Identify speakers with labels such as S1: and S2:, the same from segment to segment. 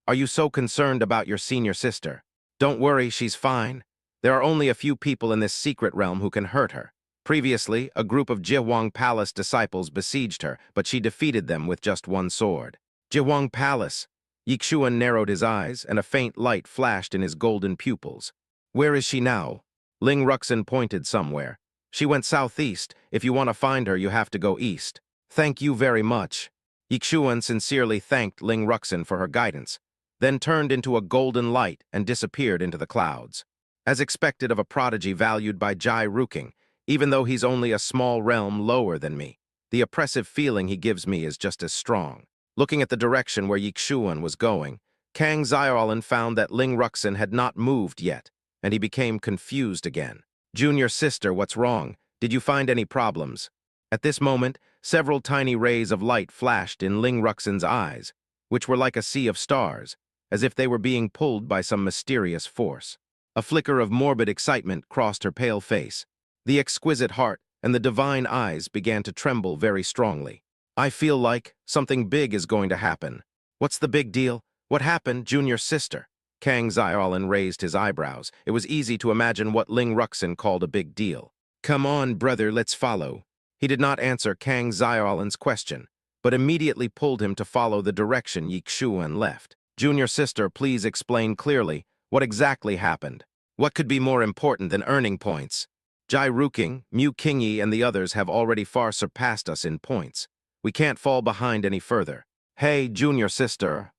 S1: Are you so concerned about your senior sister? Don't worry, she's fine. There are only a few people in this secret realm who can hurt her. Previously, a group of Jihuang Palace disciples besieged her, but she defeated them with just one sword. Jihuang Palace. Yixuan narrowed his eyes, and a faint light flashed in his golden pupils. Where is she now? Ling Ruxin pointed somewhere. She went southeast. If you want to find her, you have to go east. Thank you very much. Yixuan sincerely thanked Ling Ruxin for her guidance, then turned into a golden light and disappeared into the clouds. As expected of a prodigy valued by Jai Ruking, even though he's only a small realm lower than me, the oppressive feeling he gives me is just as strong. Looking at the direction where Yixuan was going, Kang Xiaolin found that Ling Ruxin had not moved yet, and he became confused again. Junior sister, what's wrong? Did you find any problems? At this moment, several tiny rays of light flashed in Ling Ruxin's eyes, which were like a sea of stars, as if they were being pulled by some mysterious force. A flicker of morbid excitement crossed her pale face. The exquisite heart and the divine eyes began to tremble very strongly. I feel like something big is going to happen. What's the big deal? What happened, junior sister? Kang Xiaolin raised his eyebrows. It was easy to imagine what Ling Ruxin called a big deal. Come on, brother, let's follow. He did not answer Kang Xiaolin's question, but immediately pulled him to follow the direction Yixuan left. Junior sister, please explain clearly what exactly happened. What could be more important than earning points? Jai Ruking, Mu Qingyi, and the others have already far surpassed us in points. We can't fall behind any further. Hey, junior sister.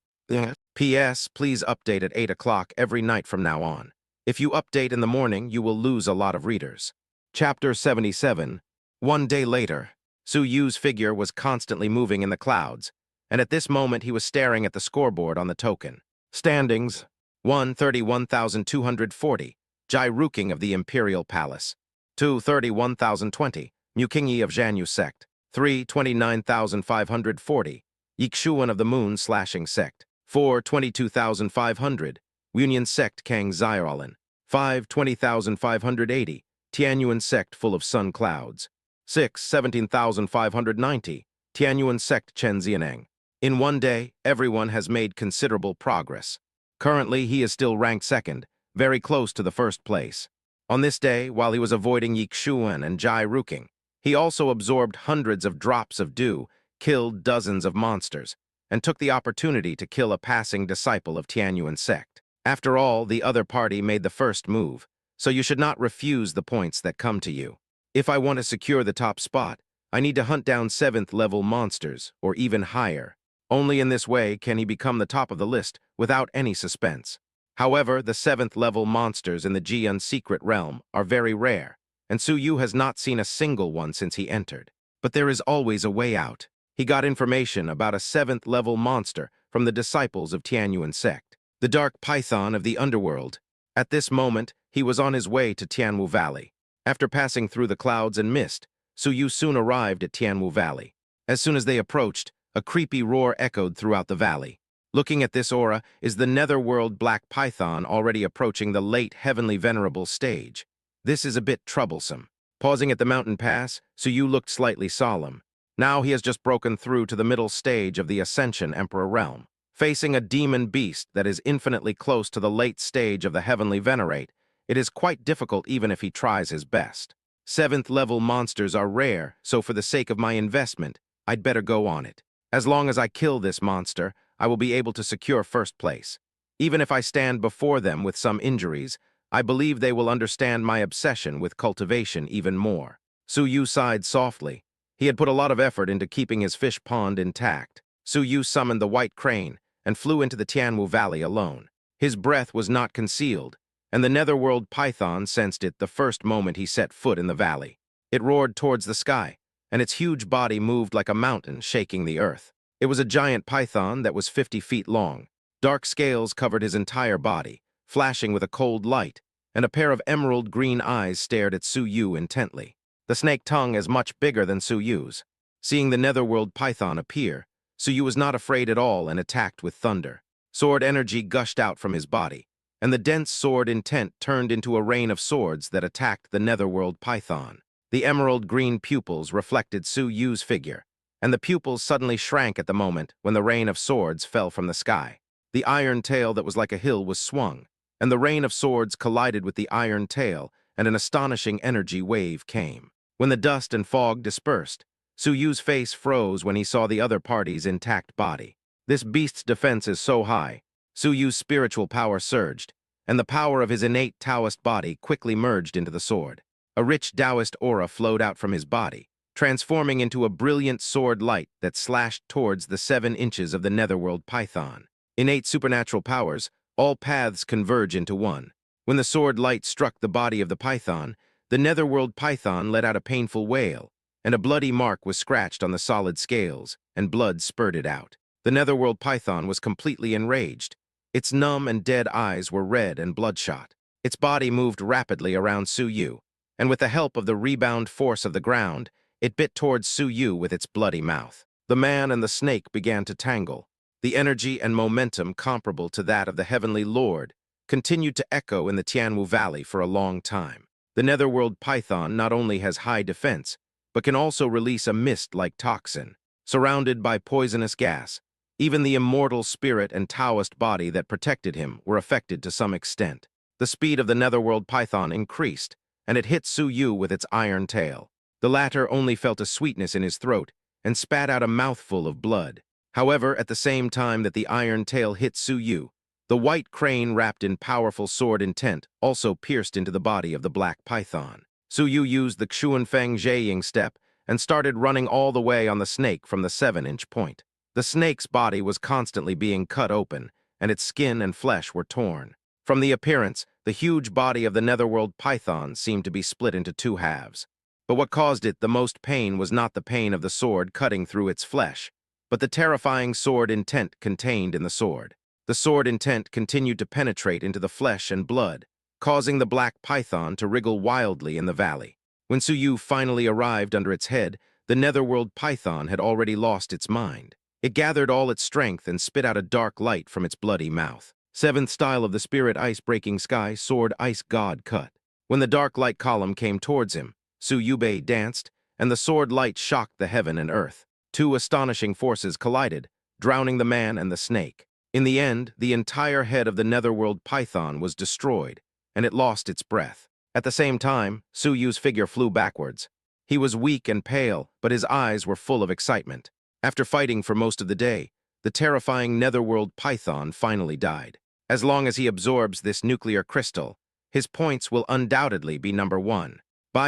S1: P.S. Please update at 8 o'clock every night from now on. If you update in the morning, you will lose a lot of readers. Chapter 77. One day later, Su Yu's figure was constantly moving in the clouds, and at this moment he was staring at the scoreboard on the token. Standings: 131,240, Jai Ruking of the Imperial Palace. 231,020, Mu Qingyi of Zhanyu Sect. 329,540, Yixuan of the Moon Slashing Sect. 422,500, Union Sect Kang Xiaolin. 520,580, Tianyuan Sect Full of Sun Clouds. 17,590, Tianyuan Sect Chen Xianeng. In one day, everyone has made considerable progress. Currently, he is still ranked second, very close to the first place. On this day, while he was avoiding Yixuan and Jai Ruking, he also absorbed hundreds of drops of dew, killed dozens of monsters, and took the opportunity to kill a passing disciple of Tianyuan Sect. After all, the other party made the first move, so you should not refuse the points that come to you. If I want to secure the top spot, I need to hunt down 7th-level monsters, or even higher. Only in this way can he become the top of the list without any suspense. However, the 7th-level monsters in the Jian secret realm are very rare, and Su Yu has not seen a single one since he entered. But there is always a way out. He got information about a 7th-level monster from the disciples of Tianyuan Sect, the Dark Python of the Underworld. At this moment, he was on his way to Tianwu Valley. After passing through the clouds and mist, Su Yu soon arrived at Tianwu Valley. As soon as they approached, a creepy roar echoed throughout the valley. Looking at this aura is the netherworld Black Python already approaching the late Heavenly Venerable stage. This is a bit troublesome. Pausing at the mountain pass, Su Yu looked slightly solemn. Now he has just broken through to the middle stage of the Ascension Emperor realm. Facing a demon beast that is infinitely close to the late stage of the Heavenly Venerate, it is quite difficult even if he tries his best. 7th-level monsters are rare, so for the sake of my investment, I'd better go on it. As long as I kill this monster, I will be able to secure first place. Even if I stand before them with some injuries, I believe they will understand my obsession with cultivation even more. Su Yu sighed softly. He had put a lot of effort into keeping his fish pond intact. Su Yu summoned the white crane and flew into the Tianwu Valley alone. His breath was not concealed, and the netherworld python sensed it the first moment he set foot in the valley. It roared towards the sky, and its huge body moved like a mountain shaking the earth. It was a giant python that was 50 feet long. Dark scales covered his entire body, flashing with a cold light, and a pair of emerald green eyes stared at Su Yu intently. The snake tongue is much bigger than Su Yu's. Seeing the netherworld python appear, Su Yu was not afraid at all and attacked with thunder. Sword energy gushed out from his body, and the dense sword intent turned into a rain of swords that attacked the netherworld python. The emerald green pupils reflected Su Yu's figure, and the pupils suddenly shrank at the moment when the rain of swords fell from the sky. The iron tail that was like a hill was swung, and the rain of swords collided with the iron tail, and an astonishing energy wave came. When the dust and fog dispersed, Su Yu's face froze when he saw the other party's intact body. This beast's defense is so high, Su Yu's spiritual power surged, and the power of his innate Taoist body quickly merged into the sword. A rich Taoist aura flowed out from his body, transforming into a brilliant sword light that slashed towards the 7 inches of the netherworld python. Innate supernatural powers, all paths converge into one. When the sword light struck the body of the python, the netherworld python let out a painful wail, and a bloody mark was scratched on the solid scales, and blood spurted out. The netherworld python was completely enraged. Its numb and dead eyes were red and bloodshot. Its body moved rapidly around Su Yu, and with the help of the rebound force of the ground, it bit towards Su Yu with its bloody mouth. The man and the snake began to tangle. The energy and momentum comparable to that of the Heavenly Lord continued to echo in the Tianwu Valley for a long time. The netherworld python not only has high defense, but can also release a mist-like toxin. Surrounded by poisonous gas, even the immortal spirit and Taoist body that protected him were affected to some extent. The speed of the netherworld python increased, and it hit Su Yu with its iron tail. The latter only felt a sweetness in his throat and spat out a mouthful of blood. However, at the same time that the iron tail hit Su Yu, the white crane wrapped in powerful sword intent also pierced into the body of the black python. Su Yu used the Xuanfeng Zheiying step and started running all the way on the snake from the 7-inch point. The snake's body was constantly being cut open, and its skin and flesh were torn. From the appearance, the huge body of the netherworld python seemed to be split into 2 halves. But what caused it the most pain was not the pain of the sword cutting through its flesh, but the terrifying sword intent contained in the sword. The sword intent continued to penetrate into the flesh and blood, causing the black python to wriggle wildly in the valley. When Su Yu finally arrived under its head, the netherworld python had already lost its mind. It gathered all its strength and spit out a dark light from its bloody mouth. 7th style of the spirit ice-breaking sky, sword ice god cut. When the dark light column came towards him, Su Yubei danced, and the sword light shocked the heaven and earth. 2 astonishing forces collided, drowning the man and the snake. In the end, the entire head of the netherworld python was destroyed, and it lost its breath. At the same time, Su Yu's figure flew backwards. He was weak and pale, but his eyes were full of excitement. After fighting for most of the day, the terrifying netherworld python finally died. As long as he absorbs this nuclear crystal, his points will undoubtedly be number 1.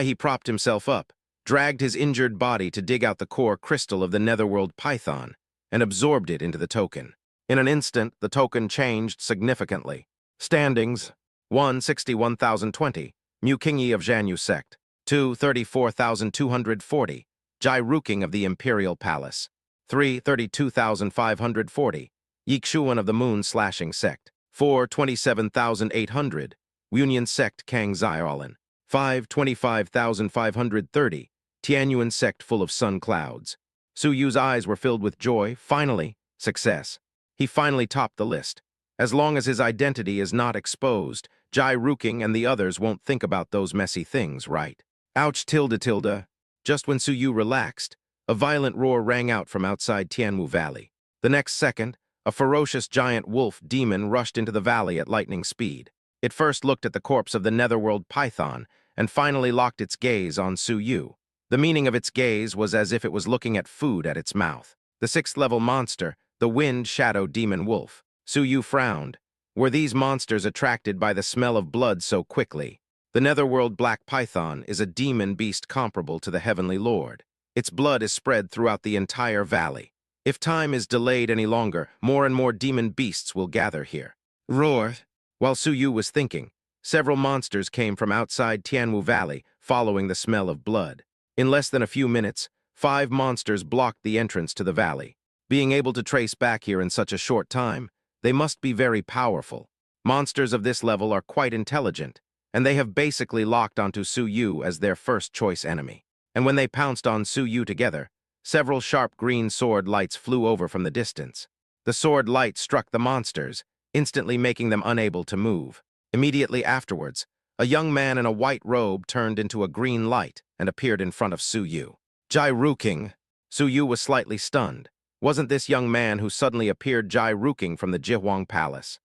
S1: He propped himself up, dragged his injured body to dig out the core crystal of the netherworld python, and absorbed it into the token. In an instant, the token changed significantly. Standings: 1. 61,020, Mu Qingyi of Zhanyu sect. 2. 34,240, Jai Ruking of the Imperial Palace. 3. 32,540, Yixuan of the Moon Slashing sect. 4. 27,800, Union sect Kang Xiaolin. 5. 25,530, Tianyuan sect full of sun clouds. Su Yu's eyes were filled with joy. Finally, success. He finally topped the list. As long as his identity is not exposed, Jai Ruking and the others won't think about those messy things, right? Ouch tilde tilde. Just when Su Yu relaxed, a violent roar rang out from outside Tianwu Valley. The next second, a ferocious giant wolf demon rushed into the valley at lightning speed. It first looked at the corpse of the netherworld python and finally locked its gaze on Su Yu. The meaning of its gaze was as if it was looking at food at its mouth. The 6th-level monster, the Wind Shadow Demon Wolf. Su Yu frowned. Were these monsters attracted by the smell of blood so quickly? The netherworld black python is a demon beast comparable to the Heavenly Lord. Its blood is spread throughout the entire valley. If time is delayed any longer, more and more demon beasts will gather here. Roar! While Su Yu was thinking, several monsters came from outside Tianwu Valley, following the smell of blood. In less than a few minutes, 5 monsters blocked the entrance to the valley. Being able to trace back here in such a short time, they must be very powerful. Monsters of this level are quite intelligent, and they have basically locked onto Su Yu as their first choice enemy. And when they pounced on Su Yu together, several sharp green sword lights flew over from the distance. The sword light struck the monsters, instantly making them unable to move. Immediately afterwards, a young man in a white robe turned into a green light and appeared in front of Su Yu. Jai Ruking. Su Yu was slightly stunned. Wasn't this young man who suddenly appeared Jai Ruking from the Jihuang Palace?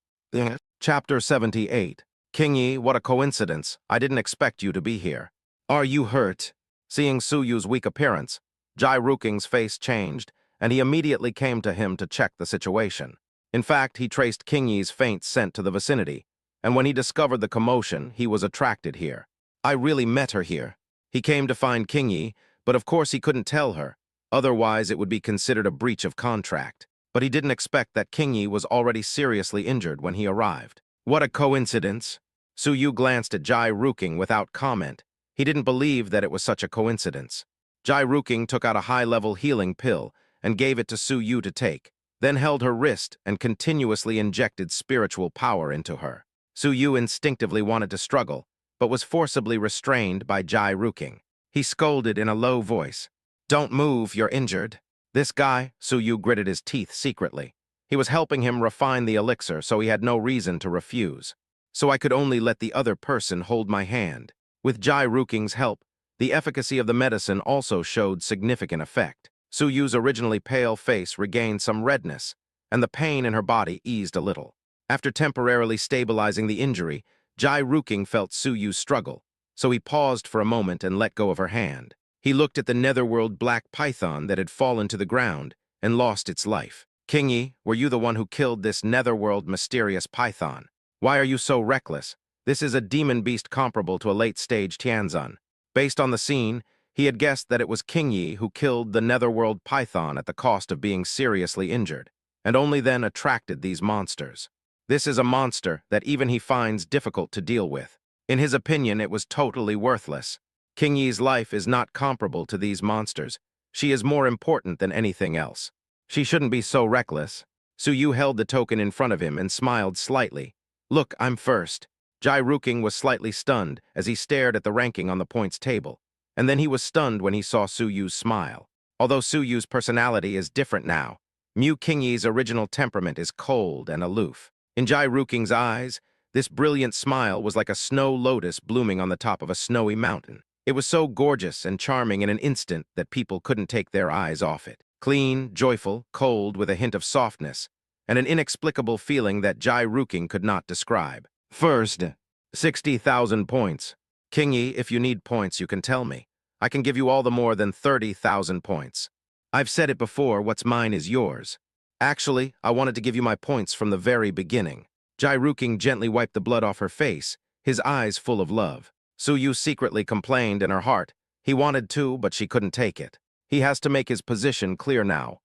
S1: Chapter 78. King Yi, what a coincidence. I didn't expect you to be here. Are you hurt? Seeing Su Yu's weak appearance, Jai Ruking's face changed, and he immediately came to him to check the situation. In fact, he traced King Yi's faint scent to the vicinity, and when he discovered the commotion, he was attracted here. I really met her here. He came to find King Yi, but of course he couldn't tell her. Otherwise, it would be considered a breach of contract. But he didn't expect that King Yi was already seriously injured when he arrived. What a coincidence! Su Yu glanced at Jai Ruking without comment. He didn't believe that it was such a coincidence. Jai Ruking took out a high-level healing pill and gave it to Su Yu to take, then held her wrist and continuously injected spiritual power into her. Su Yu instinctively wanted to struggle, but was forcibly restrained by Jai Ruking. He scolded in a low voice, "Don't move, you're injured." This guy, Su Yu gritted his teeth secretly. He was helping him refine the elixir, so he had no reason to refuse. So I could only let the other person hold my hand. With Jai Ruking's help, the efficacy of the medicine also showed significant effect. Su Yu's originally pale face regained some redness, and the pain in her body eased a little. After temporarily stabilizing the injury, Jai Ruking felt Su Yu's struggle, so he paused for a moment and let go of her hand. He looked at the netherworld black python that had fallen to the ground and lost its life. King Yi, were you the one who killed this netherworld mysterious python? Why are you so reckless? This is a demon beast comparable to a late-stage Tianzan. Based on the scene, he had guessed that it was King Yi who killed the netherworld python at the cost of being seriously injured, and only then attracted these monsters. This is a monster that even he finds difficult to deal with. In his opinion, it was totally worthless. King Yi's life is not comparable to these monsters. She is more important than anything else. She shouldn't be so reckless. Su Yu held the token in front of him and smiled slightly. Look, I'm first. Jai Ruking was slightly stunned as he stared at the ranking on the points table, and then he was stunned when he saw Su Yu's smile. Although Su Yu's personality is different now, King Yi's original temperament is cold and aloof. In Jai Ruking's eyes, this brilliant smile was like a snow lotus blooming on the top of a snowy mountain. It was so gorgeous and charming in an instant that people couldn't take their eyes off it. Clean, joyful, cold, with a hint of softness, and an inexplicable feeling that Jai Ruking could not describe. First, 60,000 points. King Yi, if you need points, you can tell me. I can give you all the more than 30,000 points. I've said it before, what's mine is yours. Actually, I wanted to give you my points from the very beginning. Jai Ruking gently wiped the blood off her face, his eyes full of love. Su Yu secretly complained in her heart. He wanted to, but she couldn't take it. He has to make his position clear now.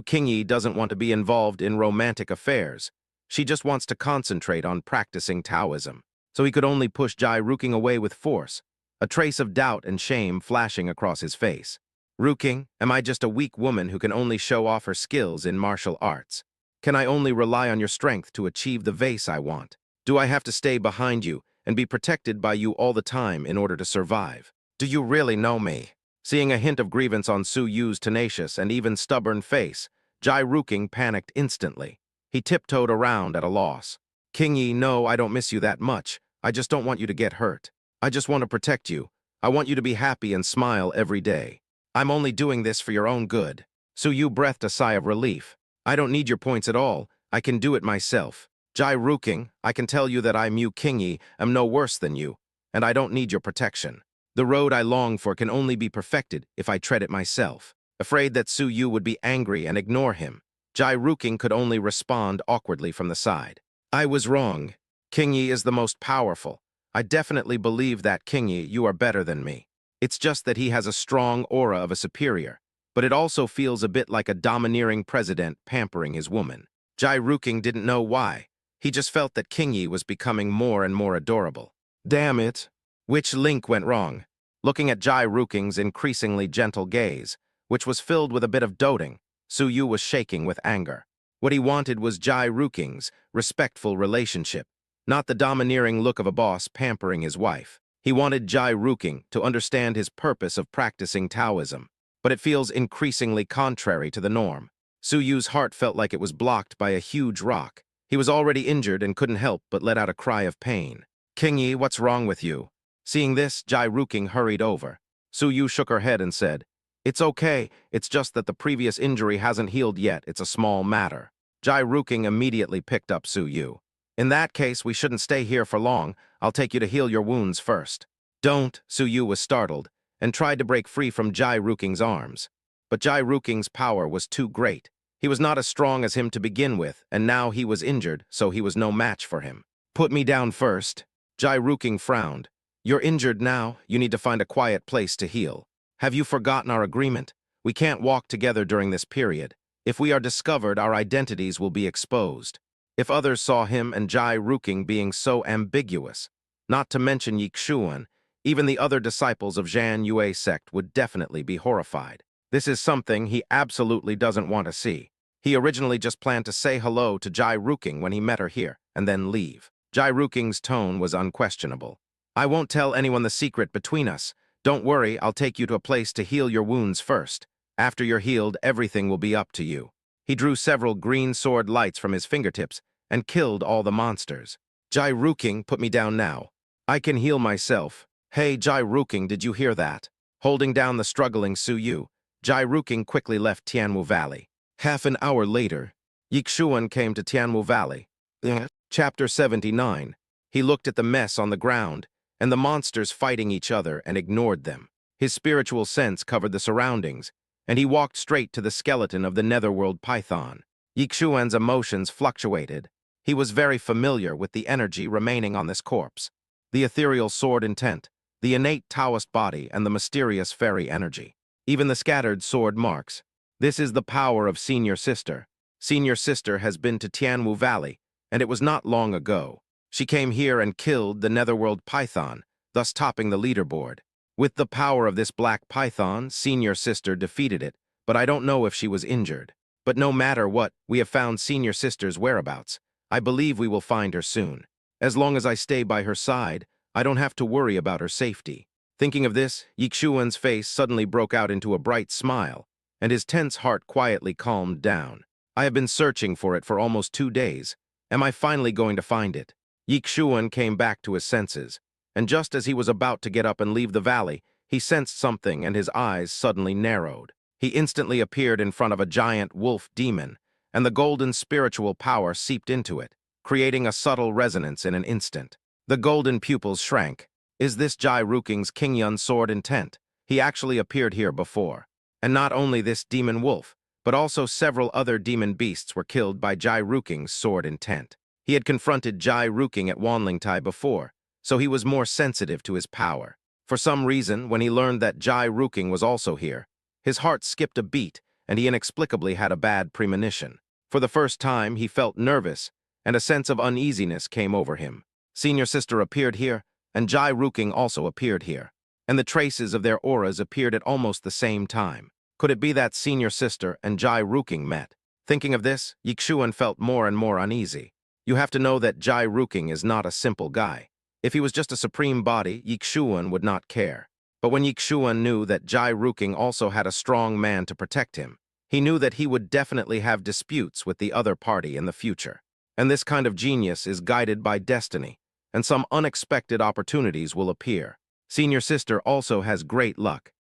S1: King Yi doesn't want to be involved in romantic affairs. She just wants to concentrate on practicing Taoism. So he could only push Jai Ruking away with force, a trace of doubt and shame flashing across his face. Ruking, am I just a weak woman who can only show off her skills in martial arts? Can I only rely on your strength to achieve the vase I want? Do I have to stay behind you and be protected by you all the time in order to survive? Do you really know me? Seeing a hint of grievance on Su Yu's tenacious and even stubborn face, Jai Ruking panicked instantly. He tiptoed around at a loss. King Yi, no, I don't miss you that much. I just don't want you to get hurt. I just want to protect you. I want you to be happy and smile every day. I'm only doing this for your own good. Su Yu breathed a sigh of relief. I don't need your points at all. I can do it myself. Jai Ruking, I can tell you that I, King Yi, am no worse than you, and I don't need your protection. The road I long for can only be perfected if I tread it myself. Afraid that Su Yu would be angry and ignore him, Jai Ruking could only respond awkwardly from the side. I was wrong. King Yi is the most powerful. I definitely believe that, King Yi, you are better than me. It's just that he has a strong aura of a superior, but it also feels a bit like a domineering president pampering his woman. Jai Ruking didn't know why. He just felt that King Yi was becoming more and more adorable. Damn it. Which link went wrong? Looking at Jai Ruking's increasingly gentle gaze, which was filled with a bit of doting, Su Yu was shaking with anger. What he wanted was Jai Ruking's respectful relationship, not the domineering look of a boss pampering his wife. He wanted Jai Ruking to understand his purpose of practicing Taoism, but it feels increasingly contrary to the norm. Su Yu's heart felt like it was blocked by a huge rock. He was already injured and couldn't help but let out a cry of pain. King Yi, what's wrong with you? Seeing this, Jai Ruking hurried over. Su Yu shook her head and said, It's okay, it's just that the previous injury hasn't healed yet, it's a small matter. Jai Ruking immediately picked up Su Yu. In that case, we shouldn't stay here for long. I'll take you to heal your wounds first. Don't, Su Yu was startled, and tried to break free from Jai Ruking's arms. But Jai Ruking's power was too great. He was not as strong as him to begin with, and now he was injured, so he was no match for him. Put me down first. Jai Ruking frowned. You're injured now, you need to find a quiet place to heal. Have you forgotten our agreement? We can't walk together during this period. If we are discovered, our identities will be exposed. If others saw him and Jai Ruking being so ambiguous, not to mention Yixuan, even the other disciples of Zhan Yue sect would definitely be horrified. This is something he absolutely doesn't want to see. He originally just planned to say hello to Jai Ruking when he met her here, and then leave. Jai Ruking's tone was unquestionable. I won't tell anyone the secret between us. Don't worry, I'll take you to a place to heal your wounds first. After you're healed, everything will be up to you. He drew several green sword lights from his fingertips and killed all the monsters. Jai Ruking, put me down now. I can heal myself. Hey, Jai Ruking, did you hear that? Holding down the struggling Su Yu, Jai Ruking quickly left Tianwu Valley. Half an hour later, Yixuan came to Tianwu Valley. Chapter 79. He looked at the mess on the ground and the monsters fighting each other and ignored them. His spiritual sense covered the surroundings, and he walked straight to the skeleton of the netherworld python. Yixuan's emotions fluctuated. He was very familiar with the energy remaining on this corpse. The ethereal sword intent, the innate Taoist body, and the mysterious fairy energy. Even the scattered sword marks. This is the power of Senior Sister. Senior Sister has been to Tianwu Valley, and it was not long ago. She came here and killed the netherworld python, thus topping the leaderboard. With the power of this black python, Senior Sister defeated it, but I don't know if she was injured. But no matter what, we have found Senior Sister's whereabouts. I believe we will find her soon. As long as I stay by her side, I don't have to worry about her safety. Thinking of this, Yixuan's face suddenly broke out into a bright smile, and his tense heart quietly calmed down. I have been searching for it for almost 2 days. Am I finally going to find it? Yixuan came back to his senses, and just as he was about to get up and leave the valley, he sensed something and his eyes suddenly narrowed. He instantly appeared in front of a giant wolf demon, and the golden spiritual power seeped into it, creating a subtle resonance in an instant. The golden pupils shrank. Is this Jai Ruking's Qingyun sword intent? He actually appeared here before. And not only this demon wolf, but also several other demon beasts were killed by Jai Ruking's sword intent. He had confronted Jai Ruking at Wanlingtai before, so he was more sensitive to his power. For some reason, when he learned that Jai Ruking was also here, his heart skipped a beat, and he inexplicably had a bad premonition. For the first time, he felt nervous, and a sense of uneasiness came over him. Senior Sister appeared here, and Jai Ruking also appeared here, and the traces of their auras appeared at almost the same time. Could it be that Senior Sister and Jai Ruking met? Thinking of this, Yixuan felt more and more uneasy. You have to know that Jai Ruking is not a simple guy. If he was just a supreme body, Yixuan would not care. But when Yixuan knew that Jai Ruking also had a strong man to protect him, he knew that he would definitely have disputes with the other party in the future. And this kind of genius is guided by destiny, and some unexpected opportunities will appear. Senior Sister also has great luck.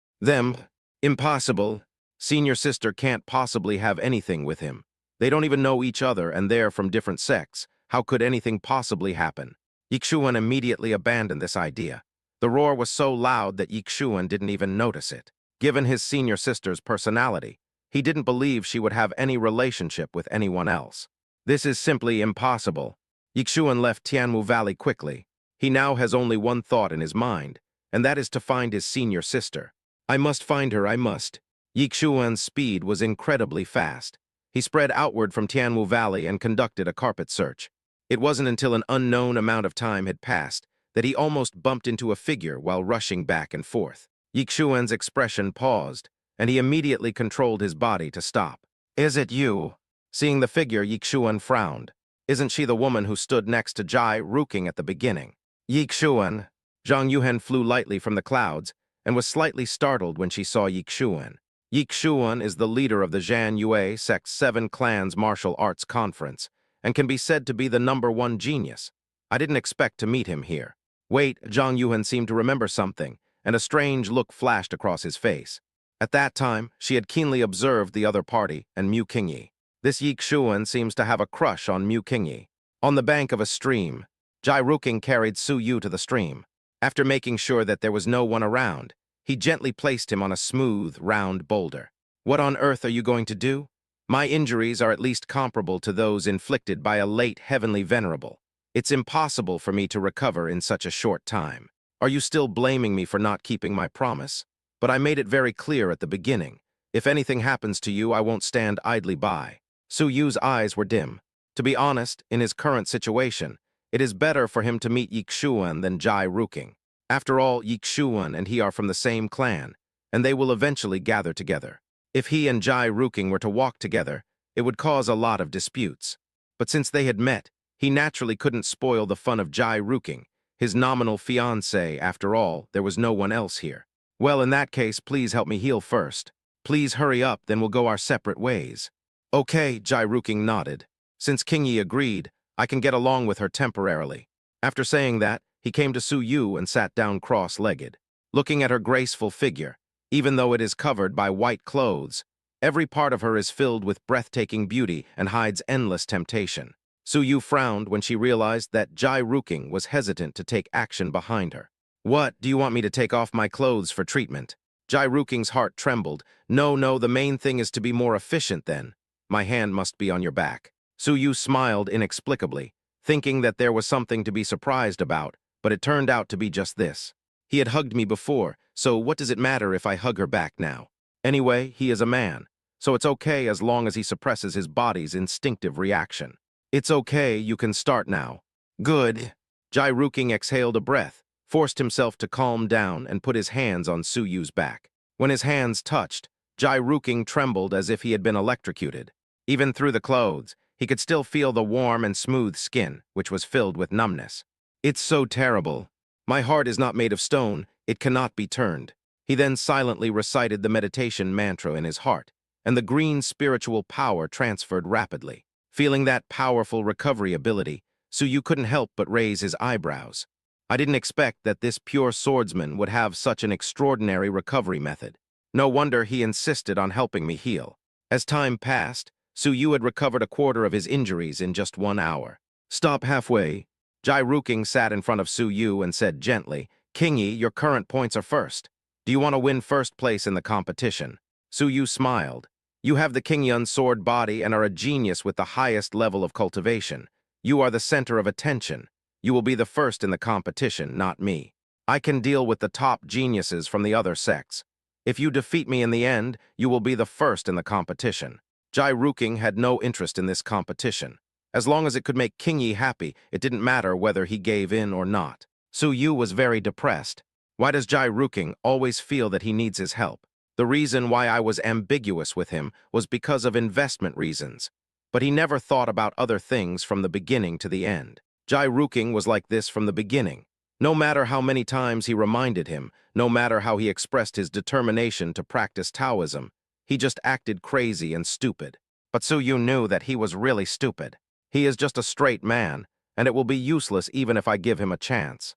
S1: Impossible. Senior Sister can't possibly have anything with him. They don't even know each other and they're from different sects. How could anything possibly happen? Yixuan immediately abandoned this idea. The roar was so loud that Yixuan didn't even notice it. Given his Senior Sister's personality, he didn't believe she would have any relationship with anyone else. This is simply impossible. Yixuan left Tianwu Valley quickly. He now has only one thought in his mind, and that is to find his Senior Sister. I must find her, I must. Yixuan's speed was incredibly fast. He spread outward from Tianwu Valley and conducted a carpet search. It wasn't until an unknown amount of time had passed that he almost bumped into a figure while rushing back and forth. Yixuan's expression paused, and he immediately controlled his body to stop. Is it you? Seeing the figure, Yixuan frowned. Isn't she the woman who stood next to Jai Ruking at the beginning? Yixuan. Zhang Yuhen flew lightly from the clouds and was slightly startled when she saw Yixuan. Yixuan is the leader of the Zhan Yue Sect's 7 Clans Martial Arts Conference, and can be said to be the #1 genius. I didn't expect to meet him here. Wait, Zhang Yuhen seemed to remember something, and a strange look flashed across his face. At that time, she had keenly observed the other party and Mu Qingyi. This Yi Xuan seems to have a crush on Mu Qingyi. On the bank of a stream, Jai Ruking carried Su Yu to the stream. After making sure that there was no one around, he gently placed him on a smooth, round boulder. What on earth are you going to do? My injuries are at least comparable to those inflicted by a late heavenly venerable. It's impossible for me to recover in such a short time. Are you still blaming me for not keeping my promise? But I made it very clear at the beginning. If anything happens to you, I won't stand idly by. Su Yu's eyes were dim. To be honest, in his current situation, it is better for him to meet Yi Xuan than Jai Ruking. After all, Yi Xuan and he are from the same clan, and they will eventually gather together. If he and Jai Ruking were to walk together, it would cause a lot of disputes. But since they had met, he naturally couldn't spoil the fun of Jai Ruking, his nominal fiancé. After all, there was no one else here. Well, in that case, please help me heal first. Please hurry up, then we'll go our separate ways. Okay, Jai Ruking nodded. Since Qingyi agreed, I can get along with her temporarily. After saying that, he came to Su Yu and sat down cross-legged. Looking at her graceful figure, even though it is covered by white clothes, every part of her is filled with breathtaking beauty and hides endless temptation. Su Yu frowned when she realized that Jai Ruking was hesitant to take action behind her. What, do you want me to take off my clothes for treatment? Jai Ruking's heart trembled. No, the main thing is to be more efficient then. My hand must be on your back. Su Yu smiled inexplicably, thinking that there was something to be surprised about, but it turned out to be just this. He had hugged me before, so what does it matter if I hug her back now? Anyway, he is a man, so it's okay as long as he suppresses his body's instinctive reaction. It's okay, you can start now. Good. Jai Ruking exhaled a breath, forced himself to calm down and put his hands on Su Yu's back. When his hands touched, Jai Ruking trembled as if he had been electrocuted. Even through the clothes, he could still feel the warm and smooth skin, which was filled with numbness. It's so terrible. My heart is not made of stone, it cannot be turned. He then silently recited the meditation mantra in his heart, and the green spiritual power transferred rapidly. Feeling that powerful recovery ability, Su Yu couldn't help but raise his eyebrows. I didn't expect that this pure swordsman would have such an extraordinary recovery method. No wonder he insisted on helping me heal. As time passed, Su Yu had recovered a quarter of his injuries in just 1 hour. Stop halfway. Jai Ruking sat in front of Su Yu and said gently, Qingyi, your current points are first. Do you want to win first place in the competition? Su Yu smiled. You have the Qingyun sword body and are a genius with the highest level of cultivation. You are the center of attention. You will be the first in the competition, not me. I can deal with the top geniuses from the other sects. If you defeat me in the end, you will be the first in the competition. Jai Ruking had no interest in this competition. As long as it could make Qingyi happy, it didn't matter whether he gave in or not. Su Yu was very depressed. Why does Jai Ruking always feel that he needs his help? The reason why I was ambiguous with him was because of investment reasons. But he never thought about other things from the beginning to the end. Jai Ruking was like this from the beginning. No matter how many times he reminded him, no matter how he expressed his determination to practice Taoism, he just acted crazy and stupid. But Su Yu knew that he was really stupid. He is just a straight man, and it will be useless even if I give him a chance.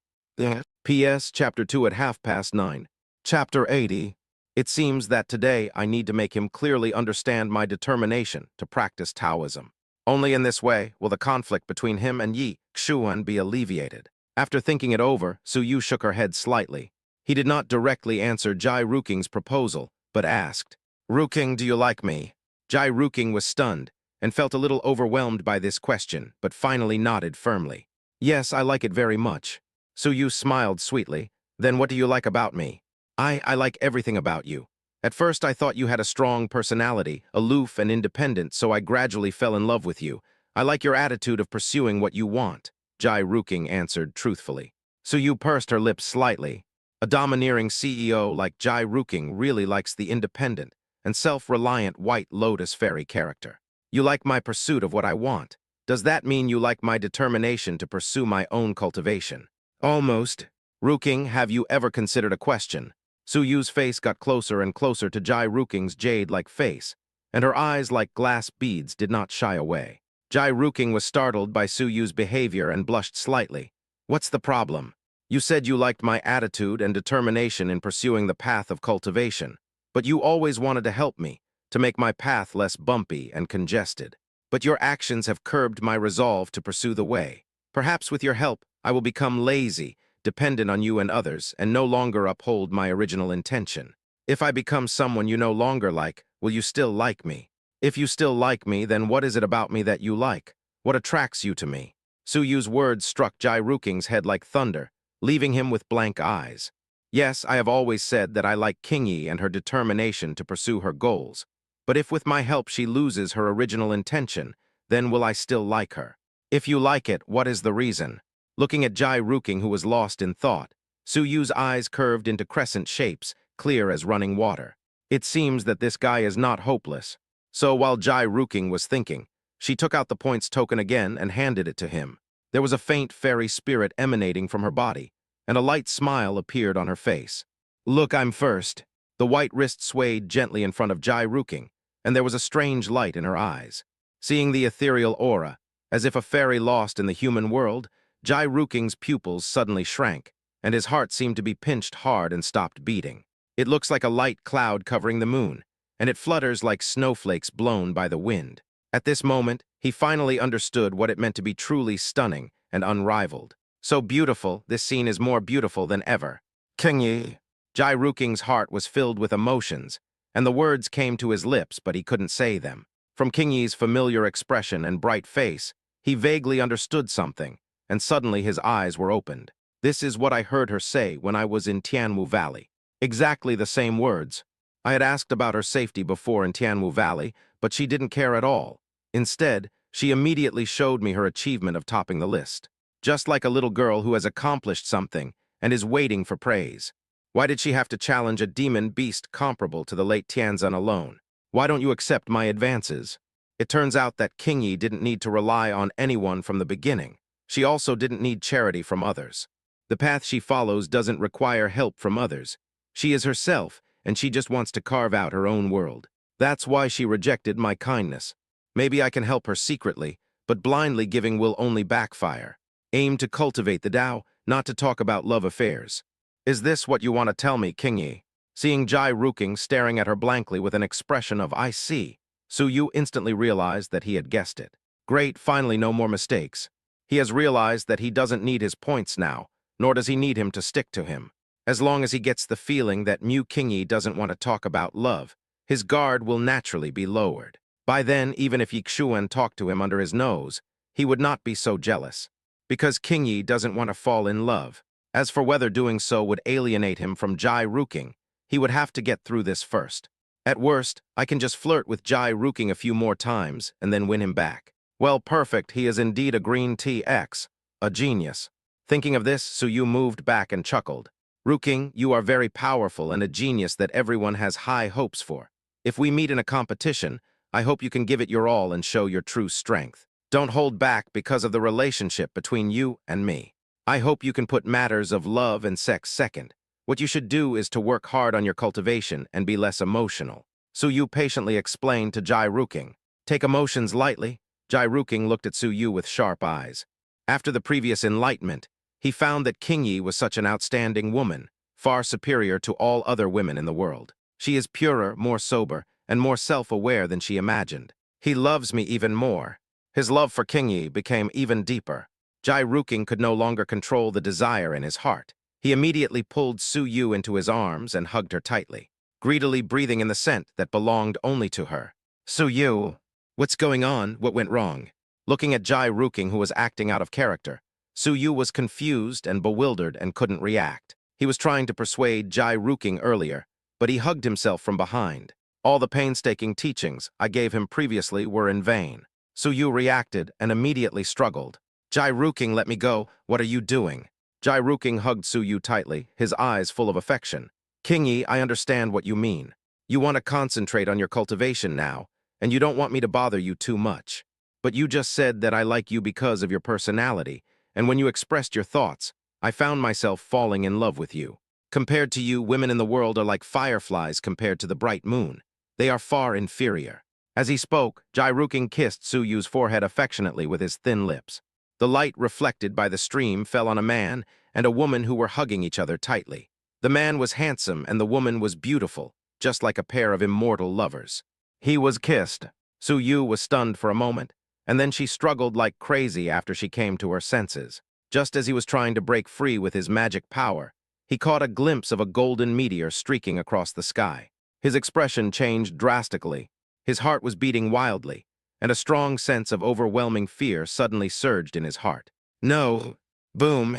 S1: P.S. Chapter 2 at 9:30. Chapter 80. It seems that today I need to make him clearly understand my determination to practice Taoism. Only in this way will the conflict between him and Yi Xuan be alleviated. After thinking it over, Su Yu shook her head slightly. He did not directly answer Jai Ruking's proposal, but asked, Ruking, do you like me? Jai Ruking was stunned and felt a little overwhelmed by this question, but finally nodded firmly. Yes, I like it very much. Su Yu smiled sweetly. Then what do you like about me? I like everything about you. At first I thought you had a strong personality, aloof and independent, so I gradually fell in love with you. I like your attitude of pursuing what you want, Jai Ruking answered truthfully. Su Yu pursed her lips slightly. A domineering CEO like Jai Ruking really likes the independent and self-reliant White Lotus Fairy character. You like my pursuit of what I want. Does that mean you like my determination to pursue my own cultivation? Almost. Ruking, have you ever considered a question? Su Yu's face got closer and closer to Jai Ruking's jade-like face, and her eyes like glass beads did not shy away. Jai Ruking was startled by Su Yu's behavior and blushed slightly. What's the problem? You said you liked my attitude and determination in pursuing the path of cultivation, But you always wanted to help me, to make my path less bumpy and congested. But your actions have curbed my resolve to pursue the way. Perhaps with your help, I will become lazy, dependent on you and others, and no longer uphold my original intention. If I become someone you no longer like, will you still like me? If you still like me, then what is it about me that you like? What attracts you to me? Su Yu's words struck Jai Ruking's head like thunder, leaving him with blank eyes. Yes, I have always said that I like King Yi and her determination to pursue her goals. But if with my help she loses her original intention, then will I still like her? If you like it, what is the reason? Looking at Jai Ruking, who was lost in thought, Su Yu's eyes curved into crescent shapes, clear as running water. It seems that this guy is not hopeless. So while Jai Ruking was thinking, she took out the points token again and handed it to him. There was a faint fairy spirit emanating from her body, and a light smile appeared on her face. Look, I'm first. The white wrist swayed gently in front of Jai Ruking, and there was a strange light in her eyes. Seeing the ethereal aura, as if a fairy lost in the human world, Jai Ruking's pupils suddenly shrank, and his heart seemed to be pinched hard and stopped beating. It looks like a light cloud covering the moon, and it flutters like snowflakes blown by the wind. At this moment, he finally understood what it meant to be truly stunning and unrivaled. So beautiful, this scene is more beautiful than ever. King Yi. Jai Ruking's heart was filled with emotions, and the words came to his lips, but he couldn't say them. From King Yi's familiar expression and bright face, he vaguely understood something, and suddenly his eyes were opened. This is what I heard her say when I was in Tianwu Valley. Exactly the same words. I had asked about her safety before in Tianwu Valley, but she didn't care at all. Instead, she immediately showed me her achievement of topping the list. Just like a little girl who has accomplished something and is waiting for praise. Why did she have to challenge a demon beast comparable to the late Tianzan alone? Why don't you accept my advances? It turns out that King Yi didn't need to rely on anyone from the beginning. She also didn't need charity from others. The path she follows doesn't require help from others. She is herself, and she just wants to carve out her own world. That's why she rejected my kindness. Maybe I can help her secretly, but blindly giving will only backfire. Aim to cultivate the Tao, not to talk about love affairs. Is this what you want to tell me, King Yi? Seeing Jai Ruking staring at her blankly with an expression of "I see," Su Yu instantly realized that he had guessed it. Great, finally no more mistakes. He has realized that he doesn't need his points now, nor does he need him to stick to him. As long as he gets the feeling that Mu King Yi doesn't want to talk about love, his guard will naturally be lowered. By then, even if Yi Xuan talked to him under his nose, he would not be so jealous. Because King Yi doesn't want to fall in love. As for whether doing so would alienate him from Jai Ruking, he would have to get through this first. At worst, I can just flirt with Jai Ruking a few more times and then win him back. Well, perfect, he is indeed a green TX, a genius. Thinking of this, Su Yu moved back and chuckled. Ruking, you are very powerful and a genius that everyone has high hopes for. If we meet in a competition, I hope you can give it your all and show your true strength. Don't hold back because of the relationship between you and me. I hope you can put matters of love and sex second. What you should do is to work hard on your cultivation and be less emotional. Su Yu patiently explained to Jai Ruking. Take emotions lightly. Jai Ruking looked at Su Yu with sharp eyes. After the previous enlightenment, he found that King Yi was such an outstanding woman, far superior to all other women in the world. She is purer, more sober, and more self-aware than she imagined. He loves me even more. His love for King Yi became even deeper. Jai Ruking could no longer control the desire in his heart. He immediately pulled Su Yu into his arms and hugged her tightly, greedily breathing in the scent that belonged only to her. Su Yu, what's going on? What went wrong? Looking at Jai Ruking, who was acting out of character, Su Yu was confused and bewildered and couldn't react. He was trying to persuade Jai Ruking earlier, but he hugged himself from behind. All the painstaking teachings I gave him previously were in vain. Su Yu reacted and immediately struggled. Jai Ruking, let me go. What are you doing? Jai Ruking hugged Su Yu tightly, his eyes full of affection. King Yi, I understand what you mean. You want to concentrate on your cultivation now, and you don't want me to bother you too much. But you just said that I like you because of your personality, and when you expressed your thoughts, I found myself falling in love with you. Compared to you, women in the world are like fireflies compared to the bright moon. They are far inferior. As he spoke, Jai Ruking kissed Su Yu's forehead affectionately with his thin lips. The light reflected by the stream fell on a man and a woman who were hugging each other tightly. The man was handsome and the woman was beautiful, just like a pair of immortal lovers. He was kissed. Su Yu was stunned for a moment, and then she struggled like crazy after she came to her senses. Just as he was trying to break free with his magic power, he caught a glimpse of a golden meteor streaking across the sky. His expression changed drastically. His heart was beating wildly, and a strong sense of overwhelming fear suddenly surged in his heart. No! Boom!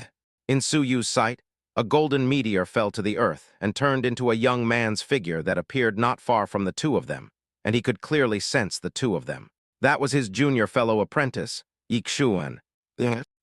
S1: In Su Yu's sight, a golden meteor fell to the earth and turned into a young man's figure that appeared not far from the two of them, and he could clearly sense the two of them. That was his junior fellow apprentice, Yixuan.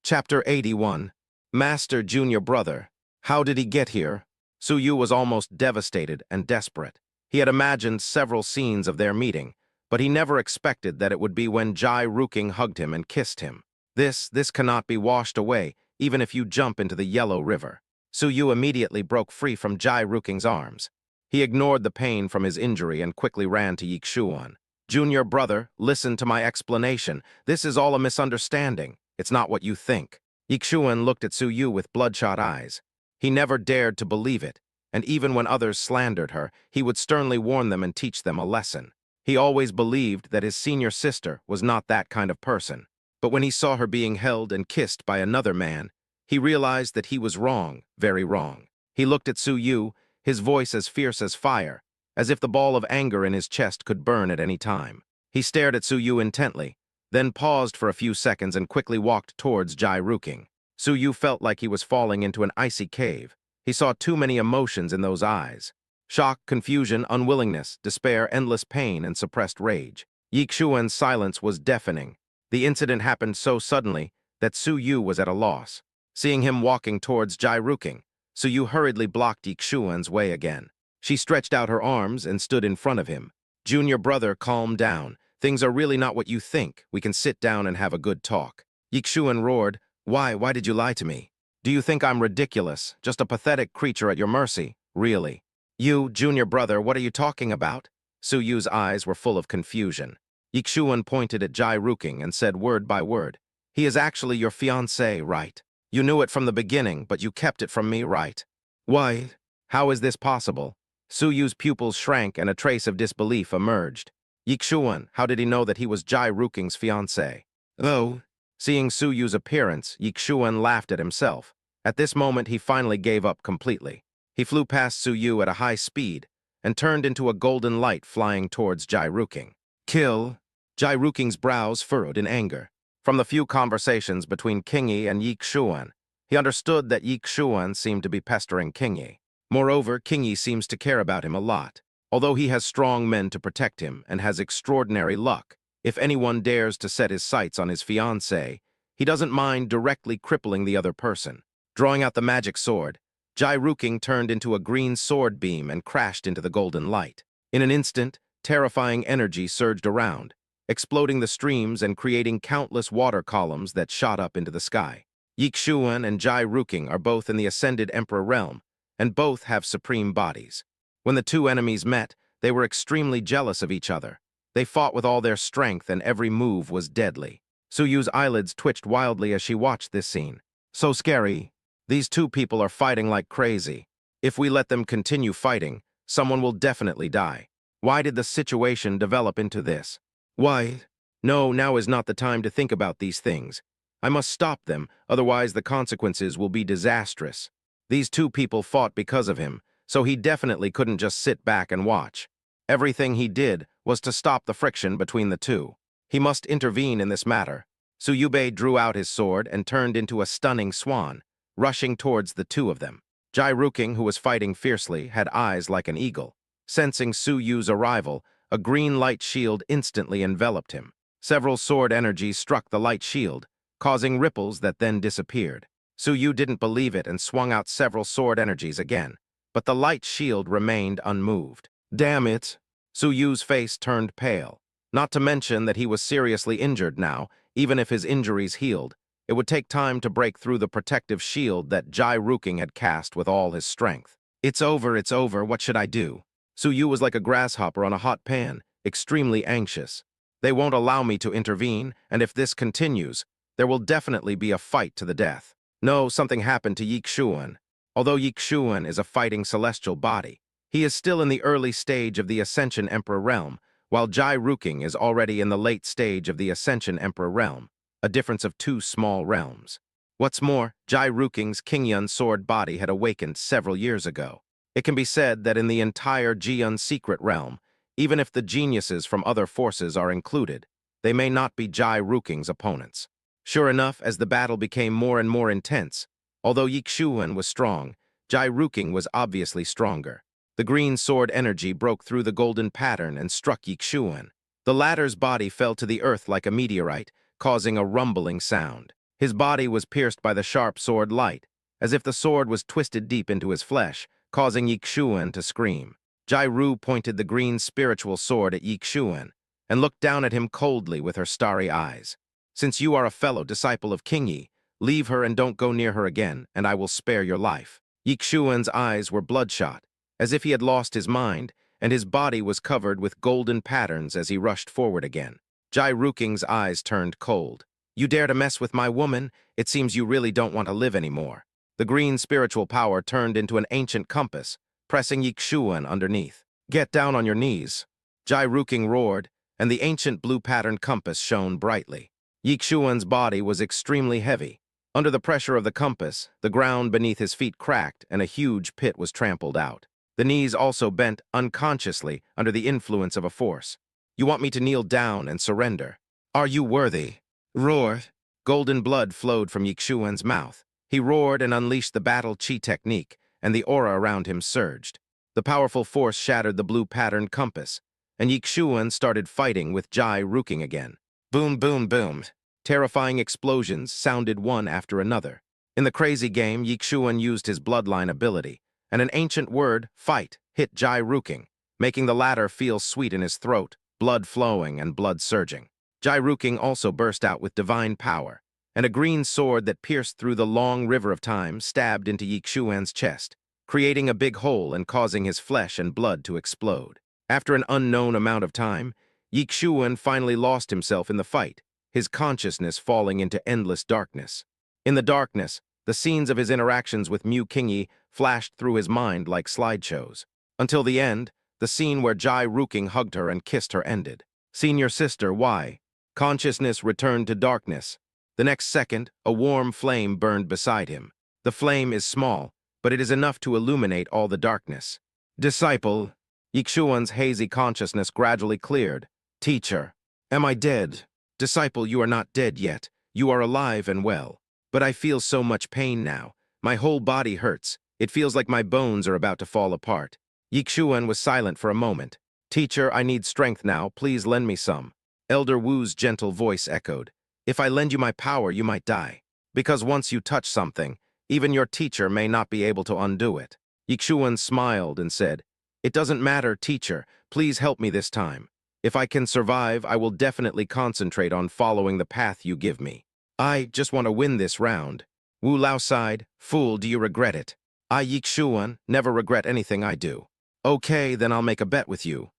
S1: Chapter 81. Master Junior Brother. How did he get here? Su Yu was almost devastated and desperate. He had imagined several scenes of their meeting, but he never expected that it would be when Jai Ruking hugged him and kissed him. This cannot be washed away, even if you jump into the Yellow River. Su Yu immediately broke free from Jai Ruking's arms. He ignored the pain from his injury and quickly ran to Yixuan. Junior brother, listen to my explanation. This is all a misunderstanding. It's not what you think. Yixuan looked at Su Yu with bloodshot eyes. He never dared to believe it, and even when others slandered her, he would sternly warn them and teach them a lesson. He always believed that his senior sister was not that kind of person. But when he saw her being held and kissed by another man, he realized that he was wrong, very wrong. He looked at Su Yu, his voice as fierce as fire, as if the ball of anger in his chest could burn at any time. He stared at Su Yu intently, then paused for a few seconds and quickly walked towards Jai Ruking. Su Yu felt like he was falling into an icy cave. He saw too many emotions in those eyes. Shock, confusion, unwillingness, despair, endless pain, and suppressed rage. Yixuan's silence was deafening. The incident happened so suddenly that Su Yu was at a loss. Seeing him walking towards Jai Ruking, Su Yu hurriedly blocked Yixuan's way again. She stretched out her arms and stood in front of him. Junior brother, calm down. Things are really not what you think. We can sit down and have a good talk. Yixuan roared, Why did you lie to me? Do you think I'm ridiculous, just a pathetic creature at your mercy? Really? You, junior brother, what are you talking about? Su Yu's eyes were full of confusion. Yixuan pointed at Jai Ruking and said word by word, He is actually your fiancé, right? You knew it from the beginning, but you kept it from me, right? Why? How is this possible? Su Yu's pupils shrank and a trace of disbelief emerged. Yixuan, how did he know that he was Jai Ruking's fiancé? Oh. Seeing Su Yu's appearance, Yixuan laughed at himself. At this moment, he finally gave up completely. He flew past Su Yu at a high speed and turned into a golden light flying towards Jai Ruking. Kill! Jai Ruking's brows furrowed in anger. From the few conversations between Qingyi and Yixuan, he understood that Yixuan seemed to be pestering Qingyi. Moreover, Qingyi seems to care about him a lot. Although he has strong men to protect him and has extraordinary luck, if anyone dares to set his sights on his fiancée, he doesn't mind directly crippling the other person. Drawing out the magic sword, Jai Ruking turned into a green sword beam and crashed into the golden light. In an instant, terrifying energy surged around, exploding the streams and creating countless water columns that shot up into the sky. Yixuan and Jai Ruking are both in the Ascended Emperor realm, and both have supreme bodies. When the two enemies met, they were extremely jealous of each other. They fought with all their strength and every move was deadly. Su Yu's eyelids twitched wildly as she watched this scene. So scary. These two people are fighting like crazy. If we let them continue fighting, someone will definitely die. Why did the situation develop into this? Why? No, now is not the time to think about these things. I must stop them, otherwise the consequences will be disastrous. These two people fought because of him, so he definitely couldn't just sit back and watch. Everything he did was to stop the friction between the two. He must intervene in this matter. Su Yubei drew out his sword and turned into a stunning swan, rushing towards the two of them. Jai Ruking, who was fighting fiercely, had eyes like an eagle. Sensing Su Yu's arrival, a green light shield instantly enveloped him. Several sword energies struck the light shield, causing ripples that then disappeared. Su Yu didn't believe it and swung out several sword energies again, but the light shield remained unmoved. Damn it! Su Yu's face turned pale. Not to mention that he was seriously injured now. Even if his injuries healed, it would take time to break through the protective shield that Jai Ruking had cast with all his strength. It's over, what should I do? Su Yu was like a grasshopper on a hot pan, extremely anxious. They won't allow me to intervene, and if this continues, there will definitely be a fight to the death. No, something happened to Yixuan. Although Yixuan is a fighting celestial body, He is still in the early stage of the Ascension Emperor realm, while Jai Ruking is already in the late stage of the Ascension Emperor realm, a difference of two small realms. What's more, Jai Ruking's Qingyun sword body had awakened several years ago. It can be said that in the entire Jiyun secret realm, even if the geniuses from other forces are included, they may not be Jai Ruking's opponents. Sure enough, as the battle became more and more intense, although Yixuan was strong, Jai Ruking was obviously stronger. The green sword energy broke through the golden pattern and struck Yixuan. The latter's body fell to the earth like a meteorite, causing a rumbling sound. His body was pierced by the sharp sword light, as if the sword was twisted deep into his flesh, causing Yixuan to scream. Jai Ru pointed the green spiritual sword at Yixuan and looked down at him coldly with her starry eyes. Since you are a fellow disciple of King Yi, leave her and don't go near her again, and I will spare your life. Yixuan's eyes were bloodshot, as if he had lost his mind, and his body was covered with golden patterns as he rushed forward again. Jai Ruking's eyes turned cold. You dare to mess with my woman? It seems you really don't want to live anymore. The green spiritual power turned into an ancient compass, pressing Yixuan underneath. Get down on your knees. Jai Ruking roared, and the ancient blue-patterned compass shone brightly. Yixuan's body was extremely heavy. Under the pressure of the compass, the ground beneath his feet cracked and a huge pit was trampled out. The knees also bent unconsciously under the influence of a force. You want me to kneel down and surrender? Are you worthy? Roar. Golden blood flowed from Yixuan's mouth. He roared and unleashed the battle chi technique, and the aura around him surged. The powerful force shattered the blue-patterned compass, and Yixuan started fighting with Jai Ruking again. Boom, boom, boom. Terrifying explosions sounded one after another. In the crazy game, Yixuan used his bloodline ability, and an ancient word, fight, hit Jai Ruking, making the latter feel sweet in his throat, blood flowing and blood surging. Jai Ruking also burst out with divine power, and a green sword that pierced through the long river of time stabbed into Yixuan's chest, creating a big hole and causing his flesh and blood to explode. After an unknown amount of time, Yixuan finally lost himself in the fight, his consciousness falling into endless darkness. In the darkness, the scenes of his interactions with Mu Qingyi flashed through his mind like slideshows. Until the end, the scene where Jai Ruking hugged her and kissed her ended. Senior sister, why? Consciousness returned to darkness. The next second, a warm flame burned beside him. The flame is small, but it is enough to illuminate all the darkness. Disciple. Yixuan's hazy consciousness gradually cleared. Teacher. Am I dead? Disciple, you are not dead yet. You are alive and well. But I feel so much pain now. My whole body hurts. It feels like my bones are about to fall apart. Yixuan was silent for a moment. Teacher, I need strength now. Please lend me some. Elder Wu's gentle voice echoed. If I lend you my power, you might die. Because once you touch something, even your teacher may not be able to undo it. Yixuan smiled and said, It doesn't matter, teacher. Please help me this time. If I can survive, I will definitely concentrate on following the path you give me. I just want to win this round. Wu Lao sighed. Fool, do you regret it? I, Yixuan, never regret anything I do. Okay, then I'll make a bet with you.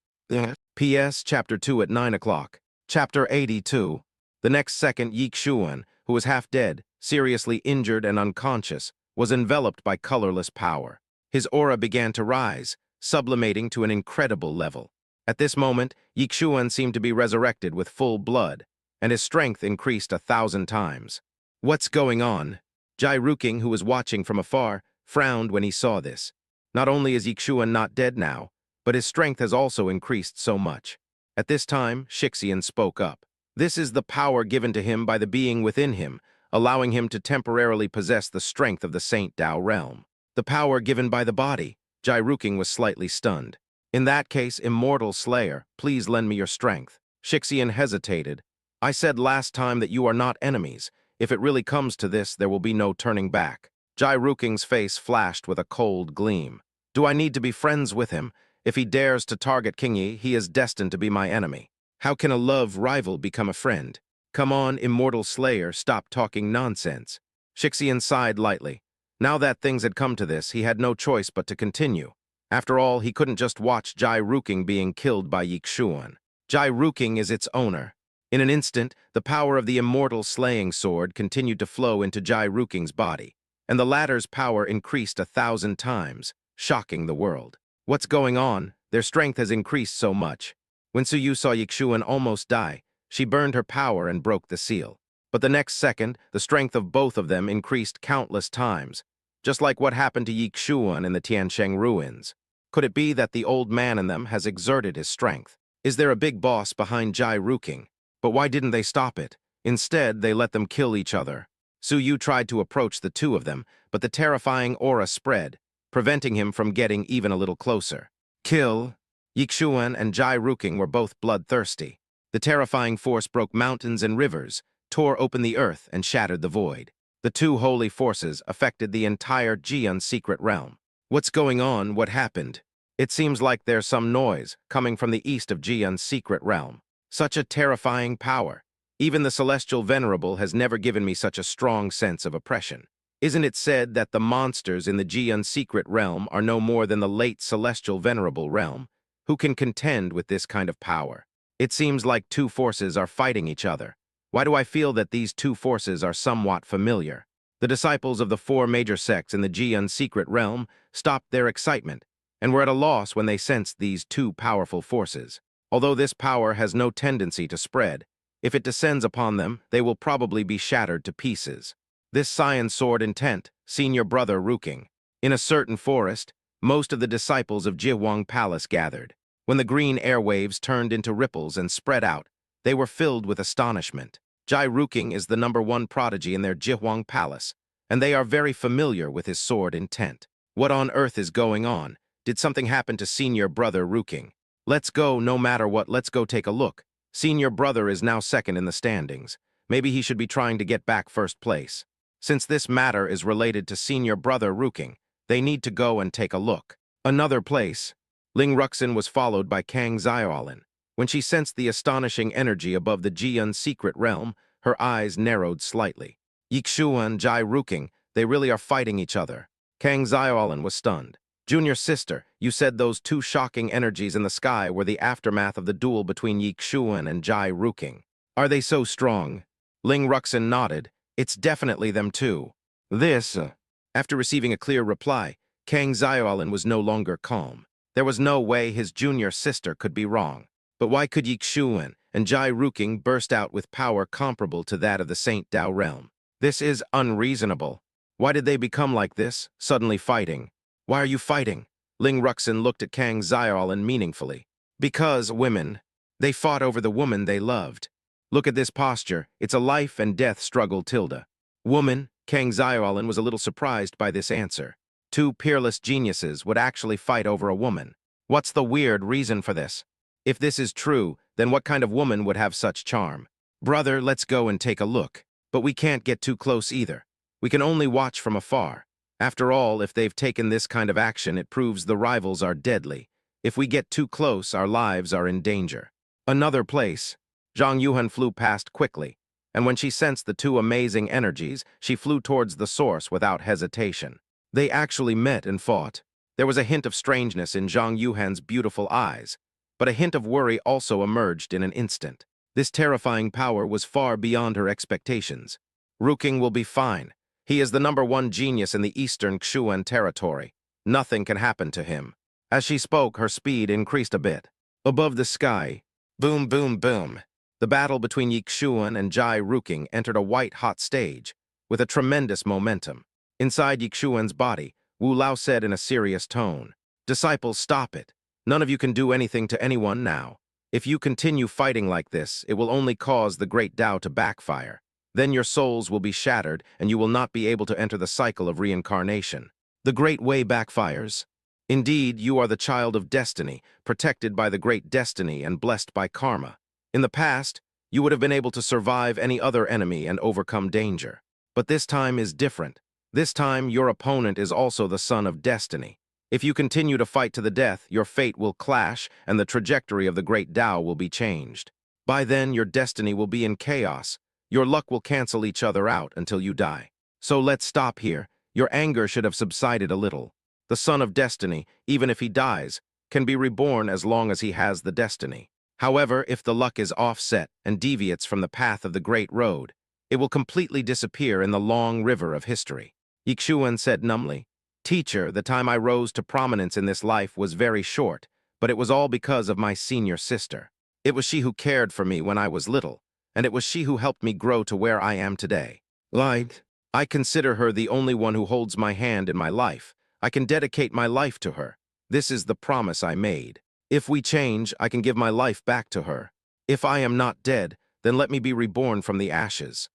S1: P.S. Chapter 2 at 9 o'clock. Chapter 82. The next second, Yixuan, who was half dead, seriously injured and unconscious, was enveloped by colorless power. His aura began to rise, sublimating to an incredible level. At this moment, Yixuan seemed to be resurrected with full blood, and his strength increased 1,000 times. What's going on? Jai Ruking, who was watching from afar, frowned when he saw this. Not only is Yixuan not dead now, but his strength has also increased so much. At this time, Shixian spoke up. This is the power given to him by the being within him, allowing him to temporarily possess the strength of the Saint Dao realm. The power given by the body. Jai Ruking was slightly stunned. In that case, Immortal Slayer, please lend me your strength. Shixian hesitated. I said last time that you are not enemies. If it really comes to this, there will be no turning back. Jai Ruking's face flashed with a cold gleam. Do I need to be friends with him? If he dares to target Qingyi, he is destined to be my enemy. How can a love rival become a friend? Come on, Immortal Slayer, stop talking nonsense. Shixian sighed lightly. Now that things had come to this, he had no choice but to continue. After all, he couldn't just watch Jai Ruking being killed by Yixuan. Jai Ruking is its owner. In an instant, the power of the immortal slaying sword continued to flow into Jai Ruking's body, and the latter's power increased 1,000 times, shocking the world. What's going on? Their strength has increased so much. When Suyu saw Yixuan almost die, she burned her power and broke the seal. But the next second, the strength of both of them increased countless times, just like what happened to Yixuan in the Tiansheng ruins. Could it be that the old man in them has exerted his strength? Is there a big boss behind Jai Ruking? But why didn't they stop it? Instead, they let them kill each other. Suyu tried to approach the two of them, but the terrifying aura spread, preventing him from getting even a little closer. Kill! Yixuan and Jai Ruking were both bloodthirsty. The terrifying force broke mountains and rivers, tore open the earth, and shattered the void. The two holy forces affected the entire Jian secret realm. What's going on? What happened? It seems like there's some noise coming from the east of Jian's secret realm. Such a terrifying power. Even the Celestial Venerable has never given me such a strong sense of oppression. Isn't it said that the monsters in the Jian secret realm are no more than the late Celestial Venerable realm? Who can contend with this kind of power? It seems like two forces are fighting each other. Why do I feel that these two forces are somewhat familiar? The disciples of the four major sects in the Jian secret realm stopped their excitement and were at a loss when they sensed these two powerful forces. Although this power has no tendency to spread, if it descends upon them, they will probably be shattered to pieces. This Scion Sword Intent, Senior Brother Ruking. In a certain forest, most of the disciples of Jihuang Palace gathered. When the green airwaves turned into ripples and spread out, they were filled with astonishment. Jai Ruking is the #1 prodigy in their Jihuang Palace, and they are very familiar with his sword intent. What on earth is going on? Did something happen to Senior Brother Ruking? Let's go, no matter what, let's go take a look. Senior Brother is now second in the standings. Maybe he should be trying to get back first place. Since this matter is related to Senior Brother Ruking, they need to go and take a look. Another place. Ling Ruxin was followed by Kang Xiaolin. When she sensed the astonishing energy above the Jian secret realm, her eyes narrowed slightly. Yixuan and Jai Ruking, they really are fighting each other. Kang Xiaolin was stunned. Junior sister, you said those two shocking energies in the sky were the aftermath of the duel between Yixuan and Jai Ruking. Are they so strong? Ling Ruxin nodded. It's definitely them two. After receiving a clear reply, Kang Xiaolin was no longer calm. There was no way his junior sister could be wrong. But why could Yixuan and Jai Ruking burst out with power comparable to that of the Saint Dao realm? This is unreasonable. Why did they become like this, suddenly fighting? Why are you fighting? Ling Ruxin looked at Kang Xiaolin meaningfully. Because women. They fought over the woman they loved. Look at this posture. It's a life and death struggle, tilde. Woman? Kang Xiaolin was a little surprised by this answer. Two peerless geniuses would actually fight over a woman. What's the weird reason for this? If this is true, then what kind of woman would have such charm? Brother, let's go and take a look. But we can't get too close either. We can only watch from afar. After all, if they've taken this kind of action, it proves the rivals are deadly. If we get too close, our lives are in danger. Another place. Zhang Yuhan flew past quickly, and when she sensed the two amazing energies, she flew towards the source without hesitation. They actually met and fought. There was a hint of strangeness in Zhang Yuhan's beautiful eyes, but a hint of worry also emerged in an instant. This terrifying power was far beyond her expectations. Ruking will be fine. He is the #1 genius in the eastern Xushan territory. Nothing can happen to him. As she spoke, her speed increased a bit. Above the sky, boom, boom, boom. The battle between Yixuan and Jai Ruking entered a white-hot stage, with a tremendous momentum. Inside Yixuan's body, Wu Lao said in a serious tone, "Disciples, stop it. None of you can do anything to anyone now. If you continue fighting like this, it will only cause the great Tao to backfire. Then your souls will be shattered, and you will not be able to enter the cycle of reincarnation. The great way backfires. Indeed, you are the child of destiny, protected by the great destiny and blessed by karma. In the past, you would have been able to survive any other enemy and overcome danger. But this time is different. This time, your opponent is also the son of destiny. If you continue to fight to the death, your fate will clash, and the trajectory of the great Tao will be changed. By then, your destiny will be in chaos. Your luck will cancel each other out until you die. So let's stop here. Your anger should have subsided a little. The son of destiny, even if he dies, can be reborn as long as he has the destiny. However, if the luck is offset and deviates from the path of the great road, it will completely disappear in the long river of history." Yixuan said numbly. Teacher, the time I rose to prominence in this life was very short, but it was all because of my senior sister. It was she who cared for me when I was little, and it was she who helped me grow to where I am today. Light. I consider her the only one who holds my hand in my life. I can dedicate my life to her. This is the promise I made. If we change, I can give my life back to her. If I am not dead, then let me be reborn from the ashes.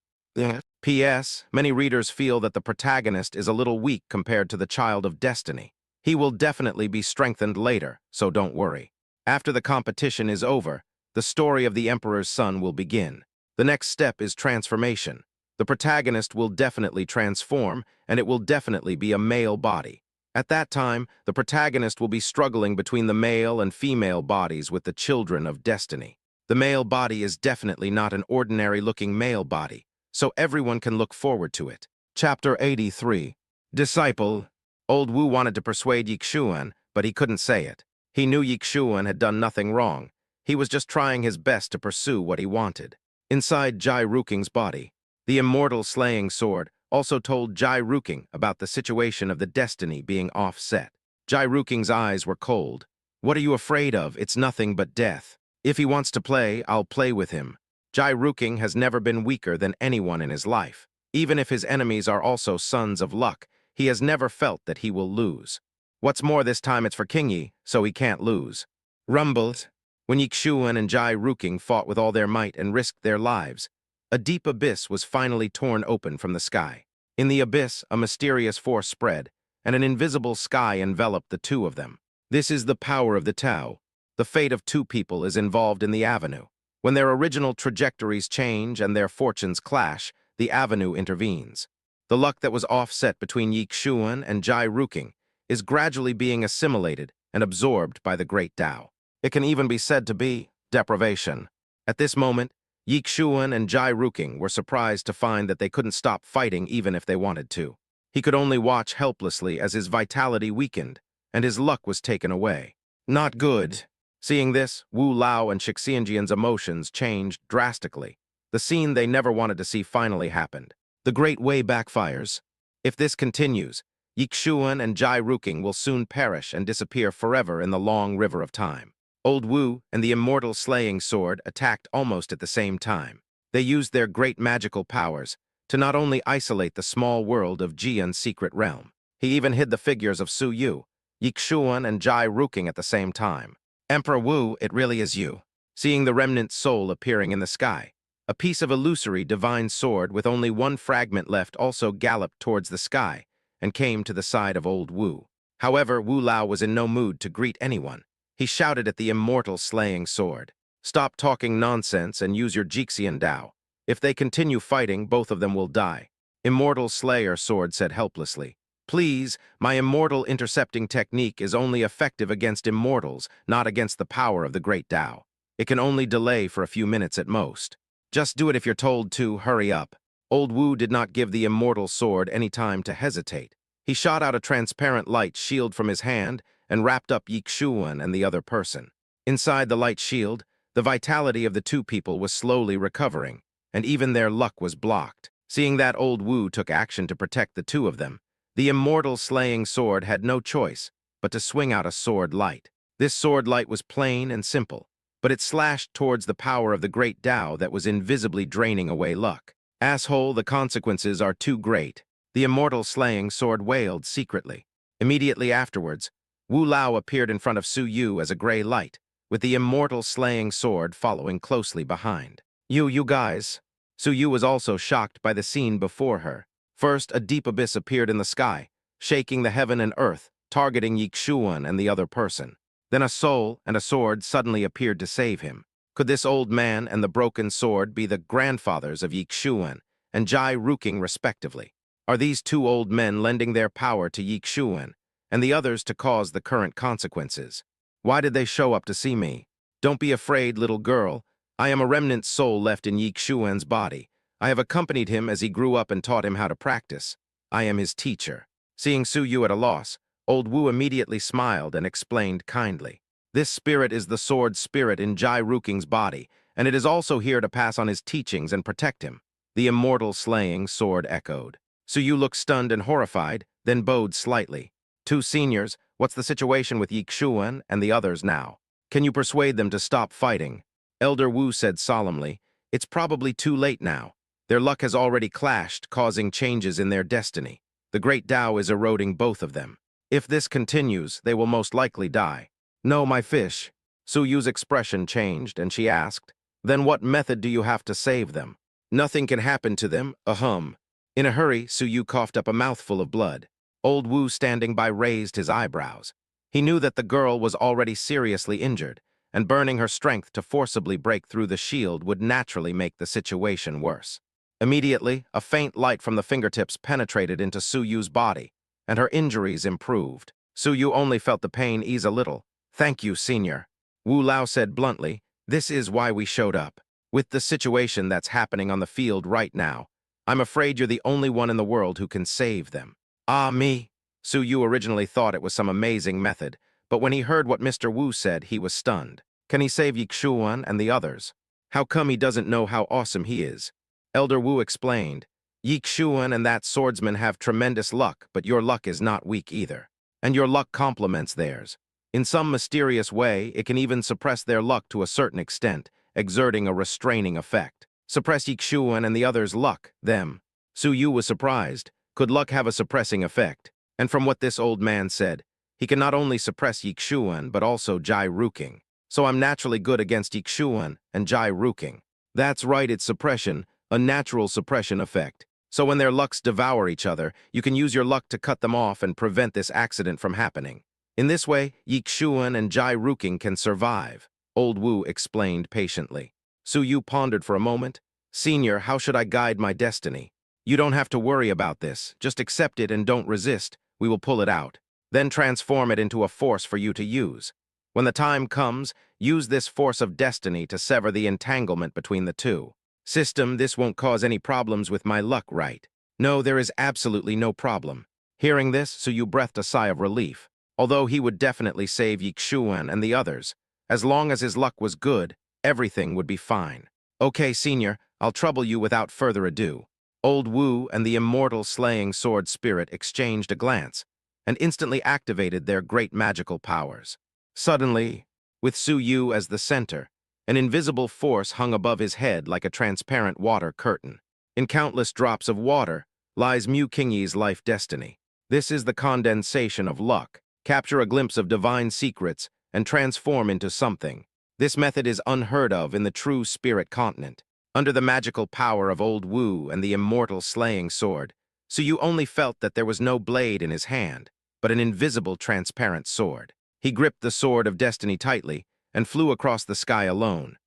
S1: P.S. Many readers feel that the protagonist is a little weak compared to the child of destiny. He will definitely be strengthened later, so don't worry. After the competition is over, the story of the Emperor's son will begin. The next step is transformation. The protagonist will definitely transform, and it will definitely be a male body. At that time, the protagonist will be struggling between the male and female bodies with the children of destiny. The male body is definitely not an ordinary-looking male body, so everyone can look forward to it. Chapter 83. Disciple. Old Wu wanted to persuade Yixuan, but he couldn't say it. He knew Yixuan had done nothing wrong. He was just trying his best to pursue what he wanted. Inside Jai Ruking's body, the immortal slaying sword also told Jai Ruking about the situation of the destiny being offset. Jai Ruking's eyes were cold. What are you afraid of? It's nothing but death. If he wants to play, I'll play with him. Jai Ruking has never been weaker than anyone in his life. Even if his enemies are also sons of luck, he has never felt that he will lose. What's more, this time it's for King Yi, so he can't lose. Rumbled. When Yixuan and Jai Ruking fought with all their might and risked their lives, a deep abyss was finally torn open from the sky. In the abyss, a mysterious force spread, and an invisible sky enveloped the two of them. This is the power of the Tao. The fate of two people is involved in the avenue. When their original trajectories change and their fortunes clash, the avenue intervenes. The luck that was offset between Yixuan and Jai Ruking is gradually being assimilated and absorbed by the great Tao. It can even be said to be deprivation. At this moment, Yixuan and Jai Ruking were surprised to find that they couldn't stop fighting even if they wanted to. He could only watch helplessly as his vitality weakened, and his luck was taken away. Not good. Seeing this, Wu Lao and Shixianjian's emotions changed drastically. The scene they never wanted to see finally happened. The Great Way backfires. If this continues, Yixuan and Jai Ruking will soon perish and disappear forever in the long river of time. Old Wu and the immortal slaying sword attacked almost at the same time. They used their great magical powers to not only isolate the small world of Jian's secret realm, he even hid the figures of Su Yu, Yixuan and Jai Ruking at the same time. Emperor Wu, it really is you. Seeing the remnant soul appearing in the sky, a piece of illusory divine sword with only one fragment left also galloped towards the sky and came to the side of old Wu. However, Wu Lao was in no mood to greet anyone. He shouted at the immortal slaying sword. Stop talking nonsense and use your Jixian Dao. If they continue fighting, both of them will die. Immortal slayer sword said helplessly. Please, my immortal intercepting technique is only effective against immortals, not against the power of the great Dao. It can only delay for a few minutes at most. Just do it if you're told to, hurry up. Old Wu did not give the immortal sword any time to hesitate. He shot out a transparent light shield from his hand and wrapped up Yixuan and the other person. Inside the light shield, the vitality of the two people was slowly recovering, and even their luck was blocked. Seeing that, old Wu took action to protect the two of them. The immortal slaying sword had no choice but to swing out a sword light. This sword light was plain and simple, but it slashed towards the power of the great Tao that was invisibly draining away luck. Asshole, the consequences are too great. The immortal slaying sword wailed secretly. Immediately afterwards, Wu Lao appeared in front of Su Yu as a gray light, with the immortal slaying sword following closely behind. You guys. Su Yu was also shocked by the scene before her. First, a deep abyss appeared in the sky, shaking the heaven and earth, targeting Yixuan and the other person. Then a soul and a sword suddenly appeared to save him. Could this old man and the broken sword be the grandfathers of Yixuan and Jai Ruking respectively? Are these two old men lending their power to Yixuan and the others to cause the current consequences? Why did they show up to see me? Don't be afraid, little girl. I am a remnant soul left in Yixuan's body. I have accompanied him as he grew up and taught him how to practice. I am his teacher. Seeing Su Yu at a loss, old Wu immediately smiled and explained kindly. This spirit is the sword spirit in Jai Ruking's body, and it is also here to pass on his teachings and protect him. The immortal slaying sword echoed. Su Yu looked stunned and horrified, then bowed slightly. Two seniors, what's the situation with Yixuan and the others now? Can you persuade them to stop fighting? Elder Wu said solemnly, it's probably too late now. Their luck has already clashed, causing changes in their destiny. The great Tao is eroding both of them. If this continues, they will most likely die. No, my fish. Su Yu's expression changed, and she asked, then what method do you have to save them? Nothing can happen to them, ahem. In a hurry, Su Yu coughed up a mouthful of blood. Old Wu standing by raised his eyebrows. He knew that the girl was already seriously injured, and burning her strength to forcibly break through the shield would naturally make the situation worse. Immediately, a faint light from the fingertips penetrated into Su Yu's body, and her injuries improved. Su Yu only felt the pain ease a little. Thank you, senior. Wu Lao said bluntly, this is why we showed up. With the situation that's happening on the field right now, I'm afraid you're the only one in the world who can save them. Ah, me? Su Yu originally thought it was some amazing method, but when he heard what Mr. Wu said, he was stunned. Can he save Yixuan and the others? How come he doesn't know how awesome he is? Elder Wu explained, Yixuan and that swordsman have tremendous luck, but your luck is not weak either. And your luck complements theirs. In some mysterious way, it can even suppress their luck to a certain extent, exerting a restraining effect. Suppress Yixuan and the others' luck, them. Su Yu was surprised. Could luck have a suppressing effect? And from what this old man said, he can not only suppress Yixuan, but also Jai Ruking. So I'm naturally good against Yixuan and Jai Ruking. That's right, it's suppression, a natural suppression effect. So when their lucks devour each other, you can use your luck to cut them off and prevent this accident from happening. In this way, Yixuan and Jai Ruking can survive, Old Wu explained patiently. Su Yu pondered for a moment. Senior, how should I guide my destiny? You don't have to worry about this. Just accept it and don't resist. We will pull it out. Then transform it into a force for you to use. When the time comes, use this force of destiny to sever the entanglement between the two. System, this won't cause any problems with my luck, right? No, there is absolutely no problem. Hearing this, Su Yu breathed a sigh of relief. Although he would definitely save Yixuan and the others, as long as his luck was good, everything would be fine. Okay, senior, I'll trouble you without further ado. Old Wu and the immortal slaying sword spirit exchanged a glance, and instantly activated their great magical powers. Suddenly, with Su Yu as the center, an invisible force hung above his head like a transparent water curtain. In countless drops of water lies Mu Qingyi's life destiny. This is the condensation of luck. Capture a glimpse of divine secrets and transform into something. This method is unheard of in the true spirit continent. Under the magical power of Old Wu and the immortal slaying sword, Su Yu only felt that there was no blade in his hand, but an invisible transparent sword. He gripped the sword of destiny tightly and flew across the sky alone.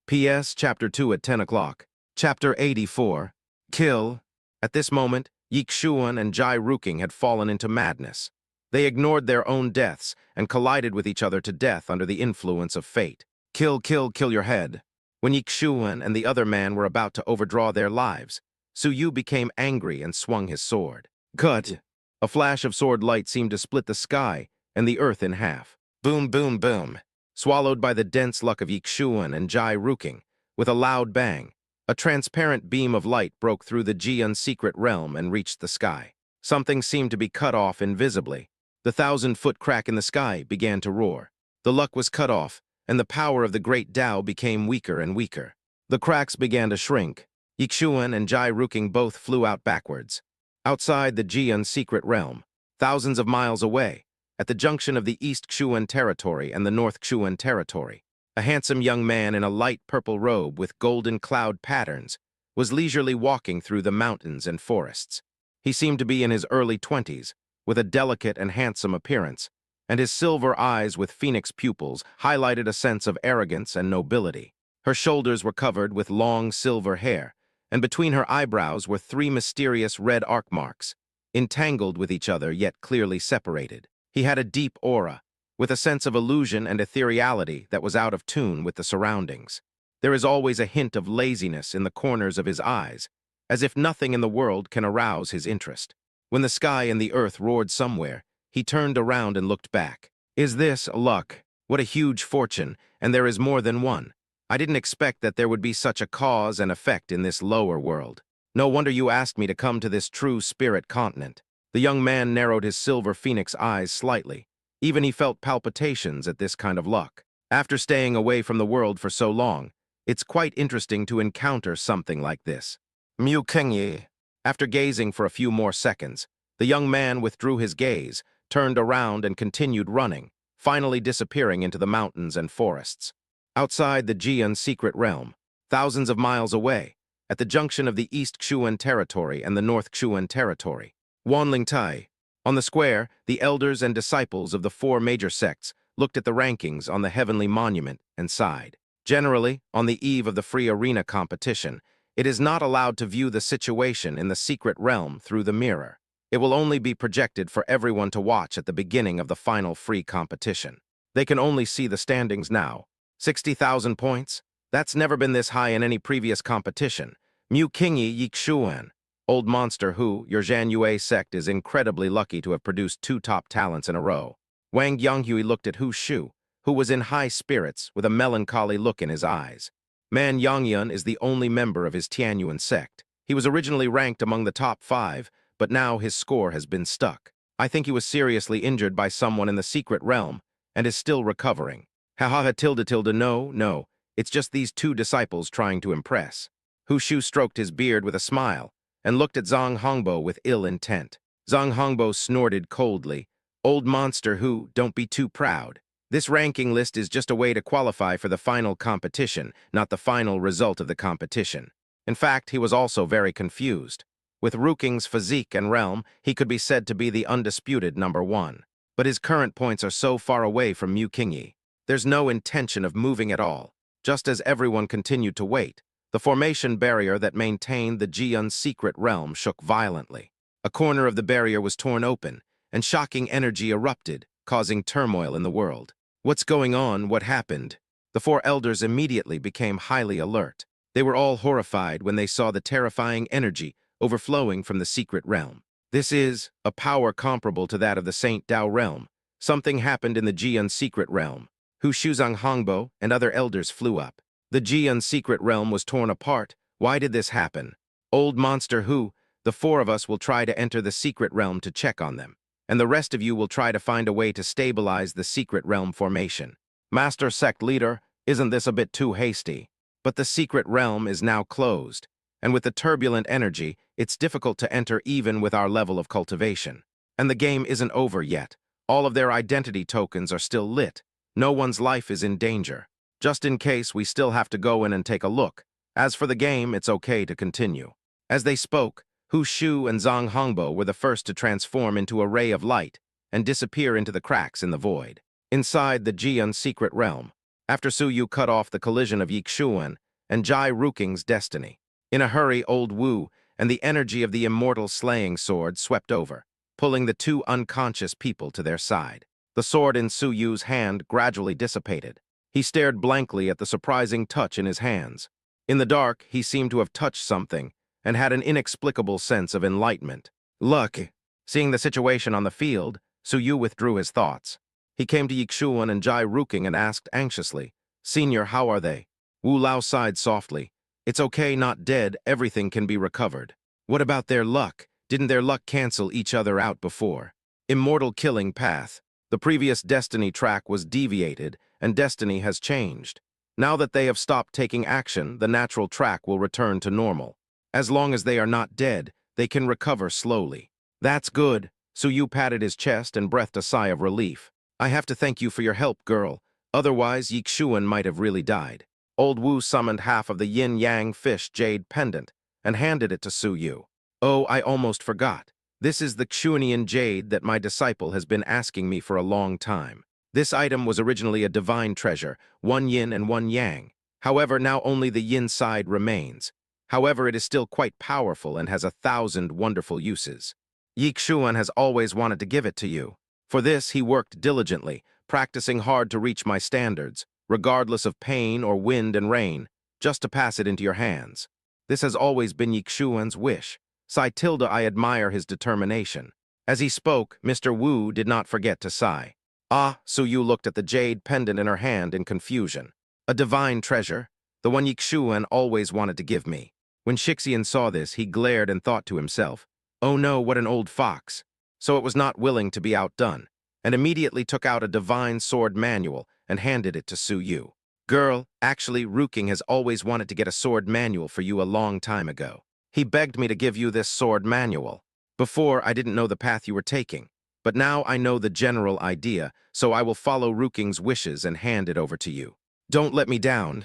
S1: P.S. Chapter 2 at 10 o'clock. Chapter 84. Kill. At this moment, Yixuan and Jai Ruking had fallen into madness. They ignored their own deaths and collided with each other to death under the influence of fate. Kill, kill, kill your head. When Yixuan and the other man were about to overdraw their lives, Su Yu became angry and swung his sword. Cut! A flash of sword light seemed to split the sky and the earth in half. Boom, boom, boom. Swallowed by the dense luck of Yixuan and Jai Ruking, with a loud bang, a transparent beam of light broke through the Jian secret realm and reached the sky. Something seemed to be cut off invisibly. The 1,000-foot crack in the sky began to roar. The luck was cut off, and the power of the great Tao became weaker and weaker. The cracks began to shrink. Yixuan and Jai Ruking both flew out backwards. Outside the Jian secret realm, thousands of miles away, at the junction of the East Xuan territory and the North Xuan territory, a handsome young man in a light purple robe with golden cloud patterns was leisurely walking through the mountains and forests. He seemed to be in his early 20s, with a delicate and handsome appearance, and his silver eyes with phoenix pupils highlighted a sense of arrogance and nobility. Her shoulders were covered with long silver hair, and between her eyebrows were 3 mysterious red arc marks, entangled with each other yet clearly separated. He had a deep aura, with a sense of illusion and ethereality that was out of tune with the surroundings. There is always a hint of laziness in the corners of his eyes, as if nothing in the world can arouse his interest. When the sky and the earth roared somewhere, he turned around and looked back. Is this luck? What a huge fortune, and there is more than one. I didn't expect that there would be such a cause and effect in this lower world. No wonder you asked me to come to this true spirit continent. The young man narrowed his silver phoenix eyes slightly. Even he felt palpitations at this kind of luck. After staying away from the world for so long, it's quite interesting to encounter something like this. Mu Kengyi. After gazing for a few more seconds, the young man withdrew his gaze, turned around and continued running, finally disappearing into the mountains and forests. Outside the Jian secret realm, thousands of miles away, at the junction of the East Xuan territory and the North Xuan territory, Wanling Tai. On the square, the elders and disciples of the four major sects looked at the rankings on the heavenly monument and sighed. Generally, on the eve of the free arena competition, it is not allowed to view the situation in the secret realm through the mirror. It will only be projected for everyone to watch at the beginning of the final free competition. They can only see the standings now. 60,000 points? That's never been this high in any previous competition. Mu Qingyi Yixuan. Old monster who, your Zhan Yue sect is incredibly lucky to have produced two top talents in a row. Wang Yonghui looked at Hu Shu, who was in high spirits with a melancholy look in his eyes. Man Yongyun is the only member of his Tianyuan sect. He was originally ranked among the top 5, but now his score has been stuck. I think he was seriously injured by someone in the secret realm and is still recovering. Ha ha ha tilde tilde no, it's just these two disciples trying to impress. Hu Shu stroked his beard with a smile and looked at Zhang Hongbo with ill intent. Zhang Hongbo snorted coldly. Old monster who, don't be too proud. This ranking list is just a way to qualify for the final competition, not the final result of the competition. In fact, he was also very confused. With Ruking's physique and realm, he could be said to be the undisputed number 1. But his current points are so far away from Mu Qingyi. There's no intention of moving at all. Just as everyone continued to wait, the formation barrier that maintained the Jian's secret realm shook violently. A corner of the barrier was torn open, and shocking energy erupted, causing turmoil in the world. What's going on? What happened? The four elders immediately became highly alert. They were all horrified when they saw the terrifying energy overflowing from the secret realm. This is a power comparable to that of the Saint Dao realm. Something happened in the Jian secret realm. Hu Shuzang Hongbo and other elders flew up. The Jian secret realm was torn apart. Why did this happen? Old monster who, the four of us will try to enter the secret realm to check on them, and the rest of you will try to find a way to stabilize the secret realm formation. Master sect leader, isn't this a bit too hasty? But the secret realm is now closed, and with the turbulent energy, it's difficult to enter even with our level of cultivation. And the game isn't over yet. All of their identity tokens are still lit. No one's life is in danger. Just in case, we still have to go in and take a look. As for the game, it's okay to continue. As they spoke, Hu Shu and Zhang Hongbo were the first to transform into a ray of light and disappear into the cracks in the void. Inside the Jian secret realm, after Su Yu cut off the collision of Yixuan and Jai Ruking's destiny. In a hurry, old Wu and the energy of the immortal slaying sword swept over, pulling the two unconscious people to their side. The sword in Su Yu's hand gradually dissipated. He stared blankly at the surprising touch in his hands. In the dark, he seemed to have touched something and had an inexplicable sense of enlightenment. Luck. Seeing the situation on the field, Su Yu withdrew his thoughts. He came to Yixuan and Jai Ruking and asked anxiously, "Senior, how are they?" Wu Lao sighed softly. "It's okay, not dead, everything can be recovered." "What about their luck? Didn't their luck cancel each other out before?" "Immortal killing path. The previous destiny track was deviated, and destiny has changed. Now that they have stopped taking action, the natural track will return to normal. As long as they are not dead, they can recover slowly." "That's good." Su Yu patted his chest and breathed a sigh of relief. "I have to thank you for your help, girl. Otherwise, Yixuan might have really died." Old Wu summoned half of the yin-yang fish jade pendant and handed it to Su Yu. "Oh, I almost forgot. This is the Xuanian jade that my disciple has been asking me for a long time. This item was originally a divine treasure, one yin and one yang. However, now only the yin side remains. However, it is still quite powerful and has 1,000 wonderful uses. Yixuan has always wanted to give it to you. For this, he worked diligently, practicing hard to reach my standards, regardless of pain or wind and rain, just to pass it into your hands. This has always been Yixuan's wish. Sigh tilde, I admire his determination." As he spoke, Mr. Wu did not forget to sigh. "Ah," Su Yu looked at the jade pendant in her hand in confusion. "A divine treasure, the one Yixuan always wanted to give me." When Shixian saw this, he glared and thought to himself, "Oh no, what an old fox." so it was not willing to be outdone, and immediately took out a divine sword manual and handed it to Su Yu. Girl, actually, Ruking has always wanted to get a sword manual for you a long time ago. He begged me to give you this sword manual. Before, I didn't know the path you were taking, but now I know the general idea, so I will follow Ruking's wishes and hand it over to you. Don't let me down.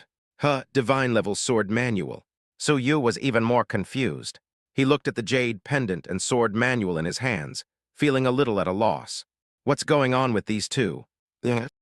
S1: Divine-level sword manual. Su Yu was even more confused. He looked at the jade pendant and sword manual in his hands, feeling a little at a loss. What's going on with these two?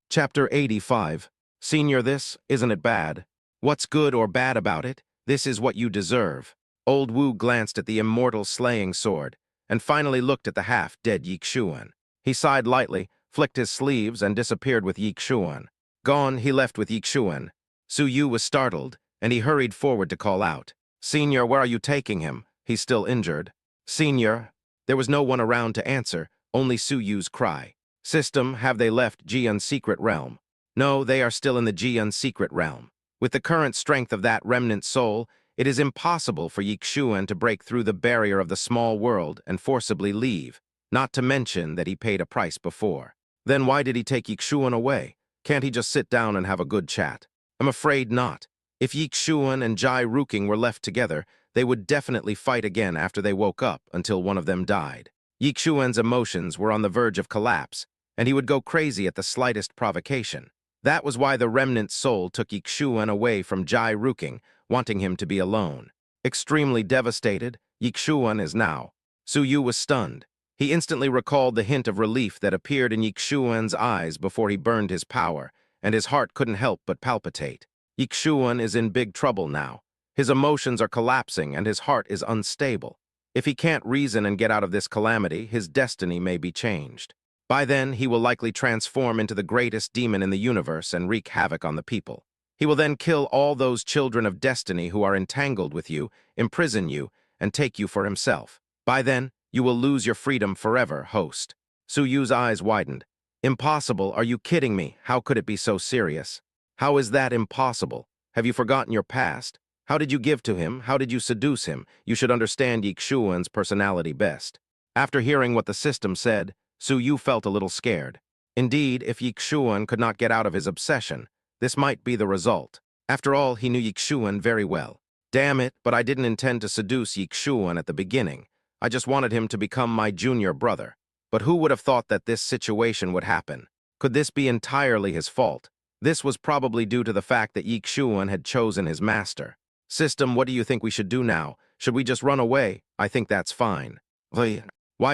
S1: Chapter 85. Senior, this, isn't it bad? What's good or bad about it? This is what you deserve. Old Wu glanced at the immortal slaying sword, and finally looked at the half-dead Yixuan. He sighed lightly, flicked his sleeves, and disappeared with Yixuan. Gone, he left with Yixuan. Su Yu was startled, and he hurried forward to call out. Senior, where are you taking him? He's still injured. Senior. There was no one around to answer, only Su Yu's cry. System, have they left Jian's secret realm? No, they are still in the Jian secret realm. With the current strength of that remnant soul, it is impossible for Yixuan to break through the barrier of the small world and forcibly leave, not to mention that he paid a price before. Then why did he take Yixuan away? Can't he just sit down and have a good chat? I'm afraid not. If Yixuan and Jai Ruking were left together, they would definitely fight again after they woke up until one of them died. Yixuan's emotions were on the verge of collapse, and he would go crazy at the slightest provocation. That was why the remnant soul took Yixuan away from Jai Ruking, wanting him to be alone. Extremely devastated, Yixuan is now. Su Yu was stunned. He instantly recalled the hint of relief that appeared in Yixuan's eyes before he burned his power, and his heart couldn't help but palpitate. Yixuan is in big trouble now. His emotions are collapsing and his heart is unstable. If he can't reason and get out of this calamity, his destiny may be changed. By then, he will likely transform into the greatest demon in the universe and wreak havoc on the people. He will then kill all those children of destiny who are entangled with you, imprison you, and take you for himself. By then, you will lose your freedom forever, host. Su Yu's eyes widened. Impossible, are you kidding me? How could it be so serious? How is that impossible? Have you forgotten your past? How did you give to him? How did you seduce him? You should understand Yixuan's personality best. After hearing what the system said, Su Yu felt a little scared. Indeed, if Yixuan could not get out of his obsession, this might be the result. After all, he knew Yixuan very well. Damn it, but I didn't intend to seduce Yixuan at the beginning. I just wanted him to become my junior brother. But who would have thought that this situation would happen? Could this be entirely his fault? This was probably due to the fact that Yixuan had chosen his master. System, what do you think we should do now? Should we just run away? I think that's fine. Why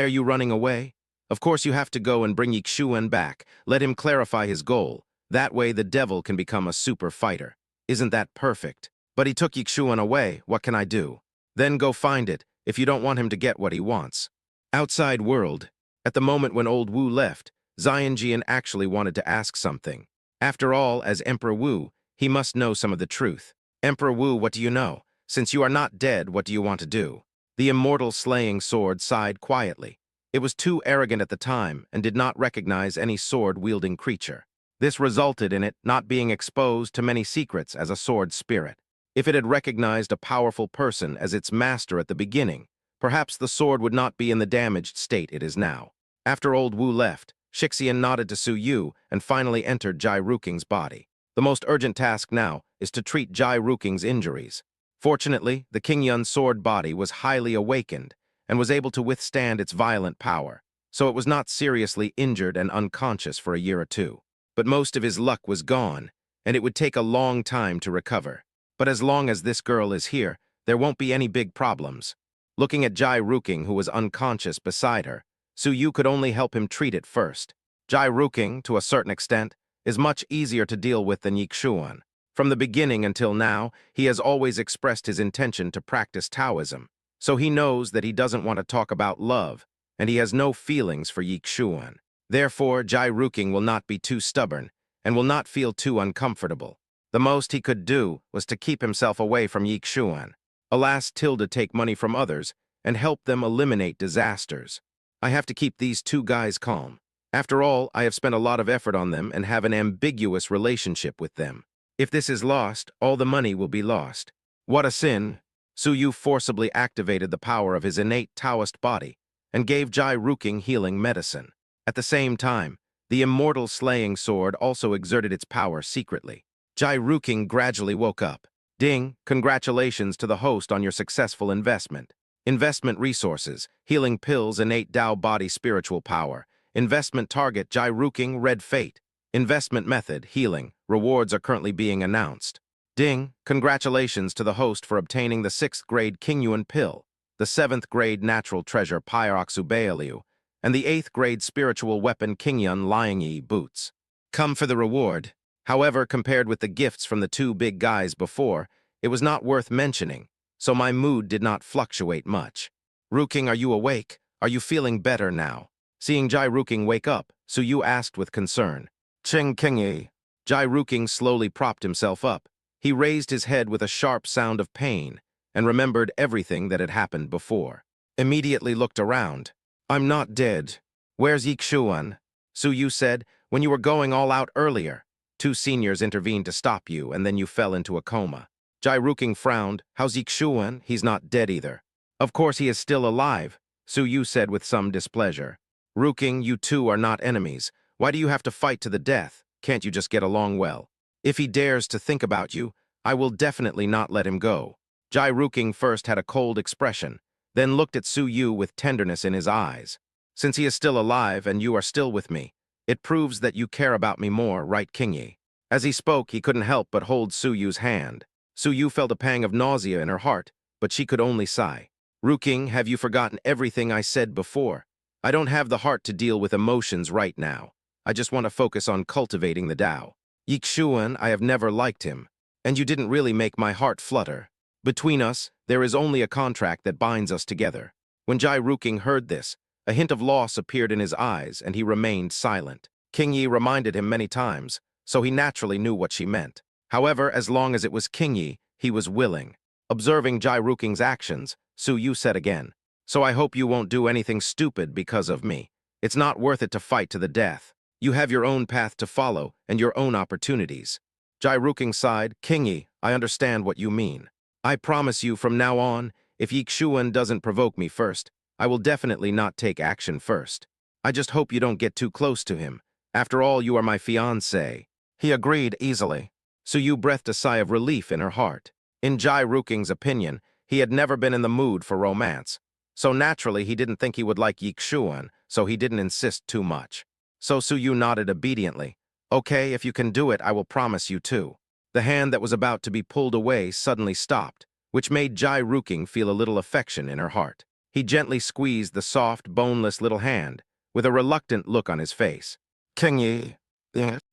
S1: are you running away? Of course you have to go and bring Yixuan back. Let him clarify his goal. That way the devil can become a super fighter. Isn't that perfect? But he took Yixuan away. What can I do? Then go find it, if you don't want him to get what he wants. Outside world. At the moment when old Wu left, Xianjian actually wanted to ask something. After all, as Emperor Wu, he must know some of the truth. Emperor Wu, what do you know? Since you are not dead, what do you want to do? The immortal slaying sword sighed quietly. It was too arrogant at the time and did not recognize any sword-wielding creature. This resulted in it not being exposed to many secrets as a sword spirit. If it had recognized a powerful person as its master at the beginning, perhaps the sword would not be in the damaged state it is now. After old Wu left, Shixian nodded to Su Yu and finally entered Jai Ruking's body. The most urgent task now is to treat Jai Ruking's injuries. Fortunately, the King Yun's sword body was highly awakened and was able to withstand its violent power, so it was not seriously injured and unconscious for a year or two. But most of his luck was gone, and it would take a long time to recover. But as long as this girl is here, there won't be any big problems. Looking at Jai Ruking, who was unconscious beside her, Su Yu could only help him treat it first. Jai Ruking, to a certain extent, is much easier to deal with than Yixuan. From the beginning until now, he has always expressed his intention to practice Taoism, so he knows that he doesn't want to talk about love, and he has no feelings for Yixuan. Therefore, Jai Ruking will not be too stubborn and will not feel too uncomfortable. The most he could do was to keep himself away from Yixuan. Alas, Tilda take money from others and help them eliminate disasters. I have to keep these two guys calm. After all, I have spent a lot of effort on them and have an ambiguous relationship with them. If this is lost, all the money will be lost. What a sin! Su Yu forcibly activated the power of his innate Taoist body, and gave Jai Ruking healing medicine. At the same time, the immortal slaying sword also exerted its power secretly. Jai Ruking gradually woke up. Ding, congratulations to the host on your successful investment. Investment resources, healing pills, innate Tao body spiritual power. Investment target, Jai Ruking, red fate. Investment method, healing. Rewards are currently being announced. Ding, congratulations to the host for obtaining the 6th grade Kingyuan pill, the 7th grade natural treasure Pyroxubailiu, and the 8th grade spiritual weapon Kingyun Lying boots. Come for the reward. However, compared with the gifts from the 2 big guys before, it was not worth mentioning, so my mood did not fluctuate much. Ruking, are you awake? Are you feeling better now? Seeing Jai Ruking wake up, Su Yu asked with concern. Cheng Kingyi. Jai Ruking slowly propped himself up. He raised his head with a sharp sound of pain and remembered everything that had happened before. Immediately looked around. I'm not dead. Where's Yixuan? Su Yu said, when you were going all out earlier. 2 seniors intervened to stop you, and then you fell into a coma. Jai Ruking frowned. How's Yixuan? He's not dead either. Of course he is still alive, Su Yu said with some displeasure. Ruking, you two are not enemies. Why do you have to fight to the death? Can't you just get along well? If he dares to think about you, I will definitely not let him go. Jai Ruking first had a cold expression, then looked at Su Yu with tenderness in his eyes. Since he is still alive and you are still with me, it proves that you care about me more, right, Kingyi? As he spoke, he couldn't help but hold Su Yu's hand. Su Yu felt a pang of nausea in her heart, but she could only sigh. Ruking, have you forgotten everything I said before? I don't have the heart to deal with emotions right now. I just want to focus on cultivating the Tao. Yixuan, I have never liked him, and you didn't really make my heart flutter. Between us, there is only a contract that binds us together. When Jai Ruking heard this, a hint of loss appeared in his eyes, and he remained silent. Kingyi reminded him many times, so he naturally knew what she meant. However, as long as it was Kingyi, he was willing. Observing Jai Ruking's actions, Su Yu said again, so I hope you won't do anything stupid because of me. It's not worth it to fight to the death. You have your own path to follow and your own opportunities. Jai Ruking sighed, Kingyi, I understand what you mean. I promise you from now on, if Yixuan doesn't provoke me first, I will definitely not take action first. I just hope you don't get too close to him. After all, you are my fiancé. He agreed easily. Su Yu breathed a sigh of relief in her heart. In Jai Ruking's opinion, he had never been in the mood for romance. So naturally, he didn't think he would like Yixuan, so he didn't insist too much. So Su Yu nodded obediently. Okay, if you can do it, I will promise you too. The hand that was about to be pulled away suddenly stopped, which made Jai Ruking feel a little affection in her heart. He gently squeezed the soft, boneless little hand, with a reluctant look on his face. Kingyi.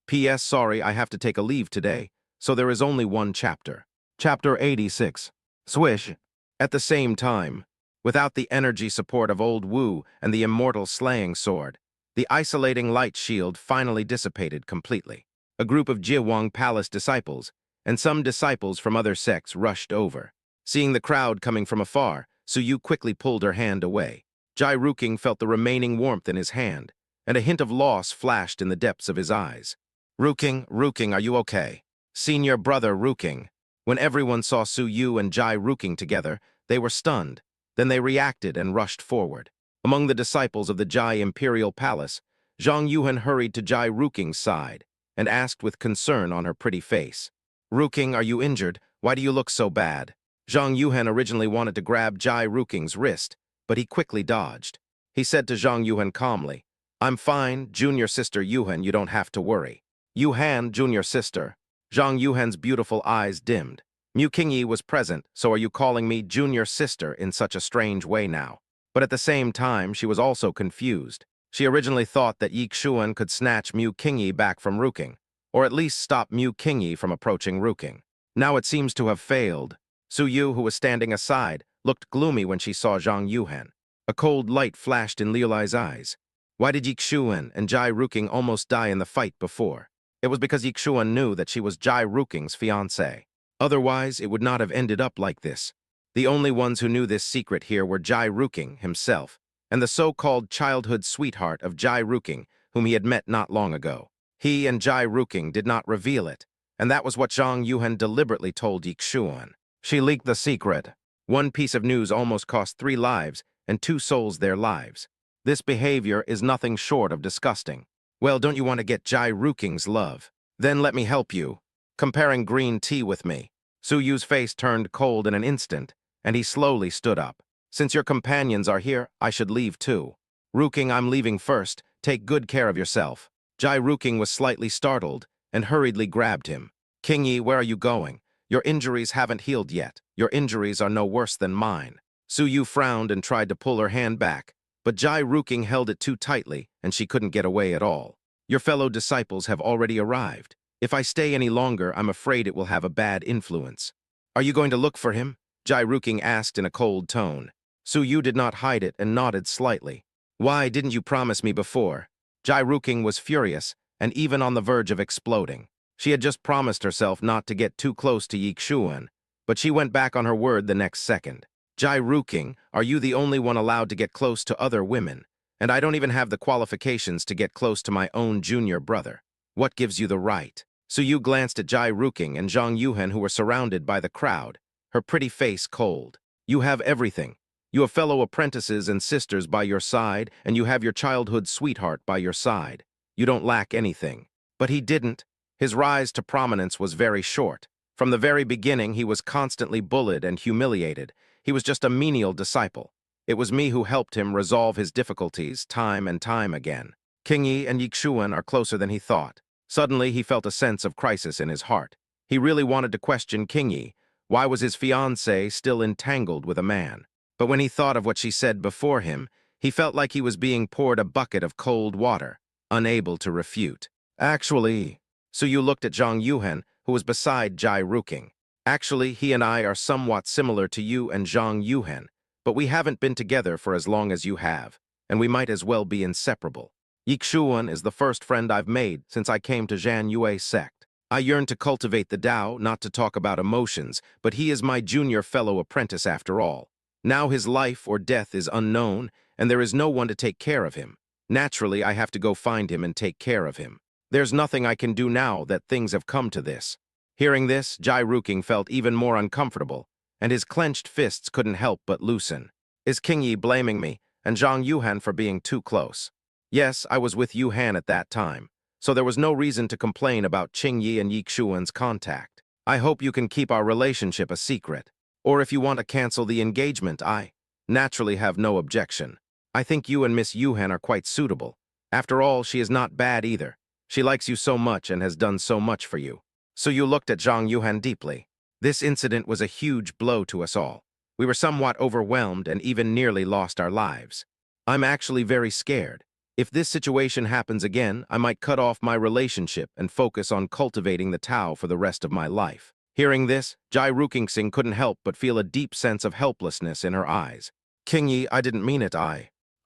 S1: P.S. Sorry, I have to take a leave today, so there is only one chapter. Chapter 86. Swish. At the same time, without the energy support of Old Wu and the immortal slaying sword, the isolating light shield finally dissipated completely. A group of Jiwang Palace disciples and some disciples from other sects rushed over. Seeing the crowd coming from afar, Su Yu quickly pulled her hand away. Jai Ruking felt the remaining warmth in his hand, and a hint of loss flashed in the depths of his eyes. Ruking, are you okay? Senior brother Ruking. When everyone saw Su Yu and Jai Ruking together, they were stunned. Then they reacted and rushed forward. Among the disciples of the Jai Imperial Palace, Zhang Yuhan hurried to Jai Ruking's side and asked with concern on her pretty face. Ruking, are you injured? Why do you look so bad? Zhang Yuhan originally wanted to grab Jai Ruking's wrist, but he quickly dodged. He said to Zhang Yuhan calmly, I'm fine, junior sister Yuhan, you don't have to worry. Yuhan, junior sister. Zhang Yuhan's beautiful eyes dimmed. Mu Qingyi was present, so are you calling me junior sister in such a strange way now? But at the same time, she was also confused. She originally thought that Yixuan could snatch Mu Qingyi back from Ruking, or at least stop Mu Qingyi from approaching Ruking. Now it seems to have failed. Su Yu, who was standing aside, looked gloomy when she saw Zhang Yuhan. A cold light flashed in Liulai's eyes. Why did Yixuan and Jai Ruking almost die in the fight before? It was because Yixuan knew that she was Jai Ruking's fiancée. Otherwise, it would not have ended up like this. The only ones who knew this secret here were Jai Ruking himself, and the so-called childhood sweetheart of Jai Ruking, whom he had met not long ago. He and Jai Ruking did not reveal it, and that was what Zhang Yuhan deliberately told Yixuan. She leaked the secret. One piece of news almost cost 3 lives, and 2 souls their lives. This behavior is nothing short of disgusting. Well, don't you want to get Jai Ruking's love? Then let me help you. Comparing green tea with me. Su Yu's face turned cold in an instant, and he slowly stood up. Since your companions are here, I should leave too. Ruking, I'm leaving first. Take good care of yourself. Jai Ruking was slightly startled and hurriedly grabbed him. King Yi, where are you going? Your injuries haven't healed yet. Your injuries are no worse than mine. Su Yu frowned and tried to pull her hand back, but Jai Ruking held it too tightly and she couldn't get away at all. Your fellow disciples have already arrived. If I stay any longer, I'm afraid it will have a bad influence. Are you going to look for him? Jai Ruking asked in a cold tone. Su Yu did not hide it and nodded slightly. Why didn't you promise me before? Jai Ruking was furious and even on the verge of exploding. She had just promised herself not to get too close to Yixuan, but she went back on her word the next second. Jai Ruking, are you the only one allowed to get close to other women? And I don't even have the qualifications to get close to my own junior brother. What gives you the right? Su Yu glanced at Jai Ruking and Zhang Yuhan, who were surrounded by the crowd, her pretty face cold. You have everything. You have fellow apprentices and sisters by your side, and you have your childhood sweetheart by your side. You don't lack anything. But he didn't. His rise to prominence was very short. From the very beginning, he was constantly bullied and humiliated. He was just a menial disciple. It was me who helped him resolve his difficulties time and time again. King Yi and Yixuan are closer than he thought. Suddenly, he felt a sense of crisis in his heart. He really wanted to question King Yi. Why was his fiancée still entangled with a man? But when he thought of what she said before him, he felt like he was being poured a bucket of cold water, unable to refute. Actually, Su Yu looked at Zhang Yuhan, who was beside Jai Ruking. Actually, he and I are somewhat similar to you and Zhang Yuhan, but we haven't been together for as long as you have, and we might as well be inseparable. Yixuan is the first friend I've made since I came to Zhan Yue's sect. I yearn to cultivate the Tao, not to talk about emotions, but he is my junior fellow apprentice after all. Now his life or death is unknown, and there is no one to take care of him. Naturally, I have to go find him and take care of him. There's nothing I can do now that things have come to this. Hearing this, Jai Ruking felt even more uncomfortable, and his clenched fists couldn't help but loosen. Is King Yi blaming me and Zhang Yuhan for being too close? Yes, I was with Yuhan at that time, so there was no reason to complain about Qing Yi and Yixuan's contact. I hope you can keep our relationship a secret. Or if you want to cancel the engagement, I naturally have no objection. I think you and Miss Yuhan are quite suitable. After all, she is not bad either. She likes you so much and has done so much for you. So you looked at Zhang Yuhan deeply. This incident was a huge blow to us all. We were somewhat overwhelmed and even nearly lost our lives. I'm actually very scared. If this situation happens again, I might cut off my relationship and focus on cultivating the Tao for the rest of my life. Hearing this, Jai Ruking Singh couldn't help but feel a deep sense of helplessness in her eyes. King Yi, I didn't mean it,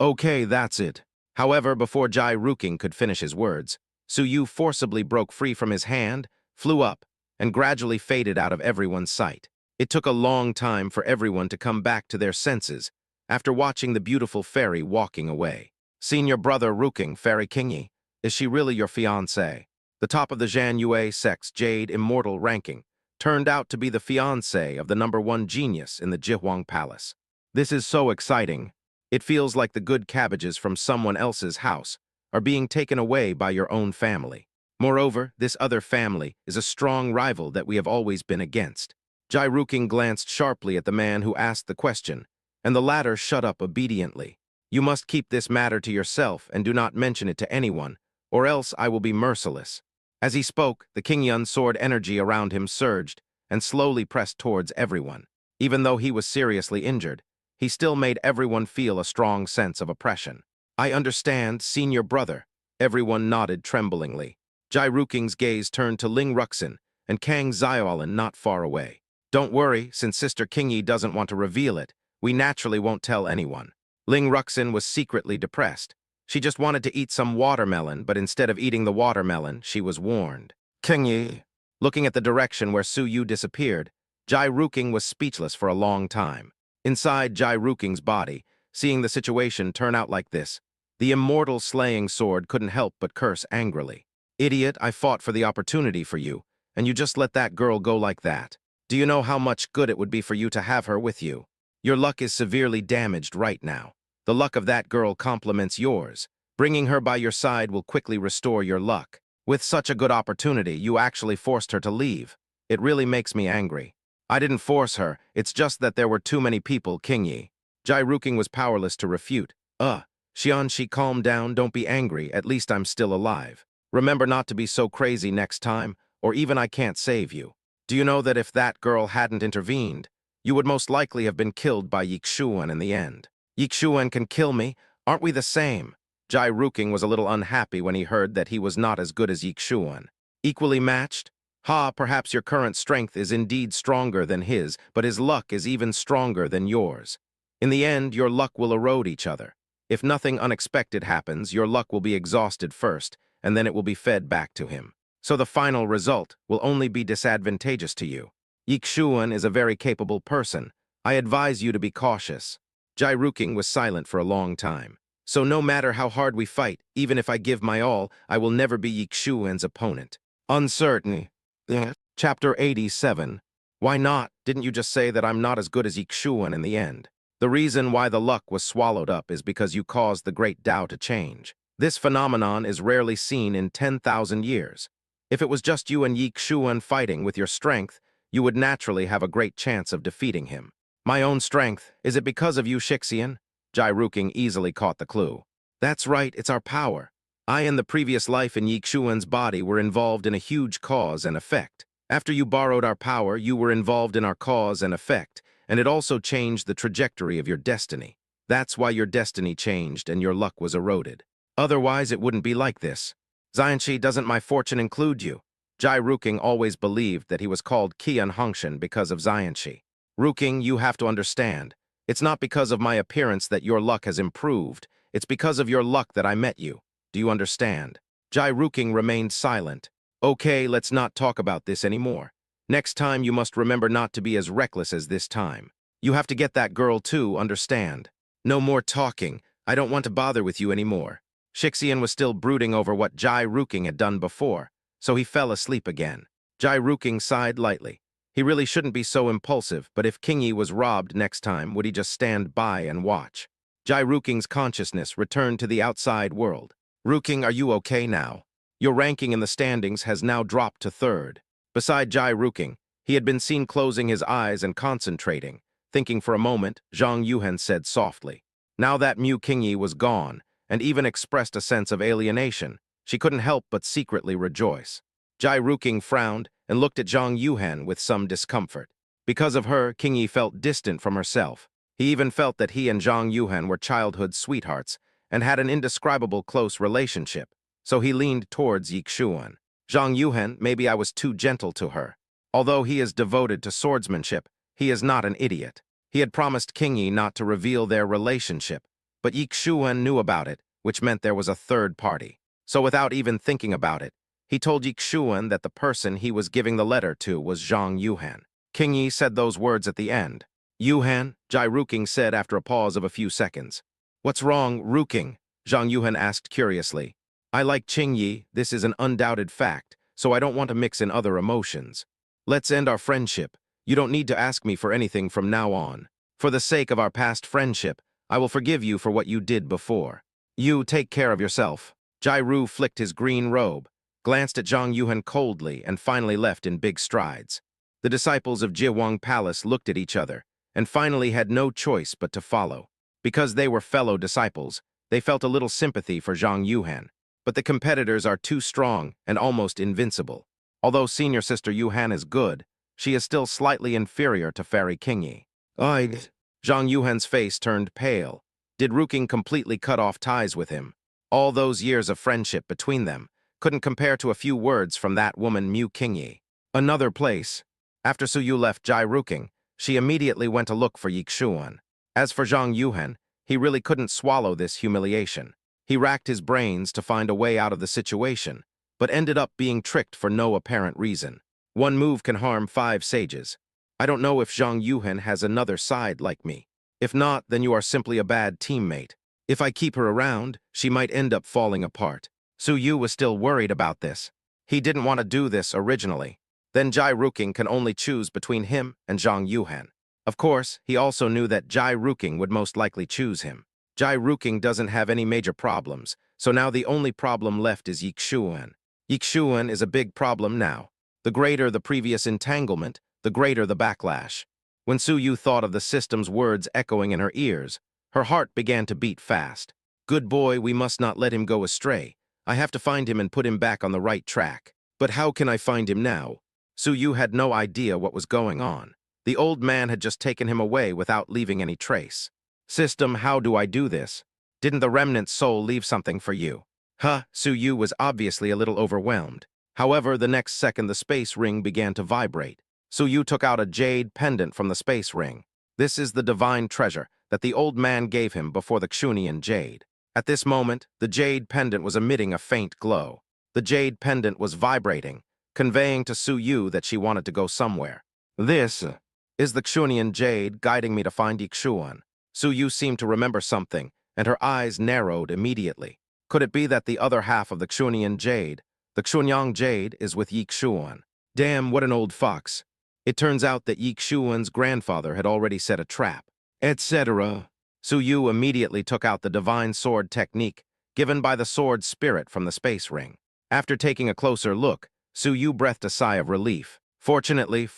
S1: Okay, that's it. However, before Jai Ruking could finish his words, Su Yu forcibly broke free from his hand, flew up, and gradually faded out of everyone's sight. It took a long time for everyone to come back to their senses after watching the beautiful fairy walking away. Senior brother Ruking, Fairy King Yi, is she really your fiancé? The top of the Zhan Yue sect's Jade Immortal ranking turned out to be the fiancé of the #1 genius in the Jihuang Palace. This is so exciting. It feels like the good cabbages from someone else's house are being taken away by your own family. Moreover, this other family is a strong rival that we have always been against. Jai Ruking glanced sharply at the man who asked the question, and the latter shut up obediently. You must keep this matter to yourself and do not mention it to anyone, or else I will be merciless. As he spoke, the King Yun's sword energy around him surged and slowly pressed towards everyone. Even though he was seriously injured, he still made everyone feel a strong sense of oppression. I understand, senior brother. Everyone nodded tremblingly. Jai Ruking's gaze turned to Ling Ruxin and Kang Xiaolin not far away. Don't worry, since Sister King Yi doesn't want to reveal it, we naturally won't tell anyone. Ling Ruxin was secretly depressed. She just wanted to eat some watermelon, but instead of eating the watermelon, she was warned. King Yi. Looking at the direction where Su Yu disappeared, Jai Ruking was speechless for a long time. Inside Jai Ruking's body, seeing the situation turn out like this, the immortal slaying sword couldn't help but curse angrily. Idiot, I fought for the opportunity for you, and you just let that girl go like that. Do you know how much good it would be for you to have her with you? Your luck is severely damaged right now. The luck of that girl complements yours. Bringing her by your side will quickly restore your luck. With such a good opportunity, you actually forced her to leave. It really makes me angry. I didn't force her, it's just that there were too many people, King Yi. Jai Ruking was powerless to refute. Xianxi, calm down, don't be angry, at least I'm still alive. Remember not to be so crazy next time, or even I can't save you. Do you know that if that girl hadn't intervened, you would most likely have been killed by Yixuan in the end? Yixuan can kill me, aren't we the same? Jai Ruking was a little unhappy when he heard that he was not as good as Yixuan. Equally matched? Perhaps your current strength is indeed stronger than his, but his luck is even stronger than yours. In the end, your luck will erode each other. If nothing unexpected happens, your luck will be exhausted first, and then it will be fed back to him. So the final result will only be disadvantageous to you. Yixuan is a very capable person. I advise you to be cautious. Jai Ruking was silent for a long time. So no matter how hard we fight, even if I give my all, I will never be Yixuan's opponent. Uncertain. Chapter 87. Why not? Didn't you just say that I'm not as good as Yixuan in the end? The reason why the luck was swallowed up is because you caused the great Tao to change. This phenomenon is rarely seen in 10,000 years. If it was just you and Yixuan fighting with your strength, you would naturally have a great chance of defeating him. My own strength, is it because of you, Shixian? Jai Ruking easily caught the clue. That's right, it's our power. I and the previous life in Yixuan's body were involved in a huge cause and effect. After you borrowed our power, you were involved in our cause and effect, and it also changed the trajectory of your destiny. That's why your destiny changed and your luck was eroded. Otherwise, it wouldn't be like this. Xianxi, doesn't my fortune include you? Jai Ruking always believed that he was called Qian Hongshan because of Xianxi. Ruking, you have to understand. It's not because of my appearance that your luck has improved. It's because of your luck that I met you. Do you understand? Jai Ruking remained silent. Okay, let's not talk about this anymore. Next time you must remember not to be as reckless as this time. You have to get that girl too, understand? No more talking. I don't want to bother with you anymore. Shixian was still brooding over what Jai Ruking had done before, so he fell asleep again. Jai Ruking sighed lightly. He really shouldn't be so impulsive, but if King Yi was robbed next time, would he just stand by and watch? Jai Ruking's consciousness returned to the outside world. Ruking, are you okay now? Your ranking in the standings has now dropped to third. Beside Jai Ruking, he had been seen closing his eyes and concentrating. Thinking for a moment, Zhang Yuhan said softly. Now that Mu Qingyi was gone, and even expressed a sense of alienation, she couldn't help but secretly rejoice. Jai Ruking frowned and looked at Zhang Yuhan with some discomfort. Because of her, Qingyi felt distant from herself. He even felt that he and Zhang Yuhan were childhood sweethearts and had an indescribable close relationship, so he leaned towards Yixuan. Zhang Yuhan, maybe I was too gentle to her. Although he is devoted to swordsmanship, he is not an idiot. He had promised Qingyi not to reveal their relationship, but Yixuan knew about it, which meant there was a third party. So without even thinking about it, he told Yixuan that the person he was giving the letter to was Zhang Yuhan. Qingyi said those words at the end. Yuhan, Jai Ruking said after a pause of a few seconds. What's wrong, Ruking? Zhang Yuhan asked curiously. I like Qingyi, this is an undoubted fact, so I don't want to mix in other emotions. Let's end our friendship. You don't need to ask me for anything from now on. For the sake of our past friendship, I will forgive you for what you did before. You take care of yourself. Jai Ru flicked his green robe, glanced at Zhang Yuhan coldly, and finally left in big strides. The disciples of Jiwang Palace looked at each other, and finally had no choice but to follow. Because they were fellow disciples, they felt a little sympathy for Zhang Yuhan. But the competitors are too strong and almost invincible. Although senior sister Yuhan is good, she is still slightly inferior to Fairy Qingyi. Zhang Yuhan's face turned pale. Did Ruking completely cut off ties with him? All those years of friendship between them couldn't compare to a few words from that woman Mu Qingyi. Another place. After Suyu left Jai Ruking, she immediately went to look for Yixuan. As for Zhang Yuhan, he really couldn't swallow this humiliation. He racked his brains to find a way out of the situation, but ended up being tricked for no apparent reason. One move can harm 5 sages. I don't know if Zhang Yuhan has another side like me. If not, then you are simply a bad teammate. If I keep her around, she might end up falling apart. Su Yu was still worried about this. He didn't want to do this originally. Then Jai Ruking can only choose between him and Zhang Yuhan. Of course, he also knew that Jai Ruking would most likely choose him. Jai Ruking doesn't have any major problems, so now the only problem left is Yixuan. Yixuan is a big problem now. The greater the previous entanglement, the greater the backlash. When Su Yu thought of the system's words echoing in her ears, her heart began to beat fast. Good boy, we must not let him go astray. I have to find him and put him back on the right track. But how can I find him now? Su Yu had no idea what was going on. The old man had just taken him away without leaving any trace. System, how do I do this? Didn't the remnant soul leave something for you? Su Yu was obviously a little overwhelmed. However, the next second the space ring began to vibrate. Su Yu took out a jade pendant from the space ring. This is the divine treasure that the old man gave him before the Xunian jade. At this moment, the jade pendant was emitting a faint glow. The jade pendant was vibrating, conveying to Su Yu that she wanted to go somewhere. This is the Xunian jade guiding me to find Yixuan. Su Yu seemed to remember something, and her eyes narrowed immediately. Could it be that the other half of the Xunian jade, the Xunyang jade, is with Yixuan? Damn, what an old fox. It turns out that Yixuan's grandfather had already set a trap, etc. Su Yu immediately took out the divine sword technique given by the sword spirit from the space ring. After taking a closer look, Su Yu breathed a sigh of relief. Fortunately,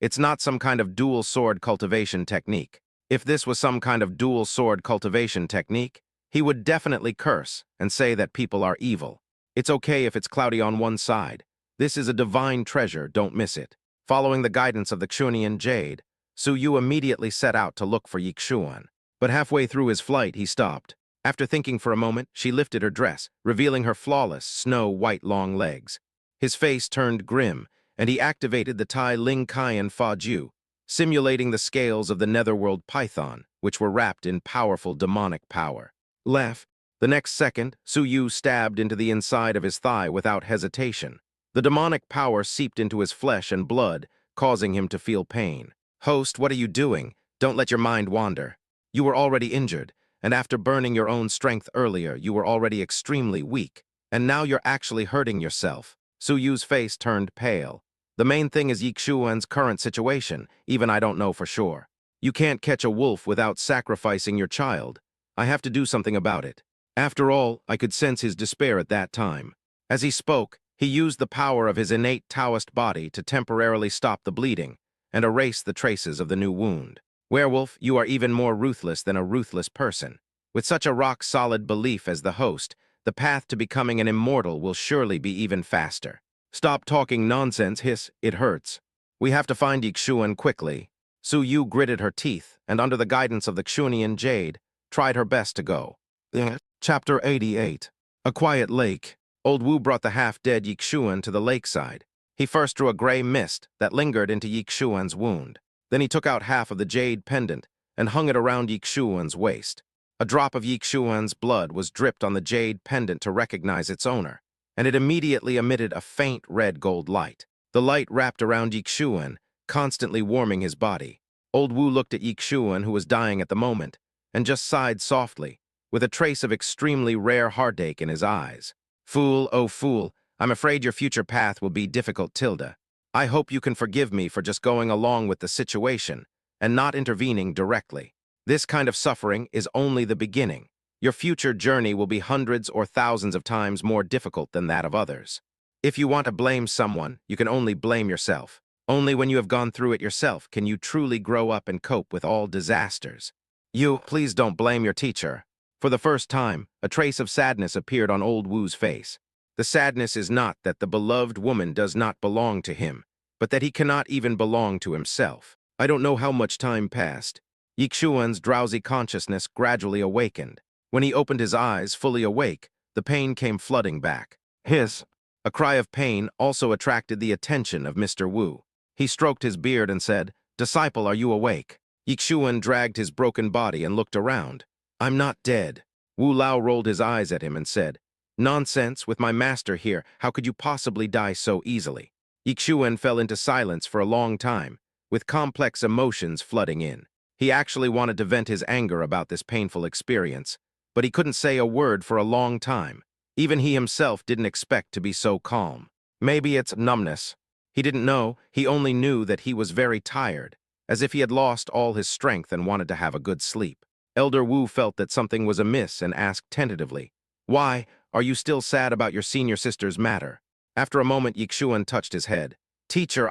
S1: it's not some kind of dual sword cultivation technique. If this was some kind of dual sword cultivation technique, he would definitely curse and say that people are evil. It's okay if it's cloudy on one side. This is a divine treasure, don't miss it. Following the guidance of the Xunian jade, Su Yu immediately set out to look for Yixuan. But halfway through his flight, he stopped. After thinking for a moment, she lifted her dress, revealing her flawless, snow-white long legs. His face turned grim, and he activated the Tai Ling Kaian Fa Ju, simulating the scales of the netherworld python, which were wrapped in powerful demonic power. The next second, Su Yu stabbed into the inside of his thigh without hesitation. The demonic power seeped into his flesh and blood, causing him to feel pain. Host, what are you doing? Don't let your mind wander. You were already injured, and after burning your own strength earlier, you were already extremely weak. And now you're actually hurting yourself. Su Yu's face turned pale. The main thing is Yixuan's current situation, even I don't know for sure. You can't catch a wolf without sacrificing your child. I have to do something about it. After all, I could sense his despair at that time. As he spoke, he used the power of his innate Taoist body to temporarily stop the bleeding and erase the traces of the new wound. Werewolf, you are even more ruthless than a ruthless person. With such a rock-solid belief as the host, the path to becoming an immortal will surely be even faster. Stop talking nonsense, hiss, it hurts. We have to find Yixuan quickly. Su Yu gritted her teeth, and under the guidance of the Xunian jade, tried her best to go. Chapter 88. A quiet lake. Old Wu brought the half-dead Yixuan to the lakeside. He first drew a gray mist that lingered into Yixuan's wound. Then he took out half of the jade pendant and hung it around Yixuan's waist. A drop of Yixuan's blood was dripped on the jade pendant to recognize its owner, and it immediately emitted a faint red-gold light. The light wrapped around Yixuan, constantly warming his body. Old Wu looked at Yixuan, who was dying at the moment, and just sighed softly, with a trace of extremely rare heartache in his eyes. Fool, oh fool, I'm afraid your future path will be difficult, Tilda. I hope you can forgive me for just going along with the situation and not intervening directly. This kind of suffering is only the beginning. Your future journey will be hundreds or thousands of times more difficult than that of others. If you want to blame someone, you can only blame yourself. Only when you have gone through it yourself can you truly grow up and cope with all disasters. Please don't blame your teacher. For the first time, a trace of sadness appeared on old Wu's face. The sadness is not that the beloved woman does not belong to him, but that he cannot even belong to himself. I don't know how much time passed. Yixuan's drowsy consciousness gradually awakened. When he opened his eyes, fully awake, the pain came flooding back. A cry of pain also attracted the attention of Mr. Wu. He stroked his beard and said, "Disciple, are you awake?" Yixuan dragged his broken body and looked around. "I'm not dead." Wu Lao rolled his eyes at him and said, "Nonsense, with my master here, how could you possibly die so easily?" Yixuan fell into silence for a long time, with complex emotions flooding in. He actually wanted to vent his anger about this painful experience, but he couldn't say a word for a long time. Even he himself didn't expect to be so calm. Maybe it's numbness. He didn't know, he only knew that he was very tired, as if he had lost all his strength and wanted to have a good sleep. Elder Wu felt that something was amiss and asked tentatively, "Why, are you still sad about your senior sister's matter?" After a moment, Yixuan touched his head. "Teacher,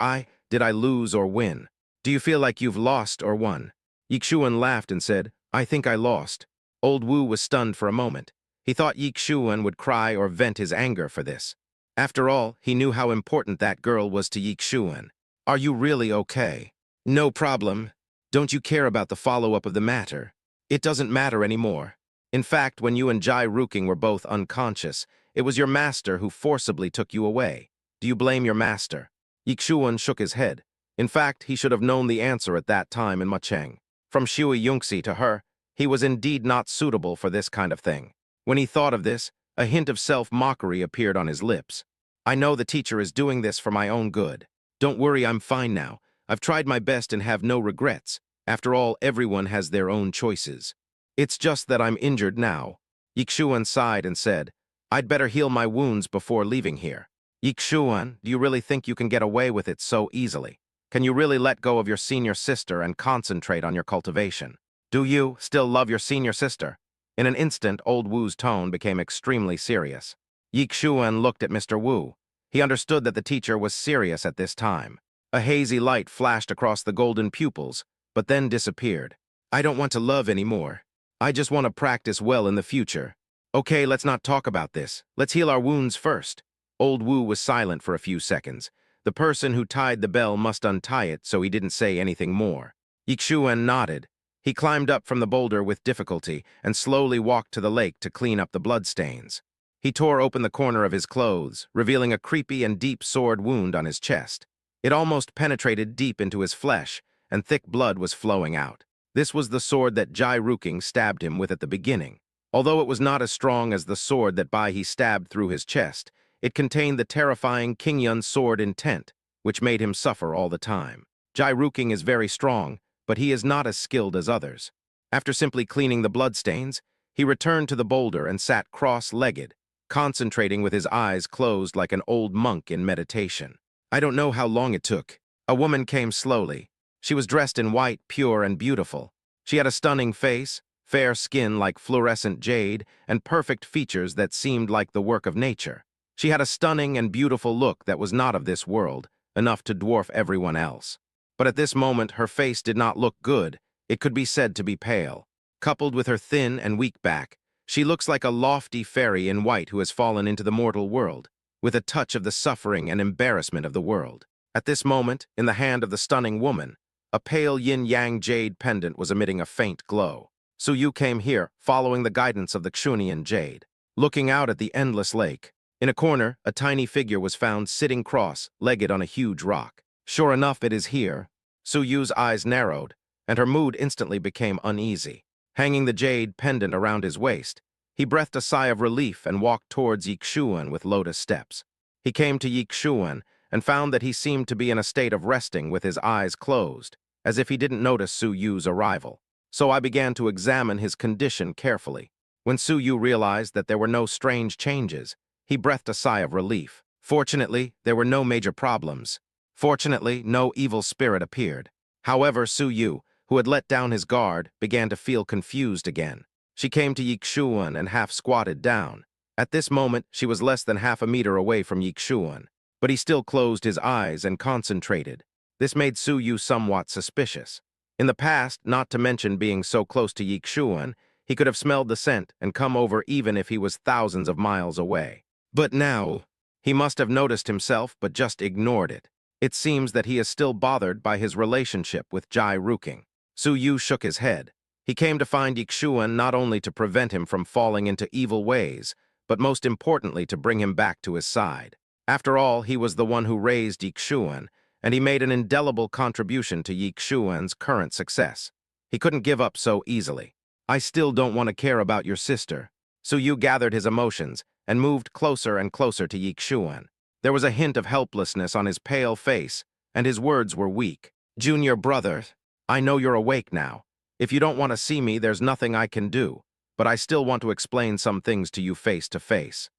S1: did I lose or win? Do you feel like you've lost or won?" Yixuan laughed and said, "I think I lost." Old Wu was stunned for a moment. He thought Yixuan would cry or vent his anger for this. After all, he knew how important that girl was to Yixuan. "Are you really okay?" "No problem. Don't you care about the follow-up of the matter? It doesn't matter anymore. In fact, when you and Jai Ruking were both unconscious, it was your master who forcibly took you away. Do you blame your master?" Yixuan shook his head. In fact, he should have known the answer at that time in Macheng. From Shui Yunxi to her, he was indeed not suitable for this kind of thing. When he thought of this, a hint of self-mockery appeared on his lips. "I know the teacher is doing this for my own good. Don't worry, I'm fine now. I've tried my best and have no regrets. After all, everyone has their own choices. It's just that I'm injured now." Yixuan sighed and said, "I'd better heal my wounds before leaving here." "Yixuan, do you really think you can get away with it so easily? Can you really let go of your senior sister and concentrate on your cultivation? Do you still love your senior sister?" In an instant, old Wu's tone became extremely serious. Yixuan looked at Mr. Wu. He understood that the teacher was serious at this time. A hazy light flashed across the golden pupils, but then disappeared. "I don't want to love anymore. I just want to practice well in the future." "Okay, let's not talk about this. Let's heal our wounds first." Old Wu was silent for a few seconds. The person who tied the bell must untie it, so he didn't say anything more. Yixuan nodded. He climbed up from the boulder with difficulty and slowly walked to the lake to clean up the bloodstains. He tore open the corner of his clothes, revealing a creepy and deep sword wound on his chest. It almost penetrated deep into his flesh, and thick blood was flowing out. This was the sword that Jai Ruking stabbed him with at the beginning. Although it was not as strong as the sword that Bai he stabbed through his chest, it contained the terrifying Qingyun sword intent, which made him suffer all the time. Jai Ruking is very strong, but he is not as skilled as others. After simply cleaning the bloodstains, he returned to the boulder and sat cross-legged, concentrating with his eyes closed like an old monk in meditation. I don't know how long it took. A woman came slowly. She was dressed in white, pure, and beautiful. She had a stunning face, fair skin like fluorescent jade, and perfect features that seemed like the work of nature. She had a stunning and beautiful look that was not of this world, enough to dwarf everyone else. But at this moment, her face did not look good. It could be said to be pale. Coupled with her thin and weak back, she looks like a lofty fairy in white who has fallen into the mortal world, with a touch of the suffering and embarrassment of the world. At this moment, in the hand of the stunning woman, a pale yin-yang jade pendant was emitting a faint glow. Su Yu came here, following the guidance of the Xunian jade. Looking out at the endless lake, in a corner, a tiny figure was found sitting cross-legged on a huge rock. Sure enough, it is here. Su Yu's eyes narrowed, and her mood instantly became uneasy. Hanging the jade pendant around his waist, he breathed a sigh of relief and walked towards Yixuan with lotus steps. He came to Yixuan and found that he seemed to be in a state of resting with his eyes closed, as if he didn't notice Su Yu's arrival. So I began to examine his condition carefully. When Su Yu realized that there were no strange changes, he breathed a sigh of relief. Fortunately, there were no major problems. Fortunately, no evil spirit appeared. However, Su Yu, who had let down his guard, began to feel confused again. She came to Yixuan and half squatted down. At this moment, she was less than half a meter away from Yixuan, but he still closed his eyes and concentrated. This made Su Yu somewhat suspicious. In the past, not to mention being so close to Yixuan, he could have smelled the scent and come over even if he was thousands of miles away. But now, he must have noticed himself but just ignored it. It seems that he is still bothered by his relationship with Jai Ruking. Su Yu shook his head. He came to find Yixuan not only to prevent him from falling into evil ways, but most importantly to bring him back to his side. After all, he was the one who raised Yixuan, and he made an indelible contribution to Yixuan's current success. He couldn't give up so easily. I still don't want to care about your sister. Su Yu gathered his emotions and moved closer and closer to Yixuan. There was a hint of helplessness on his pale face, and his words were weak. Junior brother, I know you're awake now. If you don't want to see me, there's nothing I can do, but I still want to explain some things to you face to face.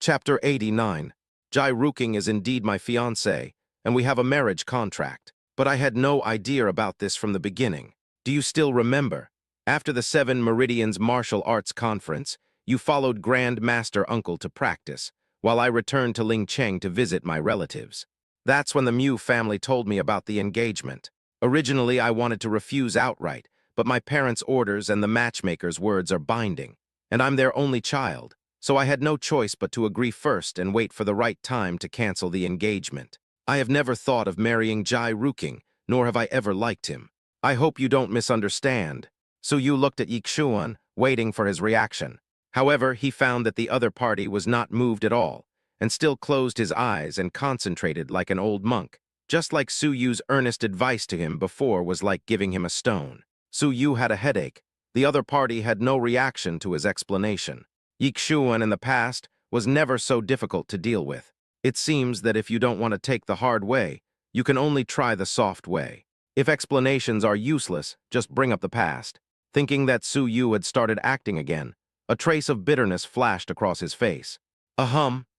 S1: Chapter 89. Jai Ruking is indeed my fiancé, and we have a marriage contract. But I had no idea about this from the beginning. Do you still remember? After the Seven Meridians Martial Arts Conference, you followed Grand Master Uncle to practice, while I returned to Ling Cheng to visit my relatives. That's when the Mu family told me about the engagement. Originally, I wanted to refuse outright, but my parents' orders and the matchmaker's words are binding, and I'm their only child, so I had no choice but to agree first and wait for the right time to cancel the engagement. I have never thought of marrying Jai Ruking, nor have I ever liked him. I hope you don't misunderstand. So Yu looked at Yixuan, waiting for his reaction. However, he found that the other party was not moved at all, and still closed his eyes and concentrated like an old monk. Just like Su Yu's earnest advice to him before was like giving him a stone. Su Yu had a headache. The other party had no reaction to his explanation. Yixuan in the past was never so difficult to deal with. It seems that if you don't want to take the hard way, you can only try the soft way. If explanations are useless, just bring up the past. Thinking that Su Yu had started acting again, a trace of bitterness flashed across his face.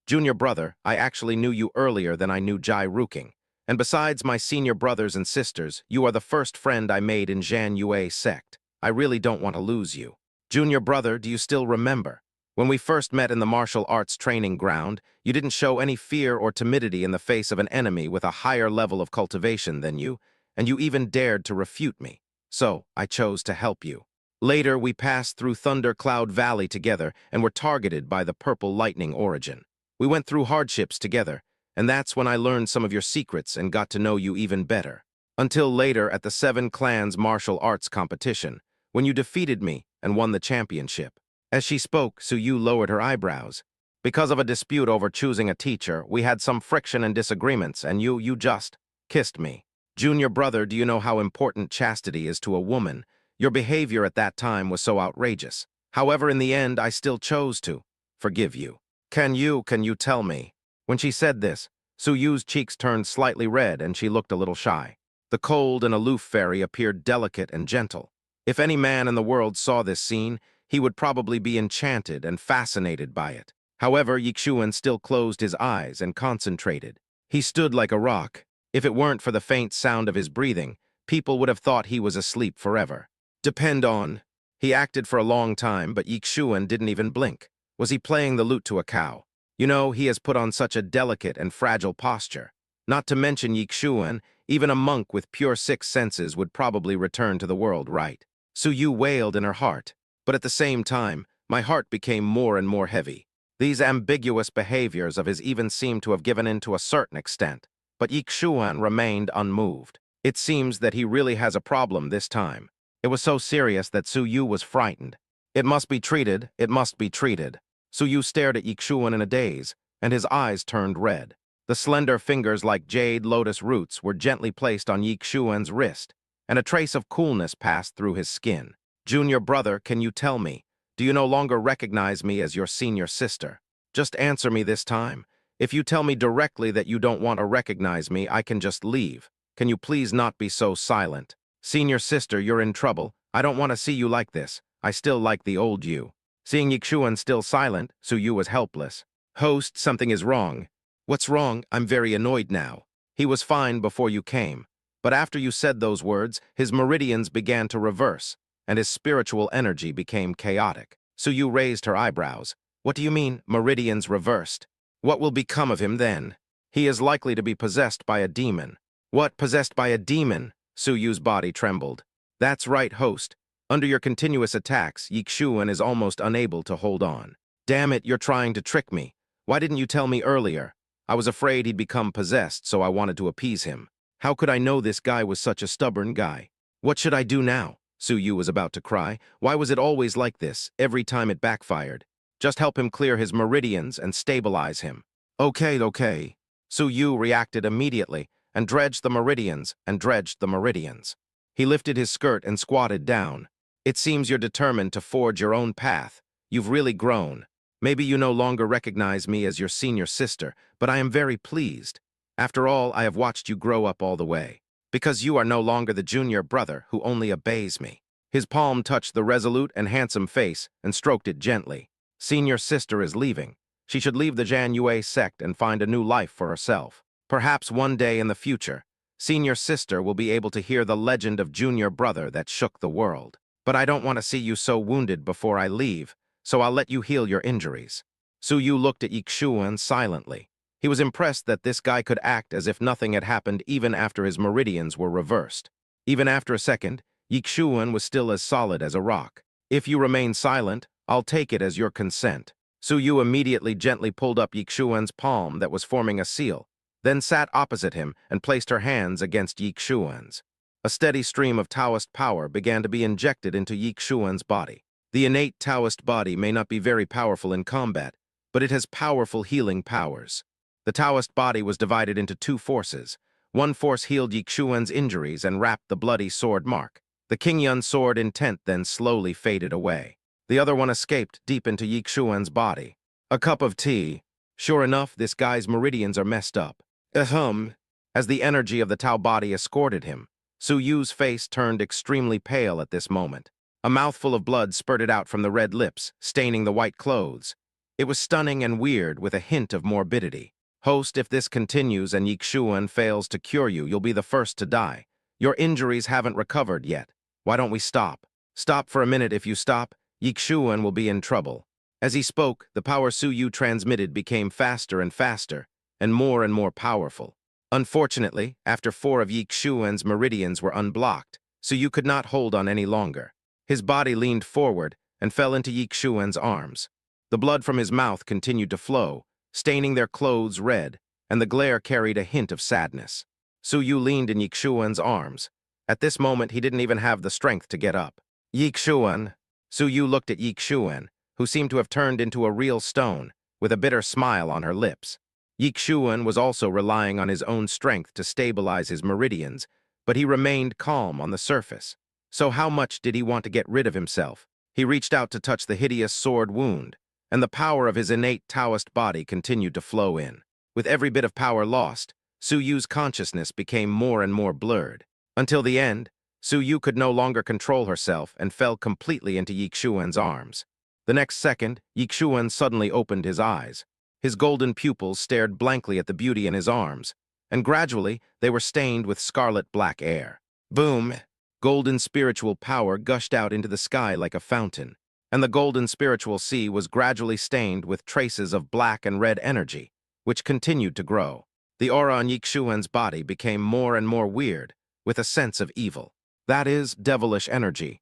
S1: Junior brother, I actually knew you earlier than I knew Jai Ruking. And besides my senior brothers and sisters, you are the first friend I made in Zhan Yue sect. I really don't want to lose you. Junior brother, do you still remember? When we first met in the martial arts training ground, you didn't show any fear or timidity in the face of an enemy with a higher level of cultivation than you, and you even dared to refute me. So, I chose to help you. Later, we passed through Thunder Cloud Valley together and were targeted by the Purple Lightning origin. We went through hardships together, and that's when I learned some of your secrets and got to know you even better. Until later at the Seven Clans Martial Arts competition, when you defeated me and won the championship. As she spoke, Su Yu lowered her eyebrows. Because of a dispute over choosing a teacher, we had some friction and disagreements, and you just kissed me. Junior brother, do you know how important chastity is to a woman? Your behavior at that time was so outrageous. However, in the end, I still chose to forgive you. Can you tell me? When she said this, Su Yu's cheeks turned slightly red and she looked a little shy. The cold and aloof fairy appeared delicate and gentle. If any man in the world saw this scene, he would probably be enchanted and fascinated by it. However, Yixuan still closed his eyes and concentrated. He stood like a rock. If it weren't for the faint sound of his breathing, people would have thought he was asleep forever. Depend on. He acted for a long time, but Yixuan didn't even blink. Was he playing the lute to a cow? You know, he has put on such a delicate and fragile posture. Not to mention Yixuan, even a monk with pure six senses would probably return to the world right. Su Yu wailed in her heart, but at the same time, my heart became more and more heavy. These ambiguous behaviors of his even seemed to have given in to a certain extent, but Yixuan remained unmoved. It seems that he really has a problem this time. It was so serious that Su Yu was frightened. It must be treated, it must be treated. Su Yu stared at Yixuan in a daze, and his eyes turned red. The slender fingers like jade lotus roots were gently placed on Yixuan's wrist, and a trace of coolness passed through his skin. Junior brother, can you tell me? Do you no longer recognize me as your senior sister? Just answer me this time. If you tell me directly that you don't want to recognize me, I can just leave. Can you please not be so silent? Senior sister, you're in trouble. I don't want to see you like this. I still like the old you. Seeing Yixuan still silent, Su Yu was helpless. Host, something is wrong. What's wrong? I'm very annoyed now. He was fine before you came. But after you said those words, his meridians began to reverse, and his spiritual energy became chaotic. Su Yu raised her eyebrows. What do you mean, meridians reversed? What will become of him then? He is likely to be possessed by a demon. What, possessed by a demon? Su Yu's body trembled. That's right, host. Under your continuous attacks, Yixuan is almost unable to hold on. Damn it, you're trying to trick me. Why didn't you tell me earlier? I was afraid he'd become possessed, so I wanted to appease him. How could I know this guy was such a stubborn guy? What should I do now? Su Yu was about to cry. Why was it always like this, every time it backfired? Just help him clear his meridians and stabilize him. Okay. Su Yu reacted immediately and dredged the meridians and dredged the meridians. He lifted his skirt and squatted down. It seems you're determined to forge your own path. You've really grown. Maybe you no longer recognize me as your senior sister, but I am very pleased. After all, I have watched you grow up all the way. Because you are no longer the junior brother who only obeys me. His palm touched the resolute and handsome face and stroked it gently. Senior sister is leaving. She should leave the Zhan Yue sect and find a new life for herself. Perhaps one day in the future. Senior sister will be able to hear the legend of junior brother that shook the world. But I don't want to see you so wounded before I leave, so I'll let you heal your injuries. Su Yu looked at Yixuan silently. He was impressed that this guy could act as if nothing had happened even after his meridians were reversed. Even after a second, Yixuan was still as solid as a rock. If you remain silent, I'll take it as your consent. Su Yu immediately gently pulled up Yixuan's palm that was forming a seal, then sat opposite him and placed her hands against Yixuan's. A steady stream of Taoist power began to be injected into Yixuan's body. The innate Taoist body may not be very powerful in combat, but it has powerful healing powers. The Taoist body was divided into two forces. One force healed Yixuan's injuries and wrapped the bloody sword mark. The Qingyun sword intent then slowly faded away. The other one escaped deep into Yixuan's body. A cup of tea. Sure enough, this guy's meridians are messed up. Ahem. As the energy of the Tao body escorted him, Su Yu's face turned extremely pale at this moment. A mouthful of blood spurted out from the red lips, staining the white clothes. It was stunning and weird with a hint of morbidity. Host, if this continues and Yixuan fails to cure you, you'll be the first to die. Your injuries haven't recovered yet. Why don't we stop? Stop for a minute. If you stop, Yixuan will be in trouble. As he spoke, the power Su Yu transmitted became faster and faster, and more powerful. Unfortunately, after 4 of Yixuan's meridians were unblocked, Su Yu could not hold on any longer. His body leaned forward and fell into Yixuan's arms. The blood from his mouth continued to flow, staining their clothes red, and the glare carried a hint of sadness. Su Yu leaned in Yixuan's arms. At this moment, he didn't even have the strength to get up. Yixuan. Su Yu looked at Yixuan, who seemed to have turned into a real stone, with a bitter smile on her lips. Yixuan was also relying on his own strength to stabilize his meridians, but he remained calm on the surface. So how much did he want to get rid of himself? He reached out to touch the hideous sword wound, and the power of his innate Taoist body continued to flow in. With every bit of power lost, Su Yu's consciousness became more and more blurred. Until the end, Su Yu could no longer control herself and fell completely into Yixuan's arms. The next second, Yixuan suddenly opened his eyes. His golden pupils stared blankly at the beauty in his arms, and gradually they were stained with scarlet-black air. Boom! Golden spiritual power gushed out into the sky like a fountain, and the golden spiritual sea was gradually stained with traces of black and red energy, which continued to grow. The aura on Yixuan's body became more and more weird, with a sense of evil. That is, devilish energy.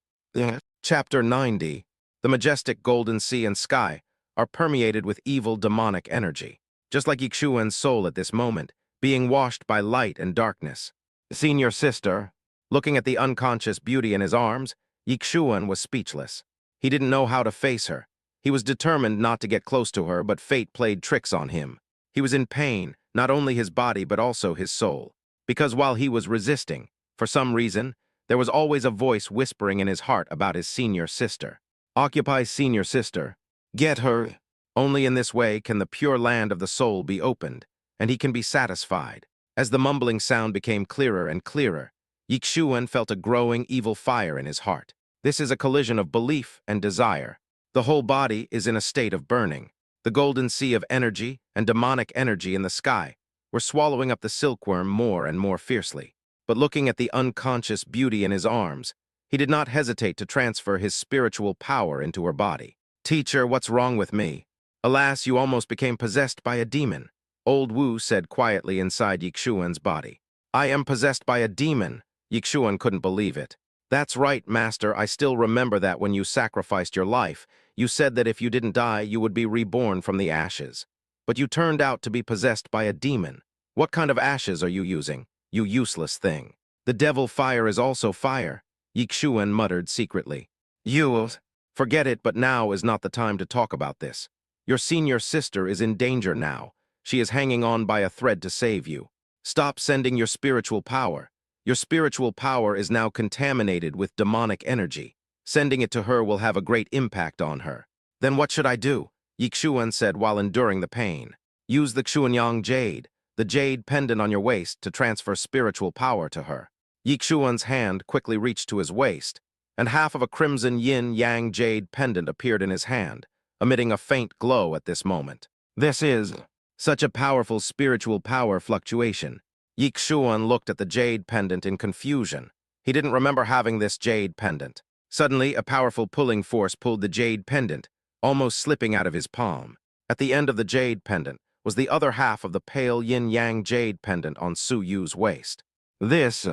S1: Chapter 90. The majestic golden sea and sky are permeated with evil demonic energy, just like Yixuan's soul at this moment, being washed by light and darkness. Senior sister. Looking at the unconscious beauty in his arms, Yixuan was speechless. He didn't know how to face her. He was determined not to get close to her, but fate played tricks on him. He was in pain, not only his body but also his soul. Because while he was resisting, for some reason, there was always a voice whispering in his heart about his senior sister. Occupy senior sister. Get her. Only in this way can the pure land of the soul be opened, and he can be satisfied. As the mumbling sound became clearer and clearer, Yixuan felt a growing evil fire in his heart. This is a collision of belief and desire. The whole body is in a state of burning. The golden sea of energy and demonic energy in the sky were swallowing up the silkworm more and more fiercely. But looking at the unconscious beauty in his arms, he did not hesitate to transfer his spiritual power into her body. Teacher, what's wrong with me? Alas, you almost became possessed by a demon. Old Wu said quietly inside Yixuan's body. I am possessed by a demon. Yixuan couldn't believe it. That's right, Master. I still remember that when you sacrificed your life, you said that if you didn't die, you would be reborn from the ashes. But you turned out to be possessed by a demon. What kind of ashes are you using, you useless thing? The devil fire is also fire, Yixuan muttered secretly. You, forget it, but now is not the time to talk about this. Your senior sister is in danger now. She is hanging on by a thread to save you. Stop sending your spiritual power. Your spiritual power is now contaminated with demonic energy. Sending it to her will have a great impact on her. Then what should I do? Yixuan said while enduring the pain. Use the Xuanyang jade, the jade pendant on your waist, to transfer spiritual power to her. Yixuan's hand quickly reached to his waist, and half of a crimson yin-yang jade pendant appeared in his hand, emitting a faint glow at this moment. This is such a powerful spiritual power fluctuation. Yixuan looked at the jade pendant in confusion. He didn't remember having this jade pendant. Suddenly, a powerful pulling force pulled the jade pendant, almost slipping out of his palm. At the end of the jade pendant was the other half of the pale yin-yang jade pendant on Su Yu's waist. This,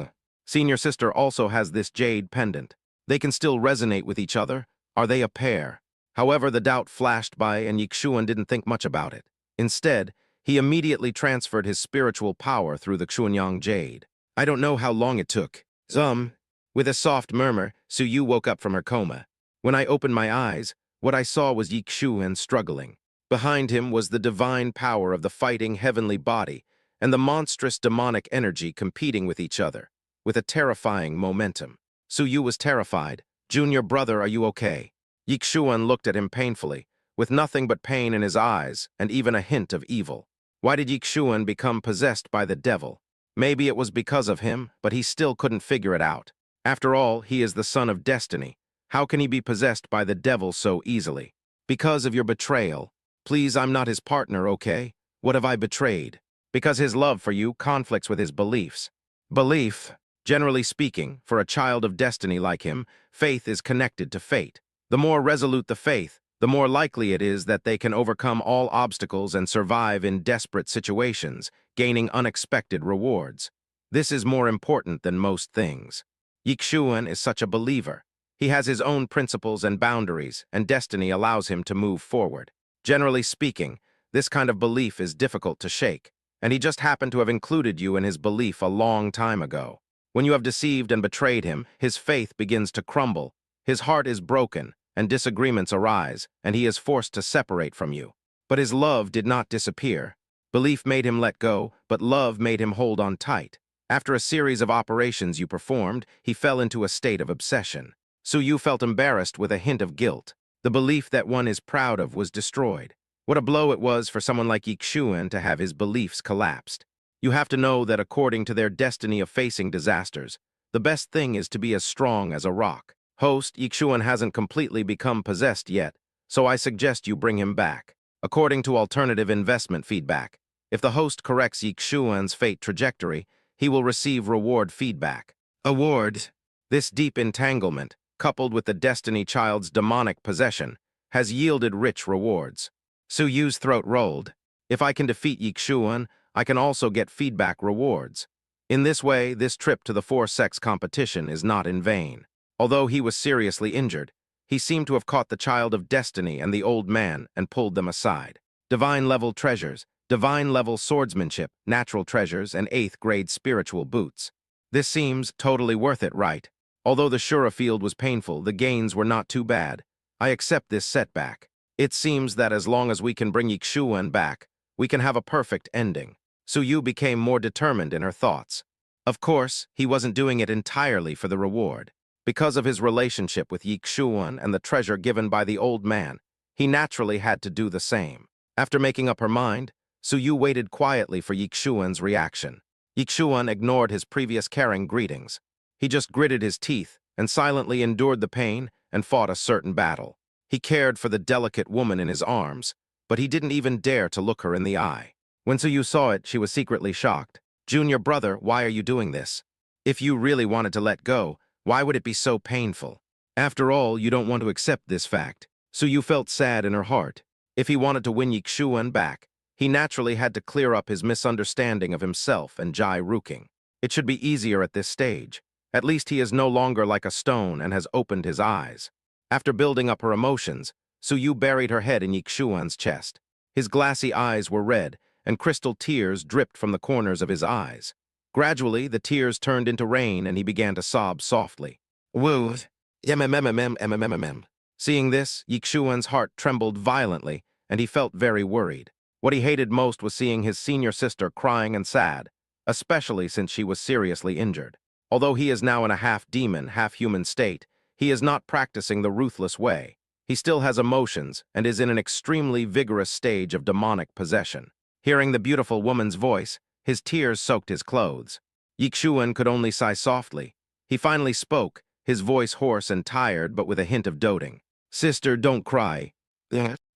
S1: senior sister also has this jade pendant. They can still resonate with each other. Are they a pair? However, the doubt flashed by and Yixuan didn't think much about it. Instead, he immediately transferred his spiritual power through the Xuanyang jade. I don't know how long it took. With a soft murmur, Su Yu woke up from her coma. When I opened my eyes, what I saw was Yixuan struggling. Behind him was the divine power of the fighting heavenly body and the monstrous demonic energy competing with each other, with a terrifying momentum. Su Yu was terrified. Junior brother, are you okay? Yixuan looked at him painfully, with nothing but pain in his eyes and even a hint of evil. Why did Yixuan become possessed by the devil? Maybe it was because of him, but he still couldn't figure it out. After all, he is the son of destiny. How can he be possessed by the devil so easily? Because of your betrayal. Please, I'm not his partner, okay? What have I betrayed? Because his love for you conflicts with his beliefs. Belief, generally speaking, for a child of destiny like him, faith is connected to fate. The more resolute the faith, the more likely it is that they can overcome all obstacles and survive in desperate situations, gaining unexpected rewards. This is more important than most things. Yixuan is such a believer. He has his own principles and boundaries, and destiny allows him to move forward. Generally speaking, this kind of belief is difficult to shake, and he just happened to have included you in his belief a long time ago. When you have deceived and betrayed him, his faith begins to crumble. His heart is broken, and disagreements arise, and he is forced to separate from you. But his love did not disappear. Belief made him let go, but love made him hold on tight. After a series of operations you performed, he fell into a state of obsession. Su Yu felt embarrassed with a hint of guilt. The belief that one is proud of was destroyed. What a blow it was for someone like Yixuan to have his beliefs collapsed. You have to know that according to their destiny of facing disasters, the best thing is to be as strong as a rock. Host, Yixuan hasn't completely become possessed yet, so I suggest you bring him back. According to alternative investment feedback, if the host corrects Yixuan's fate trajectory, he will receive reward feedback. Award. This deep entanglement, coupled with the Destiny Child's demonic possession, has yielded rich rewards. Su Yu's throat rolled. If I can defeat Yixuan, I can also get feedback rewards. In this way, this trip to the four-sex competition is not in vain. Although he was seriously injured, he seemed to have caught the child of destiny and the old man and pulled them aside. Divine-level treasures, divine-level swordsmanship, natural treasures, and 8th-grade spiritual boots. This seems totally worth it, right? Although the Shura field was painful, the gains were not too bad. I accept this setback. It seems that as long as we can bring Yixuan back, we can have a perfect ending. Su Yu became more determined in her thoughts. Of course, he wasn't doing it entirely for the reward. Because of his relationship with Yixuan and the treasure given by the old man, he naturally had to do the same. After making up her mind, Su Yu waited quietly for Yixuan's reaction. Yixuan ignored his previous caring greetings. He just gritted his teeth and silently endured the pain and fought a certain battle. He cared for the delicate woman in his arms, but he didn't even dare to look her in the eye. When Su Yu saw it, she was secretly shocked. Junior brother, why are you doing this? If you really wanted to let go, why would it be so painful? After all, you don't want to accept this fact. Su Yu felt sad in her heart. If he wanted to win Yixuan back, he naturally had to clear up his misunderstanding of himself and Jai Ruking. It should be easier at this stage. At least he is no longer like a stone and has opened his eyes. After building up her emotions, Su Yu buried her head in Yixuan's chest. His glassy eyes were red, and crystal tears dripped from the corners of his eyes. Gradually, the tears turned into rain and he began to sob softly. Woo! Seeing this, Yixuan's heart trembled violently, and he felt very worried. What he hated most was seeing his senior sister crying and sad, especially since she was seriously injured. Although he is now in a half-demon, half-human state, he is not practicing the ruthless way. He still has emotions and is in an extremely vigorous stage of demonic possession. Hearing the beautiful woman's voice, his tears soaked his clothes. Yixuan could only sigh softly. He finally spoke, his voice hoarse and tired but with a hint of doting. Sister, don't cry.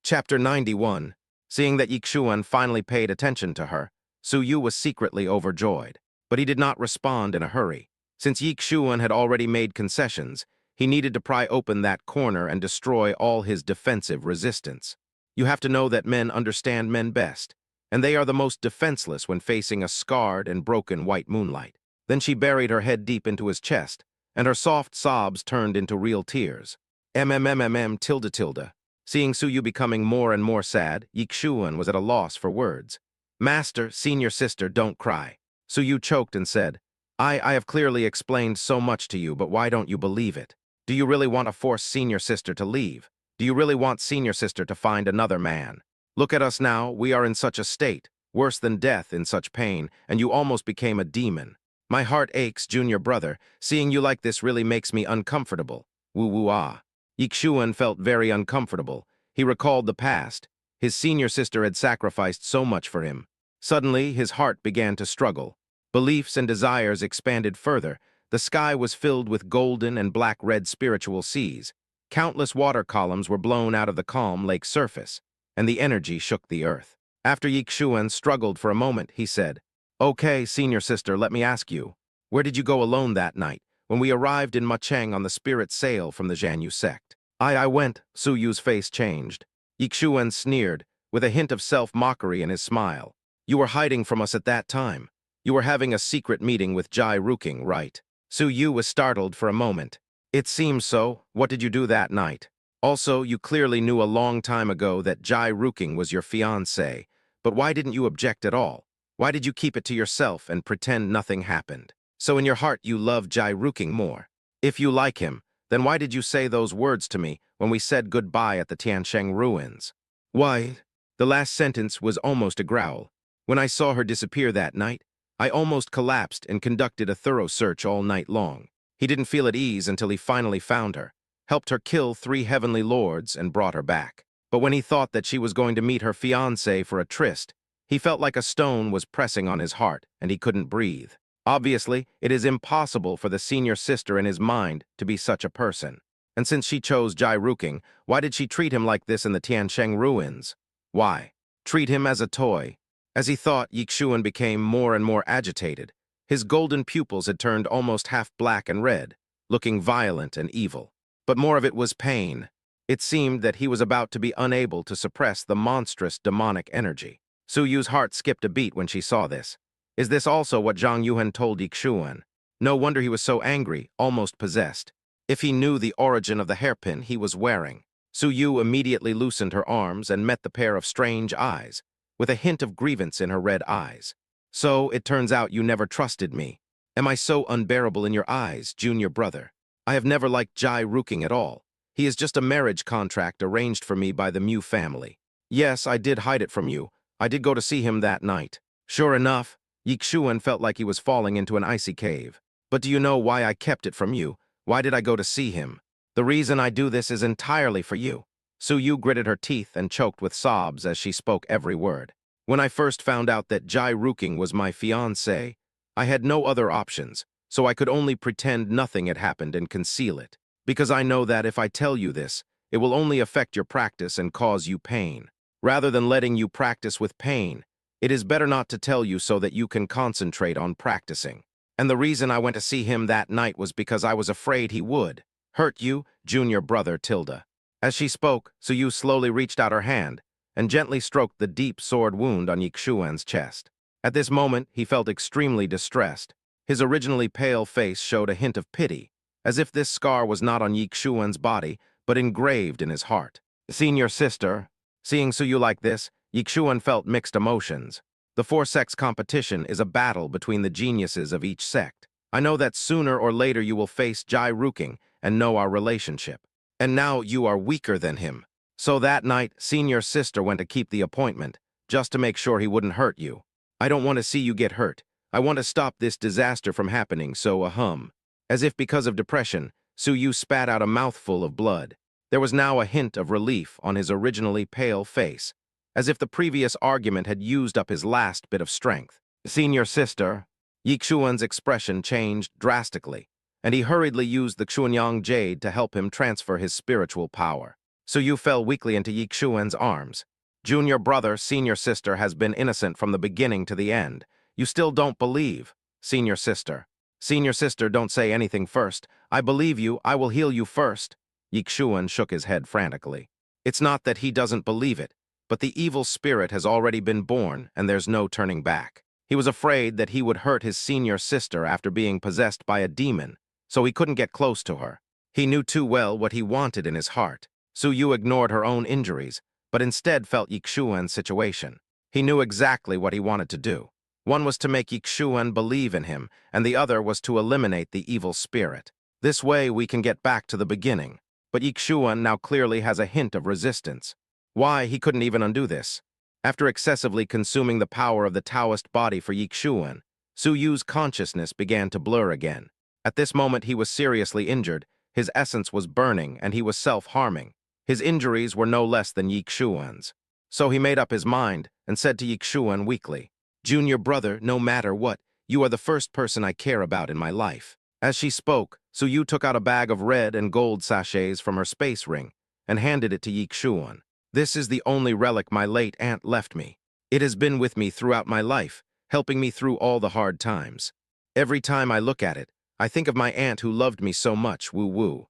S1: Chapter 91. Seeing that Yixuan finally paid attention to her, Su Yu was secretly overjoyed. but he did not respond in a hurry. Since Yixuan had already made concessions, he needed to pry open that corner and destroy all his defensive resistance. You have to know that men understand men best, and they are the most defenseless when facing a scarred and broken white moonlight. Then she buried her head deep into his chest, and her soft sobs turned into real tears. Tilde tilde. Seeing Suyu becoming more and more sad, Yixuan was at a loss for words. Master, senior sister, don't cry. Suyu choked and said, I have clearly explained so much to you, but why don't you believe it? Do you really want to force senior sister to leave? Do you really want senior sister to find another man? Look at us now, we are in such a state, worse than death in such pain, and you almost became a demon. My heart aches, junior brother. Seeing you like this really makes me uncomfortable. Woo-woo-ah. Yixuan felt very uncomfortable. He recalled the past. His senior sister had sacrificed so much for him. Suddenly, his heart began to struggle. Beliefs and desires expanded further. The sky was filled with golden and black-red spiritual seas. Countless water columns were blown out of the calm lake surface, and the energy shook the earth. After Yixuan struggled for a moment, he said, Okay, senior sister, let me ask you. Where did you go alone that night, when we arrived in Macheng on the spirit sail from the Jianyu sect? I went, Suyu's face changed. Yixuan sneered, with a hint of self-mockery in his smile. You were hiding from us at that time. You were having a secret meeting with Jai Ruking, right? Suyu was startled for a moment. It seems so. What did you do that night? Also, you clearly knew a long time ago that Jai Ruking was your fiancé, but why didn't you object at all? Why did you keep it to yourself and pretend nothing happened? So in your heart you love Jai Ruking more. If you like him, then why did you say those words to me when we said goodbye at the Tiansheng ruins? Why? The last sentence was almost a growl. When I saw her disappear that night, I almost collapsed and conducted a thorough search all night long. He didn't feel at ease until he finally found her, helped her kill 3 heavenly lords, and brought her back. But when he thought that she was going to meet her fiancé for a tryst, he felt like a stone was pressing on his heart, and he couldn't breathe. Obviously, it is impossible for the senior sister in his mind to be such a person. And since she chose Jai Ruking, why did she treat him like this in the Tiansheng ruins? Why? Treat him as a toy. As he thought, Yixuan became more and more agitated. His golden pupils had turned almost half black and red, looking violent and evil. But more of it was pain. It seemed that he was about to be unable to suppress the monstrous demonic energy. Suyu's heart skipped a beat when she saw this. Is this also what Zhang Yuan told Yixuan? No wonder he was so angry, almost possessed. If he knew the origin of the hairpin he was wearing. Suyu immediately loosened her arms and met the pair of strange eyes, with a hint of grievance in her red eyes. So, it turns out you never trusted me. Am I so unbearable in your eyes, junior brother? I have never liked Jai Ruking at all. He is just a marriage contract arranged for me by the Mu family. Yes, I did hide it from you. I did go to see him that night. Sure enough, Yixuan felt like he was falling into an icy cave. But do you know why I kept it from you? Why did I go to see him? The reason I do this is entirely for you. Suyu gritted her teeth and choked with sobs as she spoke every word. When I first found out that Jai Ruking was my fiancé, I had no other options, so I could only pretend nothing had happened and conceal it. Because I know that if I tell you this, it will only affect your practice and cause you pain. Rather than letting you practice with pain, it is better not to tell you so that you can concentrate on practicing. And the reason I went to see him that night was because I was afraid he would hurt you, junior brother Tilda. As she spoke, Suyu slowly reached out her hand and gently stroked the deep sword wound on Yixuan's chest. At this moment, he felt extremely distressed. His originally pale face showed a hint of pity, as if this scar was not on Yixuan's body, but engraved in his heart. Senior sister. Seeing Suyu like this, Yixuan felt mixed emotions. The 4-sects competition is a battle between the geniuses of each sect. I know that sooner or later you will face Jai Ruking and know our relationship. And now you are weaker than him. So that night, senior sister went to keep the appointment, just to make sure he wouldn't hurt you. I don't want to see you get hurt. I want to stop this disaster from happening, so ahem. As if because of depression, Suyu spat out a mouthful of blood. There was now a hint of relief on his originally pale face, as if the previous argument had used up his last bit of strength. Senior sister. Yixuan's expression changed drastically, and he hurriedly used the Xuanyang Jade to help him transfer his spiritual power. Suyu fell weakly into Yixuan's arms. Junior brother, senior sister has been innocent from the beginning to the end. You still don't believe. Senior sister. Senior sister, don't say anything first. I believe you, I will heal you first. Yikshuan shook his head frantically. It's not that he doesn't believe it, but the evil spirit has already been born and there's no turning back. He was afraid that he would hurt his senior sister after being possessed by a demon, so he couldn't get close to her. He knew too well what he wanted in his heart. Su Yu ignored her own injuries, but instead felt Yikshuan's situation. He knew exactly what he wanted to do. One was to make Yikshuan believe in him, and the other was to eliminate the evil spirit. This way we can get back to the beginning. But Yikshuan now clearly has a hint of resistance. Why, he couldn't even undo this. After excessively consuming the power of the Taoist body for Yikshuan, Su Yu's consciousness began to blur again. At this moment he was seriously injured, his essence was burning, and he was self-harming. His injuries were no less than Yikshuan's. So he made up his mind and said to Yikshuan weakly, "Junior brother, no matter what, you are the first person I care about in my life." As she spoke, Su Yu took out a bag of red and gold sachets from her space ring and handed it to Yikshuan. "This is the only relic my late aunt left me. It has been with me throughout my life, helping me through all the hard times. Every time I look at it, I think of my aunt who loved me so much, woo-woo."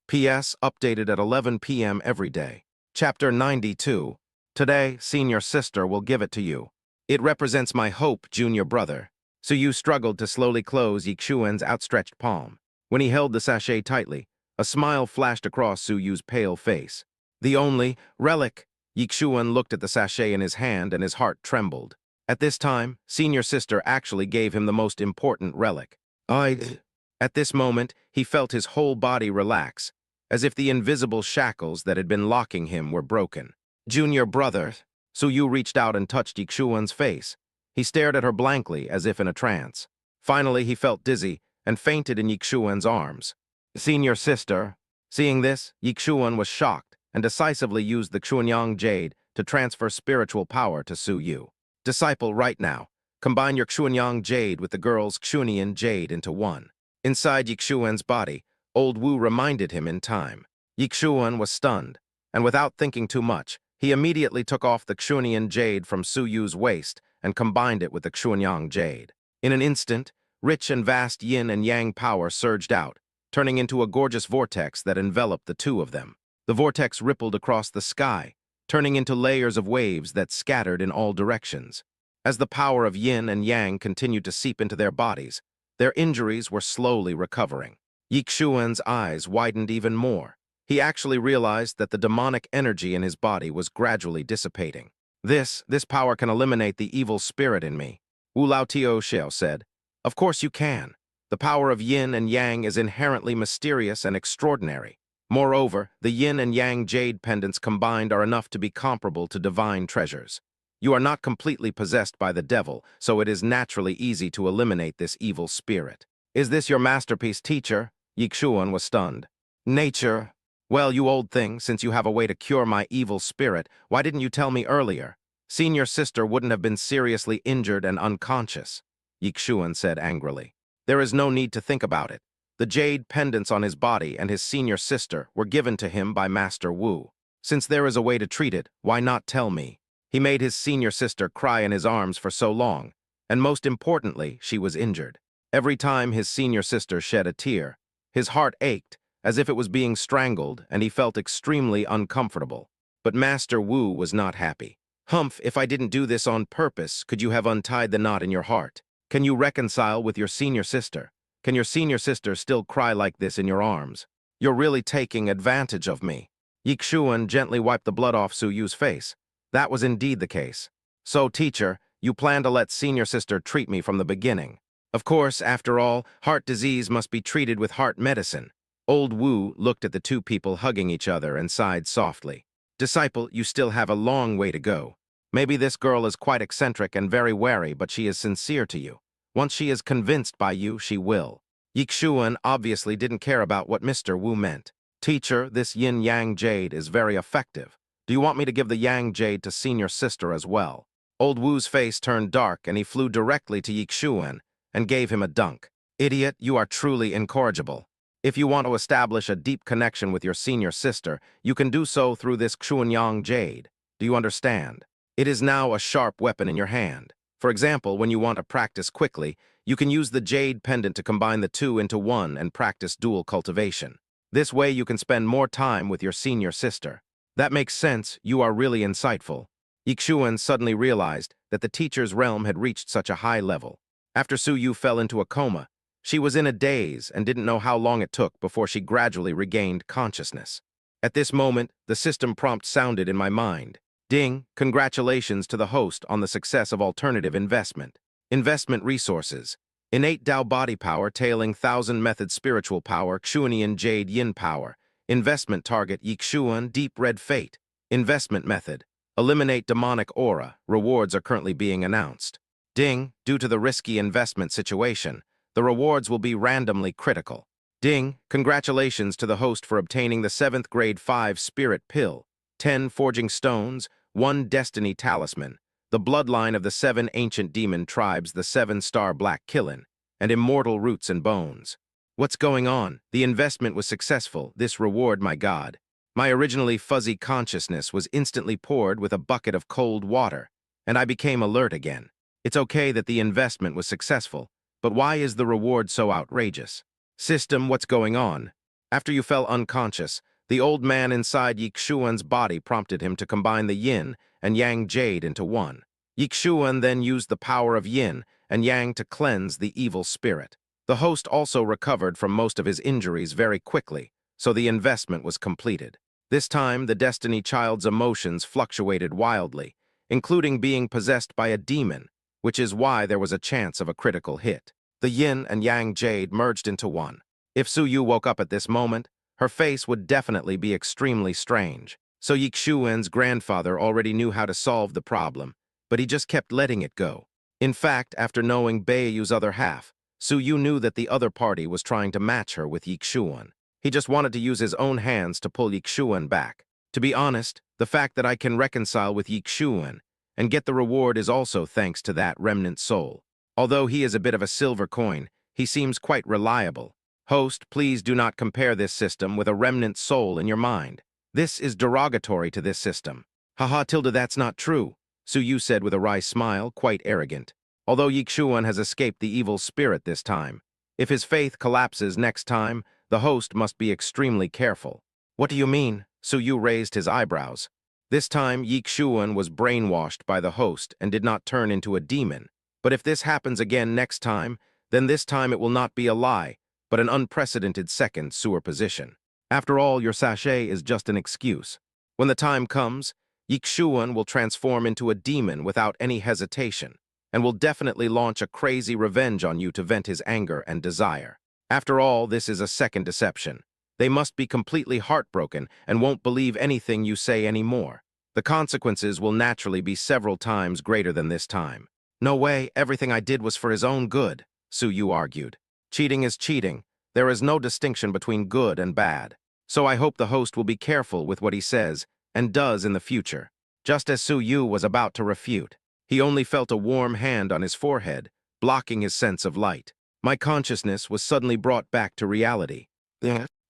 S1: P.S. Updated at 11 p.m. every day. Chapter 92. Today, senior sister will give it to you. It represents my hope, junior brother. Su Yu struggled to slowly close Yikshuan's outstretched palm. When he held the sachet tightly, a smile flashed across Su Yu's pale face. The only relic. Yikshuan looked at the sachet in his hand and his heart trembled. At this time, senior sister actually gave him the most important relic. At this moment, he felt his whole body relax, as if the invisible shackles that had been locking him were broken. Junior brother. Su Yu reached out and touched Yikshuan's face. He stared at her blankly, as if in a trance. Finally, he felt dizzy and fainted in Yikshuan's arms. Senior sister. Seeing this, Yikshuan was shocked and decisively used the Xuanyang Jade to transfer spiritual power to Su Yu. Disciple, right now. Combine your Xuanyang Jade with the girl's Xuanian Jade into one. Inside Yikshuan's body, old Wu reminded him in time. Yikshuan was stunned, and without thinking too much, he immediately took off the Xuanian Jade from Su Yu's waist and combined it with the Xuanyang Jade. In an instant, rich and vast yin and yang power surged out, turning into a gorgeous vortex that enveloped the two of them. The vortex rippled across the sky, turning into layers of waves that scattered in all directions. As the power of yin and yang continued to seep into their bodies, their injuries were slowly recovering. Yikshuan's eyes widened even more. He actually realized that the demonic energy in his body was gradually dissipating. This power can eliminate the evil spirit in me," Wu Lao Tio Xiao said. "Of course you can. The power of yin and yang is inherently mysterious and extraordinary. Moreover, the yin and yang jade pendants combined are enough to be comparable to divine treasures. You are not completely possessed by the devil, so it is naturally easy to eliminate this evil spirit." "Is this your masterpiece, teacher?" Yikshuan was stunned. "Nature. Well, you old thing, since you have a way to cure my evil spirit, why didn't you tell me earlier? Senior sister wouldn't have been seriously injured and unconscious," Yikshuan said angrily. "There is no need to think about it. The jade pendants on his body and his senior sister were given to him by Master Wu. Since there is a way to treat it, why not tell me? He made his senior sister cry in his arms for so long, and most importantly, she was injured. Every time his senior sister shed a tear, his heart ached, as if it was being strangled, and he felt extremely uncomfortable. But Master Wu was not happy. "Humph, if I didn't do this on purpose, could you have untied the knot in your heart? Can you reconcile with your senior sister? Can your senior sister still cry like this in your arms? You're really taking advantage of me." Yikshuan gently wiped the blood off Su Yu's face. That was indeed the case. "So, teacher, you plan to let senior sister treat me from the beginning. Of course, after all, heart disease must be treated with heart medicine." Old Wu looked at the two people hugging each other and sighed softly. "Disciple, you still have a long way to go. Maybe this girl is quite eccentric and very wary, but she is sincere to you. Once she is convinced by you, she will." Yikshuan obviously didn't care about what Mr. Wu meant. "Teacher, this yin-yang jade is very effective. Do you want me to give the yang jade to senior sister as well?" Old Wu's face turned dark and he flew directly to Yikshuan and gave him a dunk. "Idiot, you are truly incorrigible. If you want to establish a deep connection with your senior sister, you can do so through this Xuanyang Jade. Do you understand? It is now a sharp weapon in your hand. For example, when you want to practice quickly, You can use the jade pendant to combine the two into one and practice dual cultivation. This way you can spend more time with your senior sister. That makes sense, you are really insightful. Yixuan suddenly realized that the teacher's realm had reached such a high level. After Su Yu fell into a coma, she was in a daze and didn't know how long it took before she gradually regained consciousness. At this moment, the system prompt sounded in my mind. Ding, congratulations to the host on the success of alternative investment. Investment resources. Innate Tao body power tailing 1,000 method spiritual power, Xuanian jade yin power. Investment target Yixuan deep red fate. Investment method. Eliminate demonic aura. Rewards are currently being announced. Ding, due to the risky investment situation, the rewards will be randomly critical. Ding, congratulations to the host for obtaining the 7th grade 5 spirit pill, 10 forging stones, 1 destiny talisman, the bloodline of the 7 ancient demon tribes, the 7-star black Killin, and immortal roots and bones. What's going on? The investment was successful. This reward, my God. My originally fuzzy consciousness was instantly poured with a bucket of cold water, and I became alert again. It's okay that the investment was successful, but why is the reward so outrageous? System, what's going on? After you fell unconscious, the old man inside Yixuan's body prompted him to combine the yin and yang jade into one. Yixuan then used the power of yin and yang to cleanse the evil spirit. The host also recovered from most of his injuries very quickly, so the investment was completed. This time, the Destiny Child's emotions fluctuated wildly, including being possessed by a demon, which is why there was a chance of a critical hit. The yin and yang jade merged into one. If Su Yu woke up at this moment, her face would definitely be extremely strange. So Yixuan's grandfather already knew how to solve the problem, but he just kept letting it go. In fact, after knowing Beiyu's other half, Su Yu knew that the other party was trying to match her with Yixuan. He just wanted to use his own hands to pull Yixuan back. To be honest, the fact that I can reconcile with Yixuan and get the reward is also thanks to that remnant soul. Although he is a bit of a silver coin, he seems quite reliable. Host, please do not compare this system with a remnant soul in your mind. This is derogatory to this system. Haha, tilde, that's not true, Su Yu said with a wry smile, quite arrogant. Although Yixuan has escaped the evil spirit this time, if his faith collapses next time, the host must be extremely careful. What do you mean? Su Yu raised his eyebrows. This time, Yixuan was brainwashed by the host and did not turn into a demon. But if this happens again next time, then this time it will not be a lie, but an unprecedented second sewer position. After all, your sachet is just an excuse. When the time comes, Yixuan will transform into a demon without any hesitation, and will definitely launch a crazy revenge on you to vent his anger and desire. After all, this is a second deception. They must be completely heartbroken and won't believe anything you say anymore. The consequences will naturally be several times greater than this time. No way, everything I did was for his own good, Su Yu argued. Cheating is cheating. There is no distinction between good and bad. So I hope the host will be careful with what he says and does in the future. Just as Su Yu was about to refute, he only felt a warm hand on his forehead, blocking his sense of light. My consciousness was suddenly brought back to reality.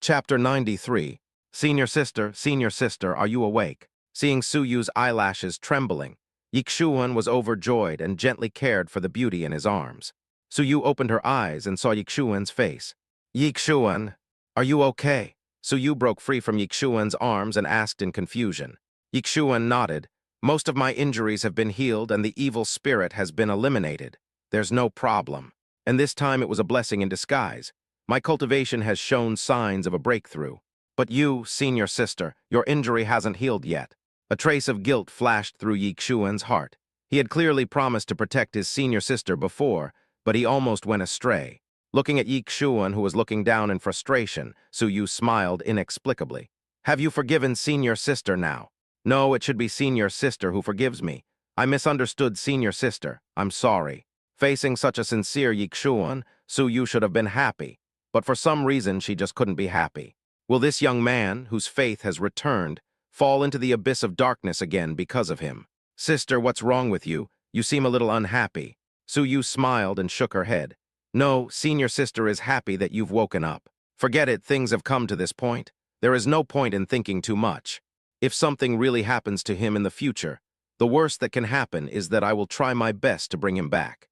S1: Chapter 93. Senior sister, are you awake? Seeing Su Yu's eyelashes trembling, Yixuan was overjoyed and gently cared for the beauty in his arms. Su Yu opened her eyes and saw Yixuan's face. Yixuan, are you okay? Su Yu broke free from Yixuan's arms and asked in confusion. Yixuan nodded. Most of my injuries have been healed and the evil spirit has been eliminated. There's no problem. And this time it was a blessing in disguise. My cultivation has shown signs of a breakthrough. But you, senior sister, your injury hasn't healed yet. A trace of guilt flashed through Yixuan's heart. He had clearly promised to protect his senior sister before, but he almost went astray. Looking at Yixuan, who was looking down in frustration, Su Yu smiled inexplicably. Have you forgiven senior sister now? No, it should be senior sister who forgives me. I misunderstood senior sister. I'm sorry. Facing such a sincere Yixuan, Su Yu should have been happy, but for some reason she just couldn't be happy. Will this young man, whose faith has returned, fall into the abyss of darkness again because of him? Sister, what's wrong with you? You seem a little unhappy. Su Yu smiled and shook her head. No, senior sister is happy that you've woken up. Forget it, things have come to this point. There is no point in thinking too much. If something really happens to him in the future, the worst that can happen is that I will try my best to bring him back.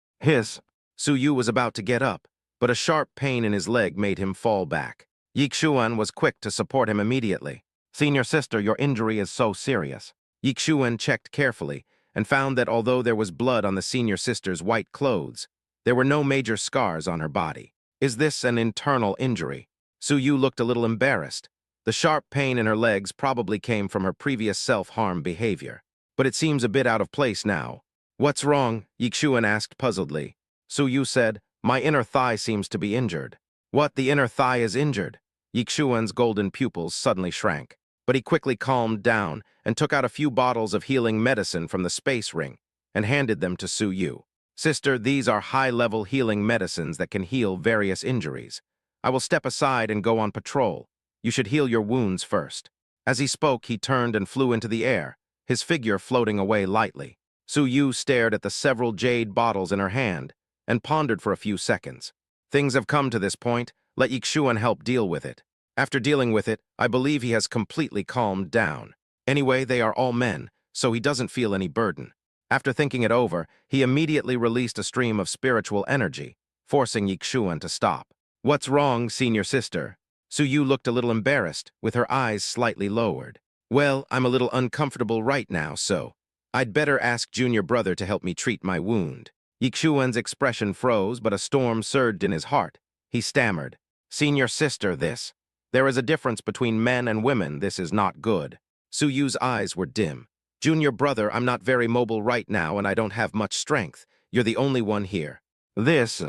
S1: Su Yu was about to get up, but a sharp pain in his leg made him fall back. Yixuan was quick to support him immediately. "Senior sister, your injury is so serious." Yixuan checked carefully and found that although there was blood on the senior sister's white clothes, there were no major scars on her body. "Is this an internal injury?" Su Yu looked a little embarrassed. The sharp pain in her legs probably came from her previous self-harm behavior. "But it seems a bit out of place now." "What's wrong?" Yixuan asked puzzledly. Su Yu said, "My inner thigh seems to be injured." "What, the inner thigh is injured?" Yixuan's golden pupils suddenly shrank. But he quickly calmed down and took out a few bottles of healing medicine from the space ring and handed them to Su Yu. "Sister, these are high-level healing medicines that can heal various injuries. I will step aside and go on patrol. You should heal your wounds first." As he spoke, he turned and flew into the air, his figure floating away lightly. Su Yu stared at the several jade bottles in her hand and pondered for a few seconds. "Things have come to this point. Let Yixuan help deal with it. After dealing with it, I believe he has completely calmed down. Anyway, they are all men, so he doesn't feel any burden." After thinking it over, he immediately released a stream of spiritual energy, forcing Yixuan to stop. "What's wrong, senior sister?" Su Yu looked a little embarrassed, with her eyes slightly lowered. "Well, I'm a little uncomfortable right now, so I'd better ask junior brother to help me treat my wound." Yixuan's expression froze, but a storm surged in his heart. He stammered, "Senior sister, this. There is a difference between men and women. This is not good." Su Yu's eyes were dim. "Junior brother, I'm not very mobile right now and I don't have much strength. You're the only one here." "This."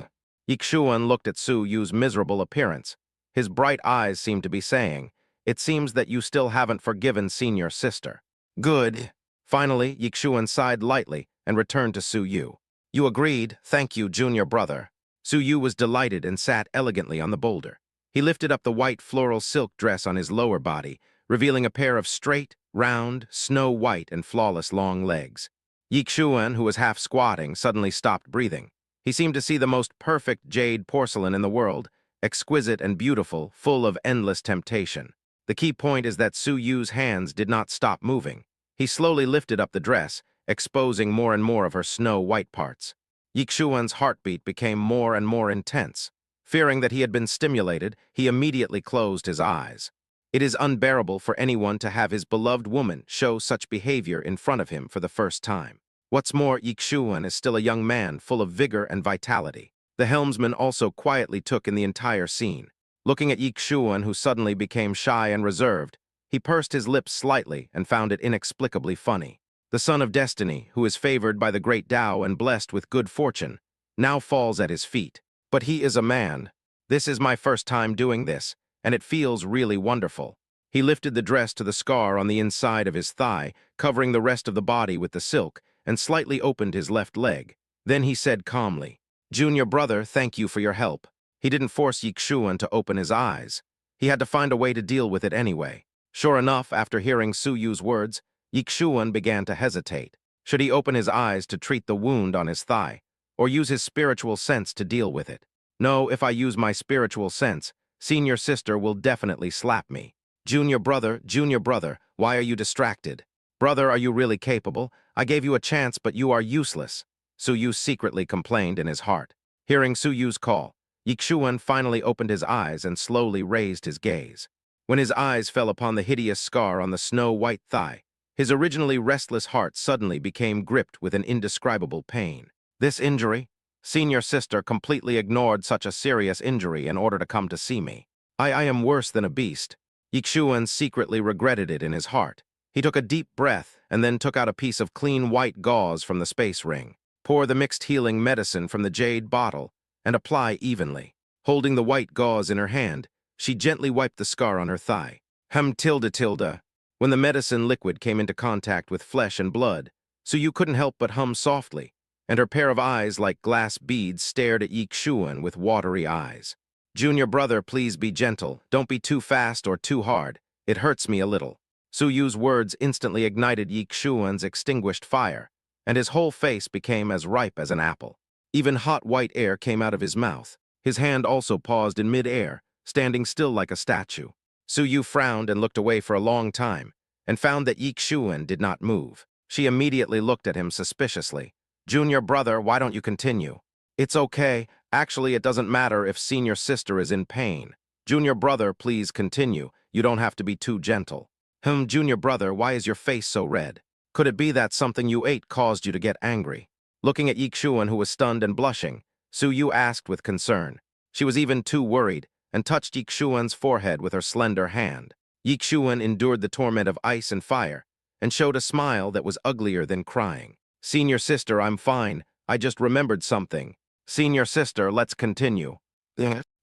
S1: Yixuan looked at Su Yu's miserable appearance. His bright eyes seemed to be saying, "It seems that you still haven't forgiven senior sister." "Good." Finally, Yixuan sighed lightly and returned to Su Yu. "You agreed. Thank you, junior brother." Su Yu was delighted and sat elegantly on the boulder. He lifted up the white floral silk dress on his lower body, revealing a pair of straight, round, snow-white and flawless long legs. Yixuan, who was half squatting, suddenly stopped breathing. He seemed to see the most perfect jade porcelain in the world, exquisite and beautiful, full of endless temptation. The key point is that Su Yu's hands did not stop moving. He slowly lifted up the dress, exposing more and more of her snow-white parts. Yixuan's heartbeat became more and more intense. Fearing that he had been stimulated, he immediately closed his eyes. It is unbearable for anyone to have his beloved woman show such behavior in front of him for the first time. What's more, Yixuan is still a young man full of vigor and vitality. The helmsman also quietly took in the entire scene. Looking at Yixuan, who suddenly became shy and reserved, he pursed his lips slightly and found it inexplicably funny. The son of destiny, who is favored by the great Tao and blessed with good fortune, now falls at his feet. But he is a man. "This is my first time doing this, and it feels really wonderful." He lifted the dress to the scar on the inside of his thigh, covering the rest of the body with the silk, and slightly opened his left leg. Then he said calmly, "Junior brother, thank you for your help." He didn't force Yixuan to open his eyes. He had to find a way to deal with it anyway. Sure enough, after hearing Su Yu's words, Yixuan began to hesitate. Should he open his eyes to treat the wound on his thigh, or use his spiritual sense to deal with it? "No, if I use my spiritual sense, senior sister will definitely slap me." Junior brother, why are you distracted?" "Brother, are you really capable? I gave you a chance, but you are useless." Su Yu secretly complained in his heart. Hearing Su Yu's call, Yixuan finally opened his eyes and slowly raised his gaze. When his eyes fell upon the hideous scar on the snow-white thigh, his originally restless heart suddenly became gripped with an indescribable pain. "This injury?" Senior sister completely ignored such a serious injury in order to come to see me. I am worse than a beast." Yixuan secretly regretted it in his heart. He took a deep breath and then took out a piece of clean white gauze from the space ring. Pour the mixed healing medicine from the jade bottle and apply evenly. Holding the white gauze in her hand, she gently wiped the scar on her thigh. Tilda. When the medicine liquid came into contact with flesh and blood, Su Yu couldn't help but hum softly, and her pair of eyes like glass beads stared at Yixuan with watery eyes. "Junior brother, please be gentle. Don't be too fast or too hard. It hurts me a little." Su Yu's words instantly ignited Yixuan's extinguished fire, and his whole face became as ripe as an apple. Even hot white air came out of his mouth. His hand also paused in mid-air, standing still like a statue. Su Yu frowned and looked away for a long time, and found that Yixuan did not move. She immediately looked at him suspiciously. "Junior brother, why don't you continue?" It's okay. Actually, it doesn't matter if senior sister is in pain. Junior brother, please continue. You don't have to be too gentle. Junior brother, why is your face so red? Could it be that something you ate caused you to get angry? Looking at Yixuan, who was stunned and blushing, Su Yu asked with concern. She was even too worried, and touched Yixuan's forehead with her slender hand. Yixuan endured the torment of ice and fire, and showed a smile that was uglier than crying. Senior sister, I'm fine. I just remembered something. Senior sister, let's continue.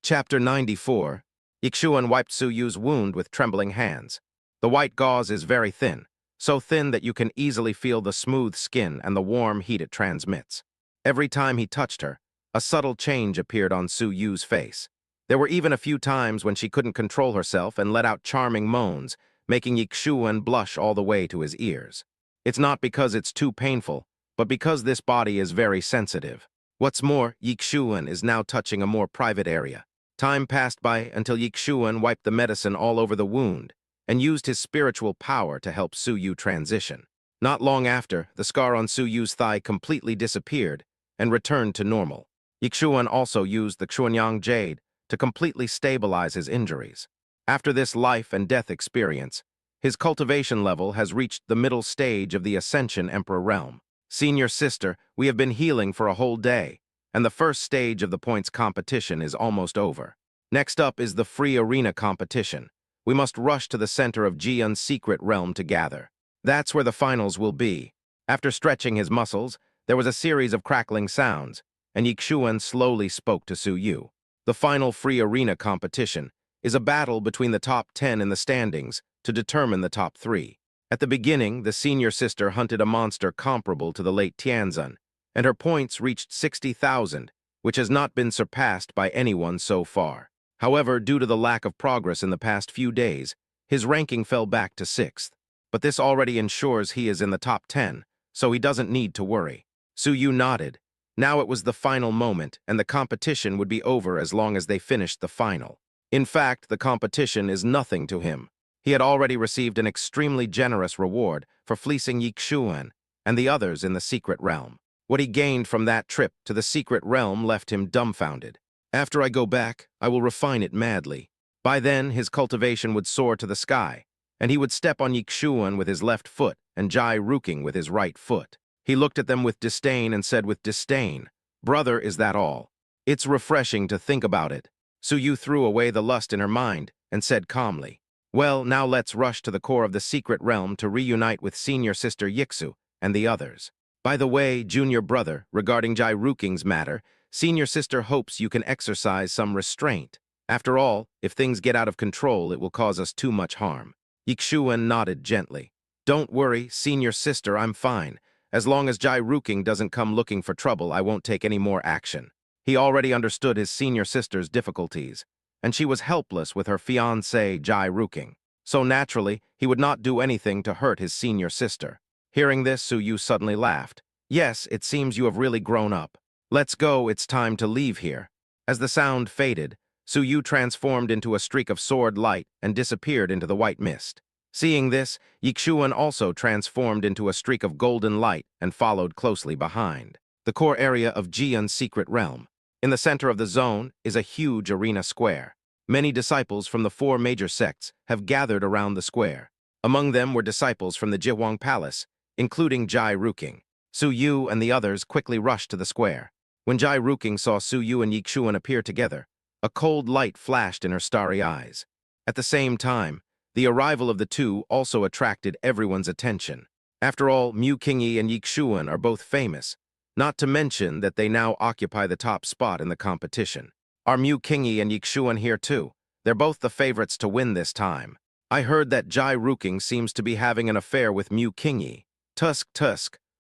S1: Chapter 94. Yixuan wiped Su Yu's wound with trembling hands. The white gauze is very thin, so thin that you can easily feel the smooth skin and the warm heat it transmits. Every time he touched her, a subtle change appeared on Su Yu's face. There were even a few times when she couldn't control herself and let out charming moans, making Yixuan blush all the way to his ears. It's not because it's too painful, but because this body is very sensitive. What's more, Yixuan is now touching a more private area. Time passed by until Yixuan wiped the medicine all over the wound and used his spiritual power to help Su Yu transition. Not long after, the scar on Su Yu's thigh completely disappeared and returned to normal. Yixuan also used the Xuanyang Jade to completely stabilize his injuries. After this life and death experience, his cultivation level has reached the middle stage of the Ascension Emperor realm. Senior sister, we have been healing for a whole day, and the first stage of the points competition is almost over. Next up is the free arena competition. We must rush to the center of Jian's secret realm to gather. That's where the finals will be. After stretching his muscles, there was a series of crackling sounds, and Yixuan slowly spoke to Su Yu. The final free arena competition is a battle between the top 10 in the standings to determine the top 3. At the beginning, the senior sister hunted a monster comparable to the late Tianzan, and her points reached 60,000, which has not been surpassed by anyone so far. However, due to the lack of progress in the past few days, his ranking fell back to 6th. But this already ensures he is in the top 10, so he doesn't need to worry. Su Yu nodded. Now it was the final moment, and the competition would be over as long as they finished the final. In fact, the competition is nothing to him. He had already received an extremely generous reward for fleecing Yixuan and the others in the secret realm. What he gained from that trip to the secret realm left him dumbfounded. After I go back, I will refine it madly. By then, his cultivation would soar to the sky, and he would step on Yixuan with his left foot and Jai Ruking with his right foot. He looked at them with disdain and said with disdain, "Brother, is that all?" It's refreshing to think about it. Su Yu threw away the lust in her mind and said calmly, "Well, now let's rush to the core of the secret realm to reunite with senior sister Yixu and the others. By the way, junior brother, regarding Jai Ruking's matter, senior sister hopes you can exercise some restraint. After all, if things get out of control, it will cause us too much harm." Yixuan nodded gently. "Don't worry, senior sister, I'm fine. As long as Jai Ruking doesn't come looking for trouble, I won't take any more action." He already understood his senior sister's difficulties, and she was helpless with her fiancé Jai Ruking. So naturally, he would not do anything to hurt his senior sister. Hearing this, Su Yu suddenly laughed. "Yes, it seems you have really grown up. Let's go, it's time to leave here." As the sound faded, Su Yu transformed into a streak of sword light and disappeared into the white mist. Seeing this, Yixuan also transformed into a streak of golden light and followed closely behind. The core area of Jian's secret realm. In the center of the zone is a huge arena square. Many disciples from the 4 major sects have gathered around the square. Among them were disciples from the Jihuang Palace, including Jai Ruking. Su Yu and the others quickly rushed to the square. When Jai Ruking saw Su Yu and Yixuan appear together, a cold light flashed in her starry eyes. At the same time, the arrival of the two also attracted everyone's attention. After all, Mu Qingyi and Yixuan are both famous, not to mention that they now occupy the top spot in the competition. Are Mu Qingyi and Yixuan here too? They're both the favorites to win this time. I heard that Jai Ruking seems to be having an affair with Mu Qingyi. Tusk.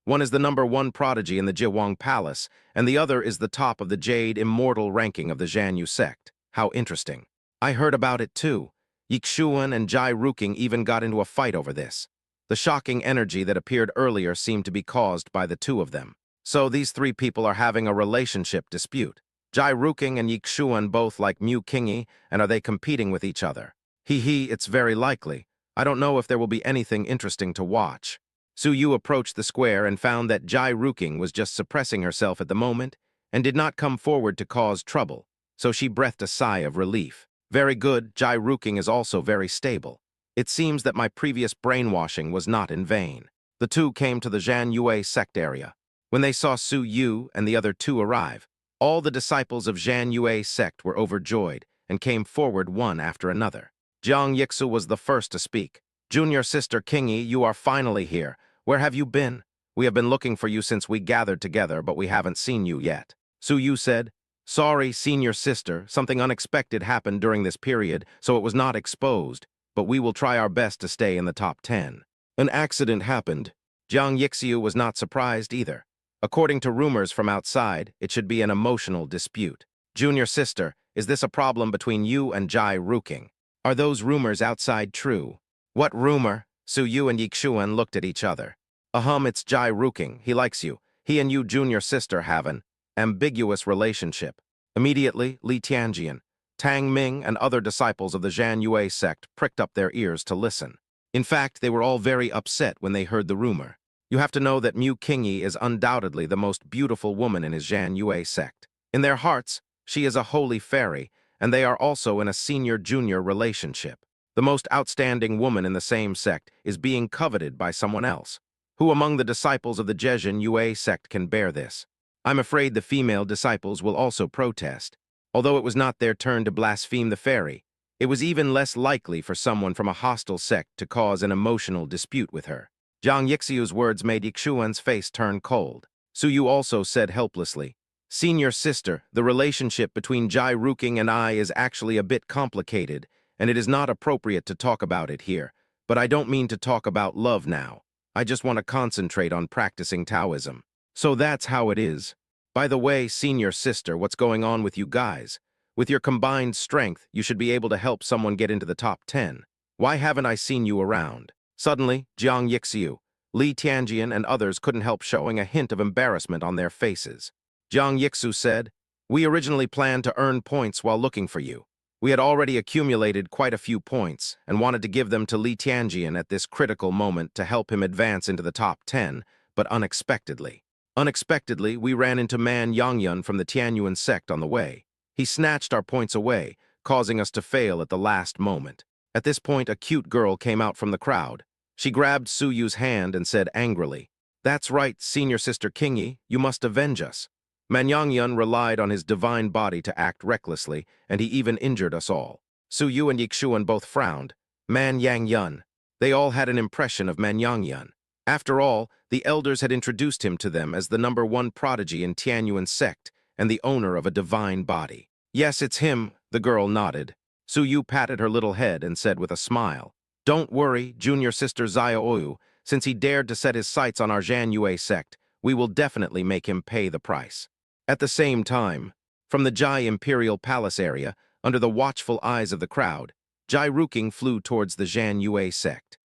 S1: One is the #1 prodigy in the Jihuang Palace, and the other is the top of the Jade Immortal ranking of the Zhanyu sect. How interesting. I heard about it too. Yixuan and Jai Ruking even got into a fight over this. The shocking energy that appeared earlier seemed to be caused by the two of them. So these 3 people are having a relationship dispute. Jai Ruking and Yixuan both like Mu Qingyi, and are they competing with each other? It's very likely. I don't know if there will be anything interesting to watch. Su Yu approached the square and found that Jai Ruking was just suppressing herself at the moment and did not come forward to cause trouble, so she breathed a sigh of relief. Very good, Jai Ruking is also very stable. It seems that my previous brainwashing was not in vain. The two came to the Zhan Yue sect area. When they saw Su Yu and the other two arrive, all the disciples of Zhan Yue sect were overjoyed and came forward one after another. Jiang Yixu was the first to speak. Junior sister Qingyi, you are finally here. Where have you been? We have been looking for you since we gathered together, but we haven't seen you yet. Su Yu said, sorry, senior sister, something unexpected happened during this period, so it was not exposed, but we will try our best to stay in the top 10. An accident happened. Jiang Yixiu was not surprised either. According to rumors from outside, it should be an emotional dispute. Junior sister, is this a problem between you and Jai Ruking? Are those rumors outside true? What rumor? Su Yu and Yixuan looked at each other. It's Jai Ruking. He likes you. He and you, junior sister, have an ambiguous relationship. Immediately, Li Tianjian, Tang Ming, and other disciples of the Zhan Yue sect pricked up their ears to listen. In fact, they were all very upset when they heard the rumor. You have to know that Mu Qingyi is undoubtedly the most beautiful woman in his Zhan Yue sect. In their hearts, she is a holy fairy, and they are also in a senior-junior relationship. The most outstanding woman in the same sect is being coveted by someone else. Who among the disciples of the Zhan Yue sect can bear this? I'm afraid the female disciples will also protest. Although it was not their turn to blaspheme the fairy, it was even less likely for someone from a hostile sect to cause an emotional dispute with her. Jiang Yixiu's words made Yixuan's face turn cold. Su Yu also said helplessly, senior sister, the relationship between Jai Ruking and I is actually a bit complicated, and it is not appropriate to talk about it here. But I don't mean to talk about love now. I just want to concentrate on practicing Taoism. So that's how it is. By the way, senior sister, what's going on with you guys? With your combined strength, you should be able to help someone get into the top 10. Why haven't I seen you around? Suddenly, Jiang Yixiu, Li Tianjian, and others couldn't help showing a hint of embarrassment on their faces. Jiang Yixiu said, we originally planned to earn points while looking for you. We had already accumulated quite a few points and wanted to give them to Li Tianjian at this critical moment to help him advance into the top 10, but unexpectedly. Unexpectedly, we ran into Man Yangyun from the Tianyuan sect on the way. He snatched our points away, causing us to fail at the last moment. At this point, a cute girl came out from the crowd. She grabbed Su Yu's hand and said angrily, that's right, senior sister Qingyi, you must avenge us. Man Yangyun relied on his divine body to act recklessly, and he even injured us all. Su Yu and Yixuan both frowned. Man Yangyun. They all had an impression of Man Yangyun. After all, the elders had introduced him to them as the #1 prodigy in Tianyuan sect and the owner of a divine body. Yes, it's him, the girl nodded. Su Yu patted her little head and said with a smile, don't worry, junior sister Zaya Oyu, since he dared to set his sights on our Zhan Yue sect, we will definitely make him pay the price. At the same time, from the Jai Imperial Palace area, under the watchful eyes of the crowd, Jai Ruking flew towards the Zhan Yue sect.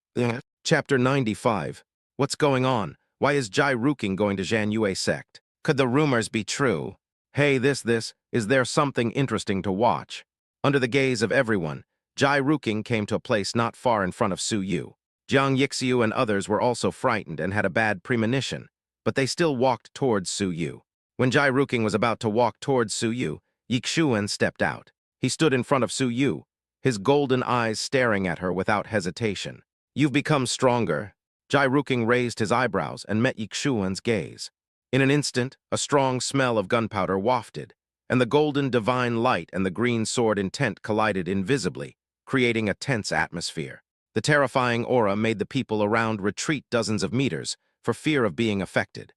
S1: Chapter 95. What's going on? Why is Jai Ruking going to Zhan Yue sect? Could the rumors be true? Hey, is there something interesting to watch? Under the gaze of everyone, Jai Ruking came to a place not far in front of Su Yu. Jiang Yixiu and others were also frightened and had a bad premonition, but they still walked towards Su Yu. When Jai Ruking was about to walk towards Su Yu, Yixuan stepped out. He stood in front of Su Yu, his golden eyes staring at her without hesitation. You've become stronger. Jai Ruking raised his eyebrows and met Yixuan's gaze. In an instant, a strong smell of gunpowder wafted, and the golden divine light and the green sword intent collided invisibly, creating a tense atmosphere. The terrifying aura made the people around retreat dozens of meters for fear of being affected.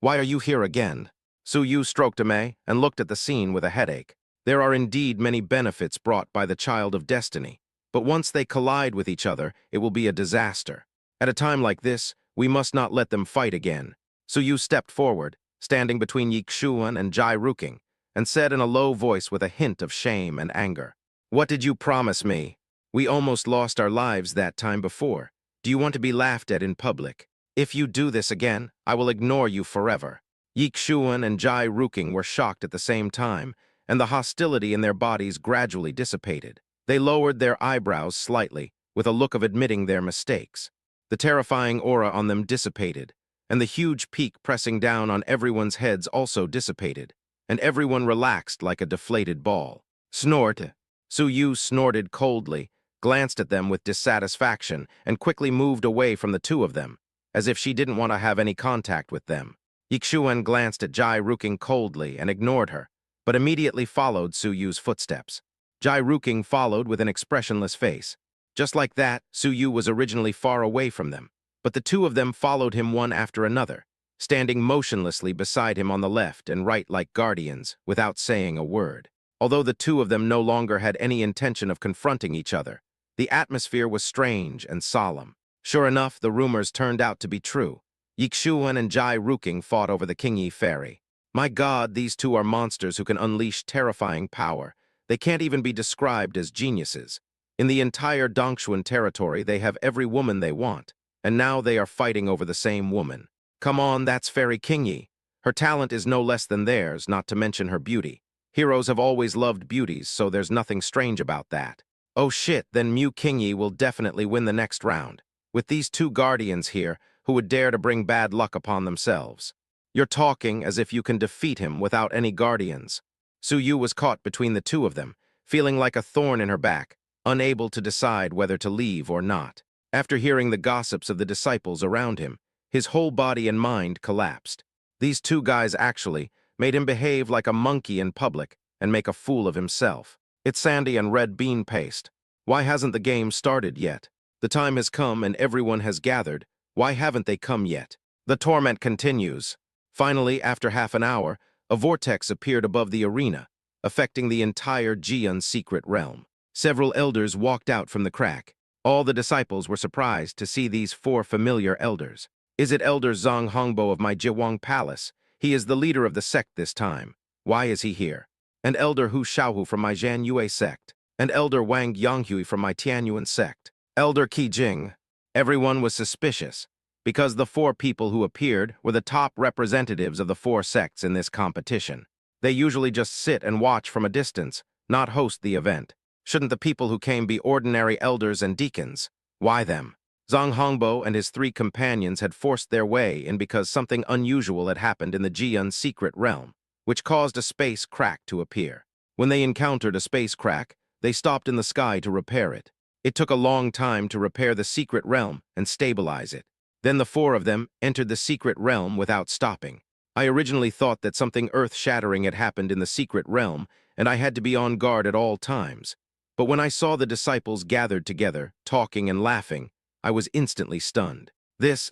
S1: Why are you here again? Su Yu stroked Amei and looked at the scene with a headache. There are indeed many benefits brought by the Child of Destiny, but once they collide with each other, it will be a disaster. At a time like this, we must not let them fight again. Su Yu stepped forward, standing between Yixuan and Jai Ruking, and said in a low voice with a hint of shame and anger, what did you promise me? We almost lost our lives that time before. Do you want to be laughed at in public? If you do this again, I will ignore you forever. Yixuan and Jai Ruking were shocked at the same time, and the hostility in their bodies gradually dissipated. They lowered their eyebrows slightly, with a look of admitting their mistakes. The terrifying aura on them dissipated, and the huge peak pressing down on everyone's heads also dissipated, and everyone relaxed like a deflated ball. Snort. Su Yu snorted coldly, glanced at them with dissatisfaction, and quickly moved away from the two of them, as if she didn't want to have any contact with them. Yixuan glanced at Jai Ruking coldly and ignored her, but immediately followed Su Yu's footsteps. Jai Ruking followed with an expressionless face. Just like that, Su Yu was originally far away from them, but the two of them followed him one after another, standing motionlessly beside him on the left and right like guardians, without saying a word. Although the two of them no longer had any intention of confronting each other, the atmosphere was strange and solemn. Sure enough, the rumors turned out to be true. Yixuan and Jai Ruking fought over the Qingyi Ferry. My God, these two are monsters who can unleash terrifying power. They can't even be described as geniuses. In the entire Dongxuan territory, they have every woman they want, and now they are fighting over the same woman. Come on, that's Fairy Qingyi. Her talent is no less than theirs, not to mention her beauty. Heroes have always loved beauties, so there's nothing strange about that. Oh shit, then Mu Qingyi will definitely win the next round. With these two guardians here, who would dare to bring bad luck upon themselves. You're talking as if you can defeat him without any guardians. Su Yu was caught between the two of them, feeling like a thorn in her back, unable to decide whether to leave or not. After hearing the gossips of the disciples around him, his whole body and mind collapsed. These two guys actually made him behave like a monkey in public and make a fool of himself. It's Sandy and red bean paste. Why hasn't the game started yet? The time has come and everyone has gathered. Why haven't they come yet? The torment continues. Finally, after half an hour, a vortex appeared above the arena, affecting the entire Jian secret realm. Several elders walked out from the crack. All the disciples were surprised to see these four familiar elders. Is it Elder Zhang Hongbo of my Jiwang Palace? He is the leader of the sect this time. Why is he here? And Elder Hu Shaohu from my Zhan Yue sect. And Elder Wang Yonghui from my Tianyuan sect. Elder Qi Jing. Everyone was suspicious, because the four people who appeared were the top representatives of the four sects in this competition. They usually just sit and watch from a distance, not host the event. Shouldn't the people who came be ordinary elders and deacons? Why them? Zhang Hongbo and his three companions had forced their way in because something unusual had happened in the Jian secret realm, which caused a space crack to appear. When they encountered a space crack, they stopped in the sky to repair it. It took a long time to repair the secret realm and stabilize it. Then the four of them entered the secret realm without stopping. I originally thought that something earth-shattering had happened in the secret realm, and I had to be on guard at all times. But when I saw the disciples gathered together, talking and laughing, I was instantly stunned.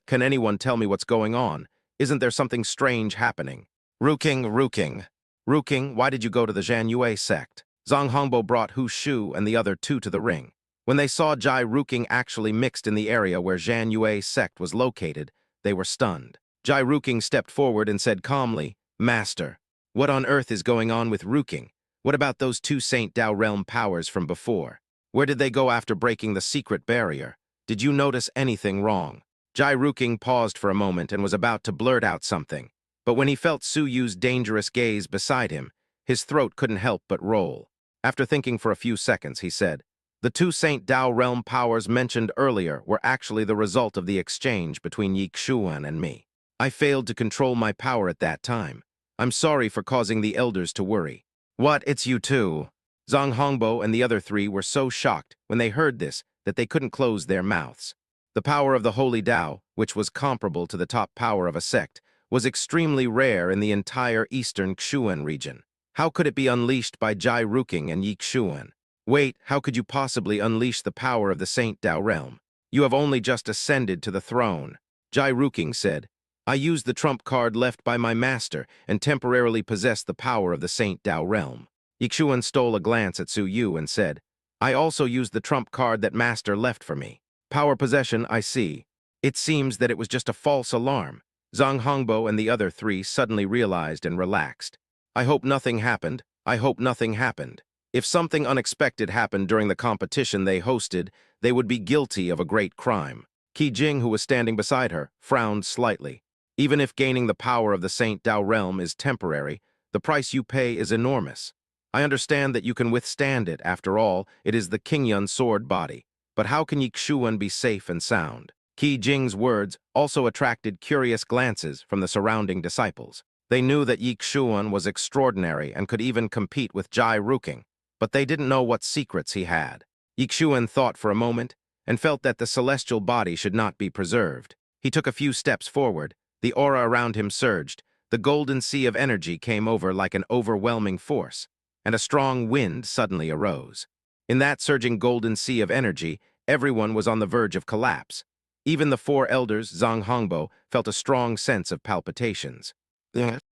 S1: Can anyone tell me what's going on? Isn't there something strange happening? Ruking, why did you go to the Zhan Yue sect? Zhang Hongbo brought Hu Shu and the other two to the ring. When they saw Jai Ruking actually mixed in the area where Zhan Yue sect was located, they were stunned. Jai Ruking stepped forward and said calmly, Master, what on earth is going on with Ruking? What about those two Saint Dao realm powers from before? Where did they go after breaking the secret barrier? Did you notice anything wrong? Jai Ruking paused for a moment and was about to blurt out something, but when he felt Su Yu's dangerous gaze beside him, his throat couldn't help but roll. After thinking for a few seconds, he said, the two Saint Dao realm powers mentioned earlier were actually the result of the exchange between Yixuan and me. I failed to control my power at that time. I'm sorry for causing the elders to worry. What, it's you two? Zhang Hongbo and the other three were so shocked when they heard this that they couldn't close their mouths. The power of the Holy Dao, which was comparable to the top power of a sect, was extremely rare in the entire eastern Xuan region. How could it be unleashed by Jai Ruking and Yixuan? Wait, how could you possibly unleash the power of the Saint Dao realm? You have only just ascended to the throne. Jai Ruking said, I used the trump card left by my master and temporarily possessed the power of the Saint Dao realm. Yixuan stole a glance at Su Yu and said, I also used the trump card that master left for me. Power possession, I see. It seems that it was just a false alarm. Zhang Hongbo and the other three suddenly realized and relaxed. I hope nothing happened. I hope nothing happened. If something unexpected happened during the competition they hosted, they would be guilty of a great crime. Qi Jing, who was standing beside her, frowned slightly. Even if gaining the power of the Saint Dao realm is temporary, the price you pay is enormous. I understand that you can withstand it. After all, it is the Qingyun sword body. But how can Yixuan be safe and sound? Qi Jing's words also attracted curious glances from the surrounding disciples. They knew that Yi Xuan was extraordinary and could even compete with Jai Ruking, but they didn't know what secrets he had. Yi Xuan thought for a moment and felt that the celestial body should not be preserved. He took a few steps forward. The aura around him surged. The golden sea of energy came over like an overwhelming force, and a strong wind suddenly arose. In that surging golden sea of energy, everyone was on the verge of collapse. Even the four elders, Zhang Hongbo, felt a strong sense of palpitations.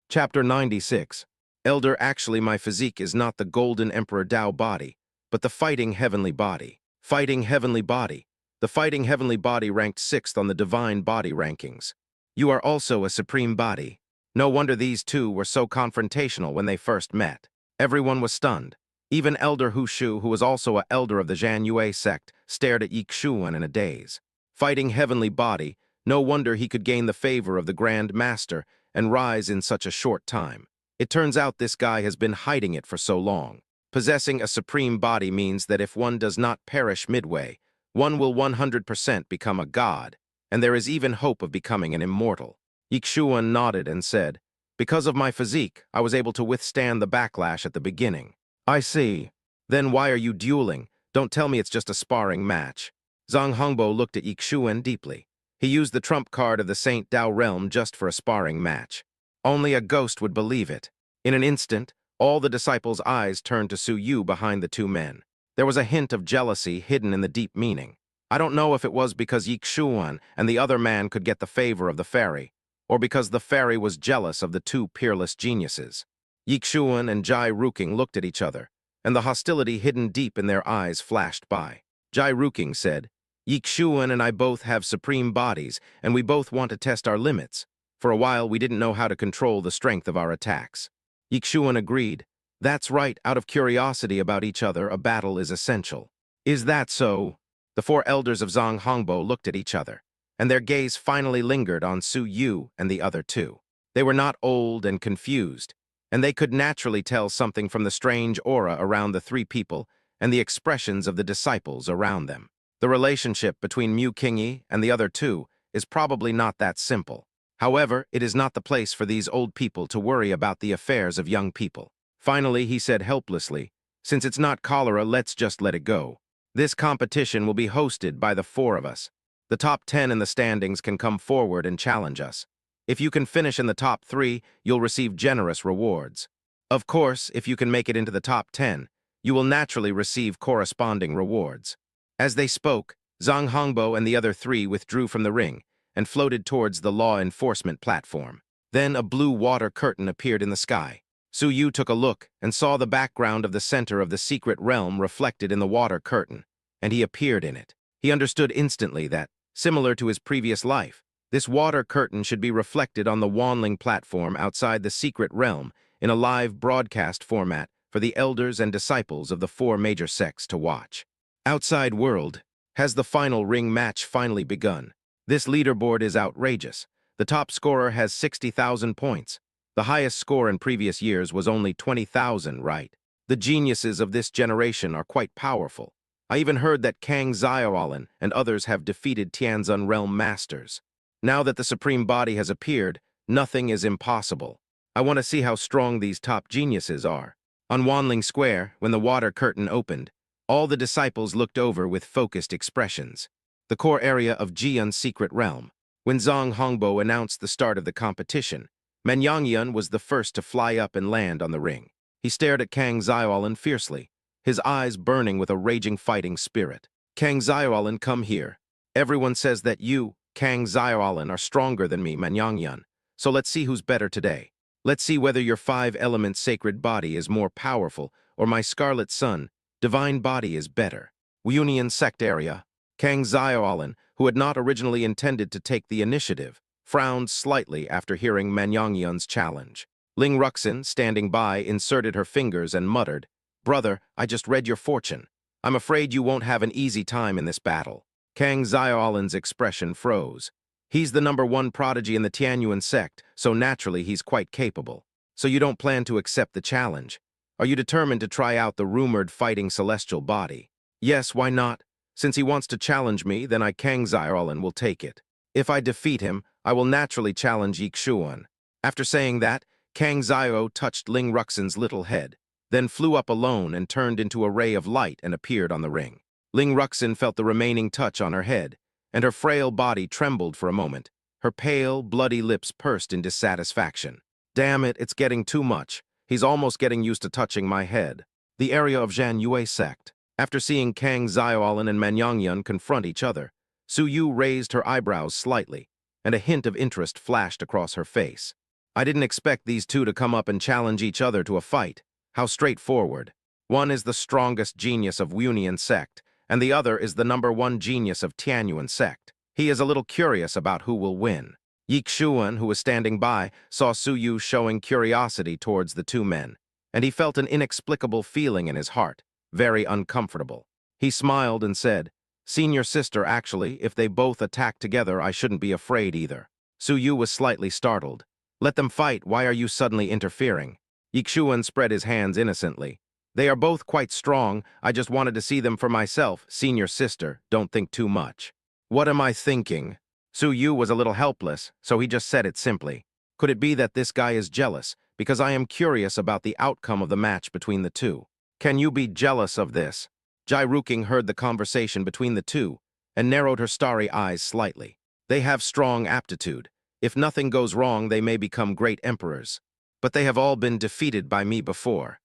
S1: Chapter 96. Elder, actually my physique is not the golden emperor Dao body, but the fighting heavenly body. Fighting heavenly body. The fighting heavenly body ranked 6th on the divine body rankings. You are also a supreme body. No wonder these two were so confrontational when they first met. Everyone was stunned. Even Elder Hu Shu, who was also an elder of the Zhan Yue sect, stared at Yi Xuan in a daze. Fighting heavenly body, no wonder he could gain the favor of the Grand Master and rise in such a short time. It turns out this guy has been hiding it for so long. Possessing a supreme body means that if one does not perish midway, one will 100% become a god, and there is even hope of becoming an immortal. Yi Xuan nodded and said, "Because of my physique, I was able to withstand the backlash at the beginning." "I see. Then why are you dueling? Don't tell me it's just a sparring match." Zhang Hongbo looked at Yi Xuan deeply. He used the trump card of the Saint Dao realm just for a sparring match. Only a ghost would believe it. In an instant, all the disciples' eyes turned to Su Yu behind the two men. There was a hint of jealousy hidden in the deep meaning. I don't know if it was because Yi Xuan and the other man could get the favor of the fairy, or because the fairy was jealous of the two peerless geniuses. Yi Xuan and Jai Ruking looked at each other, and the hostility hidden deep in their eyes flashed by. Jai Ruking said, "Yi Xuan and I both have supreme bodies, and we both want to test our limits. For a while, we didn't know how to control the strength of our attacks." Yi Xuan agreed. "That's right, out of curiosity about each other, a battle is essential." "Is that so?" The four elders of Zhang Hongbo looked at each other, and their gaze finally lingered on Su Yu and the other two. They were not old and confused, and they could naturally tell something from the strange aura around the three people and the expressions of the disciples around them. The relationship between Mu Qingyi and the other two is probably not that simple. However, it is not the place for these old people to worry about the affairs of young people. Finally, he said helplessly, "Since it's not cholera, let's just let it go. This competition will be hosted by the four of us. The top 10 in the standings can come forward and challenge us. If you can finish in the top 3, you'll receive generous rewards. Of course, if you can make it into the top 10, you will naturally receive corresponding rewards." As they spoke, Zhang Hongbo and the other three withdrew from the ring and floated towards the law enforcement platform. Then a blue water curtain appeared in the sky. Su Yu took a look and saw the background of the center of the secret realm reflected in the water curtain, and he appeared in it. He understood instantly that, similar to his previous life, this water curtain should be reflected on the Wanling platform outside the secret realm in a live broadcast format for the elders and disciples of the four major sects to watch. Outside world, has the final ring match finally begun? This leaderboard is outrageous. The top scorer has 60,000 points. The highest score in previous years was only 20,000, right? The geniuses of this generation are quite powerful. I even heard that Kang Xiaolan and others have defeated Tianzun realm masters. Now that the supreme body has appeared, nothing is impossible. I want to see how strong these top geniuses are. On Wanling Square, when the water curtain opened, all the disciples looked over with focused expressions. The core area of Jian's secret realm. When Zhang Hongbo announced the start of the competition, Manyangyan was the first to fly up and land on the ring. He stared at Kang Xiaolan fiercely, his eyes burning with a raging fighting spirit. "Kang Xiaolan, come here. Everyone says that you, Kang Xiaolan, are stronger than me, Manyangyan. So let's see who's better today. Let's see whether your five-element sacred body is more powerful or my scarlet sun, divine body, is better." Union sect area. Kang Xiaolan, who had not originally intended to take the initiative, frowned slightly after hearing Manyangyan's challenge. Ling Ruxin, standing by, inserted her fingers and muttered, "Brother, I just read your fortune. I'm afraid you won't have an easy time in this battle." Kang Xiaolan's expression froze. He's the #1 prodigy in the Tianyuan sect, so naturally he's quite capable. "So you don't plan to accept the challenge? Are you determined to try out the rumored fighting celestial body?" "Yes, why not? Since he wants to challenge me, then I Kang Xiaolin will take it. If I defeat him, I will naturally challenge Yixuan. After saying that, Kang Xiao touched Ling Ruxin's little head, then flew up alone and turned into a ray of light and appeared on the ring. Ling Ruxin felt the remaining touch on her head, and her frail body trembled for a moment. Her pale, bloody lips pursed in dissatisfaction. Damn it, it's getting too much. He's almost getting used to touching my head. The area of Zhan Yue sect. After seeing Kang Xiaolin and Manyangyun confront each other, Su Yu raised her eyebrows slightly, and a hint of interest flashed across her face. I didn't expect these two to come up and challenge each other to a fight. How straightforward. One is the strongest genius of Wunian sect, and the other is the #1 genius of Tianyuan sect. He is a little curious about who will win. Yixuan, who was standing by, saw Su Yu showing curiosity towards the two men, and he felt an inexplicable feeling in his heart, very uncomfortable. He smiled and said, "Senior sister, actually, if they both attack together, I shouldn't be afraid either." Su Yu was slightly startled. "Let them fight, why are you suddenly interfering?" Yixuan spread his hands innocently. "They are both quite strong, I just wanted to see them for myself. Senior sister, don't think too much." "What am I thinking?" Su Yu was a little helpless, so he just said it simply. "Could it be that this guy is jealous, because I am curious about the outcome of the match between the two? Can you be jealous of this?" Jai Ruking heard the conversation between the two and narrowed her starry eyes slightly. "They have strong aptitude. If nothing goes wrong, they may become great emperors. But they have all been defeated by me before."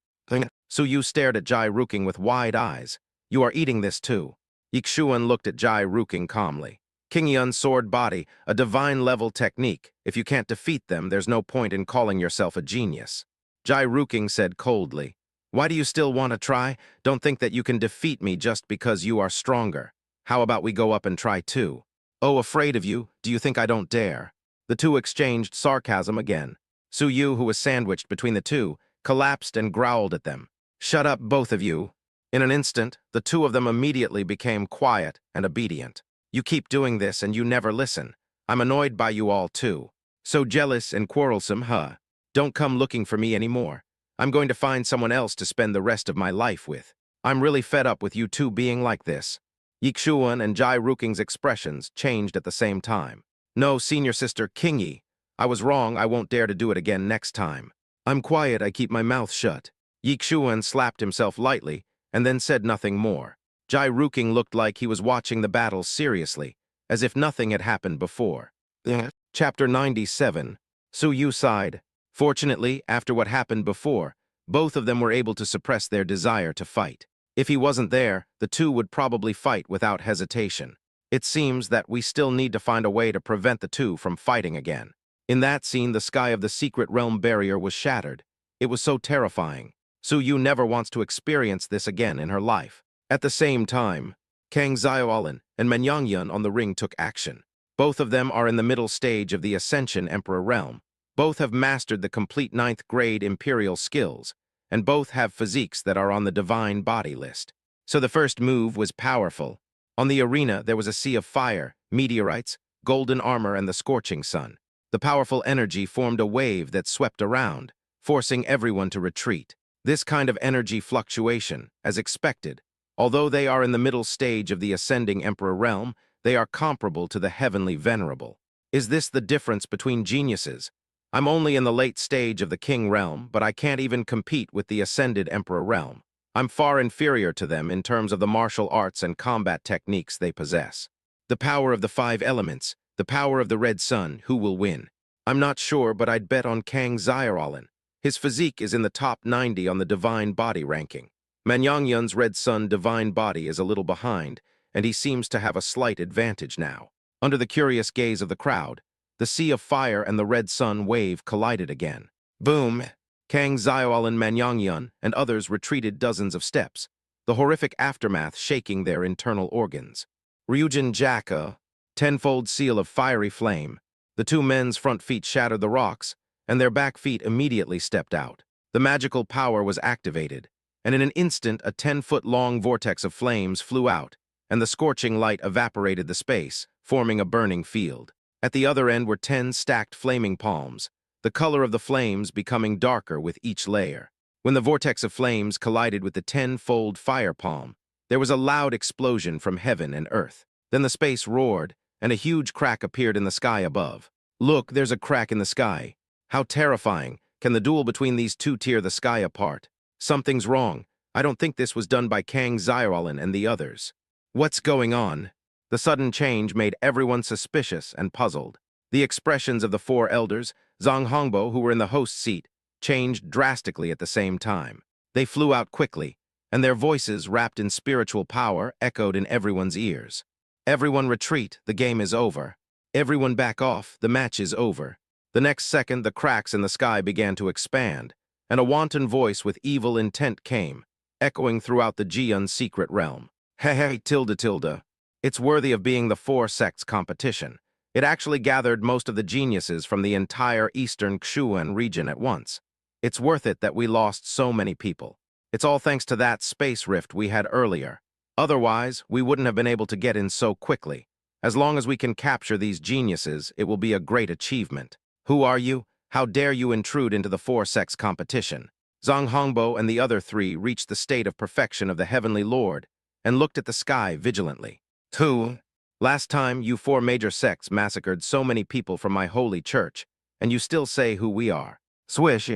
S1: Su Yu stared at Jai Ruking with wide eyes. "You are eating this too." Yixuan looked at Jai Ruking calmly. "Qingyun's sword body, a divine-level technique. If you can't defeat them, there's no point in calling yourself a genius." Jai Ruking said coldly, "Why do you still want to try? Don't think that you can defeat me just because you are stronger. How about we go up and try too?" "Oh, afraid of you? Do you think I don't dare?" The two exchanged sarcasm again. Su Yu, who was sandwiched between the two, collapsed and growled at them. "Shut up, both of you." In an instant, the two of them immediately became quiet and obedient. "You keep doing this and you never listen. I'm annoyed by you all too. So jealous and quarrelsome, huh? Don't come looking for me anymore. I'm going to find someone else to spend the rest of my life with. I'm really fed up with you two being like this." Yixuan and Jai Ruking's expressions changed at the same time. "No, senior sister Qingyi. I was wrong, I won't dare to do it again next time. I'm quiet, I keep my mouth shut." Yixuan slapped himself lightly and then said nothing more. Jai Ruking looked like he was watching the battle seriously, as if nothing had happened before. Chapter 97. Su Yu sighed. Fortunately, after what happened before, both of them were able to suppress their desire to fight. If he wasn't there, the two would probably fight without hesitation. It seems that we still need to find a way to prevent the two from fighting again. In that scene, the sky of the secret realm barrier was shattered. It was so terrifying. Su Yu never wants to experience this again in her life. At the same time, Kang Xiaolin and Manyangyun on the ring took action. Both of them are in the middle stage of the Ascension Emperor realm. Both have mastered the complete 9th grade imperial skills, and both have physiques that are on the divine body list. So the first move was powerful. On the arena, there was a sea of fire, meteorites, golden armor, and the scorching sun. The powerful energy formed a wave that swept around, forcing everyone to retreat. This kind of energy fluctuation, as expected, although they are in the middle stage of the ascending Emperor realm, they are comparable to the heavenly venerable. Is this the difference between geniuses? I'm only in the late stage of the King realm, but I can't even compete with the ascended Emperor realm. I'm far inferior to them in terms of the martial arts and combat techniques they possess. The power of the 5 elements, the power of the red sun, who will win? I'm not sure, but I'd bet on Kang Xiaolin. His physique is in the top 90 on the divine body ranking. Manyangyun's red sun divine body is a little behind, and he seems to have a slight advantage now. Under the curious gaze of the crowd, the sea of fire and the red sun wave collided again. Boom! Kang Xiaolin, Manyangyun, and others retreated dozens of steps, the horrific aftermath shaking their internal organs. Ryujin Jacka, tenfold seal of fiery flame. The two men's front feet shattered the rocks, and their back feet immediately stepped out. The magical power was activated, and in an instant a 10-foot-long vortex of flames flew out, and the scorching light evaporated the space, forming a burning field. At the other end were 10 stacked flaming palms, the color of the flames becoming darker with each layer. When the vortex of flames collided with the 10-fold fire palm, There was a loud explosion from heaven and earth. Then the space roared, and a huge crack appeared in the sky above. Look, there's a crack in the sky. How terrifying. Can the duel between these two tear the sky apart? Something's wrong. I don't think this was done by Kang Xiaolin and the others. What's going on? The sudden change made everyone suspicious and puzzled. The expressions of the four elders, Zhang Hongbo, who were in the host seat, changed drastically at the same time. They flew out quickly, and their voices, wrapped in spiritual power, echoed in everyone's ears. Everyone retreat, the game is over. Everyone back off, the match is over. The next second, the cracks in the sky began to expand, and a wanton voice with evil intent came, echoing throughout the Jian's secret realm. Hey, tilde. It's worthy of being the four sects competition. It actually gathered most of the geniuses from the entire eastern Xuyuan region at once. It's worth it that we lost so many people. It's all thanks to that space rift we had earlier. Otherwise, we wouldn't have been able to get in so quickly. As long as we can capture these geniuses, it will be a great achievement. Who are you? How dare you intrude into the four sects competition? Zhang Hongbo and the other three reached the state of perfection of the Heavenly Lord and looked at the sky vigilantly. Who? Last time, you four major sects massacred so many people from my holy church, and you still say who we are. Swish.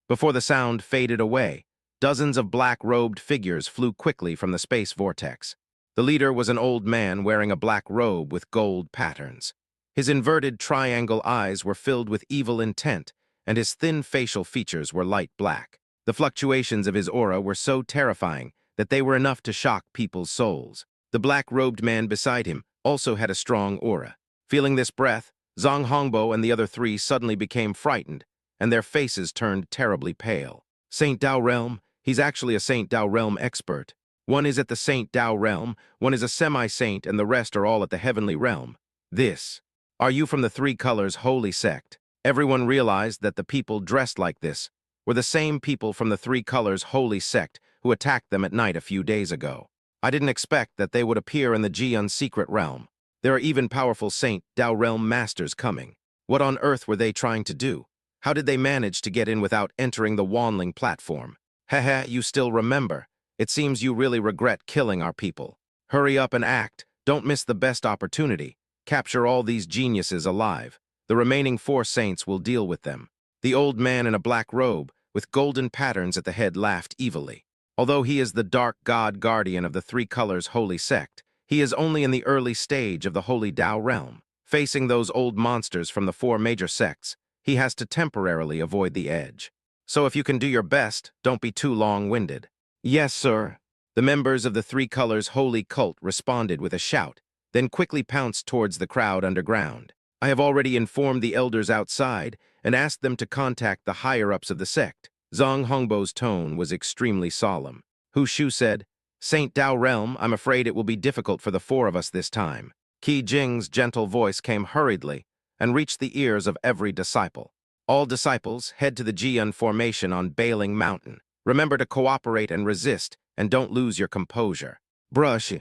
S1: Before the sound faded away, dozens of black-robed figures flew quickly from the space vortex. The leader was an old man wearing a black robe with gold patterns. His inverted triangle eyes were filled with evil intent, and his thin facial features were light black. The fluctuations of his aura were so terrifying that they were enough to shock people's souls. The black-robed man beside him also had a strong aura. Feeling this breath, Zhang Hongbo and the other three suddenly became frightened, and their faces turned terribly pale. Saint Dao Realm? He's actually a Saint Dao Realm expert. One is at the Saint Dao Realm, one is a semi-saint, and the rest are all at the Heavenly Realm. This. Are you from the Three Colors Holy Sect? Everyone realized that the people dressed like this were the same people from the Three Colors Holy Sect who attacked them at night a few days ago. I didn't expect that they would appear in the Jian secret realm. There are even powerful Saint Dao Realm masters coming. What on earth were they trying to do? How did they manage to get in without entering the Wanling platform? Haha, you still remember. It seems you really regret killing our people. Hurry up and act. Don't miss the best opportunity. Capture all these geniuses alive. The remaining four saints will deal with them. The old man in a black robe, with golden patterns at the head, laughed evilly. Although he is the dark god guardian of the Three Colors Holy Sect, he is only in the early stage of the Holy Dao Realm. Facing those old monsters from the four major sects, he has to temporarily avoid the edge. So if you can do your best, don't be too long-winded. Yes, sir. The members of the Three Colors Holy Cult responded with a shout, then quickly pounced towards the crowd underground. I have already informed the elders outside and asked them to contact the higher-ups of the sect. Zhang Hongbo's tone was extremely solemn. Hu Shu said, Saint Dao Realm, I'm afraid it will be difficult for the four of us this time. Qi Jing's gentle voice came hurriedly and reached the ears of every disciple. All disciples, head to the Jian formation on Bailing Mountain. Remember to cooperate and resist, and don't lose your composure. Brush.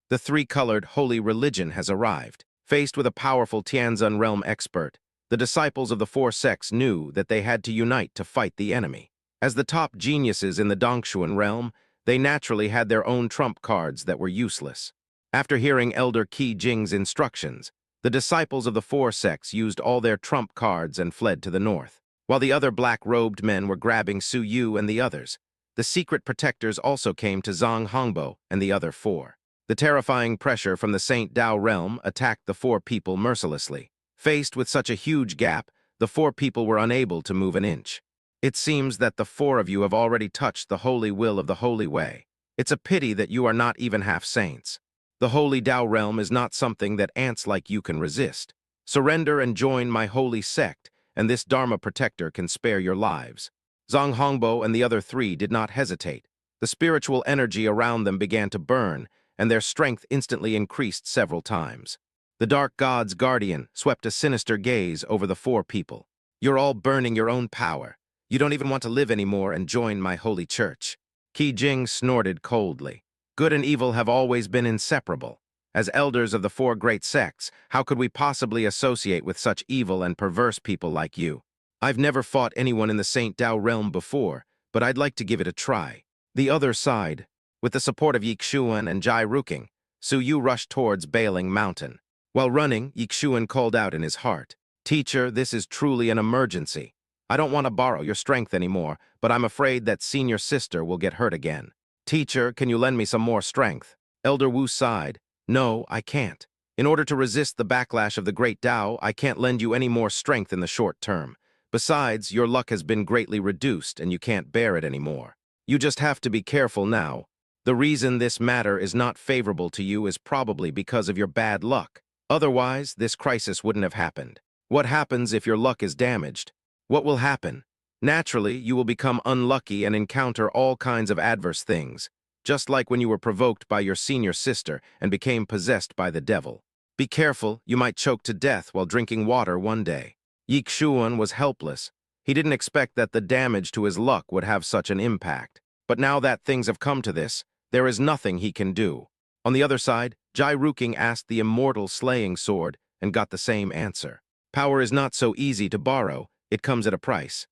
S1: The three-colored holy religion has arrived. Faced with a powerful Tianzun realm expert, the disciples of the four sects knew that they had to unite to fight the enemy. As the top geniuses in the Dongshuan realm, they naturally had their own trump cards that were useless. After hearing Elder Qi Jing's instructions, the disciples of the four sects used all their trump cards and fled to the north. While the other black-robed men were grabbing Su Yu and the others, the secret protectors also came to Zhang Hongbo and the other four. The terrifying pressure from the Saint Dao realm attacked the four people mercilessly. Faced with such a huge gap, the four people were unable to move an inch. It seems that the four of you have already touched the holy will of the Holy Way. It's a pity that you are not even half saints. The Holy Dao realm is not something that ants like you can resist. Surrender and join my holy sect, and this Dharma protector can spare your lives. Zhang Hongbo and the other three did not hesitate. The spiritual energy around them began to burn, and their strength instantly increased several times. The dark god's guardian swept a sinister gaze over the four people. You're all burning your own power. You don't even want to live anymore and join my holy church. Qi Jing snorted coldly. Good and evil have always been inseparable. As elders of the four great sects, how could we possibly associate with such evil and perverse people like you? I've never fought anyone in the Saint Dao realm before, but I'd like to give it a try. The other side. With the support of Yixuan and Jai Ruking, Su Yu rushed towards Bailing Mountain. While running, Yixuan called out in his heart, "Teacher, this is truly an emergency. I don't want to borrow your strength anymore, but I'm afraid that senior sister will get hurt again. Teacher, can you lend me some more strength?" Elder Wu sighed. "No, I can't. In order to resist the backlash of the Great Tao, I can't lend you any more strength in the short term. Besides, your luck has been greatly reduced and you can't bear it anymore. You just have to be careful now. The reason this matter is not favorable to you is probably because of your bad luck. Otherwise, this crisis wouldn't have happened. What happens if your luck is damaged? What will happen? Naturally, you will become unlucky and encounter all kinds of adverse things, just like when you were provoked by your senior sister and became possessed by the devil. Be careful, you might choke to death while drinking water one day." Yixuan was helpless. He didn't expect that the damage to his luck would have such an impact. But now that things have come to this, there is nothing he can do. On the other side, Jai Ruking asked the immortal slaying sword and got the same answer. Power is not so easy to borrow, it comes at a price.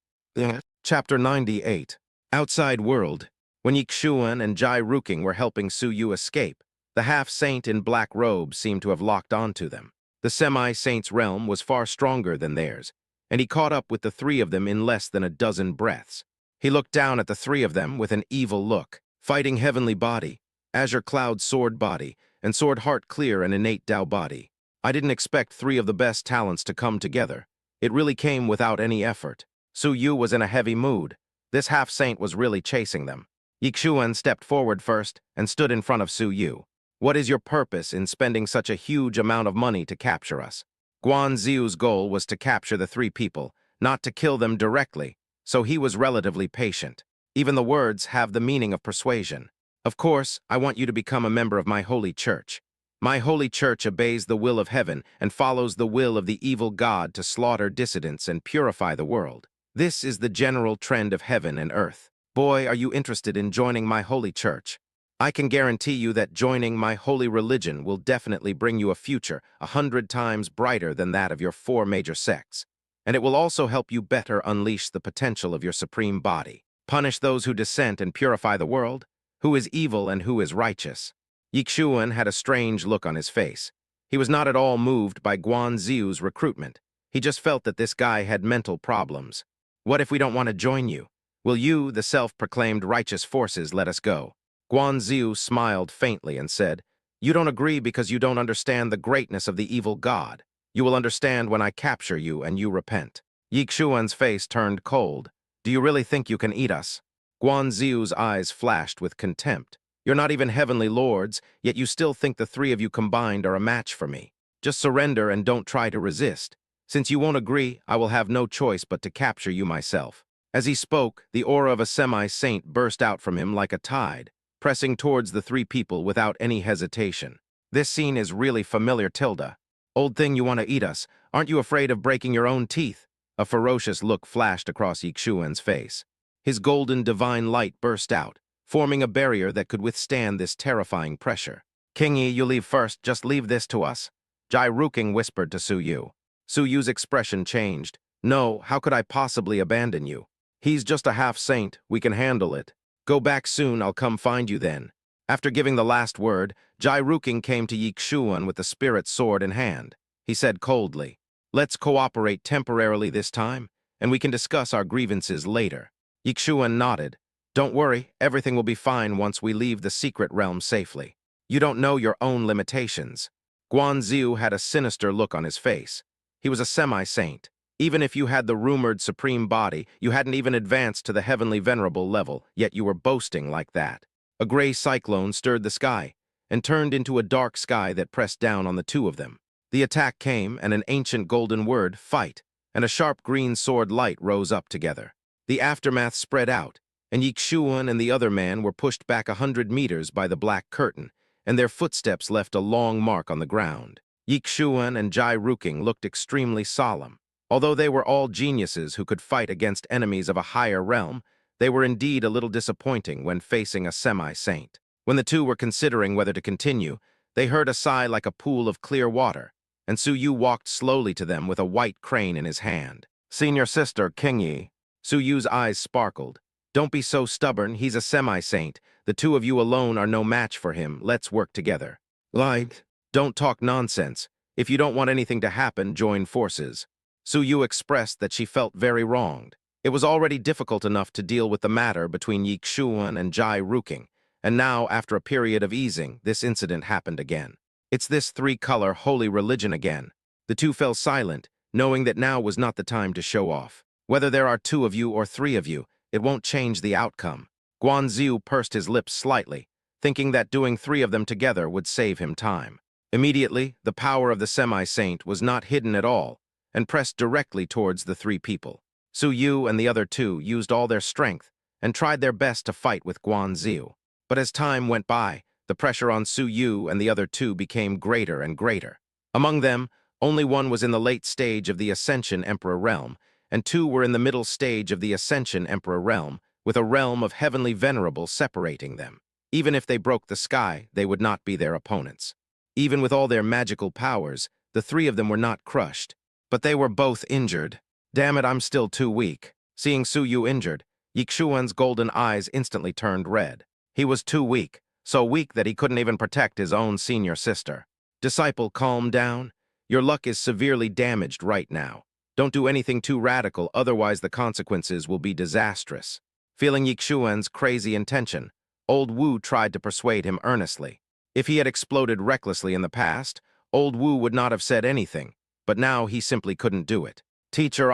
S1: Chapter 98. Outside World. When Yixuan and Jai Ruking were helping Su Yu escape, the half-saint in black robes seemed to have locked onto them. The semi-saint's realm was far stronger than theirs, and he caught up with the three of them in less than a dozen breaths. He looked down at the three of them with an evil look. Fighting heavenly body, azure cloud sword body, and sword heart clear and innate Tao body. I didn't expect three of the best talents to come together. It really came without any effort. Su Yu was in a heavy mood. This half-saint was really chasing them. Yixuan stepped forward first and stood in front of Su Yu. "What is your purpose in spending such a huge amount of money to capture us?" Guan Ziu's goal was to capture the three people, not to kill them directly, so he was relatively patient. Even the words have the meaning of persuasion. "Of course, I want you to become a member of my holy church. My holy church obeys the will of heaven and follows the will of the evil god to slaughter dissidents and purify the world. This is the general trend of heaven and earth. Boy, are you interested in joining my holy church? I can guarantee you that joining my holy religion will definitely bring you a future 100 times brighter than that of your 4 major sects. And it will also help you better unleash the potential of your supreme body. Punish those who dissent and purify the world. Who is evil and who is righteous?" Yixuan had a strange look on his face. He was not at all moved by Guan Ziu's recruitment. He just felt that this guy had mental problems. "What if we don't want to join you? Will you, the self-proclaimed righteous forces, let us go?" Guan Ziu smiled faintly and said, "You don't agree because you don't understand the greatness of the evil god. You will understand when I capture you and you repent." Yixuan's face turned cold. "Do you really think you can eat us?" Guan Ziu's eyes flashed with contempt. "You're not even heavenly lords, yet you still think the three of you combined are a match for me. Just surrender and don't try to resist. Since you won't agree, I will have no choice but to capture you myself." As he spoke, the aura of a semi-saint burst out from him like a tide, pressing towards the three people without any hesitation. "This scene is really familiar, Tilda. Old thing, you want to eat us. Aren't you afraid of breaking your own teeth?" A ferocious look flashed across Yixuan's face. His golden divine light burst out, forming a barrier that could withstand this terrifying pressure. "Kingy, you leave first. Just leave this to us." Jai Ruking whispered to Su Yu. Su Yu's expression changed. "No, how could I possibly abandon you? He's just a half-saint. We can handle it. Go back soon, I'll come find you then." After giving the last word, Jai Ruking came to Yixuan with the spirit sword in hand. He said coldly, "Let's cooperate temporarily this time, and we can discuss our grievances later." Yixuan nodded. "Don't worry, everything will be fine once we leave the secret realm safely. You don't know your own limitations." Guan Ziu had a sinister look on his face. He was a semi-saint. Even if you had the rumored supreme body, you hadn't even advanced to the heavenly venerable level, yet you were boasting like that. A gray cyclone stirred the sky, and turned into a dark sky that pressed down on the two of them. The attack came, and an ancient golden word, fight, and a sharp green sword light rose up together. The aftermath spread out, and Yixuan and the other man were pushed back 100 meters by the black curtain, and their footsteps left a long mark on the ground. Yixuan and Jai Ruking looked extremely solemn. Although they were all geniuses who could fight against enemies of a higher realm, they were indeed a little disappointing when facing a semi-saint. When the two were considering whether to continue, they heard a sigh like a pool of clear water, and Su Yu walked slowly to them with a white crane in his hand. "Senior sister, King Yi." Su Yu's eyes sparkled. Don't be so stubborn, he's a semi-saint. The two of you alone are no match for him. Let's work together. Light, don't talk nonsense. If you don't want anything to happen, join forces. Su Yu expressed that she felt very wronged. It was already difficult enough to deal with the matter between Yixuan and Jai Ruking, and now, after a period of easing, this incident happened again. It's this three-color holy religion again. The two fell silent, knowing that now was not the time to show off. Whether there are two of you or three of you, it won't change the outcome. Guanziu pursed his lips slightly, thinking that doing three of them together would save him time. Immediately, the power of the semi-saint was not hidden at all, and pressed directly towards the three people. Su Yu and the other two used all their strength and tried their best to fight with Guanziu. But as time went by, the pressure on Su Yu and the other two became greater and greater. Among them, only one was in the late stage of the Ascension Emperor realm, and two were in the middle stage of the Ascension Emperor realm, with a realm of heavenly venerable separating them. Even if they broke the sky, they would not be their opponents. Even with all their magical powers, the three of them were not crushed. But they were both injured. Damn it, I'm still too weak. Seeing Su Yu injured, Yixuan's golden eyes instantly turned red. He was too weak, so weak that he couldn't even protect his own senior sister. Disciple, calm down. Your luck is severely damaged right now. Don't do anything too radical, otherwise the consequences will be disastrous. Feeling Yixuan's crazy intention, Old Wu tried to persuade him earnestly. If he had exploded recklessly in the past, Old Wu would not have said anything, but now he simply couldn't do it. Teacher,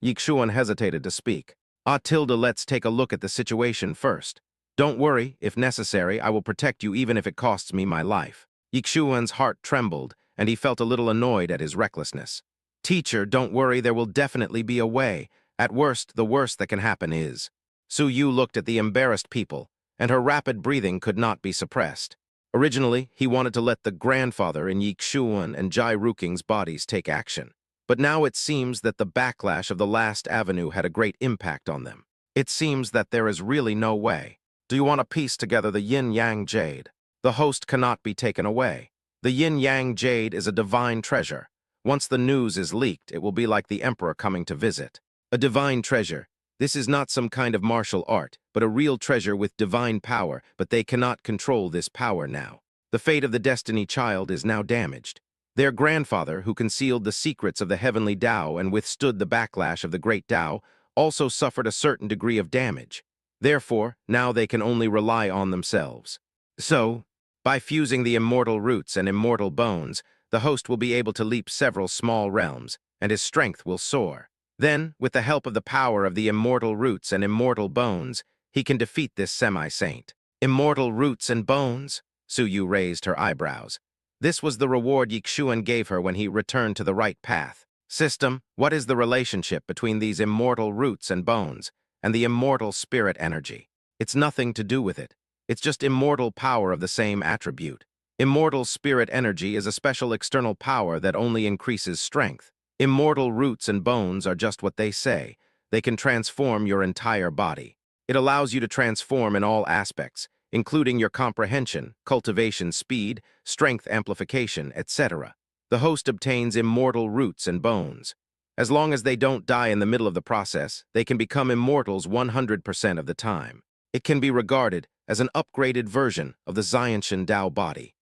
S1: Yixuan hesitated to speak. Let's take a look at the situation first. Don't worry, if necessary, I will protect you even if it costs me my life. Yixuan's heart trembled, and he felt a little annoyed at his recklessness. Teacher, don't worry, there will definitely be a way. At worst, the worst that can happen is. Su Yu looked at the embarrassed people, and her rapid breathing could not be suppressed. Originally, he wanted to let the grandfather in Yixuan and Jai Ruking's bodies take action. But now it seems that the backlash of the last avenue had a great impact on them. It seems that there is really no way. Do you want to piece together the yin-yang jade? The host cannot be taken away. The yin-yang jade is a divine treasure. Once the news is leaked, it will be like the emperor coming to visit. A divine treasure. This is not some kind of martial art, but a real treasure with divine power, but they cannot control this power now. The fate of the Destiny Child is now damaged. Their grandfather, who concealed the secrets of the heavenly Tao and withstood the backlash of the great Tao, also suffered a certain degree of damage. Therefore, now they can only rely on themselves. So, by fusing the immortal roots and immortal bones, the host will be able to leap several small realms, and his strength will soar. Then, with the help of the power of the immortal roots and immortal bones, he can defeat this semi-saint. Immortal roots and bones? Su Yu raised her eyebrows. This was the reward Yixuan gave her when he returned to the right path. System, what is the relationship between these immortal roots and bones and the immortal spirit energy? It's nothing to do with it. It's just immortal power of the same attribute. Immortal spirit energy is a special external power that only increases strength. Immortal roots and bones are just what they say. They can transform your entire body. It allows you to transform in all aspects, including your comprehension, cultivation speed, strength amplification, etc. The host obtains immortal roots and bones. As long as they don't die in the middle of the process, they can become immortals 100% of the time. It can be regarded as an upgraded version of the Xianshan Dao body.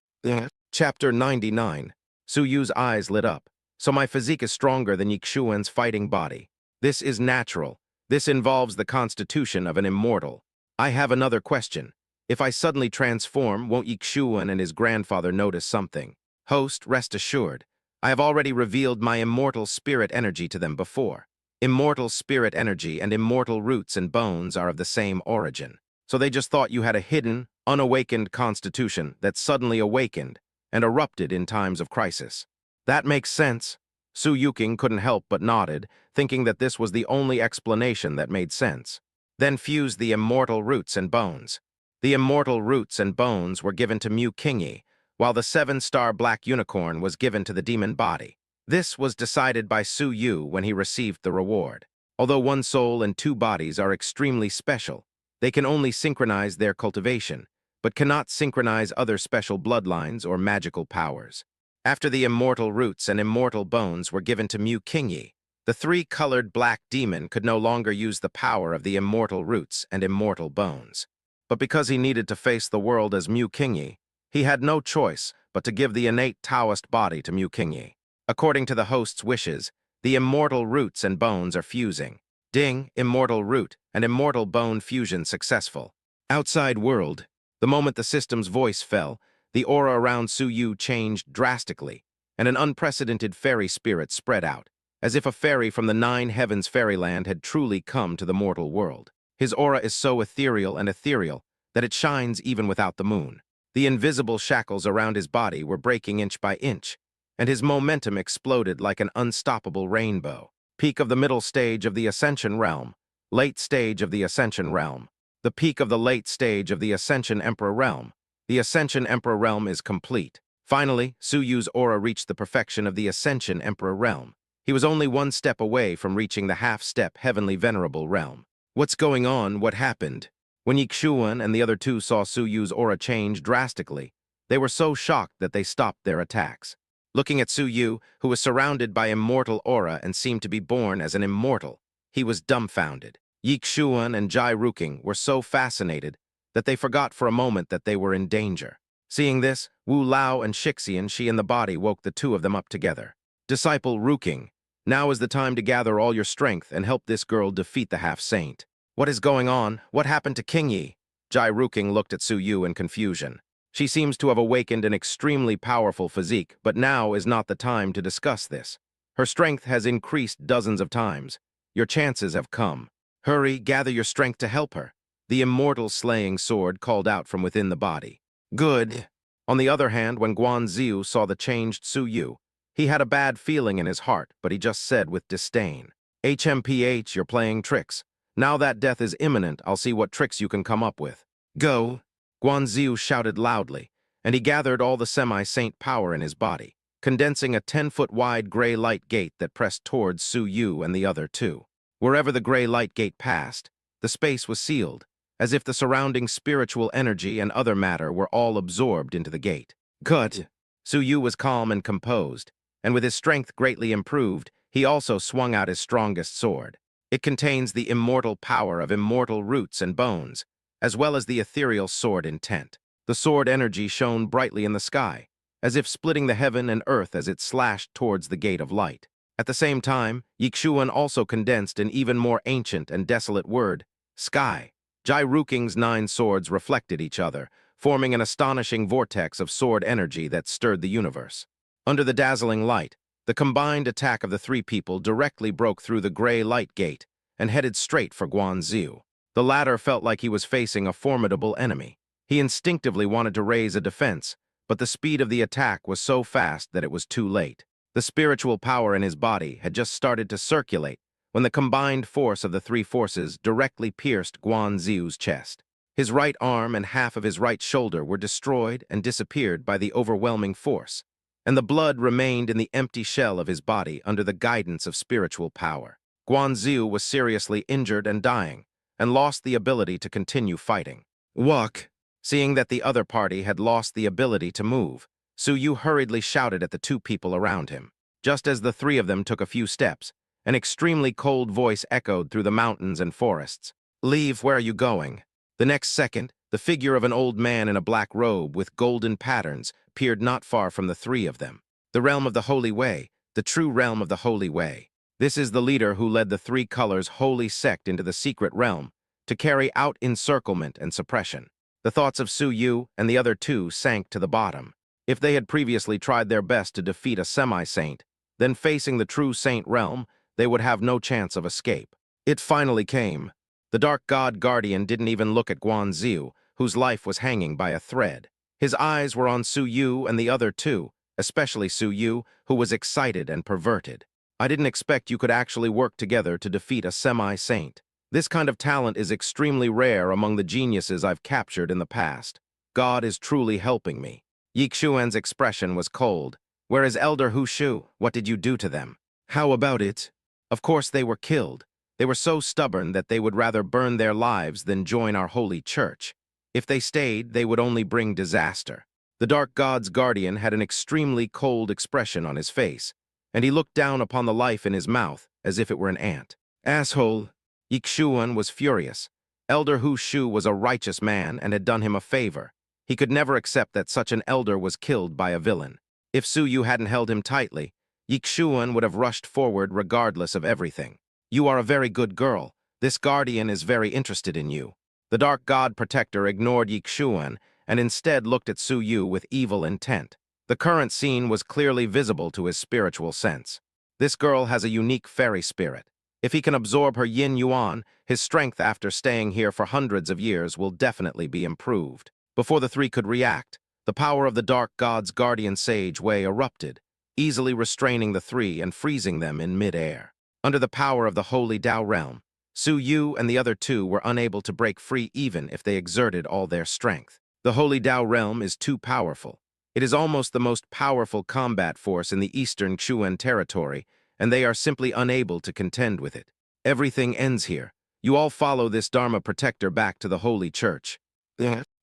S1: Chapter 99. Su Yu's eyes lit up. So my physique is stronger than Yixuan's fighting body. This is natural. This involves the constitution of an immortal. I have another question. If I suddenly transform, won't Yixuan and his grandfather notice something? Host, rest assured. I have already revealed my immortal spirit energy to them before. Immortal spirit energy and immortal roots and bones are of the same origin. So they just thought you had a hidden, unawakened constitution that suddenly awakened and erupted in times of crisis. That makes sense. Su Yuking couldn't help but nodded, thinking that this was the only explanation that made sense. Then fused the immortal roots and bones. The immortal roots and bones were given to Mu Qingyi, while the 7-star black unicorn was given to the demon body. This was decided by Su Yu when he received the reward. Although one soul and 2 bodies are extremely special, they can only synchronize their cultivation, but cannot synchronize other special bloodlines or magical powers. After the immortal roots and immortal bones were given to Mu Qingyi, The three-colored black demon could no longer use the power of the immortal roots and immortal bones. But because he needed to face the world as Mu Qingyi, he had no choice but to give the innate Taoist body to Mu Qingyi. According to the host's wishes, the immortal roots and bones are fusing. Ding, immortal root and immortal bone fusion successful. Outside world, the moment the system's voice fell, the aura around Su Yu changed drastically, and an unprecedented fairy spirit spread out, as if a fairy from the nine heavens fairyland had truly come to the mortal world. His aura is so ethereal and ethereal that it shines even without the moon. The invisible shackles around his body were breaking inch by inch, and his momentum exploded like an unstoppable rainbow. Peak of the middle stage of the Ascension realm, late stage of the Ascension realm. The peak of the late stage of the Ascension Emperor realm. The Ascension Emperor realm is complete. Finally, Su Yu's aura reached the perfection of the Ascension Emperor realm. He was only one step away from reaching the half-step Heavenly Venerable realm. What's going on? What happened? When Yixuan and the other two saw Su Yu's aura change drastically, they were so shocked that they stopped their attacks. Looking at Su Yu, who was surrounded by immortal aura and seemed to be born as an immortal, he was dumbfounded. Yixuan and Jai Ruking were so fascinated that they forgot for a moment that they were in danger. Seeing this, Wu Lao and Shixian, she and the body, woke the two of them up together. Disciple Ruking, now is the time to gather all your strength and help this girl defeat the half-saint. What is going on? What happened to Qingyi? Jai Ruking looked at Su Yu in confusion. She seems to have awakened an extremely powerful physique, but now is not the time to discuss this. Her strength has increased dozens of times. Your chances have come. Hurry, gather your strength to help her. The immortal slaying sword called out from within the body. Good. On the other hand, when Guan Ziu saw the changed Su Yu, he had a bad feeling in his heart, but he just said with disdain, HMPH, you're playing tricks. Now that death is imminent, I'll see what tricks you can come up with. Go. Guan Ziu shouted loudly, and he gathered all the semi-saint power in his body, condensing a 10-foot-wide gray light gate that pressed towards Su Yu and the other two. Wherever the gray light gate passed, the space was sealed, as if the surrounding spiritual energy and other matter were all absorbed into the gate. Cut! Su Yu was calm and composed, and with his strength greatly improved, he also swung out his strongest sword. It contains the immortal power of immortal roots and bones, as well as the ethereal sword intent. The sword energy shone brightly in the sky, as if splitting the heaven and earth as it slashed towards the gate of light. At the same time, Yixuan also condensed an even more ancient and desolate word, sky. Jai Ruking's 9 swords reflected each other, forming an astonishing vortex of sword energy that stirred the universe. Under the dazzling light, the combined attack of the 3 people directly broke through the gray light gate and headed straight for Guan Ziu. The latter felt like he was facing a formidable enemy. He instinctively wanted to raise a defense, but the speed of the attack was so fast that it was too late. The spiritual power in his body had just started to circulate when the combined force of the 3 forces directly pierced Guan Ziu's chest. His right arm and half of his right shoulder were destroyed and disappeared by the overwhelming force, and the blood remained in the empty shell of his body under the guidance of spiritual power. Guan Ziu was seriously injured and dying, and lost the ability to continue fighting. Walk! Seeing that the other party had lost the ability to move, Su Yu hurriedly shouted at the 2 people around him. Just as the 3 of them took a few steps, an extremely cold voice echoed through the mountains and forests. Leave, where are you going? The next second, the figure of an old man in a black robe with golden patterns appeared not far from the 3 of them. The realm of the Holy Way, the true realm of the Holy Way. This is the leader who led the 3 colors holy sect into the secret realm to carry out encirclement and suppression. The thoughts of Su Yu and the other 2 sank to the bottom. If they had previously tried their best to defeat a semi-saint, then facing the true saint realm, they would have no chance of escape. It finally came. The Dark God Guardian didn't even look at Guan Ziu, whose life was hanging by a thread. His eyes were on Su Yu and the other 2, especially Su Yu, who was excited and perverted. I didn't expect you could actually work together to defeat a semi-saint. This kind of talent is extremely rare among the geniuses I've captured in the past. God is truly helping me. Yixuan's expression was cold. Whereas Elder Hu Shu, what did you do to them? How about it? Of course they were killed. They were so stubborn that they would rather burn their lives than join our holy church. If they stayed, they would only bring disaster. The Dark God's guardian had an extremely cold expression on his face, and he looked down upon the life in his mouth as if it were an ant. Asshole! Yixuan was furious. Elder Hu Shu was a righteous man and had done him a favor. He could never accept that such an elder was killed by a villain. If Su Yu hadn't held him tightly, Yixuan would have rushed forward regardless of everything. You are a very good girl. This guardian is very interested in you. The dark god protector ignored Yixuan and instead looked at Su Yu with evil intent. The current scene was clearly visible to his spiritual sense. This girl has a unique fairy spirit. If he can absorb her yin yuan, his strength after staying here for hundreds of years will definitely be improved. Before the three could react, the power of the dark god's guardian sage Wei erupted, easily restraining the three and freezing them in mid-air. Under the power of the holy Dao realm, Su Yu and the other two were unable to break free even if they exerted all their strength. The holy Dao realm is too powerful. It is almost the most powerful combat force in the eastern Chuan territory, and they are simply unable to contend with it. Everything ends here. You all follow this Dharma protector back to the holy church.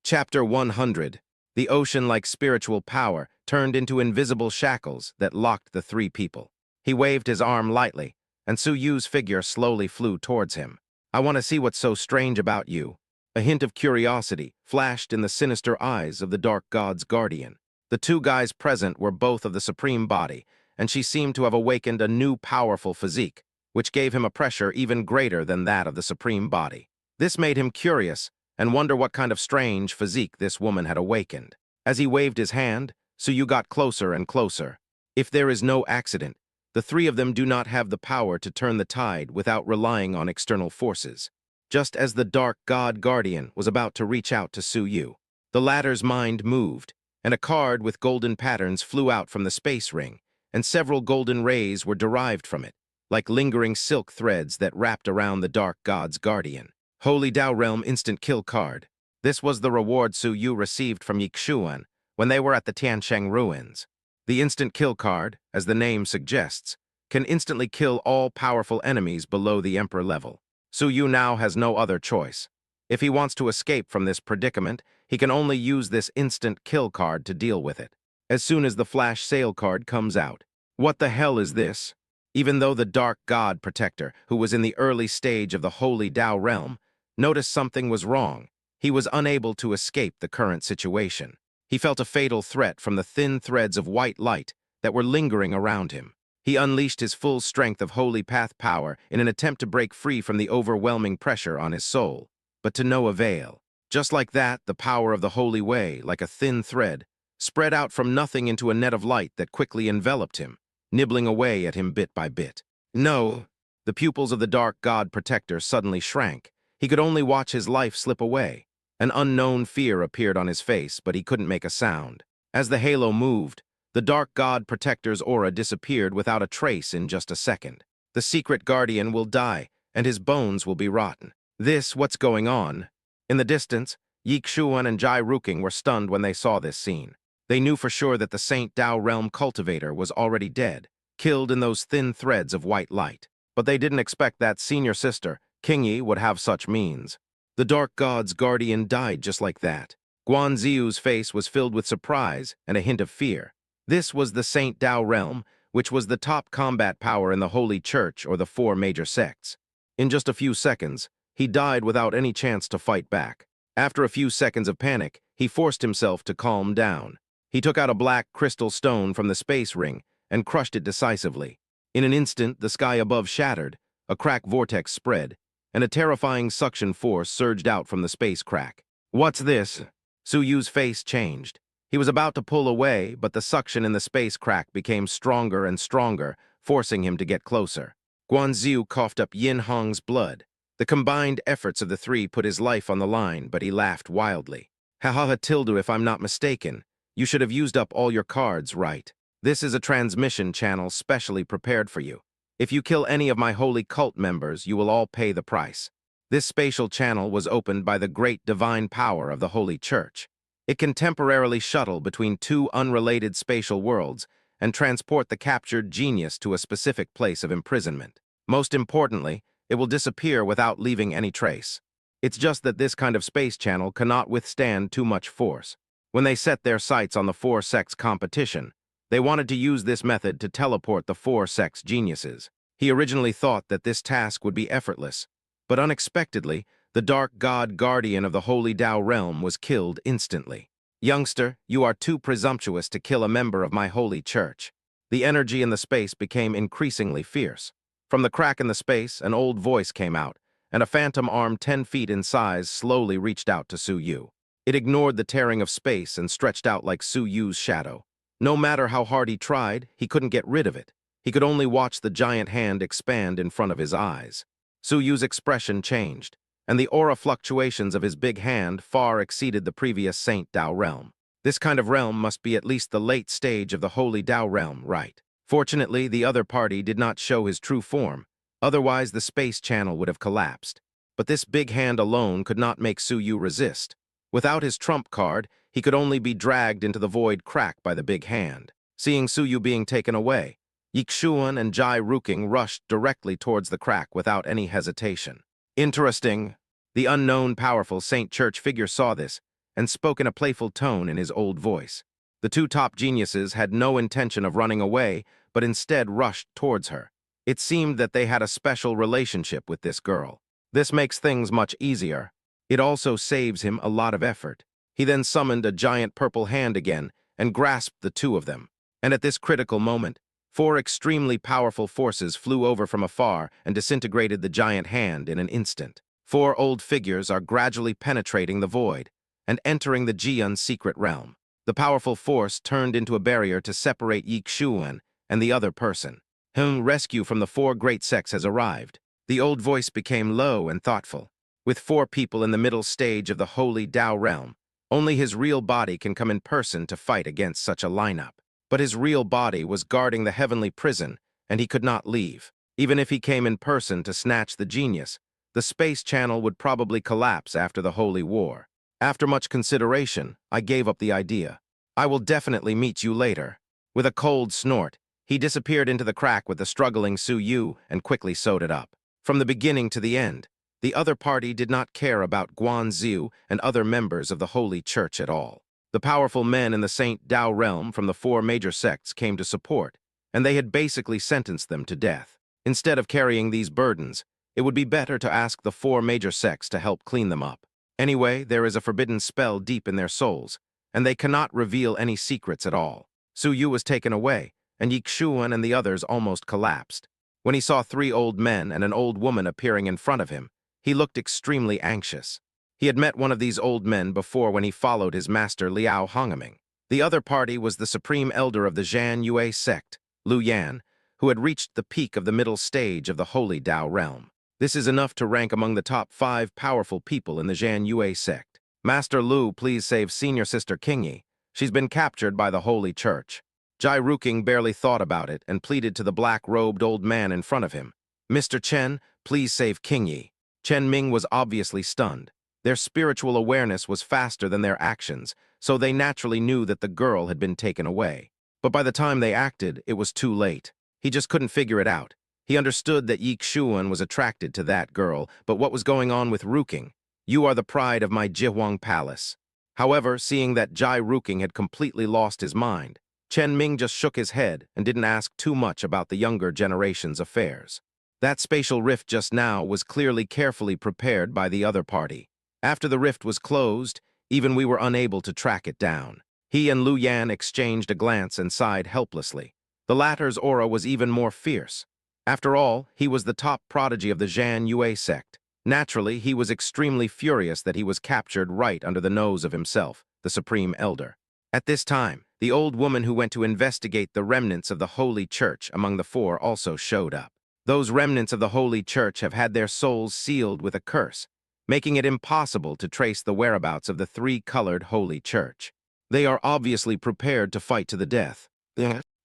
S1: Chapter 100. The ocean-like spiritual power turned into invisible shackles that locked the three people. He waved his arm lightly, and Su Yu's figure slowly flew towards him. I want to see what's so strange about you. A hint of curiosity flashed in the sinister eyes of the dark god's guardian. The two guys present were both of the supreme body, and she seemed to have awakened a new powerful physique, which gave him a pressure even greater than that of the supreme body. This made him curious and wonder what kind of strange physique this woman had awakened. As he waved his hand, Su Yu got closer and closer. If there is no accident, the three of them do not have the power to turn the tide without relying on external forces. Just as the dark god guardian was about to reach out to Su Yu, the latter's mind moved, and a card with golden patterns flew out from the space ring, and several golden rays were derived from it, like lingering silk threads that wrapped around the dark god's guardian. Holy Dao Realm Instant Kill Card. This was the reward Su Yu received from Yixuan when they were at the Tiansheng ruins. The Instant Kill Card, as the name suggests, can instantly kill all powerful enemies below the Emperor level. Su Yu now has no other choice. If he wants to escape from this predicament, he can only use this Instant Kill Card to deal with it. As soon as the Flash Sale card comes out. What the hell is this? Even though the Dark God Protector, who was in the early stage of the Holy Dao Realm, noticed something was wrong, he was unable to escape the current situation. He felt a fatal threat from the thin threads of white light that were lingering around him. He unleashed his full strength of Holy Path power in an attempt to break free from the overwhelming pressure on his soul, but to no avail. Just like that, the power of the Holy Way, like a thin thread, spread out from nothing into a net of light that quickly enveloped him, nibbling away at him bit by bit. No! The pupils of the Dark God Protector suddenly shrank. He could only watch his life slip away. An unknown fear appeared on his face, but he couldn't make a sound. As the halo moved, the Dark God Protector's aura disappeared without a trace in just a second. The secret guardian will die, and his bones will be rotten. What's going on? In the distance, Yixuan and Jai Ruking were stunned when they saw this scene. They knew for sure that the Saint Dao Realm cultivator was already dead, killed in those thin threads of white light. But they didn't expect that senior sister, Qingyi, would have such means. The Dark God's guardian died just like that. Guan Ziu's face was filled with surprise and a hint of fear. This was the Saint Dao Realm, which was the top combat power in the Holy Church or the four major sects. In just a few seconds, he died without any chance to fight back. After a few seconds of panic, he forced himself to calm down. He took out a black crystal stone from the space ring and crushed it decisively. In an instant, the sky above shattered, a crack vortex spread, and a terrifying suction force surged out from the space crack. What's this? Su Yu's face changed. He was about to pull away, but the suction in the space crack became stronger and stronger, forcing him to get closer. Guan Ziu coughed up Yin Hong's blood. The combined efforts of the three put his life on the line, but he laughed wildly. Ha ha ha Tildu, if I'm not mistaken. You should have used up all your cards, right? This is a transmission channel specially prepared for you. If you kill any of my holy cult members, you will all pay the price. This spatial channel was opened by the great divine power of the Holy Church. It can temporarily shuttle between two unrelated spatial worlds and transport the captured genius to a specific place of imprisonment. Most importantly, it will disappear without leaving any trace. It's just that this kind of space channel cannot withstand too much force. When they set their sights on the four sects competition, they wanted to use this method to teleport the four sects geniuses. He originally thought that this task would be effortless, but unexpectedly, the dark god guardian of the Holy Tao realm was killed instantly. Youngster, you are too presumptuous to kill a member of my holy church. The energy in the space became increasingly fierce. From the crack in the space, an old voice came out, and a phantom arm 10 feet in size slowly reached out to Su Yu. It ignored the tearing of space and stretched out like Su Yu's shadow. No matter how hard he tried, he couldn't get rid of it. He could only watch the giant hand expand in front of his eyes. Su Yu's expression changed, and the aura fluctuations of his big hand far exceeded the previous Saint Tao realm. This kind of realm must be at least the late stage of the Holy Tao realm, right? Fortunately, the other party did not show his true form, otherwise the space channel would have collapsed. But this big hand alone could not make Su Yu resist. Without his trump card, he could only be dragged into the void crack by the big hand. Seeing Su Yu being taken away, Yixuan and Jai Ruking rushed directly towards the crack without any hesitation. Interesting. The unknown powerful Saint Church figure saw this and spoke in a playful tone in his old voice. The two top geniuses had no intention of running away, but instead rushed towards her. It seemed that they had a special relationship with this girl. This makes things much easier. It also saves him a lot of effort. He then summoned a giant purple hand again and grasped the two of them. And at this critical moment, 4 extremely powerful forces flew over from afar and disintegrated the giant hand in an instant. 4 old figures are gradually penetrating the void and entering the Jian's secret realm. The powerful force turned into a barrier to separate Yixuan and the other person. Rescue from the 4 great sects has arrived. The old voice became low and thoughtful. With 4 people in the middle stage of the Holy Tao realm, only his real body can come in person to fight against such a lineup. But his real body was guarding the heavenly prison, and he could not leave. Even if he came in person to snatch the genius, the space channel would probably collapse after the Holy War. After much consideration, I gave up the idea. I will definitely meet you later. With a cold snort, he disappeared into the crack with the struggling Su Yu and quickly sewed it up. From the beginning to the end, the other party did not care about Guan Ziu and other members of the Holy Church at all. The powerful men in the Saint Tao realm from the 4 major sects came to support, and they had basically sentenced them to death. Instead of carrying these burdens, it would be better to ask the 4 major sects to help clean them up. Anyway, there is a forbidden spell deep in their souls, and they cannot reveal any secrets at all. Su Yu was taken away, and Yixuan and the others almost collapsed. When he saw 3 old men and an old woman appearing in front of him, he looked extremely anxious. He had met one of these old men before when he followed his master Liao Hongaming. The other party was the supreme elder of the Zhan Yue sect, Lu Yan, who had reached the peak of the middle stage of the Holy Tao realm. This is enough to rank among the top 5 powerful people in the Zhan Yue sect. Master Lu, please save senior sister Qingyi. She's been captured by the Holy Church. Jai Ruking barely thought about it and pleaded to the black-robed old man in front of him. Mr. Chen, please save Qingyi. Chen Ming was obviously stunned. Their spiritual awareness was faster than their actions, so they naturally knew that the girl had been taken away. But by the time they acted, it was too late. He just couldn't figure it out. He understood that Yixuan was attracted to that girl, but what was going on with Ruking? You are the pride of my Jihuang palace. However, seeing that Jai Ruking had completely lost his mind, Chen Ming just shook his head and didn't ask too much about the younger generation's affairs. That spatial rift just now was clearly carefully prepared by the other party. After the rift was closed, even we were unable to track it down. He and Lu Yan exchanged a glance and sighed helplessly. The latter's aura was even more fierce. After all, he was the top prodigy of the Zhan Yue sect. Naturally, he was extremely furious that he was captured right under the nose of himself, the Supreme Elder. At this time, the old woman who went to investigate the remnants of the Holy Church among the 4 also showed up. Those remnants of the Holy Church have had their souls sealed with a curse, making it impossible to trace the whereabouts of the 3-colored Holy Church. They are obviously prepared to fight to the death.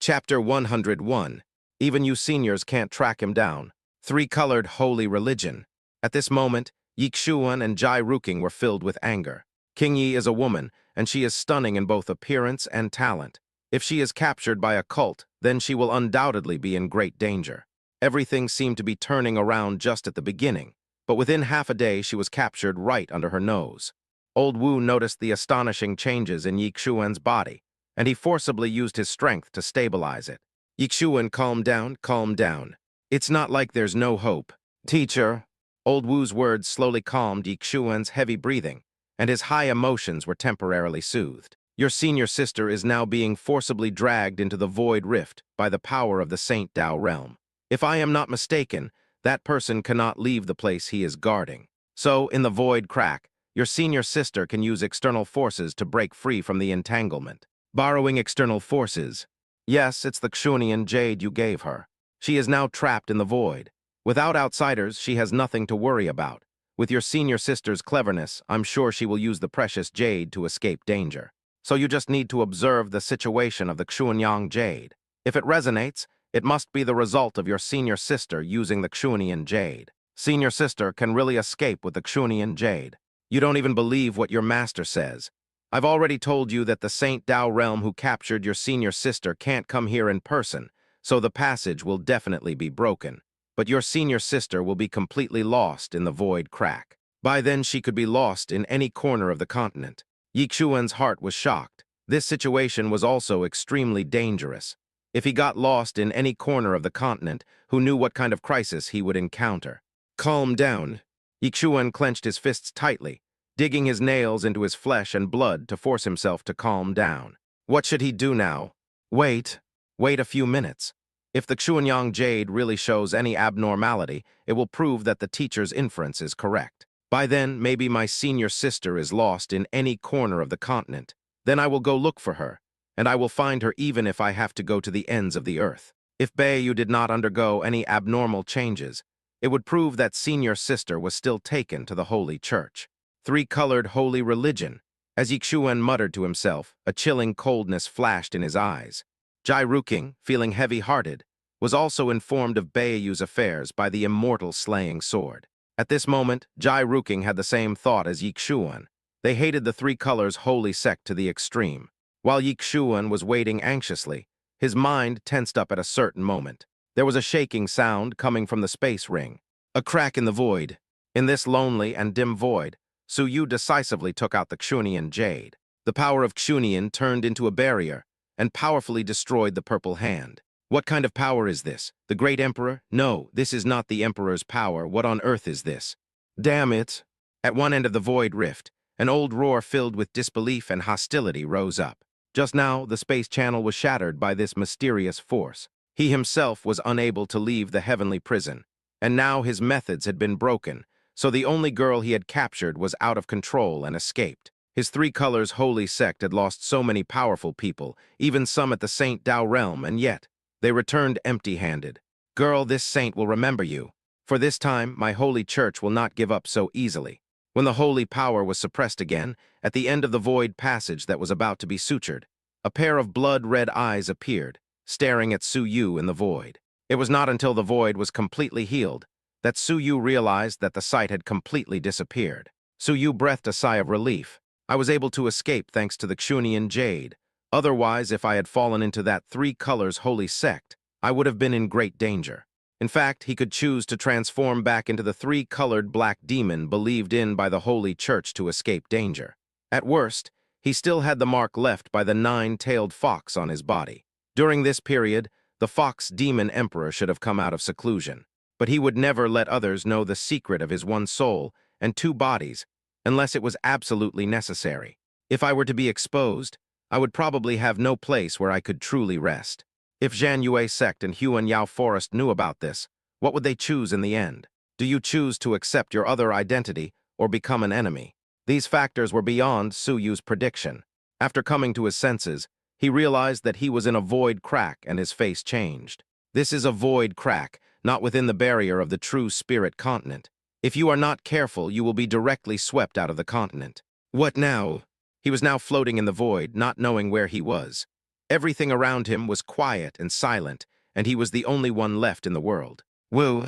S1: Chapter 101. Even you seniors can't track him down. 3-colored holy religion. At this moment, Yixuan and Jai Ruking were filled with anger. Qingyi is a woman, and she is stunning in both appearance and talent. If she is captured by a cult, then she will undoubtedly be in great danger. Everything seemed to be turning around just at the beginning, but within half a day she was captured right under her nose. Old Wu noticed the astonishing changes in Yixuan's body, and he forcibly used his strength to stabilize it. Yixuan, calm down, calm down. It's not like there's no hope. Teacher, old Wu's words slowly calmed Yixuan's heavy breathing, and his high emotions were temporarily soothed. Your senior sister is now being forcibly dragged into the void rift by the power of the Saint Tao realm. If I am not mistaken, that person cannot leave the place he is guarding. So, in the void crack, your senior sister can use external forces to break free from the entanglement. Borrowing external forces. Yes, it's the Xunian jade you gave her. She is now trapped in the void. Without outsiders, she has nothing to worry about. With your senior sister's cleverness, I'm sure she will use the precious jade to escape danger. So you just need to observe the situation of the Xunian jade. If it resonates, it must be the result of your senior sister using the Xunian jade. Senior sister can really escape with the Xunian jade. You don't even believe what your master says. I've already told you that the Saint Tao realm who captured your senior sister can't come here in person, so the passage will definitely be broken. But your senior sister will be completely lost in the void crack. By then she could be lost in any corner of the continent. Yixuan's heart was shocked. This situation was also extremely dangerous. If he got lost in any corner of the continent, who knew what kind of crisis he would encounter? Calm down. Yixuan clenched his fists tightly, digging his nails into his flesh and blood to force himself to calm down. What should he do now? Wait a few minutes. If the Xuniang jade really shows any abnormality, it will prove that the teacher's inference is correct. By then, maybe my senior sister is lost in any corner of the continent. Then I will go look for her, and I will find her even if I have to go to the ends of the earth. If Beiyu did not undergo any abnormal changes, it would prove that senior sister was still taken to the Holy Church. Three-colored holy religion. As Yixuan muttered to himself, a chilling coldness flashed in his eyes. Jai Ruking, feeling heavy-hearted, was also informed of Beiyu's affairs by the immortal slaying sword. At this moment, Jai Ruking had the same thought as Yixuan. They hated the Three Colors holy sect to the extreme. While Yixuan was waiting anxiously, his mind tensed up at a certain moment. There was a shaking sound coming from the space ring. A crack in the void. In this lonely and dim void, Su Yu decisively took out the Xunian jade. The power of Xunian turned into a barrier and powerfully destroyed the purple hand. What kind of power is this? The Great Emperor? No, this is not the Emperor's power. What on earth is this? Damn it! At one end of the void rift, an old roar filled with disbelief and hostility rose up. Just now, the space channel was shattered by this mysterious force. He himself was unable to leave the heavenly prison, and now his methods had been broken, so the only girl he had captured was out of control and escaped. His Three Colors holy sect had lost so many powerful people, even some at the Saint Tao realm, and yet they returned empty-handed. Girl, this saint will remember you. For this time, my holy church will not give up so easily. When the holy power was suppressed again, at the end of the void passage that was about to be sutured, a pair of blood-red eyes appeared, staring at Su Yu in the void. It was not until the void was completely healed that Su Yu realized that the sight had completely disappeared. Su Yu breathed a sigh of relief. I was able to escape thanks to the Xunian jade. Otherwise, if I had fallen into that Three Colors holy sect, I would have been in great danger. In fact, he could choose to transform back into the three-colored black demon believed in by the Holy Church to escape danger. At worst, he still had the mark left by the nine-tailed fox on his body. During this period, the fox demon emperor should have come out of seclusion. But he would never let others know the secret of his one soul and two bodies, unless it was absolutely necessary. If I were to be exposed, I would probably have no place where I could truly rest. If Zhan Yue sect and Huan Yao Forest knew about this, what would they choose in the end? Do you choose to accept your other identity or become an enemy? These factors were beyond Su Yu's prediction. After coming to his senses, he realized that he was in a void crack and his face changed. This is a void crack, not within the barrier of the true spirit continent. If you are not careful, you will be directly swept out of the continent. What now? He was now floating in the void, not knowing where he was. Everything around him was quiet and silent, and he was the only one left in the world. Woo!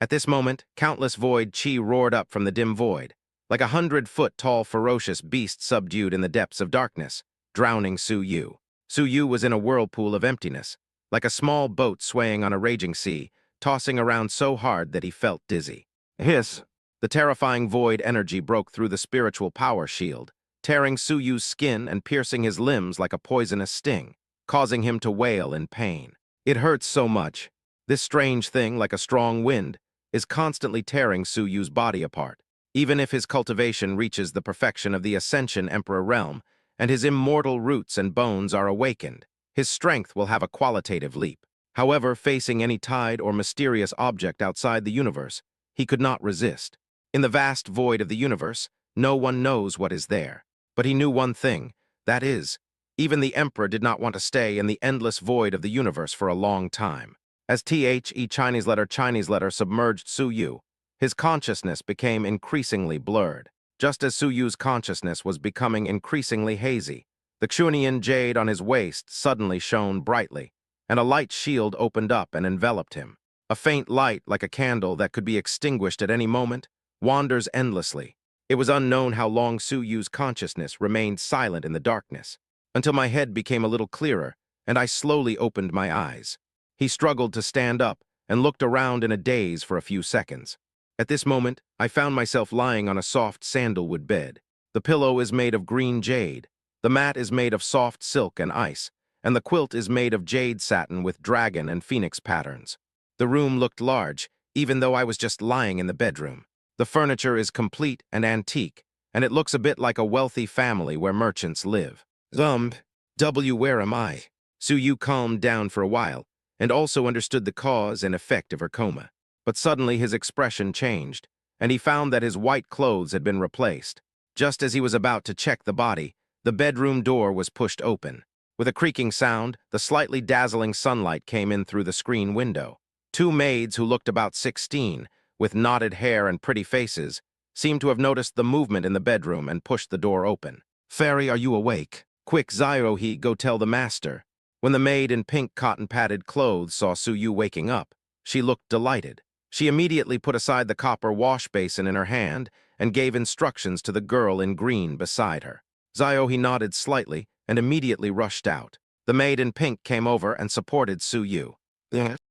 S1: At this moment, countless void chi roared up from the dim void, like 100-foot-tall ferocious beast subdued in the depths of darkness, drowning Su Yu. Su Yu was in a whirlpool of emptiness, like a small boat swaying on a raging sea, tossing around so hard that he felt dizzy. Hiss! The terrifying void energy broke through the spiritual power shield, tearing Su Yu's skin and piercing his limbs like a poisonous sting, causing him to wail in pain. It hurts so much. This strange thing, like a strong wind, is constantly tearing Su Yu's body apart. Even if his cultivation reaches the perfection of the Ascension Emperor realm, and his immortal roots and bones are awakened, his strength will have a qualitative leap. However, facing any tide or mysterious object outside the universe, he could not resist. In the vast void of the universe, no one knows what is there. But he knew one thing, that is, even the Emperor did not want to stay in the endless void of the universe for a long time. As Chinese letter submerged Su Yu, his consciousness became increasingly blurred. Just as Su Yu's consciousness was becoming increasingly hazy, the Xunian jade on his waist suddenly shone brightly, and a light shield opened up and enveloped him. A faint light, like a candle that could be extinguished at any moment, wanders endlessly. It was unknown how long Su Yu's consciousness remained silent in the darkness, until my head became a little clearer, and I slowly opened my eyes. He struggled to stand up and looked around in a daze for a few seconds. At this moment, I found myself lying on a soft sandalwood bed. The pillow is made of green jade, the mat is made of soft silk and ice, and the quilt is made of jade satin with dragon and phoenix patterns. The room looked large, even though I was just lying in the bedroom. The furniture is complete and antique, and it looks a bit like a wealthy family where merchants live. Where am I? Su Yu calmed down for a while, and also understood the cause and effect of her coma. But suddenly his expression changed, and he found that his white clothes had been replaced. Just as he was about to check the body, the bedroom door was pushed open. With a creaking sound, the slightly dazzling sunlight came in through the screen window. Two maids who looked about 16, with knotted hair and pretty faces, seemed to have noticed the movement in the bedroom and pushed the door open. "Fairy, are you awake? Quick, Zairohi, go tell the master." When the maid in pink cotton-padded clothes saw Su Yu waking up, she looked delighted. She immediately put aside the copper wash basin in her hand and gave instructions to the girl in green beside her. Zairohi nodded slightly and immediately rushed out. The maid in pink came over and supported Su Yu.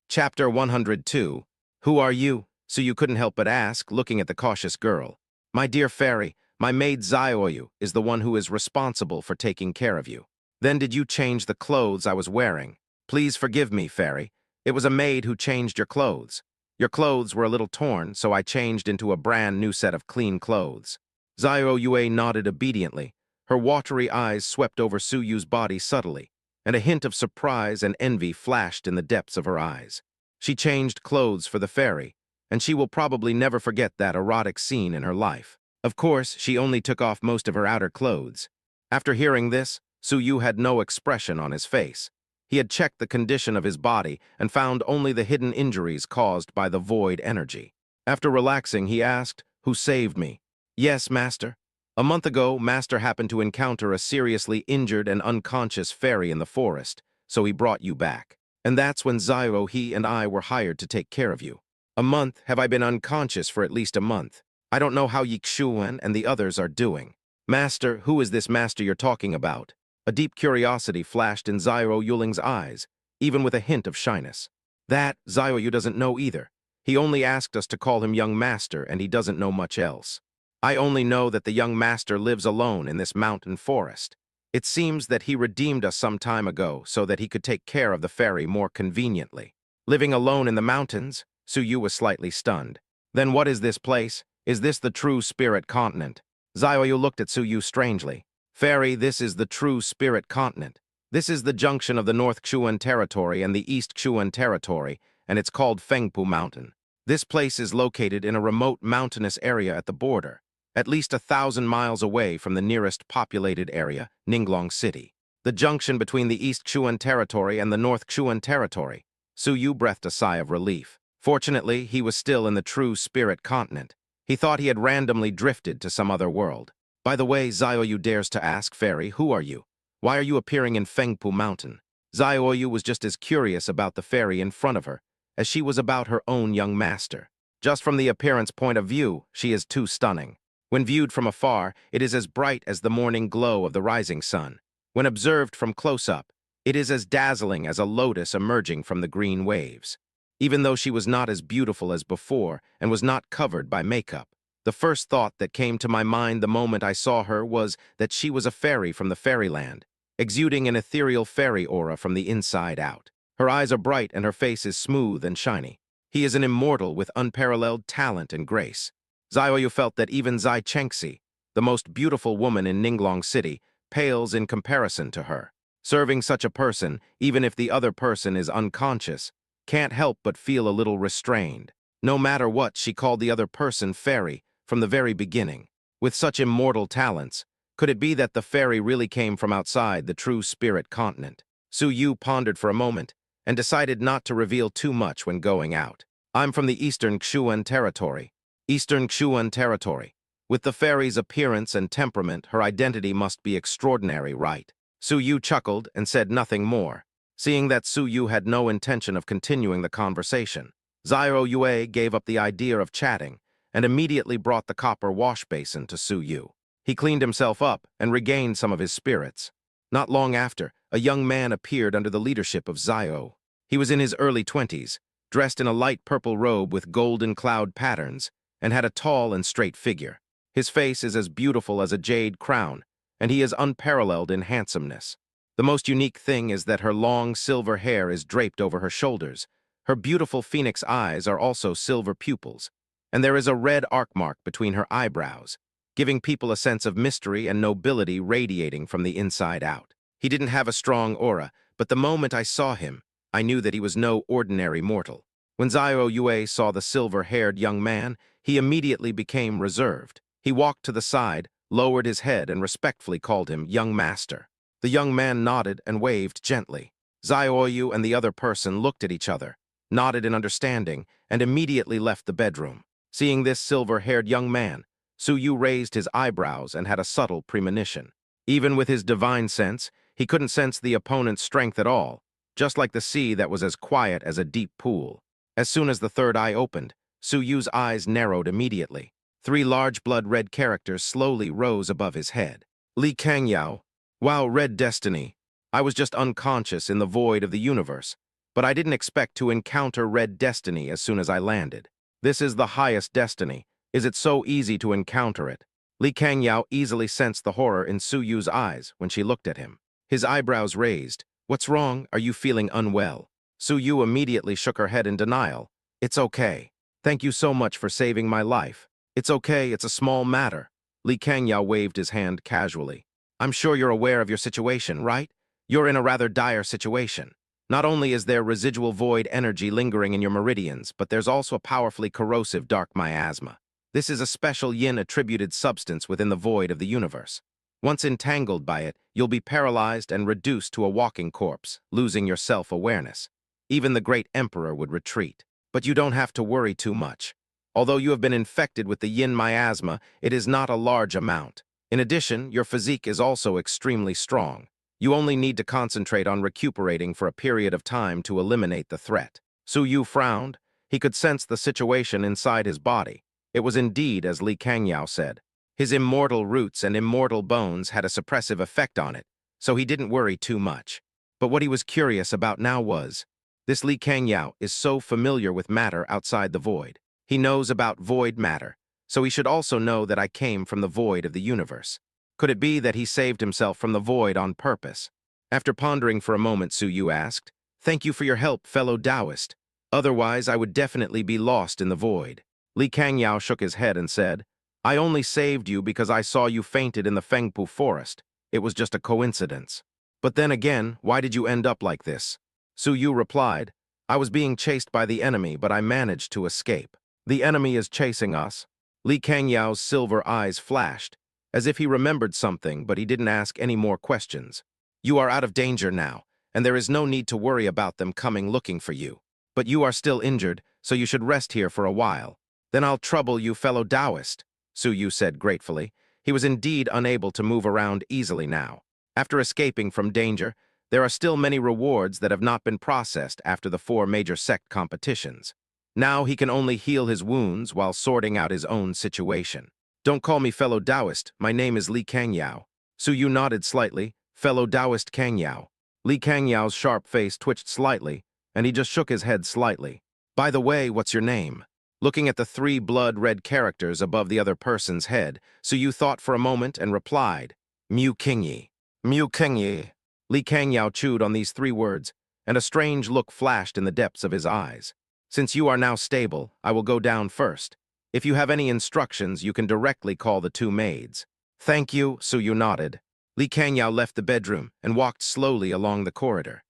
S1: Chapter 102. Who are you? Su Yu couldn't help but ask, looking at the cautious girl. "My dear fairy, my maid Zairoyu is the one who is responsible for taking care of you." "Then did you change the clothes I was wearing?" "Please forgive me, fairy. It was a maid who changed your clothes. Your clothes were a little torn, so I changed into a brand new set of clean clothes." Zairoyu nodded obediently. Her watery eyes swept over Su Yu's body subtly, and a hint of surprise and envy flashed in the depths of her eyes. She changed clothes for the fairy, and she will probably never forget that erotic scene in her life. Of course, she only took off most of her outer clothes. After hearing this, Su Yu had no expression on his face. He had checked the condition of his body and found only the hidden injuries caused by the void energy. After relaxing, he asked, "Who saved me?" "Yes, Master. A month ago, Master happened to encounter a seriously injured and unconscious fairy in the forest, so he brought you back. And that's when Zyro, he and I were hired to take care of you." "A month? Have I been unconscious for at least a month? I don't know how Yixuan and the others are doing." "Master, who is this master you're talking about?" A deep curiosity flashed in Zyro Yuling's eyes, even with a hint of shyness. "That, Zyro doesn't know either. He only asked us to call him young master, and he doesn't know much else. I only know that the young master lives alone in this mountain forest. It seems that he redeemed us some time ago so that he could take care of the fairy more conveniently." "Living alone in the mountains?" Su Yu was slightly stunned. "Then what is this place? Is this the true spirit continent?" Zyro looked at Su Yu strangely. "Fairy, this is the true spirit continent. This is the junction of the North Xuan Territory and the East Xuan Territory, and it's called Fengpu Mountain. This place is located in a remote mountainous area at the border, at least 1,000 miles away from the nearest populated area, Ninglong City. The junction between the East Xuan Territory and the North Xuan Territory." Su Yu breathed a sigh of relief. Fortunately, he was still in the true spirit continent. He thought he had randomly drifted to some other world. "By the way, Zyroyu dares to ask, Fairy, who are you? Why are you appearing in Fengpu Mountain?" Zyroyu was just as curious about the fairy in front of her as she was about her own young master. Just from the appearance point of view, she is too stunning. When viewed from afar, it is as bright as the morning glow of the rising sun. When observed from close-up, it is as dazzling as a lotus emerging from the green waves. Even though she was not as beautiful as before and was not covered by makeup, the first thought that came to my mind the moment I saw her was that she was a fairy from the fairyland, exuding an ethereal fairy aura from the inside out. Her eyes are bright and her face is smooth and shiny. He is an immortal with unparalleled talent and grace. Xiaoyu felt that even Zai Chengxi, the most beautiful woman in Ninglong City, pales in comparison to her. Serving such a person, even if the other person is unconscious, can't help but feel a little restrained. No matter what, she called the other person fairy from the very beginning. With such immortal talents, could it be that the fairy really came from outside the true spirit continent? Su Yu pondered for a moment and decided not to reveal too much when going out. I'm from the Eastern Xuan territory. Eastern Xuan territory. With the fairy's appearance and temperament, her identity must be extraordinary, right? Su Yu chuckled and said nothing more. Seeing that Su Yu had no intention of continuing the conversation, Xiao Yue gave up the idea of chatting and immediately brought the copper wash basin to Su Yu. He cleaned himself up and regained some of his spirits. Not long after, a young man appeared under the leadership of Xiao. He was in his early 20s, dressed in a light purple robe with golden cloud patterns, and had a tall and straight figure. His face is as beautiful as a jade crown, and he is unparalleled in handsomeness. The most unique thing is that her long silver hair is draped over her shoulders. Her beautiful phoenix eyes are also silver pupils, and there is a red arc mark between her eyebrows, giving people a sense of mystery and nobility radiating from the inside out. He didn't have a strong aura, but the moment I saw him, I knew that he was no ordinary mortal. When Xiao Yue saw the silver-haired young man, he immediately became reserved. He walked to the side, lowered his head, and respectfully called him young master. The young man nodded and waved gently. Xiao Yu and the other person looked at each other, nodded in understanding, and immediately left the bedroom. Seeing this silver-haired young man, Su Yu raised his eyebrows and had a subtle premonition. Even with his divine sense, he couldn't sense the opponent's strength at all, just like the sea that was as quiet as a deep pool. As soon as the third eye opened, Su Yu's eyes narrowed immediately. 3 large blood-red characters slowly rose above his head. Li Kangyao. Wow, red destiny. I was just unconscious in the void of the universe, but I didn't expect to encounter red destiny as soon as I landed. This is the highest destiny. Is it so easy to encounter it? Li Kangyao easily sensed the horror in Su Yu's eyes when she looked at him. His eyebrows raised. What's wrong? Are you feeling unwell? Su Yu immediately shook her head in denial. It's okay. Thank you so much for saving my life. It's okay, it's a small matter. Li Kangyao waved his hand casually. I'm sure you're aware of your situation, right? You're in a rather dire situation. Not only is there residual void energy lingering in your meridians, but there's also a powerfully corrosive dark miasma. This is a special yin-attributed substance within the void of the universe. Once entangled by it, you'll be paralyzed and reduced to a walking corpse, losing your self-awareness. Even the great emperor would retreat. But you don't have to worry too much. Although you have been infected with the yin miasma, it is not a large amount. In addition, your physique is also extremely strong. You only need to concentrate on recuperating for a period of time to eliminate the threat. Su Yu frowned. He could sense the situation inside his body. It was indeed as Li Kangyao said. His immortal roots and immortal bones had a suppressive effect on it, so he didn't worry too much. But what he was curious about now was, this Li Kangyao is so familiar with matter outside the void. He knows about void matter, so he should also know that I came from the void of the universe. Could it be that he saved himself from the void on purpose? After pondering for a moment, Su Yu asked, "Thank you for your help, fellow Taoist. Otherwise, I would definitely be lost in the void." Li Kangyao shook his head and said, "I only saved you because I saw you fainted in the Fengpu forest. It was just a coincidence. But then again, why did you end up like this?" Su Yu replied, "I was being chased by the enemy, but I managed to escape." "The enemy is chasing us?" Li Kangyao's silver eyes flashed, as if he remembered something, but he didn't ask any more questions. "You are out of danger now, and there is no need to worry about them coming looking for you. But you are still injured, so you should rest here for a while. Then I'll trouble you, fellow Taoist," Su Yu said gratefully. He was indeed unable to move around easily now. After escaping from danger, there are still many rewards that have not been processed after the 4 major sect competitions. Now he can only heal his wounds while sorting out his own situation. "Don't call me fellow Taoist, my name is Li Kangyao." Su Yu nodded slightly. "Fellow Taoist Kangyao." Li Kangyao's sharp face twitched slightly, and he just shook his head slightly. "By the way, what's your name?" Looking at the 3 blood-red characters above the other person's head, Su Yu thought for a moment and replied, "Mu Qingyi." Mu Qingyi. Li Kangyao chewed on these 3 words, and a strange look flashed in the depths of his eyes. Since you are now stable, I will go down first. If you have any instructions, you can directly call the two maids. Thank you, Su Yu nodded. Li Kangyao left the bedroom and walked slowly along the corridor.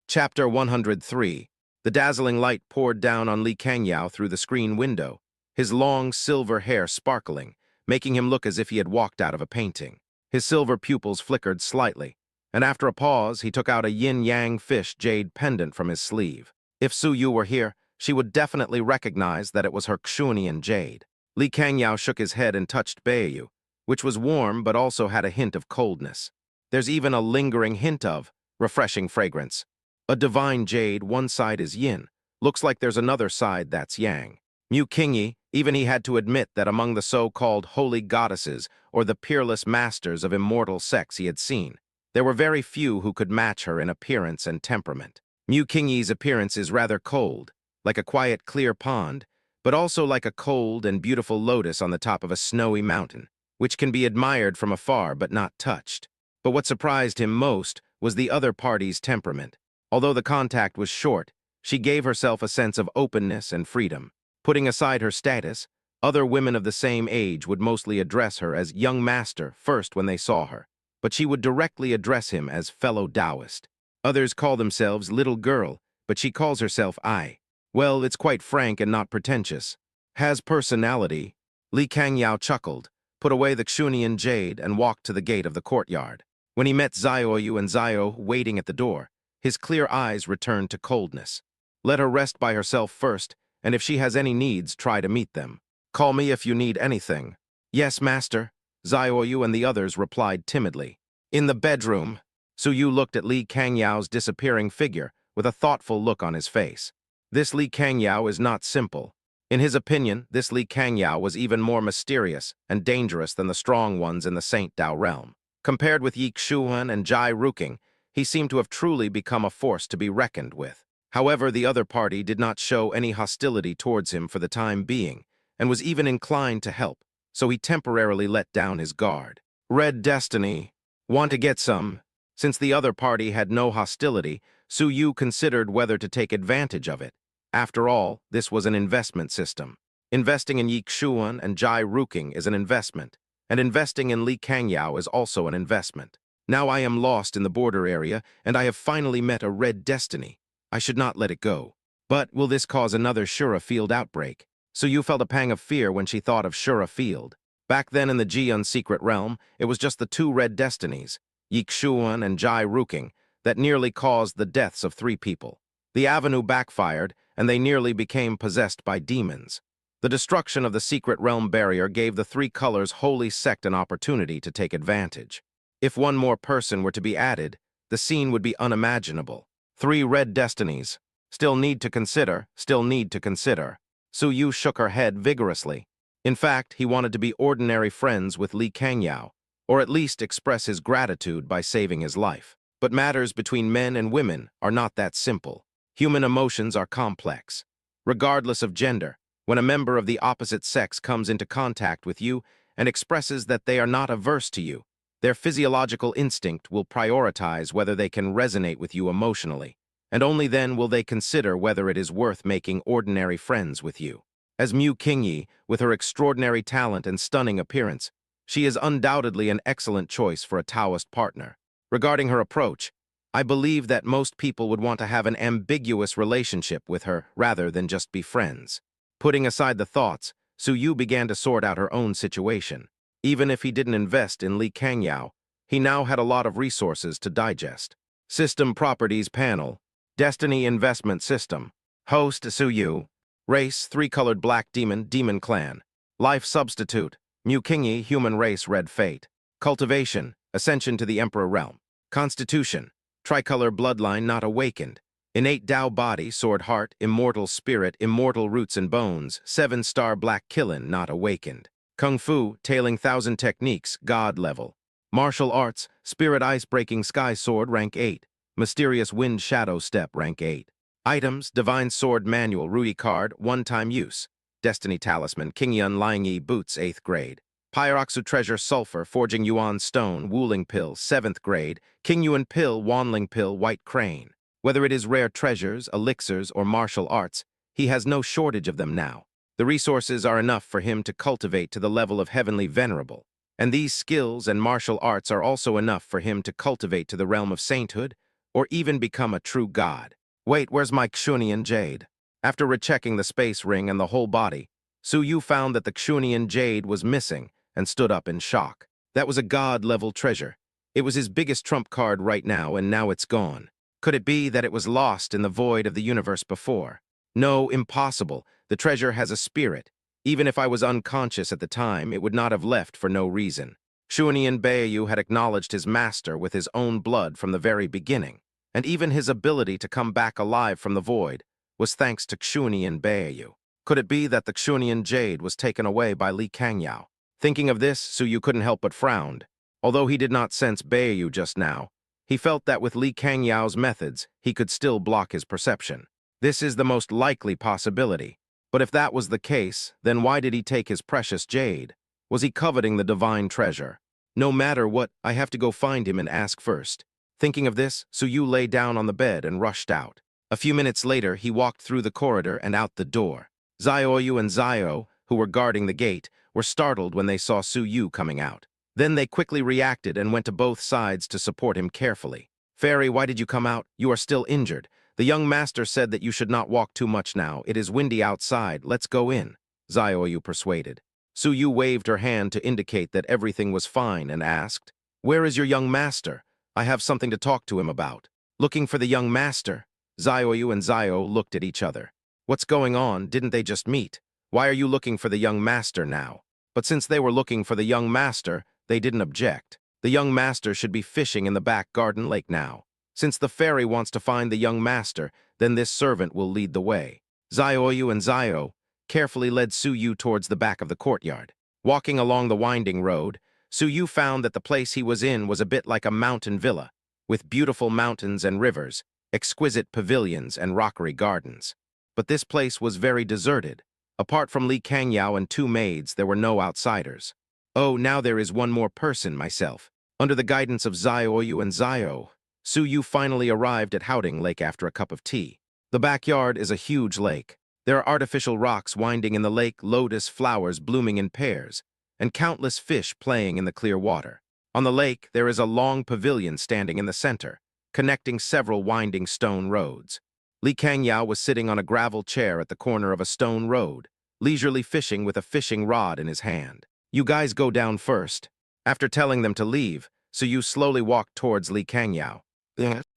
S1: Chapter 103. The dazzling light poured down on Li Kangyao through the screen window, his long silver hair sparkling, making him look as if he had walked out of a painting. His silver pupils flickered slightly, and after a pause, he took out a yin-yang fish jade pendant from his sleeve. If Su Yu were here, she would definitely recognize that it was her Xunian jade. Li Kangyao shook his head and touched Beiyu, which was warm but also had a hint of coldness. There's even a lingering hint of refreshing fragrance. A divine jade, one side is yin. Looks like there's another side that's yang. Mu Qingyi, even he had to admit that among the so-called holy goddesses or the peerless masters of immortal sex he had seen, there were very few who could match her in appearance and temperament. Mu Qingyi's appearance is rather cold, like a quiet, clear pond, but also like a cold and beautiful lotus on the top of a snowy mountain, which can be admired from afar but not touched. But what surprised him most was the other party's temperament. Although the contact was short, she gave herself a sense of openness and freedom. Putting aside her status, other women of the same age would mostly address her as young master first when they saw her, but she would directly address him as fellow Taoist. Others call themselves little girl, but she calls herself I. Well, it's quite frank and not pretentious. Has personality. Li Kangyao chuckled, put away the Xunian jade, and walked to the gate of the courtyard. When he met Xiaoyu and Xiao waiting at the door, his clear eyes returned to coldness. Let her rest by herself first, and if she has any needs, try to meet them. Call me if you need anything. Yes, master, Xiaoyu and the others replied timidly. In the bedroom, Su Yu looked at Li Kangyao's disappearing figure with a thoughtful look on his face. This Li Kangyao is not simple. In his opinion, this Li Kangyao was even more mysterious and dangerous than the strong ones in the Saint Dao realm. Compared with Yi Xuan and Jai Ruking, he seemed to have truly become a force to be reckoned with. However, the other party did not show any hostility towards him for the time being, and was even inclined to help, so he temporarily let down his guard. Red Destiny. Want to get some? Since the other party had no hostility, Su Yu considered whether to take advantage of it. After all, this was an investment system. Investing in Yi Xuan and Jai Ruking is an investment, and investing in Li Kangyao is also an investment. Now I am lost in the border area, and I have finally met a Red Destiny. I should not let it go. But will this cause another Shura Field outbreak? Su Yu felt a pang of fear when she thought of Shura Field. Back then in the Jian secret realm, it was just the two Red Destinies, Yi Xuan and Jai Ruking, that nearly caused the deaths of 3 people. The avenue backfired, and they nearly became possessed by demons. The destruction of the secret realm barrier gave the 3 colors holy sect an opportunity to take advantage. If one more person were to be added, the scene would be unimaginable. 3 Red Destinies. Still need to consider, still need to consider. Su Yu shook her head vigorously. In fact, he wanted to be ordinary friends with Li Kangyao, or at least express his gratitude by saving his life. But matters between men and women are not that simple. Human emotions are complex. Regardless of gender, when a member of the opposite sex comes into contact with you and expresses that they are not averse to you, their physiological instinct will prioritize whether they can resonate with you emotionally, and only then will they consider whether it is worth making ordinary friends with you. As Mu Qingyi, with her extraordinary talent and stunning appearance, she is undoubtedly an excellent choice for a Taoist partner. Regarding her approach, I believe that most people would want to have an ambiguous relationship with her rather than just be friends. Putting aside the thoughts, Su Yu began to sort out her own situation. Even if he didn't invest in Li Kangyao, he now had a lot of resources to digest. System Properties Panel. Destiny Investment System. Host Su Yu. Race 3-colored Black Demon, Demon Clan. Life Substitute. Mu Qingyi, Human Race, Red Fate. Cultivation. Ascension to the Emperor Realm. Constitution. Tricolor Bloodline Not Awakened. Innate Tao Body, Sword Heart, Immortal Spirit, Immortal Roots and Bones, 7-star Black Killin Not Awakened. Kung Fu, Tailing 1,000 Techniques, God Level. Martial Arts, Spirit Ice Breaking Sky Sword, Rank 8. Mysterious Wind Shadow Step, Rank 8. Items, Divine Sword Manual, Rui Card, One-Time Use. Destiny Talisman, Qingyun Lingyi Boots, 8th grade. Pyroxu Treasure Sulfur, Forging Yuan Stone, Wuling Pill, 7th grade. Qingyuan Pill, Wanling Pill, White Crane. Whether it is rare treasures, elixirs, or martial arts, he has no shortage of them now. The resources are enough for him to cultivate to the level of heavenly venerable, and these skills and martial arts are also enough for him to cultivate to the realm of sainthood, or even become a true god. Wait, where's my Kshunian jade? After rechecking the space ring and the whole body, Su Yu found that the Kshunian jade was missing and stood up in shock. That was a god-level treasure. It was his biggest trump card right now, and now it's gone. Could it be that it was lost in the void of the universe before? No, impossible. The treasure has a spirit. Even if I was unconscious at the time, it would not have left for no reason. Kshunian Beiyu had acknowledged his master with his own blood from the very beginning, and even his ability to come back alive from the void was thanks to Kshunian Beiyu. Could it be that the Kshunian jade was taken away by Li Kangyao? Thinking of this, Su Yu couldn't help but frown. Although he did not sense Beiyu just now, he felt that with Li Kangyao's methods, he could still block his perception. This is the most likely possibility. But if that was the case, then why did he take his precious jade? Was he coveting the divine treasure? No matter what, I have to go find him and ask first. Thinking of this, Su Yu lay down on the bed and rushed out. A few minutes later, he walked through the corridor and out the door. Zioyu and Zio, who were guarding the gate, were startled when they saw Su Yu coming out. Then they quickly reacted and went to both sides to support him carefully. Fairy, why did you come out? You are still injured. The young master said that you should not walk too much now. It is windy outside. Let's go in, Zioyu persuaded. Su Yu waved her hand to indicate that everything was fine and asked, Where is your young master? I have something to talk to him about. Looking for the young master? Zioyu and Zio looked at each other. What's going on? Didn't they just meet? Why are you looking for the young master now? But since they were looking for the young master, they didn't object. The young master should be fishing in the back garden lake now. Since the fairy wants to find the young master, then this servant will lead the way. Zioyu and Zio carefully led Su Yu towards the back of the courtyard. Walking along the winding road, Su Yu found that the place he was in was a bit like a mountain villa, with beautiful mountains and rivers, exquisite pavilions and rockery gardens. But this place was very deserted. Apart from Li Kangyao and two maids, there were no outsiders. Oh, now there is one more person, myself. Under the guidance of Zioyu and Zio, Su Yu finally arrived at Houting Lake after a cup of tea. The backyard is a huge lake. There are artificial rocks winding in the lake, lotus flowers blooming in pairs, and countless fish playing in the clear water. On the lake, there is a long pavilion standing in the center, connecting several winding stone roads. Li Kangyao was sitting on a gravel chair at the corner of a stone road, leisurely fishing with a fishing rod in his hand. You guys go down first. After telling them to leave, Su Yu slowly walked towards Li Kangyao.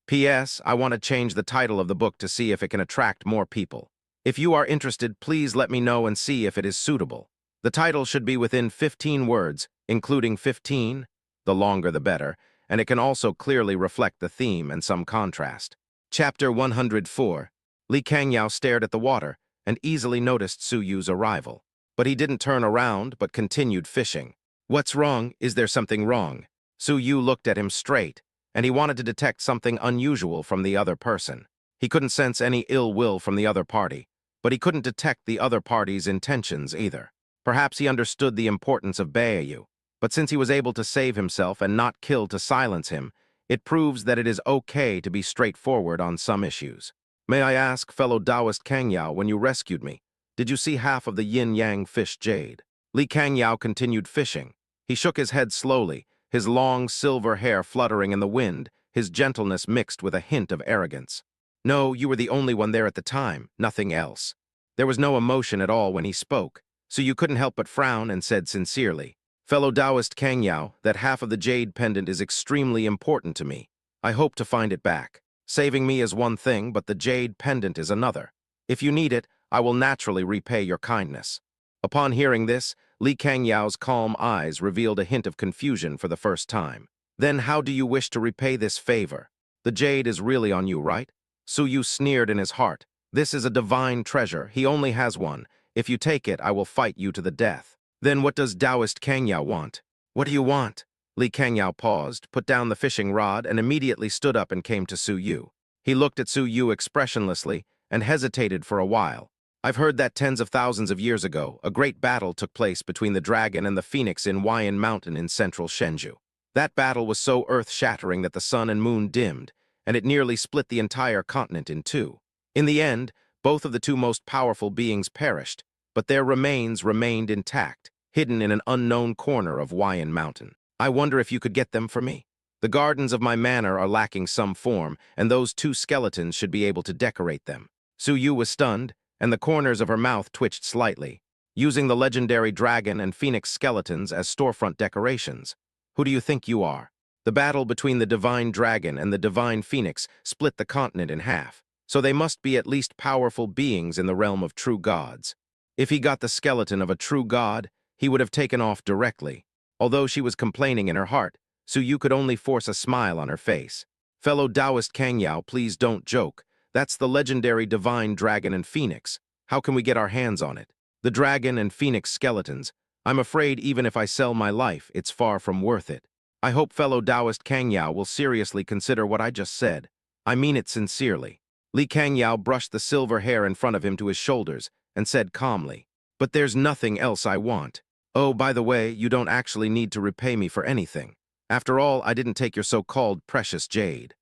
S1: P.S. I want to change the title of the book to see if it can attract more people. If you are interested, please let me know and see if it is suitable. The title should be within 15 words, including 15, the longer the better, and it can also clearly reflect the theme and some contrast. Chapter 104. Li Kangyao stared at the water and easily noticed Su Yu's arrival. But he didn't turn around, but continued fishing. What's wrong? Is there something wrong? Su Yu looked at him straight, and he wanted to detect something unusual from the other person. He couldn't sense any ill will from the other party, but he couldn't detect the other party's intentions either. Perhaps he understood the importance of Beiyu, but since he was able to save himself and not kill to silence him, it proves that it is okay to be straightforward on some issues. May I ask, fellow Taoist Kangyao, when you rescued me, did you see half of the yin-yang fish jade? Li Kangyao continued fishing. He shook his head slowly, his long silver hair fluttering in the wind, his gentleness mixed with a hint of arrogance. No, you were the only one there at the time, nothing else. There was no emotion at all when he spoke, so you couldn't help but frown and said sincerely, Fellow Taoist Kangyao, that half of the jade pendant is extremely important to me. I hope to find it back. Saving me is one thing, but the jade pendant is another. If you need it, I will naturally repay your kindness. Upon hearing this, Li Kangyao's calm eyes revealed a hint of confusion for the first time. Then how do you wish to repay this favor? The jade is really on you, right? Su Yu sneered in his heart. This is a divine treasure. He only has one. If you take it, I will fight you to the death. Then what does Taoist Kangyao want? What do you want? Li Kangyao paused, put down the fishing rod, and immediately stood up and came to Su Yu. He looked at Su Yu expressionlessly and hesitated for a while. I've heard that tens of thousands of years ago, a great battle took place between the dragon and the phoenix in Huayan Mountain in central Shenzhou. That battle was so earth-shattering that the sun and moon dimmed, and it nearly split the entire continent in two. In the end, both of the two most powerful beings perished, but their remains remained intact, hidden in an unknown corner of Wayan Mountain. I wonder if you could get them for me. The gardens of my manor are lacking some form, and those two skeletons should be able to decorate them. Su Yu was stunned, and the corners of her mouth twitched slightly, using the legendary dragon and phoenix skeletons as storefront decorations. Who do you think you are? The battle between the divine dragon and the divine phoenix split the continent in half, so they must be at least powerful beings in the realm of true gods. If he got the skeleton of a true god, he would have taken off directly. Although she was complaining in her heart, Su Yu could only force a smile on her face. Fellow Taoist Kang Yao, please don't joke. That's the legendary divine dragon and phoenix. How can we get our hands on it? The dragon and phoenix skeletons. I'm afraid even if I sell my life, it's far from worth it. I hope fellow Taoist Kang Yao will seriously consider what I just said. I mean it sincerely. Li Kang Yao brushed the silver hair in front of him to his shoulders and said calmly, "But there's nothing else I want. Oh, by the way, you don't actually need to repay me for anything. After all, I didn't take your so-called precious jade."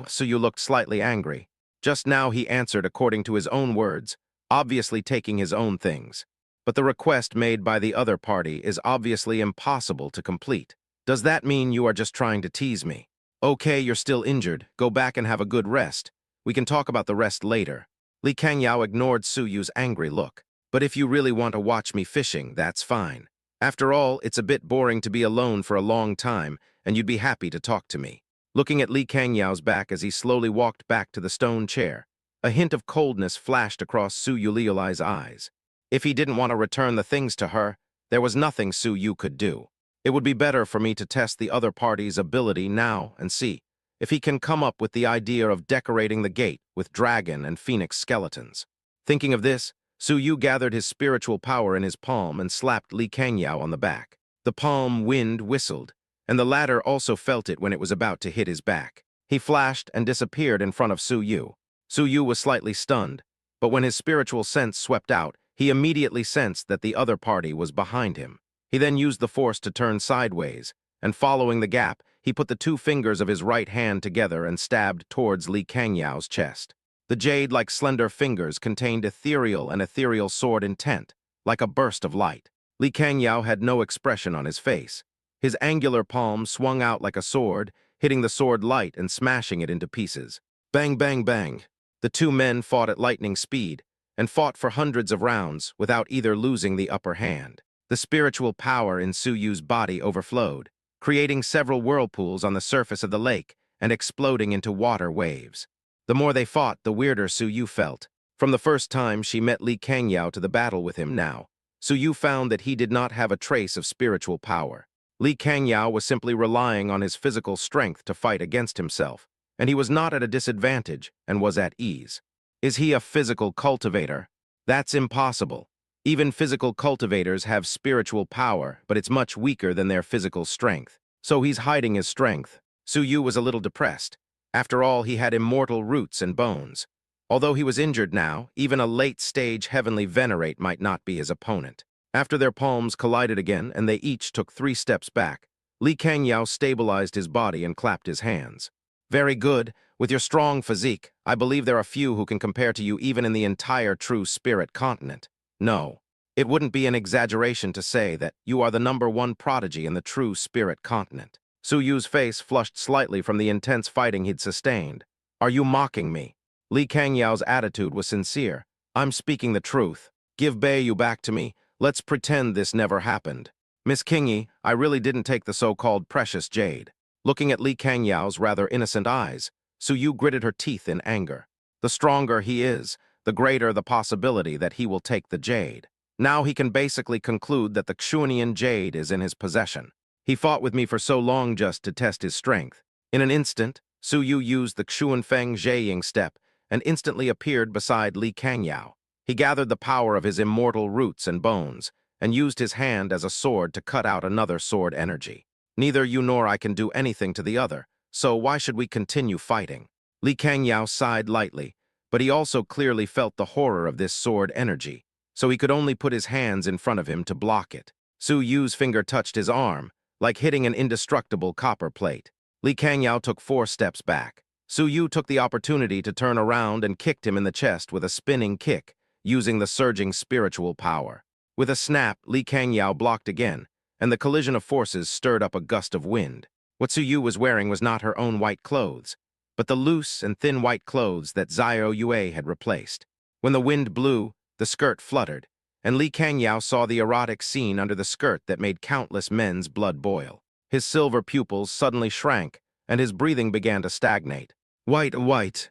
S1: So you looked slightly angry. Just now he answered according to his own words, obviously taking his own things. But the request made by the other party is obviously impossible to complete. Does that mean you are just trying to tease me? Okay, you're still injured. Go back and have a good rest. We can talk about the rest later. Li Kangyao ignored Su Yu's angry look. But if you really want to watch me fishing, that's fine. After all, it's a bit boring to be alone for a long time, and you'd be happy to talk to me. Looking at Li Kangyao's back as he slowly walked back to the stone chair, a hint of coldness flashed across Su Yuliulai's eyes. If he didn't want to return the things to her, there was nothing Su Yu could do. It would be better for me to test the other party's ability now and see if he can come up with the idea of decorating the gate with dragon and phoenix skeletons. Thinking of this, Su Yu gathered his spiritual power in his palm and slapped Li Kangyao on the back. The palm wind whistled, and the latter also felt it when it was about to hit his back. He flashed and disappeared in front of Su Yu. Su Yu was slightly stunned, but when his spiritual sense swept out, he immediately sensed that the other party was behind him. He then used the force to turn sideways, and following the gap, he put the two fingers of his right hand together and stabbed towards Li Kangyao's chest. The jade-like slender fingers contained ethereal sword intent, like a burst of light. Li Kangyao had no expression on his face. His angular palm swung out like a sword, hitting the sword light and smashing it into pieces. Bang, bang, bang. The two men fought at lightning speed, and fought for hundreds of rounds without either losing the upper hand. The spiritual power in Su Yu's body overflowed, creating several whirlpools on the surface of the lake and exploding into water waves. The more they fought, the weirder Su Yu felt. From the first time she met Li Kangyao to the battle with him now, Su Yu found that he did not have a trace of spiritual power. Li Kangyao was simply relying on his physical strength to fight against himself, and he was not at a disadvantage and was at ease. Is he a physical cultivator? That's impossible. Even physical cultivators have spiritual power, but it's much weaker than their physical strength. So he's hiding his strength. Su Yu was a little depressed. After all, he had immortal roots and bones. Although he was injured now, even a late-stage heavenly venerate might not be his opponent. After their palms collided again and they each took 3 steps back, Li Kangyao stabilized his body and clapped his hands. Very good. With your strong physique, I believe there are few who can compare to you even in the entire true spirit continent. No, it wouldn't be an exaggeration to say that you are the #1 prodigy in the true spirit continent. Su Yu's face flushed slightly from the intense fighting he'd sustained. Are you mocking me? Li Kangyao's attitude was sincere. I'm speaking the truth. Give Beiyu back to me. Let's pretend this never happened. Miss Kingy, I really didn't take the so-called precious jade. Looking at Li Kangyao's rather innocent eyes, Su Yu gritted her teeth in anger. The stronger he is, the greater the possibility that he will take the jade. Now he can basically conclude that the Xuanian jade is in his possession. He fought with me for so long just to test his strength. In an instant, Su Yu used the Xuanfeng Zheiying step and instantly appeared beside Li Kangyao. He gathered the power of his immortal roots and bones and used his hand as a sword to cut out another sword energy. Neither you nor I can do anything to the other, so why should we continue fighting? Li Kangyao sighed lightly, but he also clearly felt the horror of this sword energy, so he could only put his hands in front of him to block it. Su Yu's finger touched his arm, like hitting an indestructible copper plate. Li Kangyao took 4 steps back. Su Yu took the opportunity to turn around and kicked him in the chest with a spinning kick, using the surging spiritual power. With a snap, Li Kangyao blocked again, and the collision of forces stirred up a gust of wind. What Su Yu was wearing was not her own white clothes, but the loose and thin white clothes that Xiao Yue had replaced. When the wind blew, the skirt fluttered, and Li Kangyao saw the erotic scene under the skirt that made countless men's blood boil. His silver pupils suddenly shrank, and his breathing began to stagnate. White.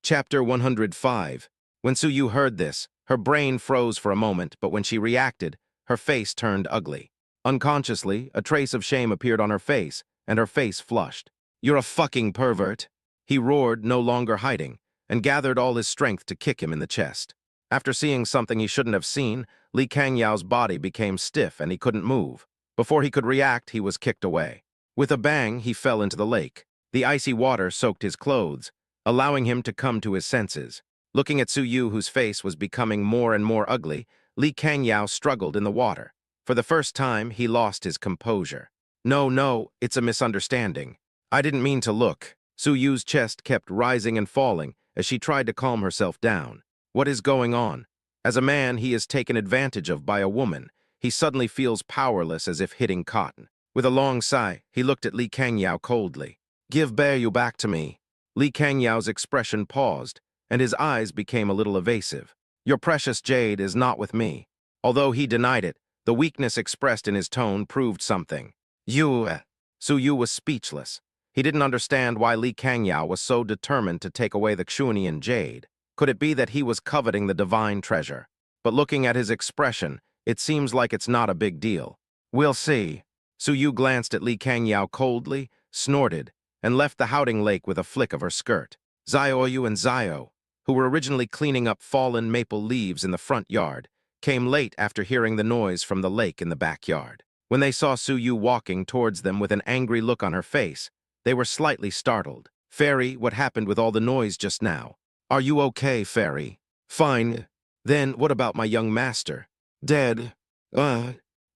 S1: Chapter 105. When Su Yu heard this, her brain froze for a moment, but when she reacted, her face turned ugly. Unconsciously, a trace of shame appeared on her face, and her face flushed. "You're a fucking pervert!" He roared, no longer hiding, and gathered all his strength to kick him in the chest. After seeing something he shouldn't have seen, Li Kangyao's body became stiff and he couldn't move. Before he could react, he was kicked away. With a bang, he fell into the lake. The icy water soaked his clothes, allowing him to come to his senses. Looking at Su Yu, whose face was becoming more and more ugly, Li Kangyao struggled in the water. For the first time, he lost his composure. No, it's a misunderstanding. I didn't mean to look." Su Yu's chest kept rising and falling as she tried to calm herself down. What is going on? As a man, he is taken advantage of by a woman. He suddenly feels powerless, as if hitting cotton. With a long sigh, he looked at Li Kangyao coldly. "Give Bear back to me." Li Kangyao's expression paused, and his eyes became a little evasive. "Your precious jade is not with me." Although he denied it, the weakness expressed in his tone proved something. Su Yu was speechless. He didn't understand why Li Kangyao was so determined to take away the Xunian jade. Could it be that he was coveting the divine treasure? But looking at his expression, it seems like it's not a big deal. "We'll see." Su Yu glanced at Li Kangyao coldly, snorted, and left the Howding Lake with a flick of her skirt. Xiaoyu and Xiao, who were originally cleaning up fallen maple leaves in the front yard, came late after hearing the noise from the lake in the backyard. When they saw Su Yu walking towards them with an angry look on her face, they were slightly startled. "Fairy, what happened with all the noise just now?" "Are you okay, Fairy?" "Fine." "Then what about my young master?" "Dead."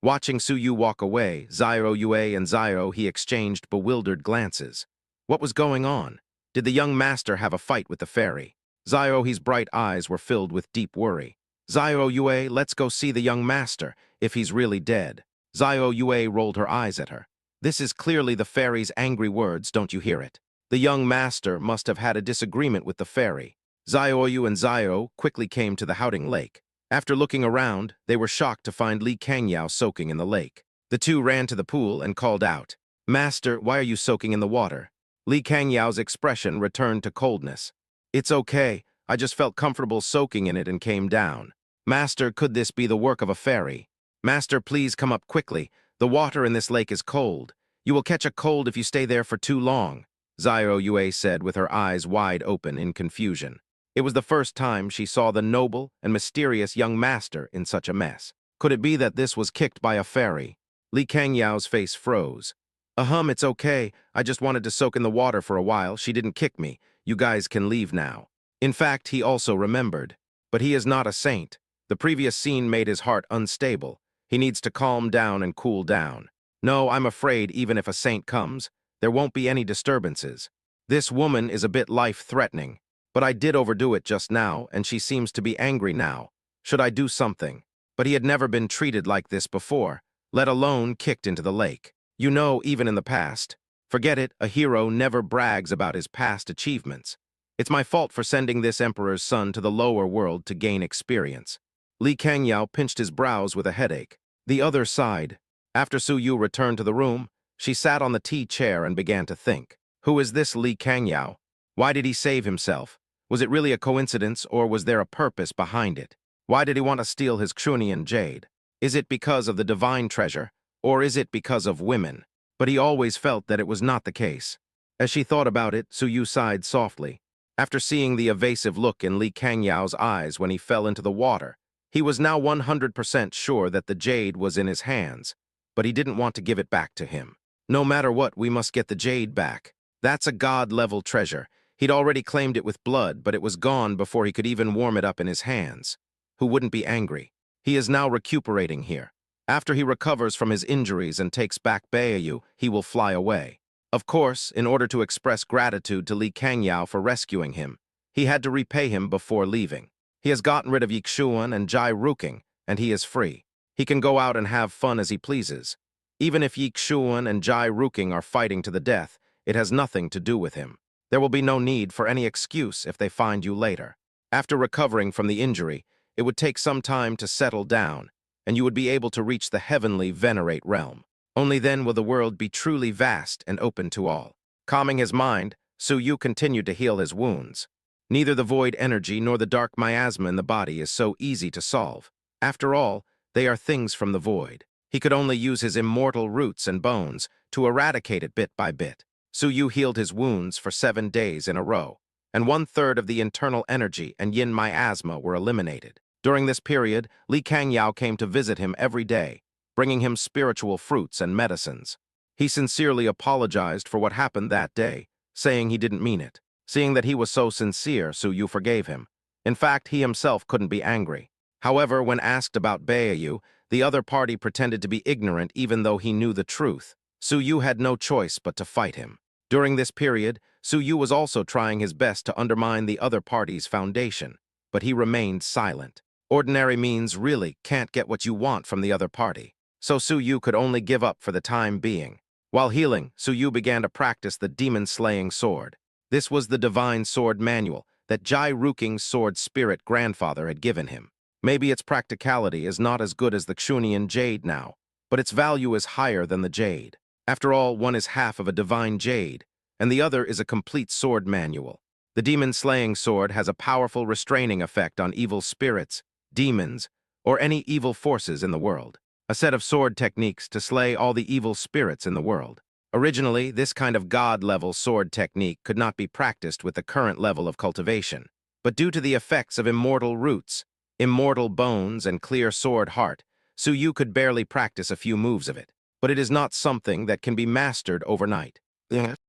S1: Watching Su Yu walk away, Xiao Yue and Xiao he exchanged bewildered glances. What was going on? Did the young master have a fight with the fairy? Xiao He's bright eyes were filled with deep worry. "Xiao Yue, let's go see the young master, if he's really dead." Xiao Yue rolled her eyes at her. "This is clearly the fairy's angry words, don't you hear it? The young master must have had a disagreement with the fairy." Xiaoyu and Xiao quickly came to the Howding Lake. After looking around, they were shocked to find Li Kangyao soaking in the lake. The two ran to the pool and called out, "Master, why are you soaking in the water?" Li Kangyao's expression returned to coldness. "It's okay, I just felt comfortable soaking in it and came down." "Master, could this be the work of a fairy?" "Master, please come up quickly. The water in this lake is cold. You will catch a cold if you stay there for too long," Xiao Yue said with her eyes wide open in confusion. It was the first time she saw the noble and mysterious young master in such a mess. Could it be that this was kicked by a fairy? Li Kangyao's face froze. It's okay. I just wanted to soak in the water for a while. She didn't kick me. You guys can leave now." In fact, he also remembered. But he is not a saint. The previous scene made his heart unstable. He needs to calm down and cool down. "No, I'm afraid even if a saint comes, there won't be any disturbances. This woman is a bit life-threatening. But I did overdo it just now, and she seems to be angry now. Should I do something?" But he had never been treated like this before, let alone kicked into the lake. You know, even in the past. Forget it, a hero never brags about his past achievements. "It's my fault for sending this emperor's son to the lower world to gain experience." Li Kangyao pinched his brows with a headache. The other side. After Su Yu returned to the room, she sat on the tea chair and began to think. Who is this Li Kangyao? Why did he save himself? Was it really a coincidence, or was there a purpose behind it? Why did he want to steal his Xunian jade? Is it because of the divine treasure, or is it because of women? But he always felt that it was not the case. As she thought about it, Su Yu sighed softly. After seeing the evasive look in Li Kangyao's eyes when he fell into the water, he was now 100% sure that the jade was in his hands, but he didn't want to give it back to him. "No matter what, we must get the jade back. That's a god-level treasure. He'd already claimed it with blood, but it was gone before he could even warm it up in his hands. Who wouldn't be angry? He is now recuperating here. After he recovers from his injuries and takes back Beiyu, he will fly away." Of course, in order to express gratitude to Li Kangyao for rescuing him, he had to repay him before leaving. He has gotten rid of Yixuan and Jai Ruking, and he is free. He can go out and have fun as he pleases. Even if Yixuan and Jai Ruking are fighting to the death, it has nothing to do with him. There will be no need for any excuse if they find you later. After recovering from the injury, it would take some time to settle down, and you would be able to reach the heavenly venerate realm. Only then will the world be truly vast and open to all. Calming his mind, Su Yu continued to heal his wounds. Neither the void energy nor the dark miasma in the body is so easy to solve. After all, they are things from the void. He could only use his immortal roots and bones to eradicate it bit by bit. Su Yu healed his wounds for 7 days in a row, and 1/3 of the internal energy and yin miasma were eliminated. During this period, Li Kangyao came to visit him every day, bringing him spiritual fruits and medicines. He sincerely apologized for what happened that day, saying he didn't mean it. Seeing that he was so sincere, Su Yu forgave him. In fact, he himself couldn't be angry. However, when asked about Beiyu, the other party pretended to be ignorant even though he knew the truth. Su Yu had no choice but to fight him. During this period, Su Yu was also trying his best to undermine the other party's foundation, but he remained silent. Ordinary means really can't get what you want from the other party, so Su Yu could only give up for the time being. While healing, Su Yu began to practice the demon-slaying sword. This was the divine sword manual that Jai Ruking's sword spirit grandfather had given him. Maybe its practicality is not as good as the Xunian jade now, but its value is higher than the jade. After all, one is half of a divine jade, and the other is a complete sword manual. The demon-slaying sword has a powerful restraining effect on evil spirits, demons, or any evil forces in the world. A set of sword techniques to slay all the evil spirits in the world. Originally, this kind of god-level sword technique could not be practiced with the current level of cultivation, but due to the effects of immortal roots, immortal bones, and clear sword heart, Su Yu could barely practice a few moves of it. But it is not something that can be mastered overnight.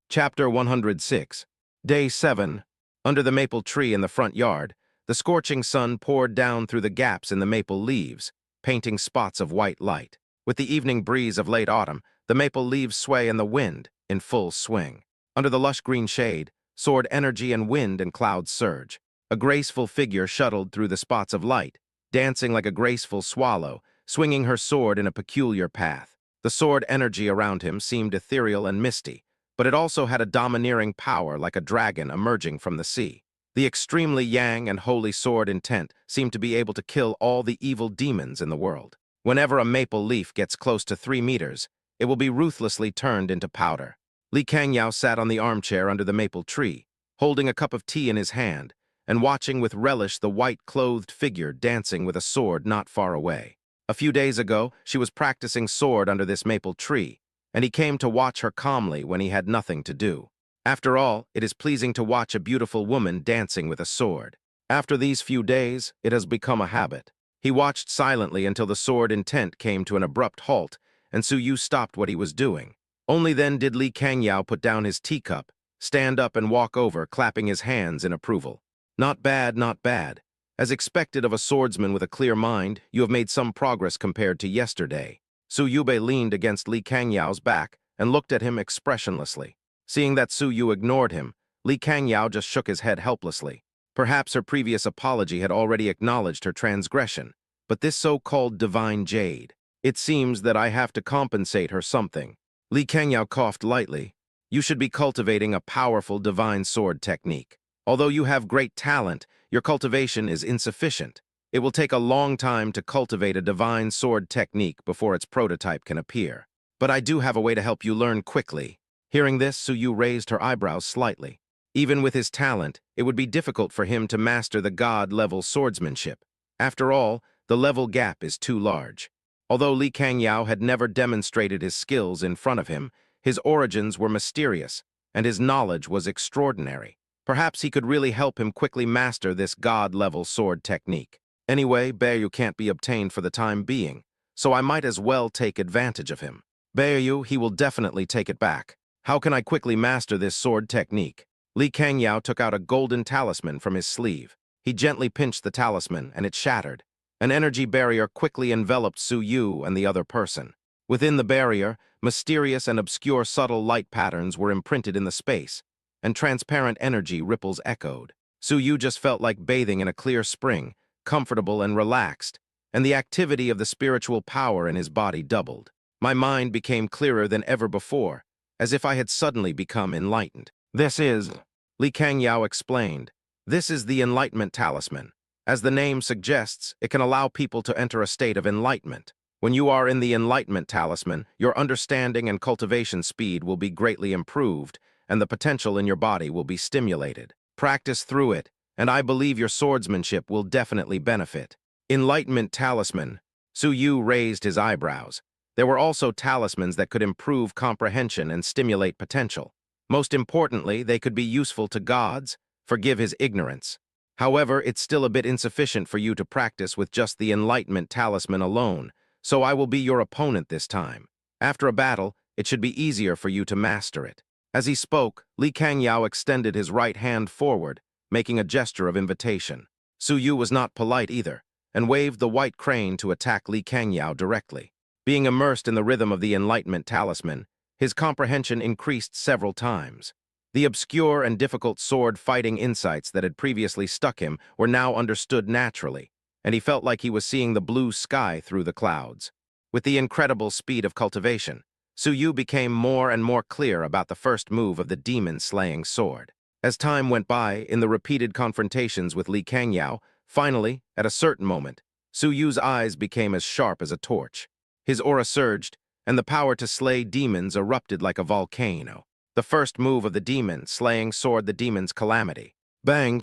S1: Chapter 106. Day 7. Under the maple tree in the front yard, the scorching sun poured down through the gaps in the maple leaves, painting spots of white light. With the evening breeze of late autumn, the maple leaves sway in the wind, in full swing. Under the lush green shade, soared energy and wind and clouds surge. A graceful figure shuttled through the spots of light, dancing like a graceful swallow, swinging her sword in a peculiar path. The sword energy around him seemed ethereal and misty, but it also had a domineering power like a dragon emerging from the sea. The extremely yang and holy sword intent seemed to be able to kill all the evil demons in the world. Whenever a maple leaf gets close to 3 meters, it will be ruthlessly turned into powder. Li Kangyao sat on the armchair under the maple tree, holding a cup of tea in his hand, and watching with relish the white-clothed figure dancing with a sword not far away. A few days ago, she was practicing sword under this maple tree, and he came to watch her calmly when he had nothing to do. After all, it is pleasing to watch a beautiful woman dancing with a sword. After these few days, it has become a habit. He watched silently until the sword intent came to an abrupt halt, and Su Yu stopped what he was doing. Only then did Li Kangyao put down his teacup, stand up and walk over, clapping his hands in approval. Not bad, not bad. As expected of a swordsman with a clear mind, you have made some progress compared to yesterday. Su Yubei leaned against Li Kangyao's back and looked at him expressionlessly. Seeing that Su Yu ignored him, Li Kangyao just shook his head helplessly. Perhaps her previous apology had already acknowledged her transgression, but this so-called divine jade, it seems that I have to compensate her something. Li Kangyao coughed lightly. You should be cultivating a powerful divine sword technique. Although you have great talent, your cultivation is insufficient. It will take a long time to cultivate a divine sword technique before its prototype can appear. But I do have a way to help you learn quickly. Hearing this, Su Yu raised her eyebrows slightly. Even with his talent, it would be difficult for him to master the god-level swordsmanship. After all, the level gap is too large. Although Li Kangyao had never demonstrated his skills in front of him, his origins were mysterious, and his knowledge was extraordinary. Perhaps he could really help him quickly master this god-level sword technique. Anyway, Beiyu can't be obtained for the time being, so I might as well take advantage of him. Beiyu, he will definitely take it back. How can I quickly master this sword technique? Li Kangyao took out a golden talisman from his sleeve. He gently pinched the talisman, and it shattered. An energy barrier quickly enveloped Su Yu and the other person. Within the barrier, mysterious and obscure subtle light patterns were imprinted in the space, and transparent energy ripples echoed. Su Yu just felt like bathing in a clear spring, comfortable and relaxed, and the activity of the spiritual power in his body doubled. My mind became clearer than ever before, as if I had suddenly become enlightened. This is, Li Kangyao explained, this is the Enlightenment Talisman. As the name suggests, it can allow people to enter a state of enlightenment. When you are in the Enlightenment Talisman, your understanding and cultivation speed will be greatly improved, and the potential in your body will be stimulated. Practice through it, and I believe your swordsmanship will definitely benefit. Enlightenment Talisman. Su Yu raised his eyebrows. There were also talismans that could improve comprehension and stimulate potential. Most importantly, they could be useful to gods. Forgive his ignorance. However, it's still a bit insufficient for you to practice with just the Enlightenment Talisman alone, so I will be your opponent this time. After a battle, it should be easier for you to master it. As he spoke, Li Kangyao extended his right hand forward, making a gesture of invitation. Su Yu was not polite either, and waved the white crane to attack Li Kangyao directly. Being immersed in the rhythm of the Enlightenment Talisman, his comprehension increased several times. The obscure and difficult sword-fighting insights that had previously stuck him were now understood naturally, and he felt like he was seeing the blue sky through the clouds. With the incredible speed of cultivation, Su Yu became more and more clear about the first move of the demon-slaying sword. As time went by, in the repeated confrontations with Li Kangyao, finally, at a certain moment, Su Yu's eyes became as sharp as a torch. His aura surged, and the power to slay demons erupted like a volcano. The first move of the demon-slaying sword, the demon's calamity. Bang!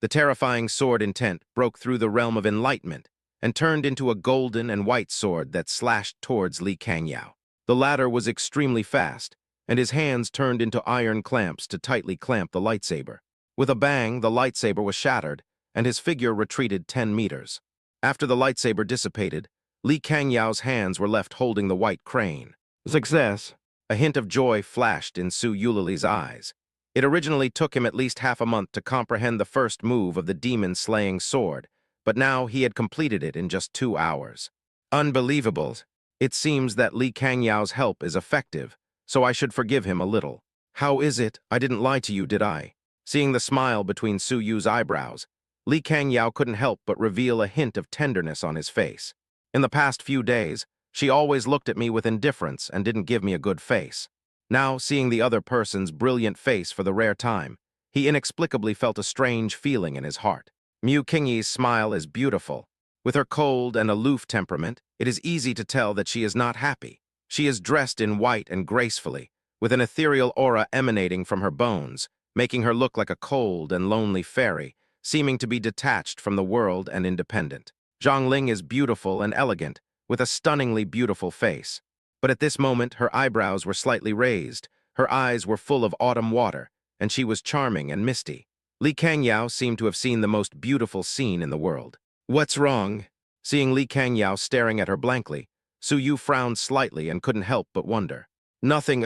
S1: The terrifying sword intent broke through the realm of enlightenment and turned into a golden and white sword that slashed towards Li Kangyao. The latter was extremely fast, and his hands turned into iron clamps to tightly clamp the lightsaber. With a bang, the lightsaber was shattered, and his figure retreated 10 meters. After the lightsaber dissipated, Li Kangyao's hands were left holding the white crane. Success! A hint of joy flashed in Su Yulili's eyes. It originally took him at least half a month to comprehend the first move of the demon-slaying sword, but now he had completed it in just 2 hours. Unbelievable! It seems that Li Kangyao's help is effective, so I should forgive him a little. How is it? I didn't lie to you, did I? Seeing the smile between Su Yu's eyebrows, Li Kangyao couldn't help but reveal a hint of tenderness on his face. In the past few days, she always looked at me with indifference and didn't give me a good face. Now, seeing the other person's brilliant face for the rare time, he inexplicably felt a strange feeling in his heart. Mu Qingyi's smile is beautiful. With her cold and aloof temperament, it is easy to tell that she is not happy. She is dressed in white and gracefully, with an ethereal aura emanating from her bones, making her look like a cold and lonely fairy, seeming to be detached from the world and independent. Zhongling is beautiful and elegant, with a stunningly beautiful face. But at this moment, her eyebrows were slightly raised, her eyes were full of autumn water, and she was charming and misty. Li Kangyao seemed to have seen the most beautiful scene in the world. What's wrong? Seeing Li Kangyao staring at her blankly, Su Yu frowned slightly and couldn't help but wonder. Nothing.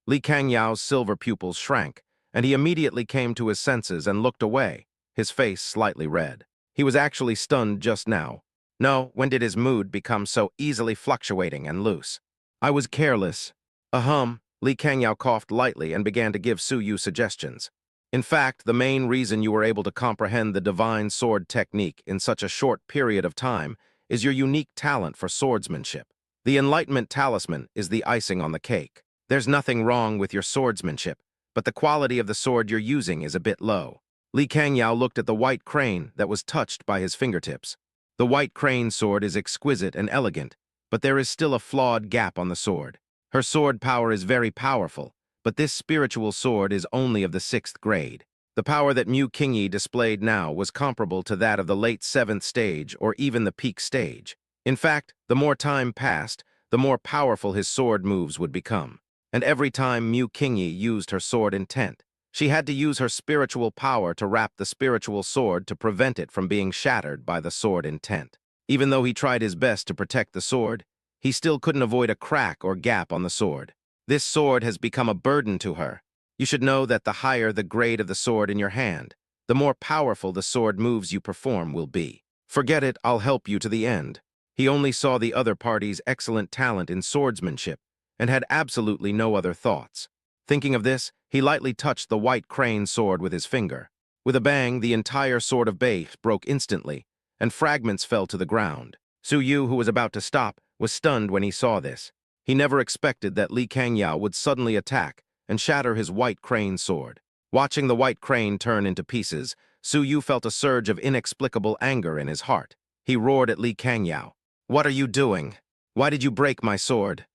S1: Li Kangyao's silver pupils shrank, and he immediately came to his senses and looked away, his face slightly red. He was actually stunned just now. No, when did his mood become so easily fluctuating and loose? I was careless. Li Kangyao coughed lightly and began to give Su Yu suggestions. In fact, the main reason you were able to comprehend the divine sword technique in such a short period of time is your unique talent for swordsmanship. The Enlightenment Talisman is the icing on the cake. There's nothing wrong with your swordsmanship, but the quality of the sword you're using is a bit low. Li Kangyao looked at the white crane that was touched by his fingertips. The white crane sword is exquisite and elegant, but there is still a flawed gap on the sword. Her sword power is very powerful, but this spiritual sword is only of the 6th grade. The power that Mu Qingyi displayed now was comparable to that of the late 7th stage or even the peak stage. In fact, the more time passed, the more powerful his sword moves would become. And every time Mu Qingyi used her sword intent, she had to use her spiritual power to wrap the spiritual sword to prevent it from being shattered by the sword intent. Even though he tried his best to protect the sword, he still couldn't avoid a crack or gap on the sword. This sword has become a burden to her. You should know that the higher the grade of the sword in your hand, the more powerful the sword moves you perform will be. Forget it, I'll help you to the end. He only saw the other party's excellent talent in swordsmanship and had absolutely no other thoughts. Thinking of this, he lightly touched the white crane sword with his finger. With a bang, the entire sword of base broke instantly, and fragments fell to the ground. Su Yu, who was about to stop, was stunned when he saw this. He never expected that Li Kangyao would suddenly attack and shatter his white crane sword. Watching the white crane turn into pieces, Su Yu felt a surge of inexplicable anger in his heart. He roared at Li Kangyao. "What are you doing? Why did you break my sword?"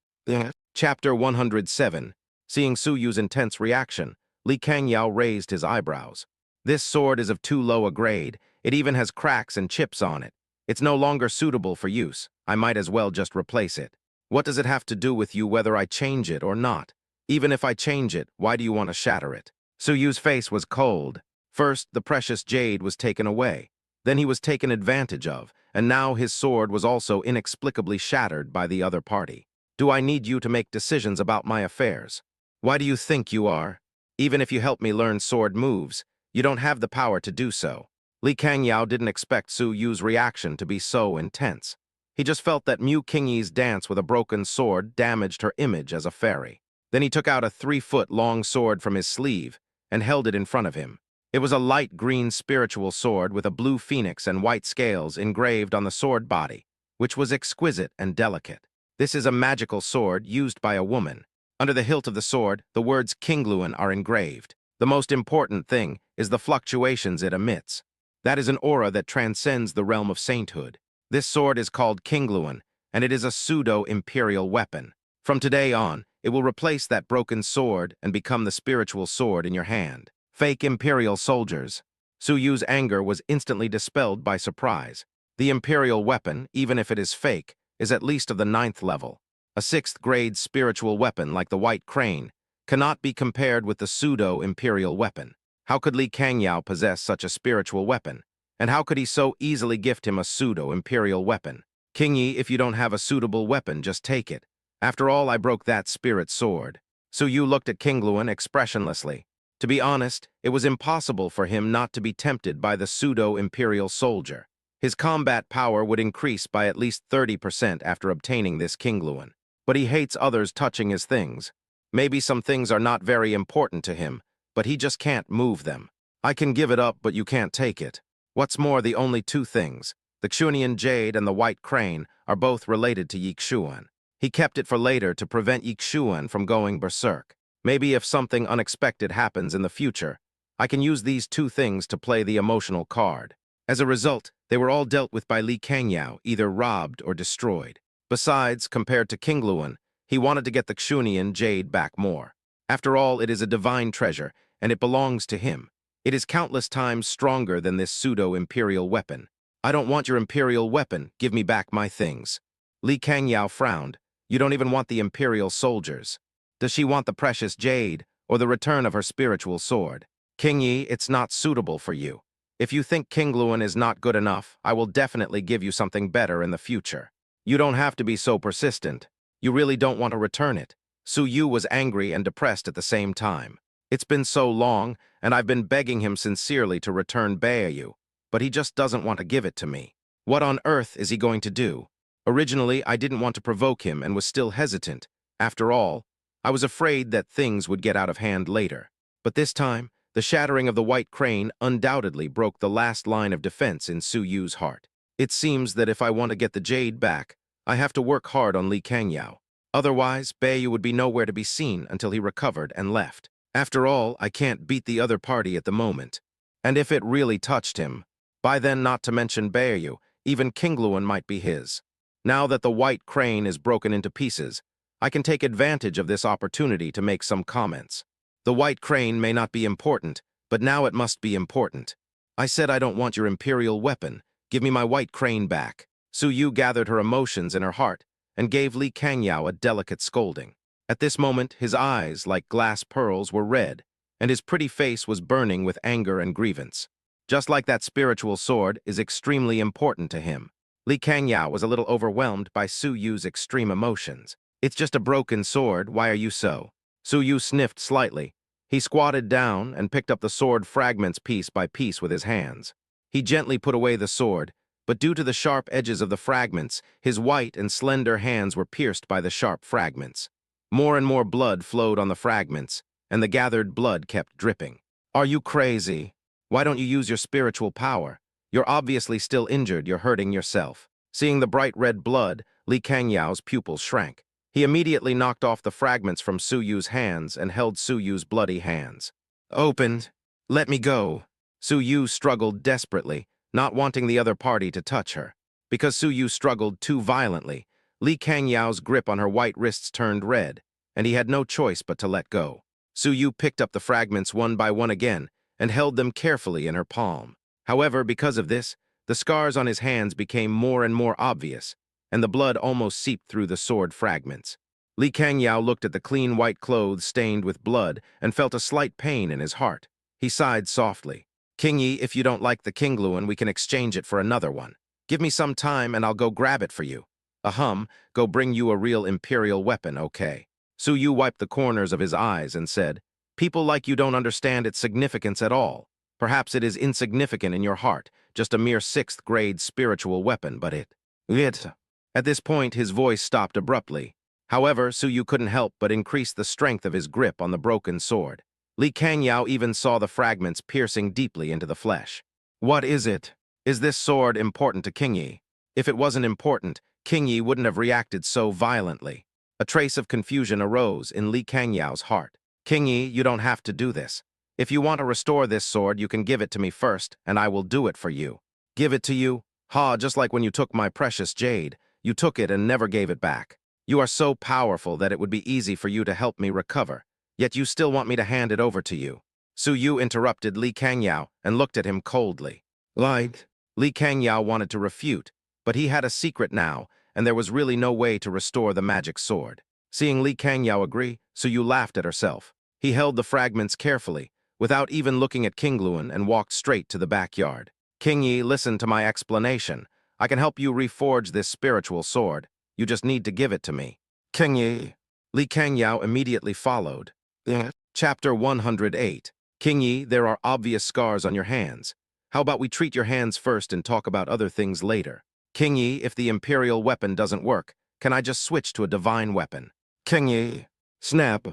S1: Chapter 107. Seeing Su Yu's intense reaction, Li Kangyao raised his eyebrows. "This sword is of too low a grade. It even has cracks and chips on it. It's no longer suitable for use. I might as well just replace it. What does it have to do with you whether I change it or not? Even if I change it, why do you want to shatter it?" Su Yu's face was cold. First, the precious jade was taken away. Then he was taken advantage of, and now his sword was also inexplicably shattered by the other party. "Do I need you to make decisions about my affairs? Why do you think you are? Even if you help me learn sword moves, you don't have the power to do so." Li Kangyao didn't expect Su Yu's reaction to be so intense. He just felt that Mu Qingyi's dance with a broken sword damaged her image as a fairy. Then he took out a 3-foot-long sword from his sleeve and held it in front of him. It was a light green spiritual sword with a blue phoenix and white scales engraved on the sword body, which was exquisite and delicate. This is a magical sword used by a woman. Under the hilt of the sword, the words Qingluan are engraved. The most important thing is the fluctuations it emits. That is an aura that transcends the realm of sainthood. This sword is called Qingluan, and it is a pseudo-imperial weapon. From today on, it will replace that broken sword and become the spiritual sword in your hand. Fake imperial soldiers. Su Yu's anger was instantly dispelled by surprise. The imperial weapon, even if it is fake, is at least of the 9th level. A 6th-grade spiritual weapon like the White Crane cannot be compared with the pseudo-imperial weapon. How could Li Kangyao possess such a spiritual weapon? And how could he so easily gift him a pseudo-imperial weapon? "Qingyi, if you don't have a suitable weapon, just take it. After all, I broke that spirit sword." Su Yu looked at Qingluan expressionlessly. To be honest, it was impossible for him not to be tempted by the pseudo-imperial soldier. His combat power would increase by at least 30% after obtaining this Qingluan. But he hates others touching his things. Maybe some things are not very important to him, but he just can't move them. "I can give it up, but you can't take it." What's more, the only two things, the Xunian Jade and the White Crane, are both related to Yixuan. He kept it for later to prevent Yixuan from going berserk. Maybe if something unexpected happens in the future, I can use these two things to play the emotional card. As a result, they were all dealt with by Li Kangyao, either robbed or destroyed. Besides, compared to Qingluan, he wanted to get the Xunian Jade back more. After all, it is a divine treasure, and it belongs to him. It is countless times stronger than this pseudo-imperial weapon. "I don't want your imperial weapon. Give me back my things." Li Kangyao frowned. "You don't even want the imperial soldiers. Does she want the precious jade or the return of her spiritual sword?" "Qingyi, it's not suitable for you. If you think Qingluan is not good enough, I will definitely give you something better in the future. You don't have to be so persistent. You really don't want to return it." Su Yu was angry and depressed at the same time. "It's been so long, and I've been begging him sincerely to return Beiyu, but he just doesn't want to give it to me. What on earth is he going to do?" Originally, I didn't want to provoke him and was still hesitant. After all, I was afraid that things would get out of hand later. But this time, the shattering of the White Crane undoubtedly broke the last line of defense in Su Yu's heart. It seems that if I want to get the jade back, I have to work hard on Li Kangyao. Otherwise, Beiyu would be nowhere to be seen until he recovered and left. After all, I can't beat the other party at the moment. And if it really touched him, by then, not to mention Beiyu, even Qingluan might be his. Now that the White Crane is broken into pieces, I can take advantage of this opportunity to make some comments. The White Crane may not be important, but now it must be important. "I said I don't want your imperial weapon. Give me my White Crane back." Su Yu gathered her emotions in her heart and gave Li Kangyao a delicate scolding. At this moment, his eyes, like glass pearls, were red, and his pretty face was burning with anger and grievance. Just like that spiritual sword is extremely important to him. Li Kangyao was a little overwhelmed by Su Yu's extreme emotions. "It's just a broken sword, why are you so?" Su Yu sniffed slightly. He squatted down and picked up the sword fragments piece by piece with his hands. He gently put away the sword, but due to the sharp edges of the fragments, his white and slender hands were pierced by the sharp fragments. More and more blood flowed on the fragments, and the gathered blood kept dripping. Are you crazy? Why don't you use your spiritual power? You're obviously still injured, you're hurting yourself. Seeing the bright red blood, Li Kangyao's pupils shrank. He immediately knocked off the fragments from Su Yu's hands and held Su Yu's bloody hands. Opened. Let me go. Su Yu struggled desperately, not wanting the other party to touch her. Because Su Yu struggled too violently, Li Kangyao's grip on her white wrists turned red, and he had no choice but to let go. Su Yu picked up the fragments one by one again and held them carefully in her palm. However, because of this, the scars on his hands became more and more obvious, and the blood almost seeped through the sword fragments. Li Kangyao looked at the clean white clothes stained with blood and felt a slight pain in his heart. He sighed softly. King Yi, if you don't like the Kingluan, we can exchange it for another one. Give me some time and I'll go grab it for you. Go bring you a real imperial weapon, okay? Su Yu wiped the corners of his eyes and said, people like you don't understand its significance at all. Perhaps it is insignificant in your heart, just a mere 6th grade spiritual weapon, but it. At this point, his voice stopped abruptly. However, Su Yu couldn't help but increase the strength of his grip on the broken sword. Li Kangyao even saw the fragments piercing deeply into the flesh. What is it? Is this sword important to King Yi? If it wasn't important, King Yi wouldn't have reacted so violently. A trace of confusion arose in Li Kangyao's heart. King Yi, you don't have to do this. If you want to restore this sword, you can give it to me first, and I will do it for you. Give it to you? Just like when you took my precious jade. You took it and never gave it back. You are so powerful that it would be easy for you to help me recover, yet you still want me to hand it over to you. Su Yu interrupted Li Kangyao and looked at him coldly. Lied. Li Kangyao wanted to refute, but he had a secret now, and there was really no way to restore the magic sword. Seeing Li Kangyao agree, Su Yu laughed at herself. He held the fragments carefully, without even looking at Kingluan, and walked straight to the backyard. King Yi, listen to my explanation. I can help you reforge this spiritual sword. You just need to give it to me. King Yi. Li Kangyao immediately followed. Chapter 108. King Yi, there are obvious scars on your hands. How about we treat your hands first and talk about other things later? King Yi, if the imperial weapon doesn't work, can I just switch to a divine weapon? King Yi. Snap.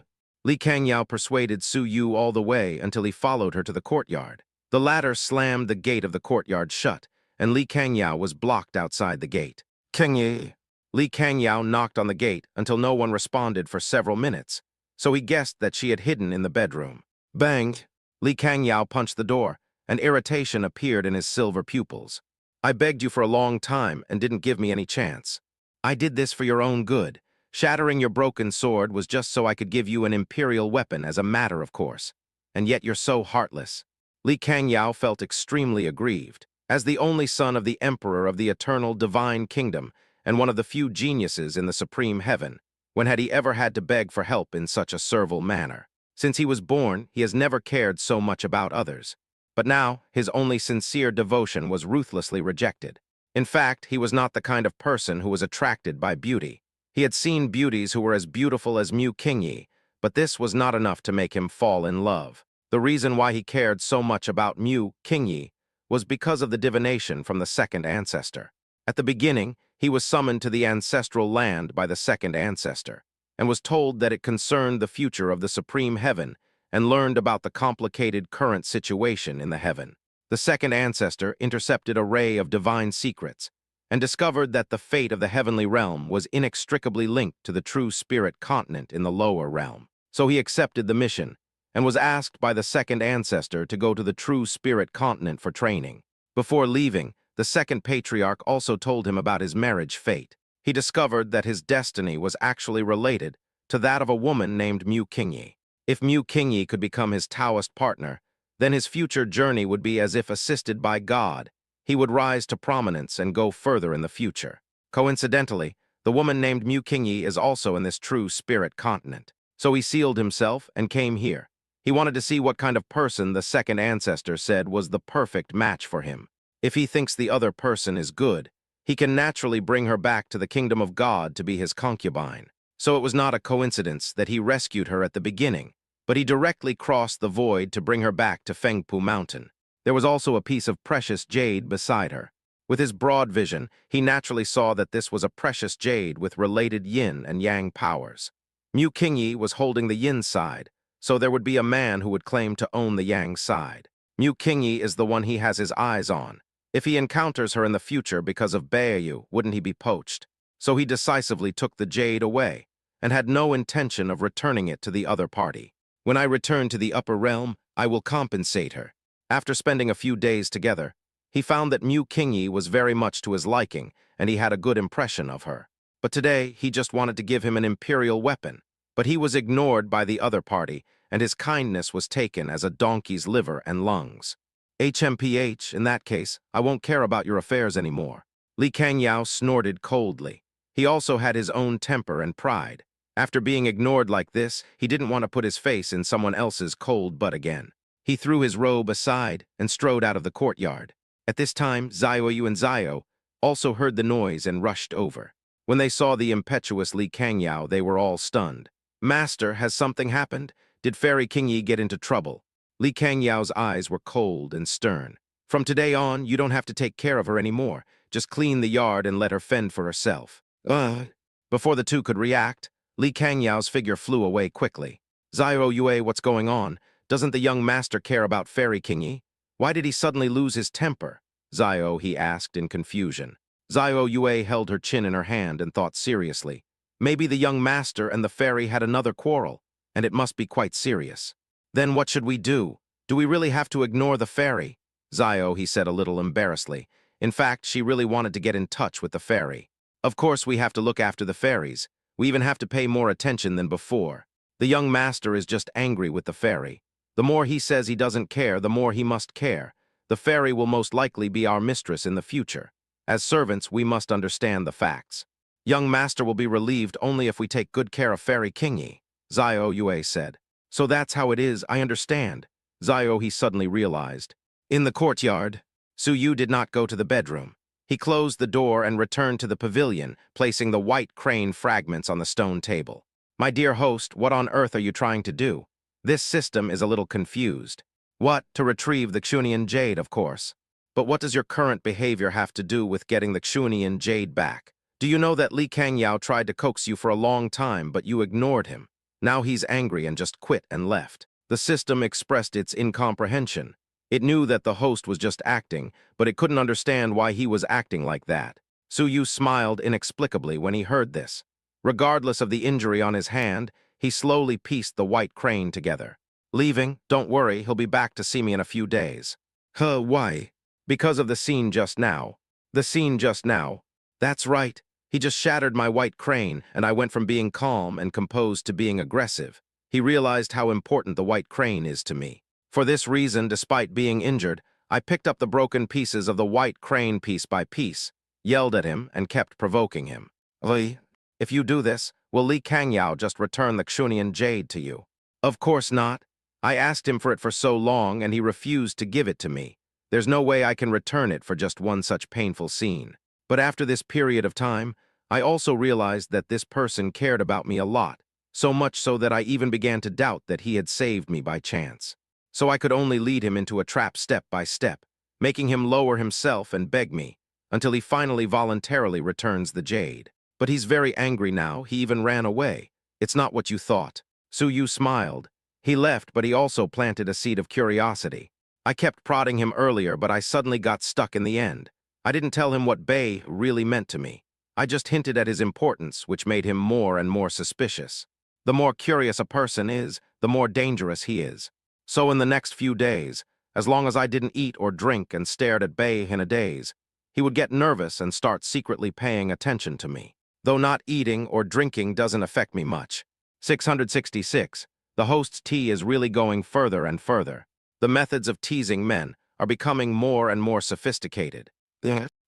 S1: Li Kangyao persuaded Su Yu all the way until he followed her to the courtyard. The latter slammed the gate of the courtyard shut, and Li Kangyao was blocked outside the gate. King Yi. Li Kangyao knocked on the gate until no one responded for several minutes, so he guessed that she had hidden in the bedroom. Bang! Li Kangyao punched the door, and irritation appeared in his silver pupils. I begged you for a long time and didn't give me any chance. I did this for your own good. Shattering your broken sword was just so I could give you an imperial weapon as a matter of course. And yet you're so heartless. Li Kangyao felt extremely aggrieved. As the only son of the emperor of the eternal divine kingdom, and one of the few geniuses in the supreme heaven, when had he ever had to beg for help in such a servile manner? Since he was born, he has never cared so much about others. But now, his only sincere devotion was ruthlessly rejected. In fact, he was not the kind of person who was attracted by beauty. He had seen beauties who were as beautiful as Mu Qingyi, but this was not enough to make him fall in love. The reason why he cared so much about Mu Qingyi was because of the divination from the second ancestor. At the beginning, he was summoned to the ancestral land by the second ancestor, and was told that it concerned the future of the supreme heaven and learned about the complicated current situation in the heaven. The second ancestor intercepted a ray of divine secrets and discovered that the fate of the heavenly realm was inextricably linked to the true spirit continent in the lower realm. So he accepted the mission and was asked by the second ancestor to go to the true spirit continent for training. Before leaving, the second patriarch also told him about his marriage fate. He discovered that his destiny was actually related to that of a woman named Mu Qingyi. If Mu Qingyi could become his Taoist partner, then his future journey would be as if assisted by God. He would rise to prominence and go further in the future. Coincidentally, the woman named Mu Qingyi is also in this true spirit continent. So he sealed himself and came here. He wanted to see what kind of person the second ancestor said was the perfect match for him. If he thinks the other person is good, he can naturally bring her back to the kingdom of God to be his concubine. So it was not a coincidence that he rescued her at the beginning, but he directly crossed the void to bring her back to Fengpu Mountain. There was also a piece of precious jade beside her. With his broad vision, he naturally saw that this was a precious jade with related yin and yang powers. Mu Qingyi was holding the yin side, so there would be a man who would claim to own the yang side. Mu Qingyi is the one he has his eyes on. If he encounters her in the future because of Beiyu, wouldn't he be poached? So he decisively took the jade away, and had no intention of returning it to the other party. When I return to the upper realm, I will compensate her. After spending a few days together, he found that Mu Qingyi was very much to his liking, and he had a good impression of her. But today, he just wanted to give him an imperial weapon. But he was ignored by the other party, and his kindness was taken as a donkey's liver and lungs. HMPH, in that case, I won't care about your affairs anymore. Li Kangyao snorted coldly. He also had his own temper and pride. After being ignored like this, he didn't want to put his face in someone else's cold butt again. He threw his robe aside and strode out of the courtyard. At this time, Xiaoyu and Xiao also heard the noise and rushed over. When they saw the impetuous Li Kangyao, they were all stunned. Master, has something happened? Did Fairy Qingyi get into trouble? Li Kangyao's eyes were cold and stern. From today on, you don't have to take care of her anymore. Just clean the yard and let her fend for herself. Before the two could react, Li Kangyao's figure flew away quickly. Xiao Yue, what's going on? Doesn't the young master care about Fairy Qingyi? Why did he suddenly lose his temper? Xiao, he asked in confusion. Xiao Yue held her chin in her hand and thought seriously. Maybe the young master and the fairy had another quarrel, and it must be quite serious. Then what should we do? Do we really have to ignore the fairy? Xiao, he said a little embarrassedly. In fact, she really wanted to get in touch with the fairy. Of course we have to look after the fairies. We even have to pay more attention than before. The young master is just angry with the fairy. The more he says he doesn't care, the more he must care. The fairy will most likely be our mistress in the future. As servants, we must understand the facts. Young master will be relieved only if we take good care of Fairy Qingyi, Xiao Yue said. So that's how it is, I understand. Xiao, he suddenly realized. In the courtyard, Su Yu did not go to the bedroom. He closed the door and returned to the pavilion, placing the white crane fragments on the stone table. My dear host, what on earth are you trying to do? This system is a little confused. What? To retrieve the Xunian jade, of course. But what does your current behavior have to do with getting the Xunian jade back? Do you know that Li Kangyao tried to coax you for a long time, but you ignored him? Now he's angry and just quit and left. The system expressed its incomprehension. It knew that the host was just acting, but it couldn't understand why he was acting like that. Su Yu smiled inexplicably when he heard this. Regardless of the injury on his hand, he slowly pieced the white crane together. Leaving, don't worry, he'll be back to see me in a few days. Why? Because of the scene just now. The scene just now. That's right. He just shattered my white crane, and I went from being calm and composed to being aggressive. He realized how important the white crane is to me. For this reason, despite being injured, I picked up the broken pieces of the white crane piece by piece, yelled at him, and kept provoking him. Li, if you do this, will Li Kangyao just return the Xunian jade to you? Of course not. I asked him for it for so long, and he refused to give it to me. There's no way I can return it for just one such painful scene. But after this period of time, I also realized that this person cared about me a lot, so much so that I even began to doubt that he had saved me by chance. So I could only lead him into a trap step by step, making him lower himself and beg me, until he finally voluntarily returns the jade. But he's very angry now, he even ran away. It's not what you thought. Su Yu smiled. He left, but he also planted a seed of curiosity. I kept prodding him earlier, but I suddenly got stuck in the end. I didn't tell him what Bei really meant to me. I just hinted at his importance, which made him more and more suspicious. The more curious a person is, the more dangerous he is. So in the next few days, as long as I didn't eat or drink and stared at Bei in a daze, he would get nervous and start secretly paying attention to me. Though not eating or drinking doesn't affect me much. 666. The host's tea is really going further and further. The methods of teasing men are becoming more and more sophisticated.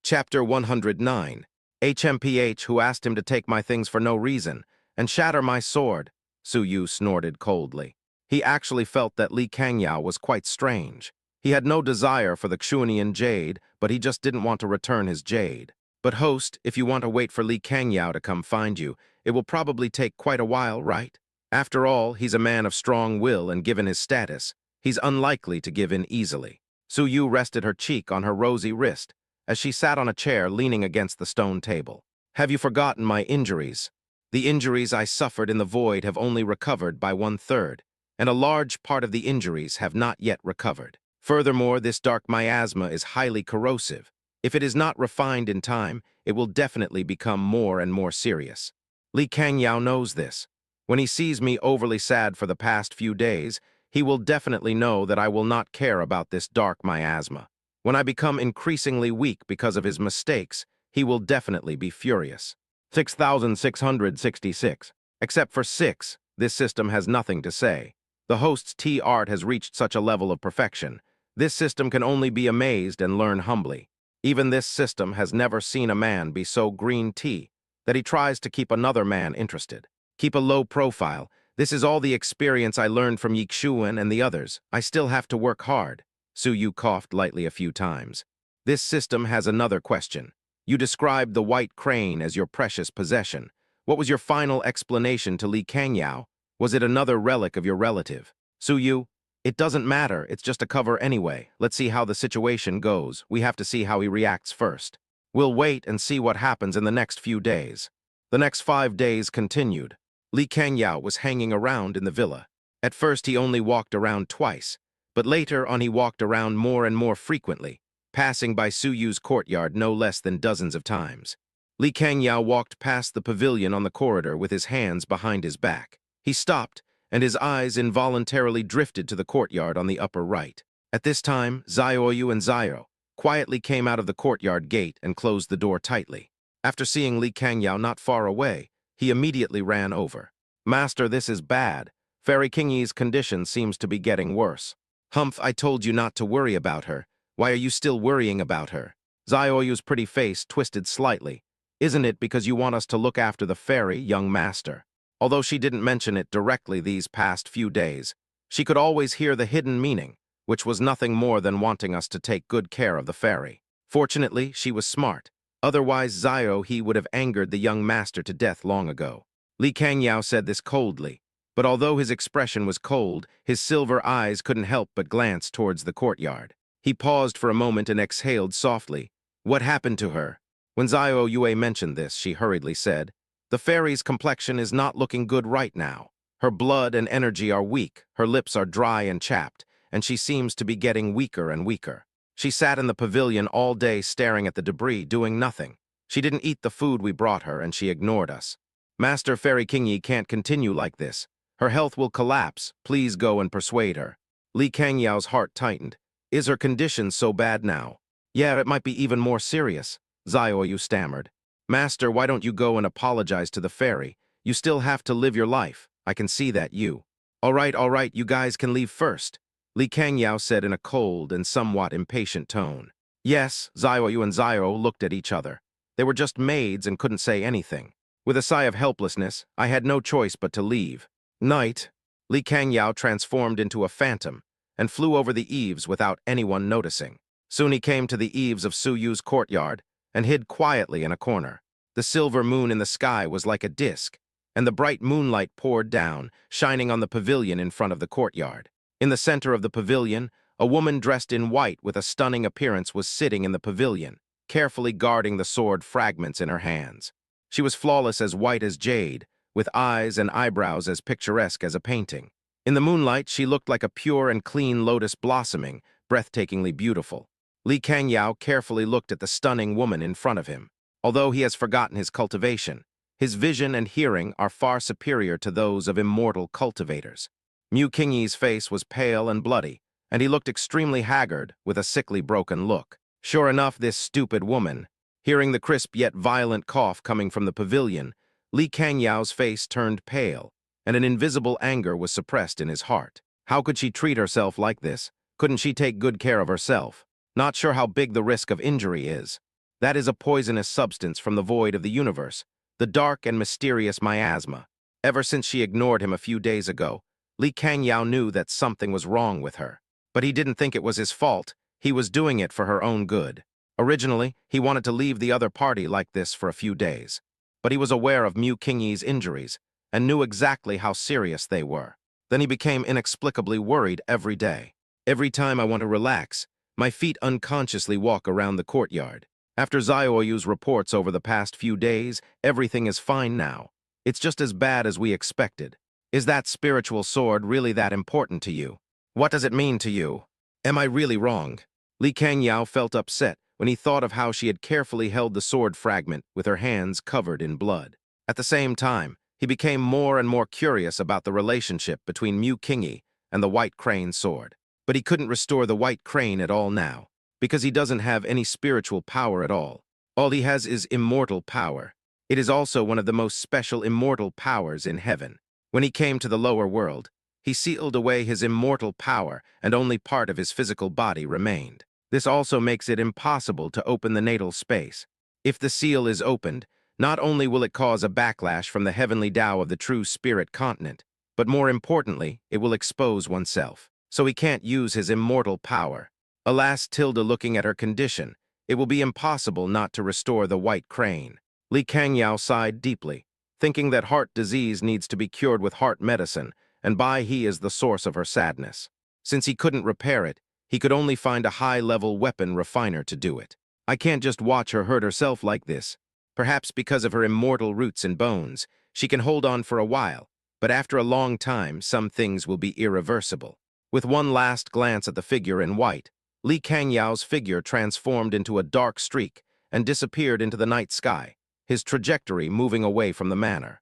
S1: Chapter 109. HMPH, who asked him to take my things for no reason and shatter my sword. Su Yu snorted coldly. He actually felt that Li Kangyao was quite strange. He had no desire for the Xunian jade, but he just didn't want to return his jade. But host, if you want to wait for Li Kangyao to come find you, it will probably take quite a while, right? After all, he's a man of strong will, and given his status, he's unlikely to give in easily. Su Yu rested her cheek on her rosy wrist, as she sat on a chair leaning against the stone table. Have you forgotten my injuries? The injuries I suffered in the void have only recovered by 1/3, and a large part of the injuries have not yet recovered. Furthermore, this dark miasma is highly corrosive. If it is not refined in time, it will definitely become more and more serious. Li Kangyao knows this. When he sees me overly sad for the past few days, he will definitely know that I will not care about this dark miasma. When I become increasingly weak because of his mistakes, he will definitely be furious. 6,666. Except for 6, this system has nothing to say. The host's tea art has reached such a level of perfection. This system can only be amazed and learn humbly. Even this system has never seen a man be so green tea that he tries to keep another man interested. Keep a low profile. This is all the experience I learned from Yixuan and the others. I still have to work hard. Su Yu coughed lightly a few times. This system has another question. You described the white crane as your precious possession. What was your final explanation to Li Kangyao? Was it another relic of your relative? Su Yu, it doesn't matter. It's just a cover anyway. Let's see how the situation goes. We have to see how he reacts first. We'll wait and see what happens in the next few days. The next 5 days continued. Li Kangyao was hanging around in the villa. At first he only walked around twice, but later on he walked around more and more frequently, passing by Su Yu's courtyard no less than dozens of times. Li Kangyao walked past the pavilion on the corridor with his hands behind his back. He stopped, and his eyes involuntarily drifted to the courtyard on the upper right. At this time, Xiaoyu and Xiao quietly came out of the courtyard gate and closed the door tightly. After seeing Li Kangyao not far away, he immediately ran over. Master, this is bad. Fairy Kingy's condition seems to be getting worse. Humph, I told you not to worry about her. Why are you still worrying about her? Xiaoyu's pretty face twisted slightly. Isn't it because you want us to look after the fairy, young master? Although she didn't mention it directly these past few days, she could always hear the hidden meaning, which was nothing more than wanting us to take good care of the fairy. Fortunately, she was smart. Otherwise, he would have angered the young master to death long ago. Li Kangyao said this coldly, but although his expression was cold, his silver eyes couldn't help but glance towards the courtyard. He paused for a moment and exhaled softly. What happened to her? When Xiao Yue mentioned this, she hurriedly said, the fairy's complexion is not looking good right now. Her blood and energy are weak, her lips are dry and chapped, and she seems to be getting weaker and weaker. She sat in the pavilion all day staring at the debris, doing nothing. She didn't eat the food we brought her, and she ignored us. Master Fairy Kingy can't continue like this. Her health will collapse. Please go and persuade her. Li Kangyao's heart tightened. Is her condition so bad now? Yeah, it might be even more serious, Xiaoyu stammered. Master, why don't you go and apologize to the fairy? You still have to live your life. I can see that you. All right, you guys can leave first, Li Kangyao said in a cold and somewhat impatient tone. Yes, Xiaoyu and Xiao looked at each other. They were just maids and couldn't say anything. With a sigh of helplessness, I had no choice but to leave. Night, Li Kangyao transformed into a phantom and flew over the eaves without anyone noticing. Soon he came to the eaves of Su Yu's courtyard and hid quietly in a corner. The silver moon in the sky was like a disk, and the bright moonlight poured down, shining on the pavilion in front of the courtyard. In the center of the pavilion, a woman dressed in white with a stunning appearance was sitting in the pavilion, carefully guarding the sword fragments in her hands. She was flawless as white as jade, with eyes and eyebrows as picturesque as a painting. In the moonlight, she looked like a pure and clean lotus blossoming, breathtakingly beautiful. Li Kangyao carefully looked at the stunning woman in front of him. Although he has forgotten his cultivation, his vision and hearing are far superior to those of immortal cultivators. Mu Kingy's face was pale and bloody, and he looked extremely haggard, with a sickly broken look. Sure enough, this stupid woman. Hearing the crisp yet violent cough coming from the pavilion, Li Kangyao's face turned pale, and an invisible anger was suppressed in his heart. How could she treat herself like this? Couldn't she take good care of herself? Not sure how big the risk of injury is. That is a poisonous substance from the void of the universe, the dark and mysterious miasma. Ever since she ignored him a few days ago, Li Kangyao knew that something was wrong with her. But he didn't think it was his fault. He was doing it for her own good. Originally, he wanted to leave the other party like this for a few days. But he was aware of Mu Kingy's injuries and knew exactly how serious they were. Then he became inexplicably worried every day. Every time I want to relax, my feet unconsciously walk around the courtyard. After Zioyu's reports over the past few days, everything is fine now. It's just as bad as we expected. Is that spiritual sword really that important to you? What does it mean to you? Am I really wrong? Li Kangyao felt upset when he thought of how she had carefully held the sword fragment with her hands covered in blood. At the same time, he became more and more curious about the relationship between Mu Kingi and the White Crane sword. But he couldn't restore the White Crane at all now, because he doesn't have any spiritual power at all. All he has is immortal power. It is also one of the most special immortal powers in heaven. When he came to the lower world, he sealed away his immortal power and only part of his physical body remained. This also makes it impossible to open the natal space. If the seal is opened, not only will it cause a backlash from the heavenly Tao of the true spirit continent, but more importantly, it will expose oneself. So he can't use his immortal power. Alas, Tilda, looking at her condition, it will be impossible not to restore the White Crane. Li Kangyao sighed deeply, thinking that heart disease needs to be cured with heart medicine, and Bai He is the source of her sadness. Since he couldn't repair it, he could only find a high-level weapon refiner to do it. I can't just watch her hurt herself like this. Perhaps because of her immortal roots and bones, she can hold on for a while, but after a long time, some things will be irreversible. With one last glance at the figure in white, Li Kangyao's figure transformed into a dark streak and disappeared into the night sky, his trajectory moving away from the manor.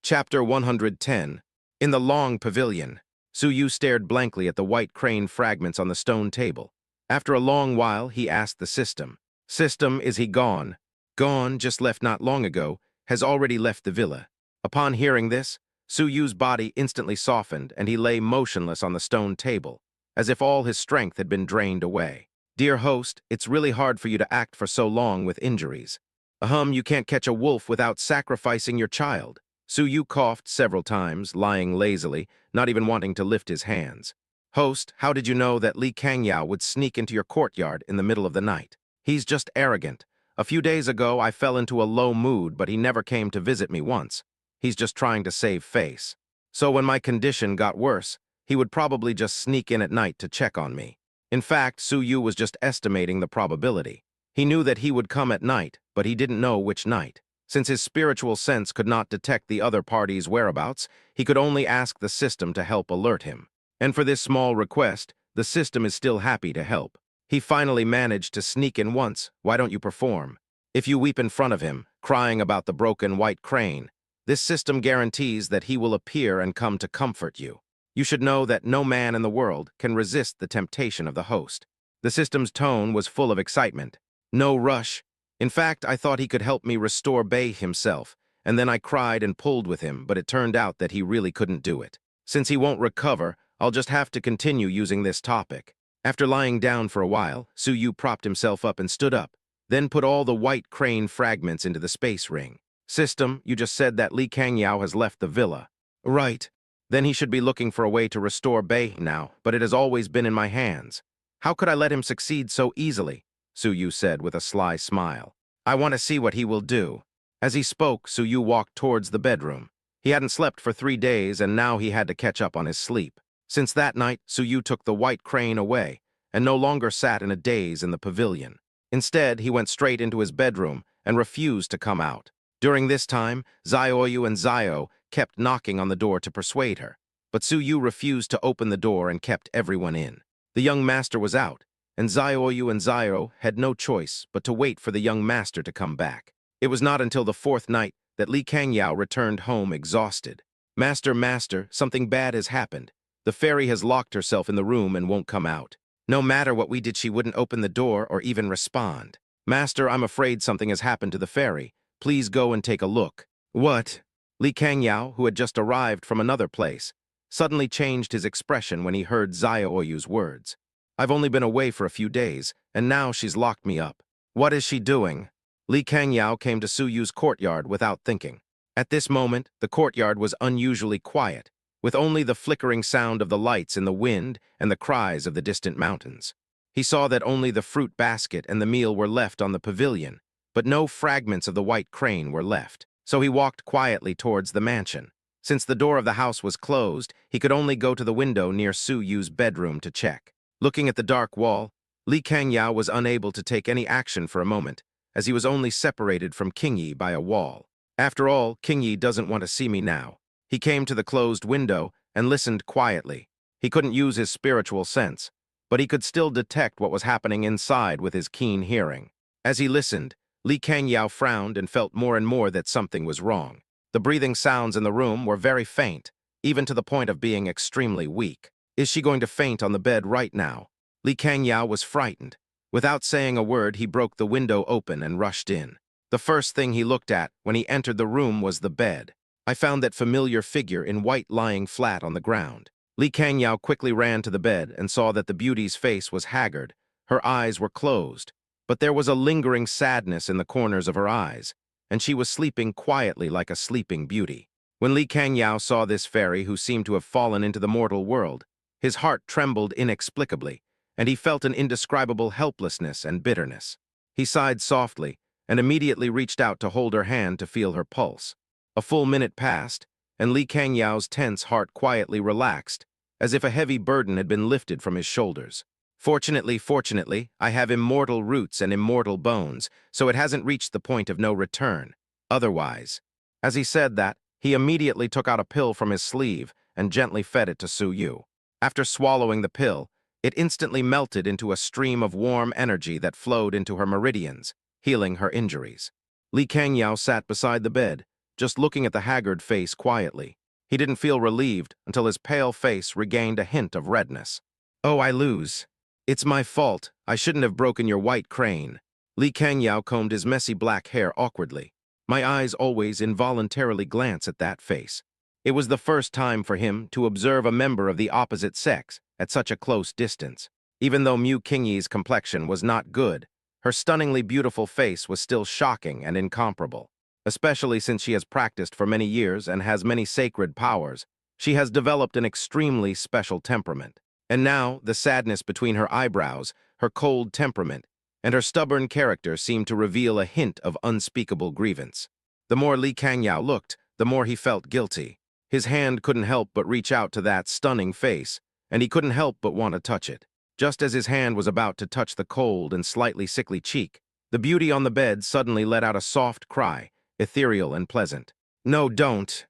S1: Chapter 110. In the long pavilion, Su Yu stared blankly at the White Crane fragments on the stone table. After a long while, he asked the system. System, is he gone? Gone, just left not long ago, has already left the villa. Upon hearing this, Su Yu's body instantly softened and he lay motionless on the stone table, as if all his strength had been drained away. Dear host, it's really hard for you to act for so long with injuries. You can't catch a wolf without sacrificing your child. Su Yu coughed several times, lying lazily, not even wanting to lift his hands. Host, how did you know that Li Kangyao would sneak into your courtyard in the middle of the night? He's just arrogant. A few days ago, I fell into a low mood, but he never came to visit me once. He's just trying to save face. So when my condition got worse, he would probably just sneak in at night to check on me. In fact, Su Yu was just estimating the probability. He knew that he would come at night, but he didn't know which night. Since his spiritual sense could not detect the other party's whereabouts, he could only ask the system to help alert him. And for this small request, the system is still happy to help. He finally managed to sneak in once. Why don't you perform? If you weep in front of him, crying about the broken White Crane, this system guarantees that he will appear and come to comfort you. You should know that no man in the world can resist the temptation of the host. The system's tone was full of excitement. No rush. In fact, I thought he could help me restore Bei himself, and then I cried and pulled with him, but it turned out that he really couldn't do it. Since he won't recover, I'll just have to continue using this topic. After lying down for a while, Su Yu propped himself up and stood up, then put all the White Crane fragments into the space ring. System, you just said that Li Kangyao has left the villa. Right. Then he should be looking for a way to restore Bei now, but it has always been in my hands. How could I let him succeed so easily? Su Yu said with a sly smile. I want to see what he will do. As he spoke, Su Yu walked towards the bedroom. He hadn't slept for 3 days, and now he had to catch up on his sleep. Since that night, Su Yu took the White Crane away, and no longer sat in a daze in the pavilion. Instead, he went straight into his bedroom and refused to come out. During this time, Zioyu and Zio kept knocking on the door to persuade her, but Su Yu refused to open the door and kept everyone in. The young master was out, and Zioyu and Zio had no choice but to wait for the young master to come back. It was not until the 4th night that Li Kangyao returned home exhausted. Master, something bad has happened. The fairy has locked herself in the room and won't come out. No matter what we did, she wouldn't open the door or even respond. Master, I'm afraid something has happened to the fairy. Please go and take a look. What? Li Kangyao, who had just arrived from another place, suddenly changed his expression when he heard Zioyu's words. I've only been away for a few days, and now she's locked me up. What is she doing? Li Kangyao came to Su Yu's courtyard without thinking. At this moment, the courtyard was unusually quiet, with only the flickering sound of the lights in the wind and the cries of the distant mountains. He saw that only the fruit basket and the meal were left on the pavilion, but no fragments of the White Crane were left, so he walked quietly towards the mansion. Since the door of the house was closed, he could only go to the window near Su Yu's bedroom to check. Looking at the dark wall, Li Kangyao was unable to take any action for a moment, as he was only separated from King Yi by a wall. After all, King Yi doesn't want to see me now. He came to the closed window and listened quietly. He couldn't use his spiritual sense, but he could still detect what was happening inside with his keen hearing. As he listened, Li Kangyao frowned and felt more and more that something was wrong. The breathing sounds in the room were very faint, even to the point of being extremely weak. Is she going to faint on the bed right now? Li Kangyao was frightened. Without saying a word, he broke the window open and rushed in. The first thing he looked at when he entered the room was the bed. I found that familiar figure in white lying flat on the ground. Li Kangyao quickly ran to the bed and saw that the beauty's face was haggard. Her eyes were closed, but there was a lingering sadness in the corners of her eyes, and she was sleeping quietly like a sleeping beauty. When Li Kangyao saw this fairy who seemed to have fallen into the mortal world, his heart trembled inexplicably, and he felt an indescribable helplessness and bitterness. He sighed softly and immediately reached out to hold her hand to feel her pulse. A full minute passed, and Li Kangyao's tense heart quietly relaxed, as if a heavy burden had been lifted from his shoulders. Fortunately, I have immortal roots and immortal bones, so it hasn't reached the point of no return. Otherwise. As he said that, he immediately took out a pill from his sleeve and gently fed it to Su Yu. After swallowing the pill, it instantly melted into a stream of warm energy that flowed into her meridians, healing her injuries. Li Kangyao sat beside the bed, just looking at the haggard face quietly. He didn't feel relieved until his pale face regained a hint of redness. "Oh, I lose. It's my fault. I shouldn't have broken your white crane." Li Kangyao combed his messy black hair awkwardly. My eyes always involuntarily glance at that face. It was the first time for him to observe a member of the opposite sex at such a close distance. Even though Mu Qingyi's complexion was not good, her stunningly beautiful face was still shocking and incomparable. Especially since she has practiced for many years and has many sacred powers, she has developed an extremely special temperament. And now, the sadness between her eyebrows, her cold temperament, and her stubborn character seemed to reveal a hint of unspeakable grievance. The more Li Kangyao looked, the more he felt guilty. His hand couldn't help but reach out to that stunning face, and he couldn't help but want to touch it. Just as his hand was about to touch the cold and slightly sickly cheek, the beauty on the bed suddenly let out a soft cry, ethereal and pleasant. "No, don't."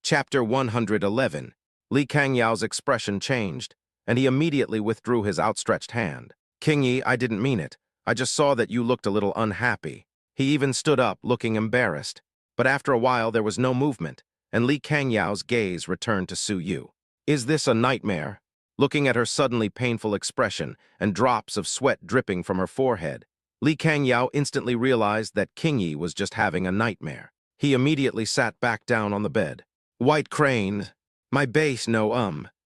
S1: Chapter 111. Li Kangyao's expression changed, and he immediately withdrew his outstretched hand. "King Yi, I didn't mean it. I just saw that you looked a little unhappy." He even stood up, looking embarrassed. But after a while there was no movement, and Li Kangyao's gaze returned to Su Yu. "Is this a nightmare?" Looking at her suddenly painful expression and drops of sweat dripping from her forehead, Li Kangyao instantly realized that King Yi was just having a nightmare. He immediately sat back down on the bed. "White crane, my base no.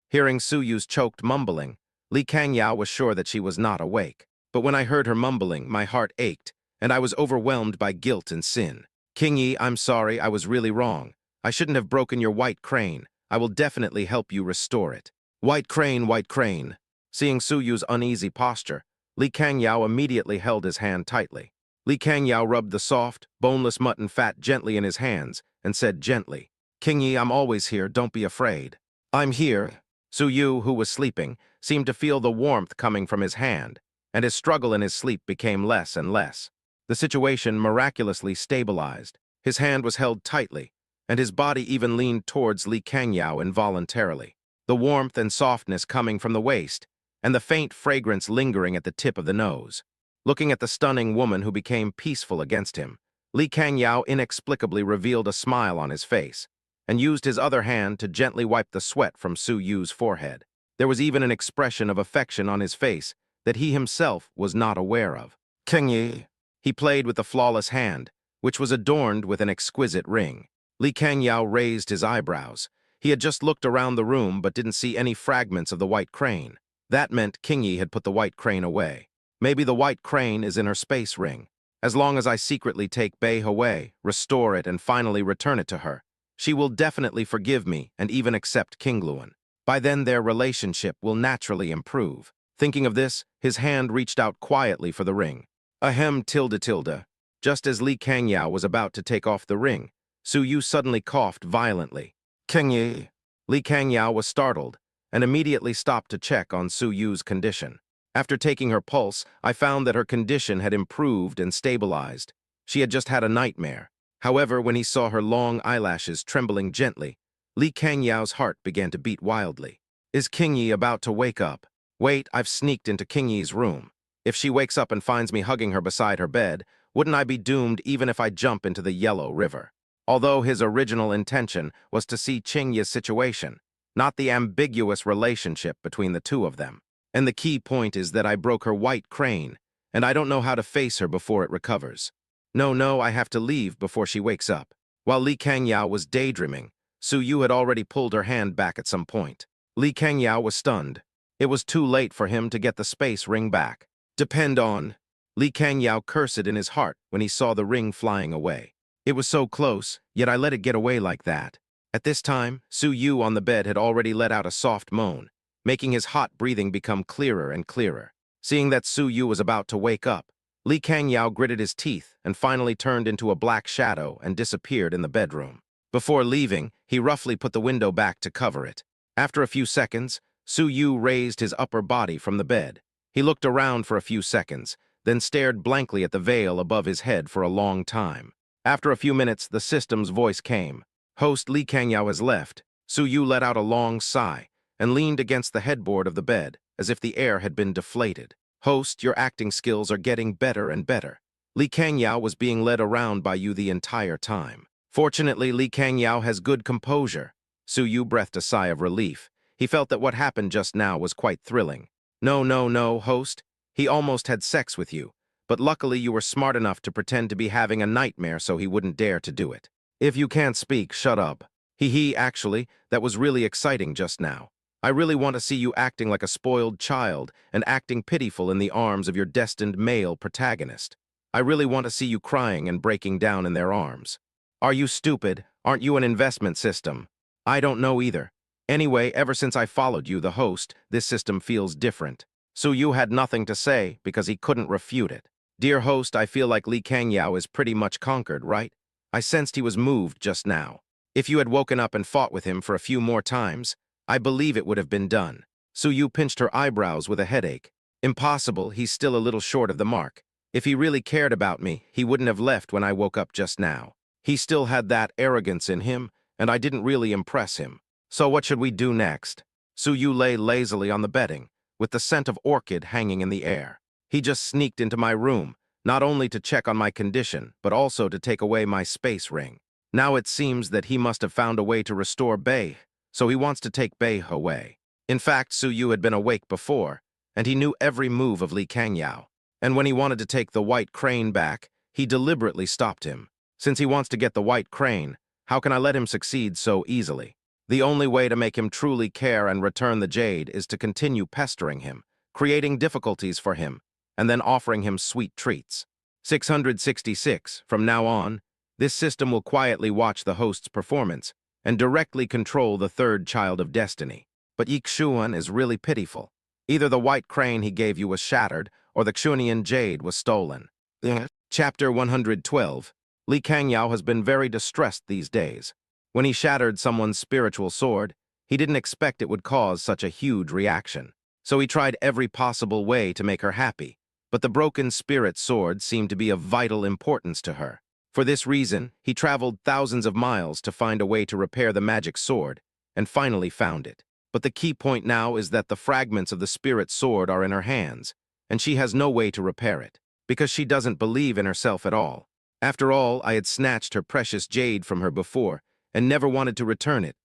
S1: Hearing Su Yu's choked mumbling, Li Kangyao was sure that she was not awake. But when I heard her mumbling, my heart ached, and I was overwhelmed by guilt and sin. "King Yi, I'm sorry, I was really wrong. I shouldn't have broken your white crane. I will definitely help you restore it." White crane, white crane." Seeing Su Yu's uneasy posture, Li Kangyao immediately held his hand tightly. Li Kangyao rubbed the soft, boneless mutton fat gently in his hands and said gently, "King Yi, I'm always here, don't be afraid." "I'm here." Su Yu, who was sleeping, seemed to feel the warmth coming from his hand, and his struggle in his sleep became less and less. The situation miraculously stabilized. His hand was held tightly, and his body even leaned towards Li Kangyao involuntarily. The warmth and softness coming from the waist, and the faint fragrance lingering at the tip of the nose. Looking at the stunning woman who became peaceful against him, Li Kangyao inexplicably revealed a smile on his face, and used his other hand to gently wipe the sweat from Su Yu's forehead. There was even an expression of affection on his face that he himself was not aware of. "King Yi." He played with the flawless hand, which was adorned with an exquisite ring. Li Kangyao raised his eyebrows. He had just looked around the room but didn't see any fragments of the white crane. That meant King Yi had put the white crane away. Maybe the white crane is in her space ring. As long as I secretly take Bei away, restore it, and finally return it to her, she will definitely forgive me and even accept Kingluan. By then their relationship will naturally improve. Thinking of this, his hand reached out quietly for the ring. Ahem tilde. Just as Li Kangyao was about to take off the ring, Su Yu suddenly coughed violently. "King Yi." Li Kangyao was startled and immediately stopped to check on Su Yu's condition. After taking her pulse, I found that her condition had improved and stabilized. She had just had a nightmare. However, when he saw her long eyelashes trembling gently, Li Kangyao's heart began to beat wildly. Is Qingyi about to wake up? Wait, I've sneaked into Qingyi's room. If she wakes up and finds me hugging her beside her bed, wouldn't I be doomed even if I jump into the Yellow River? Although his original intention was to see Qingyi's situation, not the ambiguous relationship between the two of them. And the key point is that I broke her white crane, and I don't know how to face her before it recovers. No, I have to leave before she wakes up. While Li Kangyao was daydreaming, Su Yu had already pulled her hand back at some point. Li Kangyao was stunned. It was too late for him to get the space ring back. Depend on. Li Kangyao cursed in his heart when he saw the ring flying away. It was so close, yet I let it get away like that. At this time, Su Yu on the bed had already let out a soft moan, making his hot breathing become clearer and clearer. Seeing that Su Yu was about to wake up, Li Kangyao gritted his teeth and finally turned into a black shadow and disappeared in the bedroom. Before leaving, he roughly put the window back to cover it. After a few seconds, Su Yu raised his upper body from the bed. He looked around for a few seconds, then stared blankly at the veil above his head for a long time. After a few minutes, the system's voice came. Host Li Kangyao has left. Su Yu let out a long sigh and leaned against the headboard of the bed, as if the air had been deflated. Host, your acting skills are getting better and better. Li Kangyao was being led around by you the entire time. Fortunately, Li Kangyao has good composure. Su Yu breathed a sigh of relief. He felt that what happened just now was quite thrilling. No, host. He almost had sex with you, but luckily you were smart enough to pretend to be having a nightmare so he wouldn't dare to do it. If you can't speak, shut up. Actually, that was really exciting just now. I really want to see you acting like a spoiled child and acting pitiful in the arms of your destined male protagonist. I really want to see you crying and breaking down in their arms. Are you stupid? Aren't you an investment system? I don't know either. Anyway, ever since I followed you, the host, this system feels different. Su Yu had nothing to say because he couldn't refute it. Dear host, I feel like Li Kangyao is pretty much conquered, right? I sensed he was moved just now. If you had woken up and fought with him for a few more times, I believe it would have been done. Su Yu pinched her eyebrows with a headache. Impossible, he's still a little short of the mark. If he really cared about me, he wouldn't have left when I woke up just now. He still had that arrogance in him, and I didn't really impress him. So what should we do next? Su Yu lay lazily on the bedding, with the scent of orchid hanging in the air. He just sneaked into my room, not only to check on my condition, but also to take away my space ring. Now it seems that he must have found a way to restore Bei, so he wants to take Bei away. In fact, Su Yu had been awake before, and he knew every move of Li Kangyao. And when he wanted to take the white crane back, he deliberately stopped him. Since he wants to get the white crane, how can I let him succeed so easily? The only way to make him truly care and return the jade is to continue pestering him, creating difficulties for him, and then offering him sweet treats. 666. From now on, this system will quietly watch the host's performance and directly control the third child of destiny. But Yixuan is really pitiful. Either the white crane he gave you was shattered, or the Xunian jade was stolen. Chapter 112. Li Kangyao has been very distressed these days. When he shattered someone's spiritual sword, he didn't expect it would cause such a huge reaction. So he tried every possible way to make her happy, but the broken spirit sword seemed to be of vital importance to her. For this reason, he traveled thousands of miles to find a way to repair the magic sword, and finally found it. But the key point now is that the fragments of the spirit sword are in her hands, and she has no way to repair it, because she doesn't believe in herself at all. After all, I had snatched her precious jade from her before, and never wanted to return it,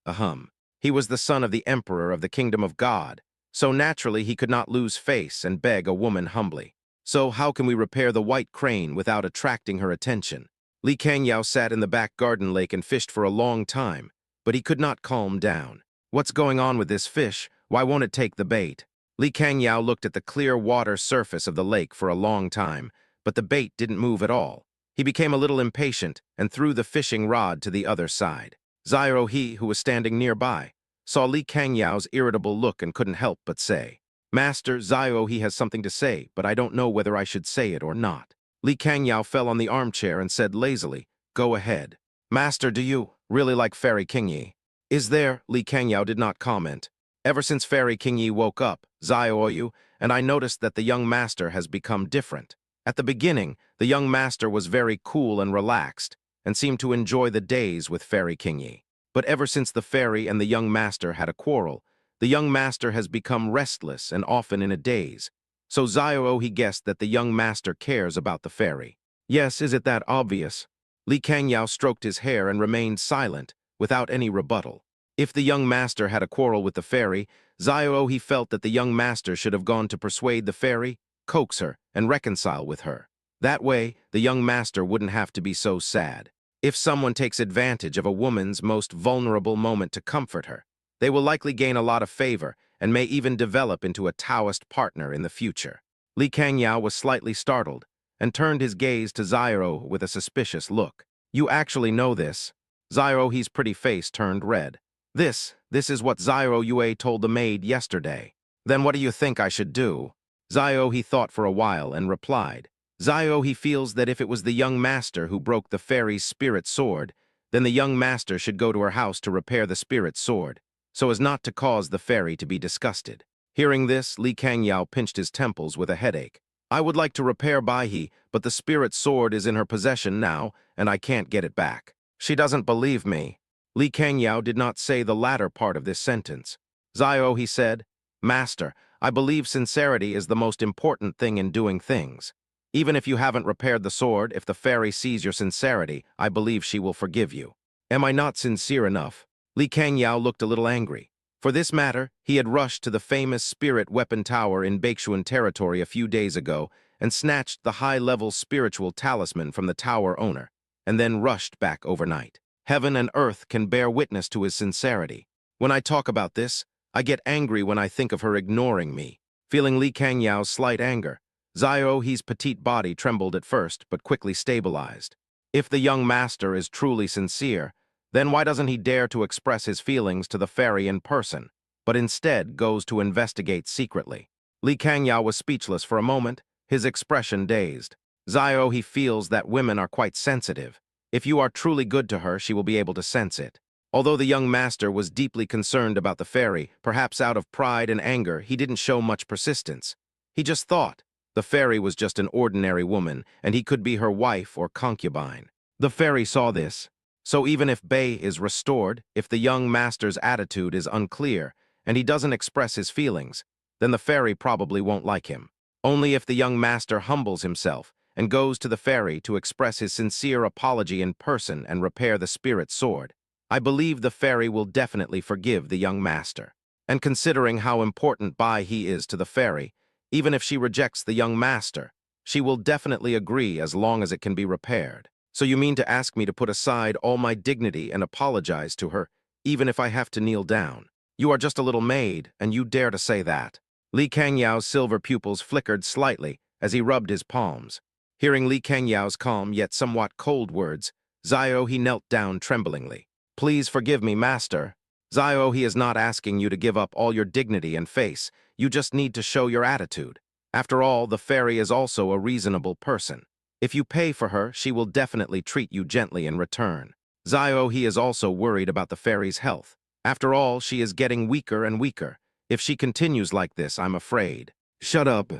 S1: He was the son of the emperor of the kingdom of God, so naturally he could not lose face and beg a woman humbly. So how can we repair the white crane without attracting her attention? Li Kangyao sat in the back garden lake and fished for a long time, but he could not calm down. What's going on with this fish? Why won't it take the bait? Li Kangyao looked at the clear water surface of the lake for a long time, but the bait didn't move at all. He became a little impatient and threw the fishing rod to the other side. Xiao He, who was standing nearby, saw Li Kangyao's irritable look and couldn't help but say, "Master, Xiao He has something to say, but I don't know whether I should say it or not." Li Kangyao fell on the armchair and said lazily, "Go ahead." "Master, do you really like Fairy Qingyi?" "Is there?" Li Kangyao did not comment. Ever since Fairy Qingyi woke up, Xiao Yu and I noticed that the young master has become different. At the beginning, the young master was very cool and relaxed, and seemed to enjoy the days with Fairy Kingy. But ever since the fairy and the young master had a quarrel, the young master has become restless and often in a daze. So Xiao he guessed that the young master cares about the fairy. Yes, is it that obvious? Li Kangyao stroked his hair and remained silent, without any rebuttal. If the young master had a quarrel with the fairy, Xiao he felt that the young master should have gone to persuade the fairy, coax her, and reconcile with her. That way, the young master wouldn't have to be so sad. If someone takes advantage of a woman's most vulnerable moment to comfort her, they will likely gain a lot of favor and may even develop into a Taoist partner in the future. Li Kangyao was slightly startled and turned his gaze to Xiao with a suspicious look. You actually know this? Xiao He's pretty face turned red. This is what Xiao Yue told the maid yesterday. Then what do you think I should do? Xiao He thought for a while and replied. Xiao He feels that if it was the young master who broke the fairy's spirit sword, then the young master should go to her house to repair the spirit sword, so as not to cause the fairy to be disgusted. Hearing this, Li Kangyao pinched his temples with a headache. I would like to repair Baihe, but the spirit sword is in her possession now, and I can't get it back. She doesn't believe me. Li Kangyao did not say the latter part of this sentence. Xiao, he said, Master, I believe sincerity is the most important thing in doing things. Even if you haven't repaired the sword, if the fairy sees your sincerity, I believe she will forgive you. Am I not sincere enough? Li Kangyao looked a little angry. For this matter, he had rushed to the famous spirit weapon tower in Baishuan territory a few days ago and snatched the high-level spiritual talisman from the tower owner, and then rushed back overnight. Heaven and earth can bear witness to his sincerity. When I talk about this, I get angry when I think of her ignoring me. Feeling Li Kangyao's slight anger, Xiao He's petite body trembled at first, but quickly stabilized. If the young master is truly sincere, then why doesn't he dare to express his feelings to the fairy in person, but instead goes to investigate secretly? Li Kangyao was speechless for a moment, his expression dazed. Xiao He feels that women are quite sensitive. If you are truly good to her, she will be able to sense it. Although the young master was deeply concerned about the fairy, perhaps out of pride and anger, he didn't show much persistence. He just thought the fairy was just an ordinary woman, and he could be her wife or concubine. The fairy saw this. So even if Bei is restored, if the young master's attitude is unclear, and he doesn't express his feelings, then the fairy probably won't like him. Only if the young master humbles himself and goes to the fairy to express his sincere apology in person and repair the spirit sword, I believe the fairy will definitely forgive the young master. And considering how important Bai He is to the fairy, even if she rejects the young master, she will definitely agree as long as it can be repaired. So you mean to ask me to put aside all my dignity and apologize to her, even if I have to kneel down? You are just a little maid, and you dare to say that. Li Kangyao's silver pupils flickered slightly as he rubbed his palms. Hearing Li Kangyao's calm yet somewhat cold words, Xiao He knelt down tremblingly. Please forgive me, master. Xiao He is not asking you to give up all your dignity and face. You just need to show your attitude. After all, the fairy is also a reasonable person. If you pay for her, she will definitely treat you gently in return. Xiao He is also worried about the fairy's health. After all, she is getting weaker and weaker. If she continues like this, I'm afraid. Shut up.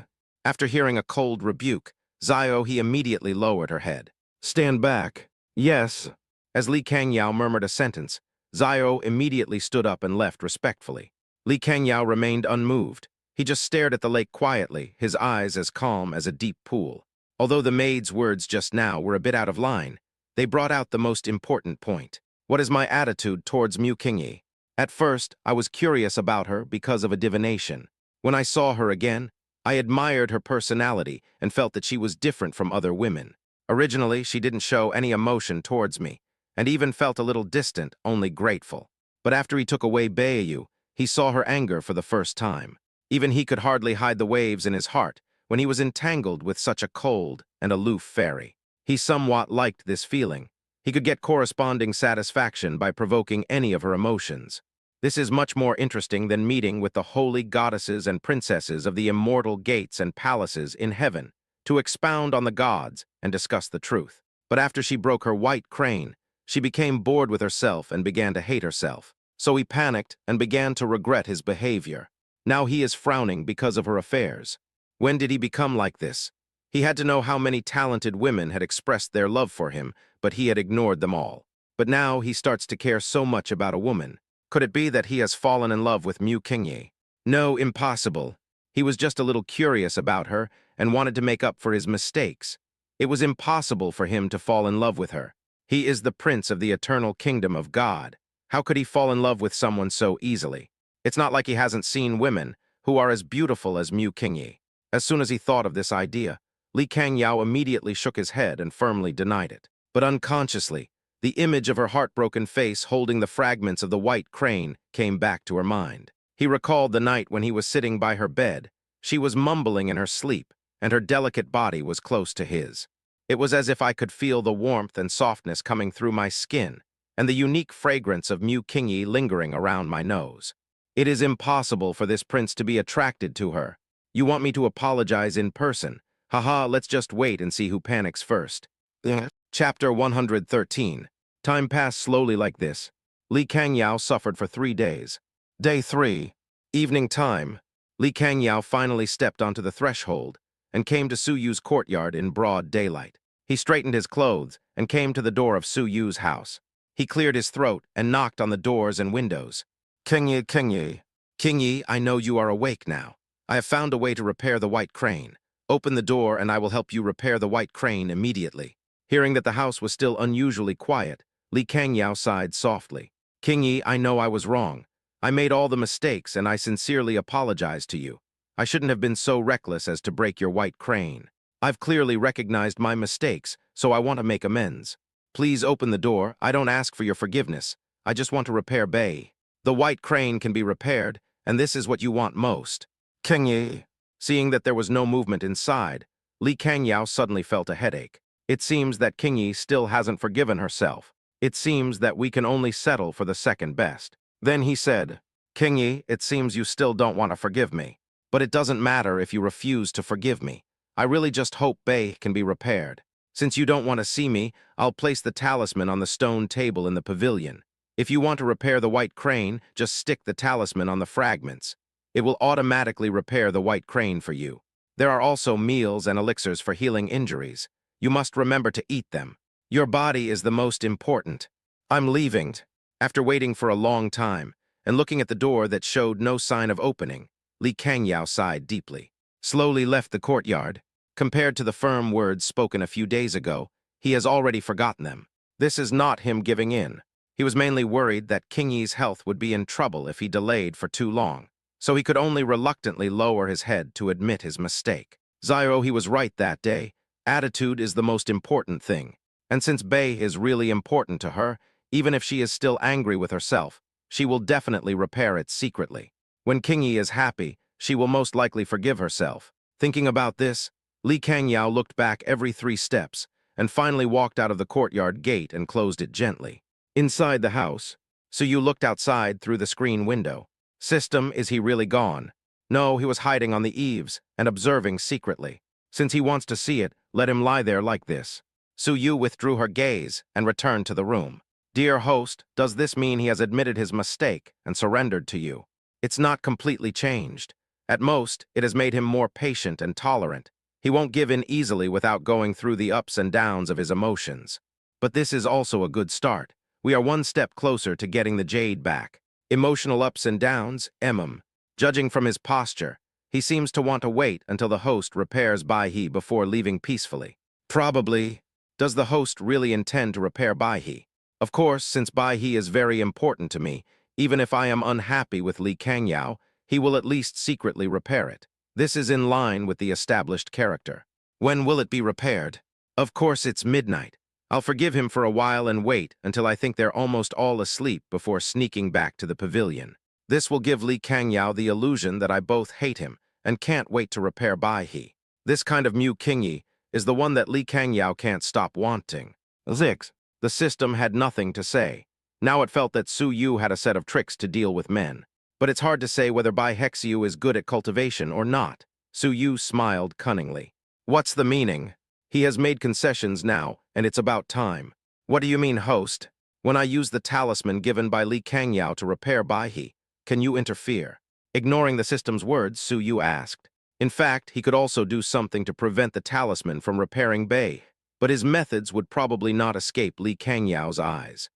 S1: After hearing a cold rebuke, Xiao He immediately lowered her head. Stand back. Yes. As Li Kangyao murmured a sentence, Xiao immediately stood up and left respectfully. Li Kangyao remained unmoved. He just stared at the lake quietly, his eyes as calm as a deep pool. Although the maid's words just now were a bit out of line, they brought out the most important point. What is my attitude towards Mu Qingyi? At first, I was curious about her because of a divination. When I saw her again, I admired her personality and felt that she was different from other women. Originally, she didn't show any emotion towards me, and even felt a little distant, only grateful. But after he took away Beiyu, he saw her anger for the first time. Even he could hardly hide the waves in his heart when he was entangled with such a cold and aloof fairy. He somewhat liked this feeling. He could get corresponding satisfaction by provoking any of her emotions. This is much more interesting than meeting with the holy goddesses and princesses of the immortal gates and palaces in heaven to expound on the gods and discuss the truth. But after she broke her white crane, she became bored with herself and began to hate herself. So he panicked and began to regret his behavior. Now he is frowning because of her affairs. When did he become like this? He had to know how many talented women had expressed their love for him, but he had ignored them all. But now he starts to care so much about a woman. Could it be that he has fallen in love with Mu Qingyi? No, impossible. He was just a little curious about her and wanted to make up for his mistakes. It was impossible for him to fall in love with her. He is the prince of the eternal kingdom of God. How could he fall in love with someone so easily? It's not like he hasn't seen women who are as beautiful as Mu Qingyi. As soon as he thought of this idea, Li Kangyao immediately shook his head and firmly denied it. But unconsciously, the image of her heartbroken face holding the fragments of the white crane came back to her mind. He recalled the night when he was sitting by her bed. She was mumbling in her sleep, and her delicate body was close to his. It was as if I could feel the warmth and softness coming through my skin, and the unique fragrance of Mu Qingyi lingering around my nose. It is impossible for this prince to be attracted to her. You want me to apologize in person? Haha, let's just wait and see who panics first. Chapter 113. Time passed slowly like this. Li Kangyao suffered for 3 days. Day 3. Evening time. Li Kangyao finally stepped onto the threshold and came to Su Yu's courtyard in broad daylight. He straightened his clothes and came to the door of Su Yu's house. He cleared his throat and knocked on the doors and windows. Qingyi, Qingyi. Qingyi, I know you are awake now. I have found a way to repair the white crane. Open the door and I will help you repair the white crane immediately. Hearing that the house was still unusually quiet, Li Kangyao sighed softly. Qingyi, I know I was wrong. I made all the mistakes and I sincerely apologize to you. I shouldn't have been so reckless as to break your white crane. I've clearly recognized my mistakes, so I want to make amends. Please open the door. I don't ask for your forgiveness. I just want to repair Bei. The white crane can be repaired, and this is what you want most. Qingyi. Seeing that there was no movement inside, Li Kangyao suddenly felt a headache. It seems that Qingyi still hasn't forgiven herself. It seems that we can only settle for the second best. Then he said, Qingyi, it seems you still don't want to forgive me. But it doesn't matter if you refuse to forgive me. I really just hope Bei can be repaired. Since you don't want to see me, I'll place the talisman on the stone table in the pavilion. If you want to repair the white crane, just stick the talisman on the fragments. It will automatically repair the white crane for you. There are also meals and elixirs for healing injuries. You must remember to eat them. Your body is the most important. I'm leaving. After waiting for a long time, and looking at the door that showed no sign of opening, Li Kangyao sighed deeply. Slowly left the courtyard. Compared to the firm words spoken a few days ago, he has already forgotten them. This is not him giving in. He was mainly worried that Qingyi's health would be in trouble if he delayed for too long, so he could only reluctantly lower his head to admit his mistake. Zyro, he was right that day. Attitude is the most important thing. And since Bei is really important to her, even if she is still angry with herself, she will definitely repair it secretly. When Qingyi is happy, she will most likely forgive herself. Thinking about this, Li Kangyao looked back every 3 steps and finally walked out of the courtyard gate and closed it gently. Inside the house, Su Yu looked outside through the screen window. System, is he really gone? No, he was hiding on the eaves and observing secretly. Since he wants to see it, let him lie there like this. Su Yu withdrew her gaze and returned to the room. Dear host, does this mean he has admitted his mistake and surrendered to you? It's not completely changed. At most, it has made him more patient and tolerant. He won't give in easily without going through the ups and downs of his emotions. But this is also a good start. We are one step closer to getting the jade back. Emotional ups and downs, Judging from his posture, he seems to want to wait until the host repairs Bai before leaving peacefully. Probably. Does the host really intend to repair Bai? Of course, since Bai is very important to me, even if I am unhappy with Li Kangyao, he will at least secretly repair it. This is in line with the established character. When will it be repaired? Of course, it's midnight. I'll forgive him for a while and wait until I think they're almost all asleep before sneaking back to the pavilion. This will give Li Kangyao the illusion that I both hate him and can't wait to repair Bai. This kind of Mu Qingyi is the one that Li Kangyao can't stop wanting. Zix. The system had nothing to say. Now it felt that Su Yu had a set of tricks to deal with men. But it's hard to say whether Bai Hexiu is good at cultivation or not. Su Yu smiled cunningly. What's the meaning? He has made concessions now, and it's about time. What do you mean, host? When I use the talisman given by Li Kangyao to repair Bai, can you interfere? Ignoring the system's words, Su Yu asked. In fact, he could also do something to prevent the talisman from repairing Bei, but his methods would probably not escape Li Kangyao's eyes.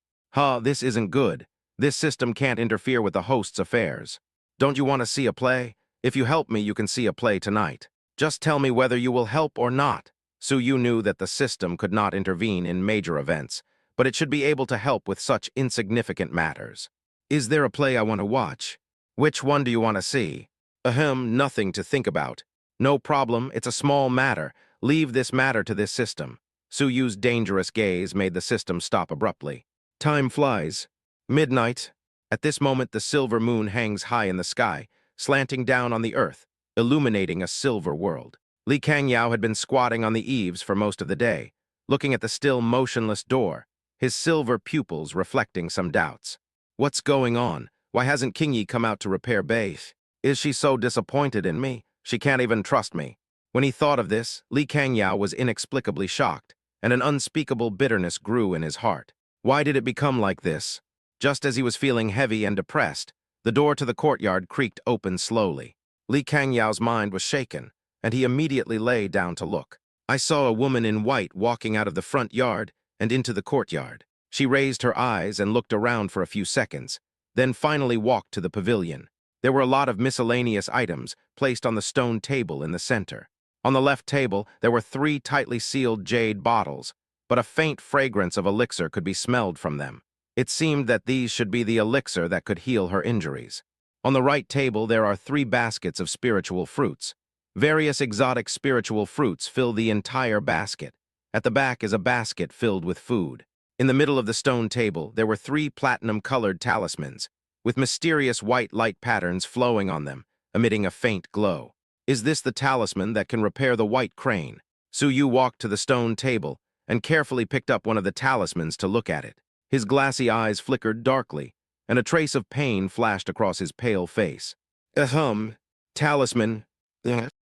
S1: This isn't good. This system can't interfere with the host's affairs. Don't you want to see a play? If you help me, you can see a play tonight. Just tell me whether you will help or not. Su Yu knew that the system could not intervene in major events, but it should be able to help with such insignificant matters. Is there a play I want to watch? Which one do you want to see? Nothing to think about. No problem, it's a small matter. Leave this matter to this system. Su Yu's dangerous gaze made the system stop abruptly. Time flies. Midnight. At this moment, the silver moon hangs high in the sky, slanting down on the earth, illuminating a silver world. Li Kangyao had been squatting on the eaves for most of the day, looking at the still motionless door, his silver pupils reflecting some doubts. What's going on? Why hasn't Qingyi come out to repair Bei? Is she so disappointed in me? She can't even trust me. When he thought of this, Li Kangyao was inexplicably shocked, and an unspeakable bitterness grew in his heart. Why did it become like this? Just as he was feeling heavy and depressed, the door to the courtyard creaked open slowly. Li Kangyao's mind was shaken, and he immediately lay down to look. I saw a woman in white walking out of the front yard and into the courtyard. She raised her eyes and looked around for a few seconds, then finally walked to the pavilion. There were a lot of miscellaneous items placed on the stone table in the center. On the left table, there were 3 tightly sealed jade bottles, but a faint fragrance of elixir could be smelled from them. It seemed that these should be the elixir that could heal her injuries. On the right table, there are 3 baskets of spiritual fruits. Various exotic spiritual fruits fill the entire basket. At the back is a basket filled with food. In the middle of the stone table, there were 3 platinum-colored talismans, with mysterious white light patterns flowing on them, emitting a faint glow. Is this the talisman that can repair the white crane? Su Yu walked to the stone table and carefully picked up one of the talismans to look at it. His glassy eyes flickered darkly, and a trace of pain flashed across his pale face. Talisman.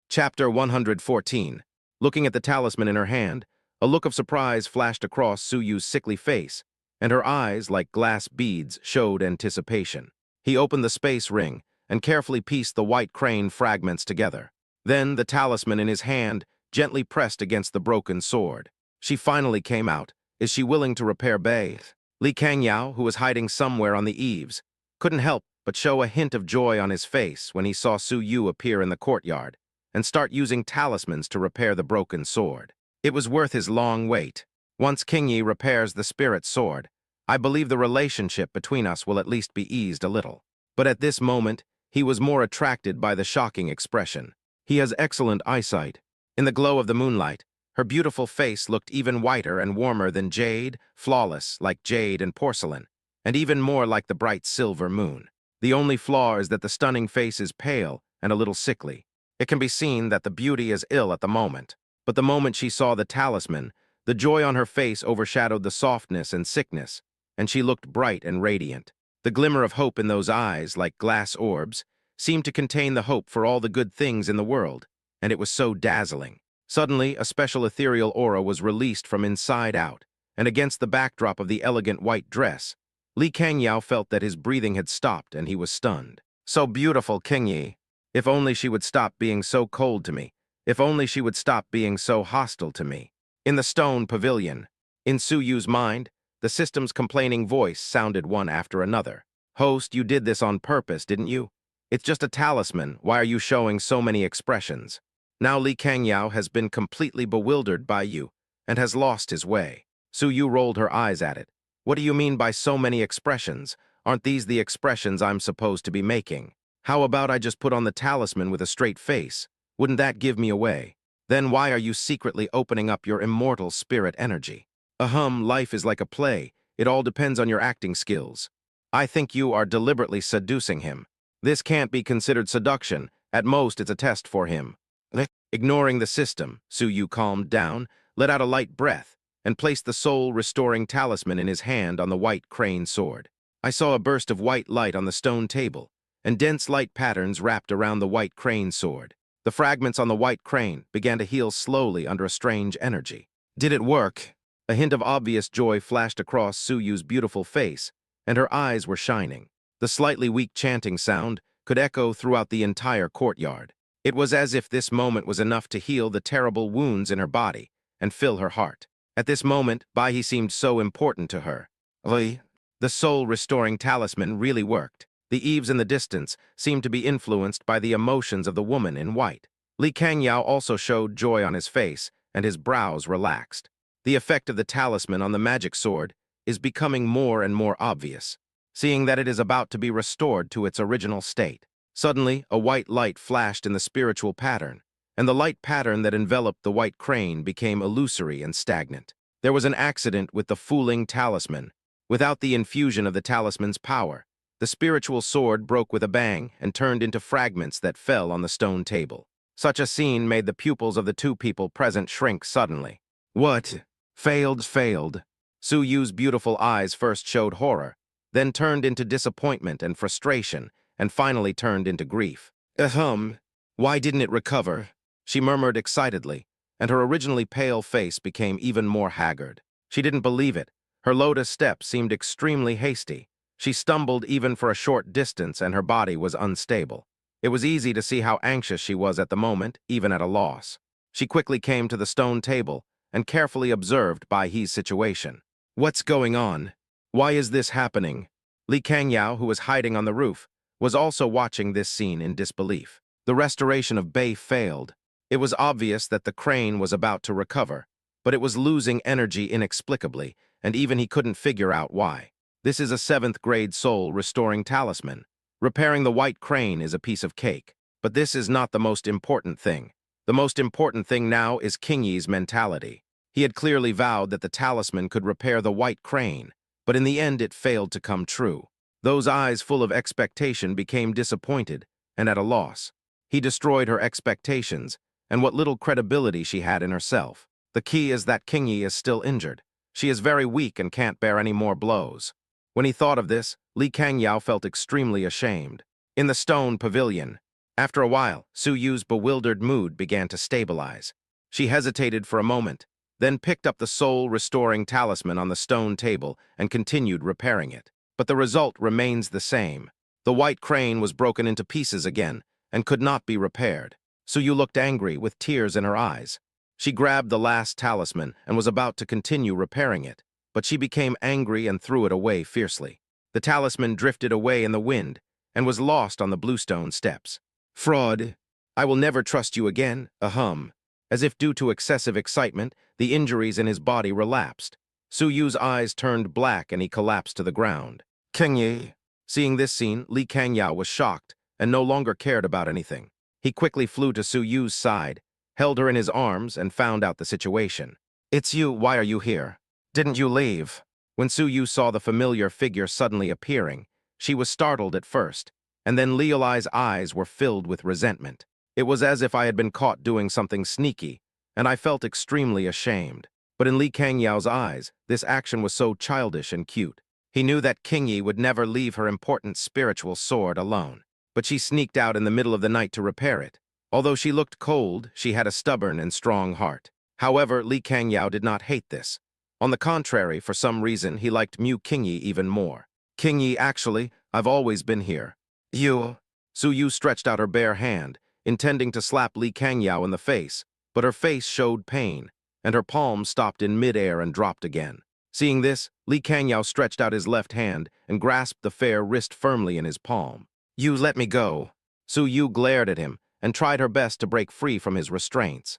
S1: Chapter 114. Looking at the talisman in her hand, a look of surprise flashed across Su Yu's sickly face, and her eyes, like glass beads, showed anticipation. He opened the space ring and carefully pieced the white crane fragments together. Then the talisman in his hand gently pressed against the broken sword. She finally came out. Is she willing to repair Bei? Li Kangyao, who was hiding somewhere on the eaves, couldn't help but show a hint of joy on his face when he saw Su Yu appear in the courtyard and start using talismans to repair the broken sword. It was worth his long wait. Once Qingyi repairs the spirit sword, I believe the relationship between us will at least be eased a little. But at this moment, he was more attracted by the shocking expression. He has excellent eyesight. In the glow of the moonlight, her beautiful face looked even whiter and warmer than jade, flawless like jade and porcelain, and even more like the bright silver moon. The only flaw is that the stunning face is pale and a little sickly. It can be seen that the beauty is ill at the moment. But the moment she saw the talisman, the joy on her face overshadowed the softness and sickness, and she looked bright and radiant. The glimmer of hope in those eyes, like glass orbs, seemed to contain the hope for all the good things in the world, and it was so dazzling. Suddenly, a special ethereal aura was released from inside out, and against the backdrop of the elegant white dress, Li Kangyao felt that his breathing had stopped and he was stunned. So beautiful, Qingyi. If only she would stop being so cold to me. If only she would stop being so hostile to me. In the stone pavilion, in Su Yu's mind, the system's complaining voice sounded one after another. Host, you did this on purpose, didn't you? It's just a talisman. Why are you showing so many expressions? Now Li Kangyao has been completely bewildered by you and has lost his way. Su Yu rolled her eyes at it. What do you mean by so many expressions? Aren't these the expressions I'm supposed to be making? How about I just put on the talisman with a straight face? Wouldn't that give me away? Then why are you secretly opening up your immortal spirit energy? Life is like a play. It all depends on your acting skills. I think you are deliberately seducing him. This can't be considered seduction. At most, it's a test for him. Ignoring the system, Su Yu calmed down, let out a light breath, and placed the soul-restoring talisman in his hand on the white crane sword. I saw a burst of white light on the stone table, and dense light patterns wrapped around the white crane sword. The fragments on the white crane began to heal slowly under a strange energy. Did it work? A hint of obvious joy flashed across Su Yu's beautiful face, and her eyes were shining. The slightly weak chanting sound could echo throughout the entire courtyard. It was as if this moment was enough to heal the terrible wounds in her body and fill her heart. At this moment, Bai seemed so important to her. Li, the soul-restoring talisman really worked. The eaves in the distance seemed to be influenced by the emotions of the woman in white. Li Kangyao also showed joy on his face, and his brows relaxed. The effect of the talisman on the magic sword is becoming more and more obvious, seeing that it is about to be restored to its original state. Suddenly, a white light flashed in the spiritual pattern, and the light pattern that enveloped the white crane became illusory and stagnant. There was an accident with the fooling talisman. Without the infusion of the talisman's power, the spiritual sword broke with a bang and turned into fragments that fell on the stone table. Such a scene made the pupils of the two people present shrink suddenly. What? Failed. Su Yu's beautiful eyes first showed horror, then turned into disappointment and frustration, and finally turned into grief. Why didn't it recover? She murmured excitedly, and her originally pale face became even more haggard. She didn't believe it. Her lotus step seemed extremely hasty. She stumbled even for a short distance, and her body was unstable. It was easy to see how anxious she was at the moment, even at a loss. She quickly came to the stone table and carefully observed Bai He's situation. What's going on? Why is this happening? Li Kangyao, who was hiding on the roof, was also watching this scene in disbelief. The restoration of Bai failed. It was obvious that the crane was about to recover, but it was losing energy inexplicably, and even he couldn't figure out why. This is a 7th-grade soul-restoring talisman. Repairing the white crane is a piece of cake, but this is not the most important thing. The most important thing now is King Yi's mentality. He had clearly vowed that the talisman could repair the white crane, but in the end it failed to come true. Those eyes full of expectation became disappointed and at a loss. He destroyed her expectations and what little credibility she had in herself. The key is that King Yi is still injured. She is very weak and can't bear any more blows. When he thought of this, Li Kangyao felt extremely ashamed. In the stone pavilion, after a while, Su Yu's bewildered mood began to stabilize. She hesitated for a moment, then picked up the soul-restoring talisman on the stone table and continued repairing it. But the result remains the same. The white crane was broken into pieces again and could not be repaired. Su Yu looked angry with tears in her eyes. She grabbed the last talisman and was about to continue repairing it, but she became angry and threw it away fiercely. The talisman drifted away in the wind and was lost on the bluestone steps. Fraud! I will never trust you again, As if due to excessive excitement, the injuries in his body relapsed. Su Yu's eyes turned black and he collapsed to the ground. King Yi! Seeing this scene, Li Kangyao was shocked and no longer cared about anything. He quickly flew to Su Yu's side, held her in his arms, and found out the situation. It's you, why are you here? Didn't you leave? When Su Yu saw the familiar figure suddenly appearing, she was startled at first, and then Liulai's eyes were filled with resentment. It was as if I had been caught doing something sneaky, and I felt extremely ashamed. But in Li Kangyao's eyes, this action was so childish and cute. He knew that King Yi would never leave her important spiritual sword alone. But she sneaked out in the middle of the night to repair it. Although she looked cold, she had a stubborn and strong heart. However, Li Kangyao did not hate this. On the contrary, for some reason, he liked Mu King Yi even more. King Yi, actually, I've always been here. You. Su Yu stretched out her bare hand, intending to slap Li Kangyao in the face, but her face showed pain, and her palm stopped in midair and dropped again. Seeing this, Li Kangyao stretched out his left hand and grasped the fair wrist firmly in his palm. You let me go. Su Yu glared at him and tried her best to break free from his restraints.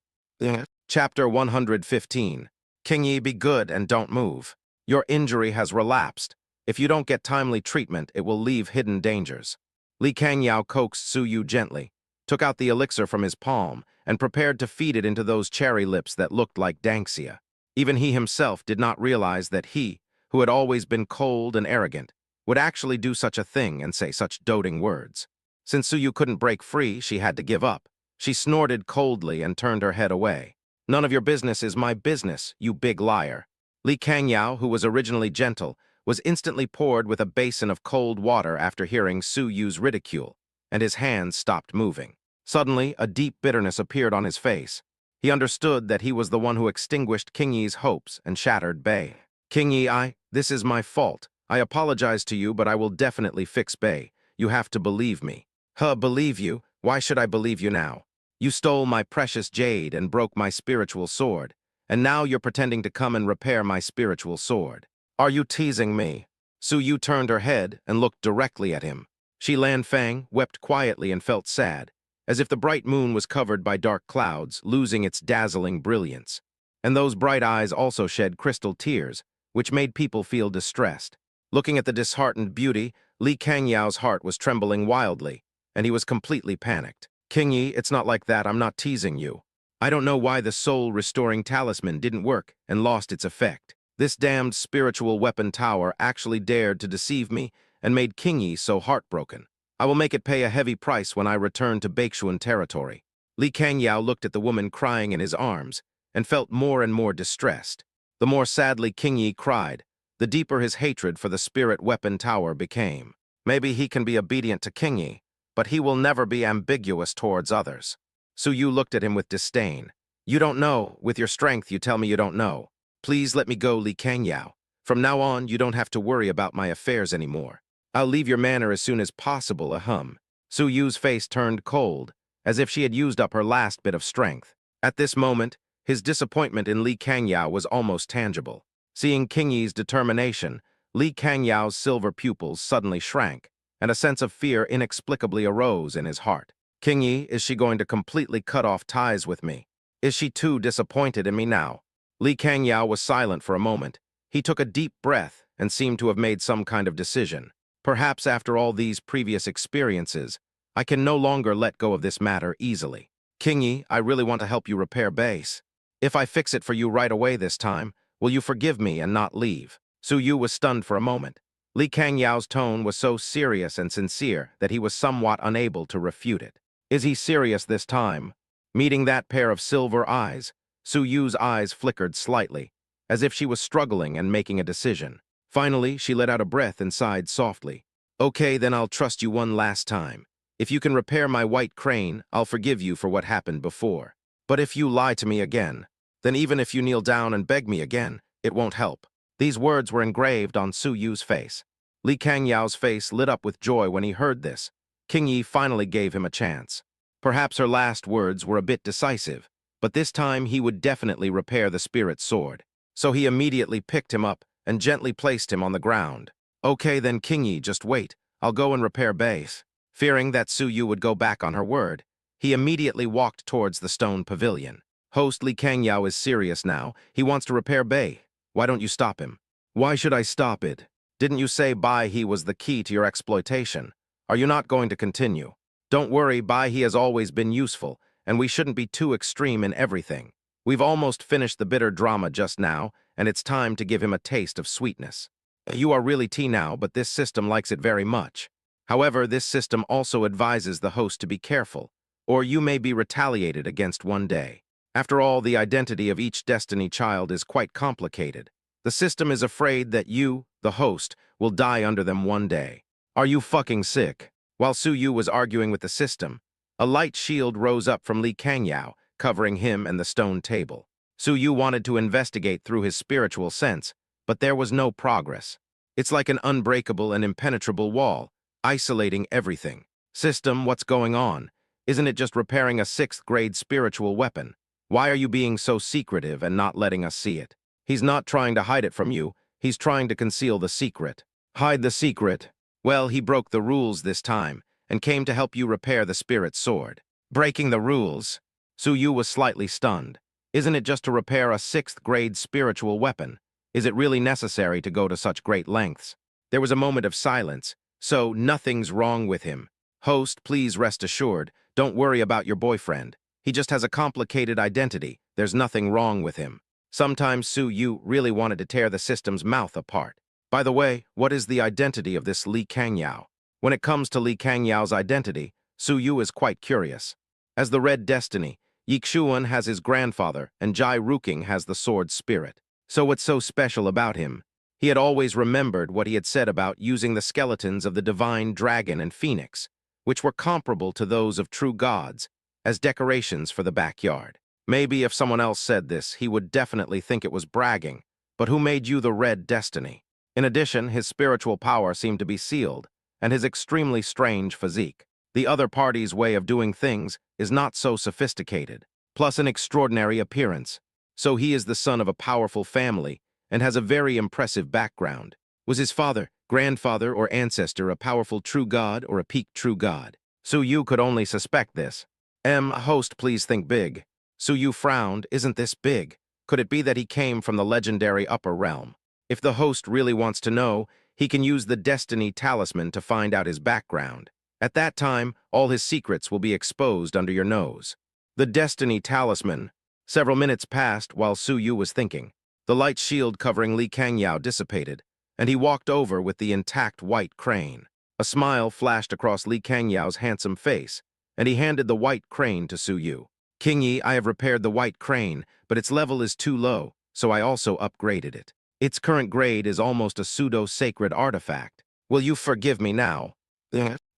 S1: Chapter 115. King Yi, be good and don't move. Your injury has relapsed. If you don't get timely treatment, it will leave hidden dangers. Li Kangyao coaxed Su Yu gently, took out the elixir from his palm, and prepared to feed it into those cherry lips that looked like Danxia. Even he himself did not realize that he, who had always been cold and arrogant, would actually do such a thing and say such doting words. Since Su Yu couldn't break free, she had to give up. She snorted coldly and turned her head away. None of your business is my business, you big liar. Li Kangyao, who was originally gentle, was instantly poured with a basin of cold water after hearing Su Yu's ridicule, and his hands stopped moving. Suddenly, a deep bitterness appeared on his face. He understood that he was the one who extinguished King Yi's hopes and shattered Bei. King Yi, this is my fault. I apologize to you, but I will definitely fix Bei. You have to believe me. Believe you? Why should I believe you now? You stole my precious jade and broke my spiritual sword, and now you're pretending to come and repair my spiritual sword. Are you teasing me? Su Yu turned her head and looked directly at him. Shi Lan Fang wept quietly and felt sad, as if the bright moon was covered by dark clouds, losing its dazzling brilliance. And those bright eyes also shed crystal tears, which made people feel distressed. Looking at the disheartened beauty, Li Kangyao's heart was trembling wildly, and he was completely panicked. King Yi, it's not like that, I'm not teasing you. I don't know why the soul-restoring talisman didn't work and lost its effect. This damned spiritual weapon tower actually dared to deceive me and made King Yi so heartbroken. I will make it pay a heavy price when I return to Baishuan territory. Li Kangyao looked at the woman crying in his arms and felt more and more distressed. The more sadly King Yi cried, the deeper his hatred for the spirit weapon tower became. Maybe he can be obedient to King Yi, but he will never be ambiguous towards others. Su Yu looked at him with disdain. You don't know. With your strength, you tell me you don't know. Please let me go, Li Kangyao. From now on, you don't have to worry about my affairs anymore. I'll leave your manor as soon as possible, ahem. Su Yu's face turned cold, as if she had used up her last bit of strength. At this moment, his disappointment in Li Kangyao was almost tangible. Seeing King Yi's determination, Li Kangyao's silver pupils suddenly shrank, and a sense of fear inexplicably arose in his heart. King Yi, is she going to completely cut off ties with me? Is she too disappointed in me now? Li Kangyao was silent for a moment. He took a deep breath and seemed to have made some kind of decision. Perhaps after all these previous experiences, I can no longer let go of this matter easily. King Yi, I really want to help you repair base. If I fix it for you right away this time, will you forgive me and not leave? Su Yu was stunned for a moment. Li Kangyao's tone was so serious and sincere that he was somewhat unable to refute it. Is he serious this time? Meeting that pair of silver eyes, Su Yu's eyes flickered slightly, as if she was struggling and making a decision. Finally, she let out a breath and sighed softly. Okay, then I'll trust you one last time. If you can repair my white crane, I'll forgive you for what happened before. But if you lie to me again, then even if you kneel down and beg me again, it won't help. These words were engraved on Su Yu's face. Li Kangyao's face lit up with joy when he heard this. King Yi finally gave him a chance. Perhaps her last words were a bit decisive, but this time he would definitely repair the spirit sword. So he immediately picked him up and gently placed him on the ground. Okay then, King Yi, just wait. I'll go and repair base. Fearing that Su Yu would go back on her word, he immediately walked towards the stone pavilion. Host Li Kangyao is serious now. He wants to repair Bei. Why don't you stop him? Why should I stop it? Didn't you say Bai He was the key to your exploitation? Are you not going to continue? Don't worry, Bai He has always been useful, and we shouldn't be too extreme in everything. We've almost finished the bitter drama just now, and it's time to give him a taste of sweetness. You are really tea now, but this system likes it very much. However, this system also advises the host to be careful, or you may be retaliated against one day. After all, the identity of each Destiny child is quite complicated. The system is afraid that you, the host, will die under them one day. Are you fucking sick? While Su Yu was arguing with the system, a light shield rose up from Li Kangyao, covering him and the stone table. Su Yu wanted to investigate through his spiritual sense, but there was no progress. It's like an unbreakable and impenetrable wall, isolating everything. System, what's going on? Isn't it just repairing a 6th grade spiritual weapon? Why are you being so secretive and not letting us see it? He's not trying to hide it from you. He's trying to conceal the secret. Hide the secret. Well, he broke the rules this time and came to help you repair the spirit sword. Breaking the rules? Su Yu was slightly stunned. Isn't it just to repair a 6th grade spiritual weapon? Is it really necessary to go to such great lengths? There was a moment of silence. So, nothing's wrong with him. Host, please rest assured. Don't worry about your boyfriend. He just has a complicated identity. There's nothing wrong with him. Sometimes Su Yu really wanted to tear the system's mouth apart. By the way, what is the identity of this Li Kangyao? When it comes to Li Kangyao's identity, Su Yu is quite curious. As the Red Destiny, Yixuan has his grandfather and Jai Ruking has the sword spirit. So what's so special about him? He had always remembered what he had said about using the skeletons of the divine dragon and phoenix, which were comparable to those of true gods, as decorations for the backyard. Maybe if someone else said this, he would definitely think it was bragging. But who made you the Red Destiny? In addition, his spiritual power seemed to be sealed, and his extremely strange physique. The other party's way of doing things is not so sophisticated, plus an extraordinary appearance. So he is the son of a powerful family and has a very impressive background. Was his father, grandfather, or ancestor a powerful true god or a peaked true god? Su Yu could only suspect this. Host, please think big. Su Yu frowned. Isn't this big? Could it be that he came from the legendary upper realm? If the host really wants to know, he can use the Destiny Talisman to find out his background. At that time, all his secrets will be exposed under your nose. The Destiny Talisman. Several minutes passed while Su Yu was thinking. The light shield covering Li Kangyao dissipated, and he walked over with the intact white crane. A smile flashed across Li Kangyao's handsome face, and he handed the white crane to Su Yu. King Yi, I have repaired the white crane, but its level is too low, so I also upgraded it. Its current grade is almost a pseudo-sacred artifact. Will you forgive me now?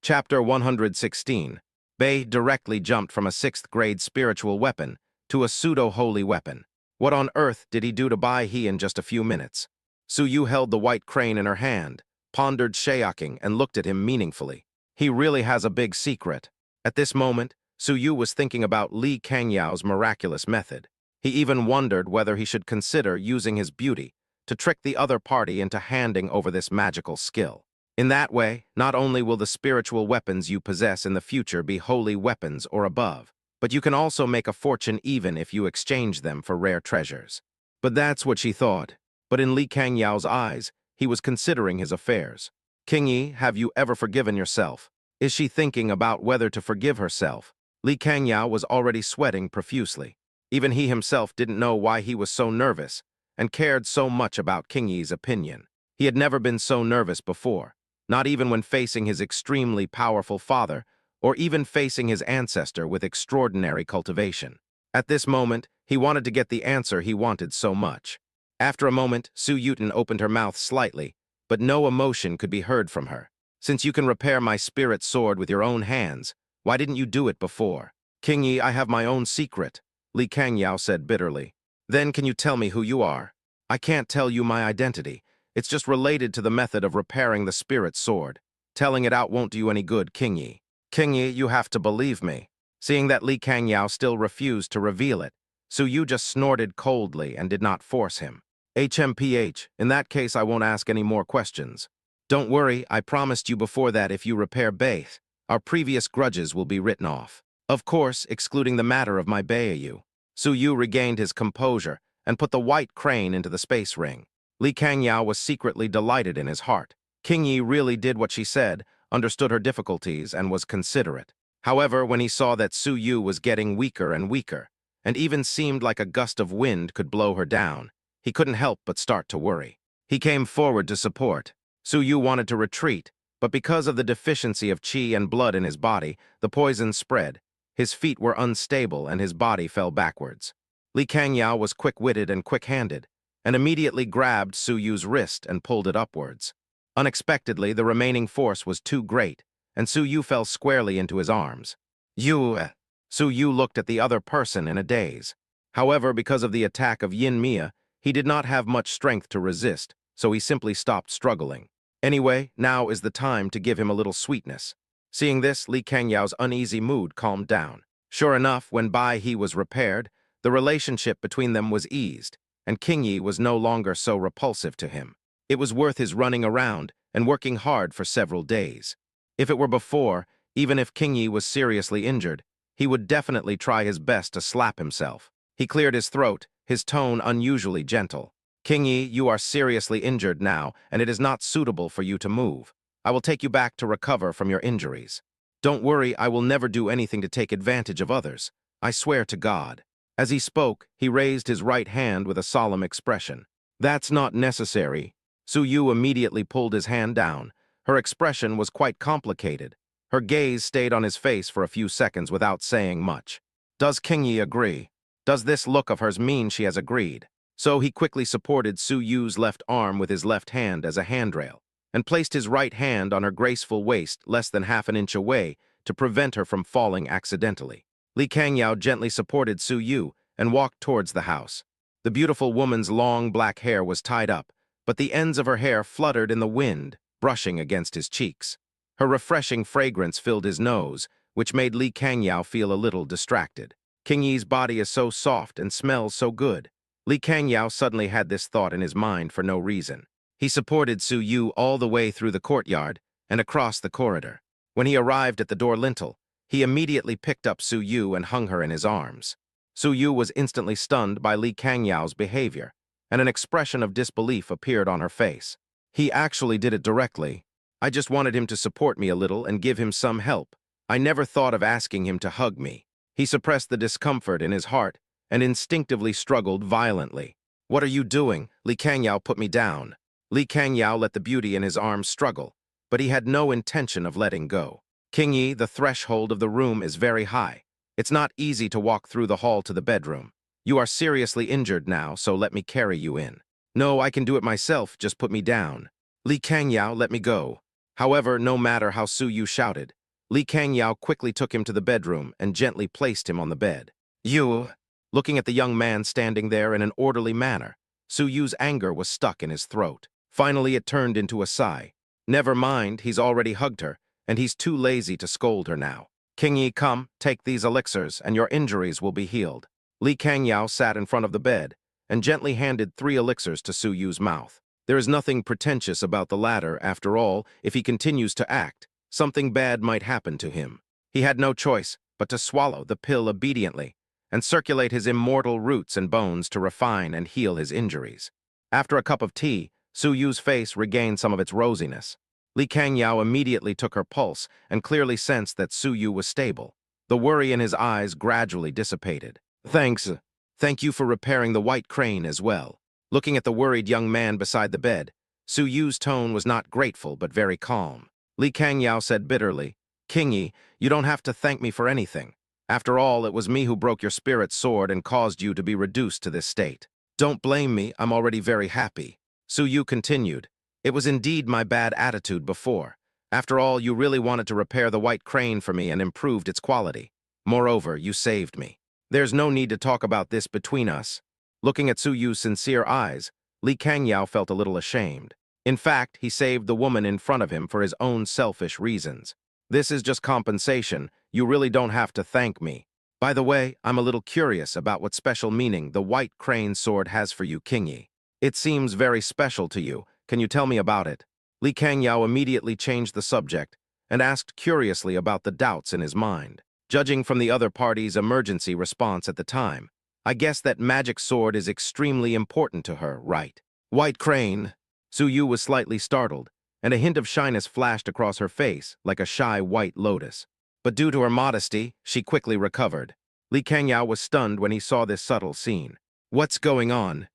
S1: Chapter 116. Bei directly jumped from a 6th grade spiritual weapon to a pseudo-holy weapon. What on earth did he do to Bai He in just a few minutes? Su Yu held the white crane in her hand, pondered shaking, and looked at him meaningfully. He really has a big secret. At this moment, Su Yu was thinking about Li Kangyao's miraculous method. He even wondered whether he should consider using his beauty to trick the other party into handing over this magical skill. In that way, not only will the spiritual weapons you possess in the future be holy weapons or above, but you can also make a fortune even if you exchange them for rare treasures. But that's what she thought. But in Li Kangyao's eyes, he was considering his affairs. King Yi, have you ever forgiven yourself? Is she thinking about whether to forgive herself? Li Kangyao was already sweating profusely. Even he himself didn't know why he was so nervous and cared so much about King Yi's opinion. He had never been so nervous before, not even when facing his extremely powerful father or even facing his ancestor with extraordinary cultivation. At this moment, he wanted to get the answer he wanted so much. After a moment, Su Yuten opened her mouth slightly, but no emotion could be heard from her. Since you can repair my spirit sword with your own hands, why didn't you do it before? King Yi, I have my own secret, Li Kangyao said bitterly. Then can you tell me who you are? I can't tell you my identity. It's just related to the method of repairing the spirit sword. Telling it out won't do you any good, King Yi. King Yi, you have to believe me. Seeing that Li Kangyao still refused to reveal it, Su Yu just snorted coldly and did not force him. HMPH, in that case I won't ask any more questions. Don't worry, I promised you before that if you repair Baith, our previous grudges will be written off. Of course, excluding the matter of my Beiyu. Su Yu regained his composure and put the white crane into the space ring. Li Kangyao was secretly delighted in his heart. King Yi really did what she said, understood her difficulties, and was considerate. However, when he saw that Su Yu was getting weaker and weaker, and even seemed like a gust of wind could blow her down, he couldn't help but start to worry. He came forward to support. Su Yu wanted to retreat, but because of the deficiency of qi and blood in his body, the poison spread. His feet were unstable and his body fell backwards. Li Kangyao was quick-witted and quick-handed, and immediately grabbed Su Yu's wrist and pulled it upwards. Unexpectedly, the remaining force was too great, and Su Yu fell squarely into his arms. Su Yu looked at the other person in a daze. However, because of the attack of Yin Mia, he did not have much strength to resist, so he simply stopped struggling. Anyway, now is the time to give him a little sweetness. Seeing this, Li Kangyao's uneasy mood calmed down. Sure enough, when Bai He was repaired, the relationship between them was eased, and King Yi was no longer so repulsive to him. It was worth his running around and working hard for several days. If it were before, even if King Yi was seriously injured, he would definitely try his best to slap himself. He cleared his throat, his tone unusually gentle. King Yi, you are seriously injured now, and it is not suitable for you to move. I will take you back to recover from your injuries. Don't worry, I will never do anything to take advantage of others. I swear to God. As he spoke, he raised his right hand with a solemn expression. That's not necessary. Su Yu immediately pulled his hand down. Her expression was quite complicated. Her gaze stayed on his face for a few seconds without saying much. Does King Yi agree? Does this look of hers mean she has agreed? So he quickly supported Su Yu's left arm with his left hand as a handrail, and placed his right hand on her graceful waist less than half an inch away to prevent her from falling accidentally. Li Kangyao gently supported Su Yu and walked towards the house. The beautiful woman's long black hair was tied up, but the ends of her hair fluttered in the wind, brushing against his cheeks. Her refreshing fragrance filled his nose, which made Li Kangyao feel a little distracted. King Yi's body is so soft and smells so good. Li Kangyao suddenly had this thought in his mind for no reason. He supported Su Yu all the way through the courtyard and across the corridor. When he arrived at the door lintel, he immediately picked up Su Yu and hung her in his arms. Su Yu was instantly stunned by Li Kangyao's behavior, and an expression of disbelief appeared on her face. He actually did it directly. I just wanted him to support me a little and give him some help. I never thought of asking him to hug me. He suppressed the discomfort in his heart and instinctively struggled violently. What are you doing? Li Kangyao put me down. Li Kangyao let the beauty in his arms struggle, but he had no intention of letting go. King Yi, the threshold of the room is very high. It's not easy to walk through the hall to the bedroom. You are seriously injured now, so let me carry you in. No, I can do it myself, just put me down. Li Kangyao, let me go. However, no matter how Su Yu shouted, Li Kangyao quickly took him to the bedroom and gently placed him on the bed. You, looking at the young man standing there in an orderly manner, Su Yu's anger was stuck in his throat. Finally, it turned into a sigh. Never mind, he's already hugged her, and he's too lazy to scold her now. King Yi, come, take these elixirs, and your injuries will be healed. Li Kangyao sat in front of the bed and gently handed 3 elixirs to Su Yu's mouth. There is nothing pretentious about the latter. After all, if he continues to act, something bad might happen to him. He had no choice but to swallow the pill obediently and circulate his immortal roots and bones to refine and heal his injuries. After a cup of tea, Su Yu's face regained some of its rosiness. Li Kangyao immediately took her pulse and clearly sensed that Su Yu was stable. The worry in his eyes gradually dissipated. Thanks. Thank you for repairing the white crane as well. Looking at the worried young man beside the bed, Su Yu's tone was not grateful but very calm. Li Kangyao said bitterly, King Yi, you don't have to thank me for anything. After all, it was me who broke your spirit sword and caused you to be reduced to this state. Don't blame me, I'm already very happy. Su Yu continued, it was indeed my bad attitude before. After all, you really wanted to repair the white crane for me and improved its quality. Moreover, you saved me. There's no need to talk about this between us. Looking at Su Yu's sincere eyes, Li Kangyao felt a little ashamed. In fact, he saved the woman in front of him for his own selfish reasons. This is just compensation. You really don't have to thank me. By the way, I'm a little curious about what special meaning the white crane sword has for you, King Yi. It seems very special to you. Can you tell me about it? Li Kangyao immediately changed the subject and asked curiously about the doubts in his mind. Judging from the other party's emergency response at the time, I guess that magic sword is extremely important to her, right? White crane. Su Yu was slightly startled, and a hint of shyness flashed across her face like a shy white lotus. But due to her modesty, she quickly recovered. Li Kangyao was stunned when he saw this subtle scene. What's going on?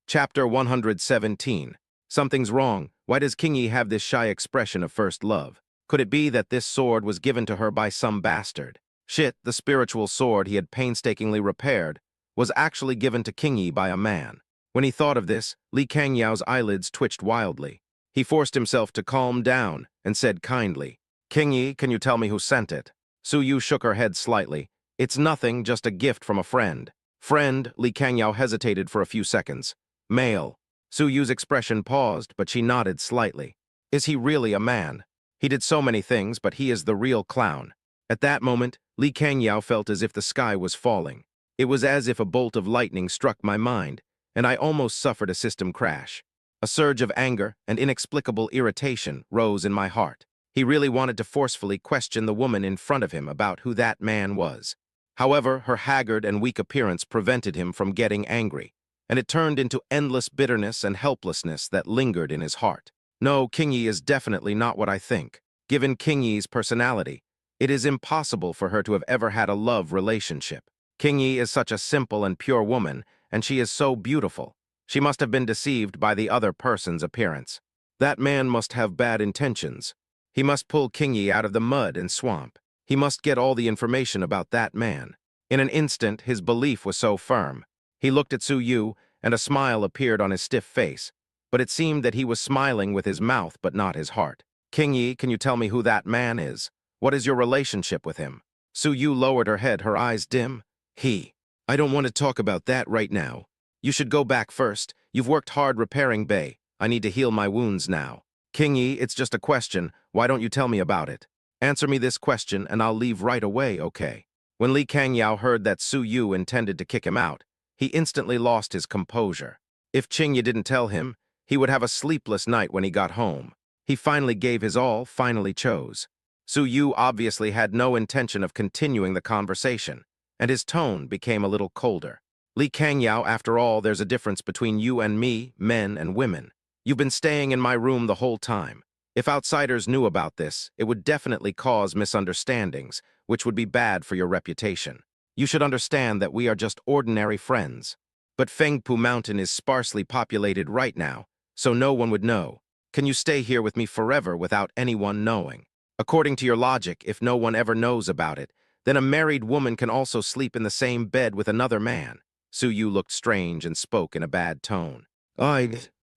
S1: Chapter 117. Something's wrong. Why does King Yi have this shy expression of first love? Could it be that this sword was given to her by some bastard? Shit, the spiritual sword he had painstakingly repaired was actually given to King Yi by a man. When he thought of this, Li Kangyao's eyelids twitched wildly. He forced himself to calm down and said kindly, King Yi, can you tell me who sent it? Su Yu shook her head slightly. It's nothing, just a gift from a friend. Friend, Li Kangyao hesitated for a few seconds. Male. Su Yu's expression paused, but she nodded slightly. Is he really a man? He did so many things, but he is the real clown. At that moment, Li Kangyao felt as if the sky was falling. It was as if a bolt of lightning struck my mind, and I almost suffered a system crash. A surge of anger and inexplicable irritation rose in my heart. He really wanted to forcefully question the woman in front of him about who that man was. However, her haggard and weak appearance prevented him from getting angry, and it turned into endless bitterness and helplessness that lingered in his heart. No, King Yi is definitely not what I think. Given King Yi's personality, it is impossible for her to have ever had a love relationship. King Yi is such a simple and pure woman, and she is so beautiful. She must have been deceived by the other person's appearance. That man must have bad intentions. He must pull King Yi out of the mud and swamp. He must get all the information about that man. In an instant, his belief was so firm. He looked at Su Yu, and a smile appeared on his stiff face, but it seemed that he was smiling with his mouth but not his heart. King Yi, can you tell me who that man is? What is your relationship with him? Su Yu lowered her head, her eyes dim. I don't want to talk about that right now. You should go back first. You've worked hard repairing Bei. I need to heal my wounds now. King Yi, it's just a question. Why don't you tell me about it? Answer me this question and I'll leave right away, okay? When Li Kangyao heard that Su Yu intended to kick him out, he instantly lost his composure. If Qingyi didn't tell him, he would have a sleepless night when he got home. He finally gave his all, finally chose. Su Yu obviously had no intention of continuing the conversation, and his tone became a little colder. Li Kangyao, after all, there's a difference between you and me, men and women. You've been staying in my room the whole time. If outsiders knew about this, it would definitely cause misunderstandings, which would be bad for your reputation. You should understand that we are just ordinary friends. But Fengpu Mountain is sparsely populated right now, so no one would know. Can you stay here with me forever without anyone knowing? According to your logic, if no one ever knows about it, then a married woman can also sleep in the same bed with another man. Su Yu looked strange and spoke in a bad tone.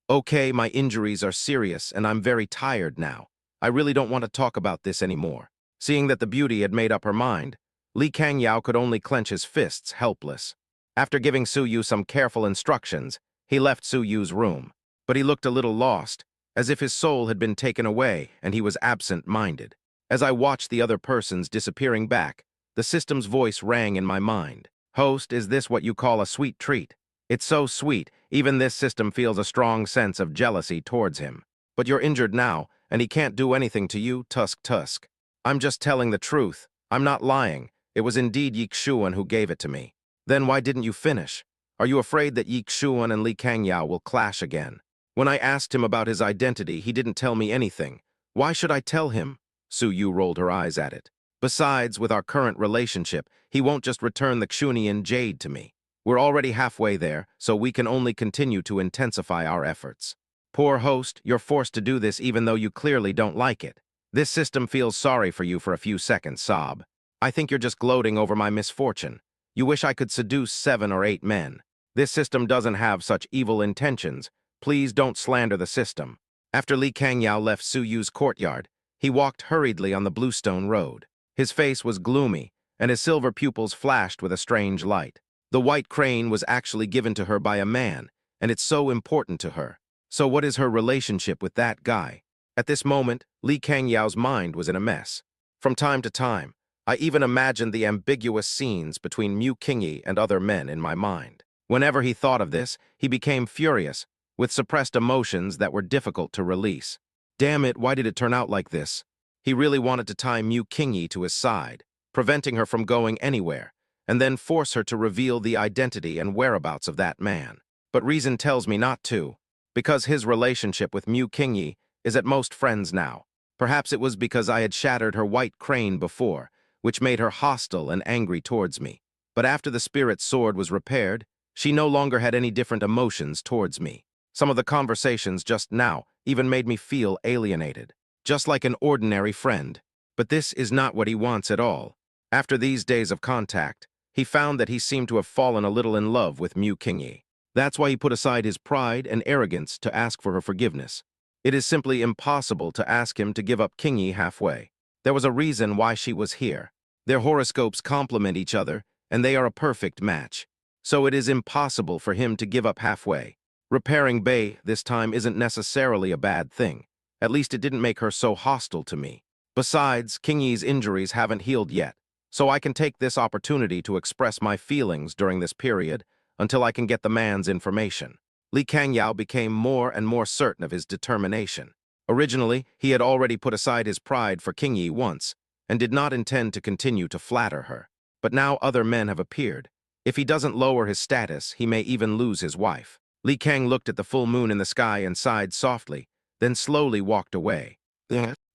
S1: Okay, my injuries are serious and I'm very tired now. I really don't want to talk about this anymore. Seeing that the beauty had made up her mind, Li Kangyao could only clench his fists, helpless. After giving Su Yu some careful instructions, he left Su Yu's room. But he looked a little lost, as if his soul had been taken away and he was absent-minded. As I watched the other persons disappearing back, the system's voice rang in my mind. Host, is this what you call a sweet treat? It's so sweet, even this system feels a strong sense of jealousy towards him. But you're injured now, and he can't do anything to you, Tusk. I'm just telling the truth. I'm not lying. It was indeed Yixuan who gave it to me. Then why didn't you finish? Are you afraid that Yixuan and Li Kangyao will clash again? When I asked him about his identity, he didn't tell me anything. Why should I tell him? Su Yu rolled her eyes at it. Besides, with our current relationship, he won't just return the Xunian jade to me. We're already halfway there, so we can only continue to intensify our efforts. Poor host, you're forced to do this even though you clearly don't like it. This system feels sorry for you for a few seconds, sob. I think you're just gloating over my misfortune. You wish I could seduce 7 or 8 men. This system doesn't have such evil intentions. Please don't slander the system. After Li Kangyao left Su Yu's courtyard, he walked hurriedly on the Bluestone Road. His face was gloomy, and his silver pupils flashed with a strange light. The white crane was actually given to her by a man, and it's so important to her. So what is her relationship with that guy? At this moment, Li Kangyao's mind was in a mess. From time to time, I even imagined the ambiguous scenes between Mu Qingyi and other men in my mind. Whenever he thought of this, he became furious, with suppressed emotions that were difficult to release. Damn it, why did it turn out like this? He really wanted to tie Mu Qingyi to his side, preventing her from going anywhere, and then force her to reveal the identity and whereabouts of that man. But reason tells me not to, because his relationship with Mu Qingyi is at most friends now. Perhaps it was because I had shattered her white crane before, which made her hostile and angry towards me. But after the spirit sword was repaired, she no longer had any different emotions towards me. Some of the conversations just now even made me feel alienated, just like an ordinary friend. But this is not what he wants at all. After these days of contact, he found that he seemed to have fallen a little in love with Mu Qingyi. That's why he put aside his pride and arrogance to ask for her forgiveness. It is simply impossible to ask him to give up Qingyi halfway. There was a reason why she was here. Their horoscopes complement each other, and they are a perfect match. So it is impossible for him to give up halfway. Repairing Bei this time isn't necessarily a bad thing. At least it didn't make her so hostile to me. Besides, Qingyi's injuries haven't healed yet, so I can take this opportunity to express my feelings during this period until I can get the man's information. Li Kangyao became more and more certain of his determination. Originally, he had already put aside his pride for Qingyi once, and did not intend to continue to flatter her. But now other men have appeared. If he doesn't lower his status, he may even lose his wife. Li Kang looked at the full moon in the sky and sighed softly, then slowly walked away.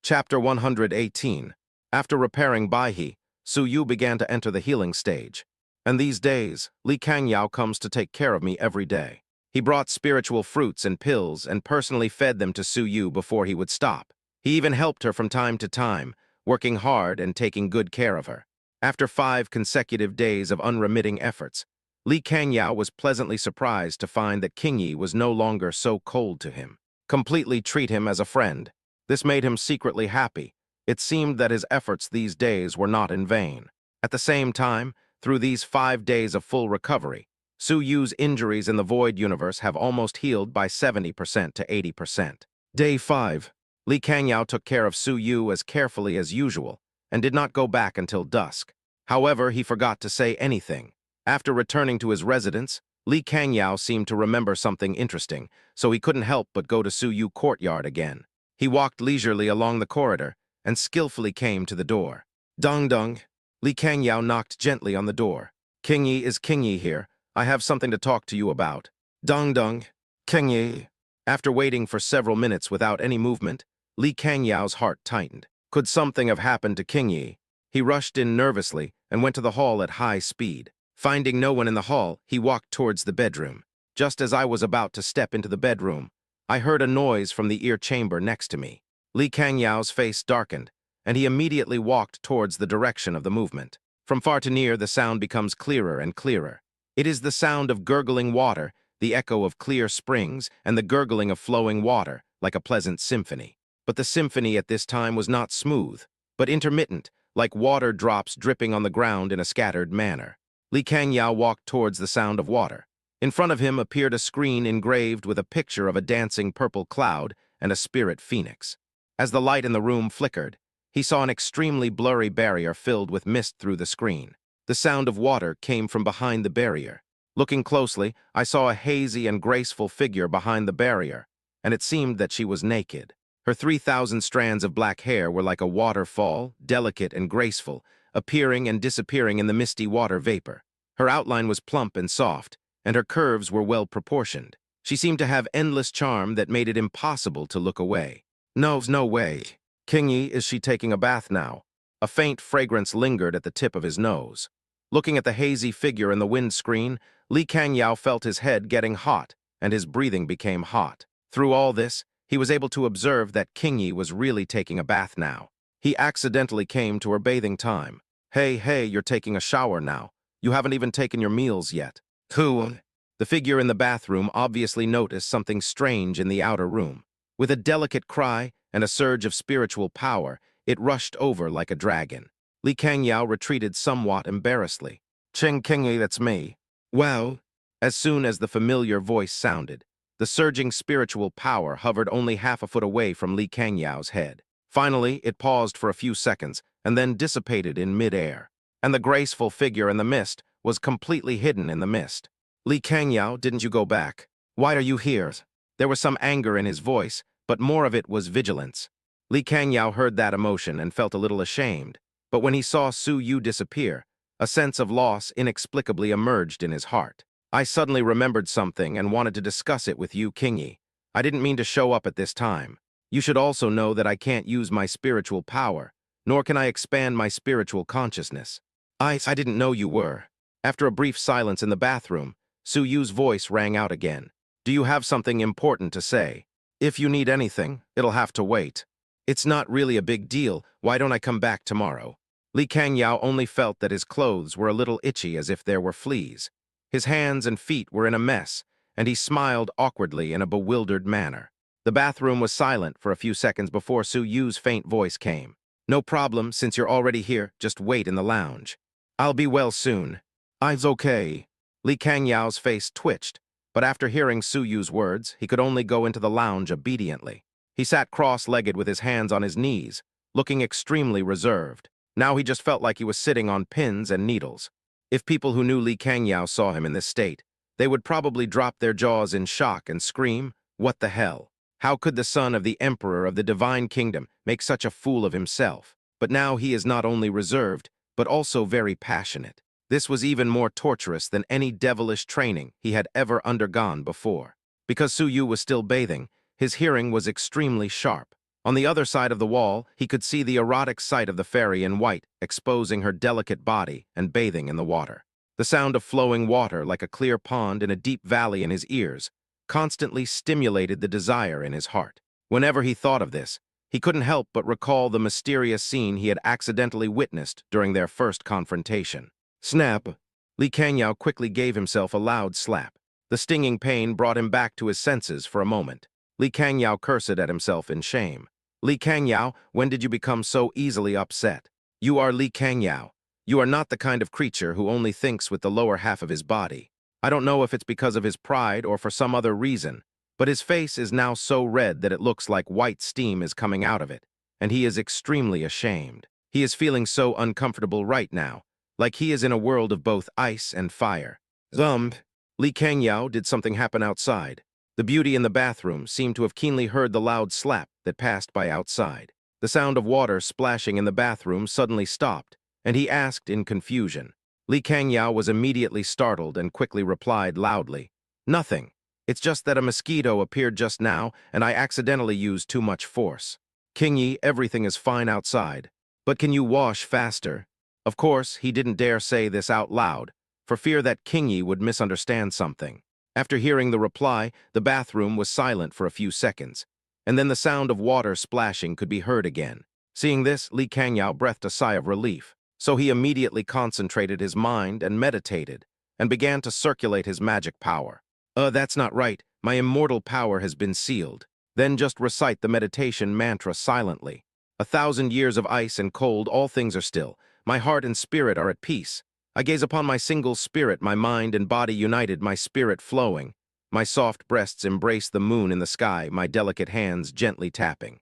S1: Chapter 118. After repairing Baihe, Su Yu began to enter the healing stage. And these days, Li Kangyao comes to take care of me every day. He brought spiritual fruits and pills and personally fed them to Su Yu before he would stop. He even helped her from time to time, working hard and taking good care of her. After 5 consecutive days of unremitting efforts, Li Kangyao was pleasantly surprised to find that Qingyi was no longer so cold to him. Completely treat him as a friend. This made him secretly happy. It seemed that his efforts these days were not in vain. At the same time, through these 5 days of full recovery, Su Yu's injuries in the Void Universe have almost healed by 70% to 80%. Day 5. Li Kangyao took care of Su Yu as carefully as usual and did not go back until dusk. However, he forgot to say anything. After returning to his residence, Li Kangyao seemed to remember something interesting, so he couldn't help but go to Su Yu courtyard again. He walked leisurely along the corridor and skillfully came to the door. Dong dong. Li Kangyao knocked gently on the door. Qingyi, is Qingyi here? I have something to talk to you about. Dong dong. Qingyi. After waiting for several minutes without any movement, Li Kangyao's heart tightened. Could something have happened to Qingyi? He rushed in nervously and went to the hall at high speed. Finding no one in the hall, he walked towards the bedroom. Just as I was about to step into the bedroom, I heard a noise from the ear chamber next to me. Li Kangyao's face darkened, and he immediately walked towards the direction of the movement. From far to near, the sound becomes clearer and clearer. It is the sound of gurgling water, the echo of clear springs, and the gurgling of flowing water, like a pleasant symphony. But the symphony at this time was not smooth, but intermittent, like water drops dripping on the ground in a scattered manner. Li Kangyao walked towards the sound of water. In front of him appeared a screen engraved with a picture of a dancing purple cloud and a spirit phoenix. As the light in the room flickered, he saw an extremely blurry barrier filled with mist through the screen. The sound of water came from behind the barrier. Looking closely, I saw a hazy and graceful figure behind the barrier, and it seemed that she was naked. Her 3,000 strands of black hair were like a waterfall, delicate and graceful, appearing and disappearing in the misty water vapor. Her outline was plump and soft, and her curves were well proportioned. She seemed to have endless charm that made it impossible to look away. No way. Qingyi, is she taking a bath now? A faint fragrance lingered at the tip of his nose. Looking at the hazy figure in the windscreen, Li Kangyao felt his head getting hot, and his breathing became hot. Through all this, he was able to observe that Qingyi was really taking a bath now. He accidentally came to her bathing time. Hey, you're taking a shower now. You haven't even taken your meals yet. Who? The figure in the bathroom obviously noticed something strange in the outer room. With a delicate cry and a surge of spiritual power, it rushed over like a dragon. Li Kangyao retreated somewhat embarrassedly. Qingyi, that's me. Well, as soon as the familiar voice sounded, the surging spiritual power hovered only half a foot away from Li Kangyao's head. Finally, it paused for a few seconds and then dissipated in mid-air, and the graceful figure in the mist was completely hidden in the mist. Li Kangyao, didn't you go back? Why are you here? There was some anger in his voice, but more of it was vigilance. Li Kangyao heard that emotion and felt a little ashamed, but when he saw Su Yu disappear, a sense of loss inexplicably emerged in his heart. I suddenly remembered something and wanted to discuss it with you, Qingyi. I didn't mean to show up at this time. You should also know that I can't use my spiritual power, nor can I expand my spiritual consciousness. I didn't know you were. After a brief silence in the bathroom, Su Yu's voice rang out again. Do you have something important to say? If you need anything, it'll have to wait. It's not really a big deal. Why don't I come back tomorrow? Li Kangyao only felt that his clothes were a little itchy as if there were fleas. His hands and feet were in a mess, and he smiled awkwardly in a bewildered manner. The bathroom was silent for a few seconds before Su Yu's faint voice came. No problem, since you're already here, just wait in the lounge. I'll be well soon. I's okay. Li Kangyao's face twitched, but after hearing Su Yu's words, he could only go into the lounge obediently. He sat cross-legged with his hands on his knees, looking extremely reserved. Now he just felt like he was sitting on pins and needles. If people who knew Li Kangyao saw him in this state, they would probably drop their jaws in shock and scream, "What the hell? How could the son of the emperor of the divine kingdom make such a fool of himself?" But now he is not only reserved, but also very passionate. This was even more torturous than any devilish training he had ever undergone before. Because Su Yu was still bathing, his hearing was extremely sharp. On the other side of the wall, he could see the erotic sight of the fairy in white, exposing her delicate body and bathing in the water. The sound of flowing water, like a clear pond in a deep valley in his ears, constantly stimulated the desire in his heart. Whenever he thought of this, he couldn't help but recall the mysterious scene he had accidentally witnessed during their first confrontation. Snap! Li Kangyao quickly gave himself a loud slap. The stinging pain brought him back to his senses for a moment. Li Kangyao cursed at himself in shame. Li Kangyao, when did you become so easily upset? You are Li Kangyao. You are not the kind of creature who only thinks with the lower half of his body. I don't know if it's because of his pride or for some other reason, But his face is now so red that it looks like white steam is coming out of it, and he is extremely ashamed. He is feeling so uncomfortable right now, like he is in a world of both ice and fire. Li Kangyao, did something happen outside? The beauty in the bathroom seemed to have keenly heard the loud slap that passed by outside. The sound of water splashing in the bathroom suddenly stopped, and he asked in confusion. Li Kangyao was immediately startled and quickly replied loudly, "Nothing. It's just that a mosquito appeared just now, and I accidentally used too much force. King everything is fine outside. But can you wash faster?" Of course, he didn't dare say this out loud, for fear that King would misunderstand something. After hearing the reply, the bathroom was silent for a few seconds, and then the sound of water splashing could be heard again. Seeing this, Li Kangyao breathed a sigh of relief, so he immediately concentrated his mind and meditated, and began to circulate his magic power. That's not right. My immortal power has been sealed." Then just recite the meditation mantra silently. "1,000 years of ice and cold, all things are still. My heart and spirit are at peace. I gaze upon my single spirit, my mind and body united, my spirit flowing. My soft breasts embrace the moon in the sky, my delicate hands gently tapping."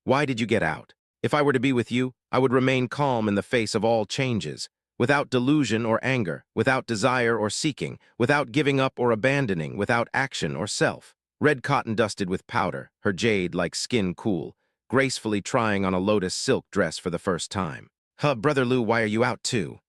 S1: Why did you get out? If I were to be with you, I would remain calm in the face of all changes, without delusion or anger, without desire or seeking, without giving up or abandoning, without action or self. Red cotton dusted with powder, her jade like skin cool, gracefully trying on a lotus silk dress for the first time. Brother Lu, why are you out too?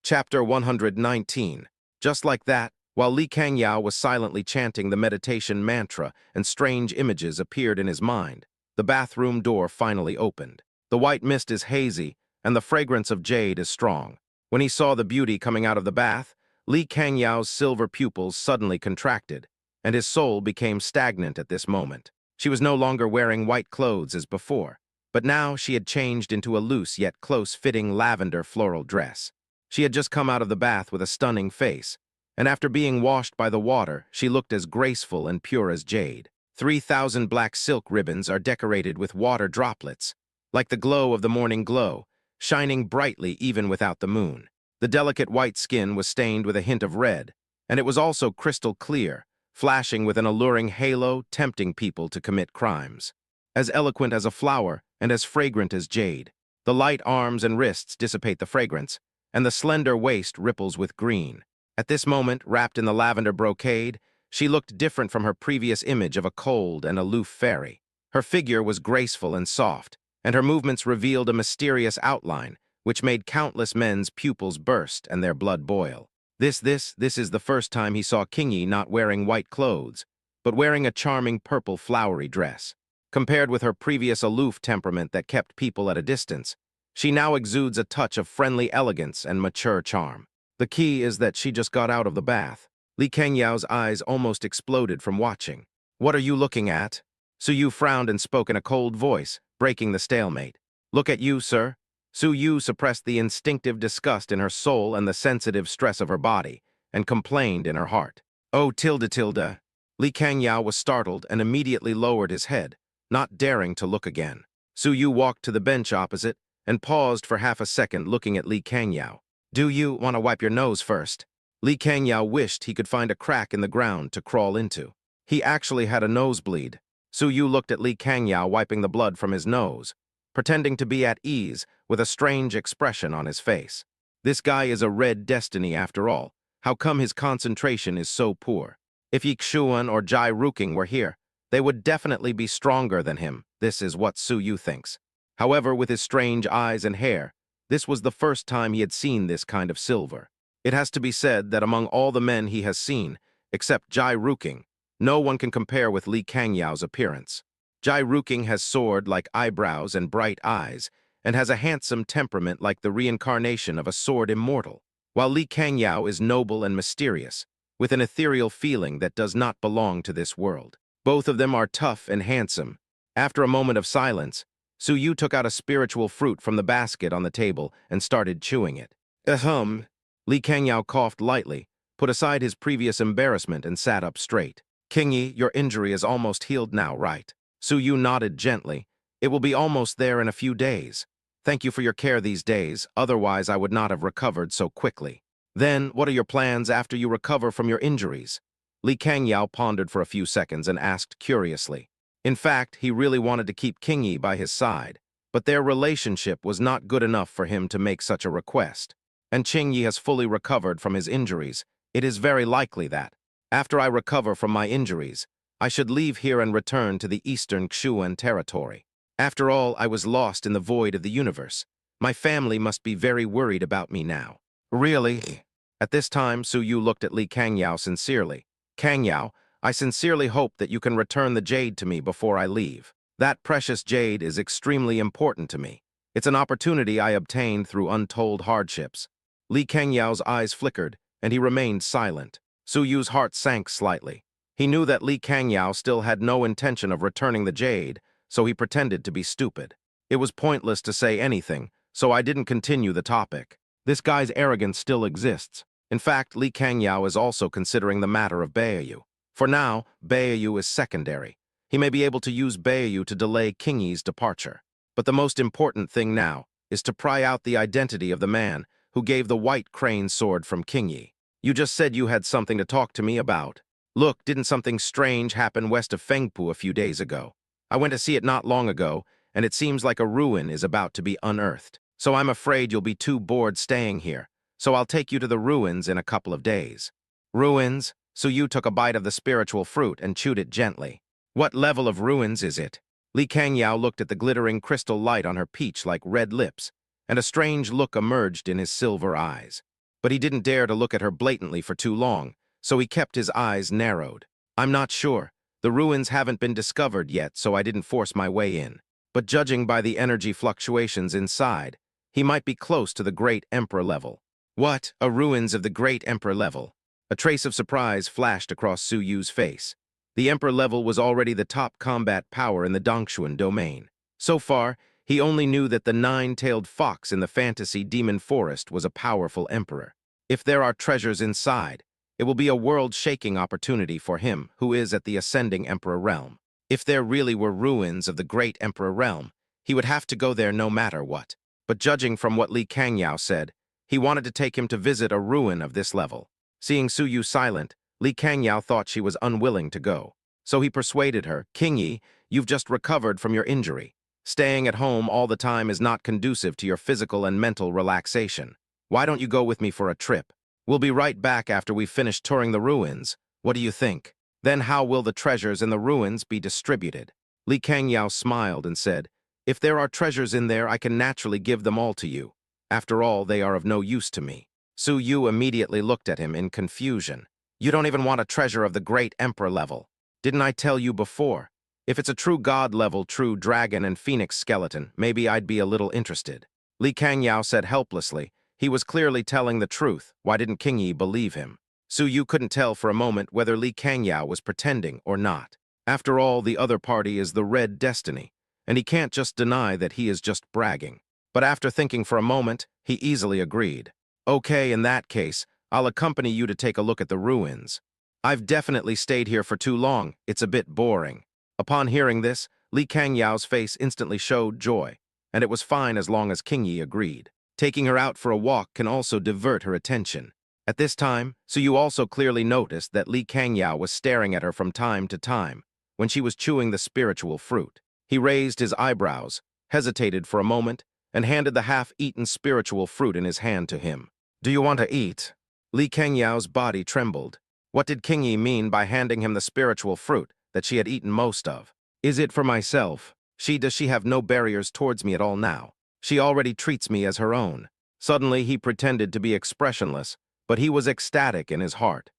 S1: Chapter 119. Just like that, while Li Kangyao was silently chanting the meditation mantra and strange images appeared in his mind, the bathroom door finally opened. The white mist is hazy, and the fragrance of jade is strong. When he saw the beauty coming out of the bath, Li Kangyao's silver pupils suddenly contracted, and his soul became stagnant at this moment. She was no longer wearing white clothes as before, but now she had changed into a loose yet close-fitting lavender floral dress. She had just come out of the bath with a stunning face, and after being washed by the water, she looked as graceful and pure as jade. 3,000 black silk ribbons are decorated with water droplets, like the glow of the morning glow, shining brightly even without the moon. The delicate white skin was stained with a hint of red, and it was also crystal clear, flashing with an alluring halo, tempting people to commit crimes. As eloquent as a flower and as fragrant as jade, the light arms and wrists dissipate the fragrance, and the slender waist ripples with green. At this moment, wrapped in the lavender brocade, she looked different from her previous image of a cold and aloof fairy. Her figure was graceful and soft, and her movements revealed a mysterious outline, which made countless men's pupils burst and their blood boil. This is the first time he saw Kingi not wearing white clothes, but wearing a charming purple flowery dress. Compared with her previous aloof temperament that kept people at a distance, she now exudes a touch of friendly elegance and mature charm. The key is that she just got out of the bath. Li Kangyao's eyes almost exploded from watching. "What are you looking at?" Su Yu frowned and spoke in a cold voice, breaking the stalemate. "Look at you, sir." Su Yu suppressed the instinctive disgust in her soul and the sensitive stress of her body, and complained in her heart. "Oh, tilde. Li Kangyao was startled and immediately lowered his head, not daring to look again. Su Yu walked to the bench opposite and paused for half a second looking at Li Kangyao. "Do you want to wipe your nose first?" Li Kangyao wished he could find a crack in the ground to crawl into. He actually had a nosebleed. Su Yu looked at Li Kangyao wiping the blood from his nose, pretending to be at ease with a strange expression on his face. This guy is a red destiny after all. How come his concentration is so poor? If Yi Xuan or Jai Ruking were here, they would definitely be stronger than him. This is what Su Yu thinks. However, with his strange eyes and hair, this was the first time he had seen this kind of silver. It has to be said that among all the men he has seen, except Jai Ruking, no one can compare with Li Kangyao's appearance. Jai Ruking has sword-like eyebrows and bright eyes, and has a handsome temperament like the reincarnation of a sword immortal, while Li Kangyao is noble and mysterious, with an ethereal feeling that does not belong to this world. Both of them are tough and handsome. After a moment of silence, Su Yu took out a spiritual fruit from the basket on the table and started chewing it. Li Kangyao coughed lightly, put aside his previous embarrassment and sat up straight. "Kingi, your injury is almost healed now, right?" Su Yu nodded gently. "It will be almost there in a few days. Thank you for your care these days, otherwise I would not have recovered so quickly." "Then, what are your plans after you recover from your injuries?" Li Kangyao pondered for a few seconds and asked curiously. In fact, he really wanted to keep King Yi by his side, but their relationship was not good enough for him to make such a request. And Qing Yi has fully recovered from his injuries. It is very likely that, after I recover from my injuries, I should leave here and return to the eastern Xuan territory. After all, I was lost in the void of the universe. My family must be very worried about me now. Really? At this time, Su Yu looked at Li Kangyao sincerely. Kangyao, I sincerely hope that you can return the jade to me before I leave. That precious jade is extremely important to me. It's an opportunity I obtained through untold hardships. Li Kangyao's eyes flickered, and he remained silent. Su Yu's heart sank slightly. He knew that Li Kangyao still had no intention of returning the jade, so he pretended to be stupid. It was pointless to say anything, so I didn't continue the topic. This guy's arrogance still exists. In fact, Li Kangyao is also considering the matter of Beiyu. For now, Beiyu is secondary. He may be able to use Beiyu to delay King Yi's departure. But the most important thing now is to pry out the identity of the man who gave the white crane sword from King Yi. You just said you had something to talk to me about. Look, didn't something strange happen west of Fengpu a few days ago? I went to see it not long ago, and it seems like a ruin is about to be unearthed. So I'm afraid you'll be too bored staying here, so I'll take you to the ruins in a couple of days. Ruins? Su Yu took a bite of the spiritual fruit and chewed it gently. What level of ruins is it? Li Kangyao looked at the glittering crystal light on her peach-like red lips, and a strange look emerged in his silver eyes. But he didn't dare to look at her blatantly for too long, so he kept his eyes narrowed. I'm not sure. The ruins haven't been discovered yet, so I didn't force my way in. But judging by the energy fluctuations inside, he might be close to the Great Emperor level. What? A ruins of the Great Emperor level? A trace of surprise flashed across Su Yu's face. The Emperor level was already the top combat power in the Dongxuan domain. So far, he only knew that the nine-tailed fox in the fantasy demon forest was a powerful emperor. If there are treasures inside, it will be a world-shaking opportunity for him who is at the ascending emperor realm. If there really were ruins of the great emperor realm, he would have to go there no matter what. But judging from what Li Kangyao said, he wanted to take him to visit a ruin of this level. Seeing Su Yu silent, Li Kangyao thought she was unwilling to go. So he persuaded her, King Yi, you've just recovered from your injury. Staying at home all the time is not conducive to your physical and mental relaxation. Why don't you go with me for a trip? We'll be right back after we've finished touring the ruins. What do you think? Then how will the treasures in the ruins be distributed? Li Kangyao smiled and said, if there are treasures in there, I can naturally give them all to you. After all, they are of no use to me. Su Yu immediately looked at him in confusion. You don't even want a treasure of the great emperor level. Didn't I tell you before? If it's a true god level, true dragon and phoenix skeleton, maybe I'd be a little interested. Li Kangyao said helplessly. He was clearly telling the truth. Why didn't King Yi believe him? Su Yu couldn't tell for a moment whether Li Kangyao was pretending or not. After all, the other party is the Red Destiny, and he can't just deny that he is just bragging. But after thinking for a moment, he easily agreed. Okay, in that case, I'll accompany you to take a look at the ruins. I've definitely stayed here for too long. It's a bit boring. Upon hearing this, Li Kangyao's face instantly showed joy, and it was fine as long as King Yi agreed. Taking her out for a walk can also divert her attention. At this time, Su Yu also clearly noticed that Li Kangyao was staring at her from time to time when she was chewing the spiritual fruit. He raised his eyebrows, hesitated for a moment, and handed the half-eaten spiritual fruit in his hand to him. Do you want to eat? Li Kangyao's body trembled. What did King Yi mean by handing him the spiritual fruit that she had eaten most of? Is it for myself? Does she have no barriers towards me at all now? She already treats me as her own. Suddenly, he pretended to be expressionless, but he was ecstatic in his heart.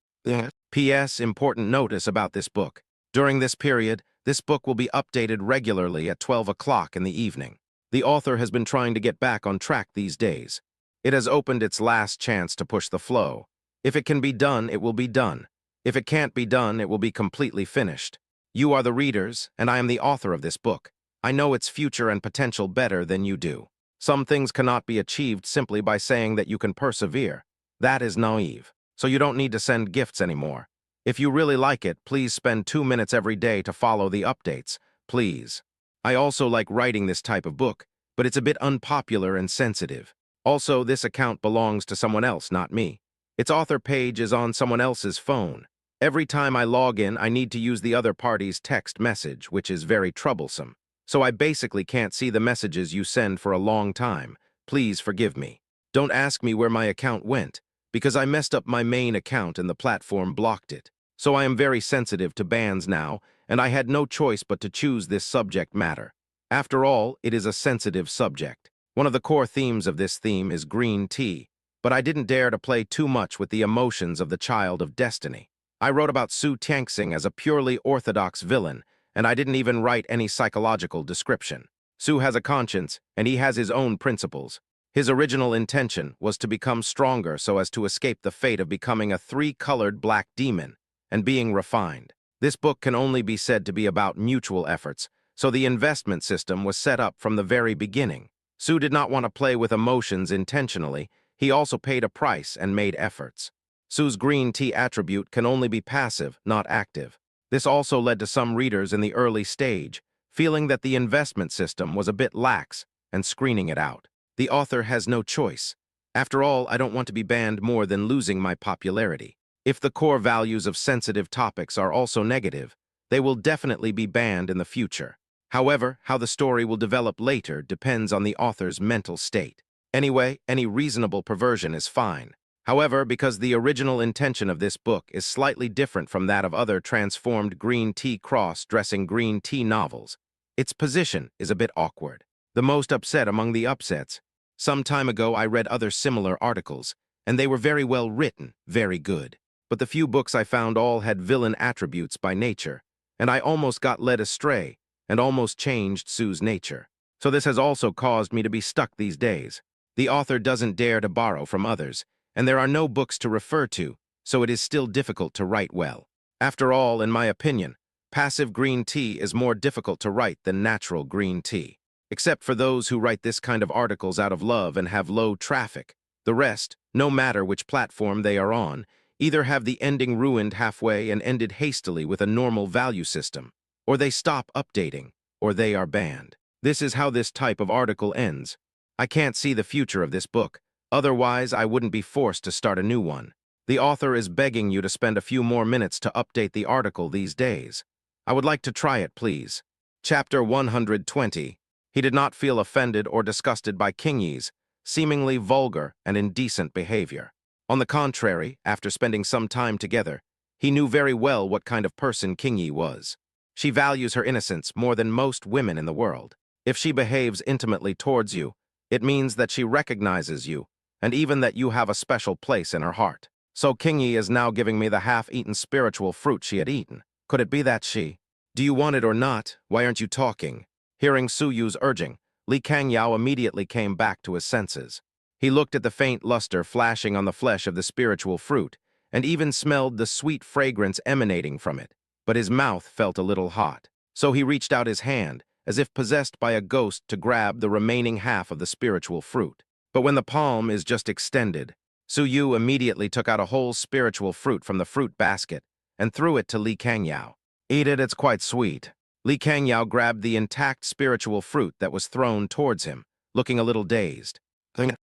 S1: P.S. Important notice about this book. During this period, this book will be updated regularly at 12 o'clock in the evening. The author has been trying to get back on track these days. It has opened its last chance to push the flow. If it can be done, it will be done. If it can't be done, it will be completely finished. You are the readers, and I am the author of this book. I know its future and potential better than you do. Some things cannot be achieved simply by saying that you can persevere. That is naive, so you don't need to send gifts anymore. If you really like it, please spend 2 minutes every day to follow the updates, please. I also like writing this type of book, but it's a bit unpopular and sensitive. Also, this account belongs to someone else, not me. Its author page is on someone else's phone. Every time I log in, I need to use the other party's text message, which is very troublesome. So I basically can't see the messages you send for a long time. Please forgive me. Don't ask me where my account went, because I messed up my main account and the platform blocked it. So I am very sensitive to bans now, and I had no choice but to choose this subject matter. After all, it is a sensitive subject. One of the core themes of this theme is green tea, but I didn't dare to play too much with the emotions of the child of destiny. I wrote about Su Tianxing as a purely orthodox villain, and I didn't even write any psychological description. Su has a conscience, and he has his own principles. His original intention was to become stronger so as to escape the fate of becoming a three-colored black demon and being refined. This book can only be said to be about mutual efforts, so the investment system was set up from the very beginning. Su did not want to play with emotions intentionally. He also paid a price and made efforts. Su's green tea attribute can only be passive, not active. This also led to some readers in the early stage feeling that the investment system was a bit lax and screening it out. The author has no choice. After all, I don't want to be banned more than losing my popularity. If the core values of sensitive topics are also negative, they will definitely be banned in the future. However, how the story will develop later depends on the author's mental state. Anyway, any reasonable perversion is fine. However, because the original intention of this book is slightly different from that of other transformed green tea cross-dressing green tea novels, its position is a bit awkward. The most upset among the upsets. Some time ago I read other similar articles, and they were very well written, very good. But the few books I found all had villain attributes by nature, and I almost got led astray and almost changed Su's nature. So this has also caused me to be stuck these days. The author doesn't dare to borrow from others, and there are no books to refer to, so it is still difficult to write well. After all, in my opinion, passive green tea is more difficult to write than natural green tea. Except for those who write this kind of articles out of love and have low traffic. The rest, no matter which platform they are on, either have the ending ruined halfway and ended hastily with a normal value system, or they stop updating, or they are banned. This is how this type of article ends. I can't see the future of this book. Otherwise, I wouldn't be forced to start a new one. The author is begging you to spend a few more minutes to update the article these days. I would like to try it, please. Chapter 120. He did not feel offended or disgusted by King Yi's seemingly vulgar and indecent behavior. On the contrary, after spending some time together, he knew very well what kind of person King Yi was. She values her innocence more than most women in the world. If she behaves intimately towards you, it means that she recognizes you, and even that you have a special place in her heart. So King Yi is now giving me the half-eaten spiritual fruit she had eaten. Could it be that she? Do you want it or not? Why aren't you talking? Hearing Su Yu's urging, Li Kangyao immediately came back to his senses. He looked at the faint luster flashing on the flesh of the spiritual fruit, and even smelled the sweet fragrance emanating from it, but his mouth felt a little hot. So he reached out his hand, as if possessed by a ghost, to grab the remaining half of the spiritual fruit. But when the palm is just extended, Su Yu immediately took out a whole spiritual fruit from the fruit basket and threw it to Li Kangyao. Eat it, it's quite sweet. Li Kangyao grabbed the intact spiritual fruit that was thrown towards him, looking a little dazed.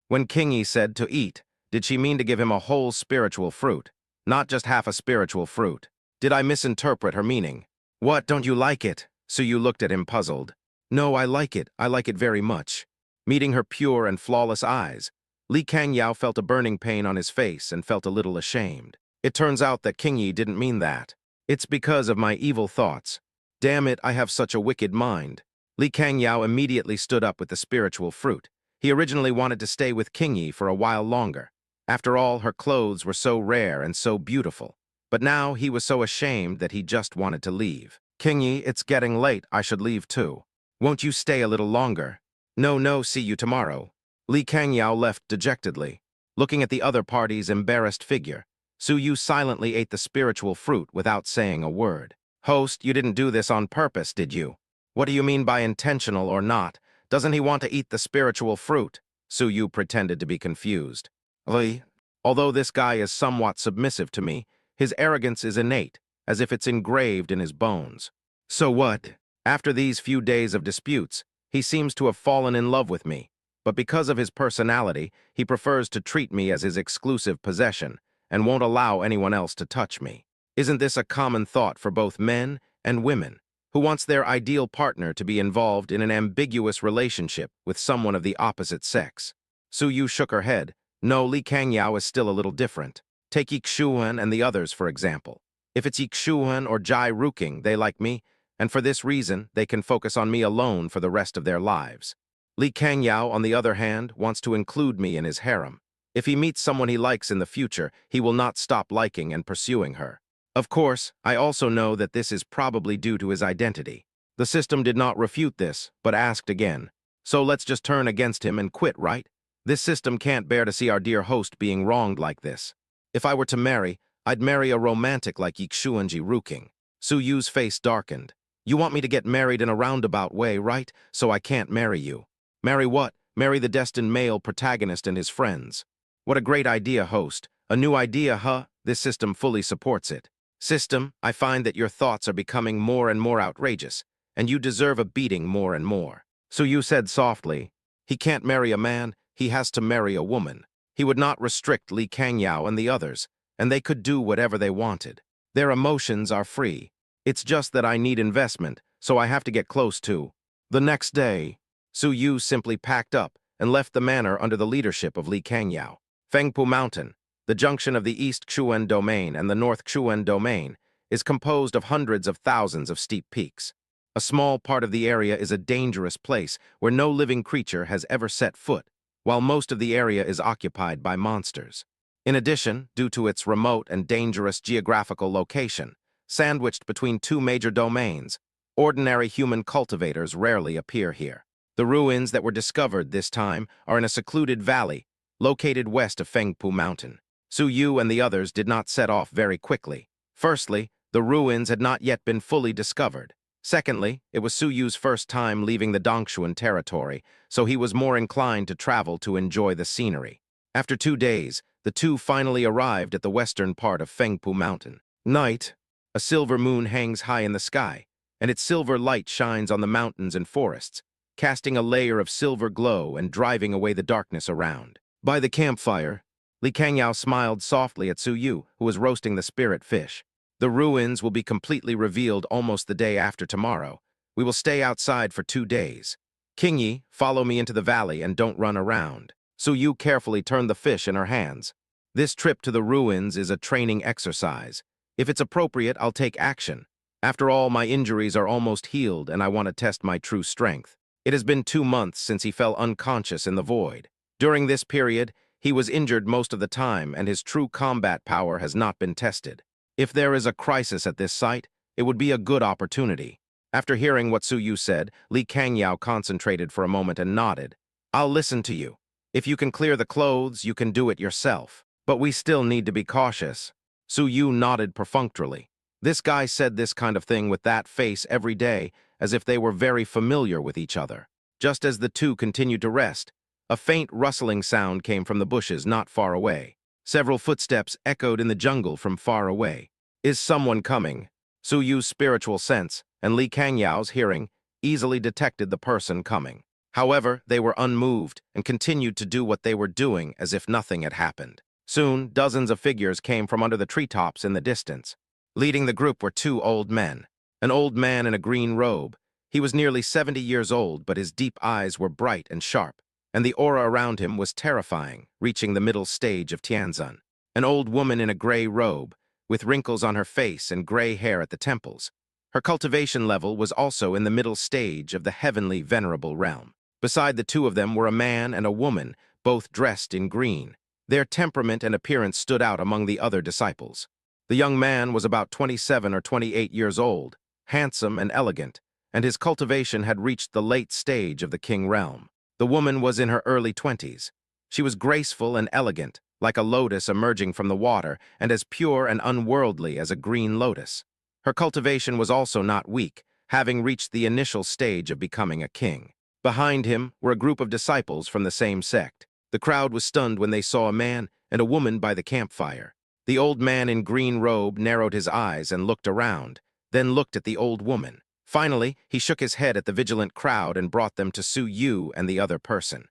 S1: When King Yi said to eat, did she mean to give him a whole spiritual fruit, not just half a spiritual fruit? Did I misinterpret her meaning? What, don't you like it? Su Yu looked at him puzzled. No, I like it very much. Meeting her pure and flawless eyes, Li Kangyao felt a burning pain on his face and felt a little ashamed. It turns out that King Yi didn't mean that. It's because of my evil thoughts. Damn it, I have such a wicked mind. Li Kangyao immediately stood up with the spiritual fruit. He originally wanted to stay with King Yi for a while longer. After all, her clothes were so rare and so beautiful. But now he was so ashamed that he just wanted to leave. King Yi, it's getting late, I should leave too. Won't you stay a little longer? No, see you tomorrow. Li Kangyao left dejectedly. Looking at the other party's embarrassed figure, Su Yu silently ate the spiritual fruit without saying a word. Host, you didn't do this on purpose, did you? What do you mean by intentional or not? Doesn't he want to eat the spiritual fruit? Su Yu pretended to be confused. Li, although this guy is somewhat submissive to me, his arrogance is innate, as if it's engraved in his bones. So what? After these few days of disputes, he seems to have fallen in love with me. But because of his personality, he prefers to treat me as his exclusive possession and won't allow anyone else to touch me. Isn't this a common thought for both men and women who wants their ideal partner to be involved in an ambiguous relationship with someone of the opposite sex? Su Yu shook her head. No, Li Kangyao is still a little different. Take Ixuan and the others, for example. If it's Ixuan or Jai Ruking, they like me, and for this reason, they can focus on me alone for the rest of their lives. Li Kangyao, on the other hand, wants to include me in his harem. If he meets someone he likes in the future, he will not stop liking and pursuing her. Of course, I also know that this is probably due to his identity. The system did not refute this, but asked again. So let's just turn against him and quit, right? This system can't bear to see our dear host being wronged like this. If I were to marry, I'd marry a romantic like Yixuanji Ruking. Su Yu's face darkened. You want me to get married in a roundabout way, right? So I can't marry you. Marry what? Marry the destined male protagonist and his friends. What a great idea, host. A new idea, huh? This system fully supports it. System, I find that your thoughts are becoming more and more outrageous, and you deserve a beating more and more. Su Yu said softly, he can't marry a man, he has to marry a woman. He would not restrict Li Kangyao and the others, and they could do whatever they wanted. Their emotions are free. It's just that I need investment, so I have to get close to. The next day, Su Yu simply packed up and left the manor under the leadership of Li Kangyao. Fengpu Mountain, the junction of the East Xuan Domain and the North Xuan Domain, is composed of hundreds of thousands of steep peaks. A small part of the area is a dangerous place where no living creature has ever set foot, while most of the area is occupied by monsters. In addition, due to its remote and dangerous geographical location, sandwiched between two major domains, ordinary human cultivators rarely appear here. The ruins that were discovered this time are in a secluded valley, located west of Fengpu Mountain. Su Yu and the others did not set off very quickly. Firstly, the ruins had not yet been fully discovered. Secondly, it was Su Yu's first time leaving the Dongshuan territory, so he was more inclined to travel to enjoy the scenery. After 2 days, the two finally arrived at the western part of Fengpu Mountain. Night, a silver moon hangs high in the sky, and its silver light shines on the mountains and forests, casting a layer of silver glow and driving away the darkness around. By the campfire, Li Kangyao smiled softly at Su Yu, who was roasting the spirit fish. The ruins will be completely revealed almost the day after tomorrow. We will stay outside for 2 days. Qingyi, follow me into the valley and don't run around. Su Yu carefully turned the fish in her hands. This trip to the ruins is a training exercise. If it's appropriate, I'll take action. After all, my injuries are almost healed and I want to test my true strength. It has been 2 months since he fell unconscious in the void. During this period, he was injured most of the time and his true combat power has not been tested. If there is a crisis at this site, it would be a good opportunity. After hearing what Su Yu said, Li Kangyao concentrated for a moment and nodded. I'll listen to you. If you can clear the clothes, you can do it yourself. But we still need to be cautious. Su Yu nodded perfunctorily. This guy said this kind of thing with that face every day, as if they were very familiar with each other. Just as the two continued to rest, a faint rustling sound came from the bushes not far away. Several footsteps echoed in the jungle from far away. Is someone coming? Su Yu's spiritual sense and Li Kangyao's hearing easily detected the person coming. However, they were unmoved and continued to do what they were doing as if nothing had happened. Soon, dozens of figures came from under the treetops in the distance. Leading the group were 2 old men. An old man in a green robe. He was nearly 70 years old, but his deep eyes were bright and sharp, and the aura around him was terrifying, reaching the middle stage of Tianzan. An old woman in a gray robe, with wrinkles on her face and gray hair at the temples. Her cultivation level was also in the middle stage of the heavenly venerable realm. Beside the 2 of them were a man and a woman, both dressed in green. Their temperament and appearance stood out among the other disciples. The young man was about 27 or 28 years old, handsome and elegant, and his cultivation had reached the late stage of the king realm. The woman was in her early 20s. She was graceful and elegant, like a lotus emerging from the water, and as pure and unworldly as a green lotus. Her cultivation was also not weak, having reached the initial stage of becoming a king. Behind him were a group of disciples from the same sect. The crowd was stunned when they saw a man and a woman by the campfire. The old man in green robe narrowed his eyes and looked around, then looked at the old woman. Finally, he shook his head at the vigilant crowd and brought them to Su Yu and the other person.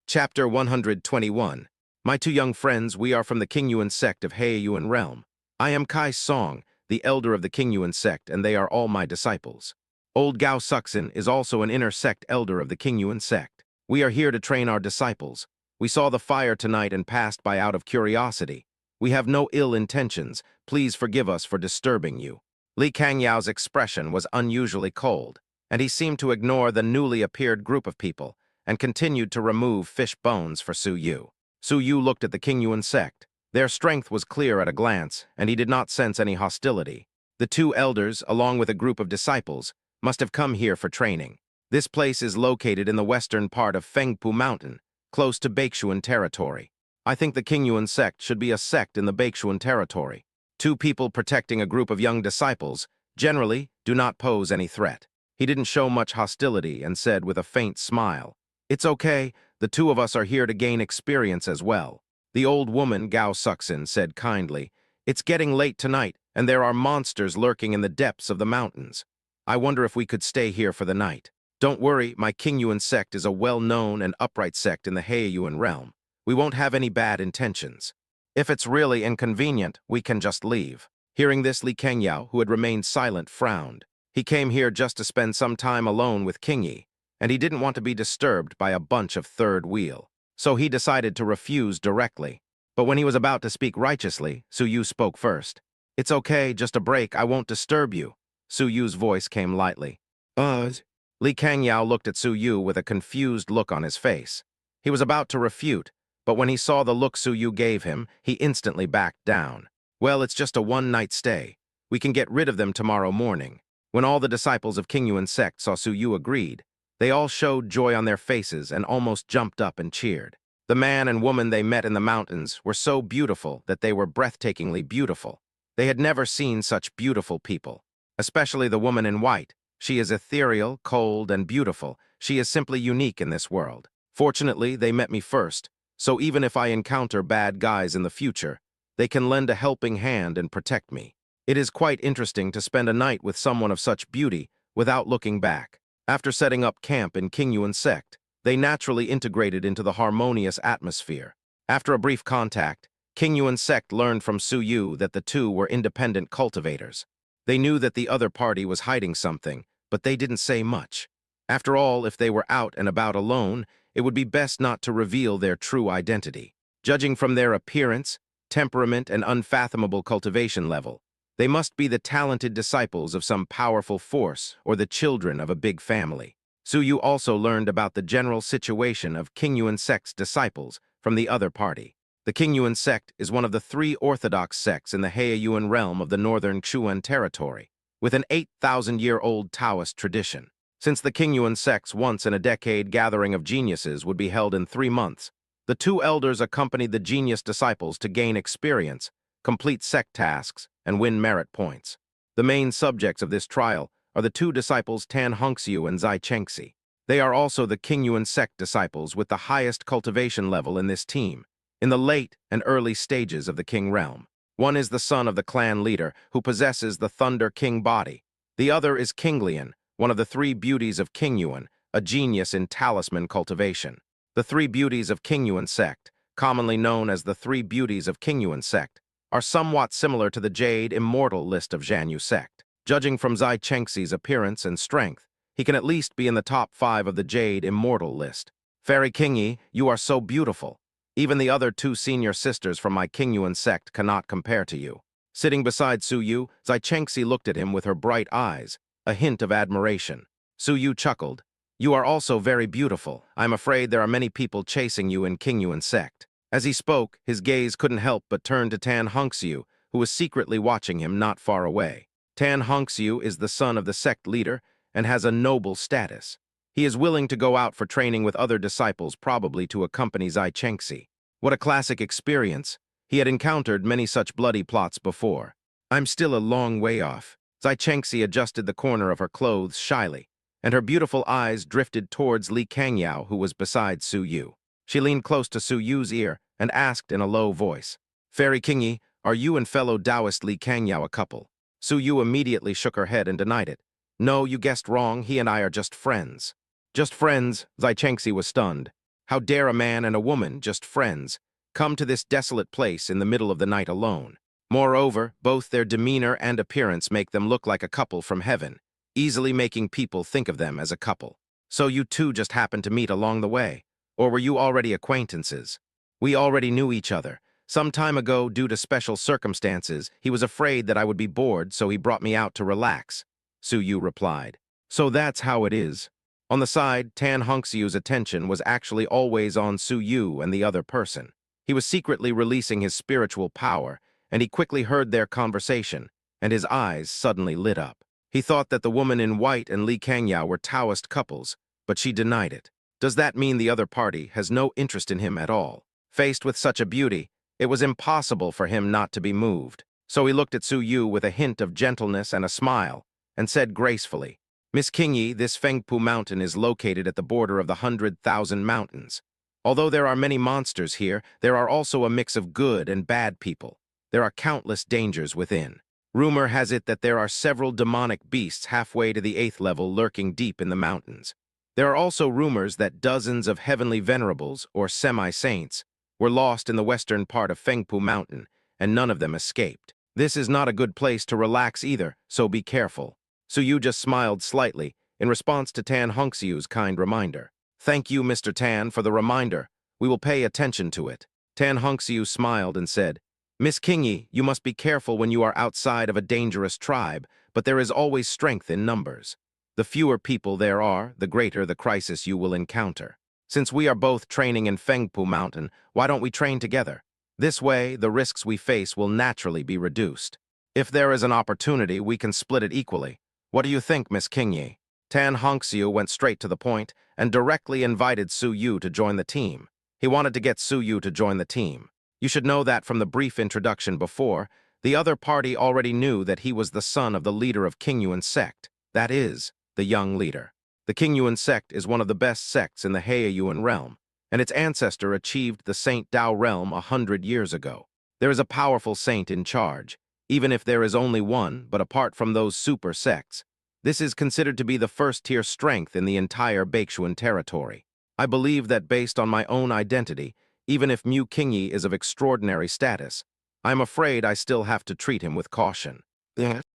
S1: Chapter 121. My 2 young friends, we are from the Qingyuan sect of Heroine realm. I am Kai Song, the elder of the Qingyuan sect, and they are all my disciples. Old Gao Suxin is also an inner sect elder of the Qingyuan sect. We are here to train our disciples. We saw the fire tonight and passed by out of curiosity. We have no ill intentions. Please forgive us for disturbing you. Li Kangyao's expression was unusually cold, and he seemed to ignore the newly appeared group of people and continued to remove fish bones for Su Yu. Su Yu looked at the Qingyuan sect. Their strength was clear at a glance, and he did not sense any hostility. The two elders, along with a group of disciples, must have come here for training. This place is located in the western part of Fengpu Mountain, close to Baishuan territory. I think the Qingyuan sect should be a sect in the Baishuan territory. Two people protecting a group of young disciples generally do not pose any threat. He didn't show much hostility and said with a faint smile, "It's okay, the two of us are here to gain experience as well." The old woman, Gao Suxin, said kindly, "It's getting late tonight, and there are monsters lurking in the depths of the mountains. I wonder if we could stay here for the night. Don't worry, my Qingyuan sect is a well-known and upright sect in the Heroine realm. We won't have any bad intentions. If it's really inconvenient, we can just leave." Hearing this, Li Kengyao, who had remained silent, frowned. He came here just to spend some time alone with Qingyi, and he didn't want to be disturbed by a bunch of third wheel. So he decided to refuse directly. But when he was about to speak righteously, Su Yu spoke first. "It's okay, just a break, I won't disturb you." Su Yu's voice came lightly. Li Kangyao looked at Su Yu with a confused look on his face. He was about to refute, but when he saw the look Su Yu gave him, he instantly backed down. "Well, it's just a one-night stay. We can get rid of them tomorrow morning." When all the disciples of Qingyuan sect saw Su Yu agreed, they all showed joy on their faces and almost jumped up and cheered. The man and woman they met in the mountains were so beautiful that they were breathtakingly beautiful. They had never seen such beautiful people. Especially the woman in white. She is ethereal, cold, and beautiful. She is simply unique in this world. Fortunately, they met me first, so even if I encounter bad guys in the future, they can lend a helping hand and protect me. It is quite interesting to spend a night with someone of such beauty without looking back. After setting up camp in Qingyuan sect, they naturally integrated into the harmonious atmosphere. After a brief contact, Qingyuan sect learned from Su Yu that the two were independent cultivators. They knew that the other party was hiding something, but they didn't say much. After all, if they were out and about alone, it would be best not to reveal their true identity. Judging from their appearance, temperament, and unfathomable cultivation level, they must be the talented disciples of some powerful force or the children of a big family. Su Yu also learned about the general situation of Qingyuan sect's disciples from the other party. The Qingyuan sect is one of the 3 orthodox sects in the Heroine realm of the northern Chuan territory, with an 8,000-year-old Taoist tradition. Since the Qingyuan sect's once-in-a-decade gathering of geniuses would be held in 3 months, the 2 elders accompanied the genius disciples to gain experience, complete sect tasks, and win merit points. The main subjects of this trial are the 2 disciples Tan Hongxiu and Zai Chengxi. They are also the Qingyuan sect disciples with the highest cultivation level in this team, in the late and early stages of the Qing realm. One is the son of the clan leader, who possesses the Thunder King body. The other is Qinglian, one of the 3 beauties of Qingyuan, a genius in talisman cultivation. The 3 beauties of Qingyuan sect, commonly known as the 3 beauties of Qingyuan sect, are somewhat similar to the Jade Immortal list of Zhanyu sect. Judging from Zai Chengxi's appearance and strength, he can at least be in the top 5 of the Jade Immortal list. "Fairy Qingyi, you are so beautiful. Even the other 2 senior sisters from my Qingyuan sect cannot compare to you." Sitting beside Su Yu, Zai Chengxi looked at him with her bright eyes, a hint of admiration. Su Yu chuckled. "You are also very beautiful. I'm afraid there are many people chasing you in Qingyuan sect." As he spoke, his gaze couldn't help but turn to Tan Hongxiu, who was secretly watching him not far away. Tan Hongxiu is the son of the sect leader and has a noble status. He is willing to go out for training with other disciples, probably to accompany Zai Chengxi. What a classic experience. He had encountered many such bloody plots before. "I'm still a long way off." Zai Chengxi adjusted the corner of her clothes shyly, and her beautiful eyes drifted towards Li Kangyao, who was beside Su Yu. She leaned close to Su Yu's ear and asked in a low voice, "Fairy Qingyi, are you and fellow Taoist Li Kangyao a couple?" Su Yu immediately shook her head and denied it. "No, you guessed wrong. He and I are just friends." "Just friends?" Zai Chengxi was stunned. How dare a man and a woman, just friends, come to this desolate place in the middle of the night alone? Moreover, both their demeanor and appearance make them look like a couple from heaven, easily making people think of them as a couple. So you two just happened to meet along the way, or were you already acquaintances? We already knew each other. Some time ago, due to special circumstances, he was afraid that I would be bored, so he brought me out to relax, Su Yu replied. So that's how it is. On the side, Tan Hongxiu's attention was actually always on Su Yu and the other person. He was secretly releasing his spiritual power, and he quickly heard their conversation, and his eyes suddenly lit up. He thought that the woman in white and Li Kangyao were Taoist couples, but she denied it. Does that mean the other party has no interest in him at all? Faced with such a beauty, it was impossible for him not to be moved. So he looked at Su Yu with a hint of gentleness and a smile, and said gracefully, Miss Qingyi, this Fengpu mountain is located at the border of the 100,000 mountains. Although there are many monsters here, there are also a mix of good and bad people. There are countless dangers within. Rumor has it that there are several demonic beasts halfway to the 8th level lurking deep in the mountains. There are also rumors that dozens of heavenly venerables, or semi-saints, were lost in the western part of Fengpu Mountain, and none of them escaped. This is not a good place to relax either, so be careful. Su Yu just smiled slightly in response to Tan Hongxiu's kind reminder. Thank you, Mr. Tan, for the reminder. We will pay attention to it. Tan Hongxiu smiled and said, Miss Qingyi, you must be careful when you are outside of a dangerous tribe, but there is always strength in numbers. The fewer people there are, the greater the crisis you will encounter. Since we are both training in Fengpu Mountain, why don't we train together? This way, the risks we face will naturally be reduced. If there is an opportunity, we can split it equally. What do you think, Miss Qingyi? Tan Hongxiu went straight to the point and directly invited Su Yu to join the team. He wanted to get Su Yu to join the team. You should know that from the brief introduction before, the other party already knew that he was the son of the leader of Qingyuan sect, that is, the young leader. The Qingyuan sect is one of the best sects in the Heiyuan realm, and its ancestor achieved the Saint Dao realm 100 years ago. There is a powerful saint in charge, even if there is only one, but apart from those super sects. This is considered to be the first-tier strength in the entire Baishuan territory. I believe that based on my own identity, even if Mu Qingyi is of extraordinary status, I'm afraid I still have to treat him with caution.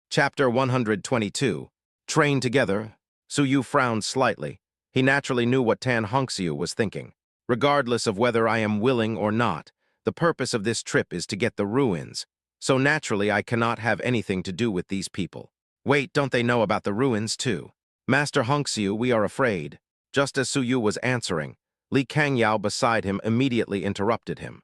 S1: Chapter 122. Train together. Su Yu frowned slightly. He naturally knew what Tan Hongxiu was thinking. Regardless of whether I am willing or not, the purpose of this trip is to get the ruins, so naturally I cannot have anything to do with these people. Wait, don't they know about the ruins too? Master Hongxiu, we are afraid. Just as Su Yu was answering, Li Kangyao beside him immediately interrupted him.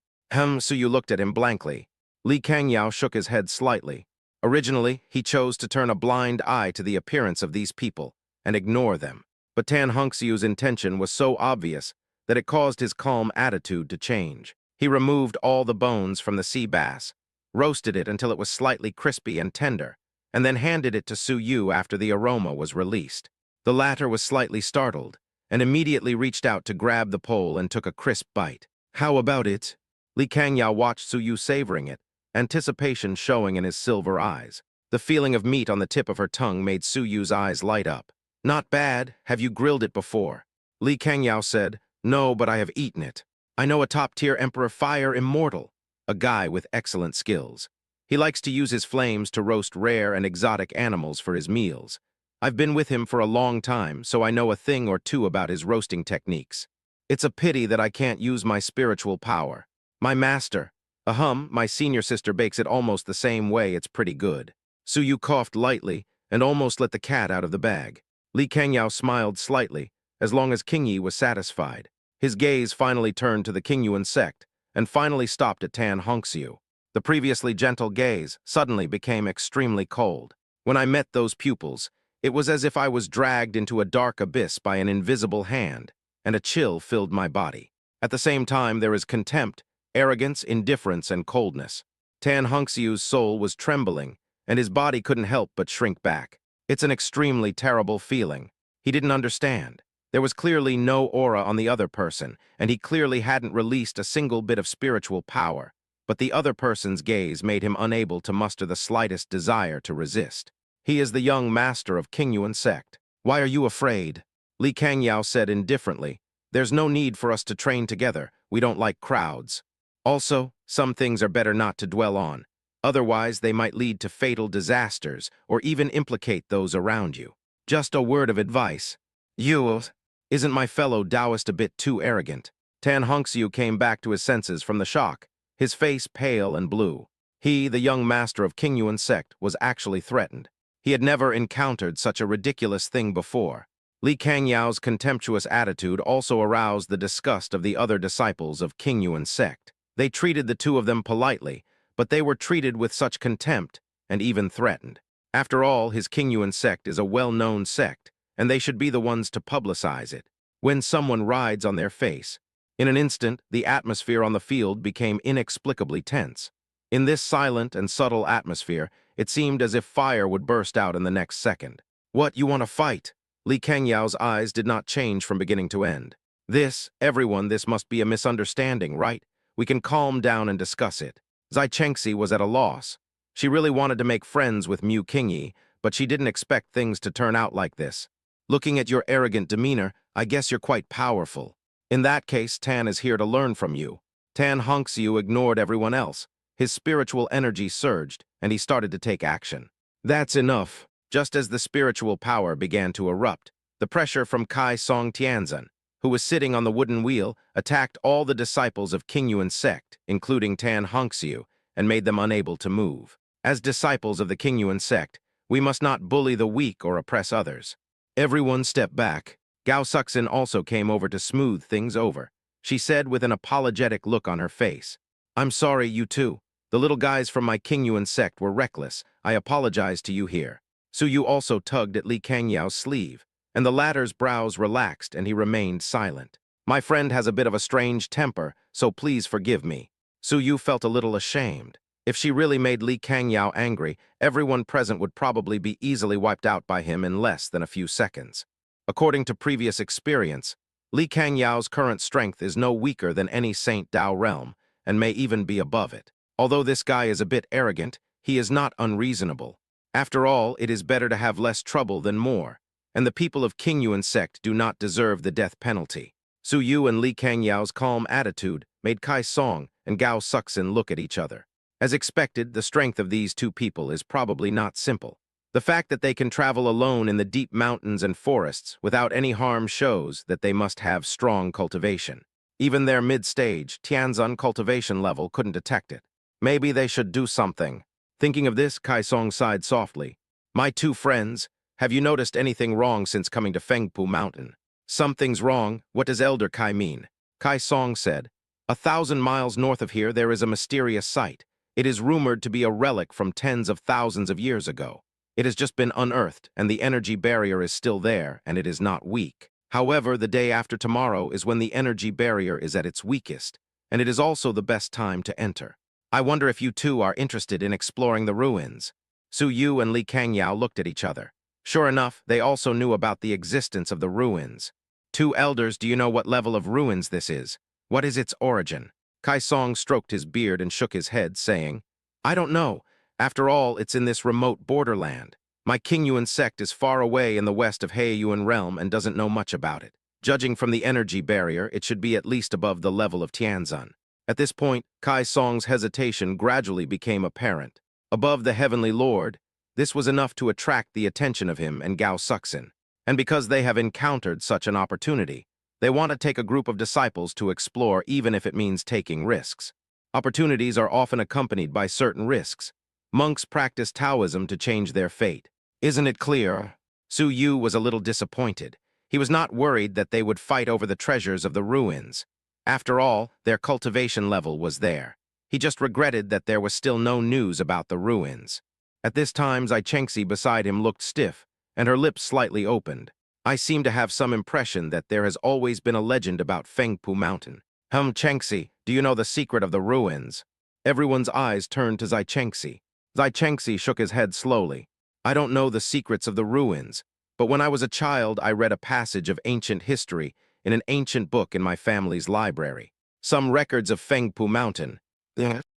S1: Su Yu looked at him blankly. Li Kangyao shook his head slightly. Originally, he chose to turn a blind eye to the appearance of these people and ignore them. But Tan Hongxiu's intention was so obvious that it caused his calm attitude to change. He removed all the bones from the sea bass, roasted it until it was slightly crispy and tender, and then handed it to Su Yu after the aroma was released. The latter was slightly startled, and immediately reached out to grab the pole and took a crisp bite. How about it? Li Kangyao watched Su Yu savoring it, anticipation showing in his silver eyes. The feeling of meat on the tip of her tongue made Su Yu's eyes light up. Not bad. Have you grilled it before? Li Kangyao said, No, but I have eaten it. I know a top-tier Emperor Fire Immortal, a guy with excellent skills. He likes to use his flames to roast rare and exotic animals for his meals. I've been with him for a long time, so I know a thing or two about his roasting techniques. It's a pity that I can't use my spiritual power. My master, my senior sister bakes it almost the same way. It's pretty good. Su Yu coughed lightly and almost let the cat out of the bag. Li Kangyao smiled slightly, as long as Qingyi was satisfied. His gaze finally turned to the Qingyuan sect, and finally stopped at Tan Hongxiu. The previously gentle gaze suddenly became extremely cold. When I met those pupils, it was as if I was dragged into a dark abyss by an invisible hand, and a chill filled my body. At the same time, there is contempt, arrogance, indifference, and coldness. Tan Hongxiu's soul was trembling, and his body couldn't help but shrink back. It's an extremely terrible feeling. He didn't understand. There was clearly no aura on the other person, and he clearly hadn't released a single bit of spiritual power, but the other person's gaze made him unable to muster the slightest desire to resist. He is the young master of Qingyuan sect. Why are you afraid? Li Kangyao said indifferently. There's no need for us to train together. We don't like crowds. Also, some things are better not to dwell on. Otherwise, they might lead to fatal disasters or even implicate those around you. Just a word of advice. Isn't my fellow Taoist a bit too arrogant? Tan Hongxiu came back to his senses from the shock, his face pale and blue. He, the young master of Qingyuan sect, was actually threatened. He had never encountered such a ridiculous thing before. Li Kangyao's contemptuous attitude also aroused the disgust of the other disciples of Qingyuan sect. They treated the two of them politely, but they were treated with such contempt and even threatened. After all, his Qingyuan sect is a well-known sect, and they should be the ones to publicize it. When someone rides on their face, in an instant, the atmosphere on the field became inexplicably tense. In this silent and subtle atmosphere, it seemed as if fire would burst out in the next second. What, you want to fight? Li Kangyao's eyes did not change from beginning to end. This must be a misunderstanding, right? We can calm down and discuss it. Zai Chengxi was at a loss. She really wanted to make friends with Mu Qingyi, but she didn't expect things to turn out like this. Looking at your arrogant demeanor, I guess you're quite powerful. In that case, Tan is here to learn from you. Tan Hongxiu ignored everyone else. His spiritual energy surged, and he started to take action. That's enough. Just as the spiritual power began to erupt, the pressure from Kai Song Tianzan, who was sitting on the wooden wheel, attacked all the disciples of Qingyuan sect, including Tan Hongxiu, and made them unable to move. As disciples of the Qingyuan sect, we must not bully the weak or oppress others. Everyone stepped back. Gao Suxin also came over to smooth things over. She said with an apologetic look on her face, "I'm sorry, you too. The little guys from my Qingyuan sect were reckless. I apologize to you here." Su Yu also tugged at Li Kangyao's sleeve, and the latter's brows relaxed and he remained silent. "My friend has a bit of a strange temper, so please forgive me." Su Yu felt a little ashamed. If she really made Li Kangyao angry, everyone present would probably be easily wiped out by him in less than a few seconds. According to previous experience, Li Kangyao's current strength is no weaker than any Saint Dao realm, and may even be above it. Although this guy is a bit arrogant, he is not unreasonable. After all, it is better to have less trouble than more, and the people of Qingyuan sect do not deserve the death penalty. Su Yu and Li Kangyao's calm attitude made Kai Song and Gao Suxin look at each other. As expected, the strength of these two people is probably not simple. The fact that they can travel alone in the deep mountains and forests without any harm shows that they must have strong cultivation. Even their mid-stage, Tianzan cultivation level couldn't detect it. Maybe they should do something. Thinking of this, Kai Song sighed softly. "My two friends, have you noticed anything wrong since coming to Fengpu Mountain?" "Something's wrong. What does Elder Kai mean?" Kai Song said, 1,000 miles north of here there is a mysterious site. It is rumored to be a relic from tens of thousands of years ago. It has just been unearthed, and the energy barrier is still there, and it is not weak. However, the day after tomorrow is when the energy barrier is at its weakest, and it is also the best time to enter. I wonder if you two are interested in exploring the ruins. Su Yu and Li Kangyao looked at each other. Sure enough, they also knew about the existence of the ruins. "Two elders, do you know what level of ruins this is? What is its origin?" Kai Song stroked his beard and shook his head, saying, "I don't know. After all, it's in this remote borderland. My Qingyuan sect is far away in the west of Heroine realm and doesn't know much about it. Judging from the energy barrier, it should be at least above the level of Tianzan." At this point, Kai Song's hesitation gradually became apparent. Above the Heavenly Lord, this was enough to attract the attention of him and Gao Suxin. And because they have encountered such an opportunity, they want to take a group of disciples to explore even if it means taking risks. Opportunities are often accompanied by certain risks. Monks practice Taoism to change their fate. Isn't it clear? Su Yu was a little disappointed. He was not worried that they would fight over the treasures of the ruins. After all, their cultivation level was there. He just regretted that there was still no news about the ruins. At this time, Zai Chengxi beside him looked stiff, and her lips slightly opened. "I seem to have some impression that there has always been a legend about Fengpu Mountain." Chengxi, do you know the secret of the ruins?" Everyone's eyes turned to Zai Chengxi. Zai Chengxi shook his head slowly. "I don't know the secrets of the ruins, but when I was a child I read a passage of ancient history in an ancient book in my family's library. Some records of Fengpu Mountain.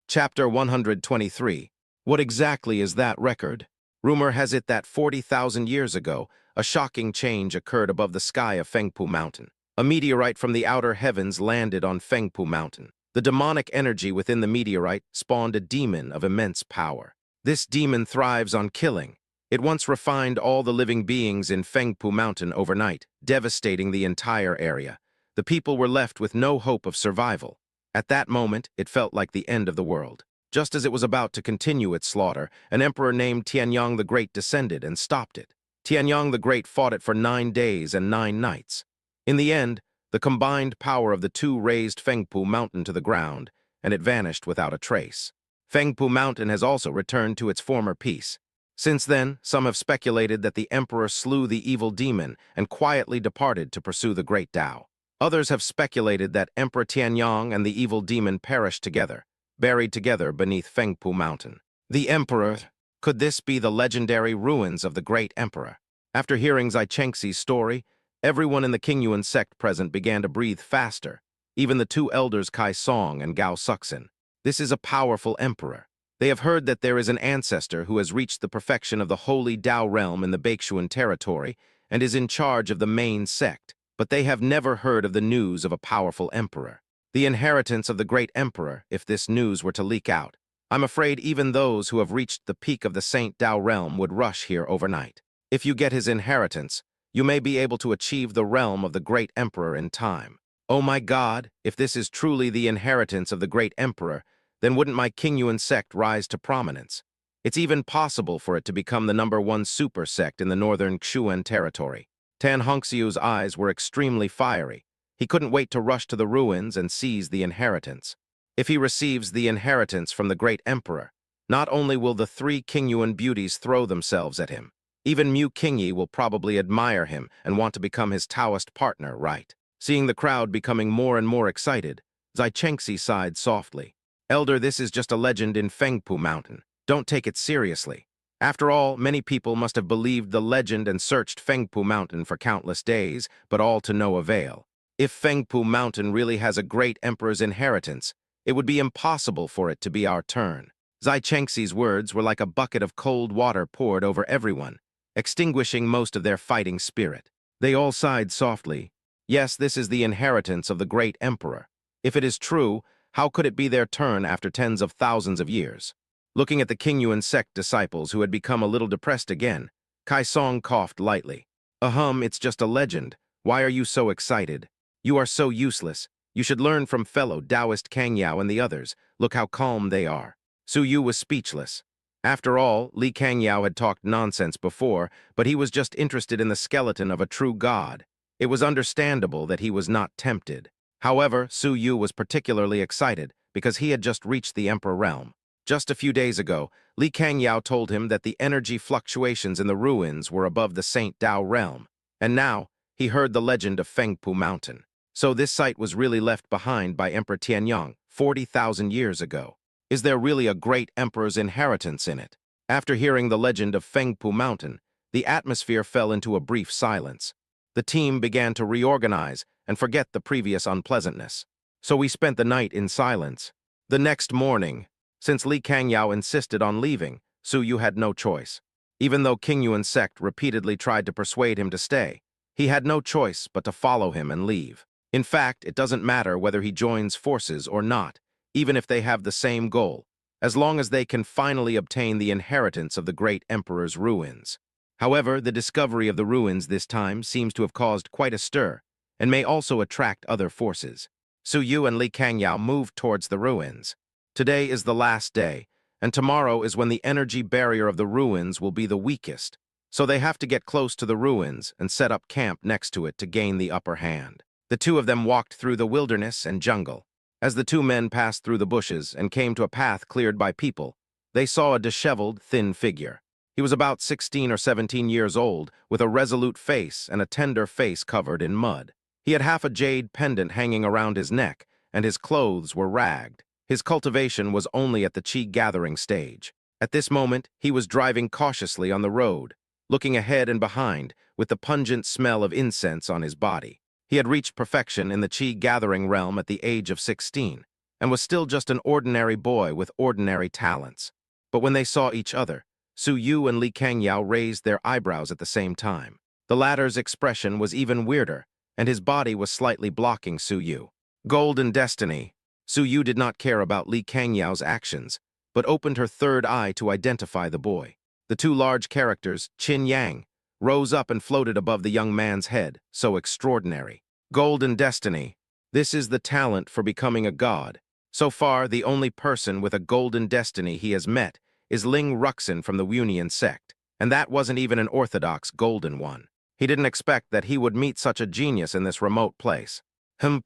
S1: Chapter 123. What exactly is that record? Rumor has it that 40,000 years ago, a shocking change occurred above the sky of Fengpu Mountain. A meteorite from the outer heavens landed on Fengpu Mountain. The demonic energy within the meteorite spawned a demon of immense power. This demon thrives on killing. It once refined all the living beings in Fengpu Mountain overnight, devastating the entire area. The people were left with no hope of survival. At that moment, it felt like the end of the world. Just as it was about to continue its slaughter, an emperor named Tianyang the Great descended and stopped it. Tianyang the Great fought it for 9 days and 9 nights. In the end, the combined power of the two razed Fengpu Mountain to the ground, and it vanished without a trace. Fengpu Mountain has also returned to its former peace. Since then, some have speculated that the emperor slew the evil demon and quietly departed to pursue the great Tao. Others have speculated that Emperor Tianyang and the evil demon perished together, buried together beneath Fengpu Mountain. The emperor, could this be the legendary ruins of the great emperor? After hearing Zai Chengxi's story, everyone in the Qingyuan sect present began to breathe faster, even the 2 elders Kai Song and Gao Suxin. This is a powerful emperor. They have heard that there is an ancestor who has reached the perfection of the holy Dao realm in the Baishuan territory and is in charge of the main sect, but they have never heard of the news of a powerful emperor. The inheritance of the great emperor, if this news were to leak out. I'm afraid even those who have reached the peak of the Saint Dao realm would rush here overnight. If you get his inheritance, you may be able to achieve the realm of the great emperor in time. Oh my God, if this is truly the inheritance of the great emperor, then wouldn't my Qingyuan sect rise to prominence? It's even possible for it to become the #1 super sect in the northern Xushan territory. Tan Hongxiu's eyes were extremely fiery. He couldn't wait to rush to the ruins and seize the inheritance. If he receives the inheritance from the great emperor, not only will the 3 Qingyuan beauties throw themselves at him, even Mu Qingyi will probably admire him and want to become his Taoist partner, right? Seeing the crowd becoming more and more excited, Zai Chengxi sighed softly. Elder, this is just a legend in Fengpu Mountain. Don't take it seriously. After all, many people must have believed the legend and searched Fengpu Mountain for countless days, but all to no avail. If Fengpu Mountain really has a great emperor's inheritance, it would be impossible for it to be our turn. Zai Chengxi's words were like a bucket of cold water poured over everyone, extinguishing most of their fighting spirit. They all sighed softly. Yes, this is the inheritance of the great emperor. If it is true, how could it be their turn after tens of thousands of years? Looking at the Qingyuan sect disciples who had become a little depressed again, Kai Song coughed lightly. It's just a legend. Why are you so excited? You are so useless. You should learn from fellow Taoist Kang Yao and the others. Look how calm they are. Su Yu was speechless. After all, Li Kangyao had talked nonsense before, but he was just interested in the skeleton of a true god. It was understandable that he was not tempted. However, Su Yu was particularly excited because he had just reached the Emperor realm. Just a few days ago, Li Kangyao told him that the energy fluctuations in the ruins were above the Saint Dao realm, and now he heard the legend of Fengpu Mountain. So this site was really left behind by Emperor Tianyang 40,000 years ago. Is there really a great emperor's inheritance in it? After hearing the legend of Fengpu Mountain, the atmosphere fell into a brief silence. The team began to reorganize and forget the previous unpleasantness. So we spent the night in silence. The next morning, since Li Kangyao insisted on leaving, Su Yu had no choice. Even though Qingyuan sect repeatedly tried to persuade him to stay, he had no choice but to follow him and leave. In fact, it doesn't matter whether he joins forces or not, even if they have the same goal, as long as they can finally obtain the inheritance of the great emperor's ruins. However, the discovery of the ruins this time seems to have caused quite a stir, and may also attract other forces. Su Yu and Li Kangyao moved towards the ruins. Today is the last day, and tomorrow is when the energy barrier of the ruins will be the weakest, so they have to get close to the ruins and set up camp next to it to gain the upper hand. The two of them walked through the wilderness and jungle. As the 2 men passed through the bushes and came to a path cleared by people, they saw a disheveled, thin figure. He was about 16 or 17 years old, with a resolute face and a tender face covered in mud. He had half a jade pendant hanging around his neck, and his clothes were ragged. His cultivation was only at the qi gathering stage. At this moment, he was driving cautiously on the road, looking ahead and behind, with the pungent smell of incense on his body. He had reached perfection in the qi gathering realm at the age of 16, and was still just an ordinary boy with ordinary talents. But when they saw each other, Su Yu and Li Kangyao raised their eyebrows at the same time. The latter's expression was even weirder, and his body was slightly blocking Su Yu. Golden destiny. Su Yu did not care about Li Kangyao's actions, but opened her third eye to identify the boy. The two large characters, Qin Yang, rose up and floated above the young man's head, so extraordinary. Golden destiny. This is the talent for becoming a god. So far, the only person with a golden destiny he has met is Ling Ruxin from the Wunian sect, and that wasn't even an orthodox golden one. He didn't expect that he would meet such a genius in this remote place.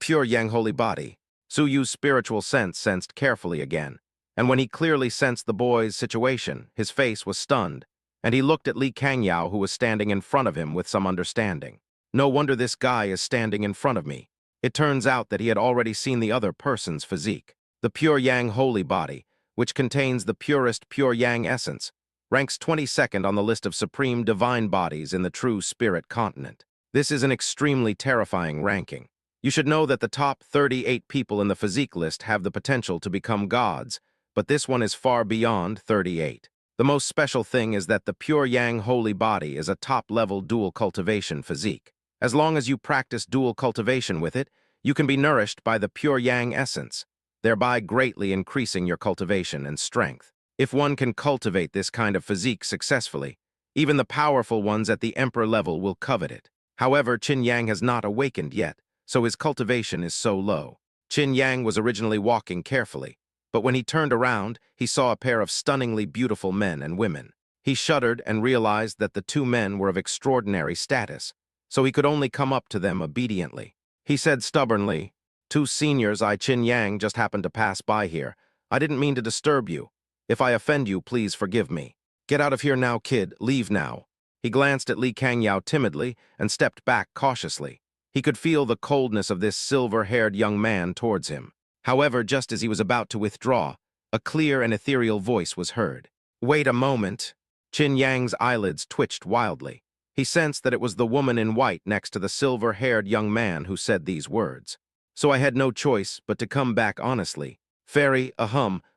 S1: Pure Yang holy body. Su Yu's spiritual sense sensed carefully again, and when he clearly sensed the boy's situation, his face was stunned, and he looked at Li Kangyao, who was standing in front of him with some understanding. No wonder this guy is standing in front of me. It turns out that he had already seen the other person's physique. The pure Yang holy body, which contains the purest pure Yang essence, ranks 22nd on the list of supreme divine bodies in the true spirit continent. This is an extremely terrifying ranking. You should know that the top 38 people in the physique list have the potential to become gods, but this one is far beyond 38. The most special thing is that the pure Yang holy body is a top-level dual cultivation physique. As long as you practice dual cultivation with it, you can be nourished by the pure Yang essence, thereby greatly increasing your cultivation and strength. If one can cultivate this kind of physique successfully, even the powerful ones at the emperor level will covet it. However, Qin Yang has not awakened yet, so his cultivation is so low. Qin Yang was originally walking carefully, but when he turned around, he saw a pair of stunningly beautiful men and women. He shuddered and realized that the two men were of extraordinary status, so he could only come up to them obediently. He said stubbornly, "Two seniors, I Qin Yang, just happened to pass by here. I didn't mean to disturb you. If I offend you, please forgive me. Get out of here now, kid. Leave now." He glanced at Li Kangyao timidly and stepped back cautiously. He could feel the coldness of this silver-haired young man towards him. However, just as he was about to withdraw, a clear and ethereal voice was heard. "Wait a moment." Qin Yang's eyelids twitched wildly. He sensed that it was the woman in white next to the silver-haired young man who said these words. "So I had no choice but to come back honestly. Fairy,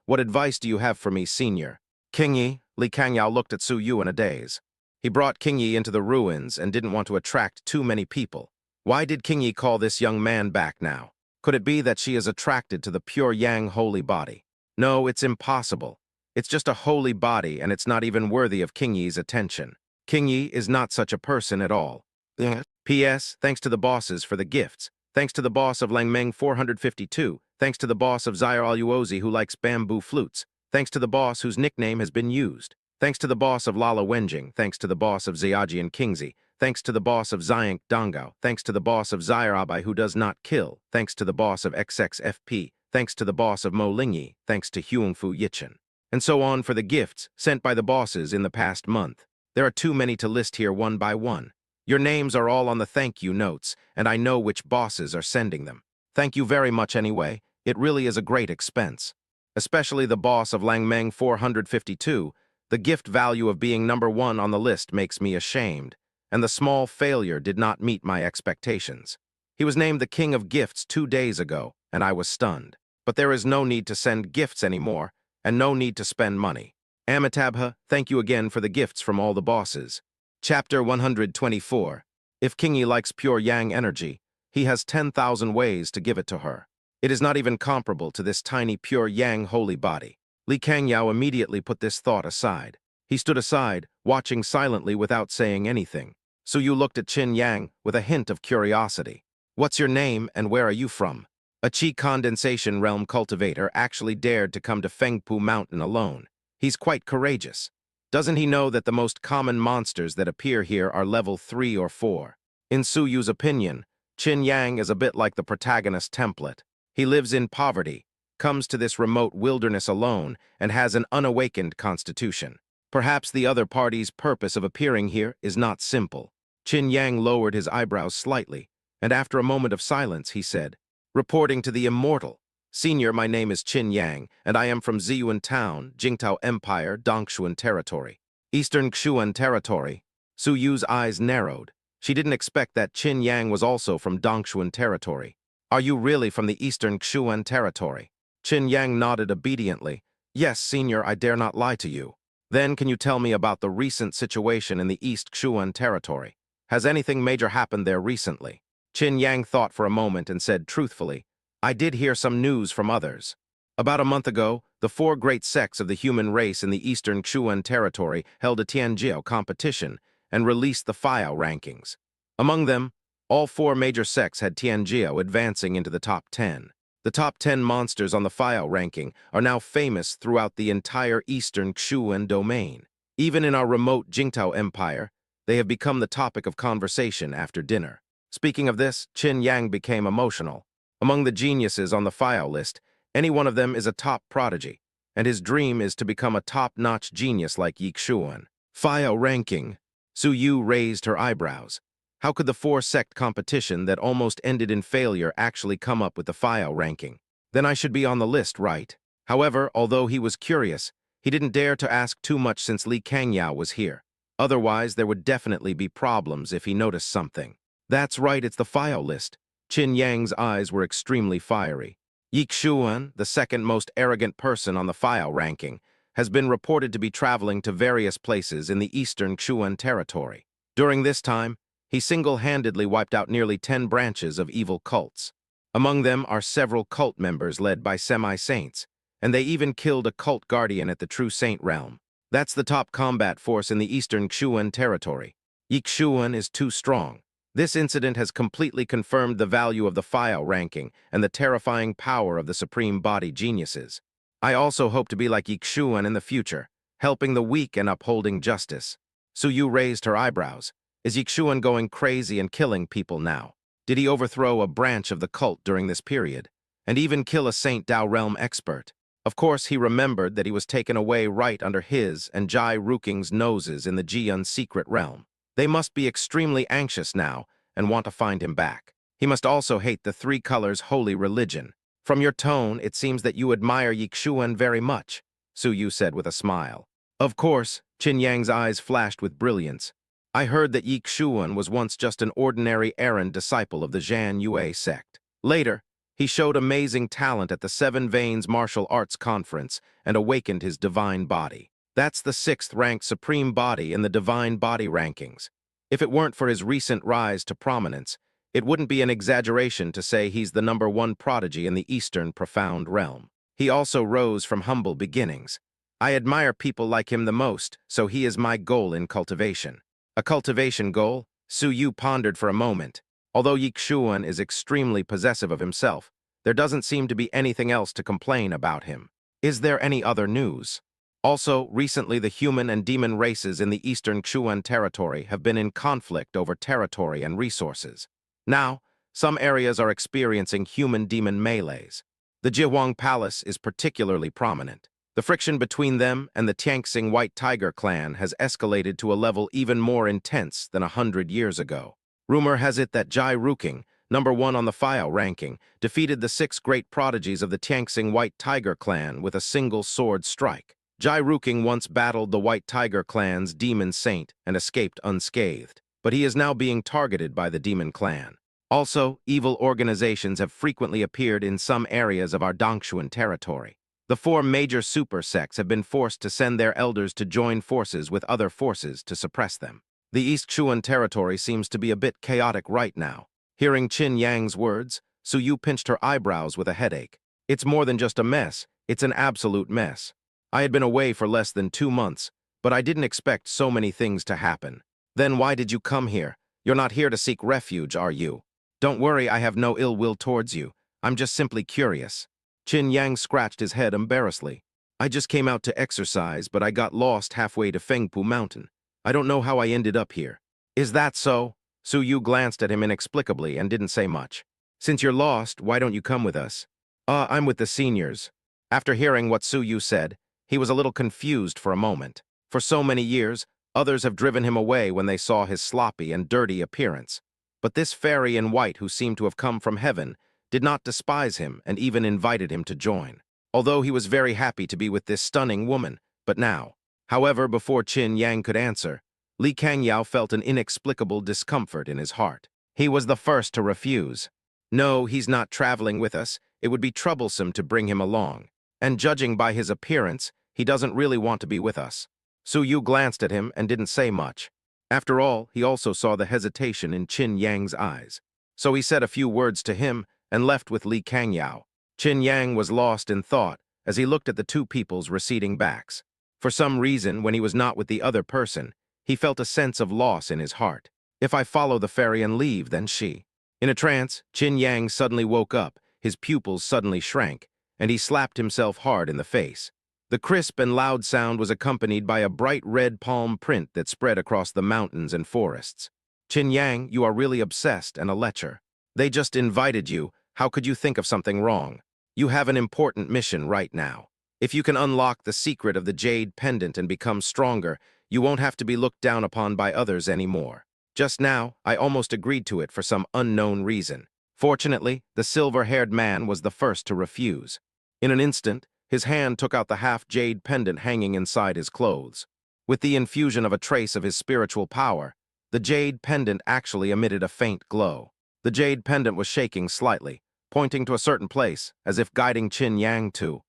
S1: what advice do you have for me, senior?" "Qingyi," Li Kangyao looked at Su Yu in a daze. He brought Qingyi into the ruins and didn't want to attract too many people. Why did Qingyi call this young man back now? Could it be that she is attracted to the pure Yang holy body? No, it's impossible. It's just a holy body, and it's not even worthy of Qingyi's attention. Qingyi is not such a person at all. P.S. Thanks to the bosses for the gifts. Thanks to the boss of Langmeng 452. Thanks to the boss of Zaire Aluozi who likes bamboo flutes. Thanks to the boss whose nickname has been used. Thanks to the boss of Lala Wenjing. Thanks to the boss of Ziajian Kingzi. Thanks to the boss of Ziyang Dongao. Thanks to the boss of Zaire Abai who does not kill. Thanks to the boss of XXFP. Thanks to the boss of Mo Lingyi. Thanks to Huangfu Yichen. And so on for the gifts sent by the bosses in the past month. There are too many to list here one by one. Your names are all on the thank you notes, and I know which bosses are sending them. Thank you very much anyway. It really is a great expense. Especially the boss of Langmeng 452. The gift value of being #1 on the list makes me ashamed, and the small failure did not meet my expectations. He was named the King of Gifts 2 days ago, and I was stunned. But there is no need to send gifts anymore, and no need to spend money. Amitabha, thank you again for the gifts from all the bosses. Chapter 124. If Qingyi likes pure Yang energy, he has 10,000 ways to give it to her. It is not even comparable to this tiny pure Yang holy body. Li Kangyao immediately put this thought aside. He stood aside, watching silently without saying anything. Su Yu looked at Qin Yang with a hint of curiosity. "What's your name and where are you from?" A Qi condensation realm cultivator actually dared to come to Fengpu Mountain alone. He's quite courageous. Doesn't he know that the most common monsters that appear here are level 3 or 4? In Su Yu's opinion, Qin Yang is a bit like the protagonist template. He lives in poverty, comes to this remote wilderness alone, and has an unawakened constitution. Perhaps the other party's purpose of appearing here is not simple. Qin Yang lowered his eyebrows slightly, and after a moment of silence, he said, "Reporting to the immortal. Senior, my name is Qin Yang, and I am from Ziyuan Town, Jingtao Empire, Dongshuan Territory." Eastern Xiuan Territory. Su Yu's eyes narrowed. She didn't expect that Qin Yang was also from Dongshuan Territory. "Are you really from the Eastern Xiuan Territory?" Qin Yang nodded obediently. "Yes, senior, I dare not lie to you." "Then can you tell me about the recent situation in the East Xiuan Territory? Has anything major happened there recently?" Qin Yang thought for a moment and said truthfully, I did hear some news from others. About a month ago, the four great sects of the human race in the eastern Chuan territory held a Tianjiao competition and released the Fiao rankings. Among them, all four major sects had Tianjiao advancing into the top 10. The top 10 monsters on the Fiao ranking are now famous throughout the entire eastern Chuan domain. Even in our remote Jingtao Empire, they have become the topic of conversation after dinner. Speaking of this, Qin Yang became emotional. Among the geniuses on the Fiao list, any one of them is a top prodigy, and his dream is to become a top-notch genius like Yixuan. Fiao ranking. Su Yu raised her eyebrows. How could the four-sect competition that almost ended in failure actually come up with the Fiao ranking? Then I should be on the list, right? However, although he was curious, he didn't dare to ask too much since Li Kangyao was here. Otherwise, there would definitely be problems if he noticed something. That's right, it's the Fiao list. Qin Yang's eyes were extremely fiery. Yixuan, the second most arrogant person on the Fiao ranking, has been reported to be traveling to various places in the eastern Chuan territory. During this time, he single-handedly wiped out nearly 10 branches of evil cults. Among them are several cult members led by semi-saints, and they even killed a cult guardian at the True Saint realm. That's the top combat force in the eastern Chuan territory. Yixuan is too strong. This incident has completely confirmed the value of the Fiao ranking and the terrifying power of the supreme body geniuses. I also hope to be like Yixuan in the future, helping the weak and upholding justice. Su Yu raised her eyebrows. Is Yixuan going crazy and killing people now? Did he overthrow a branch of the cult during this period, and even kill a Saint Dao realm expert? Of course, he remembered that he was taken away right under his and Jai Ruking's noses in the Jian secret realm. They must be extremely anxious now and want to find him back. He must also hate the Three Colors holy religion. From your tone, it seems that you admire Yixuan very much, Su Yu said with a smile. Of course, Qin Yang's eyes flashed with brilliance. I heard that Yixuan was once just an ordinary errand disciple of the Zhan Yue sect. Later, he showed amazing talent at the Seven Veins Martial Arts Conference and awakened his divine body. That's the 6th-ranked supreme body in the divine body rankings. If it weren't for his recent rise to prominence, it wouldn't be an exaggeration to say he's the #1 prodigy in the Eastern profound realm. He also rose from humble beginnings. I admire people like him the most, so he is my goal in cultivation. A cultivation goal? Su Yu pondered for a moment. Although Yixuan is extremely possessive of himself, there doesn't seem to be anything else to complain about him. Is there any other news? Also, recently the human and demon races in the eastern Chuan territory have been in conflict over territory and resources. Now, some areas are experiencing human-demon melees. The Jihuang Palace is particularly prominent. The friction between them and the Tianxing White Tiger clan has escalated to a level even more intense than 100 years ago. Rumor has it that Jai Ruking, #1 on the Fiao ranking, defeated the 6 great prodigies of the Tianxing White Tiger clan with a single sword strike. Jai Ruking once battled the White Tiger clan's demon saint and escaped unscathed, but he is now being targeted by the demon clan. Also, evil organizations have frequently appeared in some areas of our Dongxuan territory. The 4 major super sects have been forced to send their elders to join forces with other forces to suppress them. The East Chuan territory seems to be a bit chaotic right now. Hearing Qin Yang's words, Su Yu pinched her eyebrows with a headache. It's more than just a mess, it's an absolute mess. I had been away for less than 2 months, but I didn't expect so many things to happen. Then why did you come here? You're not here to seek refuge, are you? Don't worry, I have no ill will towards you. I'm just simply curious. Qin Yang scratched his head embarrassedly. I just came out to exercise, but I got lost halfway to Fengpu Mountain. I don't know how I ended up here. Is that so? Su Yu glanced at him inexplicably and didn't say much. Since you're lost, why don't you come with us? I'm with the seniors. After hearing what Su Yu said, he was a little confused for a moment. For so many years, others have driven him away when they saw his sloppy and dirty appearance. But this fairy in white who seemed to have come from heaven did not despise him and even invited him to join. Although he was very happy to be with this stunning woman, but now. However, before Qin Yang could answer, Li Kangyao felt an inexplicable discomfort in his heart. He was the first to refuse. No, he's not traveling with us. It would be troublesome to bring him along. And judging by his appearance, he doesn't really want to be with us. Su Yu glanced at him and didn't say much. After all, he also saw the hesitation in Qin Yang's eyes. So he said a few words to him and left with Li Kangyao. Qin Yang was lost in thought as he looked at the two people's receding backs. For some reason, when he was not with the other person, he felt a sense of loss in his heart. If I follow the ferry and leave, then she. In a trance, Qin Yang suddenly woke up, his pupils suddenly shrank, and he slapped himself hard in the face. The crisp and loud sound was accompanied by a bright red palm print that spread across the mountains and forests. Qin Yang, you are really obsessed and a lecher. They just invited you. How could you think of something wrong? You have an important mission right now. If you can unlock the secret of the jade pendant and become stronger, you won't have to be looked down upon by others anymore. Just now, I almost agreed to it for some unknown reason. Fortunately, the silver-haired man was the first to refuse. In an instant, his hand took out the half-jade pendant hanging inside his clothes. With the infusion of a trace of his spiritual power, the jade pendant actually emitted a faint glow. The jade pendant was shaking slightly, pointing to a certain place, as if guiding Qin Yang to.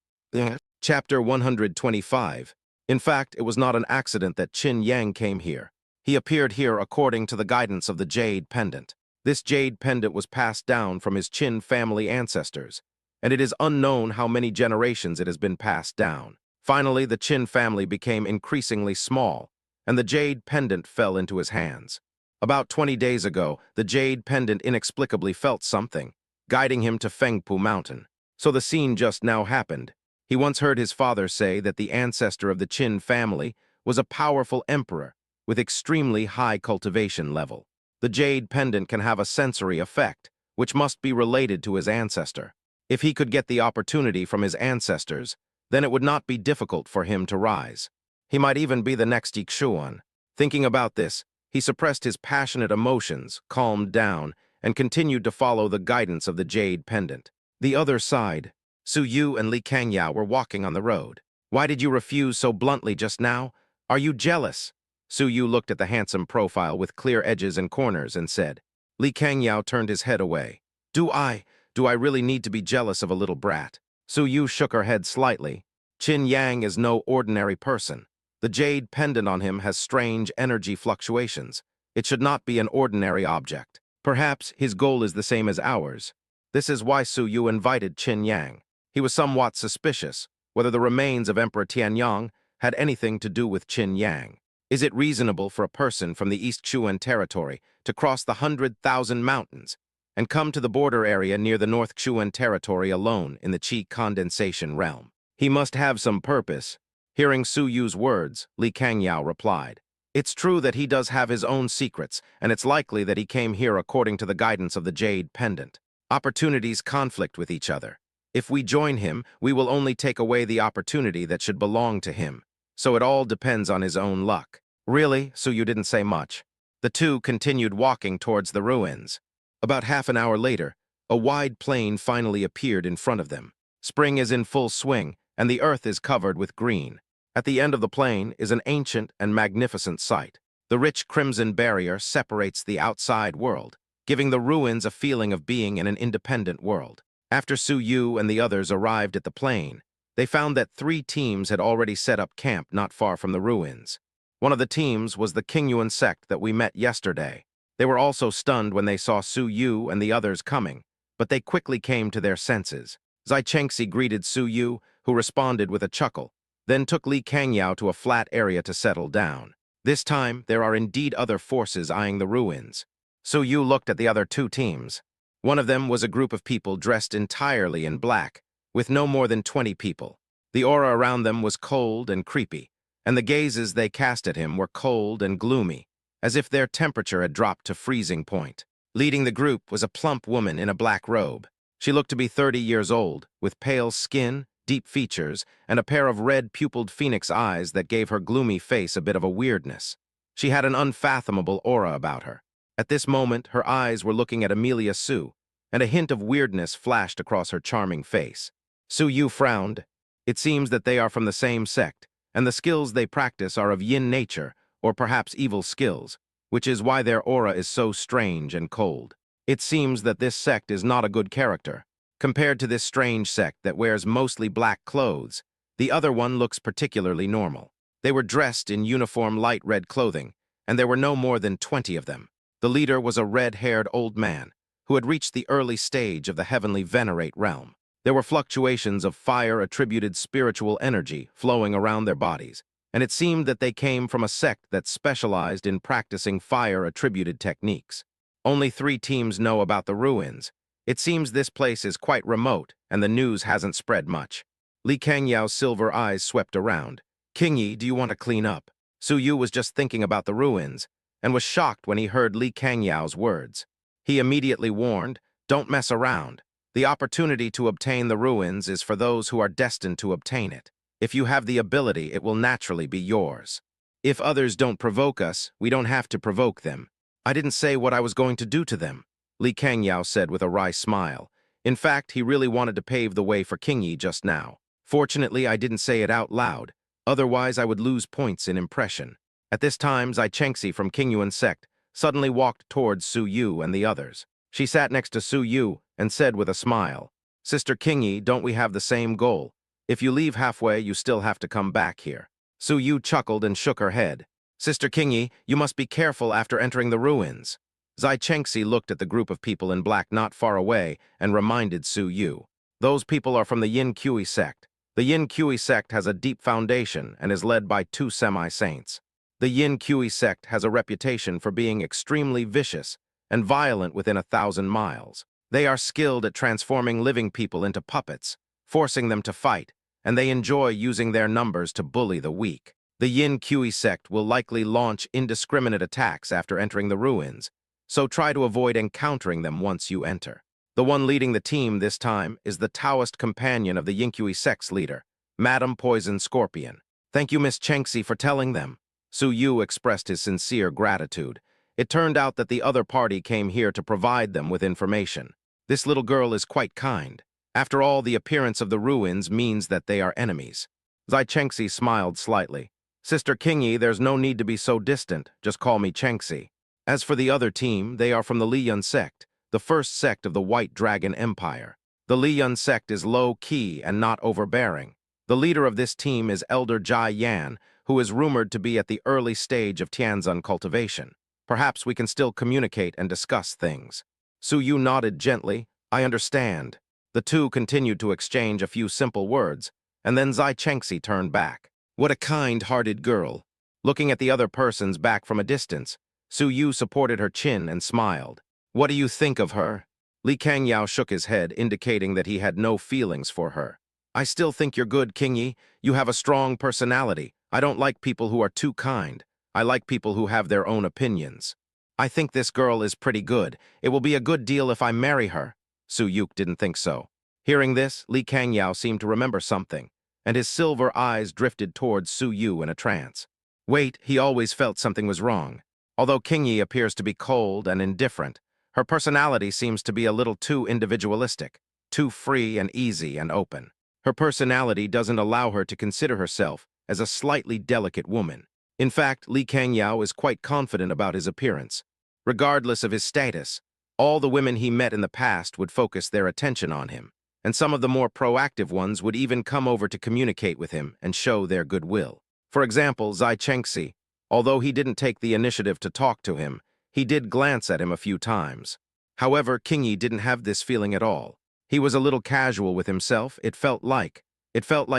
S1: Chapter 125. In fact, it was not an accident that Qin Yang came here. He appeared here according to the guidance of the jade pendant. This jade pendant was passed down from his Qin family ancestors, and it is unknown how many generations it has been passed down. Finally, the Qin family became increasingly small, and the jade pendant fell into his hands. About 20 days ago, the jade pendant inexplicably felt something, guiding him to Fengpu Mountain. So the scene just now happened. He once heard his father say that the ancestor of the Qin family was a powerful emperor with extremely high cultivation level. The jade pendant can have a sensory effect, which must be related to his ancestor. If he could get the opportunity from his ancestors, then it would not be difficult for him to rise. He might even be the next Yixuan. Thinking about this, he suppressed his passionate emotions, calmed down, and continued to follow the guidance of the jade pendant. The other side, Su Yu and Li Kangyao were walking on the road. Why did you refuse so bluntly just now? Are you jealous? Su Yu looked at the handsome profile with clear edges and corners and said. Li Kangyao turned his head away. Do I really need to be jealous of a little brat? Su Yu shook her head slightly. Qin Yang is no ordinary person. The jade pendant on him has strange energy fluctuations. It should not be an ordinary object. Perhaps his goal is the same as ours. This is why Su Yu invited Qin Yang. He was somewhat suspicious whether the remains of Emperor Tianyang had anything to do with Qin Yang. Is it reasonable for a person from the East Chuan territory to cross the 100,000 mountains and come to the border area near the North Chuan territory alone in the Qi condensation realm? He must have some purpose. Hearing Su Yu's words, Li Kangyao replied, It's true that he does have his own secrets, and it's likely that he came here according to the guidance of the jade pendant. Opportunities conflict with each other. If we join him, we will only take away the opportunity that should belong to him. So it all depends on his own luck. Really, Su Yu didn't say much. The two continued walking towards the ruins. About half an hour later, a wide plain finally appeared in front of them. Spring is in full swing, and the earth is covered with green. At the end of the plain is an ancient and magnificent sight. The rich crimson barrier separates the outside world, giving the ruins a feeling of being in an independent world. After Su Yu and the others arrived at the plain, they found that 3 teams had already set up camp not far from the ruins. One of the teams was the Qingyuan sect that we met yesterday. They were also stunned when they saw Su Yu and the others coming, but they quickly came to their senses. Zai Chengxi greeted Su Yu, who responded with a chuckle, then took Li Kangyao to a flat area to settle down. This time, there are indeed other forces eyeing the ruins. Su Yu looked at the other 2 teams. One of them was a group of people dressed entirely in black, with no more than 20 people. The aura around them was cold and creepy, and the gazes they cast at him were cold and gloomy, as if their temperature had dropped to freezing point. Leading the group was a plump woman in a black robe. She looked to be 30 years old, with pale skin, deep features, and a pair of red pupilled phoenix eyes that gave her gloomy face a bit of a weirdness. She had an unfathomable aura about her. At this moment, her eyes were looking at Amelia Su, and a hint of weirdness flashed across her charming face. Su Yu frowned. It seems that they are from the same sect, and the skills they practice are of yin nature, or perhaps evil skills, which is why their aura is so strange and cold. It seems that this sect is not a good character. Compared to this strange sect that wears mostly black clothes, the other one looks particularly normal. They were dressed in uniform light red clothing, and there were no more than 20 of them. The leader was a red-haired old man, who had reached the early stage of the heavenly venerate realm. There were fluctuations of fire-attributed spiritual energy flowing around their bodies, and it seemed that they came from a sect that specialized in practicing fire-attributed techniques. Only 3 teams know about the ruins. It seems this place is quite remote, and the news hasn't spread much. Li Kangyao's silver eyes swept around. King Yi, do you want to clean up? Su Yu was just thinking about the ruins, and was shocked when he heard Li Kangyao's words. He immediately warned, don't mess around. The opportunity to obtain the ruins is for those who are destined to obtain it. If you have the ability, it will naturally be yours. If others don't provoke us, we don't have to provoke them. I didn't say what I was going to do to them, Li Kangyao said with a wry smile. In fact, he really wanted to pave the way for King Yi just now. Fortunately, I didn't say it out loud. Otherwise, I would lose points in impression. At this time, Zai Chengxi from Qingyuan sect suddenly walked towards Su Yu and the others. She sat next to Su Yu and said with a smile, Sister King Yi, don't we have the same goal? If you leave halfway, you still have to come back here. Su Yu chuckled and shook her head. Sister King Yi, you must be careful after entering the ruins. Zai Chengxi looked at the group of people in black not far away and reminded Su Yu. Those people are from the Yin Kui sect. The Yin Kui sect has a deep foundation and is led by 2 semi-saints. The Yin Kui sect has a reputation for being extremely vicious and violent within 1,000 miles. They are skilled at transforming living people into puppets, forcing them to fight, and they enjoy using their numbers to bully the weak. The Yin Kui sect will likely launch indiscriminate attacks after entering the ruins, so try to avoid encountering them once you enter. The one leading the team this time is the Taoist companion of the Yin Kui sect's leader, Madam Poison Scorpion. Thank you, Miss Chengxi, for telling them. Su Yu expressed his sincere gratitude. It turned out that the other party came here to provide them with information. This little girl is quite kind. After all, the appearance of the ruins means that they are enemies. Zai Chengxi smiled slightly. Sister King Yi, there's no need to be so distant. Just call me Chengxi. As for the other team, they are from the Liyun sect, the first sect of the White Dragon Empire. The Liyun sect is low-key and not overbearing. The leader of this team is Elder Jai Yan, who is rumored to be at the early stage of Tianzun cultivation. Perhaps we can still communicate and discuss things. Su Yu nodded gently. I understand. The two continued to exchange a few simple words, and then Zai Chengxi turned back. What a kind-hearted girl. Looking at the other persons back from a distance, Su Yu supported her chin and smiled. What do you think of her? Li Kangyao shook his head, indicating that he had no feelings for her. I still think you're good, King Yi. You have a strong personality. I don't like people who are too kind. I like people who have their own opinions. I think this girl is pretty good. It will be a good deal if I marry her. Su Yu didn't think so. Hearing this, Li Kangyao seemed to remember something, and his silver eyes drifted towards Su Yu in a trance. Wait, he always felt something was wrong. Although King Yi appears to be cold and indifferent, her personality seems to be a little too individualistic, too free and easy and open. Her personality doesn't allow her to consider herself as a slightly delicate woman. In fact, Li Kangyao is quite confident about his appearance. Regardless of his status, all the women he met in the past would focus their attention on him, and some of the more proactive ones would even come over to communicate with him and show their goodwill. For example, Zai Chengxi, although he didn't take the initiative to talk to him, he did glance at him a few times. However, King Yi didn't have this feeling at all. He was a little casual with himself, it felt like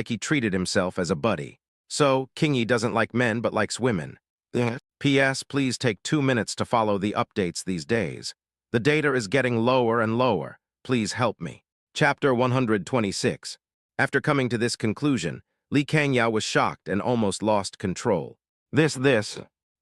S1: he treated himself as a buddy. So, King Yi doesn't like men but likes women. P.S. Please take 2 minutes to follow the updates these days. The data is getting lower and lower. Please help me. Chapter 126. After coming to this conclusion, Li Kangyao was shocked and almost lost control.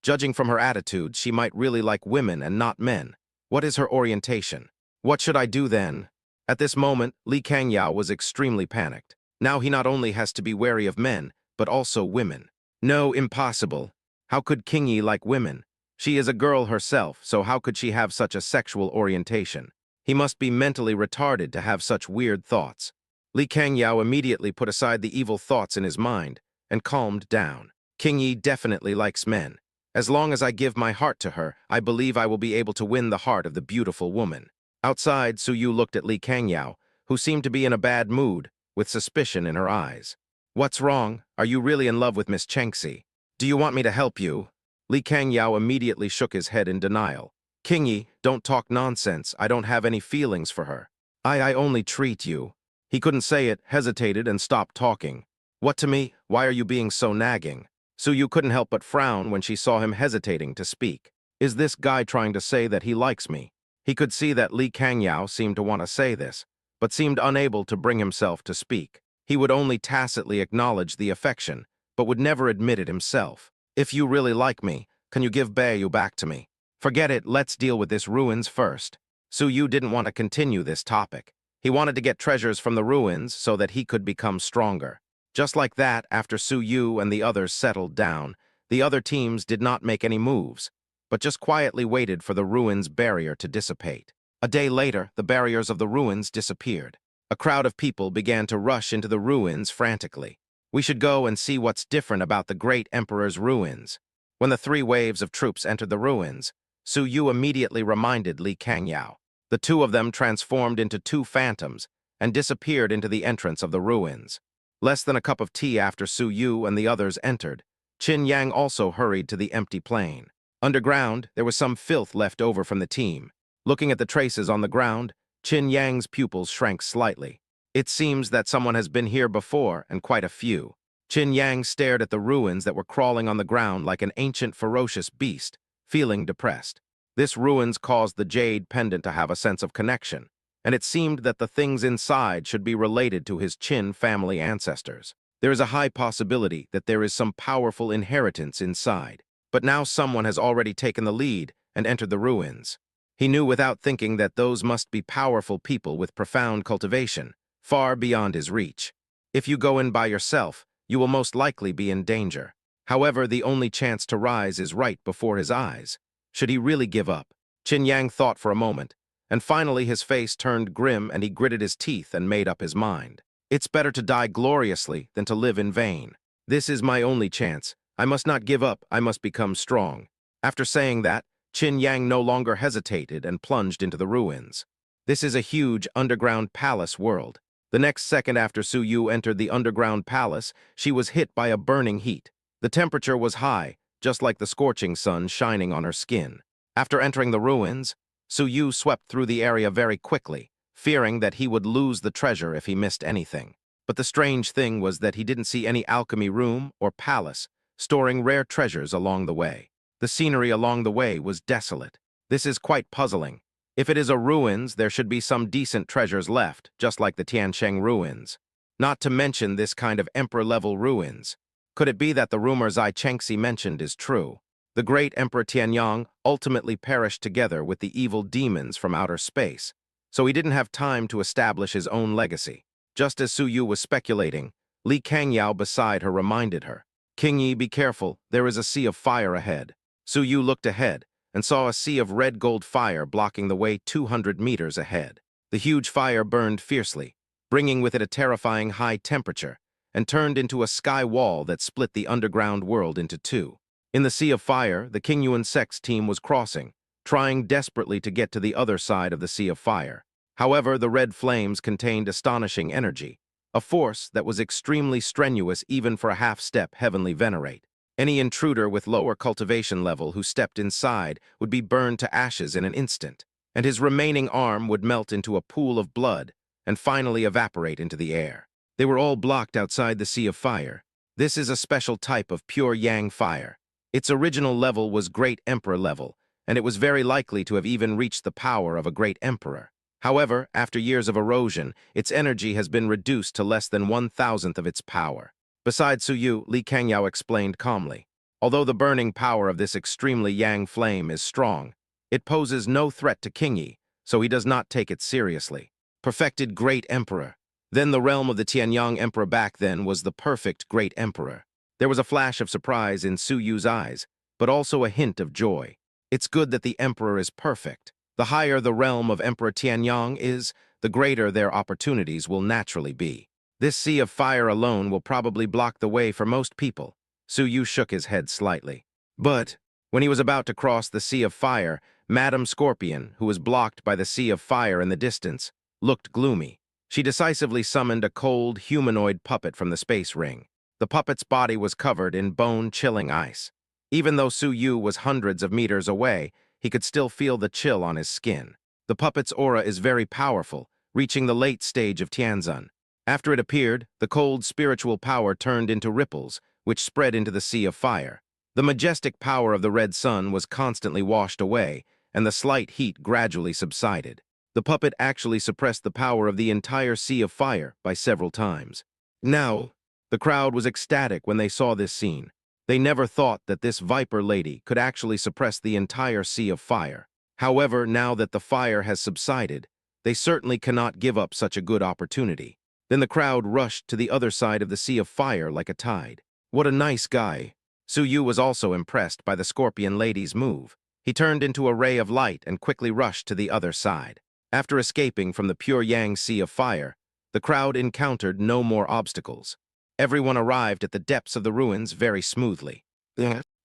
S1: Judging from her attitude, she might really like women and not men. What is her orientation? What should I do then? At this moment, Li Kangyao was extremely panicked. Now he not only has to be wary of men, but also women. No, impossible. How could King Yi like women? She is a girl herself, so how could she have such a sexual orientation? He must be mentally retarded to have such weird thoughts. Li Kangyao immediately put aside the evil thoughts in his mind and calmed down. King Yi definitely likes men. As long as I give my heart to her, I believe I will be able to win the heart of the beautiful woman. Outside, Su Yu looked at Li Kangyao, who seemed to be in a bad mood, with suspicion in her eyes. What's wrong? Are you really in love with Miss Chengxi? Do you want me to help you? Li Kangyao immediately shook his head in denial. King Yi, don't talk nonsense. I don't have any feelings for her. I only treat you. He couldn't say it, hesitated, and stopped talking. What to me? Why are you being so nagging? Su Yu couldn't help but frown when she saw him hesitating to speak. Is this guy trying to say that he likes me? He could see that Li Kangyao seemed to want to say this, but seemed unable to bring himself to speak. He would only tacitly acknowledge the affection, but would never admit it himself. If you really like me, can you give Yu back to me? Forget it, let's deal with this ruins first. Su Yu didn't want to continue this topic. He wanted to get treasures from the ruins so that he could become stronger. Just like that, after Su Yu and the others settled down, the other teams did not make any moves, but just quietly waited for the ruins barrier to dissipate. A day later, the barriers of the ruins disappeared. A crowd of people began to rush into the ruins frantically. We should go and see what's different about the great emperor's ruins. When the 3 waves of troops entered the ruins, Su Yu immediately reminded Li Kangyao. The 2 of them transformed into 2 phantoms and disappeared into the entrance of the ruins. Less than a cup of tea after Su Yu and the others entered, Qin Yang also hurried to the empty plain. Underground, there was some filth left over from the team. Looking at the traces on the ground, Qin Yang's pupils shrank slightly. It seems that someone has been here before, and quite a few. Qin Yang stared at the ruins that were crawling on the ground like an ancient ferocious beast, feeling depressed. This ruins caused the jade pendant to have a sense of connection, and it seemed that the things inside should be related to his Qin family ancestors. There is a high possibility that there is some powerful inheritance inside. But now someone has already taken the lead and entered the ruins. He knew without thinking that those must be powerful people with profound cultivation, far beyond his reach. If you go in by yourself, you will most likely be in danger. However, the only chance to rise is right before his eyes. Should he really give up? Qin Yang thought for a moment, and finally his face turned grim and he gritted his teeth and made up his mind. It's better to die gloriously than to live in vain. This is my only chance. I must not give up, I must become strong. After saying that, Qin Yang no longer hesitated and plunged into the ruins. This is a huge underground palace world. The next second after Su Yu entered the underground palace, she was hit by a burning heat. The temperature was high, just like the scorching sun shining on her skin. After entering the ruins, Su Yu swept through the area very quickly, fearing that he would lose the treasure if he missed anything. But the strange thing was that he didn't see any alchemy room or palace, storing rare treasures along the way. The scenery along the way was desolate. This is quite puzzling. If it is a ruins, there should be some decent treasures left, just like the Tiansheng ruins. Not to mention this kind of emperor-level ruins. Could it be that the rumor Zai Chengxi mentioned is true? The great Emperor Tianyang ultimately perished together with the evil demons from outer space, so he didn't have time to establish his own legacy. Just as Su Yu was speculating, Li Kangyao beside her reminded her, King Yi, be careful, there is a sea of fire ahead. Su Yu looked ahead and saw a sea of red-gold fire blocking the way 200 meters ahead. The huge fire burned fiercely, bringing with it a terrifying high temperature, and turned into a sky wall that split the underground world into 2. In the sea of fire, the King Yuan Sect's team was crossing, trying desperately to get to the other side of the sea of fire. However, the red flames contained astonishing energy, a force that was extremely strenuous even for a half-step heavenly venerate. Any intruder with lower cultivation level who stepped inside would be burned to ashes in an instant, and his remaining arm would melt into a pool of blood and finally evaporate into the air. They were all blocked outside the sea of fire. This is a special type of pure yang fire. Its original level was Great Emperor level, and it was very likely to have even reached the power of a great emperor. However, after years of erosion, its energy has been reduced to less than 1,000th of its power. Besides Su Yu, Li Kangyao explained calmly. Although the burning power of this extremely yang flame is strong, it poses no threat to King Yi, so he does not take it seriously. Perfected Great Emperor. Then the realm of the Tianyang Emperor back then was the perfect Great Emperor. There was a flash of surprise in Su Yu's eyes, but also a hint of joy. It's good that the Emperor is perfect. The higher the realm of Emperor Tianyang is, the greater their opportunities will naturally be. This sea of fire alone will probably block the way for most people. Su Yu shook his head slightly. But, when he was about to cross the sea of fire, Madame Scorpion, who was blocked by the sea of fire in the distance, looked gloomy. She decisively summoned a cold, humanoid puppet from the space ring. The puppet's body was covered in bone-chilling ice. Even though Su Yu was hundreds of meters away, he could still feel the chill on his skin. The puppet's aura is very powerful, reaching the late stage of Tianzun. After it appeared, the cold spiritual power turned into ripples, which spread into the sea of fire. The majestic power of the red sun was constantly washed away, and the slight heat gradually subsided. The puppet actually suppressed the power of the entire sea of fire by several times. Now, the crowd was ecstatic when they saw this scene. They never thought that this viper lady could actually suppress the entire sea of fire. However, now that the fire has subsided, they certainly cannot give up such a good opportunity. Then the crowd rushed to the other side of the sea of fire like a tide. What a nice guy. Su Yu was also impressed by the scorpion lady's move. He turned into a ray of light and quickly rushed to the other side. After escaping from the pure yang sea of fire, the crowd encountered no more obstacles. Everyone arrived at the depths of the ruins very smoothly.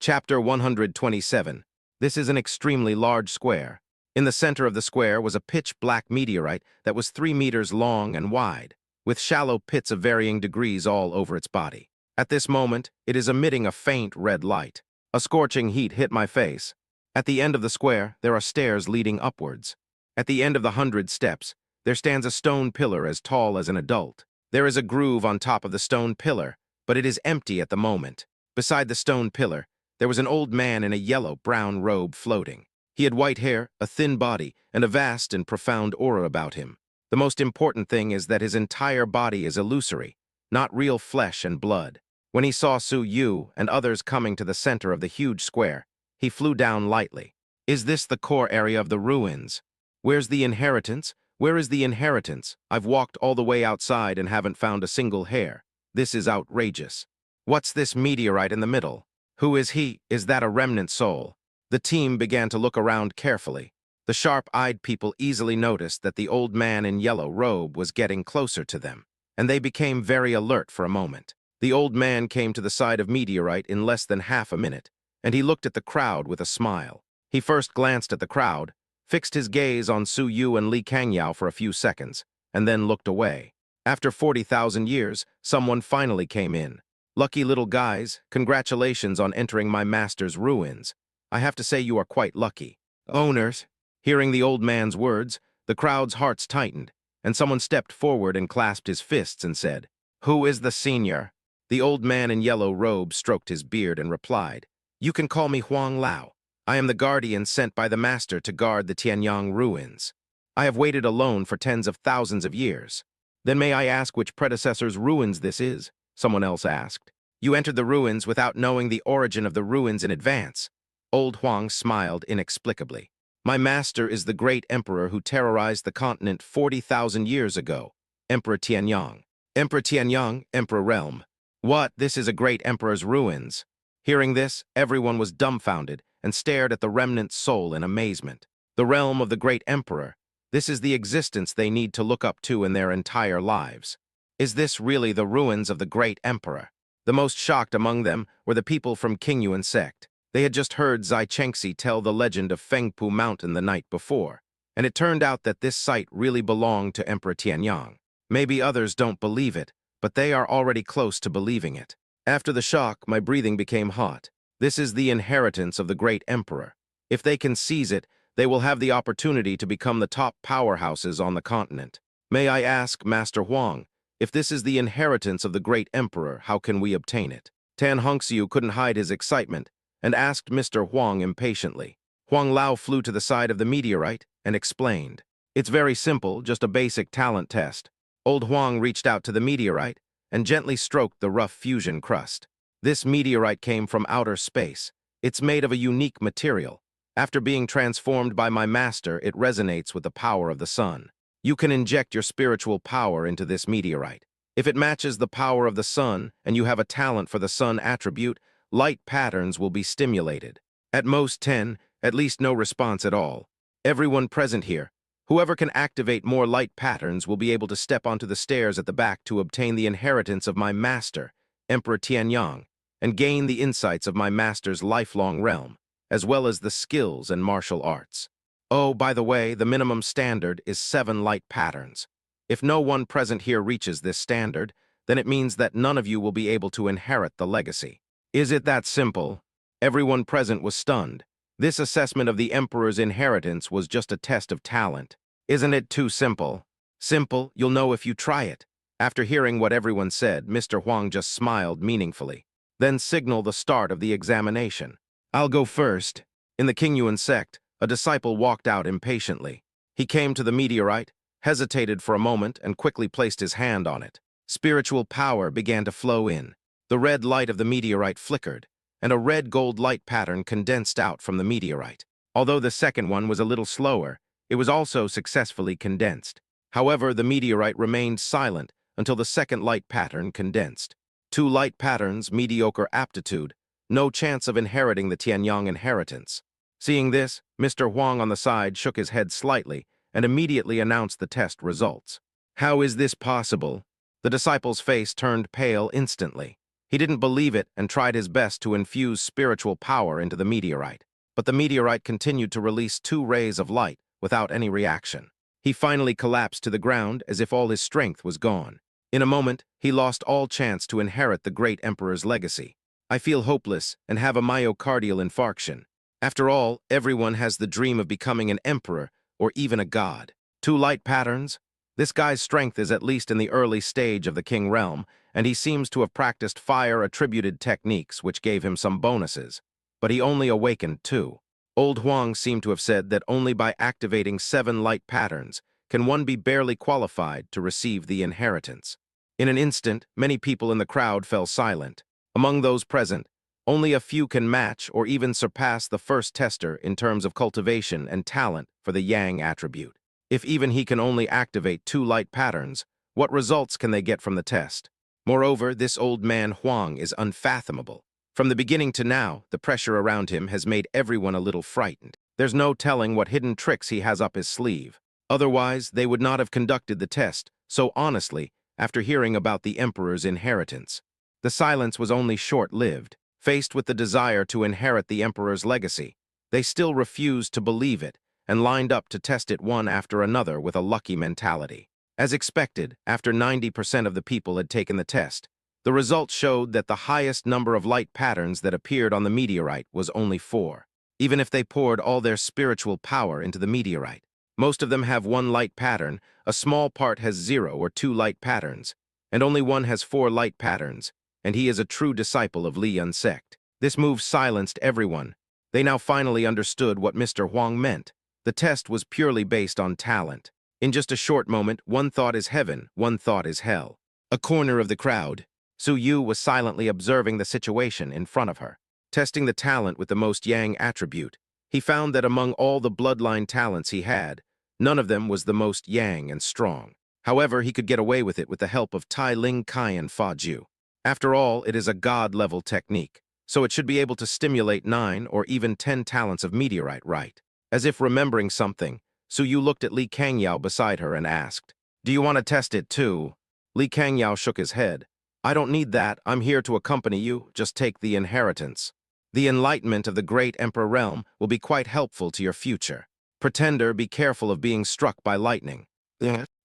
S1: Chapter 127. This is an extremely large square. In the center of the square was a pitch-black meteorite that was 3 meters long and wide, with shallow pits of varying degrees all over its body. At this moment, it is emitting a faint red light. A scorching heat hit my face. At the end of the square, there are stairs leading upwards. At the end of the 100 steps, there stands a stone pillar as tall as an adult. There is a groove on top of the stone pillar, but it is empty at the moment. Beside the stone pillar, there was an old man in a yellow-brown robe floating. He had white hair, a thin body, and a vast and profound aura about him. The most important thing is that his entire body is illusory, not real flesh and blood. When he saw Su Yu and others coming to the center of the huge square, he flew down lightly. Is this the core area of the ruins? Where's the inheritance? Where is the inheritance? I've walked all the way outside and haven't found a single hair. This is outrageous. What's this meteorite in the middle? Who is he? Is that a remnant soul? The team began to look around carefully. The sharp-eyed people easily noticed that the old man in yellow robe was getting closer to them, and they became very alert for a moment. The old man came to the side of meteorite in less than half a minute, and he looked at the crowd with a smile. He first glanced at the crowd, fixed his gaze on Su Yu and Li Kangyao for a few seconds, and then looked away. After 40,000 years, someone finally came in. Lucky little guys, congratulations on entering my master's ruins. I have to say you are quite lucky. Owners. Hearing the old man's words, the crowd's hearts tightened, and someone stepped forward and clasped his fists and said, "Who is the senior?" The old man in yellow robe stroked his beard and replied, "You can call me Huang Lao. I am the guardian sent by the master to guard the Tianyang ruins. I have waited alone for tens of thousands of years." "Then may I ask which predecessor's ruins this is?" someone else asked. "You entered the ruins without knowing the origin of the ruins in advance." Old Huang smiled inexplicably. "My master is the great emperor who terrorized the continent 40,000 years ago, Emperor Tianyang." "Emperor Tianyang, Emperor Realm." "What? This is a great emperor's ruins." Hearing this, everyone was dumbfounded and stared at the remnant soul in amazement. The realm of the great emperor. This is the existence they need to look up to in their entire lives. Is this really the ruins of the great emperor? The most shocked among them were the people from Qingyuan sect. They had just heard Zai Chengxi tell the legend of Fengpu Mountain the night before, and it turned out that this site really belonged to Emperor Tianyang. Maybe others don't believe it, but they are already close to believing it. After the shock, my breathing became hot. This is the inheritance of the great emperor. If they can seize it, they will have the opportunity to become the top powerhouses on the continent. May I ask, Master Huang, if this is the inheritance of the great emperor, how can we obtain it? Tan Hongxiu couldn't hide his excitement and asked Mr. Huang impatiently. Huang Lao flew to the side of the meteorite and explained. "It's very simple, just a basic talent test." Old Huang reached out to the meteorite and gently stroked the rough fusion crust. This meteorite came from outer space. It's made of a unique material. After being transformed by my master, it resonates with the power of the sun. You can inject your spiritual power into this meteorite. If it matches the power of the sun and you have a talent for the sun attribute, light patterns will be stimulated. At most 10, at least no response at all. Everyone present here, whoever can activate more light patterns will be able to step onto the stairs at the back to obtain the inheritance of my master, Emperor Tianyang, and gain the insights of my master's lifelong realm, as well as the skills and martial arts. Oh, by the way, the minimum standard is 7 light patterns. If no one present here reaches this standard, then it means that none of you will be able to inherit the legacy. Is it that simple? Everyone present was stunned. This assessment of the emperor's inheritance was just a test of talent. Isn't it too simple? Simple, you'll know if you try it. After hearing what everyone said, Mr. Huang just smiled meaningfully, then signaled the start of the examination. I'll go first. In the Qingyuan sect, a disciple walked out impatiently. He came to the meteorite, hesitated for a moment, and quickly placed his hand on it. Spiritual power began to flow in. The red light of the meteorite flickered, and a red-gold light pattern condensed out from the meteorite. Although the second one was a little slower, it was also successfully condensed. However, the meteorite remained silent until the second light pattern condensed. 2 light patterns, mediocre aptitude, no chance of inheriting the Tianyang inheritance. Seeing this, Mr. Huang on the side shook his head slightly and immediately announced the test results. How is this possible? The disciple's face turned pale instantly. He didn't believe it and tried his best to infuse spiritual power into the meteorite. But the meteorite continued to release 2 rays of light without any reaction. He finally collapsed to the ground as if all his strength was gone. In a moment, he lost all chance to inherit the great emperor's legacy. I feel hopeless and have a myocardial infarction. After all, everyone has the dream of becoming an emperor or even a god. 2 light patterns? This guy's strength is at least in the early stage of the king realm, and he seems to have practiced fire-attributed techniques which gave him some bonuses. But he only awakened 2. Old Huang seemed to have said that only by activating 7 light patterns can one be barely qualified to receive the inheritance. In an instant, many people in the crowd fell silent. Among those present, only a few can match or even surpass the first tester in terms of cultivation and talent for the Yang attribute. If even he can only activate 2 light patterns, what results can they get from the test? Moreover, this old man Huang is unfathomable. From the beginning to now, the pressure around him has made everyone a little frightened. There's no telling what hidden tricks he has up his sleeve. Otherwise, they would not have conducted the test so honestly after hearing about the emperor's inheritance. The silence was only short-lived. Faced with the desire to inherit the emperor's legacy, they still refused to believe it and lined up to test it one after another with a lucky mentality. As expected, after 90% of the people had taken the test, the results showed that the highest number of light patterns that appeared on the meteorite was only 4. Even if they poured all their spiritual power into the meteorite, most of them have 1 light pattern, a small part has 0 or 2 light patterns, and only one has 4 light patterns, and he is a true disciple of Li Yun sect. This move silenced everyone. They now finally understood what Mr. Huang meant. The test was purely based on talent. In just a short moment, one thought is heaven, one thought is hell. A corner of the crowd. Su Yu was silently observing the situation in front of her. Testing the talent with the most Yang attribute, he found that among all the bloodline talents he had, none of them was the most Yang and strong. However, he could get away with it with the help of Tai Ling Kaiyan Fa Ju. After all, it is a god-level technique, so it should be able to stimulate 9 or even 10 talents of meteorite right. As if remembering something, Su Yu looked at Li Kangyao beside her and asked, "Do you want to test it too?" Li Kangyao shook his head. "I don't need that. I'm here to accompany you. Just take the inheritance. The enlightenment of the great emperor realm will be quite helpful to your future. Pretender, be careful of being struck by lightning."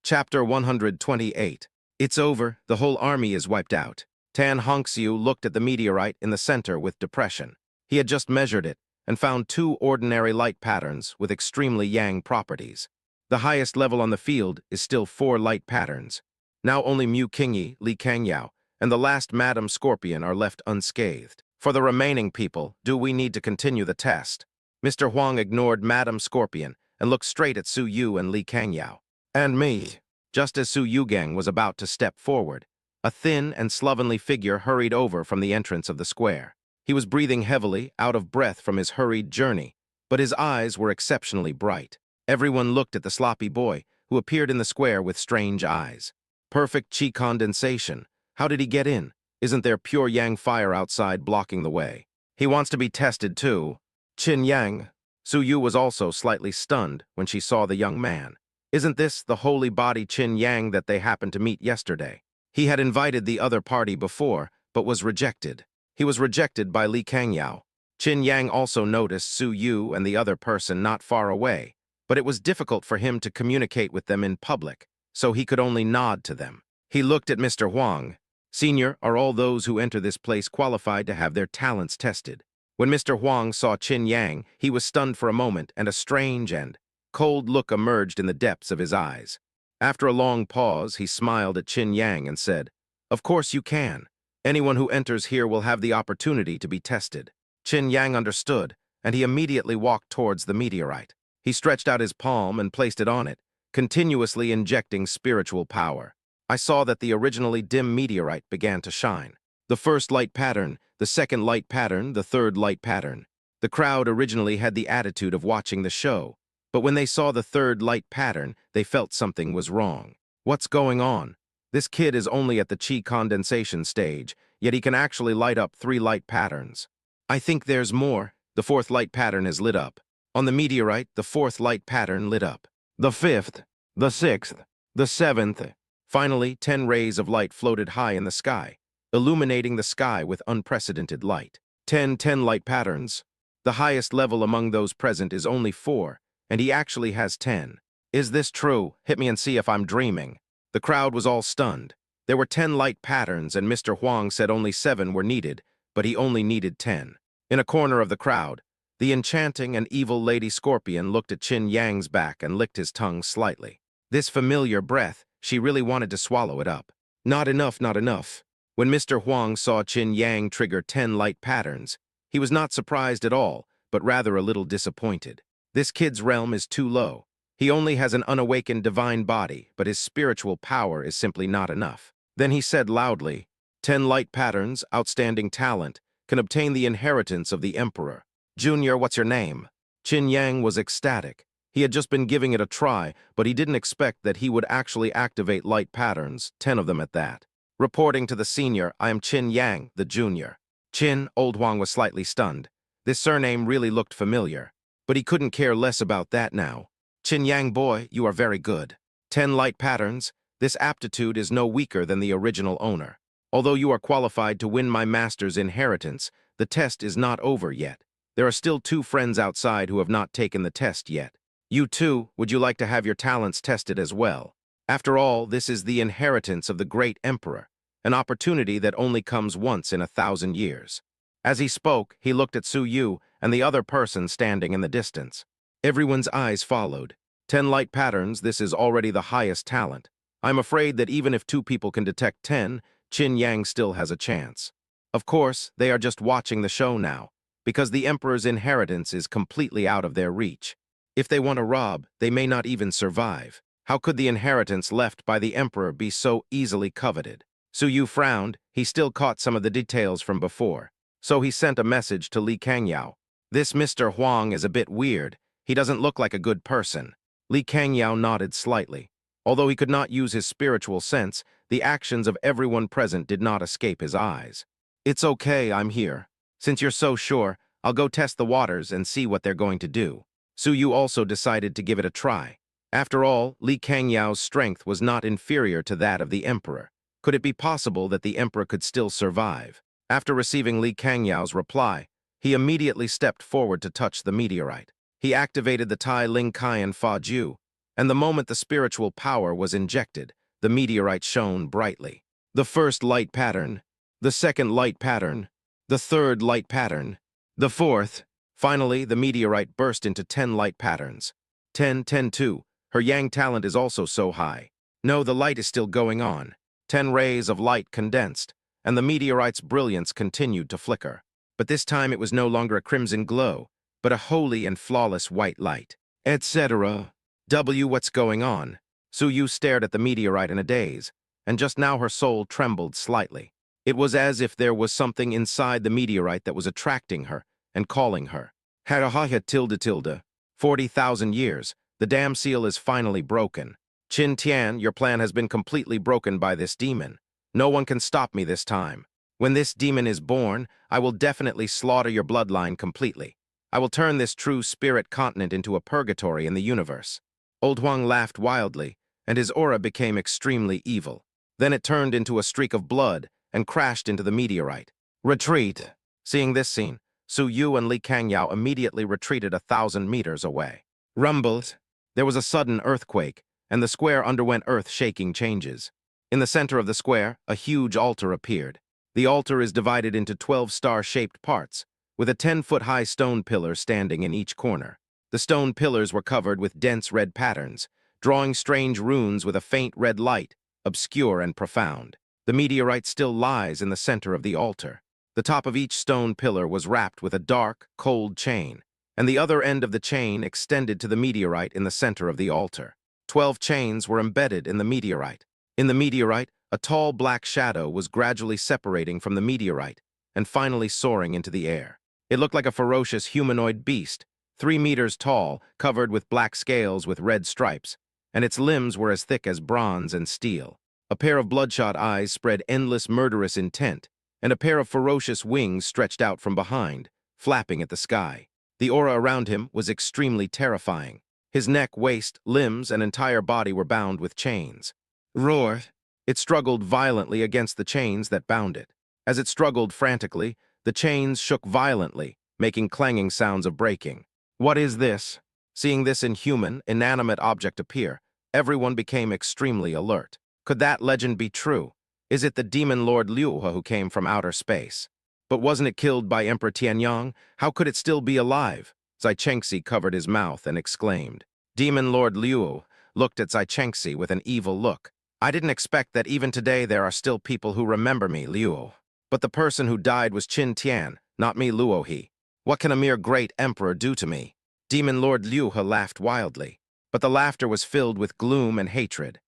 S1: Chapter 128. It's over. The whole army is wiped out. Tan Hongxiu looked at the meteorite in the center with depression. He had just measured it and found 2 ordinary light patterns with extremely Yang properties. The highest level on the field is still 4 light patterns. Now only Mu Qingyi, Li Kangyao, and the last Madam Scorpion are left unscathed. For the remaining people, do we need to continue the test? Mr. Huang ignored Madam Scorpion and looked straight at Su Yu and Li Kangyao. And me. Just as Su Yugang was about to step forward, a thin and slovenly figure hurried over from the entrance of the square. He was breathing heavily, out of breath from his hurried journey, but his eyes were exceptionally bright. Everyone looked at the sloppy boy, who appeared in the square with strange eyes. Perfect qi condensation. How did he get in? Isn't there pure Yang fire outside blocking the way? He wants to be tested too. Qin Yang. Su Yu was also slightly stunned when she saw the young man. Isn't this the holy body Qin Yang that they happened to meet yesterday? He had invited the other party before, but was rejected. He was rejected by Li Kangyao. Qin Yang also noticed Su Yu and the other person not far away, but it was difficult for him to communicate with them in public, so he could only nod to them. He looked at Mr. Huang. "Senior, are all those who enter this place qualified to have their talents tested?" When Mr. Huang saw Qin Yang, he was stunned for a moment, and a strange and cold look emerged in the depths of his eyes. After a long pause, he smiled at Qin Yang and said, "Of course you can. Anyone who enters here will have the opportunity to be tested." Qin Yang understood, and he immediately walked towards the meteorite. He stretched out his palm and placed it on it, continuously injecting spiritual power. I saw that the originally dim meteorite began to shine. The first light pattern, the second light pattern, the third light pattern. The crowd originally had the attitude of watching the show, but when they saw the third light pattern, they felt something was wrong. What's going on? This kid is only at the chi condensation stage, yet he can actually light up 3 light patterns. I think there's more. The fourth light pattern is lit up. On the meteorite, the fourth light pattern lit up. The fifth, the sixth, the seventh. Finally, 10 rays of light floated high in the sky, illuminating the sky with unprecedented light. 10 light patterns. The highest level among those present is only 4, and he actually has 10. Is this true? Hit me and see if I'm dreaming. The crowd was all stunned. There were 10 light patterns, and Mr. Huang said only 7 were needed, but he only needed 10. In a corner of the crowd, the enchanting and evil Lady Scorpion looked at Qin Yang's back and licked his tongue slightly. This familiar breath, she really wanted to swallow it up. Not enough, not enough. When Mr. Huang saw Qin Yang trigger 10 light patterns, he was not surprised at all, but rather a little disappointed. This kid's realm is too low. He only has an unawakened divine body, but his spiritual power is simply not enough. Then he said loudly, 10 light patterns, outstanding talent, can obtain the inheritance of the Emperor. Junior, what's your name? Qin Yang was ecstatic. He had just been giving it a try, but he didn't expect that he would actually activate light patterns, 10 of them at that. Reporting to the senior, I am Qin Yang, the junior. Qin, old Huang was slightly stunned. This surname really looked familiar, but he couldn't care less about that now. Qin Yang boy, you are very good. 10 light patterns. This aptitude is no weaker than the original owner. Although you are qualified to win my master's inheritance, the test is not over yet. There are still 2 friends outside who have not taken the test yet. You too, would you like to have your talents tested as well? After all, this is the inheritance of the great emperor, an opportunity that only comes once in 1,000 years. As he spoke, he looked at Su Yu and the other person standing in the distance. Everyone's eyes followed. 10 light patterns, this is already the highest talent. I'm afraid that even if 2 people can detect 10, Qin Yang still has a chance. Of course, they are just watching the show now, because the emperor's inheritance is completely out of their reach. If they want to rob, they may not even survive. How could the inheritance left by the emperor be so easily coveted? Su Yu frowned. He still caught some of the details from before. So he sent a message to Li Kangyao. This Mr. Huang is a bit weird. He doesn't look like a good person. Li Kangyao nodded slightly. Although he could not use his spiritual sense, the actions of everyone present did not escape his eyes. It's okay, I'm here. Since you're so sure, I'll go test the waters and see what they're going to do. Su Yu also decided to give it a try. After all, Li Kangyao's strength was not inferior to that of the emperor. Could it be possible that the emperor could still survive? After receiving Li Kangyao's reply, he immediately stepped forward to touch the meteorite. He activated the Tai Ling Kaian Fa Ju, and the moment the spiritual power was injected, the meteorite shone brightly. The first light pattern, the second light pattern, the third light pattern, the fourth. Finally, the meteorite burst into 10 light patterns. 10, 10, 2. Her yang talent is also so high. No, the light is still going on. 10 rays of light condensed, and the meteorite's brilliance continued to flicker. But this time it was no longer a crimson glow, but a holy and flawless white light. Etc. What's going on? Su Yu stared at the meteorite in a daze, and just now her soul trembled slightly. It was as if there was something inside the meteorite that was attracting her and calling her. Harahaha tilde. 40,000 years. The dam seal is finally broken. Qin Tian, your plan has been completely broken by this demon. No one can stop me this time. When this demon is born, I will definitely slaughter your bloodline completely. I will turn this true spirit continent into a purgatory in the universe. Old Huang laughed wildly, and his aura became extremely evil. Then it turned into a streak of blood and crashed into the meteorite. Retreat! Seeing this scene, Su Yu and Li Kangyao immediately retreated 1,000 meters away. Rumbled. There was a sudden earthquake, and the square underwent earth-shaking changes. In the center of the square, a huge altar appeared. The altar is divided into 12 star-shaped parts, with a 10-foot-high stone pillar standing in each corner. The stone pillars were covered with dense red patterns, drawing strange runes with a faint red light, obscure and profound. The meteorite still lies in the center of the altar. The top of each stone pillar was wrapped with a dark, cold chain, and the other end of the chain extended to the meteorite in the center of the altar. 12 chains were embedded in the meteorite. In the meteorite, a tall black shadow was gradually separating from the meteorite and finally soaring into the air. It looked like a ferocious humanoid beast, 3 meters tall, covered with black scales with red stripes, and its limbs were as thick as bronze and steel. A pair of bloodshot eyes spread endless murderous intent, and a pair of ferocious wings stretched out from behind, flapping at the sky. The aura around him was extremely terrifying. His neck, waist, limbs, and entire body were bound with chains. Roar! It struggled violently against the chains that bound it. As it struggled frantically, the chains shook violently, making clanging sounds of breaking. What is this? Seeing this inhuman, inanimate object appear, everyone became extremely alert. Could that legend be true? Is it the demon lord Liu who came from outer space? But wasn't it killed by Emperor Tianyang? How could it still be alive? Zai Chengxi covered his mouth and exclaimed. Demon Lord Liu looked at Zai Chengxi with an evil look. I didn't expect that even today there are still people who remember me, Liu. But the person who died was Qin Tian, not me, Luo He. What can a mere great emperor do to me? Demon Lord Liu laughed wildly, but the laughter was filled with gloom and hatred.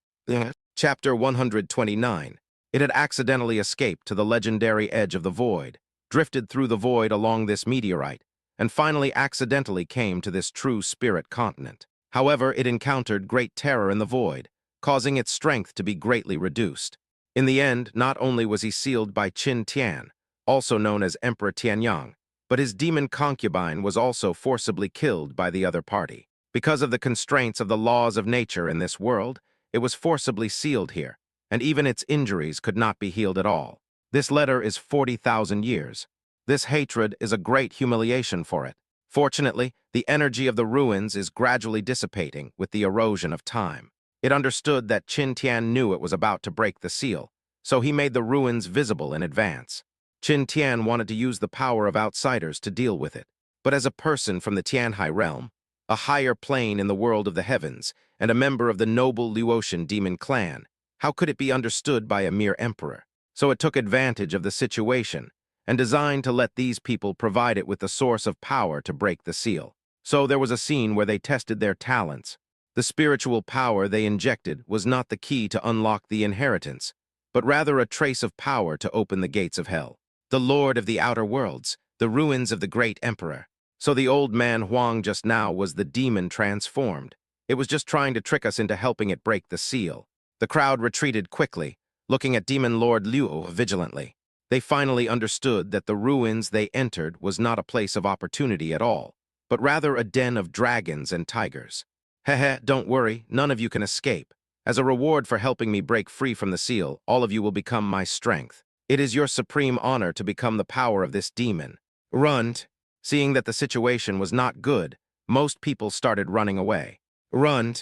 S1: Chapter 129. It had accidentally escaped to the legendary edge of the void, drifted through the void along this meteorite, and finally accidentally came to this true spirit continent. However, it encountered great terror in the void, causing its strength to be greatly reduced. In the end, not only was he sealed by Qin Tian, also known as Emperor Tianyang, but his demon concubine was also forcibly killed by the other party. Because of the constraints of the laws of nature in this world, it was forcibly sealed here, and even its injuries could not be healed at all. This letter is 40,000 years. This hatred is a great humiliation for it. Fortunately, the energy of the ruins is gradually dissipating with the erosion of time. It understood that Qin Tian knew it was about to break the seal, so he made the ruins visible in advance. Qin Tian wanted to use the power of outsiders to deal with it, but as a person from the Tianhai realm, a higher plane in the world of the heavens, and a member of the noble Luotian demon clan, how could it be understood by a mere emperor? So it took advantage of the situation and designed to let these people provide it with the source of power to break the seal. So there was a scene where they tested their talents. The spiritual power they injected was not the key to unlock the inheritance, but rather a trace of power to open the gates of hell. The Lord of the Outer Worlds, the ruins of the great emperor. So the old man Huang just now was the demon transformed. It was just trying to trick us into helping it break the seal. The crowd retreated quickly, looking at Demon Lord Liu vigilantly. They finally understood that the ruins they entered was not a place of opportunity at all, but rather a den of dragons and tigers. Heh, don't worry, none of you can escape. As a reward for helping me break free from the seal, all of you will become my strength. It is your supreme honor to become the power of this demon. Run! Seeing that the situation was not good, most people started running away. Run!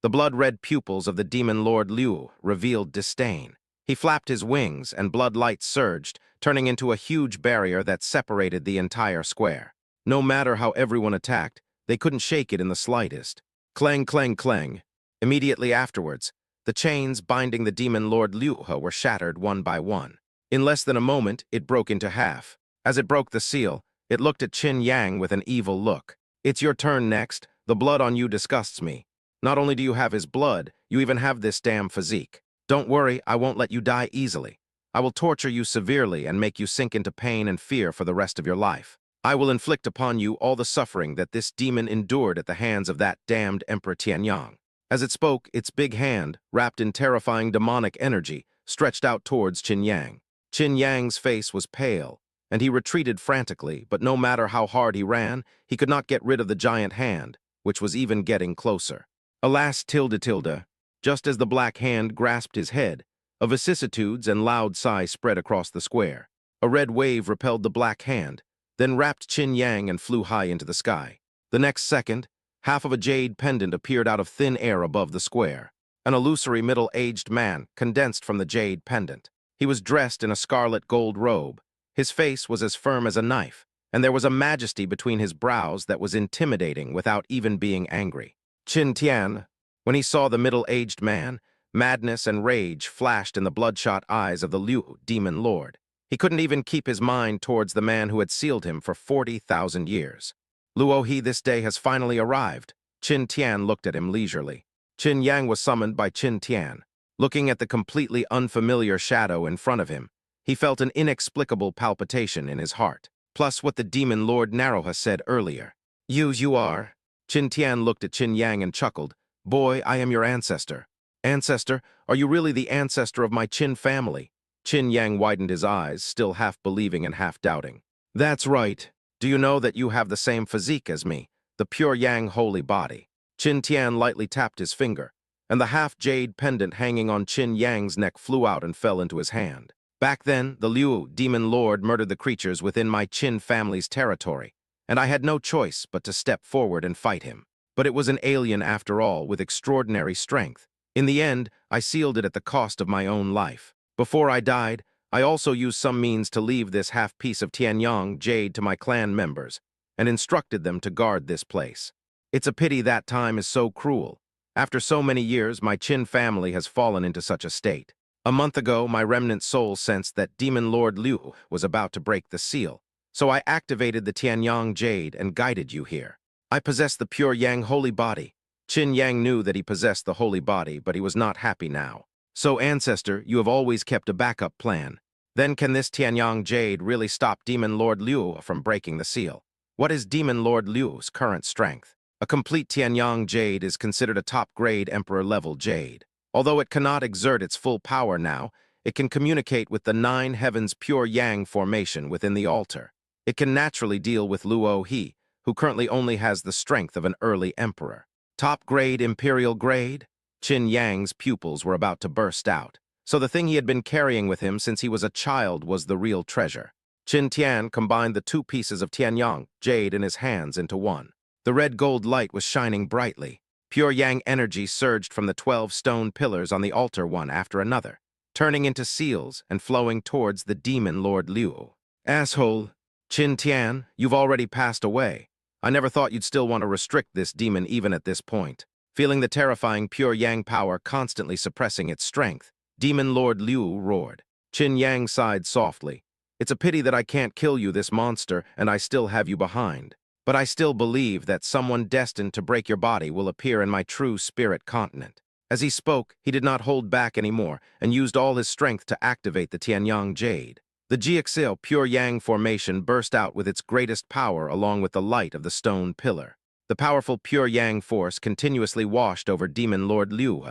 S1: The blood-red pupils of the demon Lord Liu revealed disdain. He flapped his wings, and blood light surged, turning into a huge barrier that separated the entire square. No matter how everyone attacked, they couldn't shake it in the slightest. Clang, clang, clang. Immediately afterwards, the chains binding the demon Lord Liu were shattered one by one. In less than a moment, it broke into half. As it broke the seal, it looked at Qin Yang with an evil look. It's your turn next. The blood on you disgusts me. Not only do you have his blood, you even have this damn physique. Don't worry, I won't let you die easily. I will torture you severely and make you sink into pain and fear for the rest of your life. I will inflict upon you all the suffering that this demon endured at the hands of that damned Emperor Tianyang. As it spoke, its big hand, wrapped in terrifying demonic energy, stretched out towards Qin Yang. Qin Yang's face was pale, and he retreated frantically, but no matter how hard he ran, he could not get rid of the giant hand, which was even getting closer. Alas, tilde, just as the black hand grasped his head, a vicissitudes and loud sigh spread across the square. A red wave repelled the black hand, then wrapped Qin Yang and flew high into the sky. The next second, half of a jade pendant appeared out of thin air above the square. An illusory middle-aged man condensed from the jade pendant. He was dressed in a scarlet gold robe. His face was as firm as a knife, and there was a majesty between his brows that was intimidating without even being angry. Qin Tian, when he saw the middle-aged man, madness and rage flashed in the bloodshot eyes of the Liu demon lord. He couldn't even keep his mind towards the man who had sealed him for 40,000 years. Luo He this day has finally arrived. Qin Tian looked at him leisurely. Qin Yang was summoned by Qin Tian. Looking at the completely unfamiliar shadow in front of him, he felt an inexplicable palpitation in his heart, plus what the demon lord Naroha said earlier. You are? Qin Tian looked at Qin Yang and chuckled. Boy, I am your ancestor. Ancestor? Are you really the ancestor of my Qin family? Qin Yang widened his eyes, still half believing and half doubting. That's right. Do you know that you have the same physique as me, the pure Yang holy body? Qin Tian lightly tapped his finger, and the half-jade pendant hanging on Qin Yang's neck flew out and fell into his hand. Back then, the Liu demon lord murdered the creatures within my Qin family's territory, and I had no choice but to step forward and fight him. But it was an alien after all, with extraordinary strength. In the end, I sealed it at the cost of my own life. Before I died, I also used some means to leave this half-piece of Tianyang jade to my clan members, and instructed them to guard this place. It's a pity that time is so cruel. After so many years, my Qin family has fallen into such a state. A month ago, my remnant soul sensed that Demon Lord Liu was about to break the seal, so I activated the Tianyang jade and guided you here. I possess the pure Yang holy body. Qin Yang knew that he possessed the holy body, but he was not happy now. So, Ancestor, you have always kept a backup plan. Then can this Tianyang jade really stop Demon Lord Liu from breaking the seal? What is Demon Lord Liu's current strength? A complete Tianyang jade is considered a top-grade Emperor-level jade. Although it cannot exert its full power now, it can communicate with the 9 heavens pure Yang formation within the altar. It can naturally deal with Luo He, who currently only has the strength of an early emperor. Top-grade Imperial grade? Qin Yang's pupils were about to burst out, so the thing he had been carrying with him since he was a child was the real treasure. Qin Tian combined the 2 pieces of Tianyang jade in his hands into one. The red-gold light was shining brightly. Pure Yang energy surged from the 12 stone pillars on the altar one after another, turning into seals and flowing towards the demon Lord Liu. Asshole! Qin Tian, you've already passed away. I never thought you'd still want to restrict this demon even at this point. Feeling the terrifying pure Yang power constantly suppressing its strength, Demon Lord Liu roared. Qin Yang sighed softly. It's a pity that I can't kill you, this monster, and I still have you behind. But I still believe that someone destined to break your body will appear in my true spirit continent. As he spoke, he did not hold back anymore and used all his strength to activate the Tianyang jade. The Jiaxil pure Yang formation burst out with its greatest power along with the light of the stone pillar. The powerful pure Yang force continuously washed over Demon Lord Liu,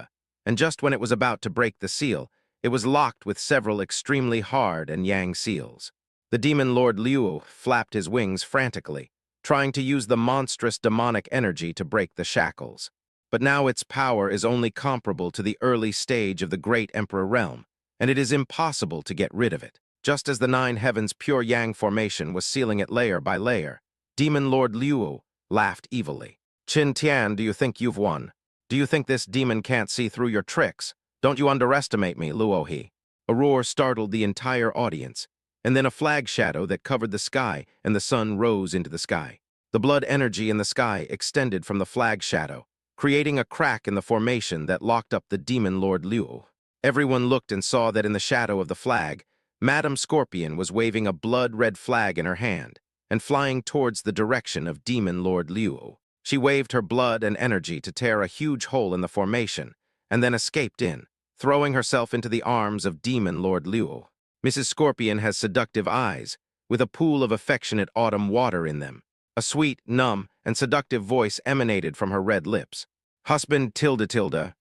S1: and just when it was about to break the seal, it was locked with several extremely hard and Yang seals. The Demon Lord Liu flapped his wings frantically, trying to use the monstrous demonic energy to break the shackles. But now its power is only comparable to the early stage of the Great Emperor realm, and it is impossible to get rid of it. Just as the 9 heavens pure Yang formation was sealing it layer by layer, Demon Lord Liu laughed evilly. Qin Tian, do you think you've won? Do you think this demon can't see through your tricks? Don't you underestimate me, Luo He. A roar startled the entire audience, and then a flag shadow that covered the sky and the sun rose into the sky. The blood energy in the sky extended from the flag shadow, creating a crack in the formation that locked up the Demon Lord Liu. Everyone looked and saw that in the shadow of the flag, Madame Scorpion was waving a blood-red flag in her hand and flying towards the direction of Demon Lord Liu. She waved her blood and energy to tear a huge hole in the formation and then escaped in, throwing herself into the arms of Demon Lord Liu. Mrs. Scorpion has seductive eyes, with a pool of affectionate autumn water in them. A sweet, numb, and seductive voice emanated from her red lips. Husband tilde.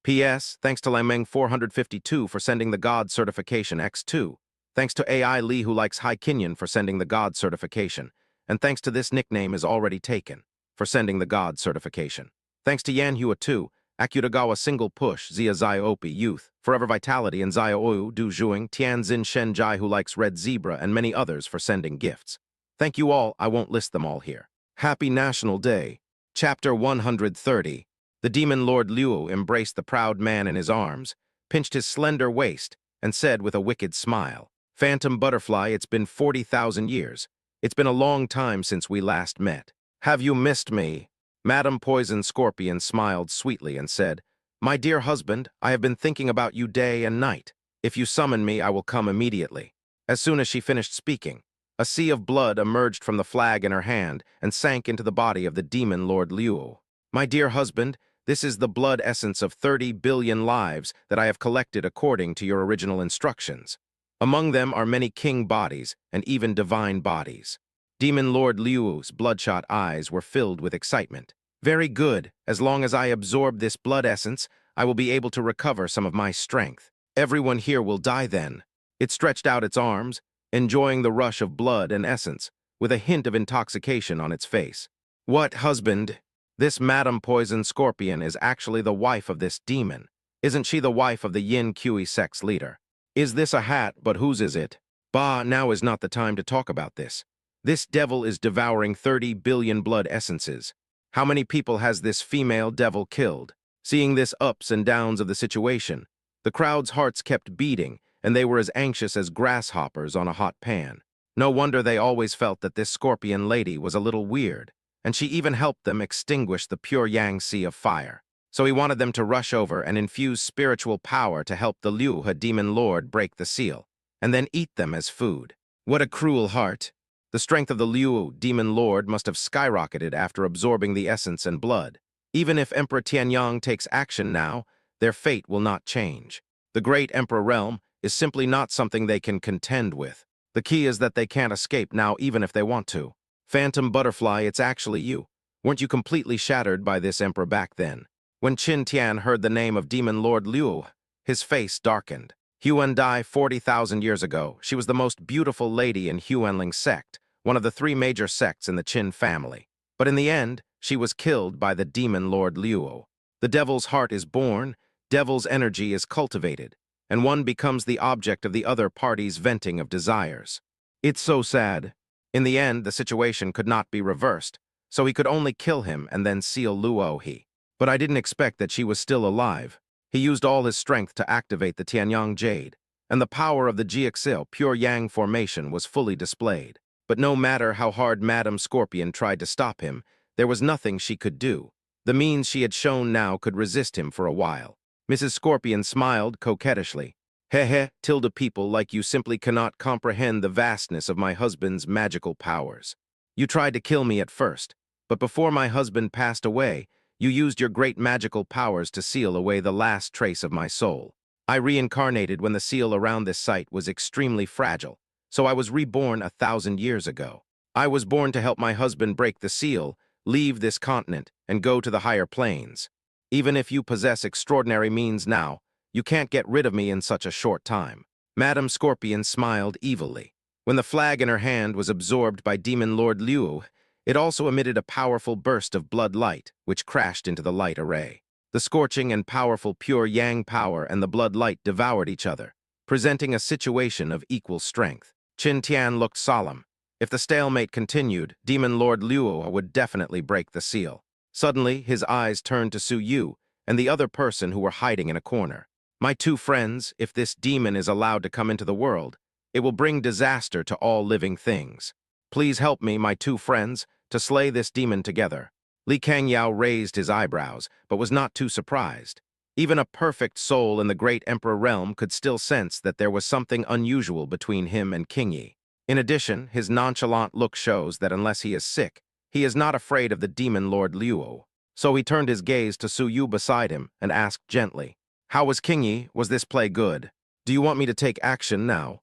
S1: P.S. Thanks to Limeng 452 for sending the God certification X2. Thanks to AI Lee who likes Hai Kinyan for sending the God certification. And thanks to this nickname is already taken for sending the God certification. Thanks to Yanhua 2, Akutagawa Single Push, Zia Ziopi Youth, Forever Vitality, and Zio Oyu, Du Zhuing, Tianzin Shenjai who likes Red Zebra, and many others for sending gifts. Thank you all, I won't list them all here. Happy National Day. Chapter 130. The Demon Lord Liu embraced the proud man in his arms, pinched his slender waist, and said with a wicked smile, Phantom Butterfly, it's been 40,000 years. It's been a long time since we last met. Have you missed me? Madam Poison Scorpion smiled sweetly and said, My dear husband, I have been thinking about you day and night. If you summon me, I will come immediately. As soon as she finished speaking, a sea of blood emerged from the flag in her hand and sank into the body of the demon Lord Liu. My dear husband, this is the blood essence of 30 billion lives that I have collected according to your original instructions. Among them are many king bodies and even divine bodies. Demon Lord Liu's bloodshot eyes were filled with excitement. Very good. As long as I absorb this blood essence, I will be able to recover some of my strength. Everyone here will die then. It stretched out its arms, enjoying the rush of blood and essence, with a hint of intoxication on its face. What, husband? This Madam Poison Scorpion is actually the wife of this demon. Isn't she the wife of the Yin Kui sex leader? Is this a hat, but whose is it? Bah, now is not the time to talk about this. This devil is devouring 30 billion blood essences. How many people has this female devil killed? Seeing this ups and downs of the situation, the crowd's hearts kept beating, and they were as anxious as grasshoppers on a hot pan. No wonder they always felt that this scorpion lady was a little weird, and she even helped them extinguish the pure Yang Sea of fire. So he wanted them to rush over and infuse spiritual power to help the Liu demon lord break the seal, and then eat them as food. What a cruel heart! The strength of the Liu demon lord must have skyrocketed after absorbing the essence and blood. Even if Emperor Tianyang takes action now, their fate will not change. The great Emperor realm is simply not something they can contend with. The key is that they can't escape now even if they want to. Phantom Butterfly, it's actually you. Weren't you completely shattered by this emperor back then? When Qin Tian heard the name of Demon Lord Liu, his face darkened. Huan died 40,000 years ago. She was the most beautiful lady in Huanling sect, one of the 3 major sects in the Qin family. But in the end, she was killed by the Demon Lord Liu. The devil's heart is born, devil's energy is cultivated, and one becomes the object of the other party's venting of desires. It's so sad. In the end, the situation could not be reversed, so he could only kill him and then seal Luo He. But I didn't expect that she was still alive. He used all his strength to activate the Tianyang Jade, and the power of the Jiaxil pure Yang formation was fully displayed. But no matter how hard Madame Scorpion tried to stop him, there was nothing she could do. The means she had shown now could resist him for a while. Mrs. Scorpion smiled coquettishly. Heh, tilde people like you simply cannot comprehend the vastness of my husband's magical powers. You tried to kill me at first, but before my husband passed away, you used your great magical powers to seal away the last trace of my soul. I reincarnated when the seal around this site was extremely fragile, so I was reborn 1,000 years ago. I was born to help my husband break the seal, leave this continent, and go to the higher planes. Even if you possess extraordinary means now, you can't get rid of me in such a short time. Madame Scorpion smiled evilly. When the flag in her hand was absorbed by Demon Lord Liu, it also emitted a powerful burst of blood light, which crashed into the light array. The scorching and powerful pure Yang power and the blood light devoured each other, presenting a situation of equal strength. Qin Tian looked solemn. If the stalemate continued, Demon Lord Liu would definitely break the seal. Suddenly, his eyes turned to Su Yu and the other person who were hiding in a corner. My 2 friends, if this demon is allowed to come into the world, it will bring disaster to all living things. Please help me, my 2 friends, to slay this demon together. Li Kangyao raised his eyebrows, but was not too surprised. Even a perfect soul in the great emperor realm could still sense that there was something unusual between him and King Yi. In addition, his nonchalant look shows that unless he is sick, he is not afraid of the demon Lord Liu. So he turned his gaze to Su Yu beside him and asked gently, How was King Yi? Was this play good? Do you want me to take action now?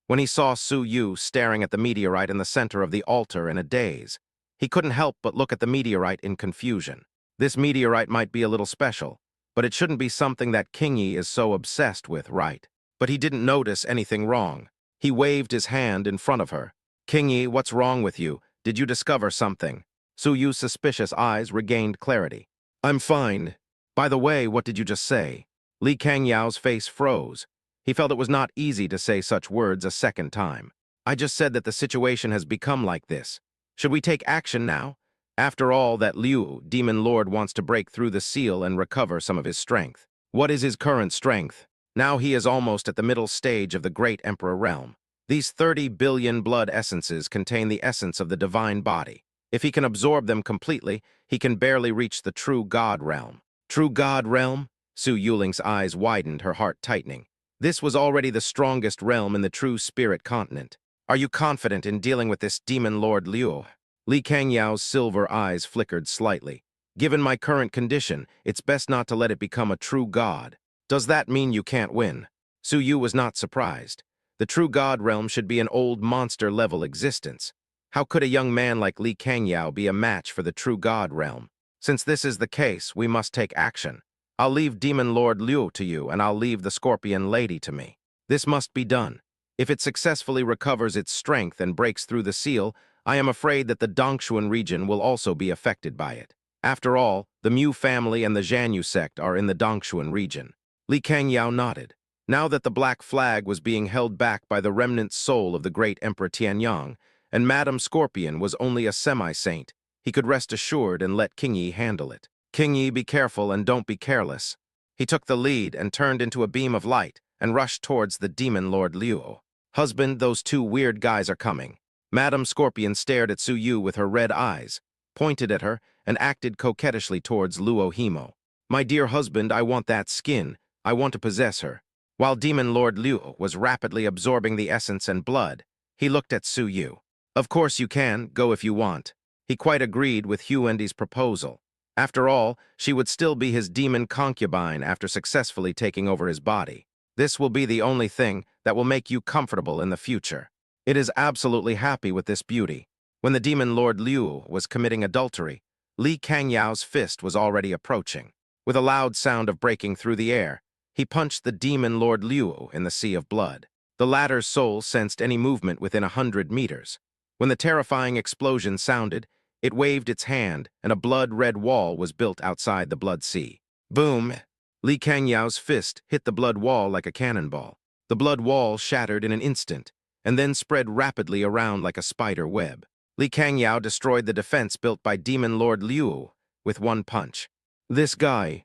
S1: When he saw Su Yu staring at the meteorite in the center of the altar in a daze, he couldn't help but look at the meteorite in confusion. This meteorite might be a little special, but it shouldn't be something that King Yi is so obsessed with, right? But he didn't notice anything wrong. He waved his hand in front of her. King Yi, what's wrong with you? Did you discover something? Su Yu's suspicious eyes regained clarity. I'm fine. By the way, what did you just say? Li Kangyao's face froze. He felt it was not easy to say such words a second time. I just said that the situation has become like this. Should we take action now? After all, that Liu, Demon Lord, wants to break through the seal and recover some of his strength. What is his current strength? Now he is almost at the middle stage of the great Emperor realm. These 30 billion blood essences contain the essence of the divine body. If he can absorb them completely, he can barely reach the true God realm. True God realm? Su Yuling's eyes widened, her heart tightening. This was already the strongest realm in the true spirit continent. Are you confident in dealing with this demon lord Liu? Li Kangyao's silver eyes flickered slightly. Given my current condition, it's best not to let it become a true god. Does that mean you can't win? Su Yu was not surprised. The true god realm should be an old monster-level existence. How could a young man like Li Kangyao be a match for the true god realm? Since this is the case, we must take action. I'll leave Demon Lord Liu to you, and I'll leave the Scorpion Lady to me. This must be done. If it successfully recovers its strength and breaks through the seal, I am afraid that the Dongshuan region will also be affected by it. After all, the Mu family and the Zhanyu sect are in the Dongshuan region. Li Kangyao nodded. Now that the black flag was being held back by the remnant soul of the great Emperor Tianyang, and Madame Scorpion was only a semi-saint, he could rest assured and let King Yi handle it. King Yi, be careful and don't be careless. He took the lead and turned into a beam of light and rushed towards the demon Lord Liu. Husband, those two weird guys are coming. Madame Scorpion stared at Su Yu with her red eyes, pointed at her, and acted coquettishly towards Luo Himo. My dear husband, I want that skin. I want to possess her. While Demon Lord Liu was rapidly absorbing the essence and blood, he looked at Su Yu. Of course you can, go if you want. He quite agreed with Hu Wendi's proposal. After all, she would still be his demon concubine after successfully taking over his body. This will be the only thing that will make you comfortable in the future. It is absolutely happy with this beauty. When the demon Lord Liu was committing adultery, Li Kangyao's fist was already approaching. With a loud sound of breaking through the air, he punched the demon Lord Liu in the sea of blood. The latter's soul sensed any movement within 100 meters. When the terrifying explosion sounded, it waved its hand, and a blood-red wall was built outside the blood sea. Boom! Li Kangyao's fist hit the blood wall like a cannonball. The blood wall shattered in an instant, and then spread rapidly around like a spider web. Li Kangyao destroyed the defense built by Demon Lord Liu with one punch. This guy...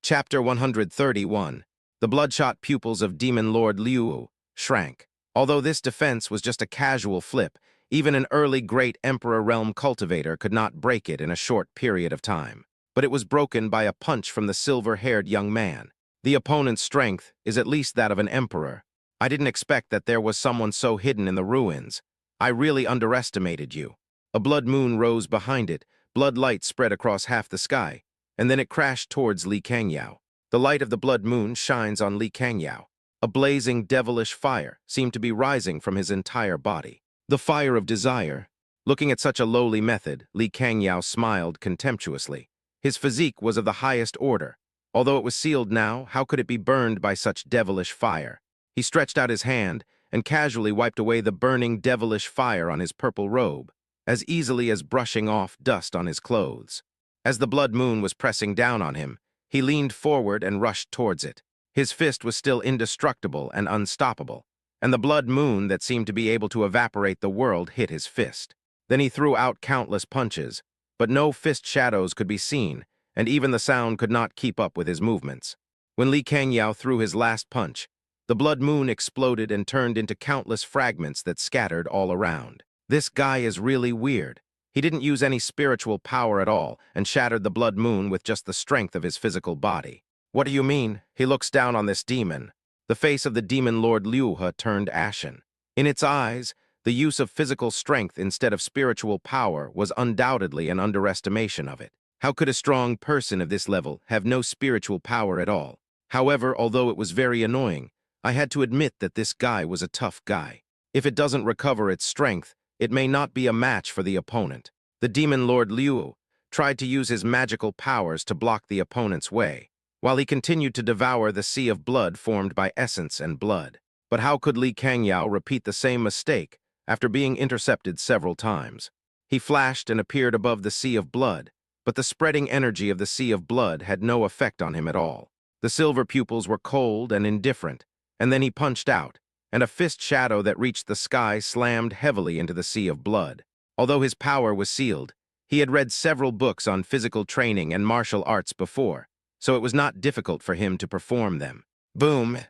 S1: Chapter 131. The bloodshot pupils of Demon Lord Liu shrank. Although this defense was just a casual flip, even an early great Emperor Realm cultivator could not break it in a short period of time. But it was broken by a punch from the silver-haired young man. The opponent's strength is at least that of an emperor. I didn't expect that there was someone so hidden in the ruins. I really underestimated you. A blood moon rose behind it, blood light spread across half the sky, and then it crashed towards Li Kangyao. The light of the blood moon shines on Li Kangyao. A blazing, devilish fire seemed to be rising from his entire body. The fire of desire. Looking at such a lowly method, Li Kangyao smiled contemptuously. His physique was of the highest order. Although it was sealed now, how could it be burned by such devilish fire? He stretched out his hand and casually wiped away the burning devilish fire on his purple robe, as easily as brushing off dust on his clothes. As the blood moon was pressing down on him, he leaned forward and rushed towards it. His fist was still indestructible and unstoppable, and the blood moon that seemed to be able to evaporate the world hit his fist. Then he threw out countless punches, but no fist shadows could be seen, and even the sound could not keep up with his movements. When Li Kangyao threw his last punch, the blood moon exploded and turned into countless fragments that scattered all around. This guy is really weird. He didn't use any spiritual power at all and shattered the blood moon with just the strength of his physical body. What do you mean? He looks down on this demon. The face of the demon Lord Liu turned ashen. In its eyes, the use of physical strength instead of spiritual power was undoubtedly an underestimation of it. How could a strong person of this level have no spiritual power at all? However, although it was very annoying, I had to admit that this guy was a tough guy. If it doesn't recover its strength, it may not be a match for the opponent. The demon Lord Liu tried to use his magical powers to block the opponent's way, while he continued to devour the sea of blood formed by essence and blood. But how could Li Kangyao repeat the same mistake after being intercepted several times? He flashed and appeared above the sea of blood, but the spreading energy of the sea of blood had no effect on him at all. The silver pupils were cold and indifferent, and then he punched out, and a fist shadow that reached the sky slammed heavily into the sea of blood. Although his power was sealed, he had read several books on physical training and martial arts before, so it was not difficult for him to perform them. Boom!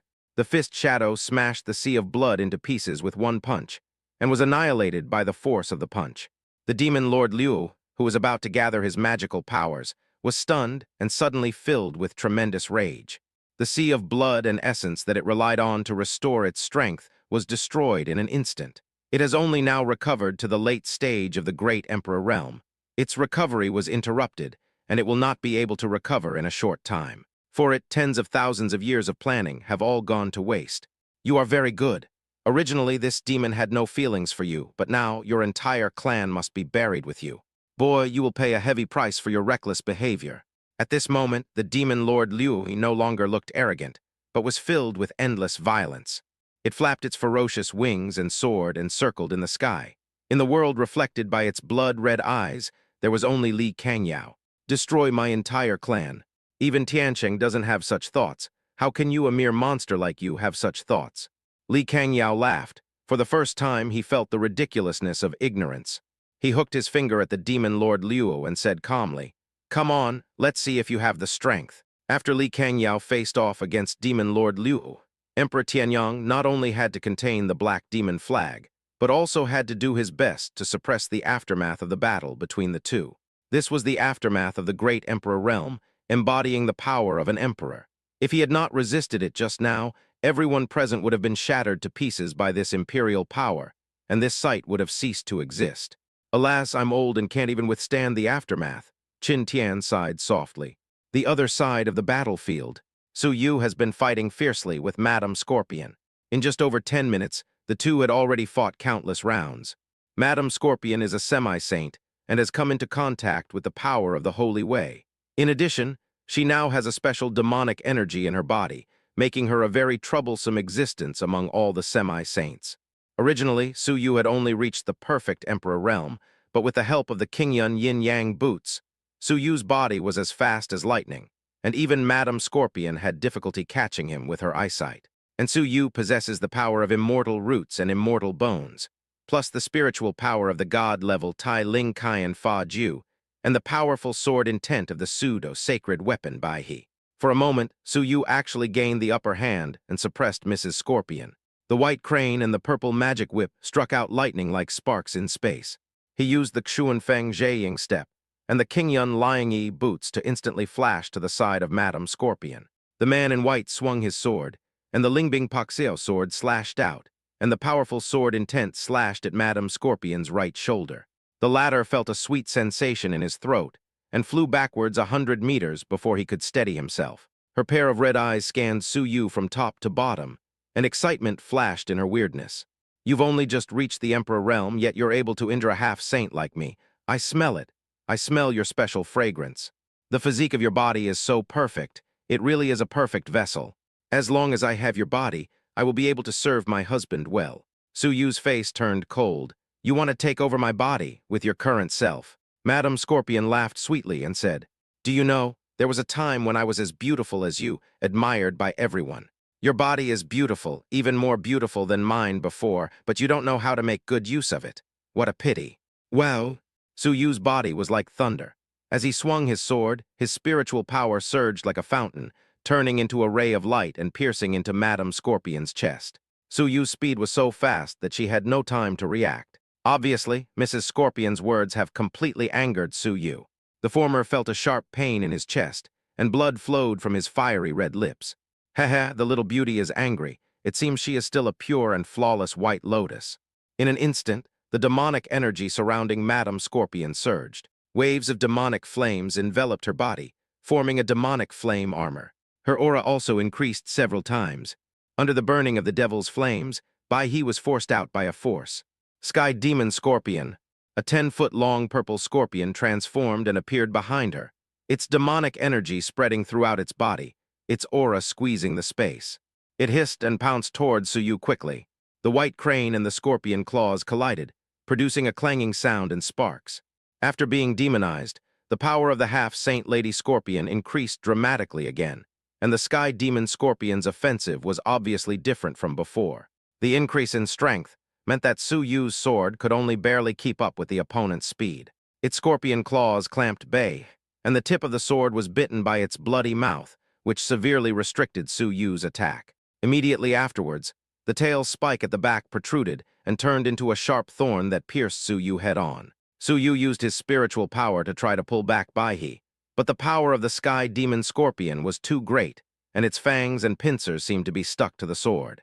S1: The fist shadow smashed the sea of blood into pieces with one punch, and was annihilated by the force of the punch. The demon Lord Liu, who was about to gather his magical powers, was stunned and suddenly filled with tremendous rage. The sea of blood and essence that it relied on to restore its strength was destroyed in an instant. It has only now recovered to the late stage of the great Emperor realm. Its recovery was interrupted, and it will not be able to recover in a short time. For it, tens of thousands of years of planning have all gone to waste. You are very good. Originally, this demon had no feelings for you, but now your entire clan must be buried with you. Boy, you will pay a heavy price for your reckless behavior. At this moment, the demon Lord Liu no longer looked arrogant, but was filled with endless violence. It flapped its ferocious wings and soared and circled in the sky. In the world reflected by its blood-red eyes, there was only Li Kangyao. Destroy my entire clan. Even Tiancheng doesn't have such thoughts. How can you, a mere monster like you, have such thoughts? Li Kangyao laughed. For the first time, he felt the ridiculousness of ignorance. He hooked his finger at the demon Lord Liu and said calmly, "Come on, let's see if you have the strength." After Li Kangyao faced off against demon Lord Liu, Emperor Tianyang not only had to contain the black demon flag, but also had to do his best to suppress the aftermath of the battle between the two. This was the aftermath of the great Emperor realm, embodying the power of an emperor. If he had not resisted it just now, everyone present would have been shattered to pieces by this imperial power, and this site would have ceased to exist. Alas, I'm old and can't even withstand the aftermath, Qin Tian sighed softly. The other side of the battlefield. Su Yu has been fighting fiercely with Madame Scorpion. In just over 10 minutes, the two had already fought countless rounds. Madame Scorpion is a semi-saint and has come into contact with the power of the Holy Way. In addition, she now has a special demonic energy in her body, making her a very troublesome existence among all the semi-saints. Originally, Su Yu had only reached the perfect Emperor realm, but with the help of the Qingyun Yin-Yang boots, Su Yu's body was as fast as lightning, and even Madame Scorpion had difficulty catching him with her eyesight. And Su Yu possesses the power of immortal roots and immortal bones, plus the spiritual power of the god-level Tai Ling Kaian Fa Jiu, and the powerful sword intent of the pseudo-sacred weapon Bai He. For a moment, Su Yu actually gained the upper hand and suppressed Mrs. Scorpion. The white crane and the purple magic whip struck out lightning like sparks in space. He used the Xuan Feng Zheiying step and the Qingyun Liang Yi boots to instantly flash to the side of Madame Scorpion. The man in white swung his sword, and the Lingbing Paxiao sword slashed out, and the powerful sword intent slashed at Madame Scorpion's right shoulder. The latter felt a sweet sensation in his throat and flew backwards 100 meters before he could steady himself. Her pair of red eyes scanned Su Yu from top to bottom, and excitement flashed in her weirdness. You've only just reached the Emperor realm, yet you're able to injure a half-saint like me. I smell it. I smell your special fragrance. The physique of your body is so perfect. It really is a perfect vessel. As long as I have your body, I will be able to serve my husband well. Su Yu's face turned cold. You want to take over my body with your current self. Madame Scorpion laughed sweetly and said, Do you know, there was a time when I was as beautiful as you, admired by everyone. Your body is beautiful, even more beautiful than mine before, but you don't know how to make good use of it. What a pity. Well, Su Yu's body was like thunder. As he swung his sword, his spiritual power surged like a fountain, turning into a ray of light and piercing into Madame Scorpion's chest. Su Yu's speed was so fast that she had no time to react. Obviously, Mrs. Scorpion's words have completely angered Su Yu. The former felt a sharp pain in his chest, and blood flowed from his fiery red lips. Haha, the little beauty is angry. It seems she is still a pure and flawless white lotus. In an instant, the demonic energy surrounding Madame Scorpion surged. Waves of demonic flames enveloped her body, forming a demonic flame armor. Her aura also increased several times. Under the burning of the devil's flames, Bai He was forced out by a force. Sky Demon Scorpion, a 10-foot-long purple scorpion, transformed and appeared behind her, its demonic energy spreading throughout its body, its aura squeezing the space. It hissed and pounced towards Su Yu quickly. The white crane and the scorpion claws collided, producing a clanging sound and sparks. After being demonized, the power of the half-saint Lady Scorpion increased dramatically again, and the Sky Demon Scorpion's offensive was obviously different from before. The increase in strength meant that Su Yu's sword could only barely keep up with the opponent's speed. Its scorpion claws clamped Bai, and the tip of the sword was bitten by its bloody mouth, which severely restricted Su Yu's attack. Immediately afterwards, the tail's spike at the back protruded and turned into a sharp thorn that pierced Su Yu head-on. Su Yu used his spiritual power to try to pull back Bai He, but the power of the sky demon scorpion was too great, and its fangs and pincers seemed to be stuck to the sword.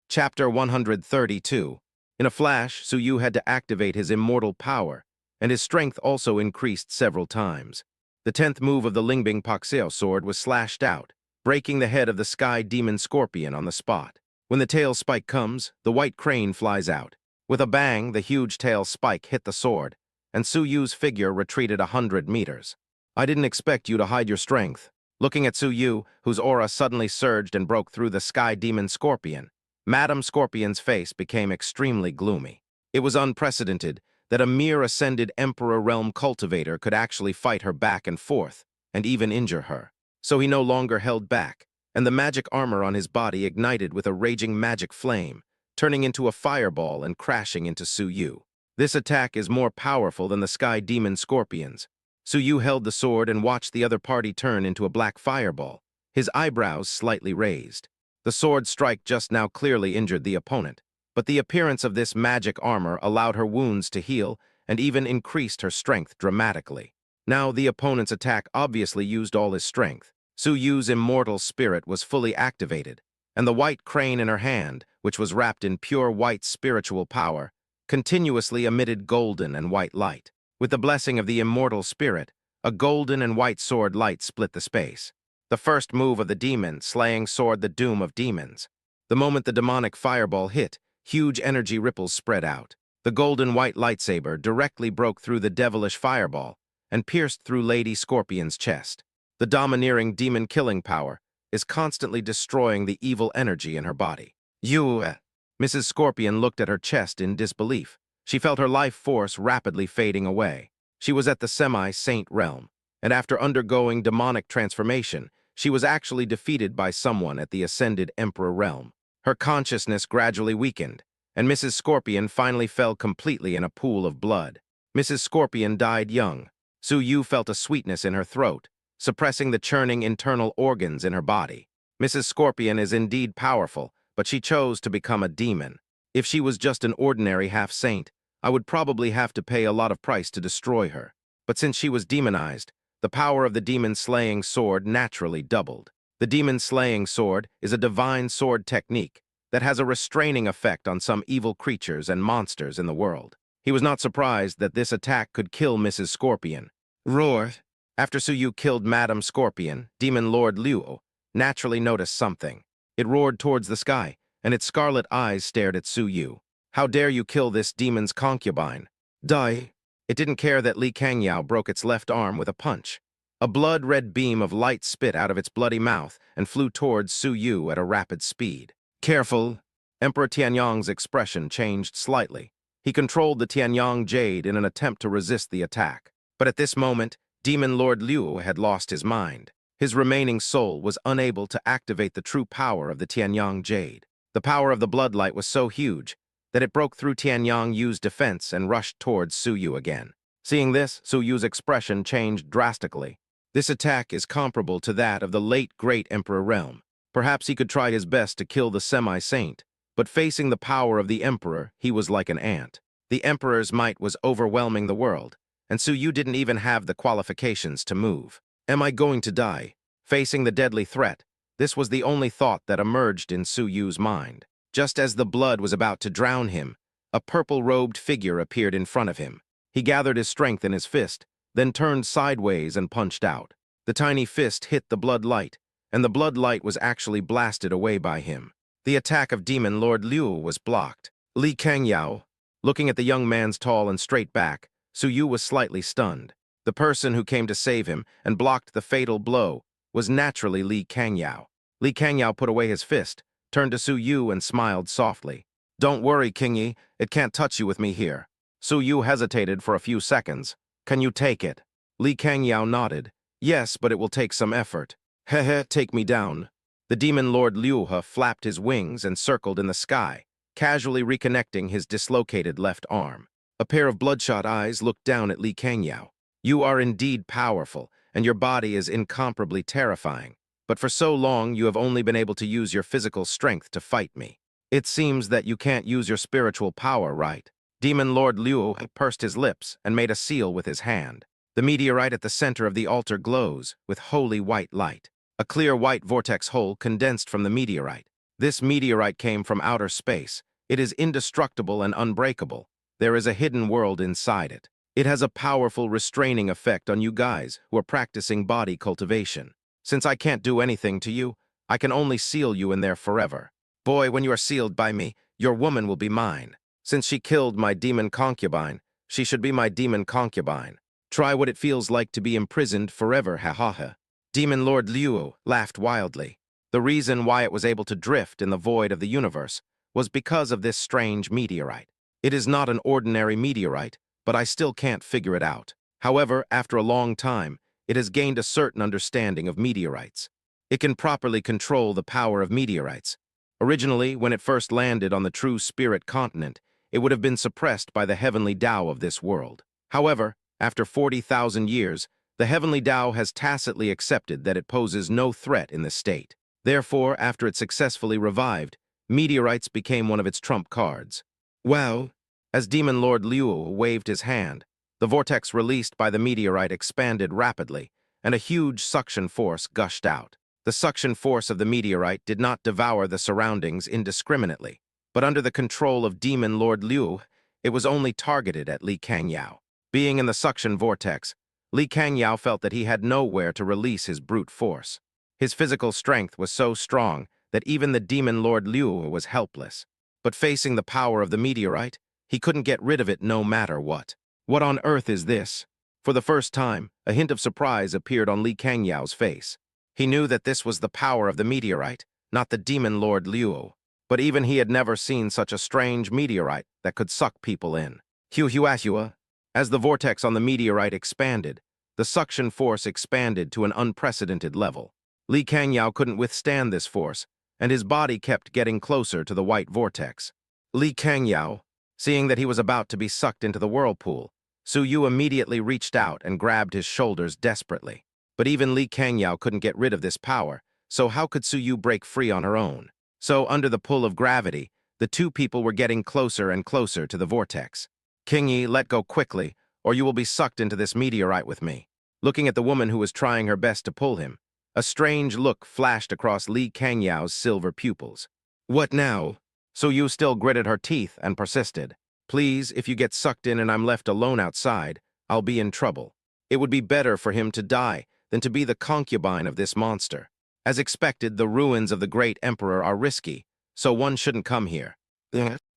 S1: Chapter 132. In a flash, Su Yu had to activate his immortal power, and his strength also increased several times. The 10th move of the Lingbing Paxiao sword was slashed out, breaking the head of the sky demon scorpion on the spot. When the tail spike comes, the white crane flies out. With a bang, the huge tail spike hit the sword, and Su Yu's figure retreated 100 meters. I didn't expect you to hide your strength. Looking at Su Yu, whose aura suddenly surged and broke through the sky demon scorpion, Madame Scorpion's face became extremely gloomy. It was unprecedented that a mere ascended Emperor Realm cultivator could actually fight her back and forth, and even injure her. So he no longer held back, and the magic armor on his body ignited with a raging magic flame, turning into a fireball and crashing into Su Yu. This attack is more powerful than the sky demon scorpions. Su Yu held the sword and watched the other party turn into a black fireball, his eyebrows slightly raised. The sword strike just now clearly injured the opponent, but the appearance of this magic armor allowed her wounds to heal and even increased her strength dramatically. Now the opponent's attack obviously used all his strength. Su Yu's immortal spirit was fully activated, and the white crane in her hand, which was wrapped in pure white spiritual power, continuously emitted golden and white light. With the blessing of the immortal spirit, a golden and white sword light split the space. The first move of the demon slaying sword, the doom of demons. The moment the demonic fireball hit, huge energy ripples spread out. The golden white lightsaber directly broke through the devilish fireball and pierced through Lady Scorpion's chest. The domineering demon killing power is constantly destroying the evil energy in her body. Mrs. Scorpion looked at her chest in disbelief. She felt her life force rapidly fading away. She was at the semi-saint realm, and after undergoing demonic transformation, she was actually defeated by someone at the ascended Emperor realm. Her consciousness gradually weakened, and Mrs. Scorpion finally fell completely in a pool of blood. Mrs. Scorpion died young. Su Yu felt a sweetness in her throat, suppressing the churning internal organs in her body. Mrs. Scorpion is indeed powerful, but she chose to become a demon. If she was just an ordinary half-saint, I would probably have to pay a lot of price to destroy her. But since she was demonized, the power of the demon-slaying sword naturally doubled. The demon-slaying sword is a divine sword technique that has a restraining effect on some evil creatures and monsters in the world. He was not surprised that this attack could kill Mrs. Scorpion. Roar! After Su Yu killed Madame Scorpion, Demon Lord Liu naturally noticed something. It roared towards the sky, and its scarlet eyes stared at Su Yu. How dare you kill this demon's concubine? Die! It didn't care that Li Kangyao broke its left arm with a punch. A blood-red beam of light spit out of its bloody mouth and flew towards Su Yu at a rapid speed. Careful! Emperor Tianyong's expression changed slightly. He controlled the Tianyong Jade in an attempt to resist the attack. But at this moment, Demon Lord Liu had lost his mind. His remaining soul was unable to activate the true power of the Tianyong Jade. The power of the bloodlight was so huge that it broke through Tianyong Yu's defense and rushed towards Su Yu again. Seeing this, Su Yu's expression changed drastically. This attack is comparable to that of the late great Emperor Realm. Perhaps he could try his best to kill the semi-saint, but facing the power of the Emperor, he was like an ant. The Emperor's might was overwhelming the world, and Su Yu didn't even have the qualifications to move. Am I going to die? Facing the deadly threat, this was the only thought that emerged in Su Yu's mind. Just as the blood was about to drown him, a purple-robed figure appeared in front of him. He gathered his strength in his fist, then turned sideways and punched out. The tiny fist hit the blood light, and the blood light was actually blasted away by him. The attack of Demon Lord Liu was blocked. Li Kangyao, looking at the young man's tall and straight back, Su Yu was slightly stunned. The person who came to save him and blocked the fatal blow was naturally Li Kangyao. Li Kangyao put away his fist, turned to Su Yu and smiled softly. Don't worry, Kingy, it can't touch you with me here. Su Yu hesitated for a few seconds. Can you take it? Li Kangyao nodded. Yes, but it will take some effort. Hehe, take me down. The Demon Lord Liu flapped his wings and circled in the sky, casually reconnecting his dislocated left arm. A pair of bloodshot eyes looked down at Li Kangyao. You are indeed powerful, and your body is incomparably terrifying. but for so long you have only been able to use your physical strength to fight me. It seems that you can't use your spiritual power, right? Demon Lord Liu pursed his lips and made a seal with his hand. The meteorite at the center of the altar glows with holy white light. A clear white vortex hole condensed from the meteorite. This meteorite came from outer space. It is indestructible and unbreakable. There is a hidden world inside it. It has a powerful restraining effect on you guys who are practicing body cultivation. Since I can't do anything to you, I can only seal you in there forever. Boy, when you are sealed by me, your woman will be mine. Since she killed my demon concubine, she should be my demon concubine. Try what it feels like to be imprisoned forever, ha ha ha. Demon Lord Liu laughed wildly. The reason why it was able to drift in the void of the universe was because of this strange meteorite. It is not an ordinary meteorite, but I still can't figure it out. However, after a long time, it has gained a certain understanding of meteorites. It can properly control the power of meteorites. Originally, when it first landed on the true spirit continent, it would have been suppressed by the heavenly Tao of this world. However, after 40,000 years, the heavenly Tao has tacitly accepted that it poses no threat in this state. Therefore, after it successfully revived, meteorites became one of its trump cards. Well, as Demon Lord Liu waved his hand, the vortex released by the meteorite expanded rapidly, and a huge suction force gushed out. The suction force of the meteorite did not devour the surroundings indiscriminately, but under the control of Demon Lord Liu, it was only targeted at Li Kangyao. Being in the suction vortex, Li Kangyao felt that he had nowhere to release his brute force. His physical strength was so strong that even the Demon Lord Liu was helpless. But facing the power of the meteorite, he couldn't get rid of it no matter what. What on earth is this? For the first time, a hint of surprise appeared on Li Kangyao's face. He knew that this was the power of the meteorite, not the Demon Lord Liu. But even he had never seen such a strange meteorite that could suck people in. Hu-hua-hua. As the vortex on the meteorite expanded, the suction force expanded to an unprecedented level. Li Kangyao couldn't withstand this force, and his body kept getting closer to the white vortex. Li Kangyao, seeing that he was about to be sucked into the whirlpool, Su Yu immediately reached out and grabbed his shoulders desperately. But even Li Kangyao couldn't get rid of this power, so how could Su Yu break free on her own? So, under the pull of gravity, the two people were getting closer and closer to the vortex. King Yi, let go quickly, or you will be sucked into this meteorite with me. Looking at the woman who was trying her best to pull him, a strange look flashed across Li Kangyao's silver pupils. What now? Su Yu still gritted her teeth and persisted. Please, if you get sucked in and I'm left alone outside, I'll be in trouble. It would be better for him to die than to be the concubine of this monster. As expected, the ruins of the great emperor are risky, so one shouldn't come here.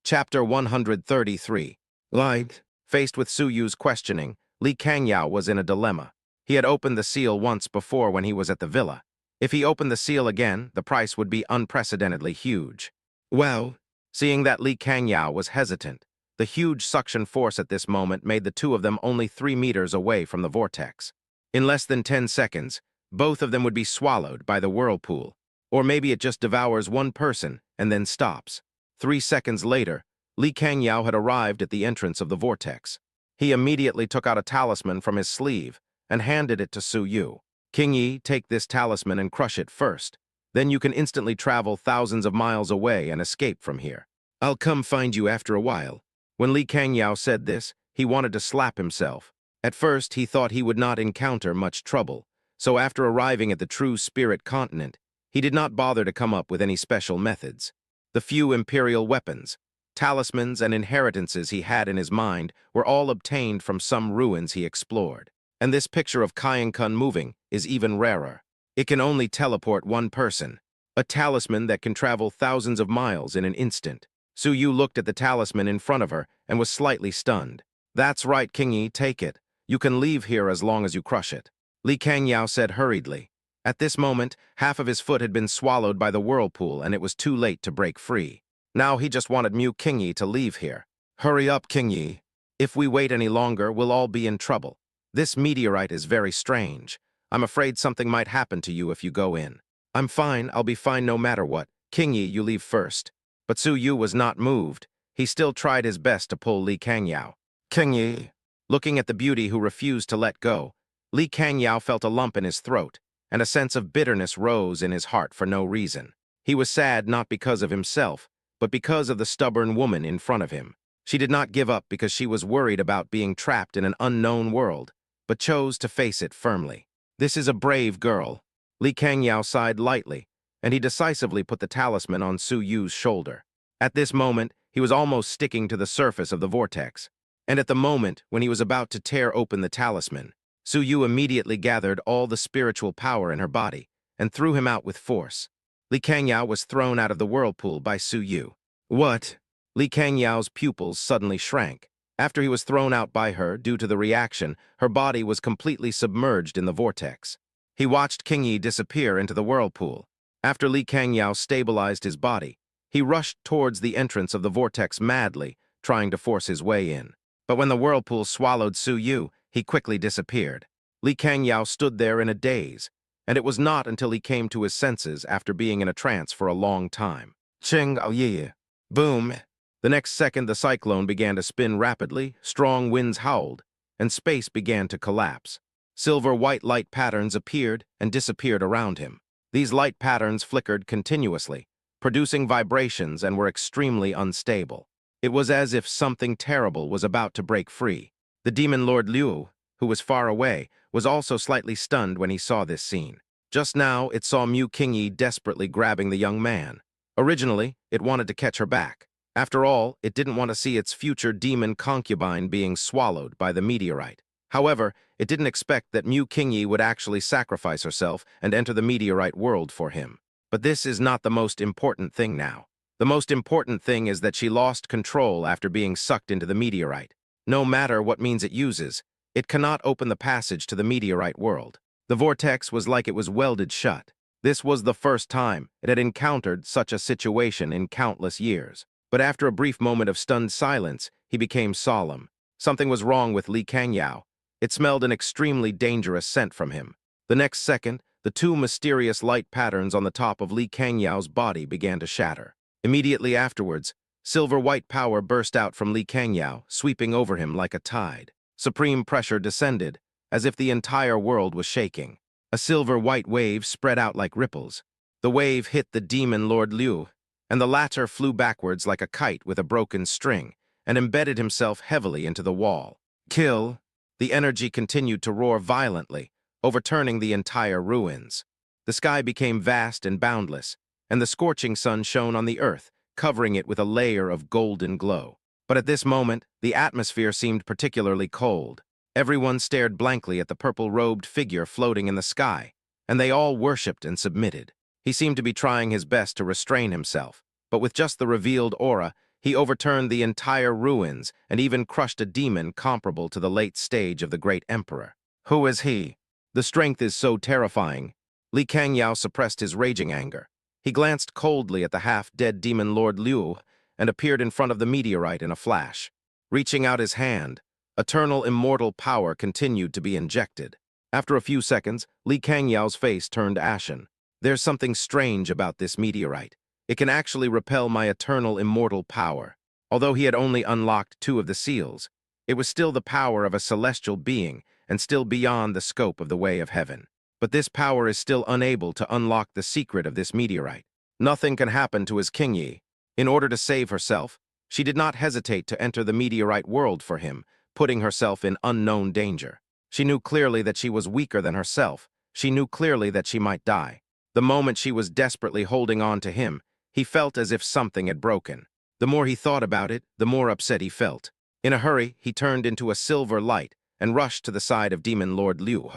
S1: Chapter 133. Light. Faced with Su Yu's questioning, Li Kangyao was in a dilemma. He had opened the seal once before when he was at the villa. If he opened the seal again, the price would be unprecedentedly huge. Well, seeing that Li Kangyao was hesitant, the huge suction force at this moment made the two of them only 3 meters away from the vortex. In less than 10 seconds, both of them would be swallowed by the whirlpool. Or maybe it just devours one person and then stops. 3 seconds later, Li Kangyao had arrived at the entrance of the vortex. He immediately took out a talisman from his sleeve and handed it to Su Yu. King Yi, take this talisman and crush it first. Then you can instantly travel thousands of miles away and escape from here. I'll come find you after a while. When Li Kangyao said this, he wanted to slap himself. At first, he thought he would not encounter much trouble, so after arriving at the true spirit continent, he did not bother to come up with any special methods. The few imperial weapons, talismans, and inheritances he had in his mind were all obtained from some ruins he explored. And this picture of Kyan-kun moving is even rarer. It can only teleport one person, a talisman that can travel thousands of miles in an instant. Su Yu looked at the talisman in front of her and was slightly stunned. That's right, King Yi, take it. You can leave here as long as you crush it. Li Kangyao said hurriedly. At this moment, half of his foot had been swallowed by the whirlpool and it was too late to break free. Now he just wanted King Yi to leave here. Hurry up, King Yi. If we wait any longer, we'll all be in trouble. This meteorite is very strange. I'm afraid something might happen to you if you go in. I'm fine, I'll be fine no matter what. King Yi, you leave first. But Su Yu was not moved. He still tried his best to pull Li Kangyao. King Yi. Looking at the beauty who refused to let go, Li Kangyao felt a lump in his throat, and a sense of bitterness rose in his heart for no reason. He was sad not because of himself, but because of the stubborn woman in front of him. She did not give up because she was worried about being trapped in an unknown world, but chose to face it firmly. This is a brave girl. Li Kangyao sighed lightly, and he decisively put the talisman on Su Yu's shoulder. At this moment, he was almost sticking to the surface of the vortex. And at the moment when he was about to tear open the talisman, Su Yu immediately gathered all the spiritual power in her body and threw him out with force. Li Kangyao was thrown out of the whirlpool by Su Yu. What? Li Kangyao's pupils suddenly shrank. After he was thrown out by her due to the reaction, her body was completely submerged in the vortex. He watched King Yi disappear into the whirlpool. After Li Kangyao stabilized his body, he rushed towards the entrance of the vortex madly, trying to force his way in. But when the whirlpool swallowed Su Yu, he quickly disappeared. Li Kangyao stood there in a daze, and it was not until he came to his senses after being in a trance for a long time. Ching, oh yeah. Boom. The next second, the cyclone began to spin rapidly, strong winds howled, and space began to collapse. Silver-white light patterns appeared and disappeared around him. These light patterns flickered continuously, producing vibrations and were extremely unstable. It was as if something terrible was about to break free. The demon Lord Liu, who was far away, was also slightly stunned when he saw this scene. Just now, it saw Mu Qingyi desperately grabbing the young man. Originally, it wanted to catch her back. After all, it didn't want to see its future demon concubine being swallowed by the meteorite. However, it didn't expect that Mu Qingyi would actually sacrifice herself and enter the meteorite world for him. But this is not the most important thing now. The most important thing is that she lost control after being sucked into the meteorite. No matter what means it uses, it cannot open the passage to the meteorite world. The vortex was like it was welded shut. This was the first time it had encountered such a situation in countless years. But after a brief moment of stunned silence, he became solemn. Something was wrong with Li Kangyao. It smelled an extremely dangerous scent from him. The next second, the two mysterious light patterns on the top of Li Kangyao's body began to shatter. Immediately afterwards, silver-white power burst out from Li Kangyao, sweeping over him like a tide. Supreme pressure descended, as if the entire world was shaking. A silver-white wave spread out like ripples. The wave hit the demon Lord Liu, and the latter flew backwards like a kite with a broken string, and embedded himself heavily into the wall. Kill! The energy continued to roar violently, overturning the entire ruins. The sky became vast and boundless, and the scorching sun shone on the earth, covering it with a layer of golden glow. But at this moment, the atmosphere seemed particularly cold. Everyone stared blankly at the purple-robed figure floating in the sky, and they all worshipped and submitted. He seemed to be trying his best to restrain himself, but with just the revealed aura, he overturned the entire ruins and even crushed a demon comparable to the late stage of the great emperor. Who is he? The strength is so terrifying. Li Kangyao suppressed his raging anger. He glanced coldly at the half-dead demon Lord Liu and appeared in front of the meteorite in a flash. Reaching out his hand, eternal immortal power continued to be injected. After a few seconds, Li Kangyao's face turned ashen. There's something strange about this meteorite. It can actually repel my eternal immortal power. Although he had only unlocked 2 of the seals, it was still the power of a celestial being and still beyond the scope of the way of heaven. But this power is still unable to unlock the secret of this meteorite. Nothing can happen to his Qingyi. In order to save herself, she did not hesitate to enter the meteorite world for him, putting herself in unknown danger. She knew clearly that she was weaker than herself. She knew clearly that she might die. The moment she was desperately holding on to him, he felt as if something had broken. The more he thought about it, the more upset he felt. In a hurry, he turned into a silver light and rushed to the side of Demon Lord Liu.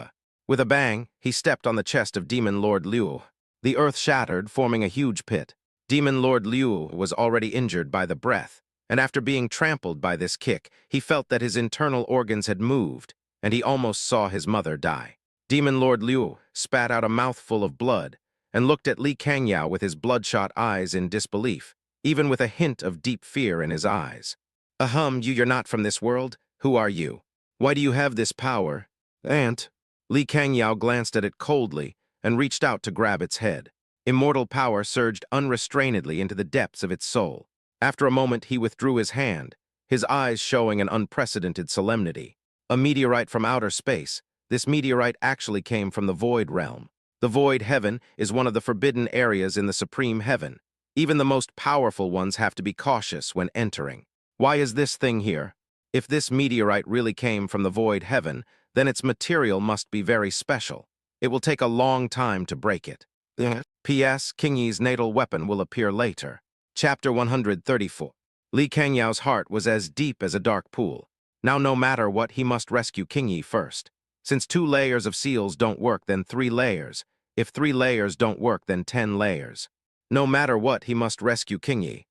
S1: With a bang, he stepped on the chest of Demon Lord Liu. The earth shattered, forming a huge pit. Demon Lord Liu was already injured by the breath, and after being trampled by this kick, he felt that his internal organs had moved, and he almost saw his mother die. Demon Lord Liu spat out a mouthful of blood and looked at Li Kangyao with his bloodshot eyes in disbelief, even with a hint of deep fear in his eyes. You're not from this world? Who are you? Why do you have this power? Aunt. Li Kangyao glanced at it coldly and reached out to grab its head. Immortal power surged unrestrainedly into the depths of its soul. After a moment, he withdrew his hand, his eyes showing an unprecedented solemnity. A meteorite from outer space. This meteorite actually came from the void realm. The void heaven is one of the forbidden areas in the supreme heaven. Even the most powerful ones have to be cautious when entering. Why is this thing here? If this meteorite really came from the void heaven, then its material must be very special. It will take a long time to break it. P.S. King Yi's natal weapon will appear later. Chapter 134. Li Kangyao's heart was as deep as a dark pool. Now no matter what, he must rescue King Yi first. Since 2 layers of seals don't work, then 3 layers. If 3 layers don't work, then 10 layers. No matter what, he must rescue King Yi.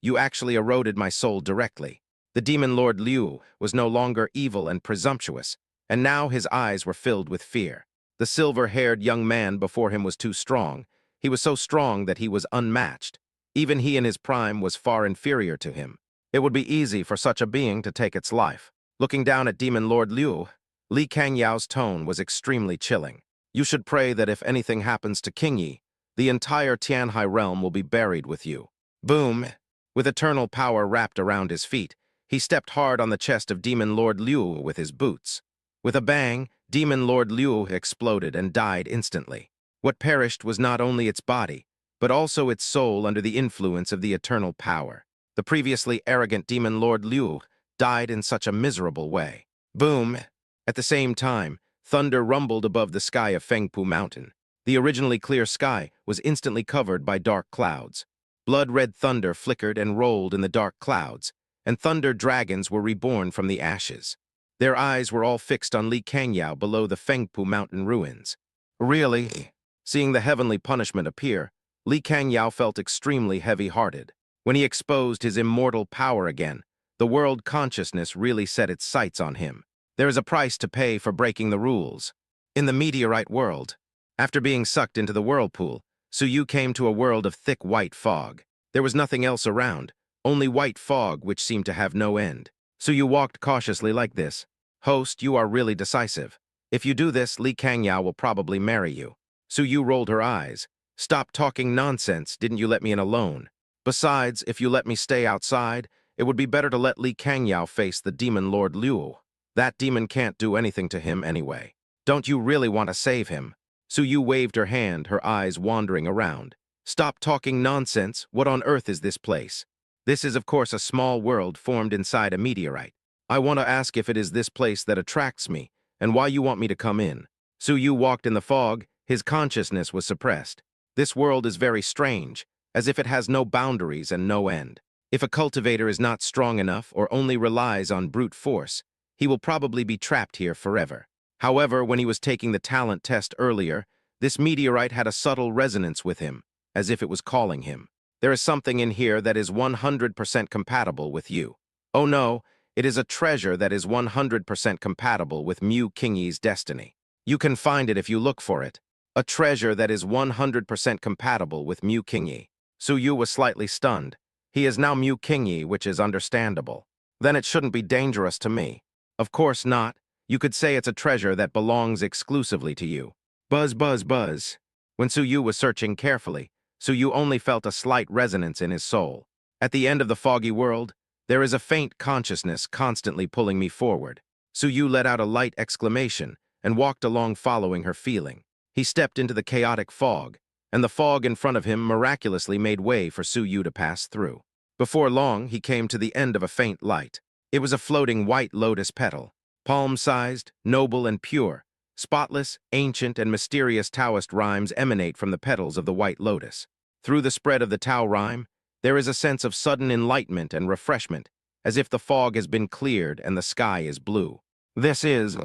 S1: You actually eroded my soul directly. The demon lord Liu was no longer evil and presumptuous, and now his eyes were filled with fear. The silver-haired young man before him was too strong. He was so strong that he was unmatched. Even he in his prime was far inferior to him. It would be easy for such a being to take its life. Looking down at demon lord Liu, Li Kangyao's tone was extremely chilling. You should pray that if anything happens to King Yi, the entire Tianhai realm will be buried with you. Boom! With eternal power wrapped around his feet, he stepped hard on the chest of demon lord Liu with his boots. With a bang, demon lord Liu exploded and died instantly. What perished was not only its body, but also its soul under the influence of the eternal power. The previously arrogant demon lord Liu died in such a miserable way. Boom! At the same time, thunder rumbled above the sky of Fengpu Mountain. The originally clear sky was instantly covered by dark clouds. Blood-red thunder flickered and rolled in the dark clouds, and thunder dragons were reborn from the ashes. Their eyes were all fixed on Li Kangyao below the Fengpu Mountain ruins. Really? Seeing the heavenly punishment appear, Li Kangyao felt extremely heavy-hearted. When he exposed his immortal power again, the world consciousness really set its sights on him. There is a price to pay for breaking the rules. In the meteorite world, after being sucked into the whirlpool, Suyu came to a world of thick white fog. There was nothing else around, only white fog which seemed to have no end. Suyu walked cautiously like this. Host, you are really decisive. If you do this, Li Kangyao will probably marry you. Suyu rolled her eyes. Stop talking nonsense, didn't you let me in alone? Besides, if you let me stay outside, it would be better to let Li Kangyao face the demon lord Liu. That demon can't do anything to him anyway. Don't you really want to save him? Suyu waved her hand, her eyes wandering around. Stop talking nonsense, what on earth is this place? This is of course a small world formed inside a meteorite. I want to ask if it is this place that attracts me, and why you want me to come in. Suyu walked in the fog, his consciousness was suppressed. This world is very strange, as if it has no boundaries and no end. If a cultivator is not strong enough or only relies on brute force, he will probably be trapped here forever. However, when he was taking the talent test earlier, this meteorite had a subtle resonance with him, as if it was calling him. There is something in here that is 100% compatible with you. Oh no, it is a treasure that is 100% compatible with Mu Kingyi's destiny. You can find it if you look for it. A treasure that is 100% compatible with Mu Kingyi. Suyu was slightly stunned. He is now Mu Kingyi, which is understandable. Then it shouldn't be dangerous to me. Of course not. You could say it's a treasure that belongs exclusively to you. Buzz, buzz, buzz. When Suyu was searching carefully, Suyu only felt a slight resonance in his soul. At the end of the foggy world, there is a faint consciousness constantly pulling me forward. Suyu let out a light exclamation and walked along following her feeling. He stepped into the chaotic fog, and the fog in front of him miraculously made way for Suyu to pass through. Before long, he came to the end of a faint light. It was a floating white lotus petal. Palm-sized, noble and pure, spotless, ancient, and mysterious Taoist rhymes emanate from the petals of the white lotus. Through the spread of the Tao rhyme, there is a sense of sudden enlightenment and refreshment, as if the fog has been cleared and the sky is blue. This is...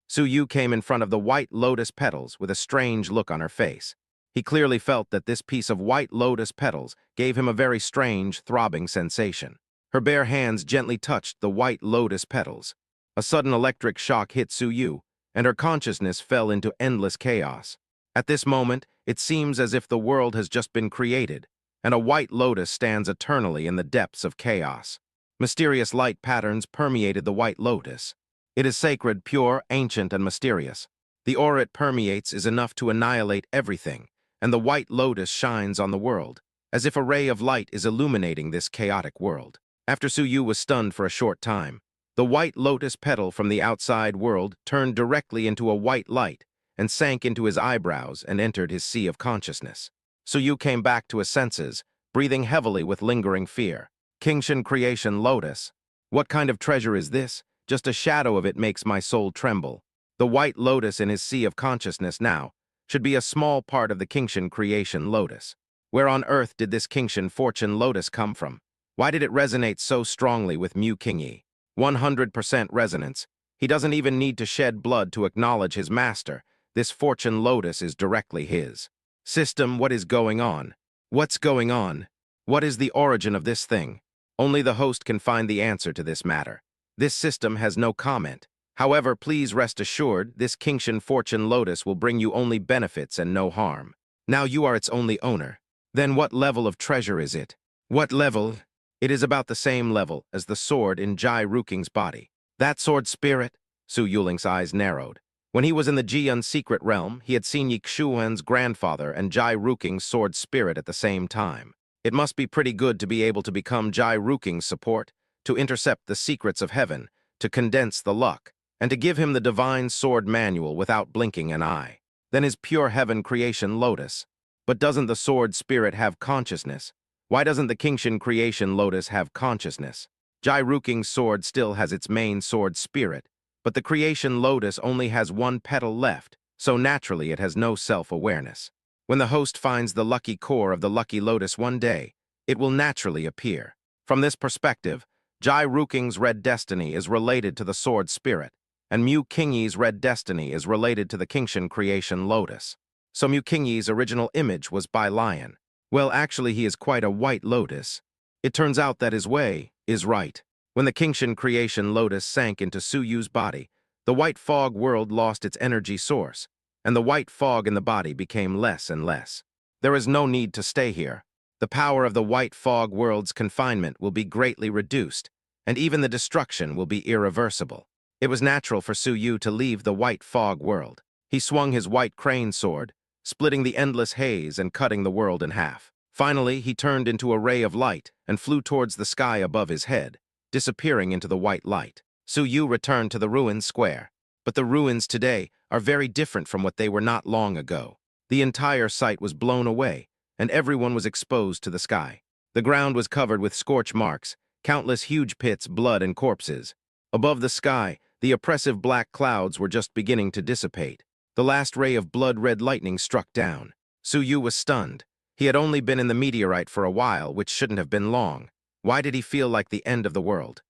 S1: Suyu came in front of the white lotus petals with a strange look on her face. He clearly felt that this piece of white lotus petals gave him a very strange, throbbing sensation. Her bare hands gently touched the white lotus petals. A sudden electric shock hit Suyu, and her consciousness fell into endless chaos. At this moment, it seems as if the world has just been created, and a white lotus stands eternally in the depths of chaos. Mysterious light patterns permeated the white lotus. It is sacred, pure, ancient, and mysterious. The aura it permeates is enough to annihilate everything, and the white lotus shines on the world, as if a ray of light is illuminating this chaotic world. After Suyu was stunned for a short time, the white lotus petal from the outside world turned directly into a white light, and sank into his eyebrows and entered his sea of consciousness. Su Yu came back to his senses, breathing heavily with lingering fear. Kingshan creation lotus. What kind of treasure is this? Just a shadow of it makes my soul tremble. The white lotus in his sea of consciousness now should be a small part of the Kingshan creation lotus. Where on earth did this Kingshan fortune lotus come from? Why did it resonate so strongly with Mu Qingyi? 100% resonance. He doesn't even need to shed blood to acknowledge his master. This fortune lotus is directly his. System, what is going on? What's going on? What is the origin of this thing? Only the host can find the answer to this matter. This system has no comment. However, please rest assured, this Kingshan fortune lotus will bring you only benefits and no harm. Now you are its only owner. Then what level of treasure is it? What level? It is about the same level as the sword in Jai Ruking's body. That sword spirit? Su Yuling's eyes narrowed. When he was in the Jian secret realm, he had seen Yi Xuan's grandfather and Jai Ruking's sword spirit at the same time. It must be pretty good to be able to become Jai Ruking's support, to intercept the secrets of heaven, to condense the luck, and to give him the divine sword manual without blinking an eye. Then his pure heaven creation lotus. But doesn't the sword spirit have consciousness? Why doesn't the Kingshan creation lotus have consciousness? Jai Ruking's sword still has its main sword spirit, but the creation lotus only has one petal left, so naturally it has no self-awareness. When the host finds the lucky core of the lucky lotus one day, it will naturally appear. From this perspective, Jai Ruking's red destiny is related to the sword spirit, and Mu Qingyi's red destiny is related to the Kingshan creation lotus. So Mu Qingyi's original image was by lion. Well, actually he is quite a white lotus. It turns out that his way is right. When the Kingshan creation lotus sank into Su Yu's body, the white fog world lost its energy source, and the white fog in the body became less and less. There is no need to stay here. The power of the white fog world's confinement will be greatly reduced, and even the destruction will be irreversible. It was natural for Su Yu to leave the white fog world. He swung his white crane sword, splitting the endless haze and cutting the world in half. Finally, he turned into a ray of light and flew towards the sky above his head, disappearing into the white light. Su Yu returned to the ruins square. But the ruins today are very different from what they were not long ago. The entire site was blown away, and everyone was exposed to the sky. The ground was covered with scorch marks, countless huge pits, blood, and corpses. Above the sky, the oppressive black clouds were just beginning to dissipate. The last ray of blood-red lightning struck down. Su Yu was stunned. He had only been in the meteorite for a while, which shouldn't have been long. Why did he feel like the end of the world?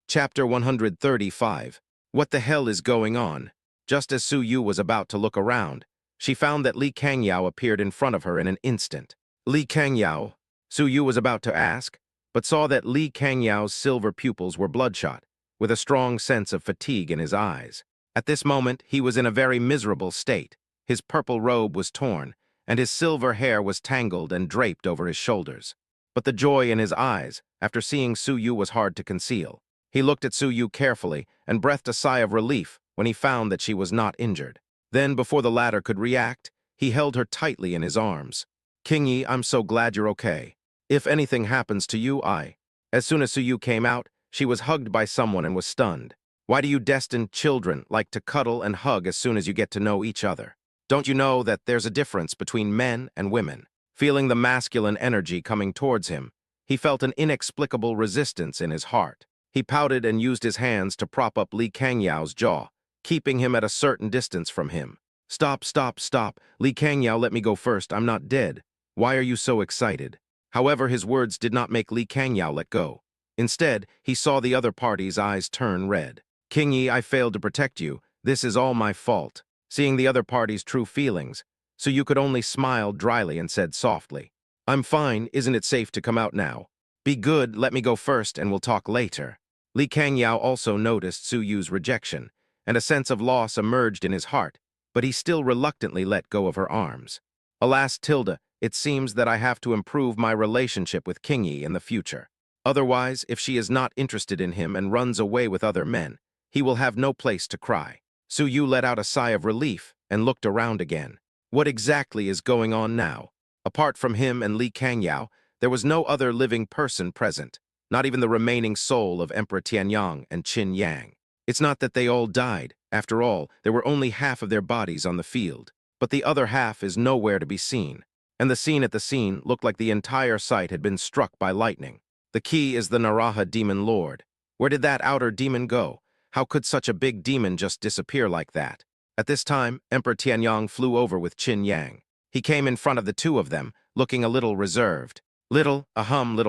S1: Chapter 135. What the hell is going on? Just as Su Yu was about to look around, she found that Li Kangyao appeared in front of her in an instant. Li Kangyao? Su Yu was about to ask, but saw that Li Kangyao's silver pupils were bloodshot, with a strong sense of fatigue in his eyes. At this moment, he was in a very miserable state. His purple robe was torn, and his silver hair was tangled and draped over his shoulders. But the joy in his eyes, after seeing Su Yu, was hard to conceal. He looked at Su Yu carefully and breathed a sigh of relief when he found that she was not injured. Then, before the latter could react, he held her tightly in his arms. "Qingyi, I'm so glad you're okay. If anything happens to you, As soon as Su Yu came out, she was hugged by someone and was stunned. Why do you destined children like to cuddle and hug as soon as you get to know each other? Don't you know that there's a difference between men and women? Feeling the masculine energy coming towards him, he felt an inexplicable resistance in his heart. He pouted and used his hands to prop up Li Kangyao's jaw, keeping him at a certain distance from him. Stop, stop, stop. Li Kangyao, let me go first. I'm not dead. Why are you so excited? However, his words did not make Li Kangyao let go. Instead, he saw the other party's eyes turn red. Qingyi, I failed to protect you. This is all my fault. Seeing the other party's true feelings, Su Yu could only smile dryly and said softly, I'm fine, isn't it safe to come out now? Be good, let me go first and we'll talk later. Li Kangyao also noticed Su Yu's rejection, and a sense of loss emerged in his heart, but he still reluctantly let go of her arms. Alas, Tilda, it seems that I have to improve my relationship with Qingyi in the future. Otherwise, if she is not interested in him and runs away with other men, he will have no place to cry. Su Yu let out a sigh of relief and looked around again. What exactly is going on now? Apart from him and Li Kangyao, there was no other living person present, not even the remaining soul of Emperor Tianyang and Qin Yang. It's not that they all died, After all, there were only half of their bodies on the field, but the other half is nowhere to be seen. And the scene looked like the entire site had been struck by lightning. The key is the Naraha demon lord. Where did that outer demon go? How could such a big demon just disappear like that? At this time, Emperor Tianyang flew over with Qin Yang. He came in front of the two of them, looking a little reserved. Little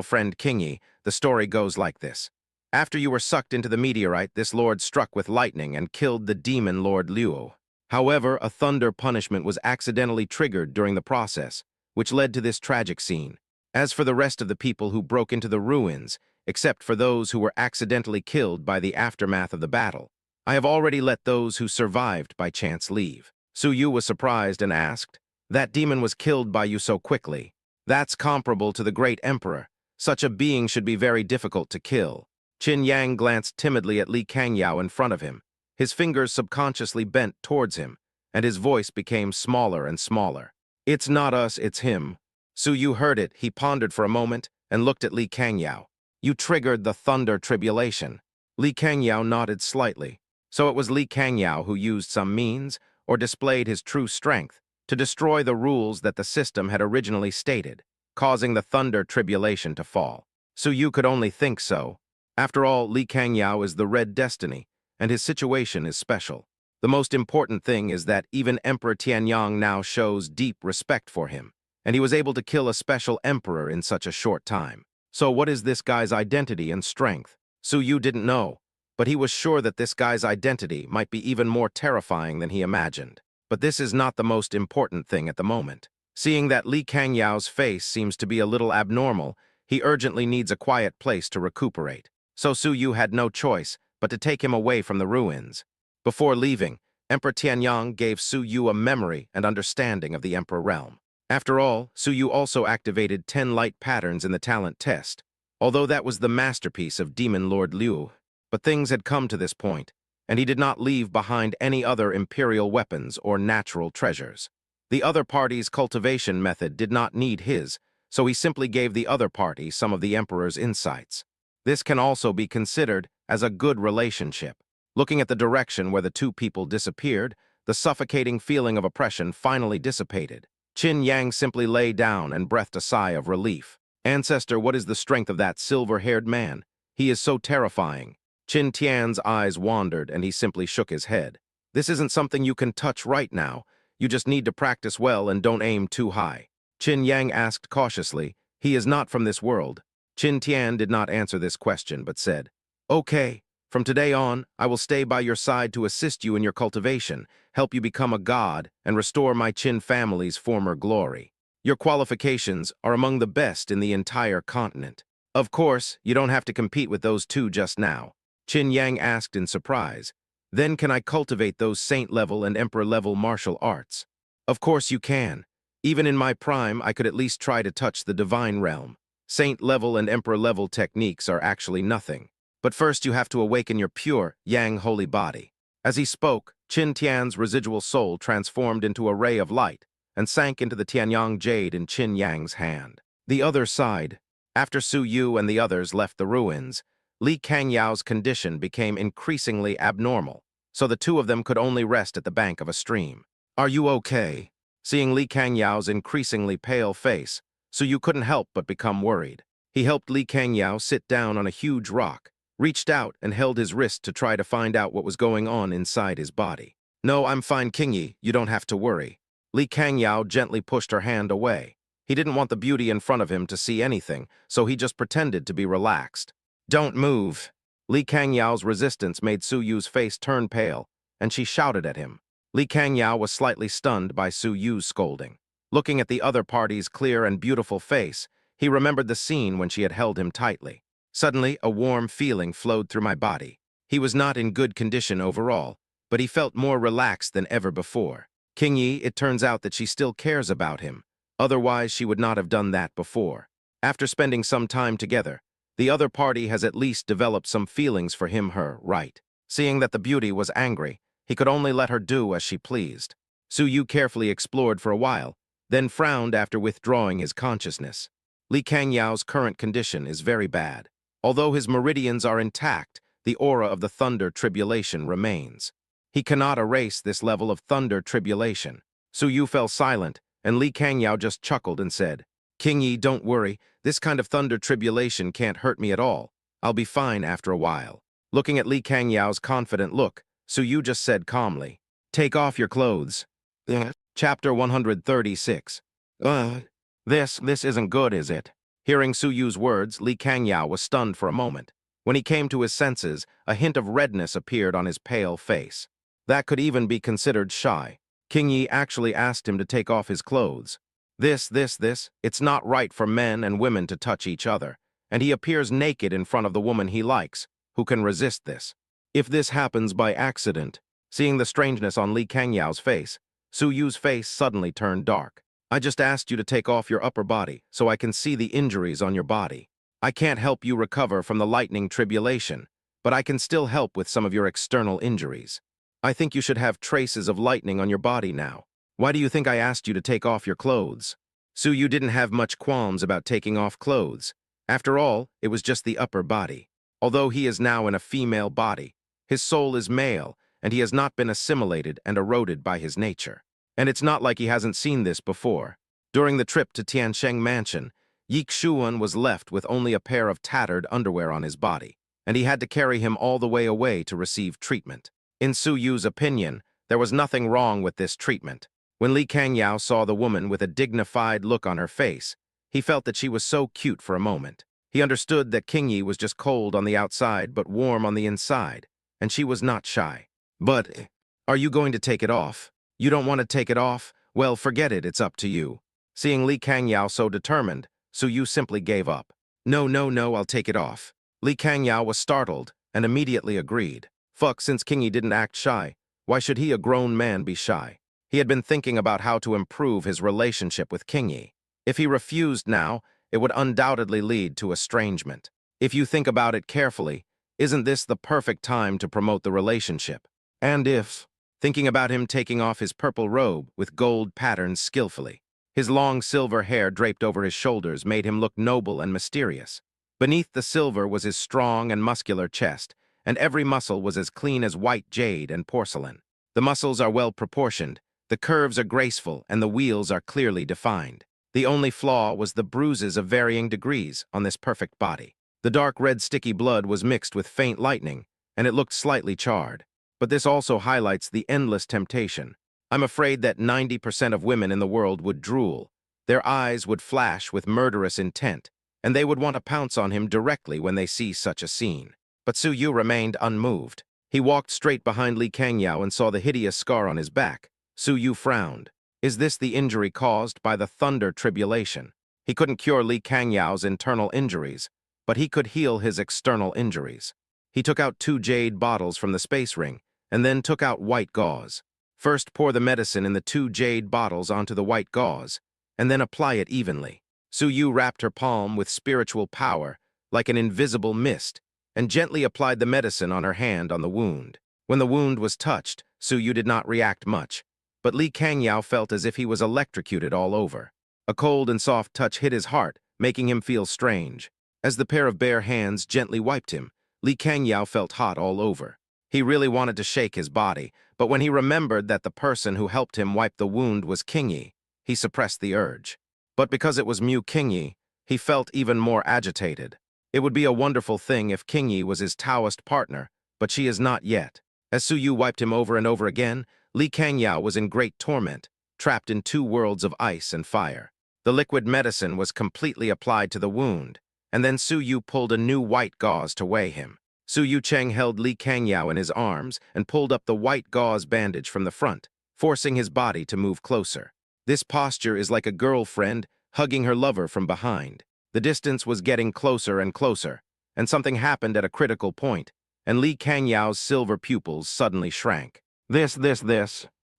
S1: friend Kingy, the story goes like this. After you were sucked into the meteorite, this lord struck with lightning and killed the demon Lord Liu. However, a thunder punishment was accidentally triggered during the process, which led to this tragic scene. As for the rest of the people who broke into the ruins, except for those who were accidentally killed by the aftermath of the battle, I have already let those who survived by chance leave. Su Yu was surprised and asked, "That demon was killed by you so quickly. That's comparable to the great emperor. Such a being should be very difficult to kill." Qin Yang glanced timidly at Li Kangyao in front of him. His fingers subconsciously bent towards him, and his voice became smaller and smaller. "It's not us, it's him." Su Yu heard it. He pondered for a moment and looked at Li Kangyao. "You triggered the thunder tribulation." Li Kangyao nodded slightly. So it was Li Kangyao who used some means, or displayed his true strength, to destroy the rules that the system had originally stated, causing the thunder tribulation to fall. Su Yu could only think so. After all, Li Kangyao is the Red Destiny, and his situation is special. The most important thing is that even Emperor Tianyang now shows deep respect for him, and he was able to kill a special emperor in such a short time. So what is this guy's identity and strength? Su Yu didn't know, but he was sure that this guy's identity might be even more terrifying than he imagined. But this is not the most important thing at the moment. Seeing that Li Kangyao's face seems to be a little abnormal, he urgently needs a quiet place to recuperate. So Su Yu had no choice but to take him away from the ruins. Before leaving, Emperor Tianyang gave Su Yu a memory and understanding of the Emperor realm. After all, Su Yu also activated 10 light patterns in the talent test, although that was the masterpiece of Demon Lord Liu. But things had come to this point, and he did not leave behind any other imperial weapons or natural treasures. The other party's cultivation method did not need his, so he simply gave the other party some of the Emperor's insights. This can also be considered as a good relationship. Looking at the direction where the two people disappeared, the suffocating feeling of oppression finally dissipated. Qin Yang simply lay down and breathed a sigh of relief. "Ancestor, what is the strength of that silver-haired man? He is so terrifying." Qin Tian's eyes wandered and he simply shook his head. "This isn't something you can touch right now. You just need to practice well and don't aim too high." Qin Yang asked cautiously, "He is not from this world." Qin Tian did not answer this question, but said, "Okay, from today on, I will stay by your side to assist you in your cultivation, help you become a god, and restore my Qin family's former glory. Your qualifications are among the best in the entire continent. Of course, you don't have to compete with those two just now." Qin Yang asked in surprise, "Then can I cultivate those saint-level and emperor-level martial arts?" "Of course you can. Even in my prime, I could at least try to touch the divine realm. Saint-level and emperor-level techniques are actually nothing. But first you have to awaken your pure, yang holy body." As he spoke, Qin Tian's residual soul transformed into a ray of light and sank into the Tianyang jade in Qin Yang's hand. The other side. After Su Yu and the others left the ruins, Li Kangyao's condition became increasingly abnormal, so the two of them could only rest at the bank of a stream. "Are you okay?" Seeing Li Kangyao's increasingly pale face, Su Yu couldn't help but become worried. He helped Li Kangyao sit down on a huge rock, reached out and held his wrist to try to find out what was going on inside his body. "No, I'm fine, Kingy. You don't have to worry." Li Kangyao gently pushed her hand away. He didn't want the beauty in front of him to see anything, so he just pretended to be relaxed. "Don't move." Li Kangyao's resistance made Su Yu's face turn pale, and she shouted at him. Li Kangyao was slightly stunned by Su Yu's scolding. Looking at the other party's clear and beautiful face, he remembered the scene when she had held him tightly. Suddenly, a warm feeling flowed through my body. He was not in good condition overall, but he felt more relaxed than ever before. "Kingy, it turns out that she still cares about him. Otherwise, she would not have done that before. After spending some time together, the other party has at least developed some feelings for him/her, right?" Seeing that the beauty was angry, he could only let her do as she pleased. Su Yu carefully explored for a while, then frowned after withdrawing his consciousness. Li Kangyao's current condition is very bad. Although his meridians are intact, the aura of the thunder tribulation remains. He cannot erase this level of thunder tribulation. Su Yu fell silent, and Li Kangyao just chuckled and said, King Yi, don't worry, this kind of thunder tribulation can't hurt me at all. I'll be fine after a while. Looking at Li Kangyao's confident look, Su Yu just said calmly, Take off your clothes. Chapter 136. This isn't good, is it? Hearing Su Yu's words, Li Kangyao was stunned for a moment. When he came to his senses, a hint of redness appeared on his pale face. That could even be considered shy. King Yi actually asked him to take off his clothes. It's not right for men and women to touch each other, and he appears naked in front of the woman he likes. Who can resist this? If this happens by accident, seeing the strangeness on Li Kangyao's face, Su Yu's face suddenly turned dark. I just asked you to take off your upper body so I can see the injuries on your body. I can't help you recover from the lightning tribulation, but I can still help with some of your external injuries. I think you should have traces of lightning on your body now. Why do you think I asked you to take off your clothes? Su Yu didn't have much qualms about taking off clothes. After all, it was just the upper body. Although he is now in a female body, his soul is male, and he has not been assimilated and eroded by his nature. And it's not like he hasn't seen this before. During the trip to Tiansheng Mansion, Yi Xuan was left with only a pair of tattered underwear on his body, and he had to carry him all the way away to receive treatment. In Su Yu's opinion, there was nothing wrong with this treatment. When Li Kangyao saw the woman with a dignified look on her face, he felt that she was so cute for a moment. He understood that King Yi was just cold on the outside but warm on the inside, and she was not shy. But, are you going to take it off? You don't want to take it off? Well, forget it, it's up to you. Seeing Li Kangyao so determined, Su Yu simply gave up. No, I'll take it off. Li Kangyao was startled and immediately agreed. Since King Yi didn't act shy, why should he, a grown man, be shy? He had been thinking about how to improve his relationship with King Yi. If he refused now, it would undoubtedly lead to estrangement. If you think about it carefully, isn't this the perfect time to promote the relationship? And if, thinking about him taking off his purple robe with gold patterns skillfully, his long silver hair draped over his shoulders made him look noble and mysterious. Beneath the silver was his strong and muscular chest, and every muscle was as clean as white jade and porcelain. The muscles are well proportioned, the curves are graceful, and the wheels are clearly defined. The only flaw was the bruises of varying degrees on this perfect body. The dark red sticky blood was mixed with faint lightning, and it looked slightly charred. But this also highlights the endless temptation. I'm afraid that 90% of women in the world would drool. Their eyes would flash with murderous intent, and they would want to pounce on him directly when they see such a scene. But Su Yu remained unmoved. He walked straight behind Li Kangyao and saw the hideous scar on his back. Su Yu frowned. Is this the injury caused by the thunder tribulation? He couldn't cure Li Kangyao's internal injuries, but he could heal his external injuries. He took out 2 jade bottles from the space ring, and then took out white gauze. First, pour the medicine in the 2 jade bottles onto the white gauze, and then apply it evenly. Su Yu wrapped her palm with spiritual power, like an invisible mist, and gently applied the medicine on her hand on the wound. When the wound was touched, Su Yu did not react much, but Li Kangyao felt as if he was electrocuted all over. A cold and soft touch hit his heart, making him feel strange. As the pair of bare hands gently wiped him, Li Kangyao felt hot all over. He really wanted to shake his body, but when he remembered that the person who helped him wipe the wound was King Yi, he suppressed the urge. But because it was Mu King Yi, he felt even more agitated. It would be a wonderful thing if King Yi was his Taoist partner, but she is not yet. As Su Yu wiped him over and over again, Li Kangyao was in great torment, trapped in 2 worlds of ice and fire. The liquid medicine was completely applied to the wound, and then Su Yu pulled a new white gauze to weigh him. Su Yu Cheng held Li Kangyao in his arms and pulled up the white gauze bandage from the front, forcing his body to move closer. This posture is like a girlfriend hugging her lover from behind. The distance was getting closer and closer, and something happened at a critical point, and Li Kangyao's silver pupils suddenly shrank. This.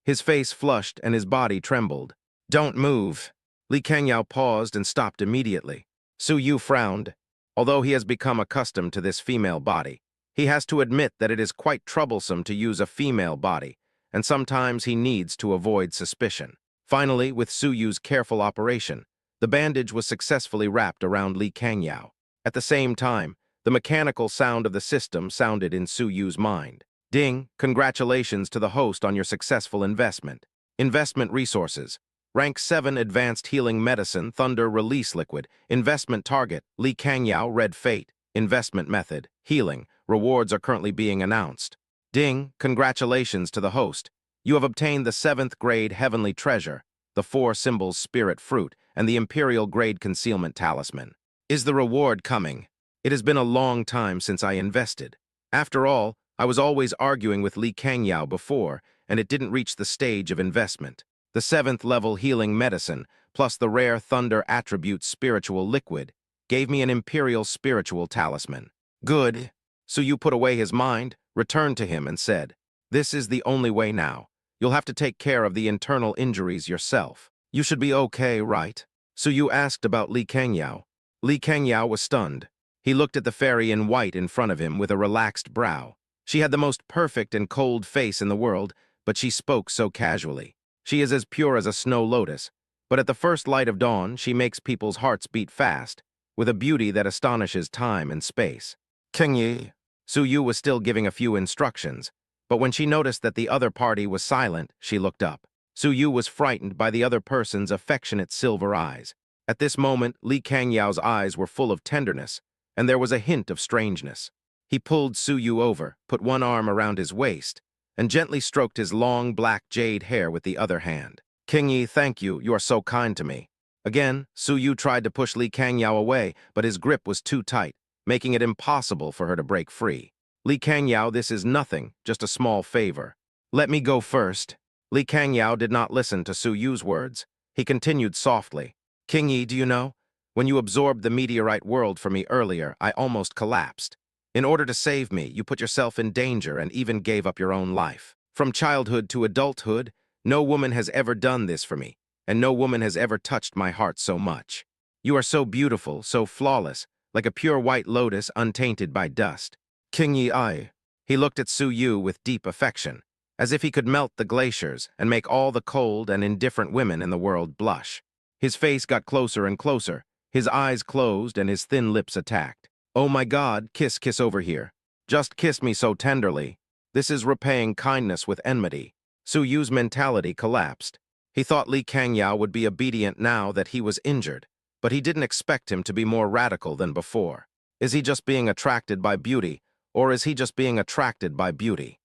S1: His face flushed and his body trembled. Don't move. Li Kangyao paused and stopped immediately. Su Yu frowned. Although he has become accustomed to this female body, he has to admit that it is quite troublesome to use a female body, and sometimes he needs to avoid suspicion. Finally, with Su Yu's careful operation, the bandage was successfully wrapped around Li Kangyao. At the same time, the mechanical sound of the system sounded in Su Yu's mind. Ding, congratulations to the host on your successful investment. Investment resources. Rank 7 Advanced Healing Medicine Thunder Release Liquid. Investment target, Li Kangyao Red Fate. Investment method, healing. Rewards are currently being announced. Ding, congratulations to the host. You have obtained the 7th grade Heavenly Treasure, the 4 symbols Spirit Fruit, and the Imperial Grade Concealment Talisman. Is the reward coming? It has been a long time since I invested. After all, I was always arguing with Li Kangyao before, and it didn't reach the stage of investment. The 7th level healing medicine, plus the rare Thunder Attribute Spiritual Liquid, gave me an Imperial Spiritual Talisman. Good. So you put away his mind, returned to him, and said, "This is the only way now. You'll have to take care of the internal injuries yourself. You should be okay, right?" So you asked about Li Kangyao. Li Kangyao was stunned. He looked at the fairy in white in front of him with a relaxed brow. She had the most perfect and cold face in the world, but she spoke so casually. She is as pure as a snow lotus, but at the first light of dawn, she makes people's hearts beat fast, with a beauty that astonishes time and space. Kingyi. Su Yu was still giving a few instructions, but when she noticed that the other party was silent, she looked up. Su Yu was frightened by the other person's affectionate silver eyes. At this moment, Li Kangyao's eyes were full of tenderness, and there was a hint of strangeness. He pulled Su Yu over, put one arm around his waist, and gently stroked his long black jade hair with the other hand. "Kingyi, thank you, you are so kind to me." Again, Su Yu tried to push Li Kangyao away, but his grip was too tight, making it impossible for her to break free. "Li Kangyao, this is nothing, just a small favor. Let me go first." Li Kangyao did not listen to Su Yu's words. He continued softly. "Kingyi, do you know? When you absorbed the meteorite world for me earlier, I almost collapsed. In order to save me, you put yourself in danger and even gave up your own life. From childhood to adulthood, no woman has ever done this for me, and no woman has ever touched my heart so much. You are so beautiful, so flawless, like a pure white lotus untainted by dust. Kingyi Ai." He looked at Su Yu with deep affection, as if he could melt the glaciers and make all the cold and indifferent women in the world blush. His face got closer and closer, his eyes closed and his thin lips attacked. "Oh my God, kiss over here. Just kiss me so tenderly. This is repaying kindness with enmity." Su Yu's mentality collapsed. He thought Li Kangyao would be obedient now that he was injured, but he didn't expect him to be more radical than before. Is he just being attracted by beauty, or is he just being attracted by beauty?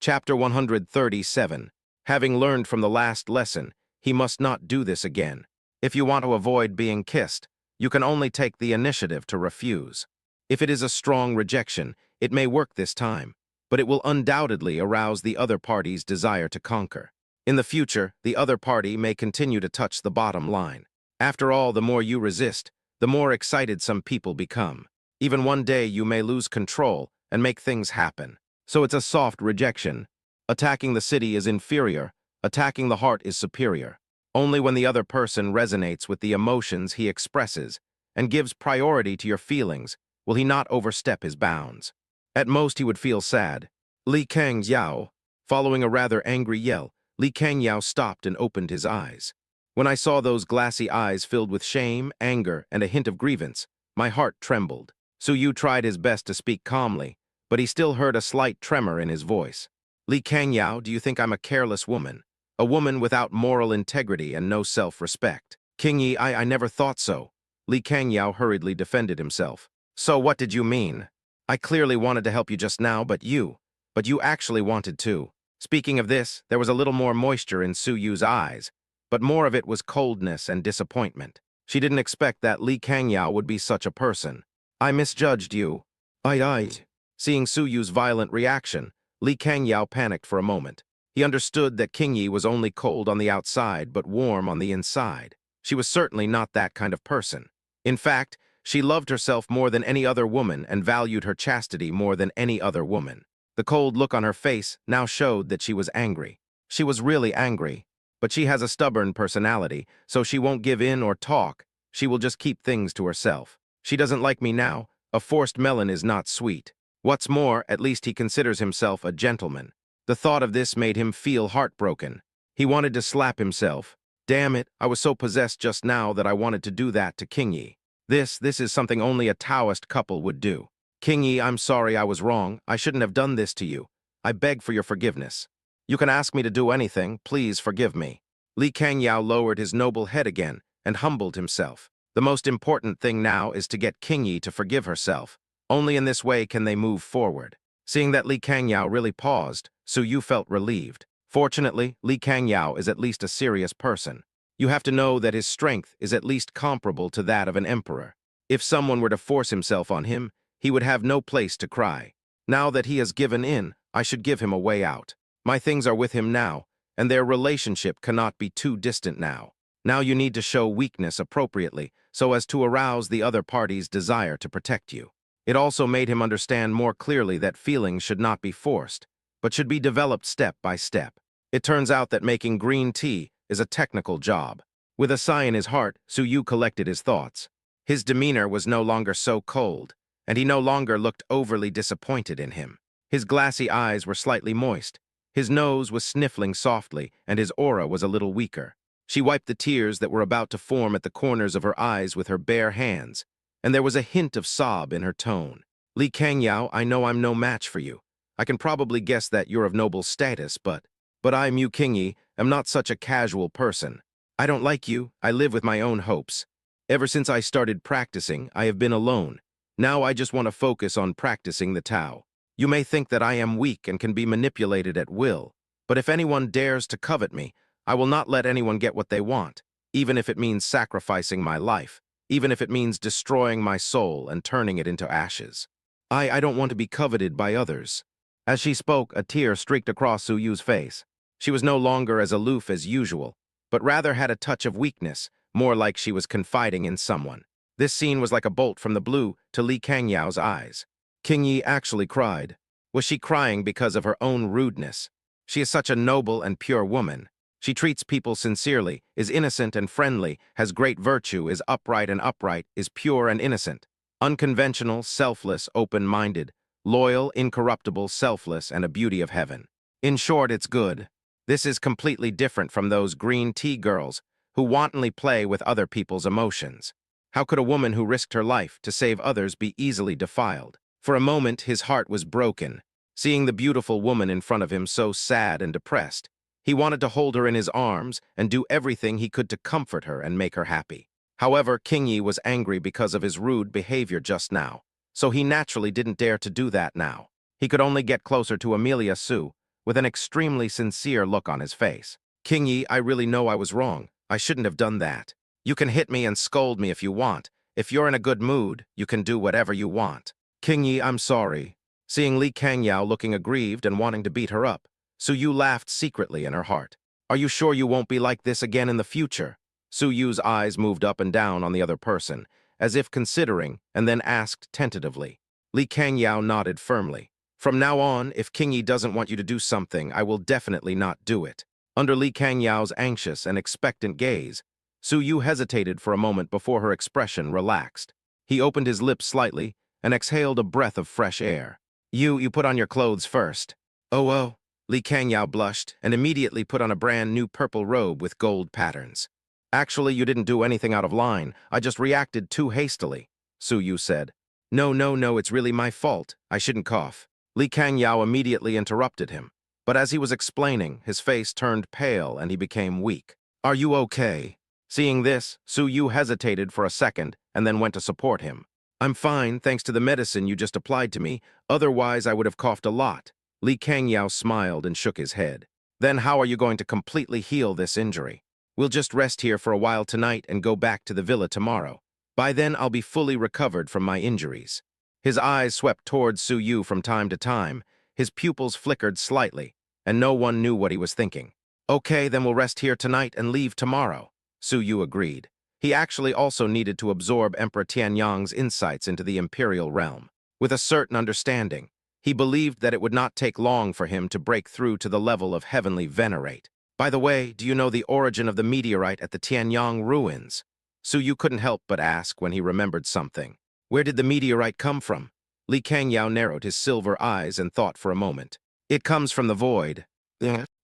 S1: Chapter 137. Having learned from the last lesson, he must not do this again. If you want to avoid being kissed, you can only take the initiative to refuse. If it is a strong rejection, it may work this time, but it will undoubtedly arouse the other party's desire to conquer. In the future, the other party may continue to touch the bottom line. After all, the more you resist, the more excited some people become. Even one day you may lose control and make things happen. So it's a soft rejection. Attacking the city is inferior, attacking the heart is superior. Only when the other person resonates with the emotions he expresses and gives priority to your feelings will he not overstep his bounds. At most, he would feel sad. Li Kangyao. Following a rather angry yell, Li Kangyao stopped and opened his eyes. When I saw those glassy eyes filled with shame, anger, and a hint of grievance, my heart trembled. Su Yu tried his best to speak calmly, but he still heard a slight tremor in his voice. "Li Kangyao, do you think I'm a careless woman? A woman without moral integrity and no self-respect?" "Kingyi, I never thought so." Li Kangyao hurriedly defended himself. "So what did you mean? I clearly wanted to help you just now, but you actually wanted to." Speaking of this, there was a little more moisture in Su Yu's eyes, but more of it was coldness and disappointment. She didn't expect that Li Kangyao would be such a person. "I misjudged you." I. Seeing Su Yu's violent reaction, Li Kangyao panicked for a moment. He understood that Kingyi was only cold on the outside but warm on the inside. She was certainly not that kind of person. In fact, she loved herself more than any other woman and valued her chastity more than any other woman. The cold look on her face now showed that she was angry. She was really angry, but she has a stubborn personality, so she won't give in or talk. She will just keep things to herself. "She doesn't like me now. A forced melon is not sweet. What's more, at least he considers himself a gentleman." The thought of this made him feel heartbroken. He wanted to slap himself. Damn it, I was so possessed just now that I wanted to do that to Kingyi. This is something only a Taoist couple would do. "Kingyi, I'm sorry I was wrong. I shouldn't have done this to you. I beg for your forgiveness. You can ask me to do anything, please forgive me. Li Kangyao lowered his noble head again and humbled himself. The most important thing now is to get King Yi to forgive herself. Only in this way can they move forward. Seeing that Li Kangyao really paused, Su Yu felt relieved. Fortunately, Li Kangyao is at least a serious person. You have to know that his strength is at least comparable to that of an emperor. If someone were to force himself on him, he would have no place to cry. Now that he has given in, I should give him a way out. My things are with him now, and their relationship cannot be too distant now. Now you need to show weakness appropriately so as to arouse the other party's desire to protect you. It also made him understand more clearly that feelings should not be forced, but should be developed step by step. It turns out that making green tea is a technical job. With a sigh in his heart, Su Yu collected his thoughts. His demeanor was no longer so cold, and he no longer looked overly disappointed in him. His glassy eyes were slightly moist. His nose was sniffling softly, and his aura was a little weaker. She wiped the tears that were about to form at the corners of her eyes with her bare hands, and there was a hint of sob in her tone. Li Kangyao, I know I'm no match for you. I can probably guess that you're of noble status, but I, Mu Qingyi, am not such a casual person. I don't like you. I live with my own hopes. Ever since I started practicing, I have been alone. Now I just want to focus on practicing the Tao. You may think that I am weak and can be manipulated at will, but if anyone dares to covet me, I will not let anyone get what they want, even if it means sacrificing my life, even if it means destroying my soul and turning it into ashes. I don't want to be coveted by others. As she spoke, a tear streaked across Su Yu's face. She was no longer as aloof as usual, but rather had a touch of weakness, more like she was confiding in someone. This scene was like a bolt from the blue to Li Kangyao's eyes. King Yi actually cried. Was she crying because of her own rudeness? She is such a noble and pure woman. She treats people sincerely, is innocent and friendly, has great virtue, is upright, is pure and innocent. Unconventional, selfless, open-minded, loyal, incorruptible, selfless, and a beauty of heaven. In short, it's good. This is completely different from those green tea girls who wantonly play with other people's emotions. How could a woman who risked her life to save others be easily defiled? For a moment, his heart was broken, seeing the beautiful woman in front of him so sad and depressed. He wanted to hold her in his arms and do everything he could to comfort her and make her happy. However, King Yi was angry because of his rude behavior just now, so he naturally didn't dare to do that now. He could only get closer to Amelia Su, with an extremely sincere look on his face. King Yi, I really know I was wrong. I shouldn't have done that. You can hit me and scold me if you want. If you're in a good mood, you can do whatever you want. King Yi, I'm sorry. Seeing Li Kangyao looking aggrieved and wanting to beat her up, Su Yu laughed secretly in her heart. Are you sure you won't be like this again in the future? Su Yu's eyes moved up and down on the other person, as if considering, and then asked tentatively. Li Kangyao nodded firmly. From now on, if King Yi doesn't want you to do something, I will definitely not do it. Under Li Kangyao's anxious and expectant gaze, Su Yu hesitated for a moment before her expression relaxed. He opened his lips slightly and exhaled a breath of fresh air. You put on your clothes first. Oh. Li Kangyao blushed and immediately put on a brand new purple robe with gold patterns. Actually, you didn't do anything out of line. I just reacted too hastily, Su Yu said. No, it's really my fault. I shouldn't cough. Li Kangyao immediately interrupted him, but as he was explaining, his face turned pale and he became weak. Are you okay? Seeing this, Su Yu hesitated for a second and then went to support him. I'm fine, thanks to the medicine you just applied to me. Otherwise, I would have coughed a lot. Li Kangyao smiled and shook his head. Then how are you going to completely heal this injury? We'll just rest here for a while tonight and go back to the villa tomorrow. By then, I'll be fully recovered from my injuries. His eyes swept towards Su Yu from time to time. His pupils flickered slightly, and no one knew what he was thinking. Okay, then we'll rest here tonight and leave tomorrow. Su Yu agreed. He actually also needed to absorb Emperor Tianyang's insights into the imperial realm. With a certain understanding, he believed that it would not take long for him to break through to the level of heavenly venerate. By the way, do you know the origin of the meteorite at the Tianyang ruins? Su Yu couldn't help but ask when he remembered something. Where did the meteorite come from? Li Kangyao narrowed his silver eyes and thought for a moment. It comes from the void.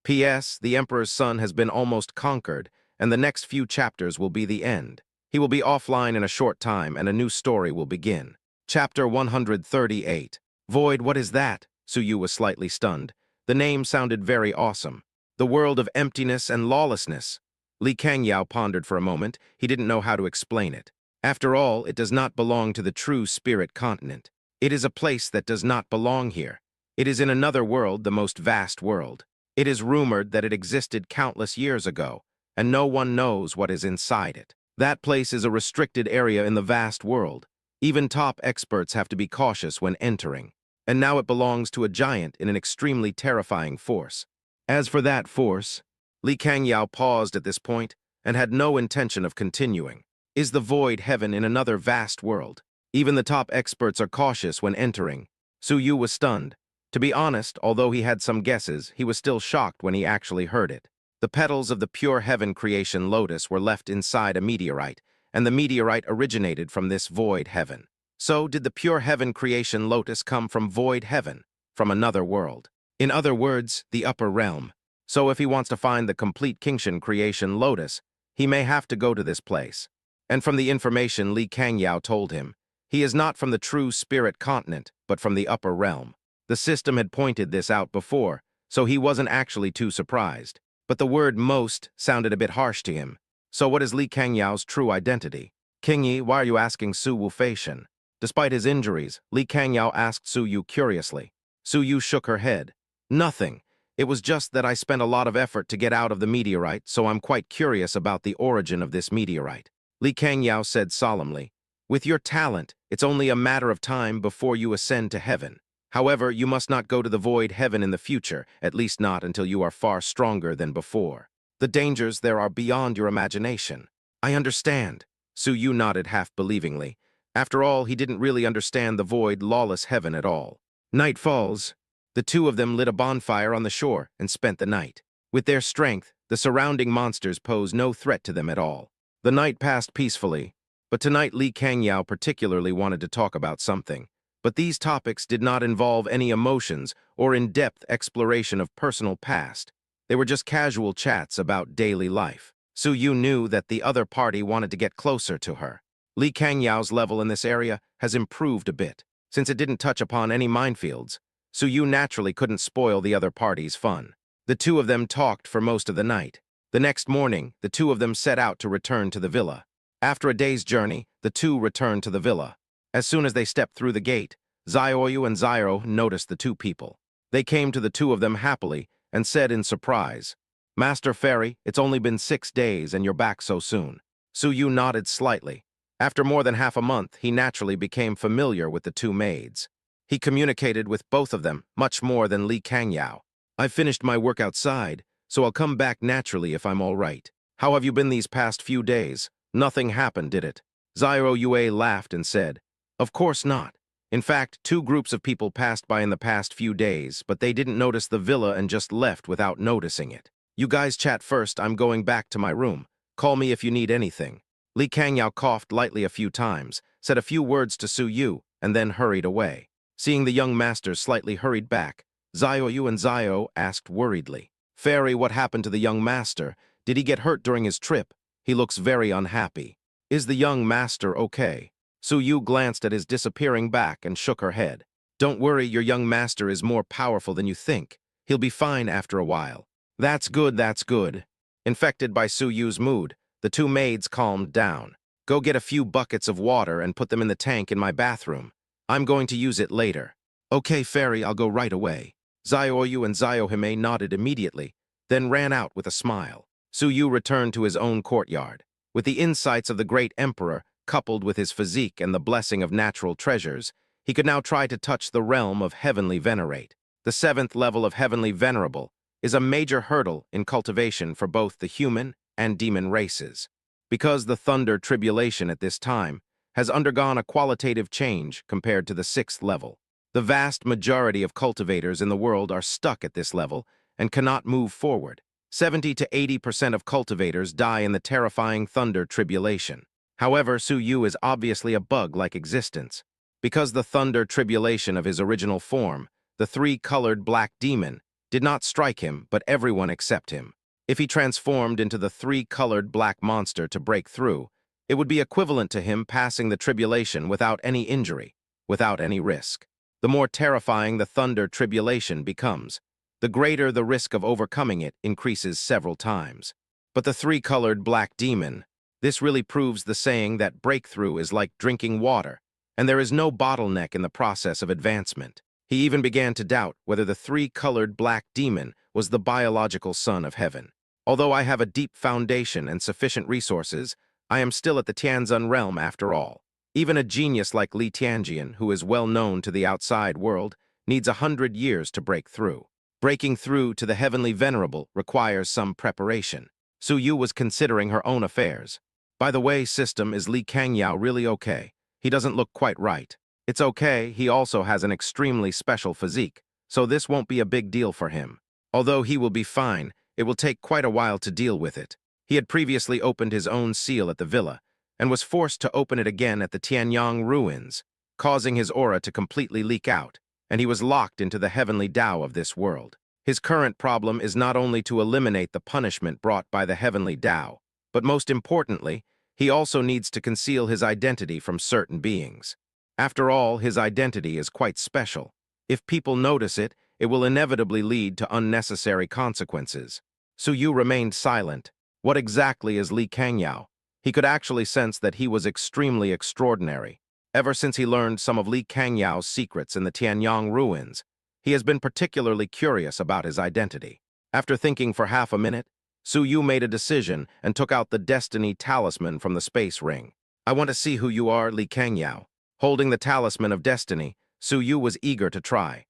S1: P.S. The Emperor's son has been almost conquered, and the next few chapters will be the end. He will be offline in a short time, and a new story will begin. Chapter 138. Void, what is that? Su Yu was slightly stunned. The name sounded very awesome. The world of emptiness and lawlessness. Li Kangyao pondered for a moment. He didn't know how to explain it. After all, it does not belong to the true spirit continent. It is a place that does not belong here. It is in another world, the most vast world. It is rumored that it existed countless years ago, and no one knows what is inside it. That place is a restricted area in the vast world. Even top experts have to be cautious when entering. And now it belongs to a giant in an extremely terrifying force. As for that force, Li Kangyao paused at this point and had no intention of continuing. Is the void heaven in another vast world? Even the top experts are cautious when entering. Su Yu was stunned. To be honest, although he had some guesses, he was still shocked when he actually heard it. The petals of the pure heaven creation lotus were left inside a meteorite, and the meteorite originated from this void heaven. So did the pure heaven creation lotus come from void heaven, from another world? In other words, the upper realm. So if he wants to find the complete Kingshan creation lotus, he may have to go to this place. And from the information Li Kangyao told him, he is not from the true spirit continent, but from the upper realm. The system had pointed this out before, so he wasn't actually too surprised. But the word most sounded a bit harsh to him. So what is Li Kangyao's true identity? Qingyi, why are you asking Su Wufeishan? Despite his injuries, Li Kangyao asked Su Yu curiously. Su Yu shook her head. Nothing. It was just that I spent a lot of effort to get out of the meteorite, so I'm quite curious about the origin of this meteorite. Li Kangyao said solemnly, with your talent, it's only a matter of time before you ascend to heaven. However, you must not go to the void heaven in the future, at least not until you are far stronger than before. The dangers there are beyond your imagination. I understand. Su Yu nodded half-believingly. After all, he didn't really understand the void, lawless heaven at all. Night falls. The two of them lit a bonfire on the shore and spent the night. With their strength, the surrounding monsters pose no threat to them at all. The night passed peacefully, but tonight Li Kangyao particularly wanted to talk about something. But these topics did not involve any emotions or in-depth exploration of personal past. They were just casual chats about daily life. Su Yu knew that the other party wanted to get closer to her. Li Kangyao's level in this area has improved a bit. Since it didn't touch upon any minefields, Su Yu naturally couldn't spoil the other party's fun. The two of them talked for most of the night. The next morning, the two of them set out to return to the villa. After a day's journey, the two returned to the villa. As soon as they stepped through the gate, Xiaoyu and Xiao noticed the two people. They came to the two of them happily and said in surprise, Master Fairy, it's only been 6 days and you're back so soon. Su Yu nodded slightly. After more than half a month, he naturally became familiar with the two maids. He communicated with both of them much more than Li Kangyao. I've finished my work outside, so I'll come back naturally if I'm all right. How have you been these past few days? Nothing happened, did it? Xiao Yue laughed and said, Of course not. In fact, 2 groups of people passed by in the past few days, but they didn't notice the villa and just left without noticing it. You guys chat first, I'm going back to my room. Call me if you need anything. Li Kangyao coughed lightly a few times, said a few words to Su Yu, and then hurried away. Seeing the young masters slightly hurried back, Xiaoyu and Xiao asked worriedly, Fairy, what happened to the young master? Did he get hurt during his trip? He looks very unhappy. Is the young master okay? Su Yu glanced at his disappearing back and shook her head. Don't worry, your young master is more powerful than you think. He'll be fine after a while. That's good, that's good. Infected by Su Yu's mood, the two maids calmed down. Go get a few buckets of water and put them in the tank in my bathroom. I'm going to use it later. Okay, Fairy, I'll go right away. Xiaoyu and Xiaohime nodded immediately, then ran out with a smile. Su Yu returned to his own courtyard. With the insights of the great emperor, coupled with his physique and the blessing of natural treasures, he could now try to touch the realm of heavenly venerate. The 7th level of heavenly venerable is a major hurdle in cultivation for both the human and demon races. Because the thunder tribulation at this time has undergone a qualitative change compared to the 6th level. The vast majority of cultivators in the world are stuck at this level and cannot move forward. 70 to 80% of cultivators die in the terrifying thunder tribulation. However, Su Yu is obviously a bug-like existence. Because the thunder tribulation of his original form, the 3-colored black demon, did not strike him, but everyone except him. If he transformed into the 3-colored black monster to break through, it would be equivalent to him passing the tribulation without any injury, without any risk. The more terrifying the thunder tribulation becomes, the greater the risk of overcoming it increases several times. But the three-colored black demon, this really proves the saying that breakthrough is like drinking water, and there is no bottleneck in the process of advancement. He even began to doubt whether the three-colored black demon was the biological son of heaven. Although I have a deep foundation and sufficient resources, I am still at the Tianzun realm after all. Even a genius like Li Tianjian, who is well known to the outside world, needs 100 years to break through. Breaking through to the heavenly venerable requires some preparation. Su Yu was considering her own affairs. By the way, system, is Li Kangyao really okay? He doesn't look quite right. It's okay, he also has an extremely special physique, so this won't be a big deal for him. Although he will be fine, it will take quite a while to deal with it. He had previously opened his own seal at the villa, and was forced to open it again at the Tianyang ruins, causing his aura to completely leak out, and he was locked into the heavenly Tao of this world. His current problem is not only to eliminate the punishment brought by the heavenly Tao, but most importantly, he also needs to conceal his identity from certain beings. After all, his identity is quite special. If people notice it, it will inevitably lead to unnecessary consequences. Su Yu remained silent. What exactly is Li Kangyao? He could actually sense that he was extremely extraordinary. Ever since he learned some of Li Kangyao's secrets in the Tianyang ruins, he has been particularly curious about his identity. After thinking for half a minute, Su Yu made a decision and took out the Destiny Talisman from the space ring. I want to see who you are, Li Kangyao. Holding the Talisman of Destiny, Su Yu was eager to try.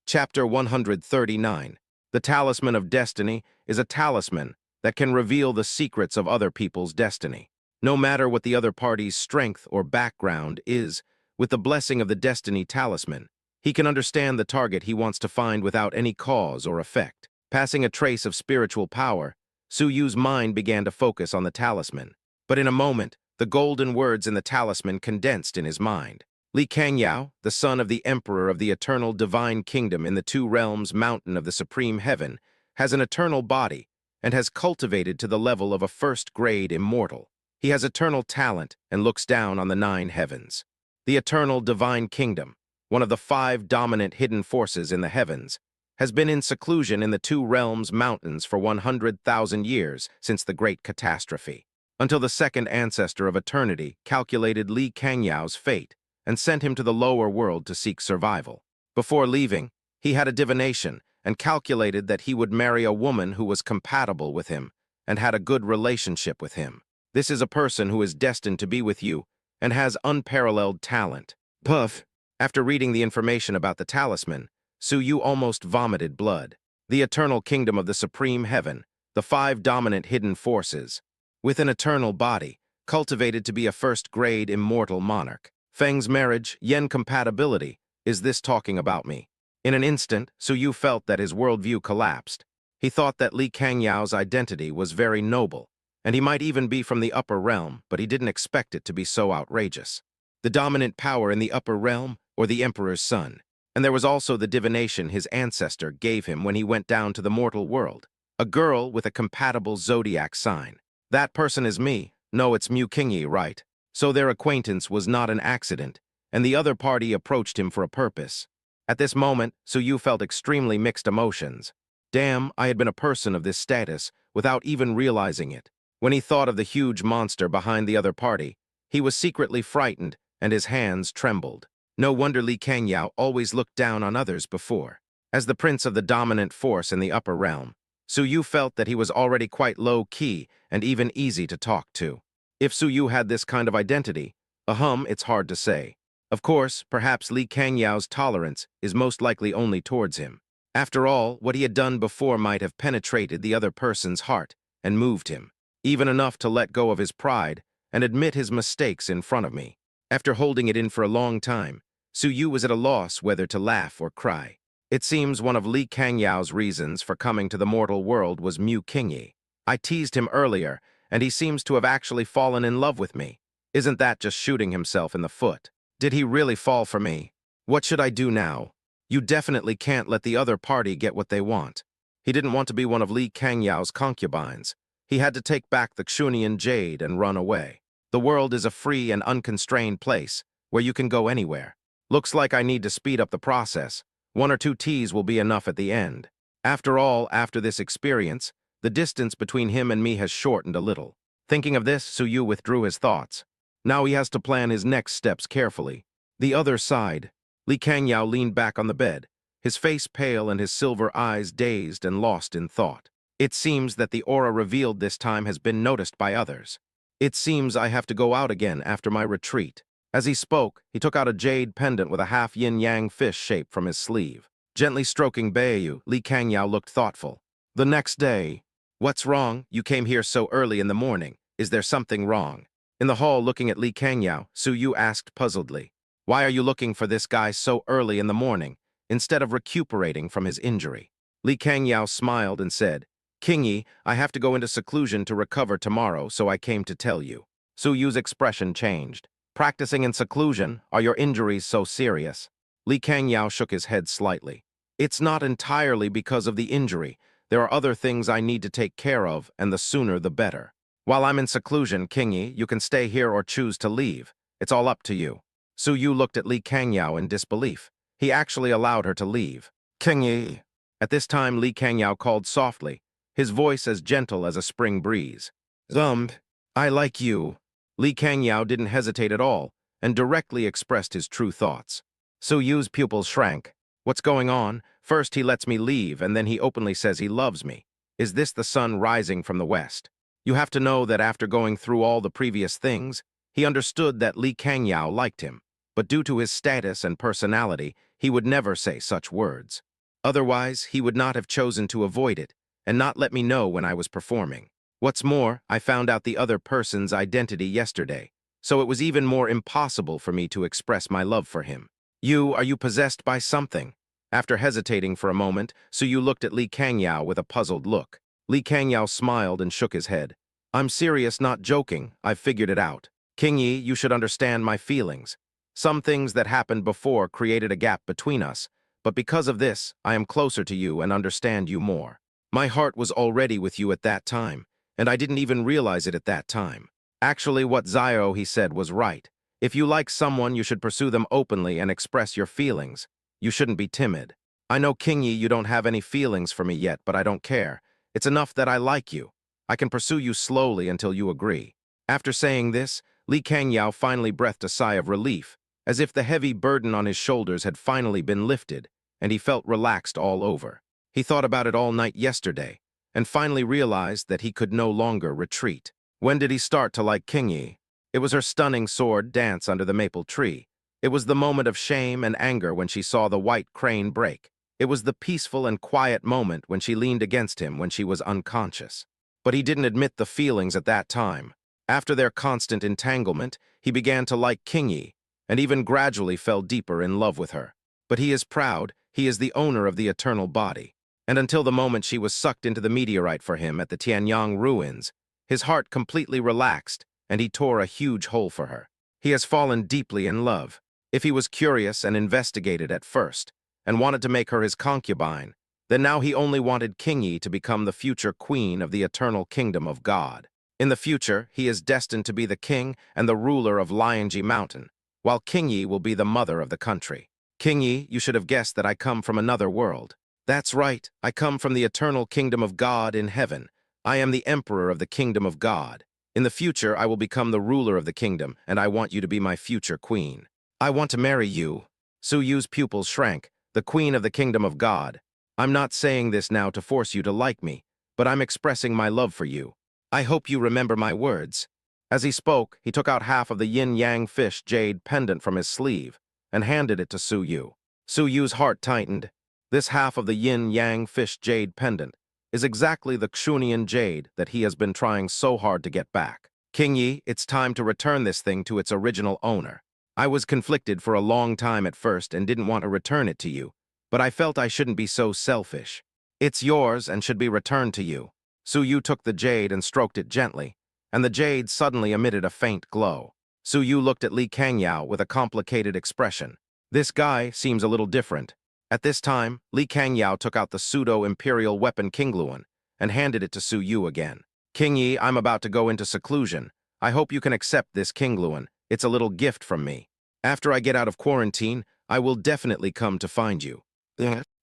S1: Chapter 139. The Talisman of Destiny is a talisman that can reveal the secrets of other people's destiny. No matter what the other party's strength or background is, with the blessing of the Destiny Talisman, he can understand the target he wants to find without any cause or effect. Passing a trace of spiritual power, Su Yu's mind began to focus on the talisman. But in a moment, the golden words in the talisman condensed in his mind. Li Kangyao, the son of the Emperor of the Eternal Divine Kingdom in the Two Realms Mountain of the Supreme Heaven, has an eternal body and has cultivated to the level of a first-grade immortal. He has eternal talent and looks down on the 9 heavens. The Eternal Divine Kingdom, one of the 5 dominant hidden forces in the heavens, has been in seclusion in the Two Realms Mountains for 100,000 years since the Great Catastrophe, until the second ancestor of eternity calculated Li Kangyao's fate and sent him to the lower world to seek survival. Before leaving, he had a divination and calculated that he would marry a woman who was compatible with him and had a good relationship with him. This is a person who is destined to be with you and has unparalleled talent. Puff! After reading the information about the talisman, Su Yu almost vomited blood. The eternal kingdom of the supreme heaven, the 5 dominant hidden forces, with an eternal body, cultivated to be a first-grade immortal monarch. Feng's marriage, Yen compatibility, is this talking about me? In an instant, Su Yu felt that his worldview collapsed. He thought that Li Kangyao's identity was very noble, and he might even be from the upper realm, but he didn't expect it to be so outrageous. The dominant power in the upper realm, or the Emperor's son. And there was also the divination his ancestor gave him when he went down to the mortal world. A girl with a compatible zodiac sign. That person is me. No, it's Mu Qingyi, right? So their acquaintance was not an accident, and the other party approached him for a purpose. At this moment, Su Yu felt extremely mixed emotions. Damn, I had been a person of this status without even realizing it. When he thought of the huge monster behind the other party, he was secretly frightened and his hands trembled. No wonder Li Kangyao always looked down on others before. As the prince of the dominant force in the upper realm, Su Yu felt that he was already quite low-key and even easy to talk to. If Su Yu had this kind of identity, it's hard to say. Of course, perhaps Li Kangyao's tolerance is most likely only towards him. After all, what he had done before might have penetrated the other person's heart and moved him, even enough to let go of his pride and admit his mistakes in front of me. After holding it in for a long time, Su Yu was at a loss whether to laugh or cry. It seems one of Li Kangyao's reasons for coming to the mortal world was Mu Qingyi. I teased him earlier, and he seems to have actually fallen in love with me. Isn't that just shooting himself in the foot? Did he really fall for me? What should I do now? You definitely can't let the other party get what they want. He didn't want to be one of Li Kangyao's concubines. He had to take back the Xunian jade and run away. The world is a free and unconstrained place, where you can go anywhere. Looks like I need to speed up the process. 1 or 2 teas will be enough at the end. After all, after this experience, the distance between him and me has shortened a little. Thinking of this, Su Yu withdrew his thoughts. Now he has to plan his next steps carefully. The other side. Li Kangyao leaned back on the bed, his face pale and his silver eyes dazed and lost in thought. It seems that the aura revealed this time has been noticed by others. It seems I have to go out again after my retreat. As he spoke, he took out a jade pendant with a half yin-yang fish shape from his sleeve. Gently stroking Beiyu, Li Kangyao looked thoughtful. The next day. What's wrong? You came here so early in the morning. Is there something wrong? In the hall, looking at Li Kangyao, Su Yu asked puzzledly. Why are you looking for this guy so early in the morning, instead of recuperating from his injury? Li Kangyao smiled and said, King Yi, I have to go into seclusion to recover tomorrow, so I came to tell you. Su Yu's expression changed. Practicing in seclusion, are your injuries so serious? Li Kangyao shook his head slightly. It's not entirely because of the injury. There are other things I need to take care of, and the sooner the better. While I'm in seclusion, King Yi, you can stay here or choose to leave. It's all up to you. Su Yu looked at Li Kangyao in disbelief. He actually allowed her to leave. King Yi. At this time, Li Kangyao called softly, his voice as gentle as a spring breeze. I like you. Li Kangyao didn't hesitate at all, and directly expressed his true thoughts. Su Yu's pupils shrank. What's going on? First he lets me leave, and then he openly says he loves me. Is this the sun rising from the west? You have to know that after going through all the previous things, he understood that Li Kangyao liked him, but due to his status and personality, he would never say such words. Otherwise, he would not have chosen to avoid it, and not let me know when I was performing. What's more, I found out the other person's identity yesterday, so it was even more impossible for me to express my love for him. Are you possessed by something? After hesitating for a moment, Su Yu looked at Li Kangyao with a puzzled look. Li Kangyao smiled and shook his head. I'm serious, not joking. I've figured it out. King Yi, you should understand my feelings. Some things that happened before created a gap between us, but because of this, I am closer to you and understand you more. My heart was already with you at that time, and I didn't even realize it at that time. Actually, what Zio he said was right. If you like someone, you should pursue them openly and express your feelings. You shouldn't be timid. I know, King Yi, you don't have any feelings for me yet, but I don't care. It's enough that I like you. I can pursue you slowly until you agree. After saying this, Li Kangyao finally breathed a sigh of relief, as if the heavy burden on his shoulders had finally been lifted, and he felt relaxed all over. He thought about it all night yesterday, and finally realized that he could no longer retreat. When did he start to like King Yi? It was her stunning sword dance under the maple tree. It was the moment of shame and anger when she saw the white crane break. It was the peaceful and quiet moment when she leaned against him when she was unconscious. But he didn't admit the feelings at that time. After their constant entanglement, he began to like King Yi, and even gradually fell deeper in love with her. But he is proud, he is the owner of the eternal body. And until the moment she was sucked into the meteorite for him at the Tianyang ruins, his heart completely relaxed, and he tore a huge hole for her. He has fallen deeply in love. If he was curious and investigated at first, and wanted to make her his concubine, then now he only wanted King Yi to become the future queen of the eternal kingdom of God. In the future, he is destined to be the king and the ruler of Lianji Mountain, while King Yi will be the mother of the country. King Yi, you should have guessed that I come from another world. That's right, I come from the eternal kingdom of God in heaven. I am the emperor of the kingdom of God. In the future, I will become the ruler of the kingdom, and I want you to be my future queen. I want to marry you. Su Yu's pupils shrank. The queen of the kingdom of God. I'm not saying this now to force you to like me, but I'm expressing my love for you. I hope you remember my words. As he spoke, he took out half of the yin-yang fish jade pendant from his sleeve and handed it to Su Yu. Su Yu's heart tightened. This half of the yin-yang fish jade pendant is exactly the Xunian jade that he has been trying so hard to get back. King Yi, it's time to return this thing to its original owner. I was conflicted for a long time at first and didn't want to return it to you, but I felt I shouldn't be so selfish. It's yours and should be returned to you. Su Yu took the jade and stroked it gently, and the jade suddenly emitted a faint glow. Su Yu looked at Li Kangyao with a complicated expression. This guy seems a little different. At this time, Li Kangyao took out the pseudo-imperial weapon Kingluan and handed it to Su Yu again. King Yi, I'm about to go into seclusion. I hope you can accept this Kingluan. It's a little gift from me. After I get out of quarantine, I will definitely come to find you.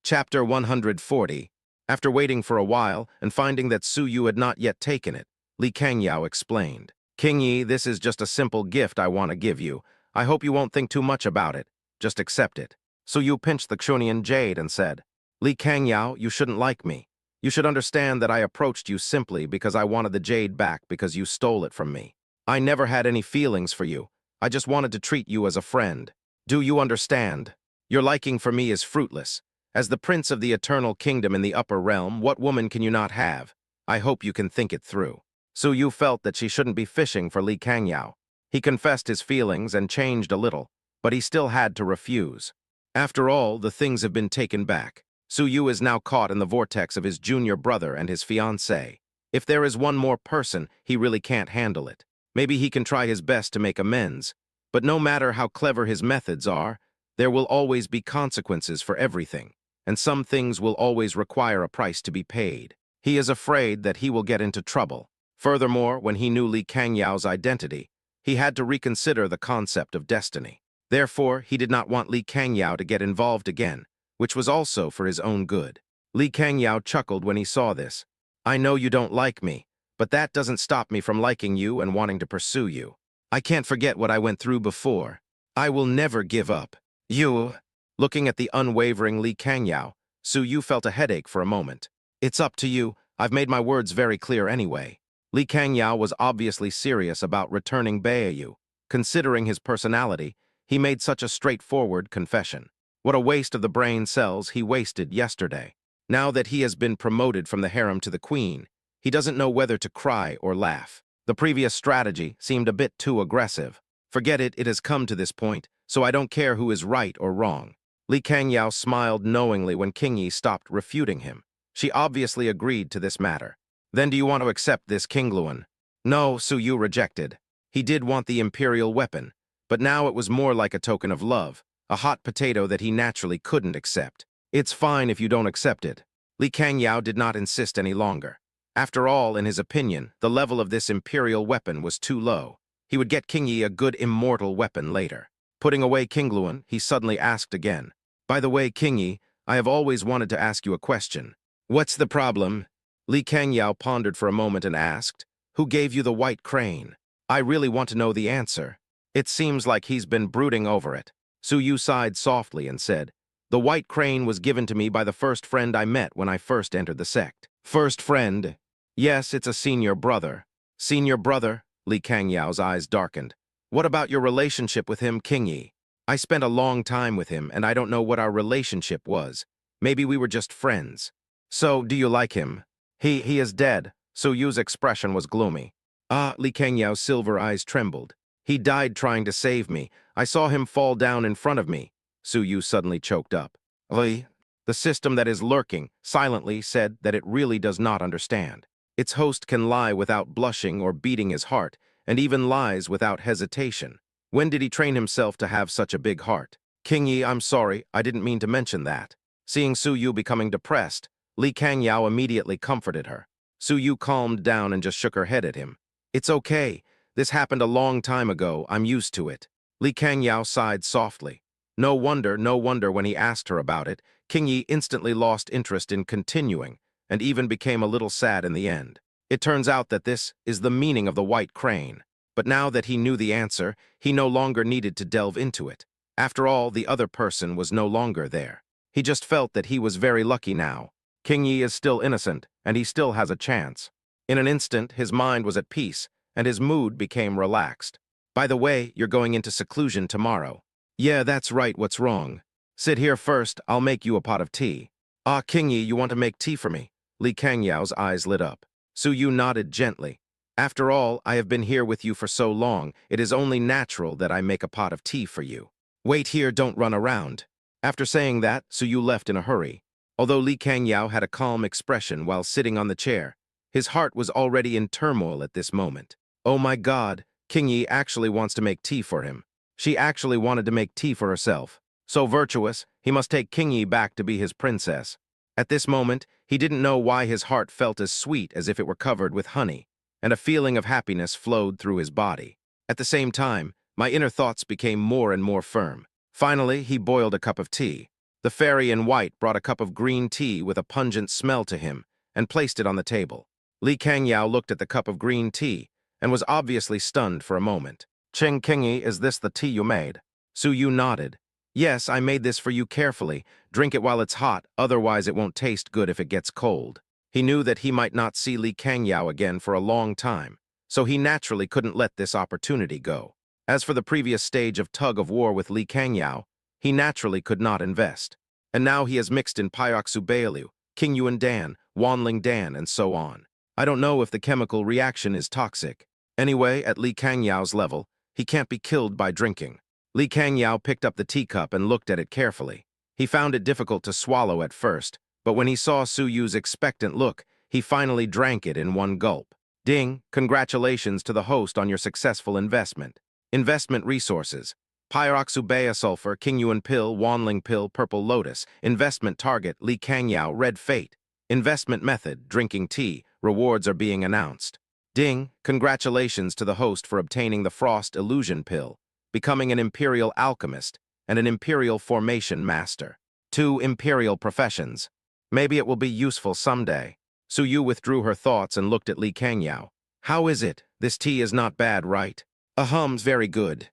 S1: Chapter 140. After waiting for a while and finding that Su Yu had not yet taken it, Li Kangyao explained, King Yi, this is just a simple gift I want to give you. I hope you won't think too much about it. Just accept it. Su Yu pinched the Xunian jade and said, Li Kangyao, you shouldn't like me. You should understand that I approached you simply because I wanted the jade back because you stole it from me. I never had any feelings for you. I just wanted to treat you as a friend. Do you understand? Your liking for me is fruitless. As the prince of the eternal kingdom in the upper realm, what woman can you not have? I hope you can think it through. Su Yu felt that she shouldn't be fishing for Li Kangyao. He confessed his feelings and changed a little, but he still had to refuse. After all, the things have been taken back. Su Yu is now caught in the vortex of his junior brother and his fiancée. If there is one more person, he really can't handle it. Maybe he can try his best to make amends, but no matter how clever his methods are, there will always be consequences for everything, and some things will always require a price to be paid. He is afraid that he will get into trouble. Furthermore, when he knew Li Kangyao's identity, he had to reconsider the concept of destiny. Therefore, he did not want Li Kangyao to get involved again, which was also for his own good. Li Kangyao chuckled when he saw this. I know you don't like me, but that doesn't stop me from liking you and wanting to pursue you. I can't forget what I went through before. I will never give up. You. Looking at the unwavering Li Kangyao, Su Yu felt a headache for a moment. It's up to you. I've made my words very clear anyway. Li Kangyao was obviously serious about returning Beiyu. Considering his personality, he made such a straightforward confession. What a waste of the brain cells he wasted yesterday. Now that he has been promoted from the harem to the queen, he doesn't know whether to cry or laugh. The previous strategy seemed a bit too aggressive. Forget it, it has come to this point, so I don't care who is right or wrong. Li Kangyao smiled knowingly when King Yi stopped refuting him. She obviously agreed to this matter. Then do you want to accept this, King Luan? No, Su Yu rejected. He did want the imperial weapon, but now it was more like a token of love, a hot potato that he naturally couldn't accept. It's fine if you don't accept it. Li Kangyao did not insist any longer. After all, in his opinion, the level of this imperial weapon was too low. He would get King Yi a good immortal weapon later. Putting away King Luan, he suddenly asked again, By the way, King Yi, I have always wanted to ask you a question. What's the problem? Li Kangyao pondered for a moment and asked, Who gave you the white crane? I really want to know the answer. It seems like he's been brooding over it. Su Yu sighed softly and said, The white crane was given to me by the first friend I met when I first entered the sect. First friend? Yes, it's a senior brother. Senior brother? Li Kangyao's eyes darkened. What about your relationship with him, King Yi? I spent a long time with him, and I don't know what our relationship was. Maybe we were just friends. So, do you like him? He is dead. Su Yu's expression was gloomy. Ah, Li Kangyao's silver eyes trembled. He died trying to save me. I saw him fall down in front of me. Su Yu suddenly choked up. Li, the system that is lurking, silently said that it really does not understand. Its host can lie without blushing or beating his heart, and even lies without hesitation. When did he train himself to have such a big heart? King Yi, I'm sorry, I didn't mean to mention that. Seeing Su Yu becoming depressed, Li Kangyao immediately comforted her. Su Yu calmed down and just shook her head at him. It's okay. This happened a long time ago. I'm used to it. Li Kangyao sighed softly. No wonder when he asked her about it, King Yi instantly lost interest in continuing, and even became a little sad in the end. It turns out that this is the meaning of the white crane. But now that he knew the answer, he no longer needed to delve into it. After all, the other person was no longer there. He just felt that he was very lucky now. King Yi is still innocent, and he still has a chance. In an instant, his mind was at peace, and his mood became relaxed. By the way, you're going into seclusion tomorrow. Yeah, that's right, what's wrong? Sit here first, I'll make you a pot of tea. Ah, King Yi, you want to make tea for me? Li Kangyao's eyes lit up. Su Yu nodded gently. After all, I have been here with you for so long, it is only natural that I make a pot of tea for you. Wait here, don't run around. After saying that, Su Yu left in a hurry. Although Li Kangyao had a calm expression while sitting on the chair, his heart was already in turmoil at this moment. Oh my God, King Yi actually wants to make tea for him. She actually wanted to make tea for herself. So virtuous, he must take King Yi back to be his princess. At this moment, he didn't know why his heart felt as sweet as if it were covered with honey, and a feeling of happiness flowed through his body. At the same time, my inner thoughts became more and more firm. Finally, he boiled a cup of tea. The fairy in white brought a cup of green tea with a pungent smell to him and placed it on the table. Li Kangyao looked at the cup of green tea and was obviously stunned for a moment. Ching Kingi, is this the tea you made? Su Yu nodded. Yes, I made this for you carefully. Drink it while it's hot, otherwise it won't taste good if it gets cold. He knew that he might not see Li Kangyao again for a long time, so he naturally couldn't let this opportunity go. As for the previous stage of tug-of-war with Li Kangyao, he naturally could not invest. And now he has mixed in Pyoksu Baelu, King Yuan Dan, Wanling Dan, and so on. I don't know if the chemical reaction is toxic. Anyway, at Li Kangyao's level, he can't be killed by drinking. Li Kangyao picked up the teacup and looked at it carefully. He found it difficult to swallow at first, but when he saw Su Yu's expectant look, he finally drank it in one gulp. Ding, congratulations to the host on your successful investment. Investment resources: Pyroxubea sulfur, King Yuan pill, Wanling pill, purple lotus. Investment target: Li Kangyao, red fate. Investment method: drinking tea. Rewards are being announced. Ding, congratulations to the host for obtaining the frost illusion pill, becoming an imperial alchemist, and an imperial formation master. 2 imperial professions. Maybe it will be useful someday. Su Yu withdrew her thoughts and looked at Li Kangyao. How is it? This tea is not bad, right? Ahum's very good.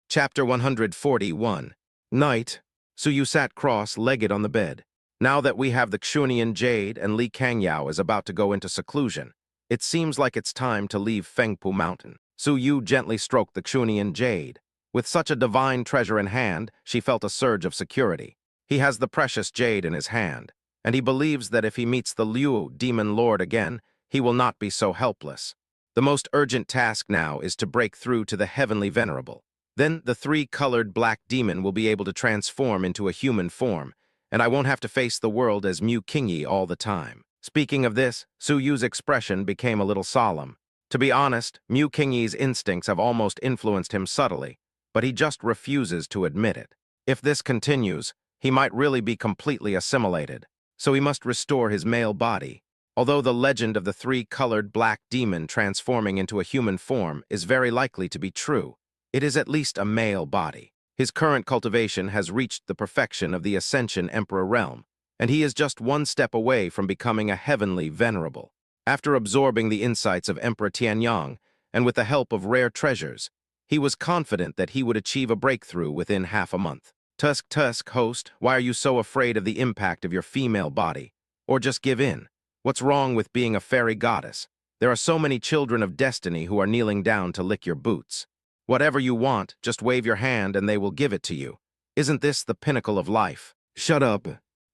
S1: Chapter 141. Night. Su Yu sat cross-legged on the bed. Now that we have the Xunian Jade and Li Kangyao is about to go into seclusion, it seems like it's time to leave Fengpu Mountain. Su Yu gently stroked the Xunian Jade. With such a divine treasure in hand, she felt a surge of security. He has the precious jade in his hand, and he believes that if he meets the Liu Demon Lord again, he will not be so helpless. The most urgent task now is to break through to the Heavenly Venerable. Then the 3-colored black demon will be able to transform into a human form, and I won't have to face the world as Mu Qingyi all the time. Speaking of this, Su Yu's expression became a little solemn. To be honest, Mu Qingyi's instincts have almost influenced him subtly, but he just refuses to admit it. If this continues, he might really be completely assimilated, so he must restore his male body. Although the legend of the 3-colored black demon transforming into a human form is very likely to be true, it is at least a male body. His current cultivation has reached the perfection of the Ascension Emperor realm, and he is just one step away from becoming a heavenly venerable. After absorbing the insights of Emperor Tianyang, and with the help of rare treasures, he was confident that he would achieve a breakthrough within half a month. Tusk, host, why are you so afraid of the impact of your female body? Or just give in? What's wrong with being a fairy goddess? There are so many children of destiny who are kneeling down to lick your boots. Whatever you want, just wave your hand and they will give it to you. Isn't this the pinnacle of life? Shut up.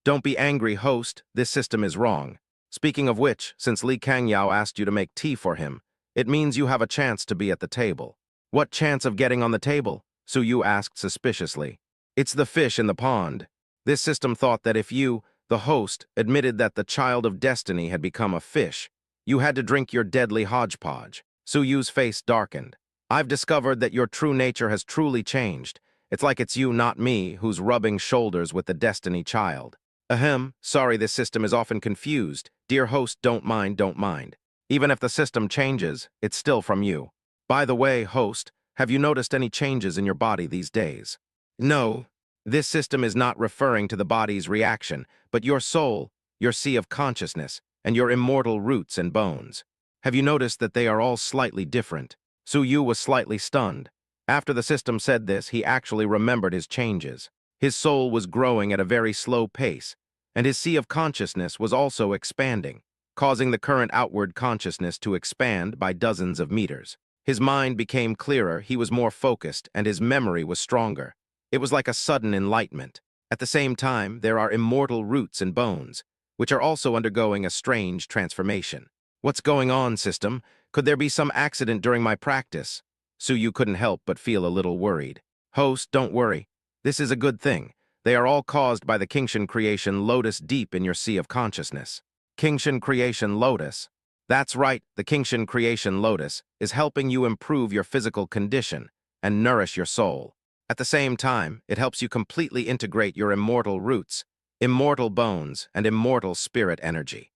S1: Don't be angry, host. This system is wrong. Speaking of which, since Li Kangyao asked you to make tea for him, it means you have a chance to be at the table. What chance of getting on the table? Su Yu asked suspiciously. It's the fish in the pond. This system thought that if you, the host, admitted that the child of destiny had become a fish, you had to drink your deadly hodgepodge. Su Yu's face darkened. I've discovered that your true nature has truly changed. It's like it's you, not me, who's rubbing shoulders with the destiny child. Ahem, sorry this system is often confused. Dear host, don't mind. Even if the system changes, it's still from you. By the way, host, have you noticed any changes in your body these days? No. This system is not referring to the body's reaction, but your soul, your sea of consciousness, and your immortal roots and bones. Have you noticed that they are all slightly different? Su Yu was slightly stunned. After the system said this, he actually remembered his changes. His soul was growing at a very slow pace, and his sea of consciousness was also expanding, causing the current outward consciousness to expand by dozens of meters. His mind became clearer, he was more focused, and his memory was stronger. It was like a sudden enlightenment. At the same time, there are immortal roots and bones, which are also undergoing a strange transformation. What's going on, system? Could there be some accident during my practice? Su Yu couldn't help but feel a little worried. Host, don't worry. This is a good thing. They are all caused by the Kingshan creation lotus deep in your sea of consciousness. Kingshan creation lotus? That's right, the Kingshan creation lotus is helping you improve your physical condition and nourish your soul. At the same time, it helps you completely integrate your immortal roots, immortal bones, and immortal spirit energy.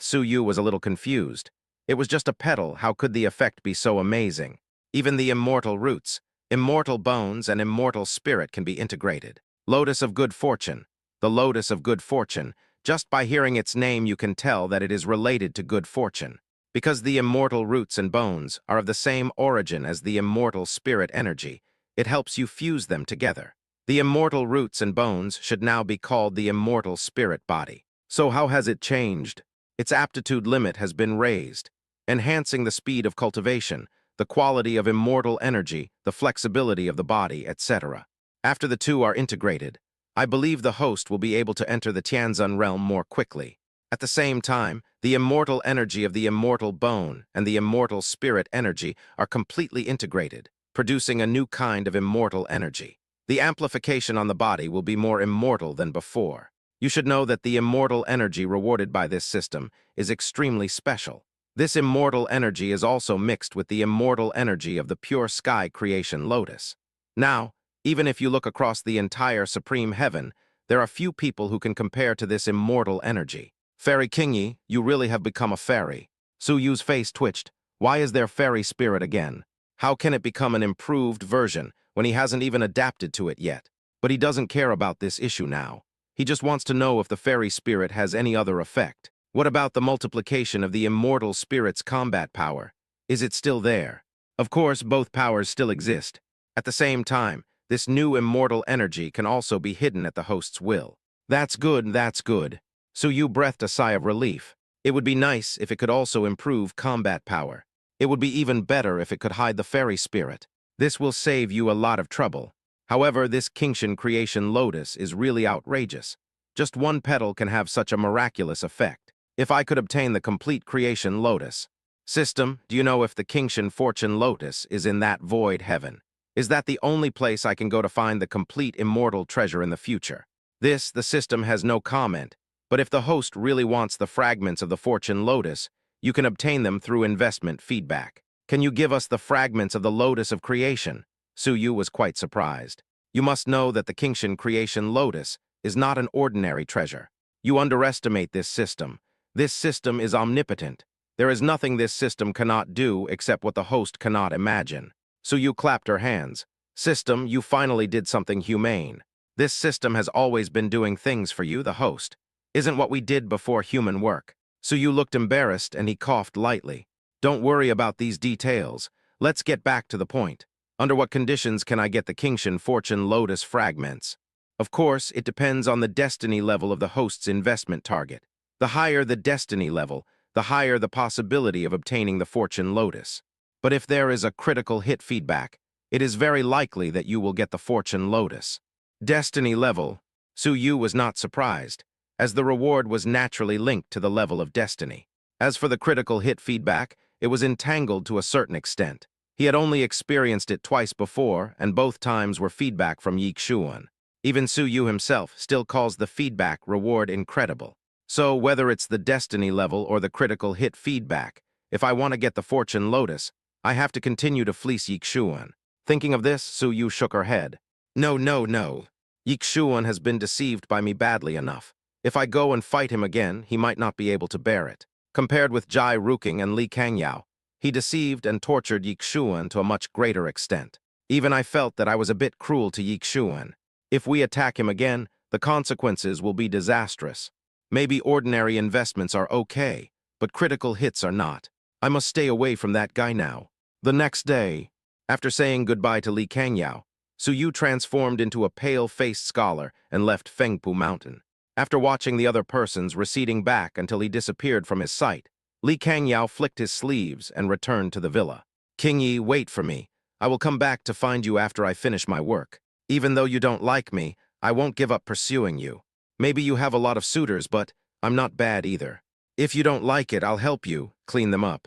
S1: Su Yu was a little confused. It was just a petal, how could the effect be so amazing? Even the immortal roots, immortal bones, and immortal spirit can be integrated. Lotus of good fortune. the lotus of good fortune. Just by hearing its name you can tell that it is related to good fortune. Because the immortal roots and bones are of the same origin as the immortal spirit energy, it helps you fuse them together. The immortal roots and bones should now be called the immortal spirit body. So how has it changed? Its aptitude limit has been raised, enhancing the speed of cultivation, the quality of immortal energy, the flexibility of the body, etc. After the two are integrated, I believe the host will be able to enter the Tianzun realm more quickly. At the same time, the immortal energy of the immortal bone and the immortal spirit energy are completely integrated, producing a new kind of immortal energy. The amplification on the body will be more immortal than before. You should know that the immortal energy rewarded by this system is extremely special. This immortal energy is also mixed with the immortal energy of the pure sky creation lotus. Now, even if you look across the entire supreme heaven, there are few people who can compare to this immortal energy. Fairy Kingy, you really have become a fairy. Su Yu's face twitched. Why is there fairy spirit again? How can it become an improved version when he hasn't even adapted to it yet? But he doesn't care about this issue now. He just wants to know if the fairy spirit has any other effect. What about the multiplication of the immortal spirit's combat power? Is it still there? Of course, both powers still exist. At the same time, this new immortal energy can also be hidden at the host's will. That's good, that's good. Su Yu breathed a sigh of relief. It would be nice if it could also improve combat power. It would be even better if it could hide the fairy spirit. This will save you a lot of trouble. However, this Qingshan creation lotus is really outrageous. Just one petal can have such a miraculous effect. If I could obtain the complete creation lotus. System, do you know if the Qingshan fortune lotus is in that void heaven? Is that the only place I can go to find the complete immortal treasure in the future? This, the system has no comment. But if the host really wants the fragments of the fortune lotus, you can obtain them through investment feedback. Can you give us the fragments of the lotus of creation? Su Yu was quite surprised. You must know that the Qingshan creation lotus is not an ordinary treasure. You underestimate this system. This system is omnipotent. There is nothing this system cannot do except what the host cannot imagine. Su Yu clapped her hands. System, you finally did something humane. This system has always been doing things for you, the host. Isn't what we did before human work. Su Yu looked embarrassed and he coughed lightly. Don't worry about these details. Let's get back to the point. Under what conditions can I get the Qingshan fortune lotus fragments? Of course, it depends on the destiny level of the host's investment target. The higher the destiny level, the higher the possibility of obtaining the fortune lotus. But if there is a critical hit feedback, it is very likely that you will get the fortune lotus. Destiny level. Su Yu was not surprised, as the reward was naturally linked to the level of destiny. As for the critical hit feedback, it was entangled to a certain extent. He had only experienced it twice before, and both times were feedback from Yixuan. Even Su Yu himself still calls the feedback reward incredible. So whether it's the destiny level or the critical hit feedback, if I want to get the fortune lotus, I have to continue to fleece Yixuan. Thinking of this, Su Yu shook her head. No, no, no. Yixuan has been deceived by me badly enough. If I go and fight him again, he might not be able to bear it. Compared with Jai Ruking and Li Kangyao, he deceived and tortured Yixuan to a much greater extent. Even I felt that I was a bit cruel to Yixuan. If we attack him again, the consequences will be disastrous. Maybe ordinary investments are okay, but critical hits are not. I must stay away from that guy now. The next day, after saying goodbye to Li Kangyao, Su Yu transformed into a pale-faced scholar and left Fengpu Mountain. After watching the other persons receding back until he disappeared from his sight, Li Kangyao flicked his sleeves and returned to the villa. King Yi, wait for me. I will come back to find you after I finish my work. Even though you don't like me, I won't give up pursuing you. Maybe you have a lot of suitors, but I'm not bad either. If you don't like it, I'll help you clean them up.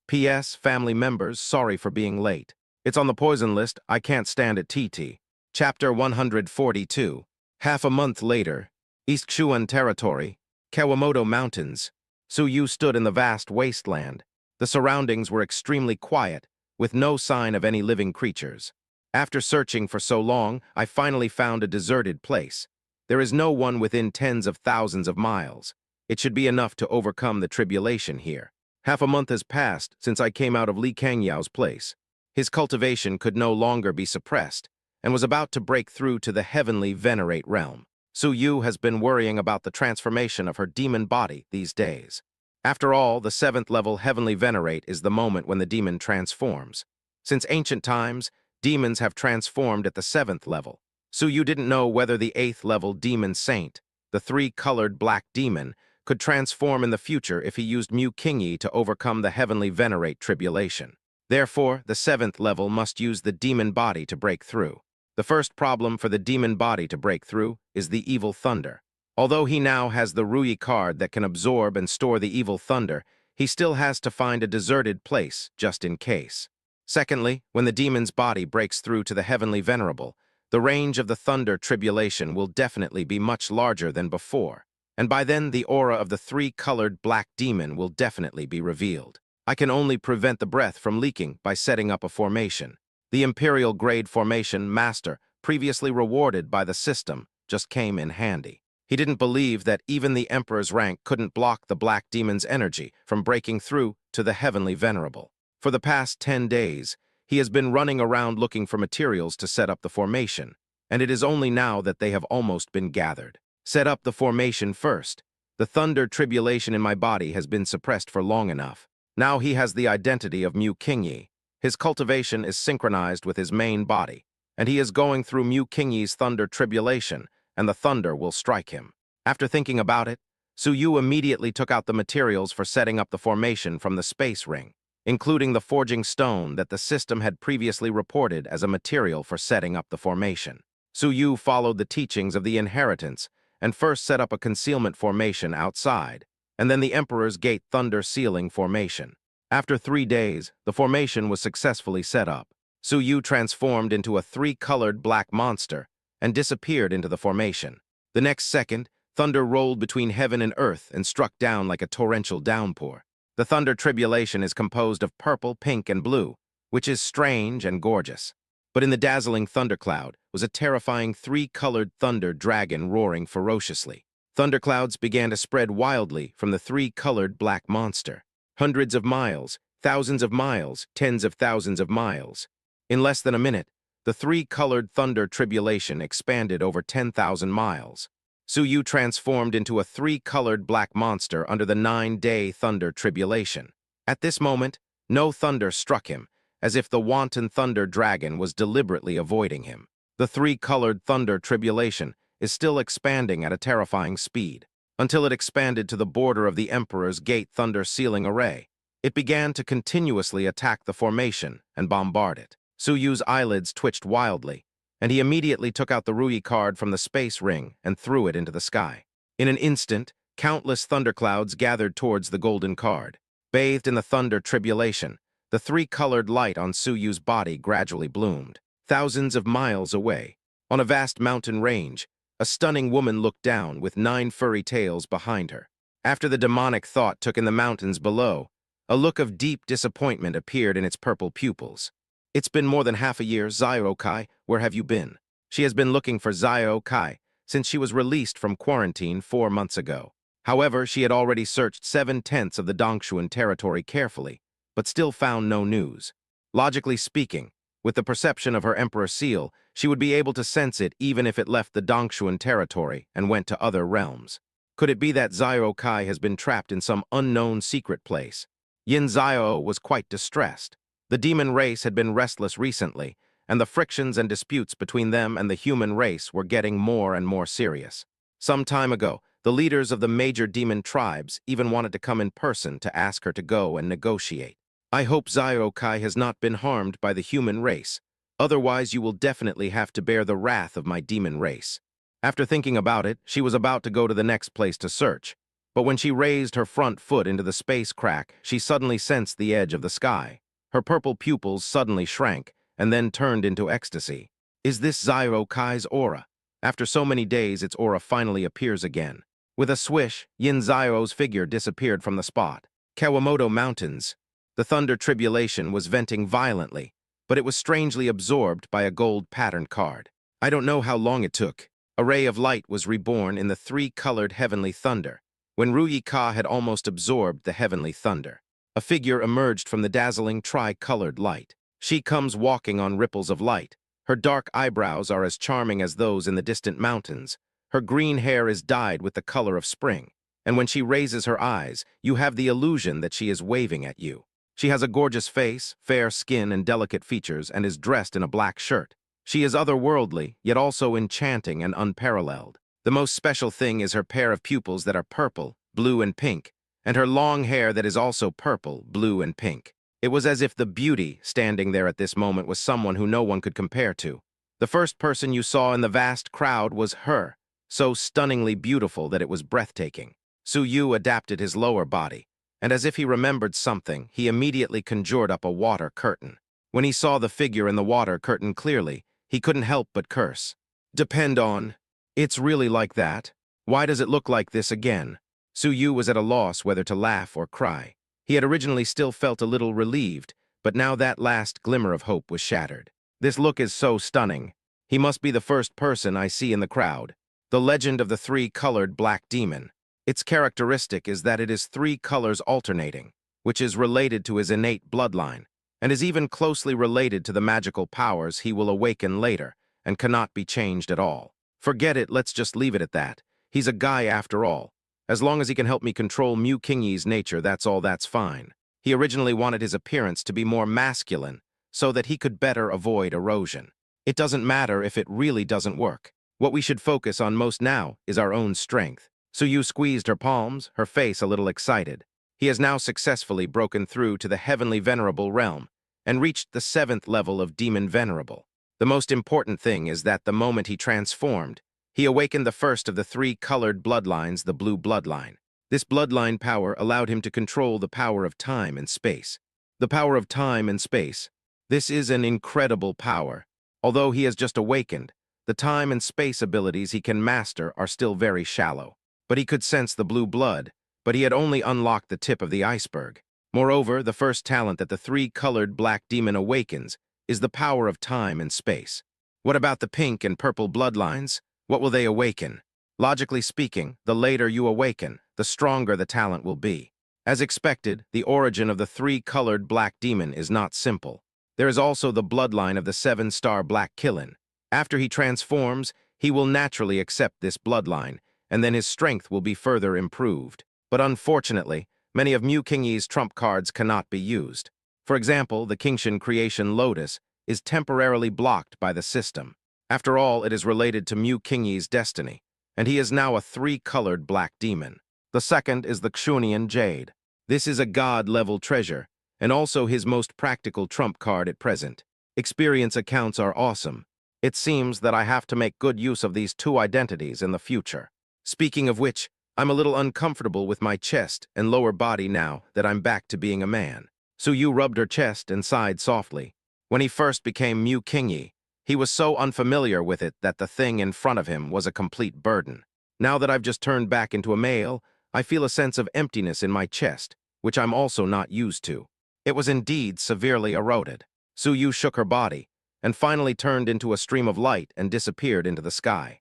S1: P.S. Family members, sorry for being late. It's on the poison list. I can't stand it. TT. Chapter 142. Half a month later, East Shuan Territory, Kawamoto Mountains. Su Yu stood in the vast wasteland. The surroundings were extremely quiet, with no sign of any living creatures. After searching for so long, I finally found a deserted place. There is no one within tens of thousands of miles. It should be enough to overcome the tribulation here. Half a month has passed since I came out of Li Kangyao's place. His cultivation could no longer be suppressed, and was about to break through to the heavenly venerate realm. Su Yu has been worrying about the transformation of her demon body these days. After all, the 7th level Heavenly Venerate is the moment when the demon transforms. Since ancient times, demons have transformed at the 7th level. Su Yu didn't know whether the 8th level Demon Saint, the 3-colored black demon, could transform in the future if he used Mu Qingyi to overcome the Heavenly Venerate tribulation. Therefore, the 7th level must use the demon body to break through. The first problem for the demon body to break through is the evil thunder. Although he now has the Ruyi card that can absorb and store the evil thunder, he still has to find a deserted place just in case. Secondly, when the demon's body breaks through to the Heavenly Venerable, the range of the thunder tribulation will definitely be much larger than before, and by then the aura of the 3-colored black demon will definitely be revealed. I can only prevent the breath from leaking by setting up a formation. The Imperial Grade Formation Master, previously rewarded by the system, just came in handy. He didn't believe that even the Emperor's rank couldn't block the black demon's energy from breaking through to the Heavenly Venerable. For the past 10 days, he has been running around looking for materials to set up the formation, and it is only now that they have almost been gathered. Set up the formation first. The thunder tribulation in my body has been suppressed for long enough. Now he has the identity of Mu Qingyi. His cultivation is synchronized with his main body, and he is going through Mu Qingyi's thunder tribulation, and the thunder will strike him. After thinking about it, Su Yu immediately took out the materials for setting up the formation from the space ring, including the forging stone that the system had previously reported as a material for setting up the formation. Su Yu followed the teachings of the inheritance and first set up a concealment formation outside, and then the Emperor's Gate Thunder Sealing Formation. After 3 days, the formation was successfully set up. Su Yu transformed into a 3-colored black monster and disappeared into the formation. The next second, thunder rolled between heaven and earth and struck down like a torrential downpour. The thunder tribulation is composed of purple, pink, and blue, which is strange and gorgeous. But in the dazzling thundercloud was a terrifying 3-colored thunder dragon roaring ferociously. Thunderclouds began to spread wildly from the 3-colored black monster. Hundreds of miles, thousands of miles, tens of thousands of miles. In less than a minute, the 3-colored thunder tribulation expanded over 10,000 miles. Su Yu transformed into a 3-colored black monster under the 9-day thunder tribulation. At this moment, no thunder struck him, as if the wanton thunder dragon was deliberately avoiding him. The 3-colored thunder tribulation is still expanding at a terrifying speed, until it expanded to the border of the Emperor's Gate Thunder Sealing Array. It began to continuously attack the formation and bombard it. Su Yu's eyelids twitched wildly, and he immediately took out the Ruyi card from the space ring and threw it into the sky. In an instant, countless thunderclouds gathered towards the golden card. Bathed in the thunder tribulation, the 3-colored light on Su Yu's body gradually bloomed. Thousands of miles away, on a vast mountain range, a stunning woman looked down with 9 furry tails behind her. After the demonic thought took in the mountains below, a look of deep disappointment appeared in its purple pupils. It's been more than half a year, Xiao Kai, where have you been? She has been looking for Xiao Kai since she was released from quarantine 4 months ago. However, she had already searched 7/10 of the Dongshuan territory carefully, but still found no news. Logically speaking, with the perception of her Emperor seal, she would be able to sense it even if it left the Dongshuan territory and went to other realms. Could it be that Xiao Kai has been trapped in some unknown secret place? Yin Xiao was quite distressed. The demon race had been restless recently, and the frictions and disputes between them and the human race were getting more and more serious. Some time ago, the leaders of the major demon tribes even wanted to come in person to ask her to go and negotiate. I hope Xiao Kai has not been harmed by the human race. Otherwise, you will definitely have to bear the wrath of my demon race. After thinking about it, she was about to go to the next place to search. But when she raised her front foot into the space crack, she suddenly sensed the edge of the sky. Her purple pupils suddenly shrank and then turned into ecstasy. Is this Xiao Kai's aura? After so many days, its aura finally appears again. With a swish, Yin Xiao's figure disappeared from the spot. Kawamoto Mountains. The thunder tribulation was venting violently, but it was strangely absorbed by a gold-patterned card. I don't know how long it took. A ray of light was reborn in the 3-colored heavenly thunder, when Ruyi Ka had almost absorbed the heavenly thunder. A figure emerged from the dazzling tri-colored light. She comes walking on ripples of light. Her dark eyebrows are as charming as those in the distant mountains. Her green hair is dyed with the color of spring, and when she raises her eyes, you have the illusion that she is waving at you. She has a gorgeous face, fair skin, and delicate features, and is dressed in a black shirt. She is otherworldly, yet also enchanting and unparalleled. The most special thing is her pair of pupils that are purple, blue, and pink, and her long hair that is also purple, blue, and pink. It was as if the beauty standing there at this moment was someone who no one could compare to. The first person you saw in the vast crowd was her, so stunningly beautiful that it was breathtaking. Su Yu adapted his lower body, and as if he remembered something, he immediately conjured up a water curtain. When he saw the figure in the water curtain clearly, he couldn't help but curse. Depend on. It's really like that? Why does it look like this again? Su Yu was at a loss whether to laugh or cry. He had originally still felt a little relieved, but now that last glimmer of hope was shattered. This look is so stunning. He must be the first person I see in the crowd. The legend of the three-colored black demon. Its characteristic is that it is three colors alternating, which is related to his innate bloodline, and is even closely related to the magical powers he will awaken later, and cannot be changed at all. Forget it, let's just leave it at that. He's a guy after all. As long as he can help me control Mu Kingyi's nature, that's fine. He originally wanted his appearance to be more masculine, so that he could better avoid erosion. It doesn't matter if it really doesn't work. What we should focus on most now is our own strength. Su Yu squeezed her palms, her face a little excited. He has now successfully broken through to the heavenly venerable realm and reached the 7th level of demon venerable. The most important thing is that the moment he transformed, he awakened the first of the three colored bloodlines, the blue bloodline. This bloodline power allowed him to control the power of time and space. The power of time and space. This is an incredible power. Although he has just awakened, the time and space abilities he can master are still very shallow. But he could sense the blue blood, but he had only unlocked the tip of the iceberg. Moreover, the first talent that the three-colored black demon awakens is the power of time and space. What about the pink and purple bloodlines? What will they awaken? Logically speaking, the later you awaken, the stronger the talent will be. As expected, the origin of the three-colored black demon is not simple. There is also the bloodline of the 7-star black Killin. After he transforms, he will naturally accept this bloodline, and then his strength will be further improved. But unfortunately, many of Mu Kingyi's trump cards cannot be used. For example, the Kingshan Creation Lotus is temporarily blocked by the system. After all, it is related to Mu Kingyi's destiny, and he is now a three-colored black demon. The second is the Xunian Jade. This is a god-level treasure, and also his most practical trump card at present. Experience accounts are awesome. It seems that I have to make good use of these two identities in the future. Speaking of which, I'm a little uncomfortable with my chest and lower body now that I'm back to being a man. Su Yu rubbed her chest and sighed softly. When he first became Mu Kingyi, he was so unfamiliar with it that the thing in front of him was a complete burden. Now that I've just turned back into a male, I feel a sense of emptiness in my chest, which I'm also not used to. It was indeed severely eroded. Su Yu shook her body, and finally turned into a stream of light and disappeared into the sky.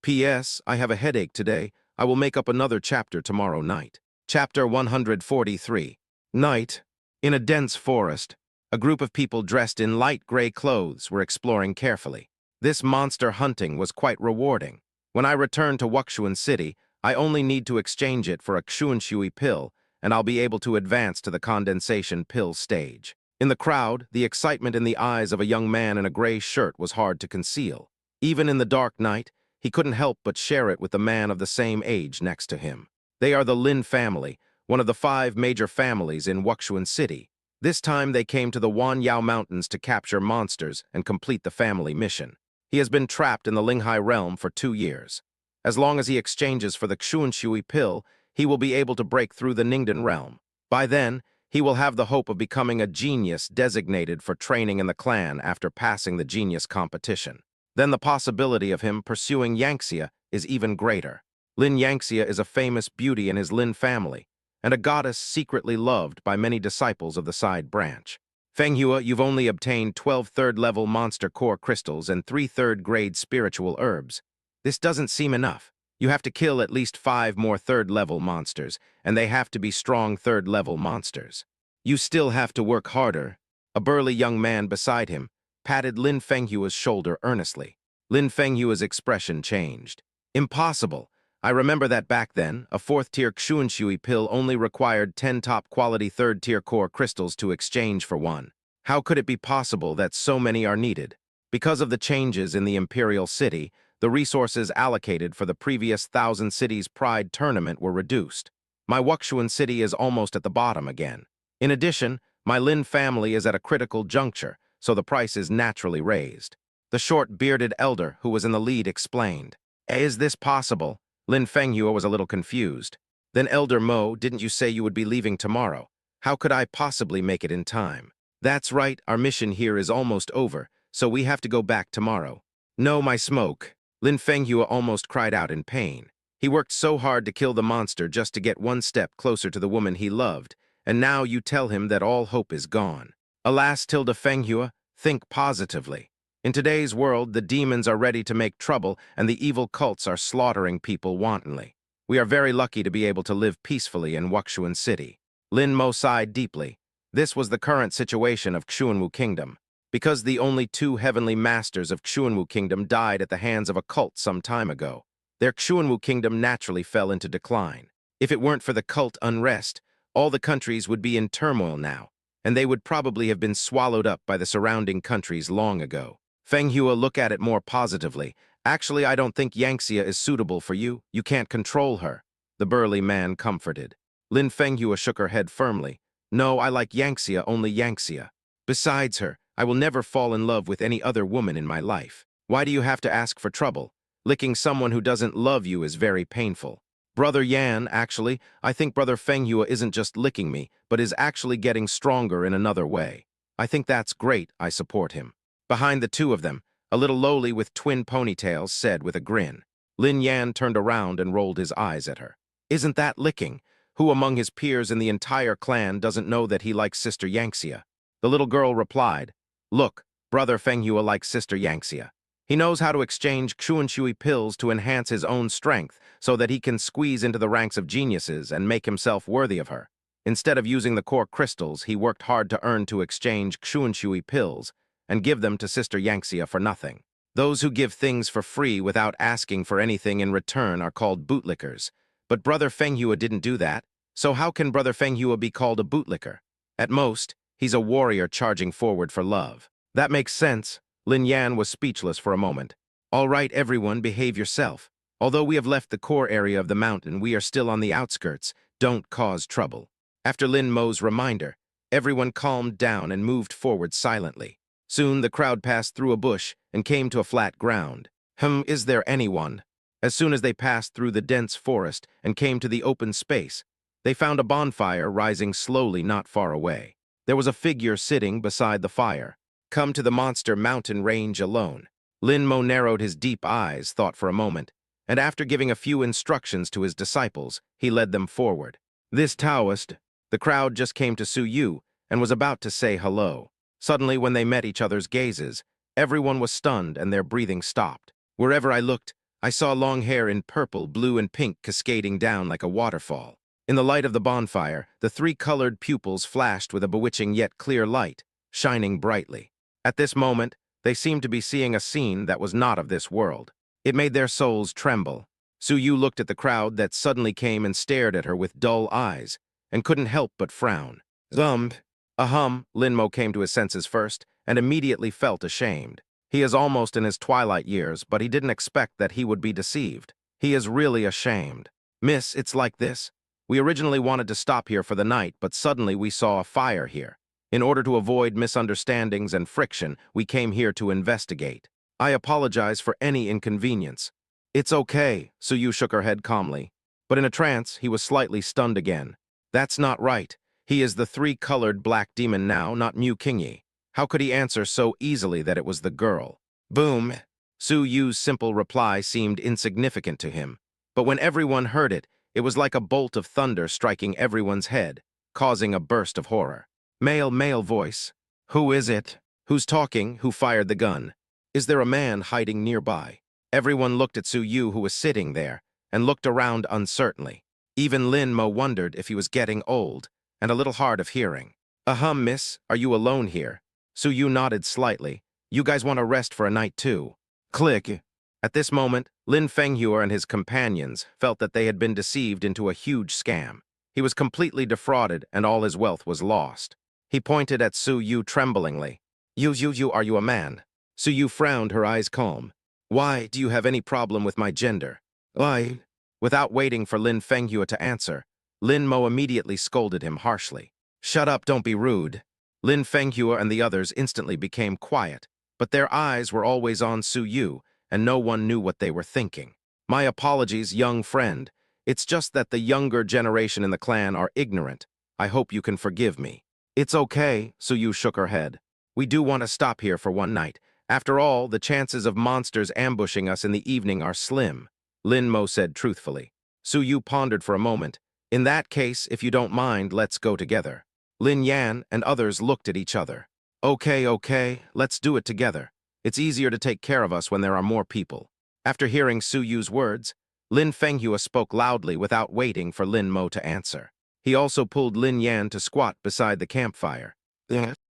S1: P.S. I have a headache today. I will make up another chapter tomorrow night. Chapter 143. Night. In a dense forest, a group of people dressed in light gray clothes were exploring carefully. This monster hunting was quite rewarding. When I return to Wuxuan City, I only need to exchange it for a Xuanshui pill, and I'll be able to advance to the condensation pill stage. In the crowd, the excitement in the eyes of a young man in a gray shirt was hard to conceal. Even in the dark night, he couldn't help but share it with the man of the same age next to him. They are the Lin family, one of the 5 major families in Wuxuan City. This time they came to the Wanyao Mountains to capture monsters and complete the family mission. He has been trapped in the Linghai realm for 2 years. As long as he exchanges for the Xuanshui pill, he will be able to break through the Ningdan realm. By then, he will have the hope of becoming a genius designated for training in the clan after passing the genius competition. Then the possibility of him pursuing Yangxia is even greater. Lin Yangxia is a famous beauty in his Lin family, and a goddess secretly loved by many disciples of the side branch. Fenghua, you've only obtained 12 third-level monster core crystals and 3 third-grade spiritual herbs. This doesn't seem enough. You have to kill at least 5 more third-level monsters, and they have to be strong third-level monsters. You still have to work harder. A burly young man beside him patted Lin Fenghua's shoulder earnestly. Lin Fenghua's expression changed. Impossible. I remember that back then, a fourth-tier Xuanshui pill only required 10 top-quality third-tier core crystals to exchange for one. How could it be possible that so many are needed? Because of the changes in the Imperial City, the resources allocated for the previous Thousand Cities Pride tournament were reduced. My Wuxuan city is almost at the bottom again. In addition, my Lin family is at a critical juncture, so the price is naturally raised. The short, bearded elder who was in the lead explained. Is this possible? Lin Fenghua was a little confused. Then Elder Mo, didn't you say you would be leaving tomorrow? How could I possibly make it in time? That's right, our mission here is almost over, so we have to go back tomorrow. No, my smoke. Lin Fenghua almost cried out in pain. He worked so hard to kill the monster just to get one step closer to the woman he loved, and now you tell him that all hope is gone. Alas, Tilda Fenghua, think positively. In today's world, the demons are ready to make trouble and the evil cults are slaughtering people wantonly. We are very lucky to be able to live peacefully in Wuxuan City. Lin Mo sighed deeply. This was the current situation of Xuanwu Kingdom. Because the only two heavenly masters of Xuanwu Kingdom died at the hands of a cult some time ago, their Xuanwu Kingdom naturally fell into decline. If it weren't for the cult unrest, all the countries would be in turmoil now, and they would probably have been swallowed up by the surrounding countries long ago. Fenghua looked at it more positively. Actually, I don't think Yangxia is suitable for you. You can't control her. The burly man comforted. Lin Fenghua shook her head firmly. No, I like Yangxia, only Yangxia. Besides her, I will never fall in love with any other woman in my life. Why do you have to ask for trouble? Licking someone who doesn't love you is very painful. Brother Yan, actually, I think Brother Fenghua isn't just licking me, but is actually getting stronger in another way. I think that's great, I support him. Behind the two of them, a little lowly with twin ponytails said with a grin. Lin Yan turned around and rolled his eyes at her. Isn't that licking? Who among his peers in the entire clan doesn't know that he likes Sister Yangxia? The little girl replied, Look, Brother Fenghua likes Sister Yangxia. He knows how to exchange Xuanshui pills to enhance his own strength so that he can squeeze into the ranks of geniuses and make himself worthy of her. Instead of using the core crystals, he worked hard to earn to exchange Xuanshui pills and give them to Sister Yangxia for nothing. Those who give things for free without asking for anything in return are called bootlickers. But Brother Fenghua didn't do that, so how can Brother Fenghua be called a bootlicker? At most, he's a warrior charging forward for love. That makes sense. Lin Yan was speechless for a moment. All right, everyone, behave yourself. Although we have left the core area of the mountain, we are still on the outskirts. Don't cause trouble. After Lin Mo's reminder, everyone calmed down and moved forward silently. Soon the crowd passed through a bush and came to a flat ground. Is there anyone? As soon as they passed through the dense forest and came to the open space, they found a bonfire rising slowly not far away. There was a figure sitting beside the fire. Come to the monster mountain range alone. Lin Mo narrowed his deep eyes, thought for a moment, and after giving a few instructions to his disciples, he led them forward. This Taoist, the crowd just came to Su Yu and was about to say hello. Suddenly, when they met each other's gazes, everyone was stunned and their breathing stopped. Wherever I looked, I saw long hair in purple, blue, and pink cascading down like a waterfall. In the light of the bonfire, the three colored pupils flashed with a bewitching yet clear light, shining brightly. At this moment, they seemed to be seeing a scene that was not of this world. It made their souls tremble. Su Yu looked at the crowd that suddenly came and stared at her with dull eyes, and couldn't help but frown. Lin Mo came to his senses first, and immediately felt ashamed. He is almost in his twilight years, but he didn't expect that he would be deceived. He is really ashamed. Miss, it's like this. We originally wanted to stop here for the night, but suddenly we saw a fire here. In order to avoid misunderstandings and friction, we came here to investigate. I apologize for any inconvenience. It's okay, Su Yu shook her head calmly. But in a trance, he was slightly stunned again. That's not right. He is the three-colored black demon now, not Mu Qingyi. How could he answer so easily that it was the girl? Boom! Su Yu's simple reply seemed insignificant to him. But when everyone heard it, it was like a bolt of thunder striking everyone's head, causing a burst of horror. Male voice. Who is it? Who's talking? Who fired the gun? Is there a man hiding nearby? Everyone looked at Su Yu, who was sitting there, and looked around uncertainly. Even Lin Mo wondered if he was getting old and a little hard of hearing. Miss, are you alone here? Su Yu nodded slightly. You guys want to rest for a night too? Click. At this moment, Lin Fenghua and his companions felt that they had been deceived into a huge scam. He was completely defrauded and all his wealth was lost. He pointed at Su Yu tremblingly. You, are you a man? Su Yu frowned, her eyes calm. Why, do you have any problem with my gender? Why? Without waiting for Lin Fenghua to answer, Lin Mo immediately scolded him harshly. Shut up, don't be rude. Lin Fenghua and the others instantly became quiet, but their eyes were always on Su Yu, and no one knew what they were thinking. My apologies, young friend. It's just that the younger generation in the clan are ignorant. I hope you can forgive me. It's okay, Su Yu shook her head. We do want to stop here for one night. After all, the chances of monsters ambushing us in the evening are slim, Lin Mo said truthfully. Su Yu pondered for a moment. In that case, if you don't mind, let's go together. Lin Yan and others looked at each other. Okay, let's do it together. It's easier to take care of us when there are more people. After hearing Su Yu's words, Lin Fenghua spoke loudly without waiting for Lin Mo to answer. He also pulled Lin Yan to squat beside the campfire.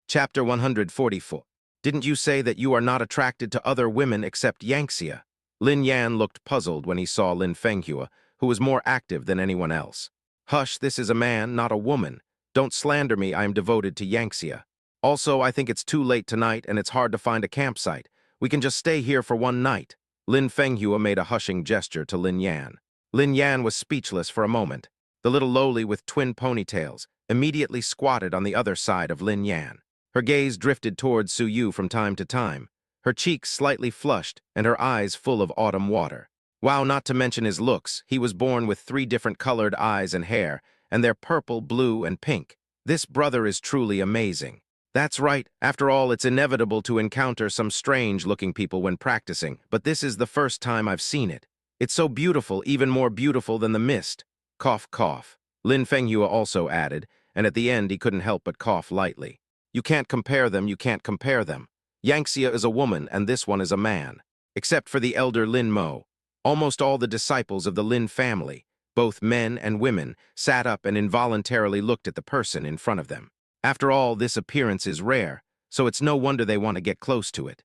S1: Chapter 144. Didn't you say that you are not attracted to other women except Yangxia? Lin Yan looked puzzled when he saw Lin Fenghua, who was more active than anyone else. Hush, this is a man, not a woman. Don't slander me, I am devoted to Yangxia. Also, I think it's too late tonight and it's hard to find a campsite. We can just stay here for one night. Lin Fenghua made a hushing gesture to Lin Yan. Lin Yan was speechless for a moment. The little lowly with twin ponytails immediately squatted on the other side of Lin Yan. Her gaze drifted towards Su Yu from time to time, her cheeks slightly flushed and her eyes full of autumn water. Wow, not to mention his looks, he was born with 3 different colored eyes and hair, and they're purple, blue, and pink. This brother is truly amazing. That's right, after all, it's inevitable to encounter some strange-looking people when practicing, but this is the first time I've seen it. It's so beautiful, even more beautiful than the mist. Cough, cough. Lin Fenghua also added, and at the end he couldn't help but cough lightly. You can't compare them, you can't compare them. Yangxia is a woman and this one is a man. Except for the elder Lin Mo. Almost all the disciples of the Lin family, both men and women, sat up and involuntarily looked at the person in front of them. After all, this appearance is rare, so it's no wonder they want to get close to it.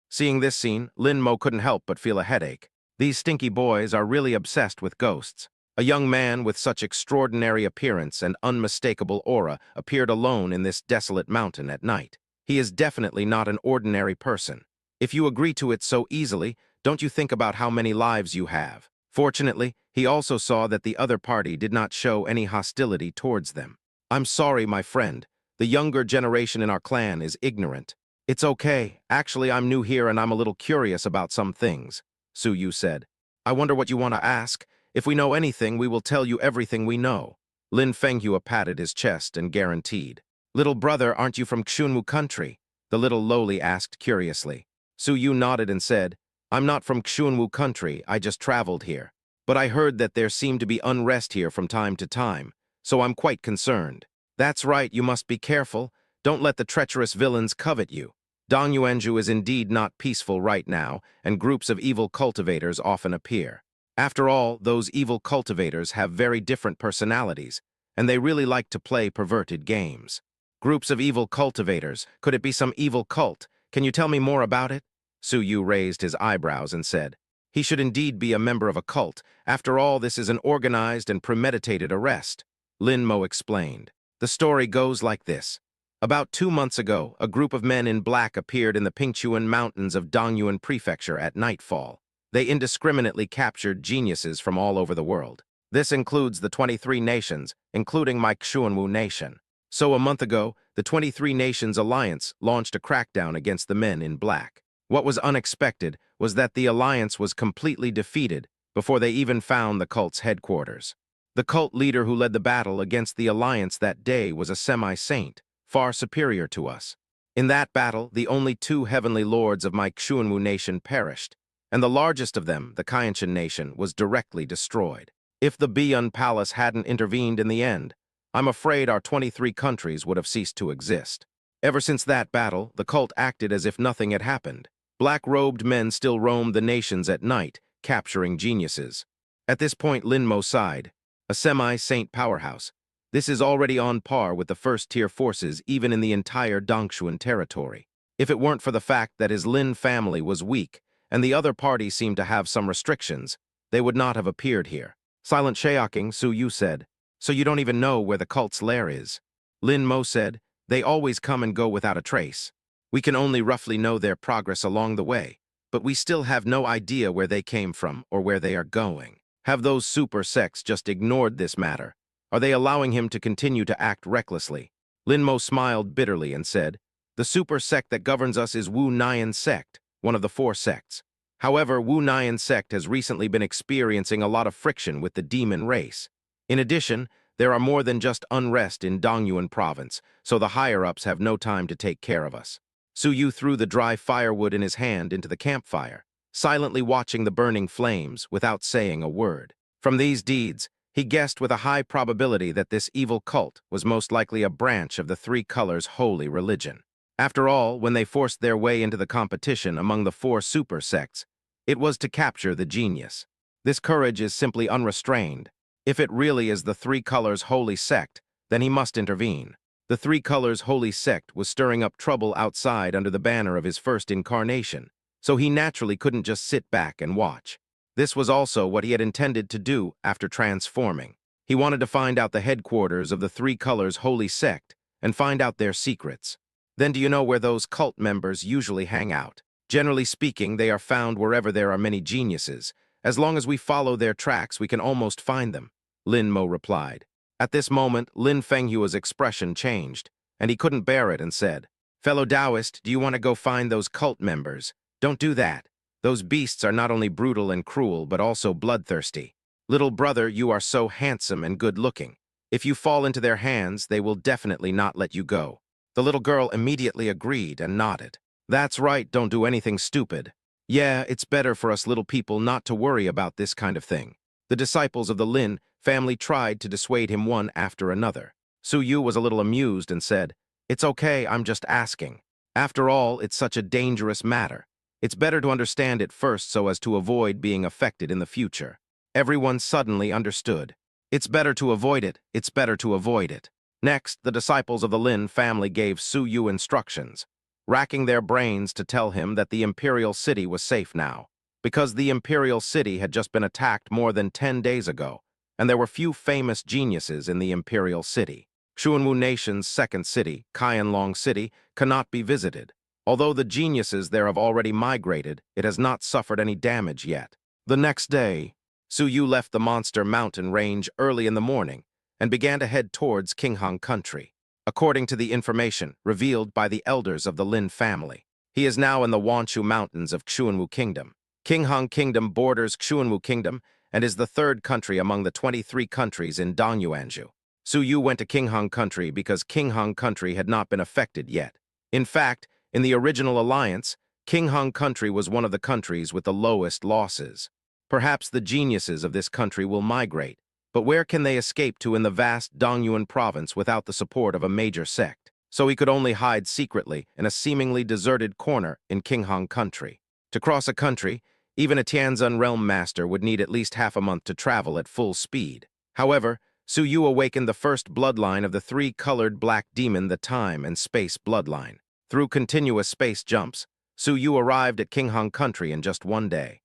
S1: Seeing this scene, Lin Mo couldn't help but feel a headache. These stinky boys are really obsessed with ghosts. A young man with such extraordinary appearance and unmistakable aura appeared alone in this desolate mountain at night. He is definitely not an ordinary person. If you agree to it so easily, don't you think about how many lives you have? Fortunately, he also saw that the other party did not show any hostility towards them. I'm sorry, my friend. The younger generation in our clan is ignorant. It's okay. Actually, I'm new here and I'm a little curious about some things, Su Yu said. I wonder what you want to ask. If we know anything, we will tell you everything we know. Lin Fenghua patted his chest and guaranteed. Little brother, aren't you from Xunwu country? The little lowly asked curiously. Su Yu nodded and said, I'm not from Xunwu country, I just traveled here. But I heard that there seemed to be unrest here from time to time, so I'm quite concerned. That's right, you must be careful. Don't let the treacherous villains covet you. Dongyuanju is indeed not peaceful right now, and groups of evil cultivators often appear. After all, those evil cultivators have very different personalities, and they really like to play perverted games. Groups of evil cultivators, could it be some evil cult? Can you tell me more about it? Su Yu raised his eyebrows and said, he should indeed be a member of a cult. After all, this is an organized and premeditated arrest. Lin Mo explained. The story goes like this. About 2 months ago, a group of men in black appeared in the Pingchuan Mountains of Dongyuan Prefecture at nightfall. They indiscriminately captured geniuses from all over the world. This includes the 23 nations, including my Xunwu nation. So a month ago, the 23 Nations Alliance launched a crackdown against the men in black. What was unexpected was that the alliance was completely defeated before they even found the cult's headquarters. The cult leader who led the battle against the alliance that day was a semi-saint, far superior to us. In that battle, the only 2 heavenly lords of my Xunwu nation perished, and the largest of them, the Kaianshan nation, was directly destroyed. If the Biyun Palace hadn't intervened in the end, I'm afraid our 23 countries would have ceased to exist. Ever since that battle, the cult acted as if nothing had happened. Black-robed men still roamed the nations at night, capturing geniuses. At this point, Lin Mo sighed. A semi-saint powerhouse. This is already on par with the first-tier forces even in the entire Dongshuan territory. If it weren't for the fact that his Lin family was weak, and the other party seemed to have some restrictions, they would not have appeared here. Silent shaking, Su Yu said, "So you don't even know where the cult's lair is?" Lin Mo said, "They always come and go without a trace. We can only roughly know their progress along the way, but we still have no idea where they came from or where they are going. Have those super sects just ignored this matter? Are they allowing him to continue to act recklessly?" Lin Mo smiled bitterly and said, "The super sect that governs us is Wu Nian sect, one of the 4 sects. However, Wu Nian sect has recently been experiencing a lot of friction with the demon race. In addition, there are more than just unrest in Dongyuan province, so the higher-ups have no time to take care of us." Su Yu threw the dry firewood in his hand into the campfire, silently watching the burning flames without saying a word. From these deeds, he guessed with a high probability that this evil cult was most likely a branch of the 3 colors' holy religion. After all, when they forced their way into the competition among the 4 super sects, it was to capture the genius. This courage is simply unrestrained. If it really is the 3 colors' holy sect, then he must intervene. The 3 colors' holy sect was stirring up trouble outside under the banner of his first incarnation, so he naturally couldn't just sit back and watch. This was also what he had intended to do after transforming. He wanted to find out the headquarters of the 3 colors' holy sect and find out their secrets. Then do you know where those cult members usually hang out? Generally speaking, they are found wherever there are many geniuses. As long as we follow their tracks, we can almost find them, Lin Mo replied. At this moment, Lin Fenghua's expression changed, and he couldn't bear it and said, "Fellow Taoist, do you want to go find those cult members? Don't do that. Those beasts are not only brutal and cruel, but also bloodthirsty. Little brother, you are so handsome and good-looking. If you fall into their hands, they will definitely not let you go." The little girl immediately agreed and nodded. "That's right, don't do anything stupid. Yeah, it's better for us little people not to worry about this kind of thing." The disciples of the Lin family tried to dissuade him one after another. Su Yu was a little amused and said, "It's okay, I'm just asking. After all, it's such a dangerous matter. It's better to understand it first so as to avoid being affected in the future." Everyone suddenly understood. It's better to avoid it, it's better to avoid it. Next, the disciples of the Lin family gave Su Yu instructions, racking their brains to tell him that the imperial city was safe now, because the imperial city had just been attacked more than 10 days ago, and there were few famous geniuses in the imperial city. Xuanwu Nation's second city, Qianlong City, cannot be visited. Although the geniuses there have already migrated, it has not suffered any damage yet. The next day, Su Yu left the monster mountain range early in the morning and began to head towards Qinghang country. According to the information revealed by the elders of the Lin family, he is now in the Wanshu Mountains of Xuanwu Kingdom. Qinghang Kingdom borders Xuanwu Kingdom and is the 3rd country among the 23 countries in Dongyuanzhou. Su Yu went to Qinghang country because Qinghang country had not been affected yet. In fact, in the original alliance, Qinghang country was one of the countries with the lowest losses. Perhaps the geniuses of this country will migrate, but where can they escape to in the vast Dongyuan province without the support of a major sect? So he could only hide secretly in a seemingly deserted corner in Qinghang country. To cross a country, even a Tianzun realm master would need at least half a month to travel at full speed. However, Su Yu awakened the first bloodline of the 3-colored black demon, the time and space bloodline. Through continuous space jumps, Su Yu arrived at Qinghang country in just one day.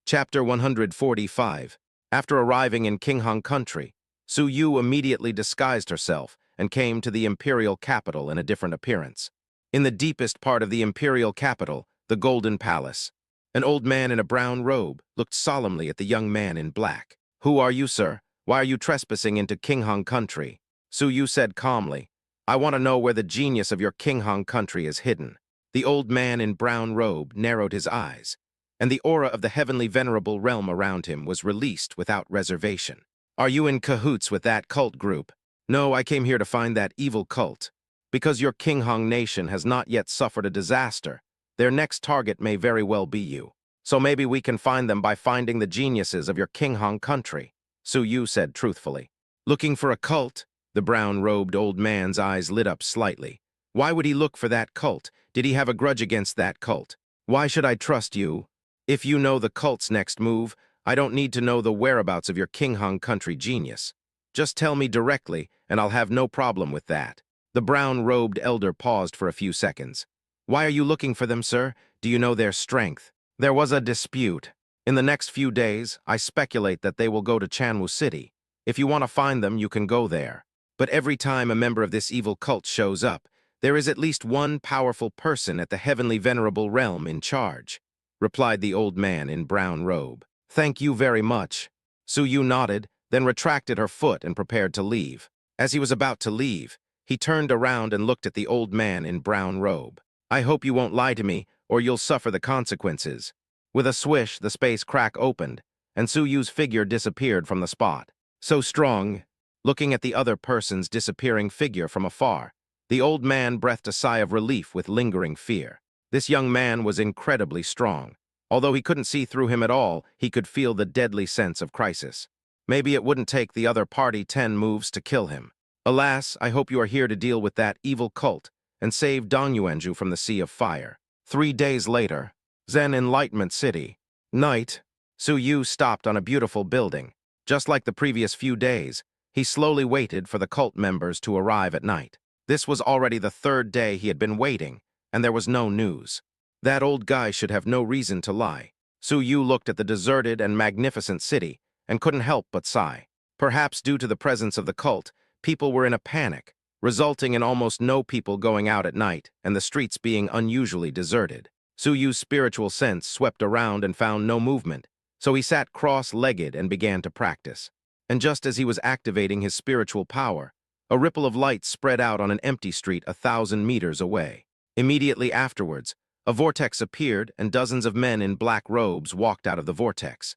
S1: Chapter 145. After arriving in Qinghang country, Su Yu immediately disguised herself and came to the imperial capital in a different appearance. In the deepest part of the imperial capital, the Golden Palace, an old man in a brown robe looked solemnly at the young man in black. "Who are you, sir? Why are you trespassing into Qinghang country?" Su Yu said calmly, "I want to know where the genius of your Qinghang country is hidden." The old man in brown robe narrowed his eyes, and the aura of the heavenly venerable realm around him was released without reservation. "Are you in cahoots with that cult group?" "No, I came here to find that evil cult. Because your Qinghang nation has not yet suffered a disaster, their next target may very well be you. So maybe we can find them by finding the geniuses of your Qinghang country," Su Yu said truthfully. "Looking for a cult?" The brown-robed old man's eyes lit up slightly. "Why would he look for that cult? Did he have a grudge against that cult? Why should I trust you? If you know the cult's next move, I don't need to know the whereabouts of your Qinghang country genius. Just tell me directly, and I'll have no problem with that." The brown-robed elder paused for a few seconds. "Why are you looking for them, sir? Do you know their strength?" There was a dispute. In the next few days, I speculate that they will go to Chanwu City. If you want to find them, you can go there. But every time a member of this evil cult shows up, there is at least one powerful person at the heavenly venerable realm in charge, replied the old man in brown robe. Thank you very much. Su Yu nodded, then retracted her foot and prepared to leave. As he was about to leave, he turned around and looked at the old man in brown robe. I hope you won't lie to me, or you'll suffer the consequences. With a swish, the space crack opened, and Su Yu's figure disappeared from the spot. So strong, looking at the other person's disappearing figure from afar, the old man breathed a sigh of relief with lingering fear. This young man was incredibly strong. Although he couldn't see through him at all, he could feel the deadly sense of crisis. Maybe it wouldn't take the other party 10 moves to kill him. Alas, I hope you are here to deal with that evil cult and save Dongyuanju from the Sea of Fire. 3 days later, Zen Enlightenment City. Night. Su Yu stopped on a beautiful building. Just like the previous few days, he slowly waited for the cult members to arrive at night. This was already the 3rd day he had been waiting, and there was no news. That old guy should have no reason to lie. Su Yu looked at the deserted and magnificent city and couldn't help but sigh. Perhaps due to the presence of the cult, people were in a panic, resulting in almost no people going out at night and the streets being unusually deserted. Su Yu's spiritual sense swept around and found no movement, so he sat cross-legged and began to practice. And just as he was activating his spiritual power, a ripple of light spread out on an empty street 1,000 meters away. Immediately afterwards, a vortex appeared and dozens of men in black robes walked out of the vortex.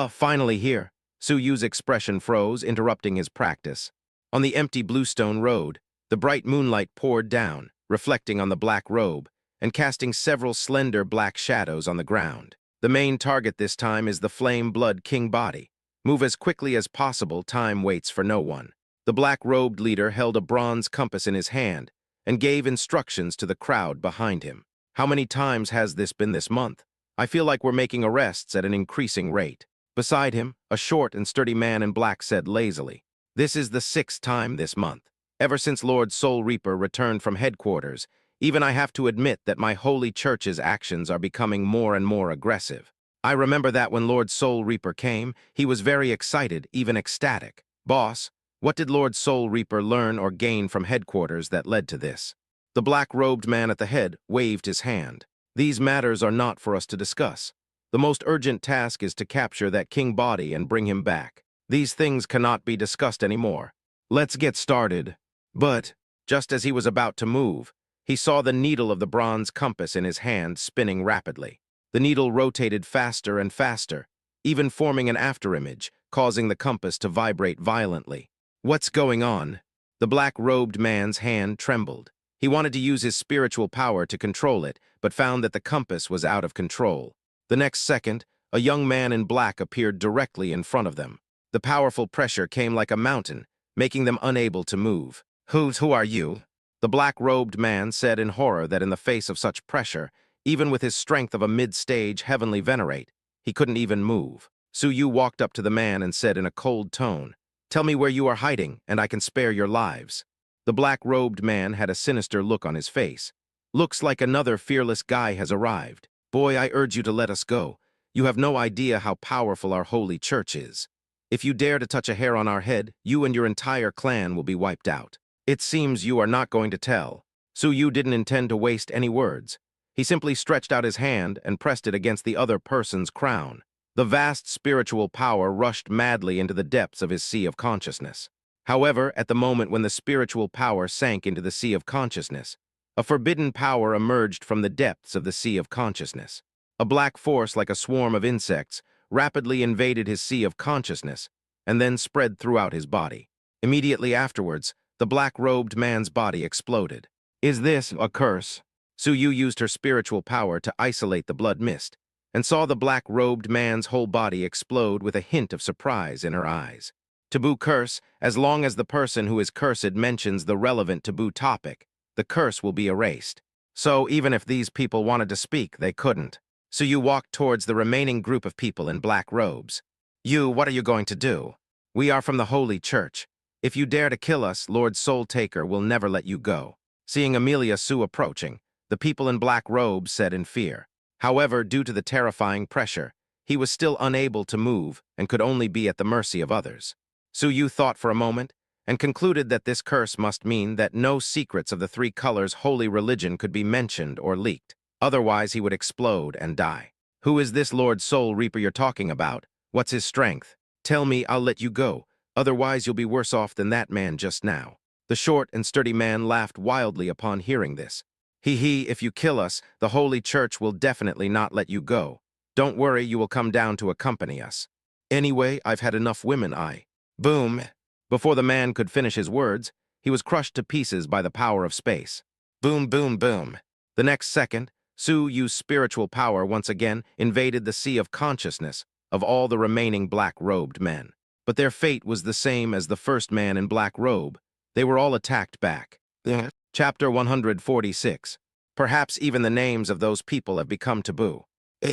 S1: Finally here. Su Yu's expression froze, interrupting his practice. On the empty bluestone road, the bright moonlight poured down, reflecting on the black robe, and casting several slender black shadows on the ground. The main target this time is the Flame Blood King body. Move as quickly as possible, time waits for no one. The black-robed leader held a bronze compass in his hand and gave instructions to the crowd behind him. How many times has this been this month? I feel like we're making arrests at an increasing rate. Beside him, a short and sturdy man in black said lazily, "This is the 6th time this month. Ever since Lord Soul Reaper returned from headquarters, even I have to admit that my holy church's actions are becoming more and more aggressive. I remember that when Lord Soul Reaper came, he was very excited, even ecstatic. Boss, what did Lord Soul Reaper learn or gain from headquarters that led to this?" The black-robed man at the head waved his hand. "These matters are not for us to discuss. The most urgent task is to capture that king body and bring him back. These things cannot be discussed anymore. Let's get started." But, just as he was about to move, he saw the needle of the bronze compass in his hand spinning rapidly. The needle rotated faster and faster, even forming an afterimage, causing the compass to vibrate violently. What's going on? The black-robed man's hand trembled. He wanted to use his spiritual power to control it, but found that the compass was out of control. The next second, a young man in black appeared directly in front of them. The powerful pressure came like a mountain, making them unable to move. Who are you?" The black-robed man said in horror that in the face of such pressure, even with his strength of a mid-stage heavenly venerate, he couldn't even move. Su Yu walked up to the man and said in a cold tone, "Tell me where you are hiding, and I can spare your lives." The black-robed man had a sinister look on his face. "Looks like another fearless guy has arrived. Boy, I urge you to let us go. You have no idea how powerful our holy church is. If you dare to touch a hair on our head, you and your entire clan will be wiped out." It seems you are not going to tell. Su Yu didn't intend to waste any words. He simply stretched out his hand and pressed it against the other person's crown. The vast spiritual power rushed madly into the depths of his sea of consciousness. However, at the moment when the spiritual power sank into the sea of consciousness, a forbidden power emerged from the depths of the sea of consciousness. A black force like a swarm of insects rapidly invaded his sea of consciousness and then spread throughout his body. Immediately afterwards, the black-robed man's body exploded. Is this a curse? Su Yu used her spiritual power to isolate the blood mist, and saw the black-robed man's whole body explode with a hint of surprise in her eyes. Taboo curse, as long as the person who is cursed mentions the relevant taboo topic, the curse will be erased. So even if these people wanted to speak, they couldn't. Su Yu walked towards the remaining group of people in black robes. What are you going to do? We are from the Holy Church. If you dare to kill us, Lord Soul Taker will never let you go. Seeing Amelia Su approaching, the people in black robes said in fear. However, due to the terrifying pressure, he was still unable to move and could only be at the mercy of others. Su Yu thought for a moment and concluded that this curse must mean that no secrets of the three colors' holy religion could be mentioned or leaked. Otherwise, he would explode and die. Who is this Lord Soul Reaper you're talking about? What's his strength? Tell me, I'll let you go. Otherwise, you'll be worse off than that man just now. The short and sturdy man laughed wildly upon hearing this. Hee, if you kill us, the Holy Church will definitely not let you go. Don't worry, you will come down to accompany us. Anyway, I've had enough women, Boom! Before the man could finish his words, he was crushed to pieces by the power of space. Boom, boom, boom. The next second, Su Yu's spiritual power once again invaded the sea of consciousness of all the remaining black-robed men. But their fate was the same as the first man in black robe. They were all attacked back. Chapter 146. Perhaps even the names of those people have become taboo.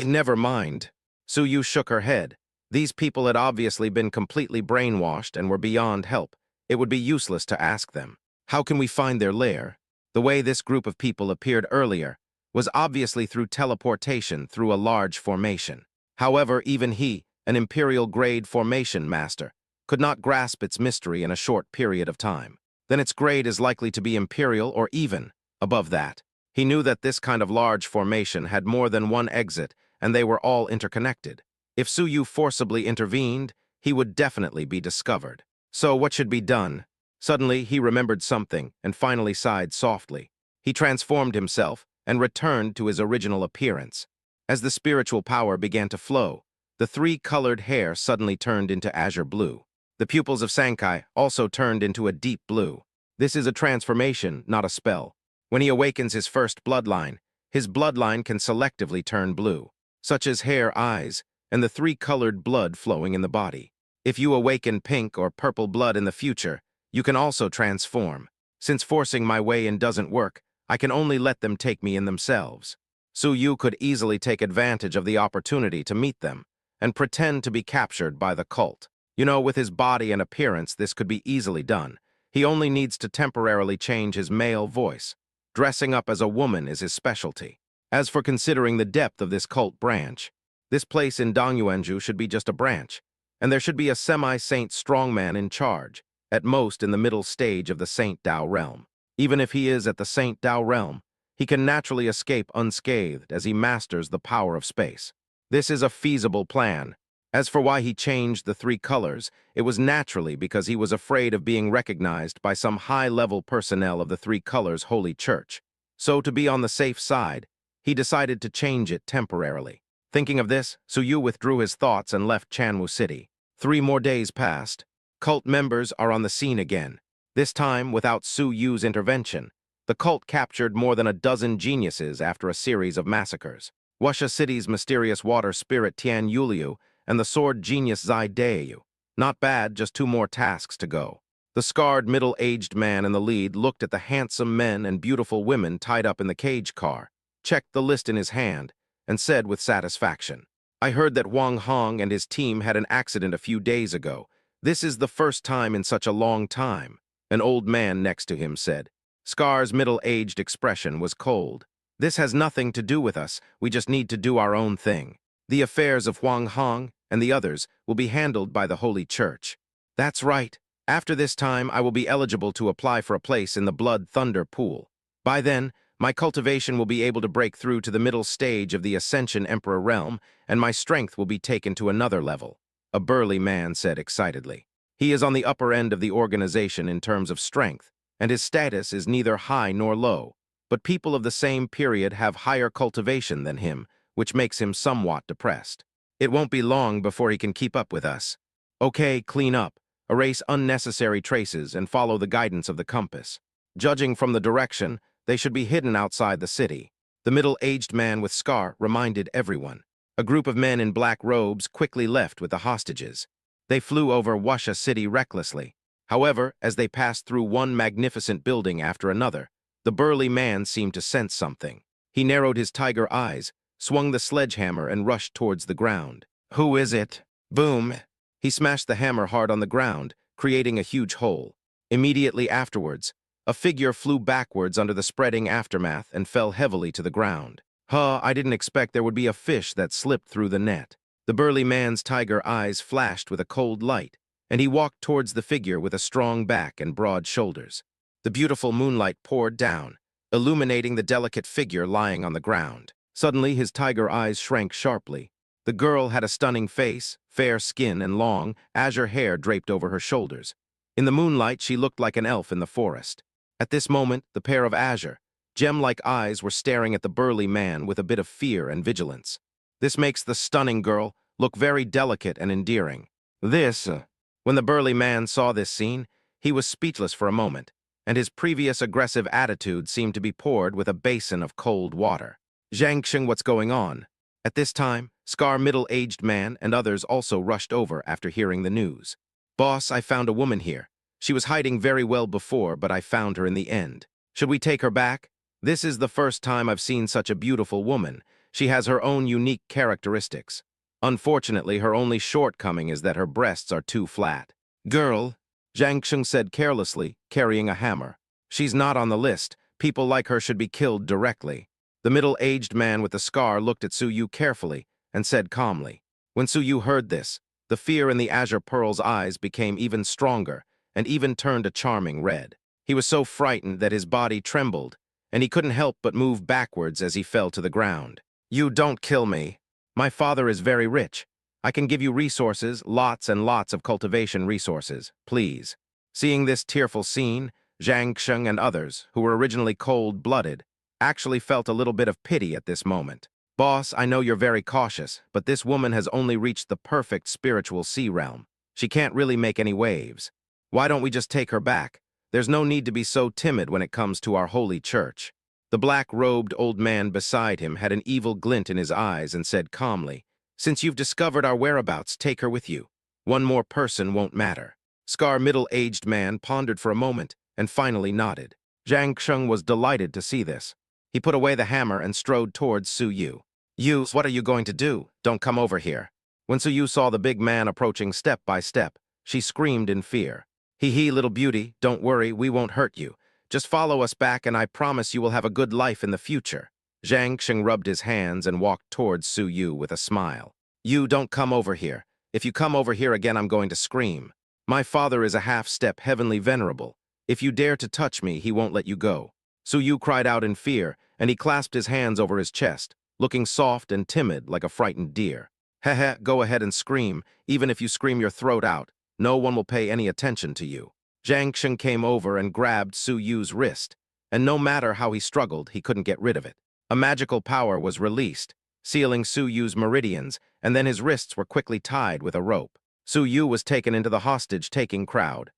S1: Never mind. Su Yu shook her head. These people had obviously been completely brainwashed and were beyond help. It would be useless to ask them. How can we find their lair? The way this group of people appeared earlier was obviously through teleportation through a large formation. However, even he, an Imperial-grade formation master, could not grasp its mystery in a short period of time. Then its grade is likely to be Imperial or even above that. He knew that this kind of large formation had more than one exit, and they were all interconnected. If Su Yu forcibly intervened, he would definitely be discovered. So what should be done? Suddenly, he remembered something and finally sighed softly. He transformed himself and returned to his original appearance. As the spiritual power began to flow, the three-colored hair suddenly turned into azure blue. The pupils of Sankai also turned into a deep blue. This is a transformation, not a spell. When he awakens his first bloodline, his bloodline can selectively turn blue, such as hair, eyes, and the three-colored blood flowing in the body. If you awaken pink or purple blood in the future, you can also transform. Since forcing my way in doesn't work, I can only let them take me in themselves. Su Yu could easily take advantage of the opportunity to meet them and pretend to be captured by the cult. You know, with his body and appearance, this could be easily done. He only needs to temporarily change his male voice. Dressing up as a woman is his specialty. As for considering the depth of this cult branch, this place in Dongyuanju should be just a branch, and there should be a semi-saint strongman in charge, at most in the middle stage of the Saint Dao realm. Even if he is at the Saint Dao realm, he can naturally escape unscathed as he masters the power of space. This is a feasible plan. As for why he changed the three colors, it was naturally because he was afraid of being recognized by some high-level personnel of the three colors Holy Church. So to be on the safe side, he decided to change it temporarily. Thinking of this, Su Yu withdrew his thoughts and left Chanwu City. 3 more days passed. Cult members are on the scene again. This time, without Su Yu's intervention, the cult captured more than a dozen geniuses after a series of massacres. Wuxia City's mysterious water spirit Tian Yuliu and the sword genius Zai Daeyu. Not bad, just 2 more tasks to go. The scarred middle-aged man in the lead looked at the handsome men and beautiful women tied up in the cage car, checked the list in his hand, and said with satisfaction, I heard that Wang Hong and his team had an accident a few days ago. This is the first time in such a long time. An old man next to him said. Scar's middle-aged expression was cold. This has nothing to do with us. We just need to do our own thing. The affairs of Wang Hong and the others will be handled by the Holy Church. That's right. After this time, I will be eligible to apply for a place in the Blood Thunder Pool. By then, my cultivation will be able to break through to the middle stage of the Ascension Emperor realm, and my strength will be taken to another level, a burly man said excitedly. He is on the upper end of the organization in terms of strength, and his status is neither high nor low, but people of the same period have higher cultivation than him, which makes him somewhat depressed. It won't be long before he can keep up with us. Okay, clean up, erase unnecessary traces, and follow the guidance of the compass. Judging from the direction, they should be hidden outside the city. The middle-aged man with scar reminded everyone. A group of men in black robes quickly left with the hostages. They flew over Wuxia City recklessly. However, as they passed through one magnificent building after another, the burly man seemed to sense something. He narrowed his tiger eyes, swung the sledgehammer, and rushed towards the ground. Who is it? Boom! He smashed the hammer hard on the ground, creating a huge hole. Immediately afterwards, a figure flew backwards under the spreading aftermath and fell heavily to the ground. Huh, I didn't expect there would be a fish that slipped through the net. The burly man's tiger eyes flashed with a cold light, and he walked towards the figure with a strong back and broad shoulders. The beautiful moonlight poured down, illuminating the delicate figure lying on the ground. Suddenly, his tiger eyes shrank sharply. The girl had a stunning face, fair skin, and long, azure hair draped over her shoulders. In the moonlight, she looked like an elf in the forest. At this moment, the pair of azure, gem-like eyes were staring at the burly man with a bit of fear and vigilance. This makes the stunning girl look very delicate and endearing. When the burly man saw this scene, he was speechless for a moment, and his previous aggressive attitude seemed to be poured with a basin of cold water. Zhang, what's going on? At this time, Scar middle-aged man and others also rushed over after hearing the news. Boss, I found a woman here. She was hiding very well before, but I found her in the end. Should we take her back? This is the first time I've seen such a beautiful woman. She has her own unique characteristics. Unfortunately, her only shortcoming is that her breasts are too flat. Girl, Zhang said carelessly, carrying a hammer. She's not on the list. People like her should be killed directly. The middle-aged man with the scar looked at Su Yu carefully and said calmly. When Su Yu heard this, the fear in the azure pearl's eyes became even stronger and even turned a charming red. He was so frightened that his body trembled, and he couldn't help but move backwards as he fell to the ground. You don't kill me. My father is very rich. I can give you resources, lots and lots of cultivation resources, please. Seeing this tearful scene, Zhang and others, who were originally cold-blooded, actually felt a little bit of pity at this moment. Boss, I know you're very cautious, but this woman has only reached the perfect spiritual sea realm. She can't really make any waves. Why don't we just take her back? There's no need to be so timid when it comes to our holy church. The black-robed old man beside him had an evil glint in his eyes and said calmly, Since you've discovered our whereabouts, take her with you. One more person won't matter. Scar middle-aged man pondered for a moment and finally nodded. Zhang was delighted to see this. He put away the hammer and strode towards Su Yu. You, what are you going to do? Don't come over here. When Su Yu saw the big man approaching step by step, she screamed in fear. Hee, little beauty, don't worry, we won't hurt you. Just follow us back and I promise you will have a good life in the future. Zhang rubbed his hands and walked towards Su Yu with a smile. You don't come over here. If you come over here again, I'm going to scream. My father is a half-step heavenly venerable. If you dare to touch me, he won't let you go. Su Yu cried out in fear, and he clasped his hands over his chest, looking soft and timid like a frightened deer. Heh, go ahead and scream. Even if you scream your throat out, no one will pay any attention to you. Zhang came over and grabbed Su Yu's wrist, and no matter how he struggled, he couldn't get rid of it. A magical power was released, sealing Su Yu's meridians, and then his wrists were quickly tied with a rope. Su Yu was taken into the hostage-taking crowd.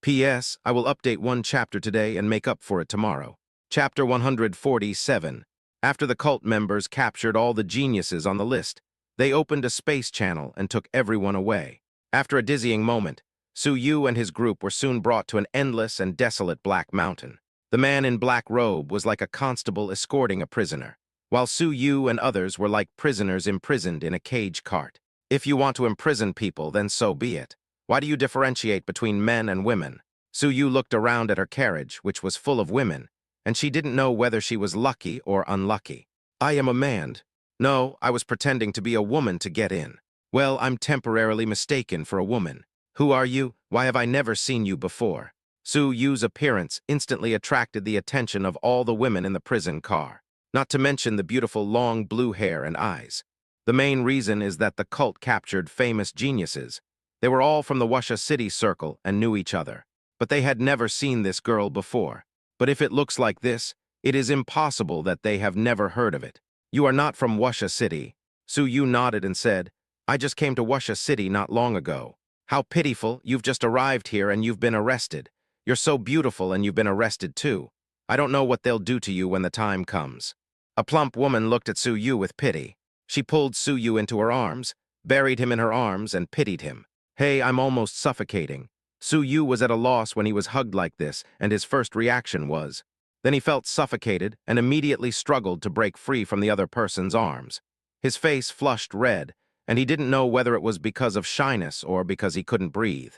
S1: P.S. I will update one chapter today and make up for it tomorrow. Chapter 147. After the cult members captured all the geniuses on the list, they opened a space channel and took everyone away. After a dizzying moment, Su Yu and his group were soon brought to an endless and desolate black mountain. The man in black robe was like a constable escorting a prisoner, while Su Yu and others were like prisoners imprisoned in a cage cart. If you want to imprison people, then so be it. Why do you differentiate between men and women? Su Yu looked around at her carriage, which was full of women, and she didn't know whether she was lucky or unlucky. I am a man. No, I was pretending to be a woman to get in. Well, I'm temporarily mistaken for a woman. Who are you? Why have I never seen you before? Su Yu's appearance instantly attracted the attention of all the women in the prison car, not to mention the beautiful long blue hair and eyes. The main reason is that the cult captured famous geniuses. They were all from the Wusha City circle and knew each other, but they had never seen this girl before. But if it looks like this, it is impossible that they have never heard of it. You are not from Wusha City. Su Yu nodded and said, I just came to Wusha City not long ago. How pitiful, you've just arrived here and you've been arrested. You're so beautiful and you've been arrested too. I don't know what they'll do to you when the time comes. A plump woman looked at Su Yu with pity. She pulled Su Yu into her arms, buried him in her arms, and pitied him. Hey, I'm almost suffocating. Su Yu was at a loss when he was hugged like this, and his first reaction was. Then he felt suffocated and immediately struggled to break free from the other person's arms. His face flushed red, and he didn't know whether it was because of shyness or because he couldn't breathe.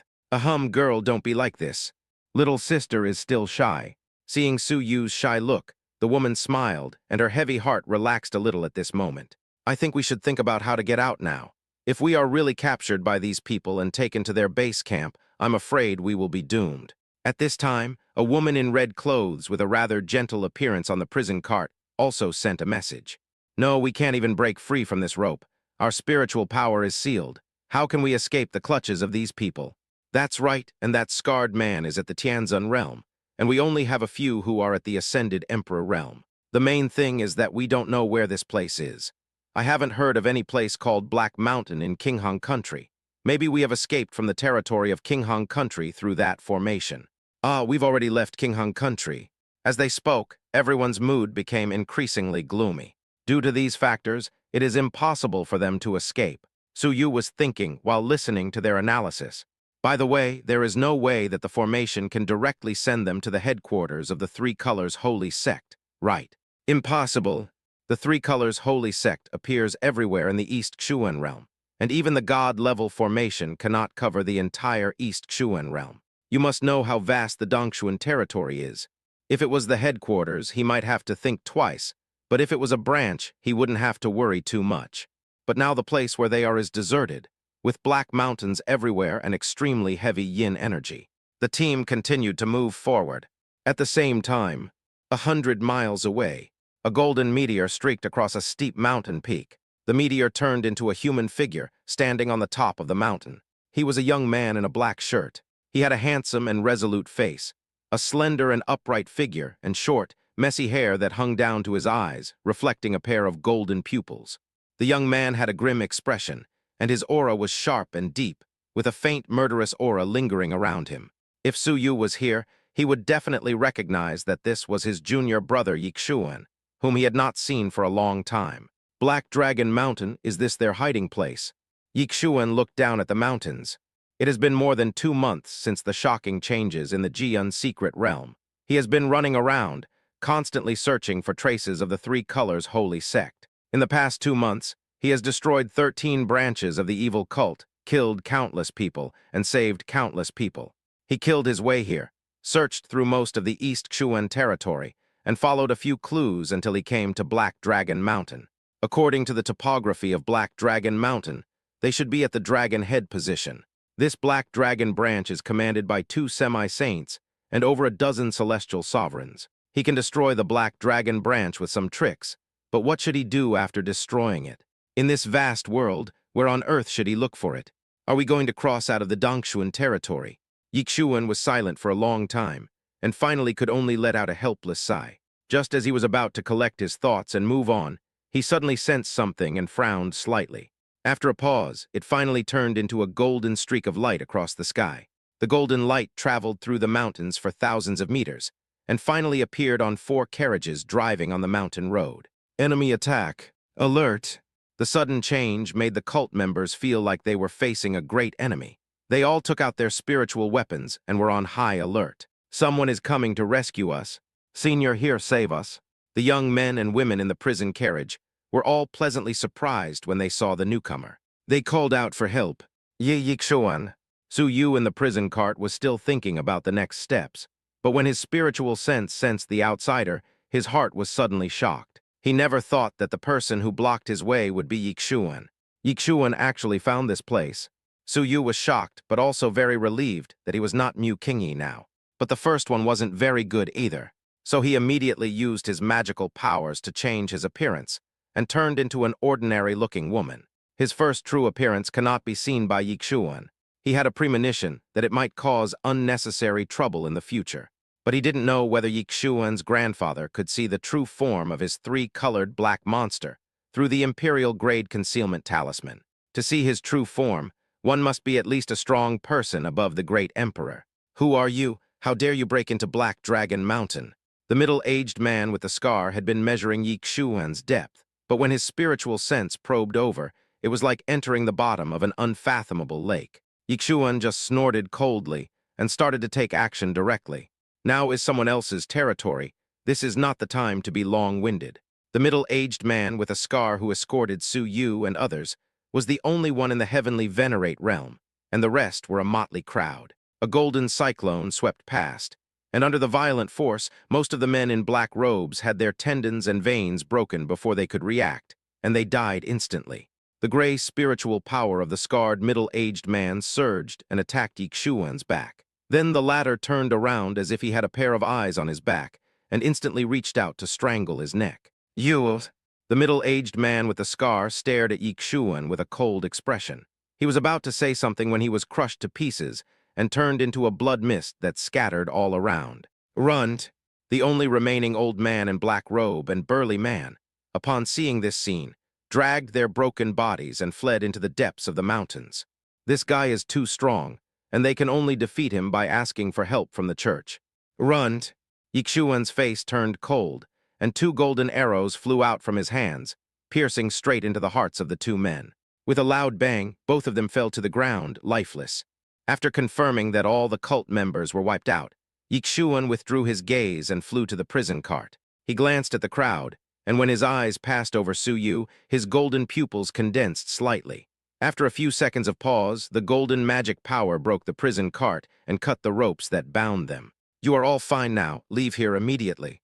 S1: Girl, don't be like this. Little sister is still shy. Seeing Su Yu's shy look, The woman smiled, and her heavy heart relaxed a little at this moment. I think we should think about how to get out now. If we are really captured by these people and taken to their base camp, I'm afraid we will be doomed. At this time, a woman in red clothes with a rather gentle appearance on the prison cart also sent a message. No, we can't even break free from this rope. Our spiritual power is sealed. How can we escape the clutches of these people? That's right, and that scarred man is at the Tianzun realm, and we only have a few who are at the Ascended Emperor realm. The main thing is that we don't know where this place is. I haven't heard of any place called Black Mountain in Qinghang Country. Maybe we have escaped from the territory of Qinghang Country through that formation. Ah, we've already left Qinghang Country. As they spoke, everyone's mood became increasingly gloomy. Due to these factors, it is impossible for them to escape. Su Yu was thinking while listening to their analysis. By the way, there is no way that the formation can directly send them to the headquarters of the Three Colors Holy Sect. Right. Impossible. The Three Colors Holy Sect appears everywhere in the East Xuan realm, and even the God-level formation cannot cover the entire East Xuan realm. You must know how vast the Dongshuan territory is. If it was the headquarters, he might have to think twice, but if it was a branch, he wouldn't have to worry too much. But now the place where they are is deserted, with black mountains everywhere and extremely heavy yin energy. The team continued to move forward. At the same time, 100 miles away, a golden meteor streaked across a steep mountain peak. The meteor turned into a human figure standing on the top of the mountain. He was a young man in a black shirt. He had a handsome and resolute face, a slender and upright figure, and short, messy hair that hung down to his eyes, reflecting a pair of golden pupils. The young man had a grim expression, and his aura was sharp and deep, with a faint murderous aura lingering around him. If Su Yu was here, he would definitely recognize that this was his junior brother Yixuan, whom he had not seen for a long time. Black Dragon Mountain, is this their hiding place? Yixuan looked down at the mountains. It has been more than 2 months since the shocking changes in the Jian secret realm. He has been running around, constantly searching for traces of the Three Colors Holy Sect. In the past 2 months, he has destroyed 13 branches of the evil cult, killed countless people, and saved countless people. He killed his way here, searched through most of the East Xuan territory, and followed a few clues until he came to Black Dragon Mountain. According to the topography of Black Dragon Mountain, they should be at the Dragon Head position. This Black Dragon branch is commanded by 2 semi-saints and over a dozen celestial sovereigns. He can destroy the Black Dragon branch with some tricks, but what should he do after destroying it? In this vast world, where on earth should he look for it? Are we going to cross out of the Dongshuan territory? Yixuan was silent for a long time, and finally could only let out a helpless sigh. Just as he was about to collect his thoughts and move on, he suddenly sensed something and frowned slightly. After a pause, it finally turned into a golden streak of light across the sky. The golden light traveled through the mountains for thousands of meters, and finally appeared on 4 carriages driving on the mountain road. Enemy attack. Alert. The sudden change made the cult members feel like they were facing a great enemy. They all took out their spiritual weapons and were on high alert. Someone is coming to rescue us. Senior, here, save us. The young men and women in the prison carriage were all pleasantly surprised when they saw the newcomer. They called out for help. Ye Yixuan. Su Yu in the prison cart was still thinking about the next steps, but when his spiritual sense sensed the outsider, his heart was suddenly shocked. He never thought that the person who blocked his way would be Yixuan. Yixuan actually found this place. Su Yu was shocked, but also very relieved that he was not Mu Qingyi now. But the first one wasn't very good either, so he immediately used his magical powers to change his appearance, and turned into an ordinary-looking woman. His first true appearance cannot be seen by Yixuan. He had a premonition that it might cause unnecessary trouble in the future, but he didn't know whether Yixuan's grandfather could see the true form of his 3-colored black monster through the Imperial-grade concealment talisman. To see his true form, one must be at least a strong person above the great emperor. Who are you? How dare you break into Black Dragon Mountain? The middle-aged man with the scar had been measuring Yixuan's depth, but when his spiritual sense probed over, it was like entering the bottom of an unfathomable lake. Yixuan just snorted coldly and started to take action directly. Now is someone else's territory. This is not the time to be long-winded. The middle-aged man with a scar who escorted Su Yu and others was the only one in the heavenly venerate realm, and the rest were a motley crowd. A golden cyclone swept past, and under the violent force, most of the men in black robes had their tendons and veins broken before they could react, and they died instantly. The gray spiritual power of the scarred middle-aged man surged and attacked Yixuan's back. Then the latter turned around as if he had a pair of eyes on his back, and instantly reached out to strangle his neck. You! The middle-aged man with the scar stared at Yixuan with a cold expression. He was about to say something when he was crushed to pieces and turned into a blood mist that scattered all around. Runt, the only remaining old man in black robe and burly man, upon seeing this scene, dragged their broken bodies and fled into the depths of the mountains. This guy is too strong, and they can only defeat him by asking for help from the church. Runt! Yixuan's face turned cold, and 2 golden arrows flew out from his hands, piercing straight into the hearts of the 2 men. With a loud bang, both of them fell to the ground, lifeless. After confirming that all the cult members were wiped out, Yixuan withdrew his gaze and flew to the prison cart. He glanced at the crowd, and when his eyes passed over Su Yu, his golden pupils condensed slightly. After a few seconds of pause, the golden magic power broke the prison cart and cut the ropes that bound them. You are all fine now. Leave here immediately.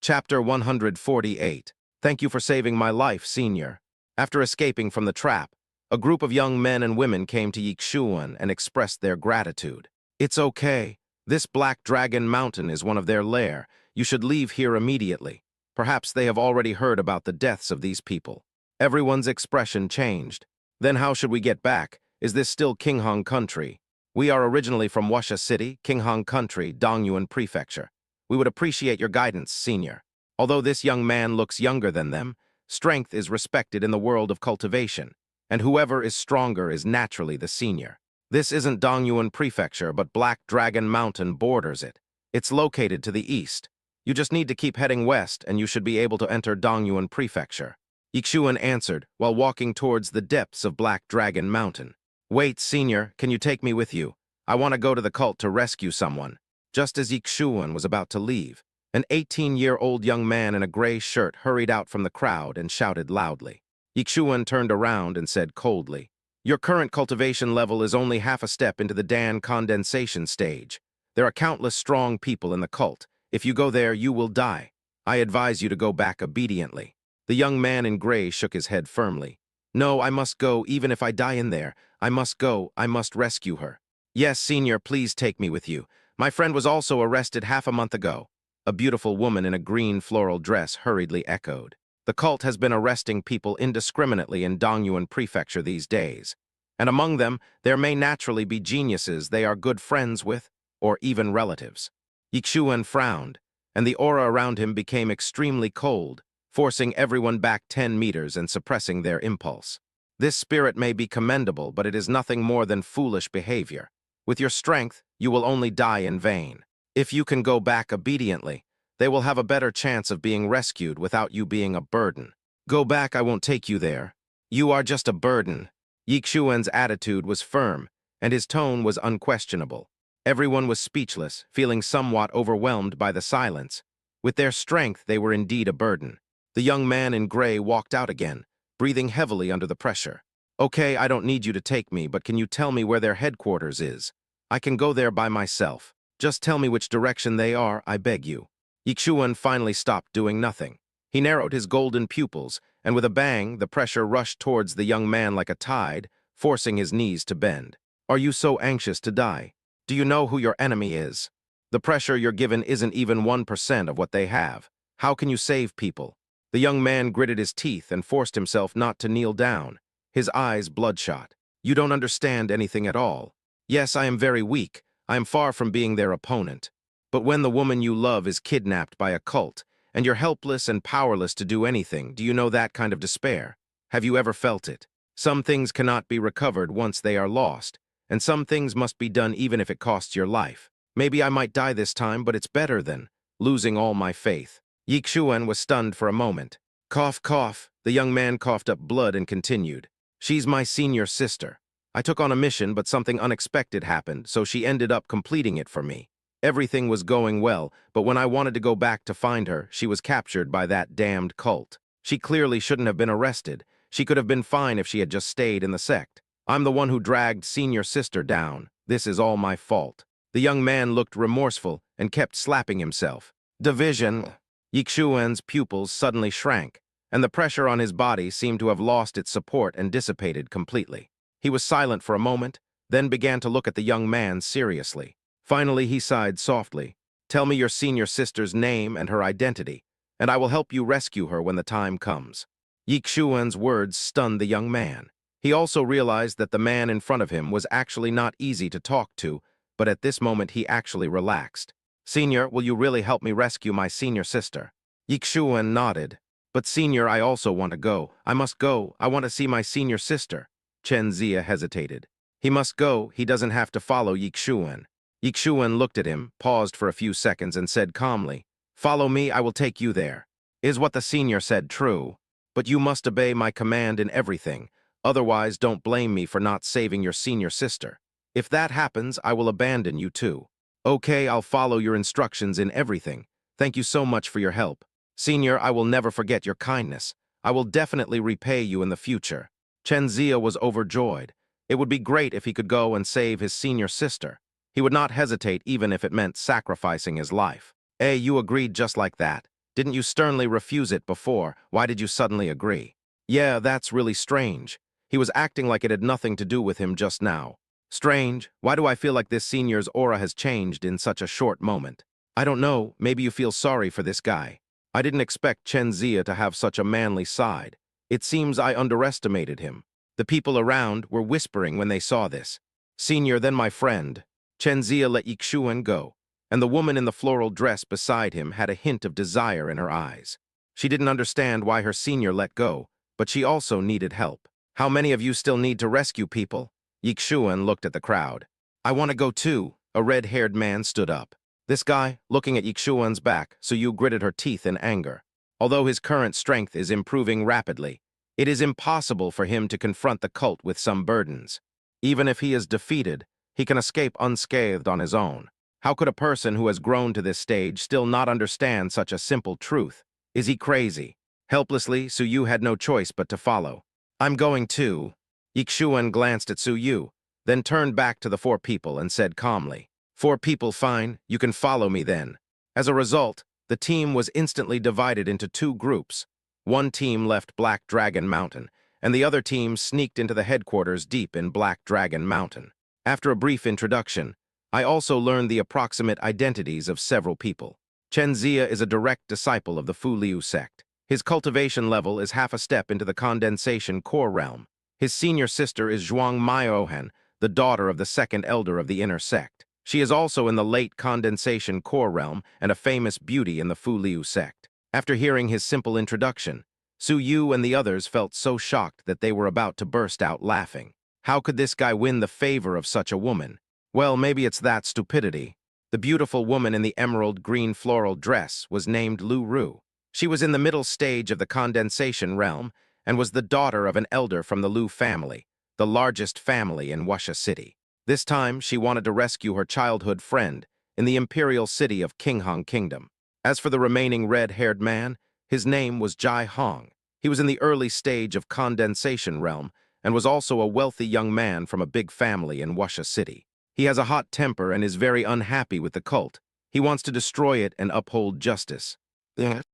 S1: Chapter 148. Thank you for saving my life, Senior. After escaping from the trap, a group of young men and women came to Yixuan and expressed their gratitude. It's okay. This Black Dragon Mountain is one of their lair. You should leave here immediately. Perhaps they have already heard about the deaths of these people. Everyone's expression changed. Then how should we get back? Is this still Qinghong country? We are originally from Wuxia City, Qinghong country, Dongyuan Prefecture. We would appreciate your guidance, Senior. Although this young man looks younger than them, strength is respected in the world of cultivation, and whoever is stronger is naturally the senior. This isn't Dongyuan Prefecture, but Black Dragon Mountain borders it. It's located to the east. You just need to keep heading west, and you should be able to enter Dongyuan Prefecture. Yixuan answered, while walking towards the depths of Black Dragon Mountain. Wait, Senior, can you take me with you? I want to go to the cult to rescue someone. Just as Yixuan was about to leave, an 18-year-old young man in a gray shirt hurried out from the crowd and shouted loudly. Yixuan turned around and said coldly, Your current cultivation level is only half a step into the Dan condensation stage. There are countless strong people in the cult. If you go there, you will die. I advise you to go back obediently. The young man in gray shook his head firmly. No, I must go, even if I die in there. I must go. I must rescue her. Yes, Senior, please take me with you. My friend was also arrested half a month ago. A beautiful woman in a green floral dress hurriedly echoed. The cult has been arresting people indiscriminately in Dongyuan Prefecture these days. And among them, there may naturally be geniuses they are good friends with, or even relatives. Yixuan frowned, and the aura around him became extremely cold, forcing everyone back 10 meters and suppressing their impulse. This spirit may be commendable, but it is nothing more than foolish behavior. With your strength, you will only die in vain. If you can go back obediently, they will have a better chance of being rescued without you being a burden. Go back, I won't take you there. You are just a burden. Yixuan's attitude was firm, and his tone was unquestionable. Everyone was speechless, feeling somewhat overwhelmed by the silence. With their strength, they were indeed a burden. The young man in gray walked out again, breathing heavily under the pressure. Okay, I don't need you to take me, but can you tell me where their headquarters is? I can go there by myself. Just tell me which direction they are, I beg you. Yixuan finally stopped doing nothing. He narrowed his golden pupils, and with a bang, the pressure rushed towards the young man like a tide, forcing his knees to bend. Are you so anxious to die? Do you know who your enemy is? The pressure you're given isn't even 1% of what they have. How can you save people? The young man gritted his teeth and forced himself not to kneel down, his eyes bloodshot. You don't understand anything at all. Yes, I am very weak. I am far from being their opponent. But when the woman you love is kidnapped by a cult, and you're helpless and powerless to do anything, do you know that kind of despair? Have you ever felt it? Some things cannot be recovered once they are lost, and some things must be done even if it costs your life. Maybe I might die this time, but it's better than losing all my faith. Yixuan was stunned for a moment. Cough, cough. The young man coughed up blood and continued. She's my senior sister. I took on a mission, but something unexpected happened, so she ended up completing it for me. Everything was going well, but when I wanted to go back to find her, she was captured by that damned cult. She clearly shouldn't have been arrested. She could have been fine if she had just stayed in the sect. I'm the one who dragged senior sister down. This is all my fault. The young man looked remorseful and kept slapping himself. Division. Yixuan's pupils suddenly shrank, and the pressure on his body seemed to have lost its support and dissipated completely. He was silent for a moment, then began to look at the young man seriously. Finally, he sighed softly. Tell me your senior sister's name and her identity, and I will help you rescue her when the time comes. Yixuan's words stunned the young man. He also realized that the man in front of him was actually not easy to talk to, but at this moment he actually relaxed. Senior, will you really help me rescue my senior sister? Yixuan nodded. But senior, I also want to go. I must go. I want to see my senior sister. Chen Zia hesitated. He must go. He doesn't have to follow Yixuan. Yixuan looked at him, paused for a few seconds, and said calmly, Follow me, I will take you there. Is what the senior said true? But you must obey my command in everything. Otherwise, don't blame me for not saving your senior sister. If that happens, I will abandon you too. Okay, I'll follow your instructions in everything. Thank you so much for your help. Senior, I will never forget your kindness. I will definitely repay you in the future. Chen Zia was overjoyed. It would be great if he could go and save his senior sister. He would not hesitate even if it meant sacrificing his life. Hey, you agreed just like that. Didn't you sternly refuse it before? Why did you suddenly agree? Yeah, that's really strange. He was acting like it had nothing to do with him just now. Strange. Why do I feel like this senior's aura has changed in such a short moment? I don't know. Maybe you feel sorry for this guy. I didn't expect Chen Zia to have such a manly side. It seems I underestimated him. The people around were whispering when they saw this. Senior, then my friend. Chen Zia let Yixuan go, and the woman in the floral dress beside him had a hint of desire in her eyes. She didn't understand why her senior let go, but she also needed help. How many of you still need to rescue people? Yixuan looked at the crowd. I want to go too. A red-haired man stood up. This guy, looking at Yixuan's back, Suyu gritted her teeth in anger. Although his current strength is improving rapidly, it is impossible for him to confront the cult with some burdens. Even if he is defeated, he can escape unscathed on his own. How could a person who has grown to this stage still not understand such a simple truth? Is he crazy? Helplessly, Suyu had no choice but to follow. I'm going too. Yixuan glanced at Suyu, then turned back to the four people and said calmly, Four people, fine, you can follow me then. As a result, the team was instantly divided into two groups. One team left Black Dragon Mountain, and the other team sneaked into the headquarters deep in Black Dragon Mountain. After a brief introduction, I also learned the approximate identities of several people. Chen Zia is a direct disciple of the Fu Liu sect. His cultivation level is half a step into the condensation core realm. His senior sister is Zhuang Maiohan, the daughter of the second elder of the inner sect. She is also in the late condensation core realm and a famous beauty in the Fu Liu sect. After hearing his simple introduction, Su Yu and the others felt so shocked that they were about to burst out laughing. How could this guy win the favor of such a woman? Well, maybe it's that stupidity. The beautiful woman in the emerald green floral dress was named Lu Ru. She was in the middle stage of the condensation realm and was the daughter of an elder from the Lu family, the largest family in Wuxia City. This time, she wanted to rescue her childhood friend in the imperial city of Qinghong Kingdom. As for the remaining red-haired man, his name was Jai Hong. He was in the early stage of condensation realm and was also a wealthy young man from a big family in Wuxia City. He has a hot temper and is very unhappy with the cult. He wants to destroy it and uphold justice.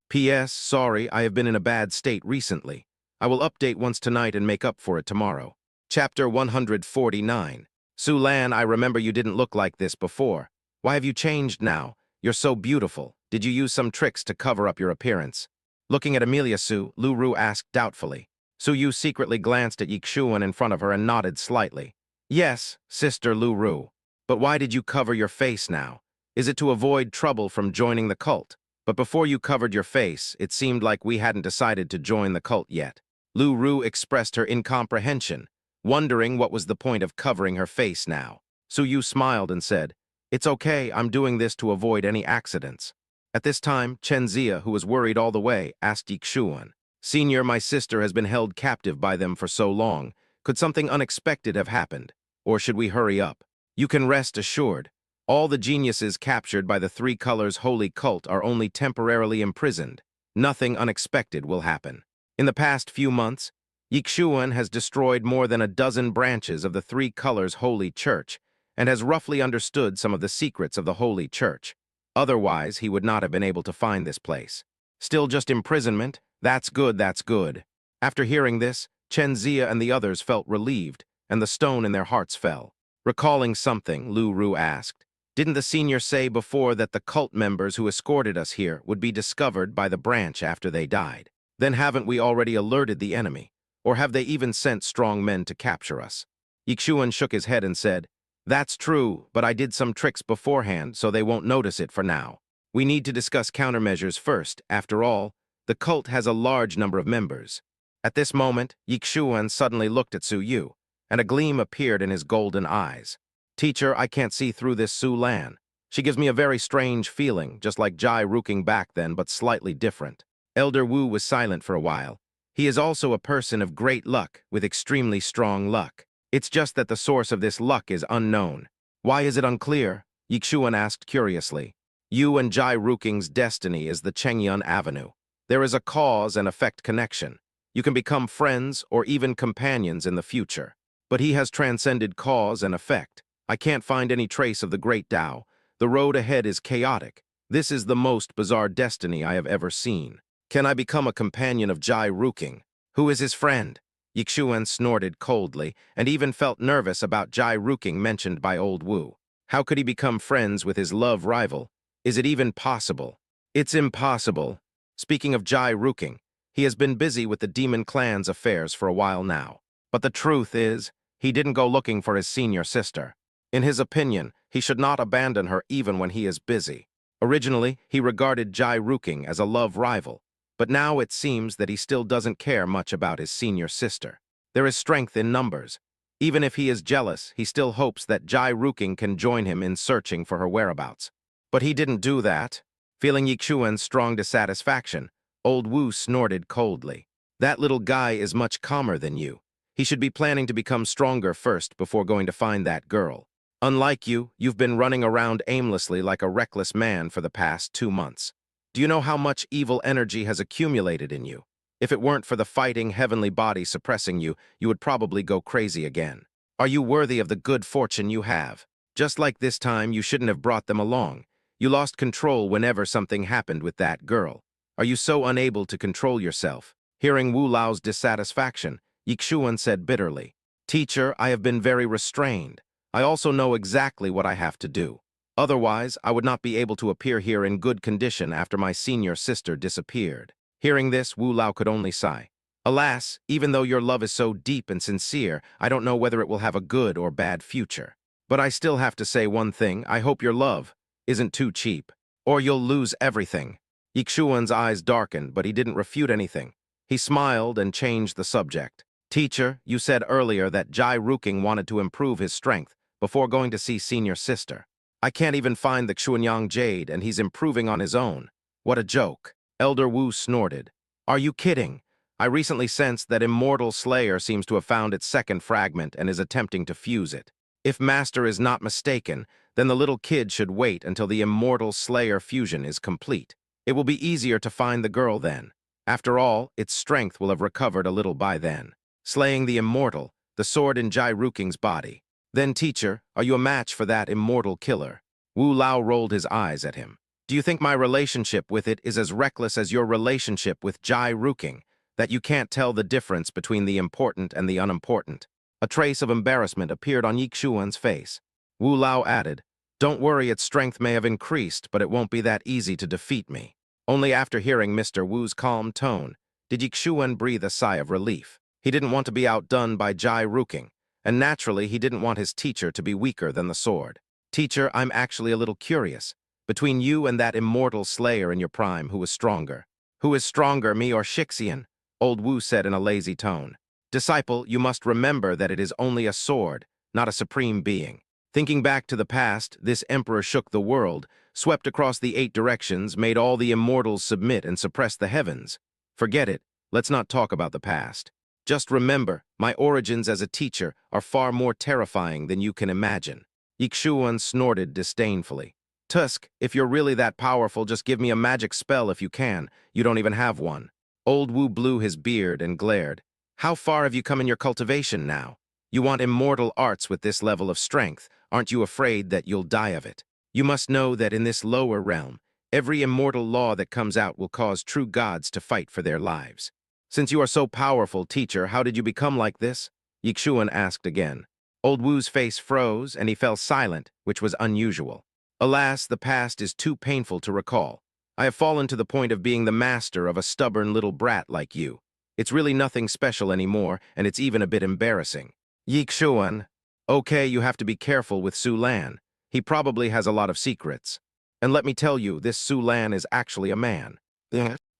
S1: P.S. Sorry, I have been in a bad state recently. I will update once tonight and make up for it tomorrow. Chapter 149. Su Lan, I remember you didn't look like this before. Why have you changed now? You're so beautiful. Did you use some tricks to cover up your appearance? Looking at Amelia Su, Lu Ru asked doubtfully. Su Yu secretly glanced at Yixuan in front of her and nodded slightly. Yes, Sister Lu Ru. But why did you cover your face now? Is it to avoid trouble from joining the cult? But before you covered your face, it seemed like we hadn't decided to join the cult yet. Lu Ru expressed her incomprehension, wondering what was the point of covering her face now. Su Yu smiled and said, It's okay, I'm doing this to avoid any accidents. At this time, Chen Zia, who was worried all the way, asked Yixuan, Senior, my sister has been held captive by them for so long. Could something unexpected have happened? Or should we hurry up? You can rest assured. All the geniuses captured by the Three Colors Holy Cult are only temporarily imprisoned. Nothing unexpected will happen. In the past few months, Yixuan has destroyed more than a dozen branches of the Three Colors Holy Church and has roughly understood some of the secrets of the Holy Church. Otherwise, he would not have been able to find this place. Still just imprisonment? That's good, that's good. After hearing this, Chen Zia and the others felt relieved, and the stone in their hearts fell. Recalling something, Lu Ru asked, "Didn't the senior say before that the cult members who escorted us here would be discovered by the branch after they died? Then haven't we already alerted the enemy? Or have they even sent strong men to capture us?" Yixuan shook his head and said, "That's true, but I did some tricks beforehand, so they won't notice it for now. We need to discuss countermeasures first. After all, the cult has a large number of members." At this moment, Yixuan suddenly looked at Su Yu, and a gleam appeared in his golden eyes. "Teacher, I can't see through this Su Lan. She gives me a very strange feeling, just like Jai Ruking back then, but slightly different." Elder Wu was silent for a while. He is also a person of great luck, with extremely strong luck. It's just that the source of this luck is unknown. "Why is it unclear?" Yixuan asked curiously. "You and Jai Ruking's destiny is the Chengyun Avenue. There is a cause and effect connection. You can become friends or even companions in the future. But he has transcended cause and effect. I can't find any trace of the great Tao. The road ahead is chaotic. This is the most bizarre destiny I have ever seen. Can I become a companion of Jai Ruking? Who is his friend?" Yixuan snorted coldly and even felt nervous about Jai Ruking mentioned by old Wu. How could he become friends with his love rival? Is it even possible? It's impossible. Speaking of Jai Ruking, he has been busy with the Demon Clan's affairs for a while now. But the truth is, he didn't go looking for his senior sister. In his opinion, he should not abandon her even when he is busy. Originally, he regarded Jai Ruking as a love rival, but now it seems that he still doesn't care much about his senior sister. There is strength in numbers. Even if he is jealous, he still hopes that Jai Ruking can join him in searching for her whereabouts. But he didn't do that. Feeling Yixuan's strong dissatisfaction, old Wu snorted coldly. "That little guy is much calmer than you. He should be planning to become stronger first before going to find that girl. Unlike you, you've been running around aimlessly like a reckless man for the past 2 months. Do you know how much evil energy has accumulated in you? If it weren't for the fighting heavenly body suppressing you, you would probably go crazy again. Are you worthy of the good fortune you have? Just like this time, you shouldn't have brought them along. You lost control whenever something happened with that girl. Are you so unable to control yourself?" Hearing Wu Lao's dissatisfaction, Yixuan said bitterly, "Teacher, I have been very restrained. I also know exactly what I have to do. Otherwise, I would not be able to appear here in good condition after my senior sister disappeared." Hearing this, Wu Lao could only sigh. "Alas, even though your love is so deep and sincere, I don't know whether it will have a good or bad future. But I still have to say one thing: I hope your love isn't too cheap, or you'll lose everything." Yixuan's eyes darkened, but he didn't refute anything. He smiled and changed the subject. "Teacher, you said earlier that Jai Ruking wanted to improve his strength before going to see senior sister. I can't even find the Xuanyang Jade, and he's improving on his own. What a joke." Elder Wu snorted. "Are you kidding? I recently sensed that Immortal Slayer seems to have found its second fragment and is attempting to fuse it. If Master is not mistaken, then the little kid should wait until the Immortal Slayer fusion is complete. It will be easier to find the girl then. After all, its strength will have recovered a little by then. Slaying the Immortal, the sword in Jai Ruking's body. Then, teacher, are you a match for that immortal killer?" Wu Lao rolled his eyes at him. "Do you think my relationship with it is as reckless as your relationship with Jai Ruking, that you can't tell the difference between the important and the unimportant?" A trace of embarrassment appeared on Yixuan's face. Wu Lao added, "Don't worry, its strength may have increased, but it won't be that easy to defeat me." Only after hearing Mr. Wu's calm tone did Yixuan breathe a sigh of relief. He didn't want to be outdone by Jai Ruking, and naturally he didn't want his teacher to be weaker than the sword. "Teacher, I'm actually a little curious. Between you and that immortal slayer in your prime, who is stronger?" "Who is stronger, me or Shixian?" old Wu said in a lazy tone. "Disciple, you must remember that it is only a sword, not a supreme being. Thinking back to the past, this emperor shook the world, swept across the 8 directions, made all the immortals submit and suppress the heavens. Forget it. Let's not talk about the past. Just remember, my origins as a teacher are far more terrifying than you can imagine." Yixuan snorted disdainfully. "Tusk, if you're really that powerful, just give me a magic spell if you can. You don't even have one." Old Wu blew his beard and glared. "How far have you come in your cultivation now?" You want immortal arts with this level of strength. Aren't you afraid that you'll die of it? You must know that in this lower realm, every immortal law that comes out will cause true gods to fight for their lives. Since you are so powerful, teacher, how did you become like this? Yixuan asked again. Old Wu's face froze, and he fell silent, which was unusual. Alas, the past is too painful to recall. I have fallen to the point of being the master of a stubborn little brat like you. It's really nothing special anymore, and it's even a bit embarrassing. Yixuan, okay, you have to be careful with Su Lan. He probably has a lot of secrets. And let me tell you, this Su Lan is actually a man.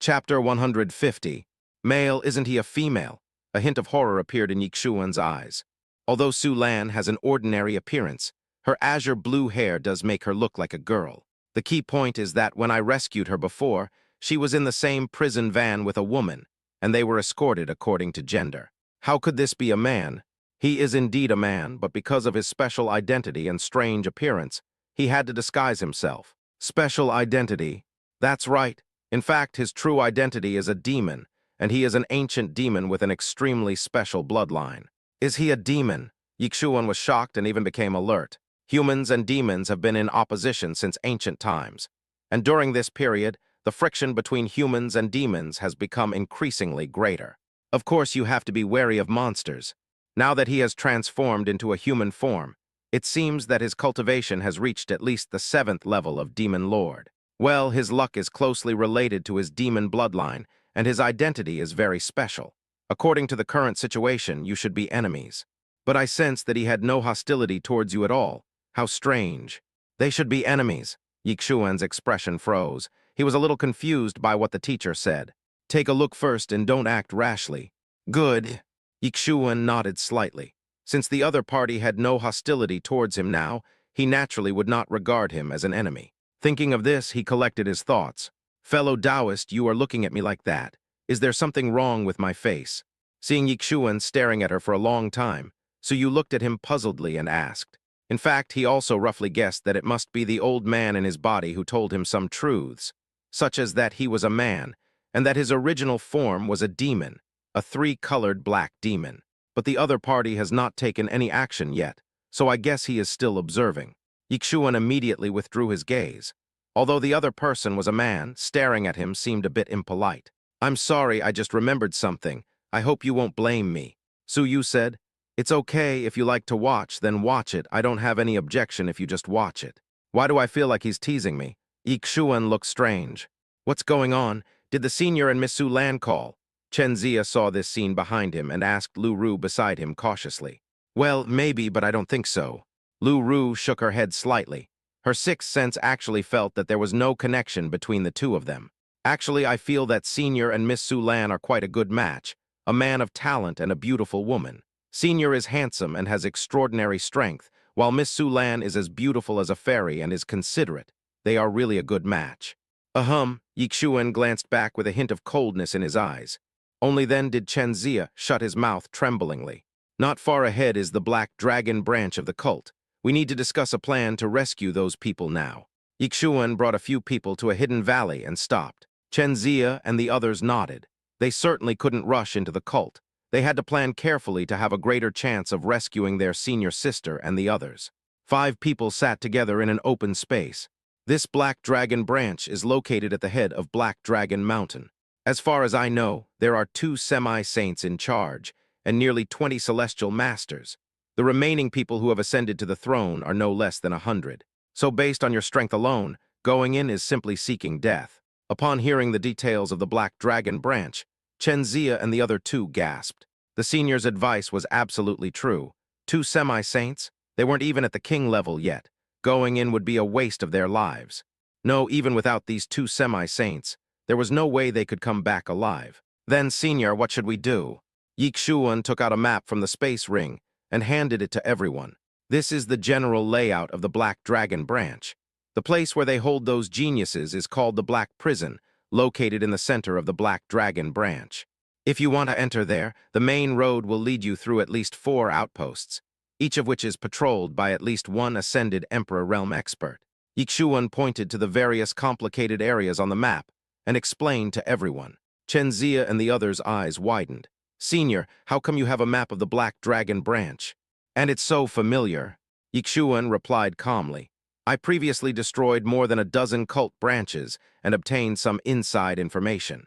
S1: Chapter 150. Male, isn't he a female? A hint of horror appeared in Yixuan's eyes. Although Su Lan has an ordinary appearance, her azure blue hair does make her look like a girl. The key point is that when I rescued her before, she was in the same prison van with a woman, and they were escorted according to gender. How could this be a man? He is indeed a man, but because of his special identity and strange appearance, he had to disguise himself. Special identity? That's right. In fact, his true identity is a demon, and he is an ancient demon with an extremely special bloodline. Is he a demon? Yixuan was shocked and even became alert. Humans and demons have been in opposition since ancient times, and during this period, the friction between humans and demons has become increasingly greater. Of course, you have to be wary of monsters. Now that he has transformed into a human form, it seems that his cultivation has reached at least the 7th level of Demon Lord. Well, his luck is closely related to his demon bloodline, and his identity is very special. According to the current situation, you should be enemies. But I sense that he had no hostility towards you at all. How strange. They should be enemies. Yixuan's expression froze. He was a little confused by what the teacher said. Take a look first and don't act rashly. Good. Yixuan nodded slightly. Since the other party had no hostility towards him now, he naturally would not regard him as an enemy. Thinking of this, he collected his thoughts. Fellow Taoist, you are looking at me like that. Is there something wrong with my face? Seeing Yixuan staring at her for a long time, Suyu looked at him puzzledly and asked. In fact, he also roughly guessed that it must be the old man in his body who told him some truths, such as that he was a man, and that his original form was a demon, a 3-colored black demon. But the other party has not taken any action yet, so I guess he is still observing. Yixuan immediately withdrew his gaze. Although the other person was a man, staring at him seemed a bit impolite. I'm sorry, I just remembered something. I hope you won't blame me. Suyu said, It's okay if you like to watch, then watch it. I don't have any objection if you just watch it. Why do I feel like he's teasing me? Yixuan looked strange. What's going on? Did the senior and Miss Su Lan call? Chen Zia saw this scene behind him and asked Lu Ru beside him cautiously. Well, maybe, but I don't think so. Lu Ru shook her head slightly. Her sixth sense actually felt that there was no connection between the two of them. Actually, I feel that Senior and Miss Su Lan are quite a good match, a man of talent and a beautiful woman. Senior is handsome and has extraordinary strength, while Miss Su Lan is as beautiful as a fairy and is considerate. They are really a good match. Yixuan glanced back with a hint of coldness in his eyes. Only then did Chen Zia shut his mouth tremblingly. Not far ahead is the Black Dragon branch of the cult. We need to discuss a plan to rescue those people now. Yixuan brought a few people to a hidden valley and stopped. Chen Zia and the others nodded. They certainly couldn't rush into the cult. They had to plan carefully to have a greater chance of rescuing their senior sister and the others. 5 people sat together in an open space. This Black Dragon branch is located at the head of Black Dragon Mountain. As far as I know, there are 2 semi-saints in charge and nearly 20 celestial masters. The remaining people who have ascended to the throne are no less than 100. So based on your strength alone, going in is simply seeking death. Upon hearing the details of the Black Dragon branch, Chen Zia and the other 2 gasped. The senior's advice was absolutely true. 2 semi-saints? They weren't even at the king level yet. Going in would be a waste of their lives. No, even without these 2 semi-saints, there was no way they could come back alive. Then, Senior, what should we do? Yixuan took out a map from the space ring and handed it to everyone. This is the general layout of the Black Dragon branch. The place where they hold those geniuses is called the Black Prison, located in the center of the Black Dragon branch. If you want to enter there, the main road will lead you through at least 4 outposts, each of which is patrolled by at least 1 ascended Emperor Realm expert. Yixuan pointed to the various complicated areas on the map and explained to everyone. Chen Zia and the others' eyes widened. Senior, how come you have a map of the Black Dragon branch? And it's so familiar. Yixuan replied calmly. I previously destroyed more than a dozen cult branches and obtained some inside information.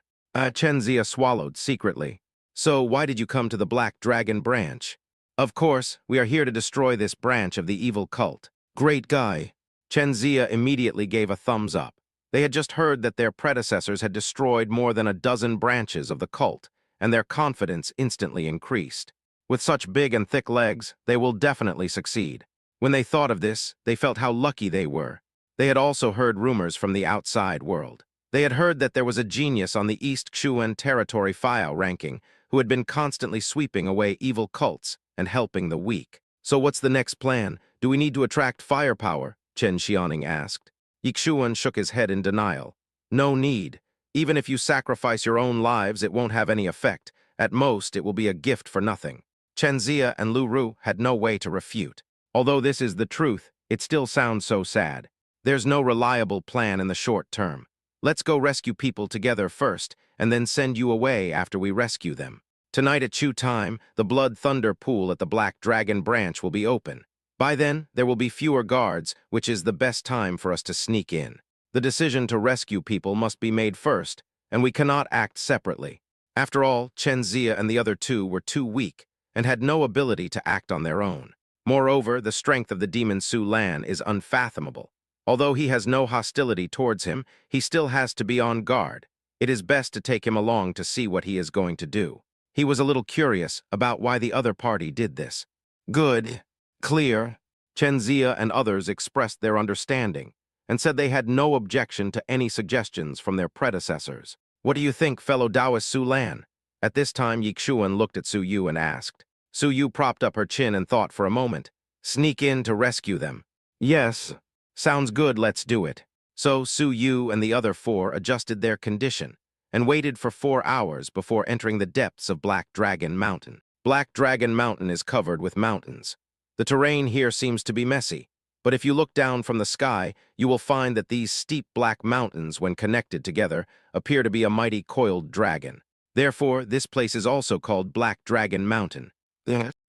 S1: Chen Zia swallowed secretly. So why did you come to the Black Dragon branch? Of course, we are here to destroy this branch of the evil cult. Great guy. Chen Zia immediately gave a thumbs up. They had just heard that their predecessors had destroyed more than a dozen branches of the cult, and their confidence instantly increased. With such big and thick legs, they will definitely succeed. When they thought of this, they felt how lucky they were. They had also heard rumors from the outside world. They had heard that there was a genius on the East Xuan territory file ranking who had been constantly sweeping away evil cults and helping the weak. So what's the next plan? Do we need to attract firepower? Chen Xiaoning asked. Yixuan shook his head in denial. No need. Even if you sacrifice your own lives, it won't have any effect. At most, it will be a gift for nothing. Chen Zia and Lu Ru had no way to refute. Although this is the truth, it still sounds so sad. There's no reliable plan in the short term. Let's go rescue people together first, and then send you away after we rescue them. Tonight at Chu time, the Blood Thunder Pool at the Black Dragon branch will be open. By then, there will be fewer guards, which is the best time for us to sneak in. The decision to rescue people must be made first, and we cannot act separately. After all, Chen Zia and the other two were too weak and had no ability to act on their own. Moreover, the strength of the demon Su Lan is unfathomable. Although he has no hostility towards him, he still has to be on guard. It is best to take him along to see what he is going to do. He was a little curious about why the other party did this. Good. Clear. Chen Zia and others expressed their understanding and said they had no objection to any suggestions from their predecessors. What do you think, fellow Taoist Su Lan? At this time, Yixuan looked at Su Yu and asked. Su Yu propped up her chin and thought for a moment. Sneak in to rescue them. Yes. Sounds good, let's do it. So Su Yu and the other four adjusted their condition and waited for 4 hours before entering the depths of Black Dragon Mountain. Black Dragon Mountain is covered with mountains. The terrain here seems to be messy, but if you look down from the sky, you will find that these steep black mountains, when connected together, appear to be a mighty coiled dragon. Therefore, this place is also called Black Dragon Mountain.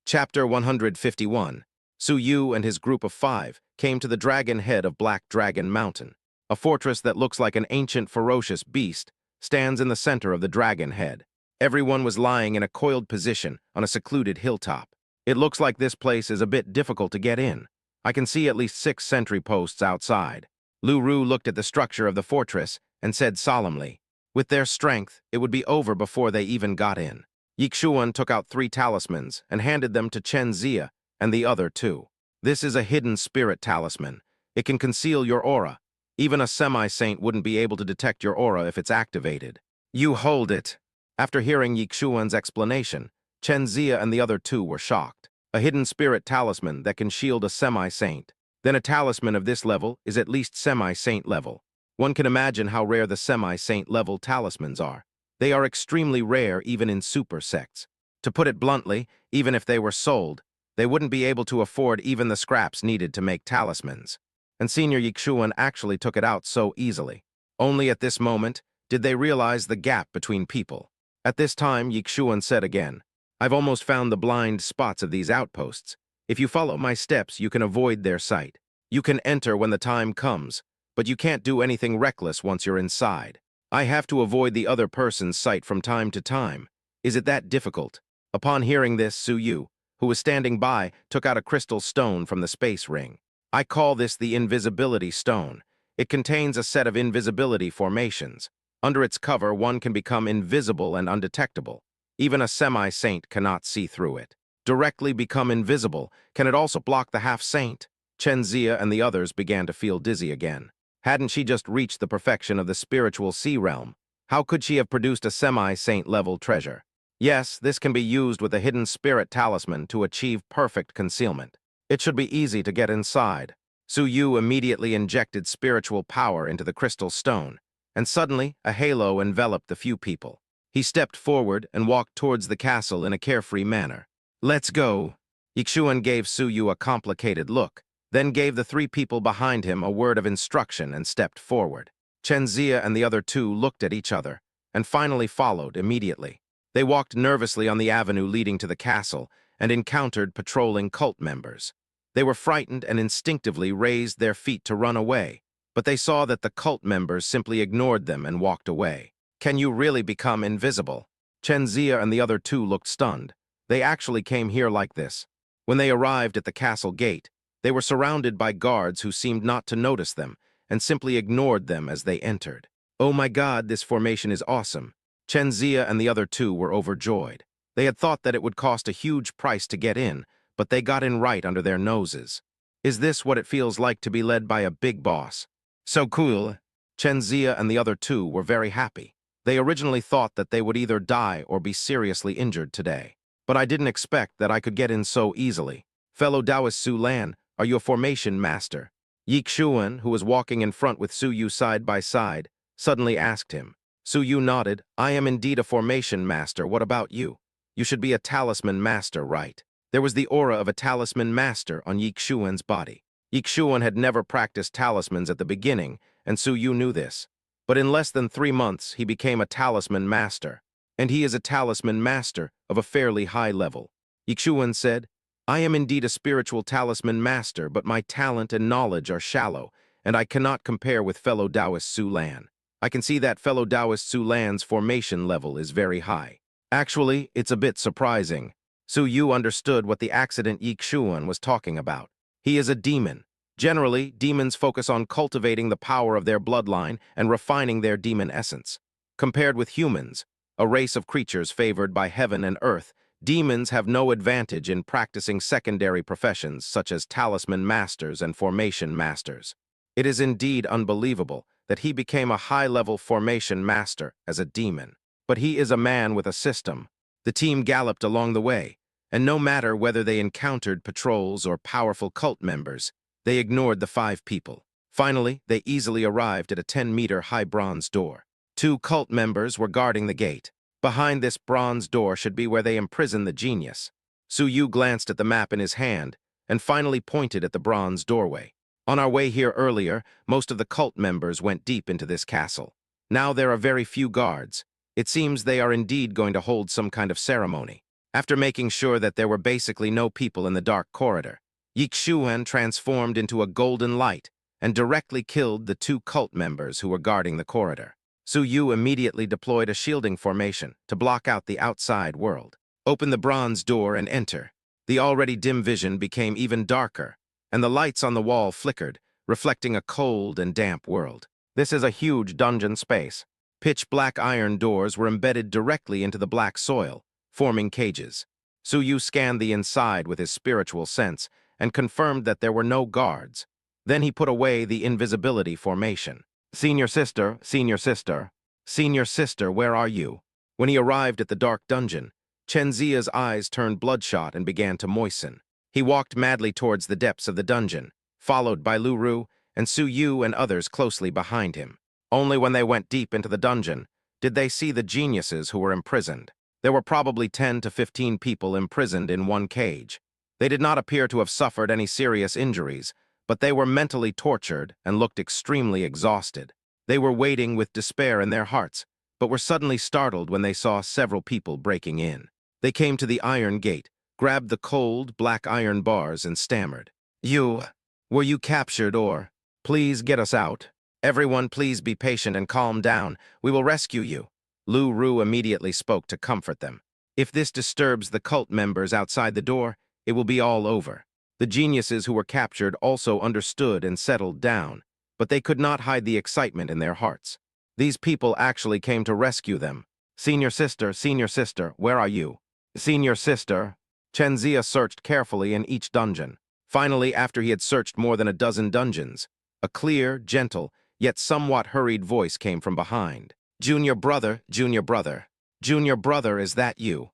S1: Chapter 151. Su Yu and his group of 5 came to the dragon head of Black Dragon Mountain. A fortress that looks like an ancient ferocious beast stands in the center of the dragon head. Everyone was lying in a coiled position on a secluded hilltop. It looks like this place is a bit difficult to get in. I can see at least 6 sentry posts outside. Lu Ru looked at the structure of the fortress and said solemnly, with their strength, it would be over before they even got in. Yixuan took out 3 talismans and handed them to Chen Zia and the other 2. This is a hidden spirit talisman. It can conceal your aura. Even a semi-saint wouldn't be able to detect your aura if it's activated. You hold it. After hearing Yixuan's explanation, Chen Zia and the other 2 were shocked. A hidden spirit talisman that can shield a semi-saint. Then a talisman of this level is at least semi-saint level. One can imagine how rare the semi-saint level talismans are. They are extremely rare even in super sects. To put it bluntly, even if they were sold, they wouldn't be able to afford even the scraps needed to make talismans. And Senior Yixuan actually took it out so easily. Only at this moment did they realize the gap between people. At this time, Yixuan said again, I've almost found the blind spots of these outposts. If you follow my steps, you can avoid their sight. You can enter when the time comes, but you can't do anything reckless once you're inside. I have to avoid the other person's sight from time to time. Is it that difficult? Upon hearing this, Su Yu, who was standing by, took out a crystal stone from the space ring. I call this the invisibility stone. It contains a set of invisibility formations. Under its cover, one can become invisible and undetectable. Even a semi-saint cannot see through it. Directly become invisible, can it also block the half-saint? Chen Zia and the others began to feel dizzy again. Hadn't she just reached the perfection of the spiritual sea realm? How could she have produced a semi-saint level treasure? Yes, this can be used with a hidden spirit talisman to achieve perfect concealment. It should be easy to get inside. Su Yu immediately injected spiritual power into the crystal stone, and suddenly a halo enveloped the few people. He stepped forward and walked towards the castle in a carefree manner. Let's go. Yixuan gave Su Yu a complicated look, then gave the 3 people behind him a word of instruction and stepped forward. Chen Zia and the other 2 looked at each other, and finally followed immediately. They walked nervously on the avenue leading to the castle, and encountered patrolling cult members. They were frightened and instinctively raised their feet to run away, but they saw that the cult members simply ignored them and walked away. Can you really become invisible? Chen Zia and the other two looked stunned. They actually came here like this. When they arrived at the castle gate, they were surrounded by guards who seemed not to notice them and simply ignored them as they entered. Oh my God, this formation is awesome. Chen Zia and the other two were overjoyed. They had thought that it would cost a huge price to get in, but they got in right under their noses. Is this what it feels like to be led by a big boss? So cool. Chen Zia and the other two were very happy. They originally thought that they would either die or be seriously injured today. But I didn't expect that I could get in so easily. Fellow Taoist Su Lan, are you a formation master? Yi Xuan, who was walking in front with Su Yu side by side, suddenly asked him. Su Yu nodded. I am indeed a formation master. What about you? You should be a talisman master, right? There was the aura of a talisman master on Yi Xuan's body. Yi Xuan had never practiced talismans at the beginning, and Su Yu knew this. But in less than 3 months, he became a talisman master. And he is a talisman master of a fairly high level. Yi Xuan said, I am indeed a spiritual talisman master, but my talent and knowledge are shallow, and I cannot compare with fellow Taoist Su Lan. I can see that fellow Taoist Su Lan's formation level is very high. Actually, it's a bit surprising. Su Yu understood what the accident Yi Xuan was talking about. He is a demon. Generally, demons focus on cultivating the power of their bloodline and refining their demon essence. Compared with humans, a race of creatures favored by heaven and earth, demons have no advantage in practicing secondary professions such as talisman masters and formation masters. It is indeed unbelievable that he became a high-level formation master as a demon. But he is a man with a system. The team galloped along the way, and no matter whether they encountered patrols or powerful cult members, they ignored the 5 people. Finally, they easily arrived at a 10-meter high bronze door. 2 cult members were guarding the gate. Behind this bronze door should be where they imprison the genius. Su Yu glanced at the map in his hand and finally pointed at the bronze doorway. On our way here earlier, most of the cult members went deep into this castle. Now there are very few guards. It seems they are indeed going to hold some kind of ceremony. After making sure that there were basically no people in the dark corridor, Yi Xuan transformed into a golden light and directly killed the 2 cult members who were guarding the corridor. Su Yu immediately deployed a shielding formation to block out the outside world. Open the bronze door and enter. The already dim vision became even darker, and the lights on the wall flickered, reflecting a cold and damp world. This is a huge dungeon space. Pitch-black iron doors were embedded directly into the black soil, forming cages. Su Yu scanned the inside with his spiritual sense and confirmed that there were no guards. Then he put away the invisibility formation. Senior sister, senior sister, senior sister, where are you? When he arrived at the dark dungeon, Chen Zia's eyes turned bloodshot and began to moisten. He walked madly towards the depths of the dungeon, followed by Lu Ru and Su Yu and others closely behind him. Only when they went deep into the dungeon did they see the geniuses who were imprisoned. There were probably 10 to 15 people imprisoned in one cage. They did not appear to have suffered any serious injuries, but they were mentally tortured and looked extremely exhausted. They were waiting with despair in their hearts, but were suddenly startled when they saw several people breaking in. They came to the iron gate, grabbed the cold, black iron bars, and stammered. Were you captured or? Please get us out. Everyone, please be patient and calm down. We will rescue you. Lu Ru immediately spoke to comfort them. If this disturbs the cult members outside the door, it will be all over. The geniuses who were captured also understood and settled down, but they could not hide the excitement in their hearts. These people actually came to rescue them. Senior sister, where are you? Senior sister. Chen Zia searched carefully in each dungeon. Finally, after he had searched more than a dozen dungeons, a clear, gentle, yet somewhat hurried voice came from behind. Junior brother, junior brother. Junior brother, is that you?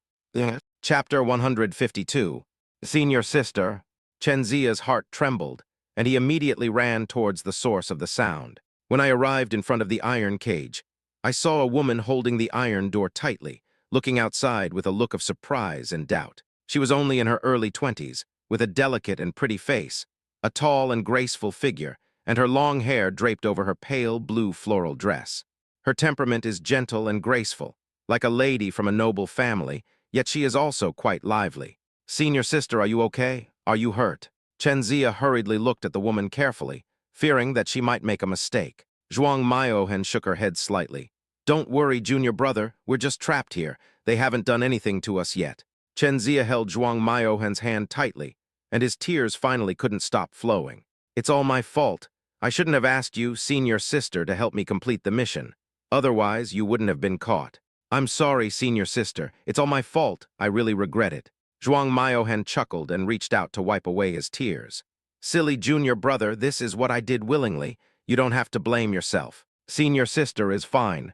S1: Chapter 152. Senior sister. Chen Zia's heart trembled, and he immediately ran towards the source of the sound. When I arrived in front of the iron cage, I saw a woman holding the iron door tightly, looking outside with a look of surprise and doubt. She was only in her early 20s, with a delicate and pretty face, a tall and graceful figure, and her long hair draped over her pale blue floral dress. Her temperament is gentle and graceful, like a lady from a noble family, yet she is also quite lively. Senior sister, are you okay? Are you hurt? Chenzia hurriedly looked at the woman carefully, fearing that she might make a mistake. Zhuang Maiohen shook her head slightly. Don't worry, junior brother, we're just trapped here. They haven't done anything to us yet. Chenzia held Zhuang Maiohen's hand tightly, and his tears finally couldn't stop flowing. It's all my fault. I shouldn't have asked you, senior sister, to help me complete the mission. Otherwise, you wouldn't have been caught. I'm sorry, senior sister. It's all my fault. I really regret it. Zhuang Maiohen chuckled and reached out to wipe away his tears. Silly junior brother, this is what I did willingly. You don't have to blame yourself. Senior sister is fine.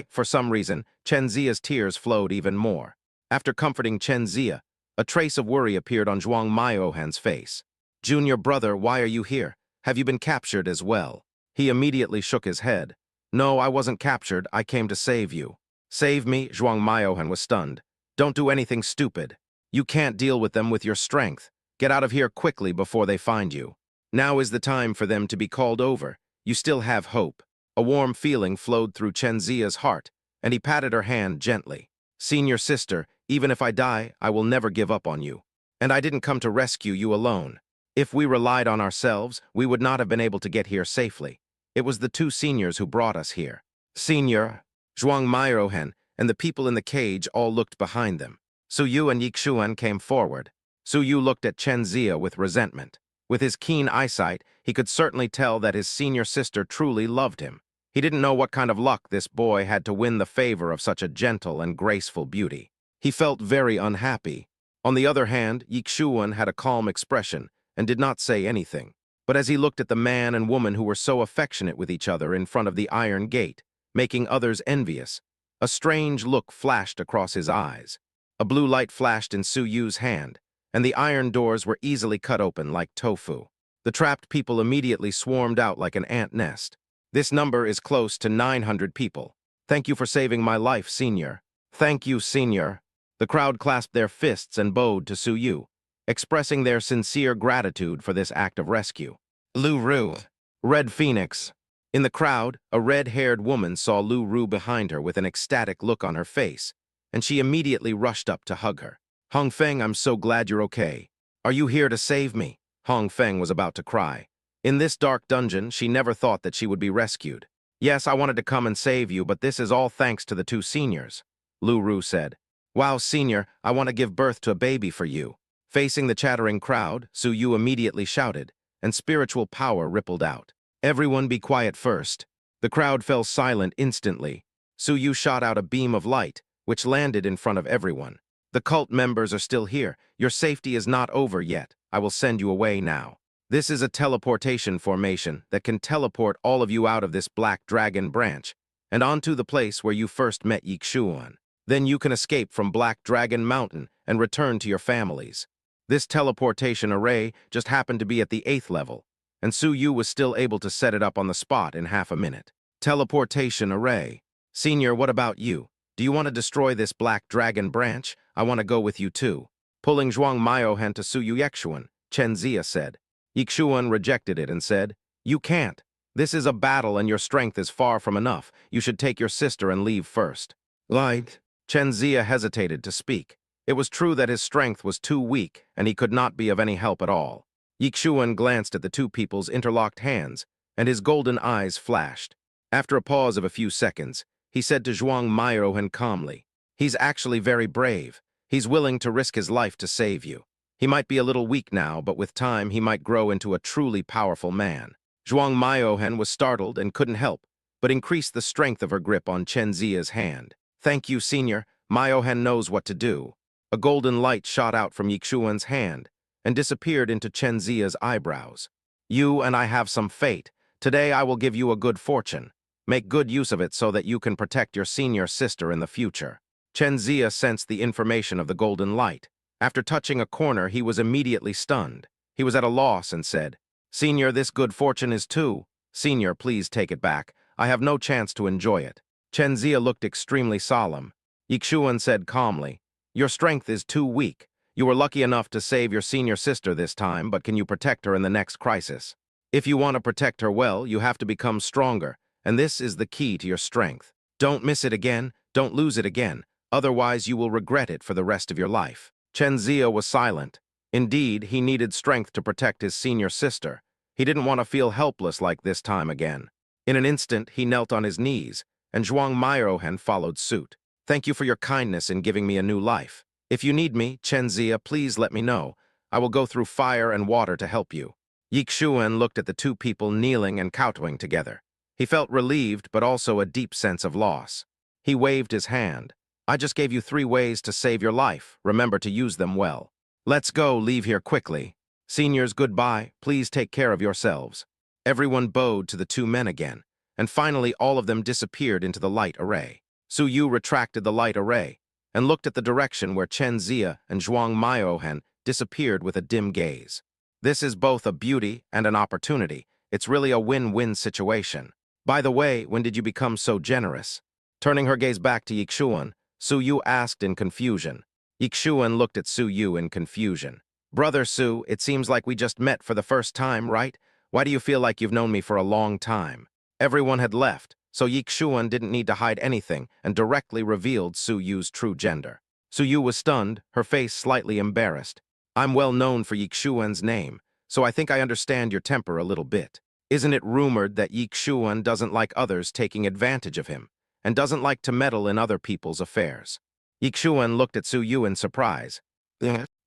S1: For some reason, Chenzia's tears flowed even more. After comforting Chenzia, a trace of worry appeared on Zhuang Maiohen's face. Junior brother, why are you here? Have you been captured as well? He immediately shook his head. No, I wasn't captured. I came to save you. Save me? Zhuang Maiohen was stunned. Don't do anything stupid. You can't deal with them with your strength. Get out of here quickly before they find you. Now is the time for them to be called over. You still have hope. A warm feeling flowed through Chenzia's heart, and he patted her hand gently. Senior sister, even if I die, I will never give up on you. And I didn't come to rescue you alone. If we relied on ourselves, we would not have been able to get here safely. It was the two seniors who brought us here. Senior, Zhuang Maiohen, and the people in the cage all looked behind them. Su Yu and Yixuan came forward. Su Yu looked at Chenzia with resentment. With his keen eyesight, he could certainly tell that his senior sister truly loved him. He didn't know what kind of luck this boy had to win the favor of such a gentle and graceful beauty. He felt very unhappy. On the other hand, Yixuan had a calm expression and did not say anything. But as he looked at the man and woman who were so affectionate with each other in front of the iron gate, making others envious, a strange look flashed across his eyes. A blue light flashed in Su Yu's hand, and the iron doors were easily cut open like tofu. The trapped people immediately swarmed out like an ant nest. This number is close to 900 people. Thank you for saving my life, senior. Thank you, senior. The crowd clasped their fists and bowed to Su Yu, expressing their sincere gratitude for this act of rescue. Lu Ru, Red Phoenix. In the crowd, a red-haired woman saw Lu Ru behind her with an ecstatic look on her face, and she immediately rushed up to hug her. Hong Feng, I'm so glad you're okay. Are you here to save me? Hong Feng was about to cry. In this dark dungeon, she never thought that she would be rescued. Yes, I wanted to come and save you, but this is all thanks to the two seniors, Lu Ru said. Wow, senior, I want to give birth to a baby for you. Facing the chattering crowd, Su Yu immediately shouted, and spiritual power rippled out. Everyone be quiet first. The crowd fell silent instantly. Su Yu shot out a beam of light, which landed in front of everyone. The cult members are still here. Your safety is not over yet. I will send you away now. This is a teleportation formation that can teleport all of you out of this black dragon branch and onto the place where you first met Yixuan. Then you can escape from Black Dragon Mountain and return to your families. This teleportation array just happened to be at the 8th level, and Su Yu was still able to set it up on the spot in half a minute. Teleportation array. Senior, what about you? Do you want to destroy this Black Dragon branch? I want to go with you too. Pulling Zhuang Maiohen to Su Yu Yixuan, Chenzia said. Yixuan rejected it and said, You can't. This is a battle and your strength is far from enough. You should take your sister and leave first. Light. Chenzia hesitated to speak. It was true that his strength was too weak and he could not be of any help at all. Yixuan glanced at the two people's interlocked hands, and his golden eyes flashed. After a pause of a few seconds, he said to Zhuang Maiohen calmly, He's actually very brave. He's willing to risk his life to save you. He might be a little weak now, but with time he might grow into a truly powerful man. Zhuang Maiohen was startled and couldn't help, but increased the strength of her grip on Chenzia's hand. Thank you, senior. Maiohen knows what to do. A golden light shot out from Yixuan's hand and disappeared into Chenzia's eyebrows. You and I have some fate. Today I will give you a good fortune. Make good use of it so that you can protect your senior sister in the future. Chenzia sensed the information of the golden light. After touching a corner, he was immediately stunned. He was at a loss and said, Senior, this good fortune is too. Senior, please take it back. I have no chance to enjoy it. Chenzia looked extremely solemn. Yixuan said calmly, Your strength is too weak. You were lucky enough to save your senior sister this time, but can you protect her in the next crisis? If you want to protect her well, you have to become stronger, and this is the key to your strength. Don't miss it again, don't lose it again, otherwise you will regret it for the rest of your life. Chen Zia was silent. Indeed, he needed strength to protect his senior sister. He didn't want to feel helpless like this time again. In an instant, he knelt on his knees, and Zhuang Mairohen followed suit. Thank you for your kindness in giving me a new life. If you need me, Chen Zia, please let me know. I will go through fire and water to help you. Yixuan looked at the two people kneeling and kowtowing together. He felt relieved, but also a deep sense of loss. He waved his hand. I just gave you 3 ways to save your life. Remember to use them well. Let's go, leave here quickly. Seniors, goodbye. Please take care of yourselves. Everyone bowed to the 2 men again, and finally all of them disappeared into the light array. Su Yu retracted the light array and looked at the direction where Chen Zia and Zhuang Mairohen disappeared with a dim gaze. This is both a beauty and an opportunity. It's really a win-win situation. By the way, when did you become so generous? Turning her gaze back to Yixuan, Su Yu asked in confusion. Yixuan looked at Su Yu in confusion. Brother Su, it seems like we just met for the first time, right? Why do you feel like you've known me for a long time? Everyone had left, so Yixuan didn't need to hide anything and directly revealed Su Yu's true gender. Su Yu was stunned, her face slightly embarrassed. I'm well known for Yixuan's name, so I think I understand your temper a little bit. Isn't it rumored that Yixuan doesn't like others taking advantage of him, and doesn't like to meddle in other people's affairs? Yixuan looked at Su Yu in surprise.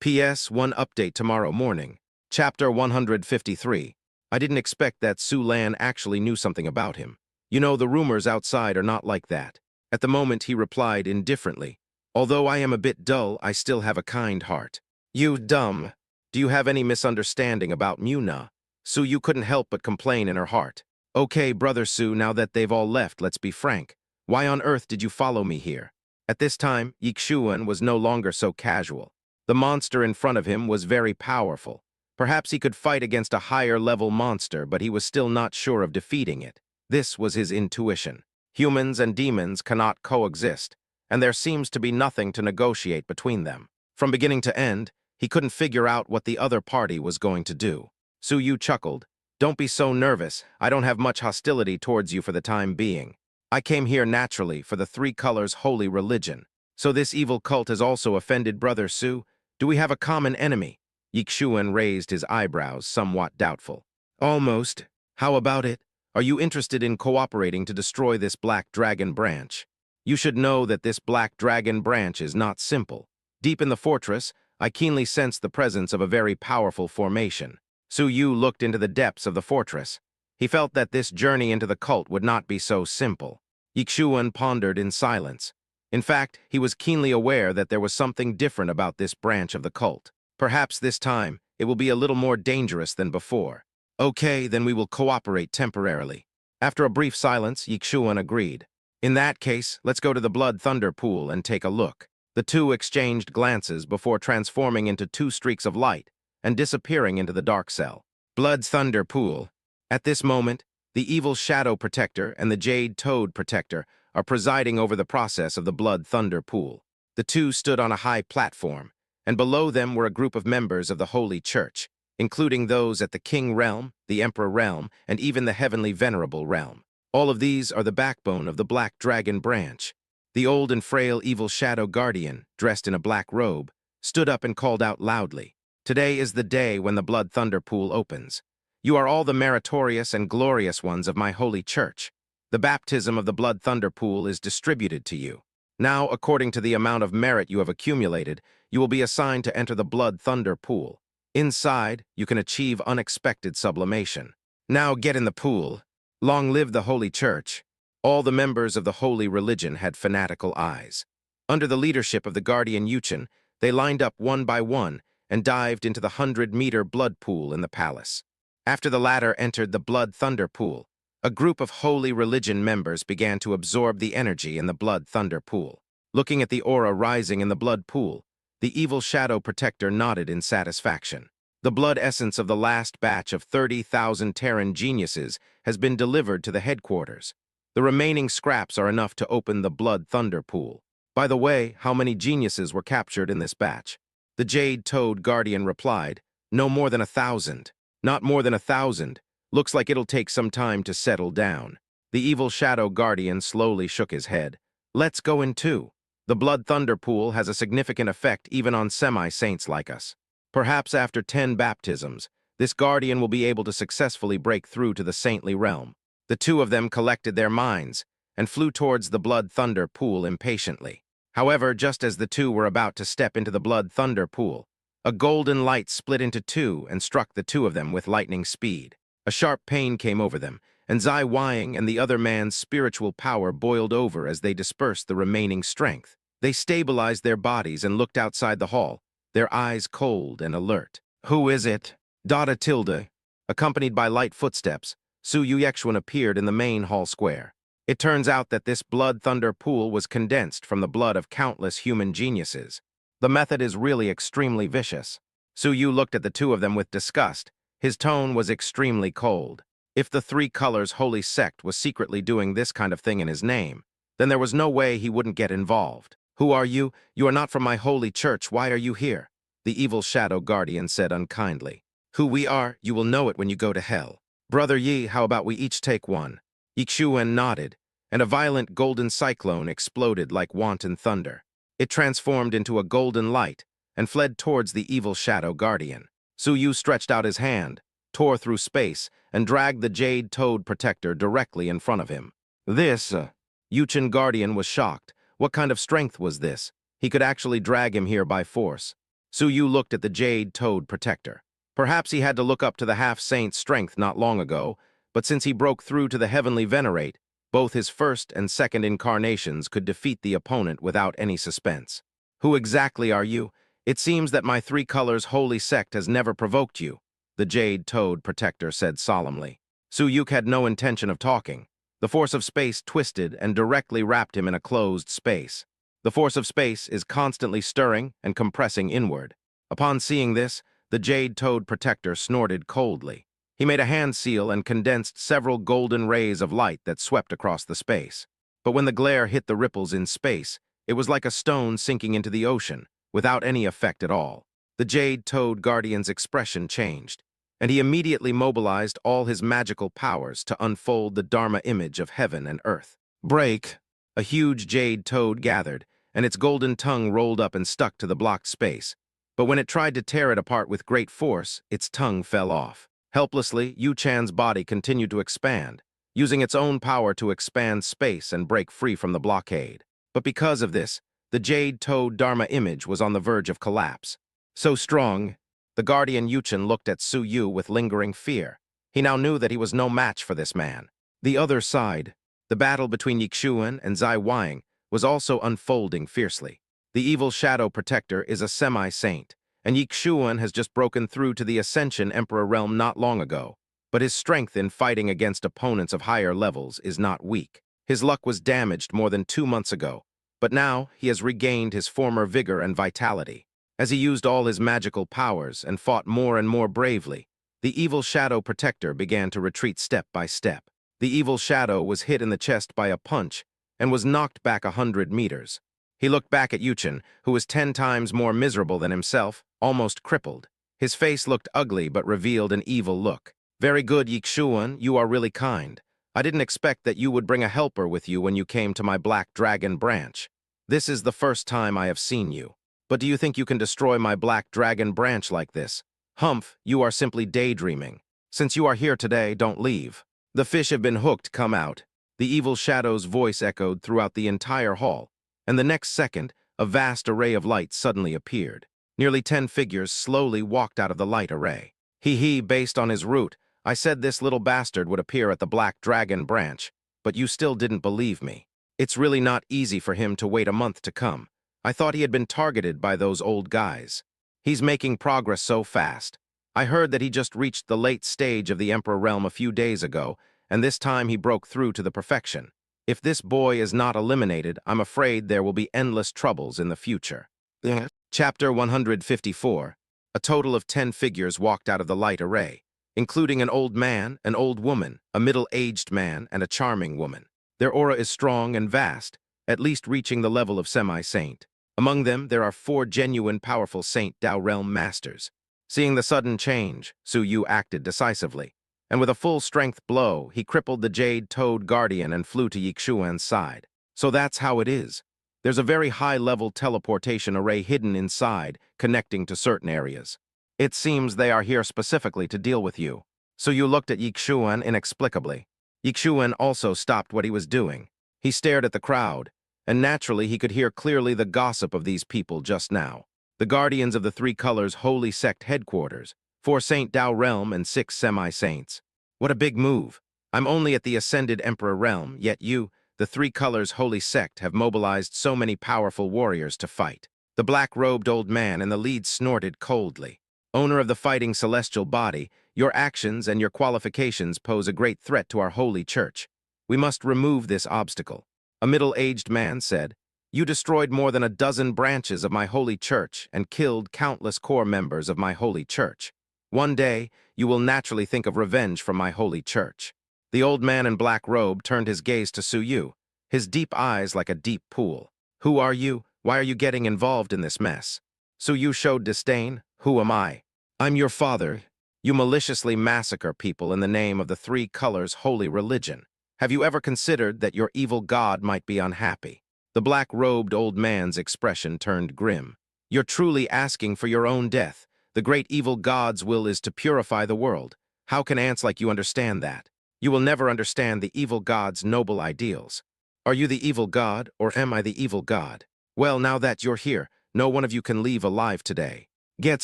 S1: P.S. 1 update tomorrow morning. Chapter 153. I didn't expect that Su Lan actually knew something about him. You know, the rumors outside are not like that. At the moment, he replied indifferently. Although I am a bit dull, I still have a kind heart. You dumb. Do you have any misunderstanding about Muna? Su Yu couldn't help but complain in her heart. Okay, brother Su, now that they've all left, let's be frank. Why on earth did you follow me here? At this time, Yixuan was no longer so casual. The monster in front of him was very powerful. Perhaps he could fight against a higher-level monster, but he was still not sure of defeating it. This was his intuition. Humans and demons cannot coexist, and there seems to be nothing to negotiate between them. From beginning to end, he couldn't figure out what the other party was going to do. Su Yu chuckled. Don't be so nervous. I don't have much hostility towards you for the time being. I came here naturally for the 3 colors holy religion. So this evil cult has also offended Brother Su? Do we have a common enemy? Yixuan raised his eyebrows, somewhat doubtful. Almost. How about it? Are you interested in cooperating to destroy this Black Dragon branch? You should know that this Black Dragon branch is not simple. Deep in the fortress, I keenly sensed the presence of a very powerful formation. Su Yu looked into the depths of the fortress. He felt that this journey into the cult would not be so simple. Yixuan pondered in silence. In fact, he was keenly aware that there was something different about this branch of the cult. Perhaps this time, it will be a little more dangerous than before. Okay, then we will cooperate temporarily. After a brief silence, Yixuan agreed. In that case, let's go to the Blood Thunder Pool and take a look. The two exchanged glances before transforming into 2 streaks of light and disappearing into the dark cell. Blood Thunder Pool. At this moment, the Evil Shadow Protector and the Jade Toad Protector are presiding over the process of the Blood Thunder Pool. The 2 stood on a high platform, and below them were a group of members of the Holy Church, including those at the King Realm, the Emperor Realm, and even the Heavenly Venerable Realm. All of these are the backbone of the Black Dragon branch. The old and frail Evil Shadow Guardian, dressed in a black robe, stood up and called out loudly, "Today is the day when the Blood Thunder Pool opens. You are all the meritorious and glorious ones of my holy church. The baptism of the Blood Thunder Pool is distributed to you. Now, according to the amount of merit you have accumulated, you will be assigned to enter the Blood Thunder Pool. Inside, you can achieve unexpected sublimation. Now get in the pool. Long live the Holy Church." All the members of the holy religion had fanatical eyes. Under the leadership of the Guardian Yuchen, they lined up one by one and dived into the 100-meter blood pool in the palace. After the latter entered the Blood Thunder Pool, a group of holy religion members began to absorb the energy in the Blood Thunder Pool. Looking at the aura rising in the blood pool, the Evil Shadow Protector nodded in satisfaction. The blood essence of the last batch of 30,000 Terran geniuses has been delivered to the headquarters. The remaining scraps are enough to open the Blood Thunder Pool. By the way, how many geniuses were captured in this batch? The Jade Toad Guardian replied, "No more than 1,000. Not more than 1,000. Looks like it'll take some time to settle down." The Evil Shadow Guardian slowly shook his head. "Let's go in too." The blood thunder pool has a significant effect even on semi-saints like us. Perhaps after 10 baptisms, this guardian will be able to successfully break through to the saintly realm. The two of them collected their minds and flew towards the blood thunder pool impatiently. However, just as the two were about to step into the blood thunder pool, a golden light split into two and struck the two of them with lightning speed. A sharp pain came over them, and Zai Wying and the other man's spiritual power boiled over as they dispersed the remaining strength. They stabilized their bodies and looked outside the hall, their eyes cold and alert. "Who is it?" Dada Tilde, accompanied by light footsteps, Su Yuyexuan appeared in the main hall square. It turns out that this blood thunder pool was condensed from the blood of countless human geniuses. The method is really extremely vicious. Su Yu looked at the two of them with disgust. His tone was extremely cold. If the Three Colors Holy Sect was secretly doing this kind of thing in his name, then there was no way he wouldn't get involved. "Who are you? You are not from my holy church. Why are you here?" The evil shadow guardian said unkindly. "Who we are, you will know it when you go to hell. Brother Yi, how about we each take one?" Yixuan nodded, and a violent golden cyclone exploded like wanton thunder. It transformed into a golden light and fled towards the evil shadow guardian. Su Yu stretched out his hand, tore through space, and dragged the jade toad protector directly in front of him. Yuchen guardian was shocked. What kind of strength was this? He could actually drag him here by force. Su Yu looked at the jade toad protector. Perhaps he had to look up to the half-saint's strength not long ago, but since he broke through to the heavenly venerate, both his first and second incarnations could defeat the opponent without any suspense. "Who exactly are you? It seems that my Three Colors holy sect has never provoked you," the jade toad protector said solemnly. Su Yuk had no intention of talking. The force of space twisted and directly wrapped him in a closed space. The force of space is constantly stirring and compressing inward. Upon seeing this, the jade toad protector snorted coldly. He made a hand seal and condensed several golden rays of light that swept across the space. But when the glare hit the ripples in space, it was like a stone sinking into the ocean, without any effect at all. The jade toad guardian's expression changed, and he immediately mobilized all his magical powers to unfold the Dharma image of heaven and earth. "Break!" A huge jade toad gathered, and its golden tongue rolled up and stuck to the blocked space. But when it tried to tear it apart with great force, its tongue fell off. Helplessly, Yu Chan's body continued to expand, using its own power to expand space and break free from the blockade. But because of this, the jade toad Dharma image was on the verge of collapse. So strong, the guardian Yuchen looked at Su Yu with lingering fear. He now knew that he was no match for this man. The other side, the battle between Yixuan and Zai Wying, was also unfolding fiercely. The evil shadow protector is a semi-saint, and Yixuan has just broken through to the Ascension Emperor realm not long ago. But his strength in fighting against opponents of higher levels is not weak. His luck was damaged more than 2 months ago, but now he has regained his former vigor and vitality. As he used all his magical powers and fought more and more bravely, the evil shadow protector began to retreat step by step. The evil shadow was hit in the chest by a punch and was knocked back 100 meters. He looked back at Yuchen, who was 10 times more miserable than himself, almost crippled. His face looked ugly but revealed an evil look. "Very good, Yixuan, you are really kind. I didn't expect that you would bring a helper with you when you came to my Black Dragon branch. This is the first time I have seen you. But do you think you can destroy my Black Dragon branch like this? Humph, you are simply daydreaming. Since you are here today, don't leave. The fish have been hooked, come out." The evil shadow's voice echoed throughout the entire hall, and the next second, a vast array of light suddenly appeared. Nearly 10 figures slowly walked out of the light array. Based on his route, I said this little bastard would appear at the Black Dragon branch, but you still didn't believe me. It's really not easy for him to wait a month to come. I thought he had been targeted by those old guys. He's making progress so fast. I heard that he just reached the late stage of the Emperor realm a few days ago, and this time he broke through to the perfection. If this boy is not eliminated, I'm afraid there will be endless troubles in the future. Yeah. Chapter 154. A total of 10 figures walked out of the light array, including an old man, an old woman, a middle-aged man, and a charming woman. Their aura is strong and vast, at least reaching the level of semi-saint. Among them, there are 4 genuine powerful Saint Dao realm masters. Seeing the sudden change, Su Yu acted decisively, and with a full-strength blow, he crippled the Jade Toad Guardian and flew to Yixuan's side. "So that's how it is. There's a very high-level teleportation array hidden inside, connecting to certain areas. It seems they are here specifically to deal with you. So you looked at Yixuan inexplicably. Yixuan also stopped what he was doing. He stared at the crowd, and naturally he could hear clearly the gossip of these people just now. The guardians of the Three Colors Holy Sect headquarters, 4 Saint Dao realm and 6 semi-saints. What a big move. I'm only at the Ascended Emperor realm, yet you, the Three Colors Holy Sect, have mobilized so many powerful warriors to fight. The black-robed old man in the lead snorted coldly. Owner of the fighting celestial body, your actions and your qualifications pose a great threat to our holy church. We must remove this obstacle. A middle-aged man said, You destroyed more than a dozen branches of my holy church and killed countless core members of my holy church. One day, you will naturally think of revenge from my holy church. The old man in black robe turned his gaze to Su Yu, his deep eyes like a deep pool. Who are you? Why are you getting involved in this mess? Su Yu showed disdain. Who am I? I'm your father. You maliciously massacre people in the name of the Three Colors holy religion. Have you ever considered that your evil god might be unhappy? The black-robed old man's expression turned grim. You're truly asking for your own death. The great evil god's will is to purify the world. How can ants like you understand that? You will never understand the evil god's noble ideals. Are you the evil god, or am I the evil god? Well, now that you're here, no one of you can leave alive today. Get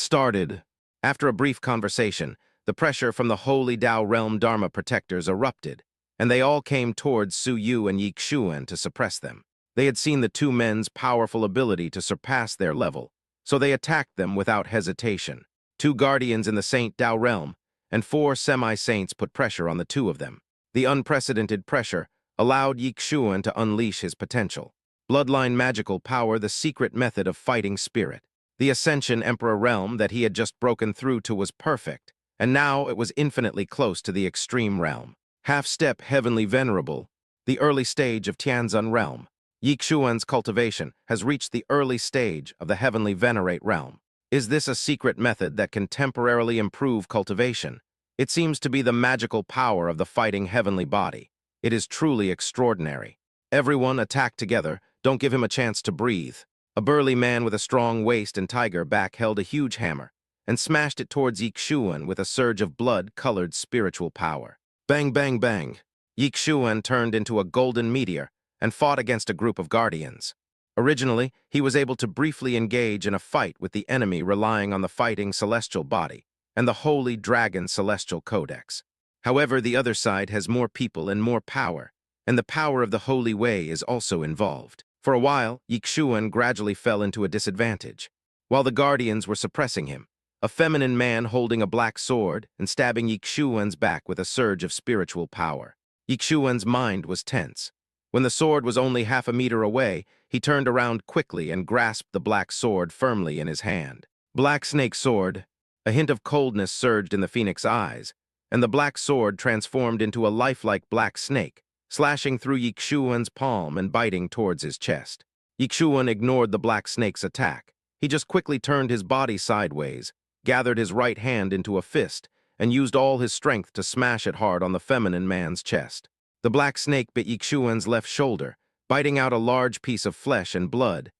S1: started. After a brief conversation, the pressure from the Holy Dao Realm Dharma protectors erupted, and they all came towards Su Yu and Yixuan to suppress them. They had seen the two men's powerful ability to surpass their level, so they attacked them without hesitation. 2 guardians in the Saint Dao realm and 4 semi-saints put pressure on the 2 of them. The unprecedented pressure allowed Yixuan to unleash his potential. Bloodline magical power, the secret method of fighting spirit. The Ascension Emperor realm that he had just broken through to was perfect, and now it was infinitely close to the extreme realm. Half-step heavenly venerable, the early stage of Tianzun realm. Yixuan's cultivation has reached the early stage of the heavenly venerate realm. Is this a secret method that can temporarily improve cultivation? It seems to be the magical power of the fighting heavenly body. It is truly extraordinary. Everyone attack together, don't give him a chance to breathe. A burly man with a strong waist and tiger back held a huge hammer and smashed it towards Yixuan with a surge of blood-colored spiritual power. Bang, bang, bang. Yixuan turned into a golden meteor and fought against a group of guardians. Originally, he was able to briefly engage in a fight with the enemy relying on the fighting celestial body and the Holy Dragon Celestial Codex. However, the other side has more people and more power, and the power of the Holy Way is also involved. For a while, Yixuan gradually fell into a disadvantage. While the guardians were suppressing him, a feminine man holding a black sword and stabbing Yixuan's back with a surge of spiritual power. Yixuan's mind was tense. When the sword was only half a meter away, he turned around quickly and grasped the black sword firmly in his hand. Black snake sword. A hint of coldness surged in the phoenix eyes, and the black sword transformed into a lifelike black snake, slashing through Yixuan's palm and biting towards his chest. Yixuan ignored the black snake's attack. He just quickly turned his body sideways, gathered his right hand into a fist, and used all his strength to smash it hard on the feminine man's chest. The black snake bit Yixuan's left shoulder, biting out a large piece of flesh and blood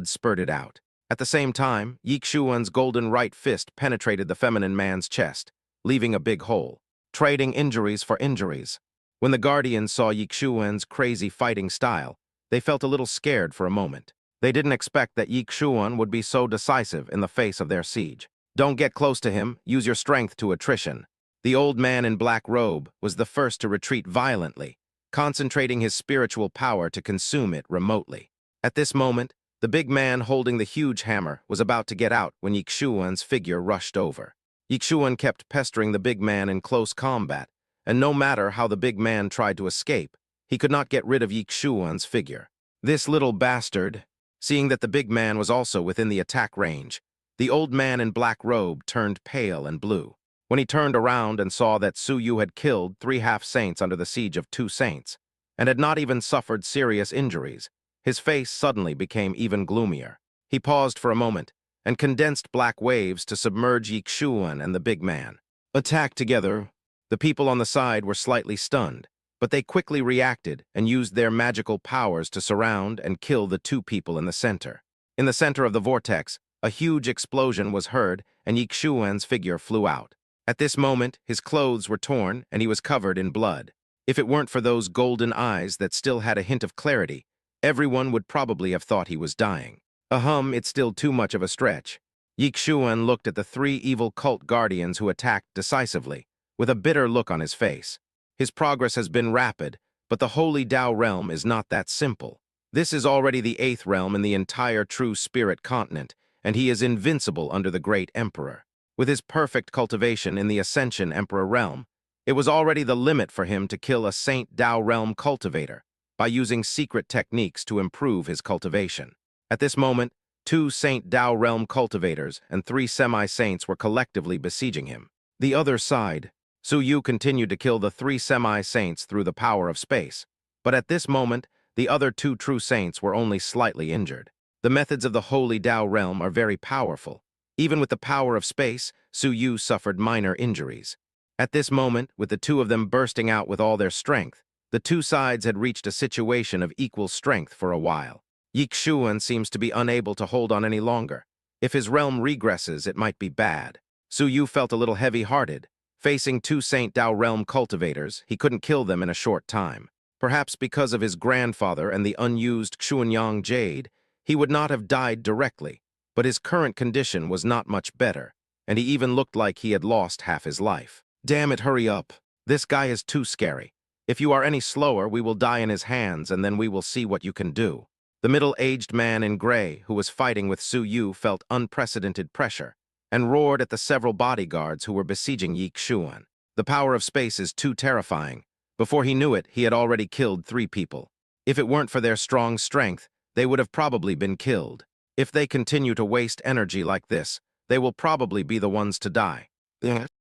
S1: spurted out. At the same time, Yixuan's golden right fist penetrated the feminine man's chest, leaving a big hole. Trading injuries for injuries. When the guardians saw Yixuan's crazy fighting style, they felt a little scared for a moment. They didn't expect that Yixuan would be so decisive in the face of their siege. Don't get close to him, use your strength to attrition. The old man in black robe was the first to retreat violently, concentrating his spiritual power to consume it remotely. At this moment, the big man holding the huge hammer was about to get out when Yixuan's figure rushed over. Yixuan kept pestering the big man in close combat, and no matter how the big man tried to escape, he could not get rid of Yixuan's figure. This little bastard, seeing that the big man was also within the attack range, the old man in black robe turned pale and blue. When he turned around and saw that Su Yu had killed 3 half-saints under the siege of 2 saints, and had not even suffered serious injuries, his face suddenly became even gloomier. He paused for a moment, and condensed black waves to submerge Yixuan and the big man. Attack together. The people on the side were slightly stunned. but they quickly reacted and used their magical powers to surround and kill the two people in the center. In the center of the vortex, a huge explosion was heard and Yixuan's figure flew out. At this moment, his clothes were torn and he was covered in blood. If it weren't for those golden eyes that still had a hint of clarity, everyone would probably have thought he was dying. It's still too much of a stretch. Yixuan looked at the three evil cult guardians who attacked decisively, with a bitter look on his face. His progress has been rapid, but the Holy Tao realm is not that simple. This is already the 8th realm in the entire True Spirit continent, and he is invincible under the Great Emperor. With his perfect cultivation in the Ascension Emperor realm, it was already the limit for him to kill a Saint Tao realm cultivator by using secret techniques to improve his cultivation. At this moment, 2 Saint Tao realm cultivators and 3 semi-saints were collectively besieging him. The other side, Su Yu continued to kill the 3 semi-saints through the power of space, but at this moment, the other 2 true saints were only slightly injured. The methods of the Holy Tao realm are very powerful. Even with the power of space, Su Yu suffered minor injuries. At this moment, with the 2 of them bursting out with all their strength, the 2 sides had reached a situation of equal strength for a while. Yixuan seems to be unable to hold on any longer. If his realm regresses, it might be bad. Su Yu felt a little heavy-hearted. Facing 2 Saint Tao realm cultivators, he couldn't kill them in a short time. Perhaps because of his grandfather and the unused Xuanyang jade, he would not have died directly, but his current condition was not much better, and he even looked like he had lost half his life. Damn it, hurry up. This guy is too scary. If you are any slower, we will die in his hands, and then we will see what you can do. The middle-aged man in gray, who was fighting with Su Yu, felt unprecedented pressure, and roared at the several bodyguards who were besieging Yixuan. The power of space is too terrifying. Before he knew it, he had already killed 3 people. If it weren't for their strong strength, they would have probably been killed. If they continue to waste energy like this, they will probably be the ones to die.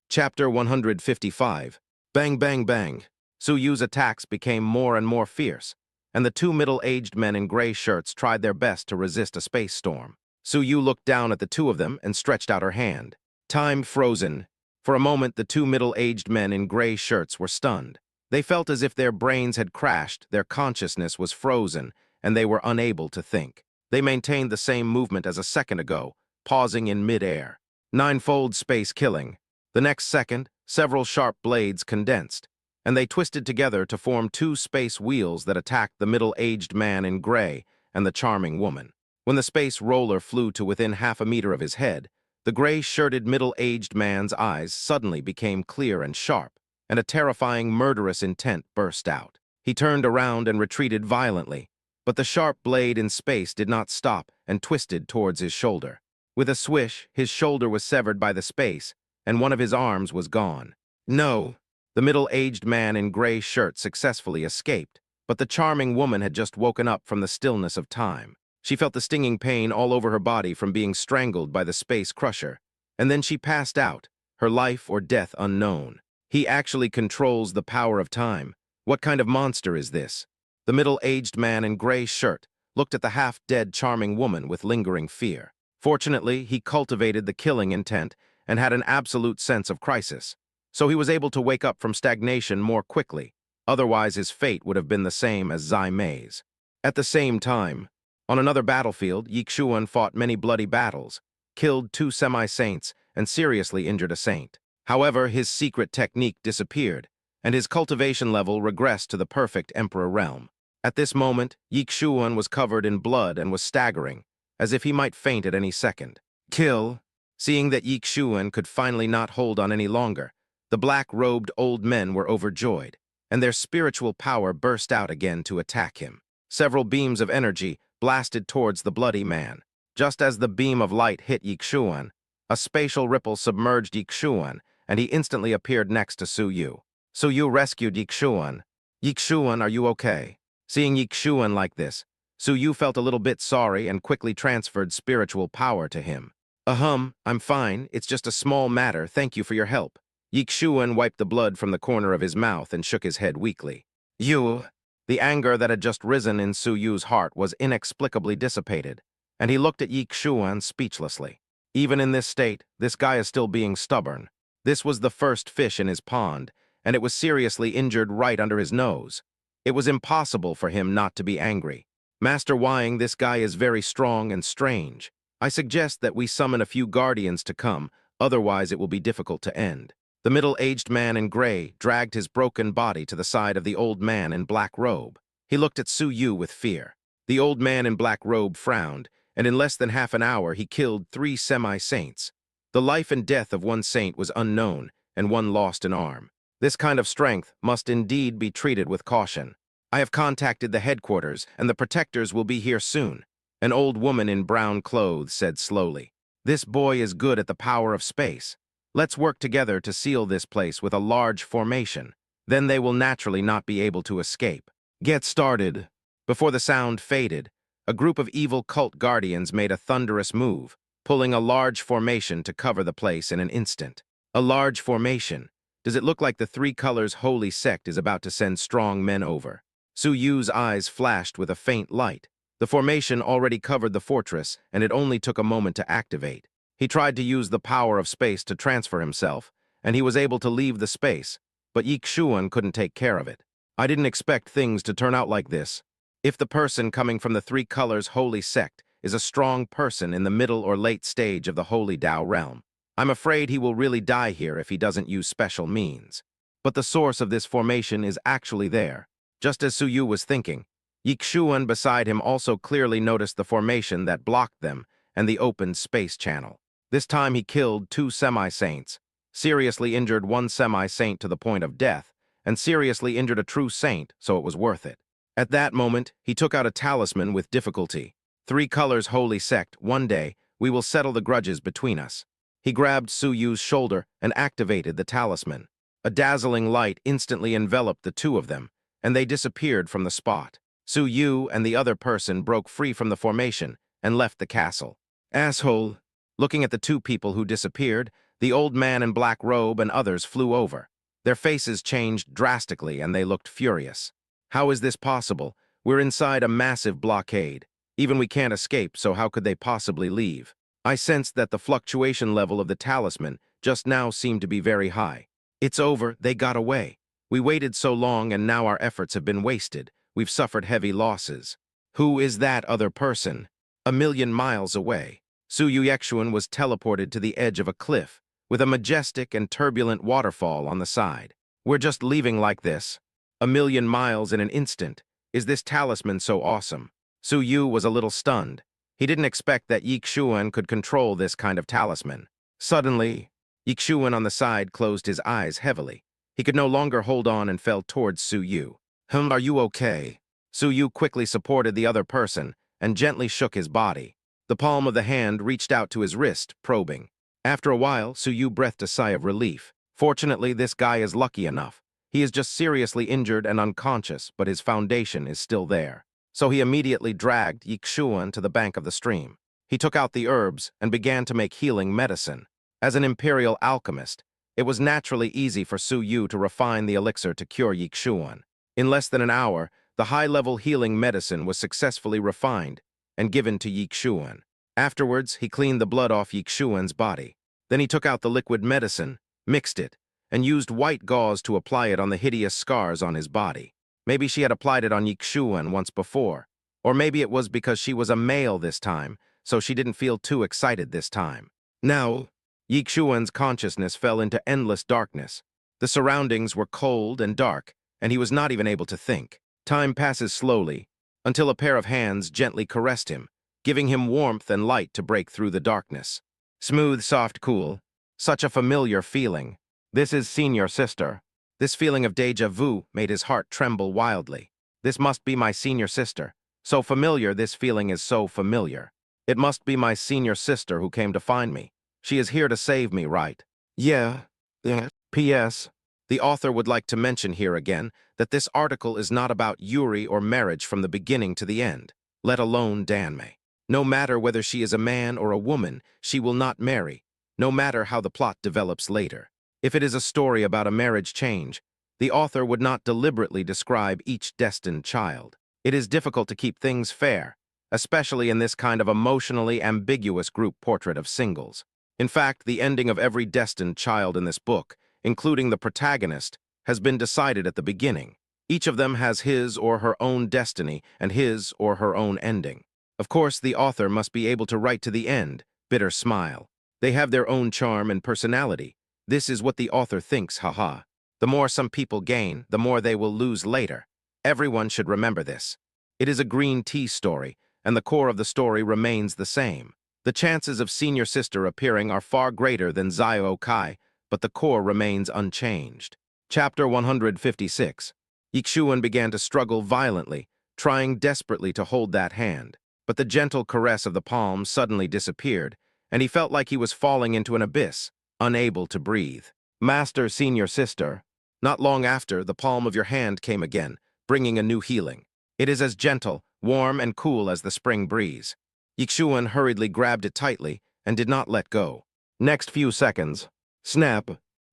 S1: Chapter 155. Bang, bang, bang. Su Yu's attacks became more and more fierce, and the 2 middle-aged men in gray shirts tried their best to resist a space storm. Su Yu looked down at the 2 of them and stretched out her hand. Time frozen. For a moment, the 2 middle-aged men in gray shirts were stunned. They felt as if their brains had crashed, their consciousness was frozen, and they were unable to think. They maintained the same movement as a second ago, pausing in mid-air. Ninefold space killing. The next second, several sharp blades condensed, and they twisted together to form 2 space wheels that attacked the middle-aged man in gray and the charming woman. When the space roller flew to within half a meter of his head, the gray-shirted middle-aged man's eyes suddenly became clear and sharp, and a terrifying murderous intent burst out. He turned around and retreated violently, but the sharp blade in space did not stop and twisted towards his shoulder. With a swish, his shoulder was severed by the space, and one of his arms was gone. No! The middle-aged man in gray shirt successfully escaped, but the charming woman had just woken up from the stillness of time. She felt the stinging pain all over her body from being strangled by the space crusher, and then she passed out, her life or death unknown. He actually controls the power of time. What kind of monster is this? The middle-aged man in gray shirt looked at the half-dead charming woman with lingering fear. Fortunately, he cultivated the killing intent and had an absolute sense of crisis, so he was able to wake up from stagnation more quickly. Otherwise, his fate would have been the same as Zai Mei's. At the same time, on another battlefield, Yixuan fought many bloody battles, killed 2 semi-saints, and seriously injured a saint. However, his secret technique disappeared, and his cultivation level regressed to the perfect Emperor realm. At this moment, Yixuan was covered in blood and was staggering, as if he might faint at any second. Kill! Seeing that Yixuan could finally not hold on any longer, the black-robed old men were overjoyed, and their spiritual power burst out again to attack him. Several beams of energy blasted towards the bloody man. Just as the beam of light hit Yixuan, a spatial ripple submerged Yixuan, and he instantly appeared next to Su Yu. Su Yu rescued Yixuan. Yixuan, are you okay? Seeing Yixuan like this, Su Yu felt a little bit sorry and quickly transferred spiritual power to him. I'm fine. It's just a small matter. Thank you for your help. Yixuan wiped the blood from the corner of his mouth and shook his head weakly. You... The anger that had just risen in Su Yu's heart was inexplicably dissipated, and he looked at Yixuan speechlessly. Even in this state, this guy is still being stubborn. This was the first fish in his pond, and it was seriously injured right under his nose. It was impossible for him not to be angry. Master Wang, this guy is very strong and strange. I suggest that we summon a few guardians to come, otherwise it will be difficult to end. The middle-aged man in gray dragged his broken body to the side of the old man in black robe. He looked at Su Yu with fear. The old man in black robe frowned, and in less than half an hour he killed 3 semi-saints. The life and death of one saint was unknown, and one lost an arm. This kind of strength must indeed be treated with caution. I have contacted the headquarters, and the protectors will be here soon. An old woman in brown clothes said slowly, "This boy is good at the power of space. Let's work together to seal this place with a large formation. Then they will naturally not be able to escape. Get started." Before the sound faded, a group of evil cult guardians made a thunderous move, pulling a large formation to cover the place in an instant. A large formation. Does it look like the Three Colors Holy Sect is about to send strong men over? Su Yu's eyes flashed with a faint light. The formation already covered the fortress, and it only took a moment to activate. He tried to use the power of space to transfer himself, and he was able to leave the space, but Yixuan couldn't take care of it. I didn't expect things to turn out like this. If the person coming from the Three Colors Holy Sect is a strong person in the middle or late stage of the Holy Tao realm, I'm afraid he will really die here if he doesn't use special means. But the source of this formation is actually there. Just as Su Yu was thinking, Yixuan beside him also clearly noticed the formation that blocked them and the opened space channel. This time he killed 2 semi-saints, seriously injured 1 semi-saint to the point of death, and seriously injured a true saint, so it was worth it. At that moment, he took out a talisman with difficulty. Three Colors Holy Sect, one day, we will settle the grudges between us. He grabbed Su Yu's shoulder and activated the talisman. A dazzling light instantly enveloped the two of them, and they disappeared from the spot. Su Yu and the other person broke free from the formation and left the castle. Asshole! Looking at the two people who disappeared, the old man in black robe and others flew over. Their faces changed drastically and they looked furious. How is this possible? We're inside a massive blockade. Even we can't escape, so how could they possibly leave? I sensed that the fluctuation level of the talisman just now seemed to be very high. It's over, they got away. We waited so long and now our efforts have been wasted. We've suffered heavy losses. Who is that other person? 1,000,000 miles away. Su Yixuan was teleported to the edge of a cliff, with a majestic and turbulent waterfall on the side. We're just leaving like this. 1,000,000 miles in an instant. Is this talisman so awesome? Su Yu was a little stunned. He didn't expect that Yixuan could control this kind of talisman. Suddenly, Yixuan on the side closed his eyes heavily. He could no longer hold on and fell towards Su Yu. Are you okay? Su Yu quickly supported the other person and gently shook his body. The palm of the hand reached out to his wrist, probing. After a while, Su Yu breathed a sigh of relief. Fortunately, this guy is lucky enough. He is just seriously injured and unconscious, but his foundation is still there. So he immediately dragged Yixuan to the bank of the stream. He took out the herbs and began to make healing medicine. As an imperial alchemist, it was naturally easy for Su Yu to refine the elixir to cure Yixuan. In less than an hour, the high-level healing medicine was successfully refined and given to Yixuan. Afterwards, he cleaned the blood off Yixuan's body. Then he took out the liquid medicine, mixed it, and used white gauze to apply it on the hideous scars on his body. Maybe she had applied it on Yixuan once before, or maybe it was because she was a male this time, so she didn't feel too excited this time. Now, Yixuan's consciousness fell into endless darkness. The surroundings were cold and dark, and he was not even able to think. Time passes slowly, until a pair of hands gently caressed him, giving him warmth and light to break through the darkness. Smooth, soft, cool. Such a familiar feeling. This is senior sister. This feeling of déjà vu made his heart tremble wildly. This must be my senior sister. So familiar, this feeling is so familiar. It must be my senior sister who came to find me. She is here to save me, right? Yeah. P.S. The author would like to mention here again that this article is not about Yuri or marriage from the beginning to the end, let alone Danmei. No matter whether she is a man or a woman, she will not marry, no matter how the plot develops later. If it is a story about a marriage change, the author would not deliberately describe each destined child. It is difficult to keep things fair, especially in this kind of emotionally ambiguous group portrait of singles. In fact, the ending of every destined child in this book, including the protagonist, has been decided at the beginning. Each of them has his or her own destiny and his or her own ending. Of course, the author must be able to write to the end. Bitter smile. They have their own charm and personality. This is what the author thinks, haha. The more some people gain, the more they will lose later. Everyone should remember this. It is a green tea story, and the core of the story remains the same. The chances of senior sister appearing are far greater than Zio Kai, but the core remains unchanged. Chapter 156. Yixuan began to struggle violently, trying desperately to hold that hand. But the gentle caress of the palm suddenly disappeared, and he felt like he was falling into an abyss, unable to breathe. Master, senior sister. Not long after, the palm of your hand came again, bringing a new healing. It is as gentle, warm, and cool as the spring breeze. Yixuan hurriedly grabbed it tightly and did not let go. Next few seconds, snap,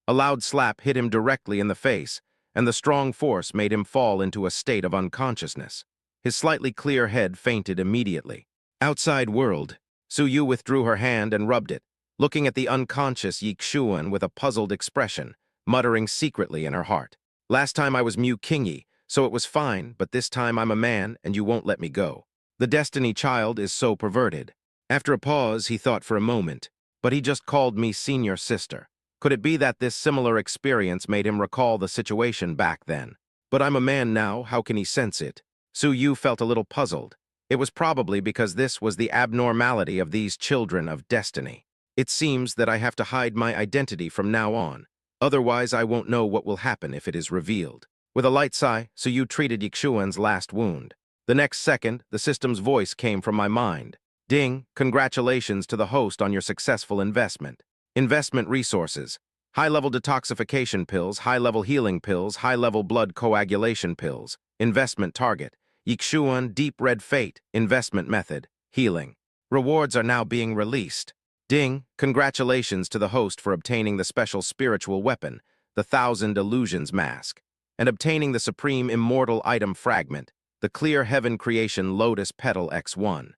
S1: a loud slap hit him directly in the face, and the strong force made him fall into a state of unconsciousness. His slightly clear head fainted immediately. Outside world, Suyu withdrew her hand and rubbed it, looking at the unconscious Yixuan with a puzzled expression, muttering secretly in her heart. Last time I was Mu Kingy, so it was fine, but this time I'm a man and you won't let me go. The Destiny Child is so perverted. After a pause, he thought for a moment, but he just called me senior sister. Could it be that this similar experience made him recall the situation back then? But I'm a man now, how can he sense it? Suyu felt a little puzzled. It was probably because this was the abnormality of these children of destiny. It seems that I have to hide my identity from now on. Otherwise, I won't know what will happen if it is revealed. With a light sigh, Suyu treated Yixuan's last wound. The next second, the system's voice came from my mind. Ding, congratulations to the host on your successful investment. Investment resources. High-level detoxification pills, high-level healing pills, high-level blood coagulation pills. Investment target. Yixuan Deep Red Fate. Investment method. Healing. Rewards are now being released. Ding, congratulations to the host for obtaining the special spiritual weapon, the 1,000 Illusions Mask, and obtaining the supreme immortal item fragment, the Clear Heaven Creation Lotus Petal X1.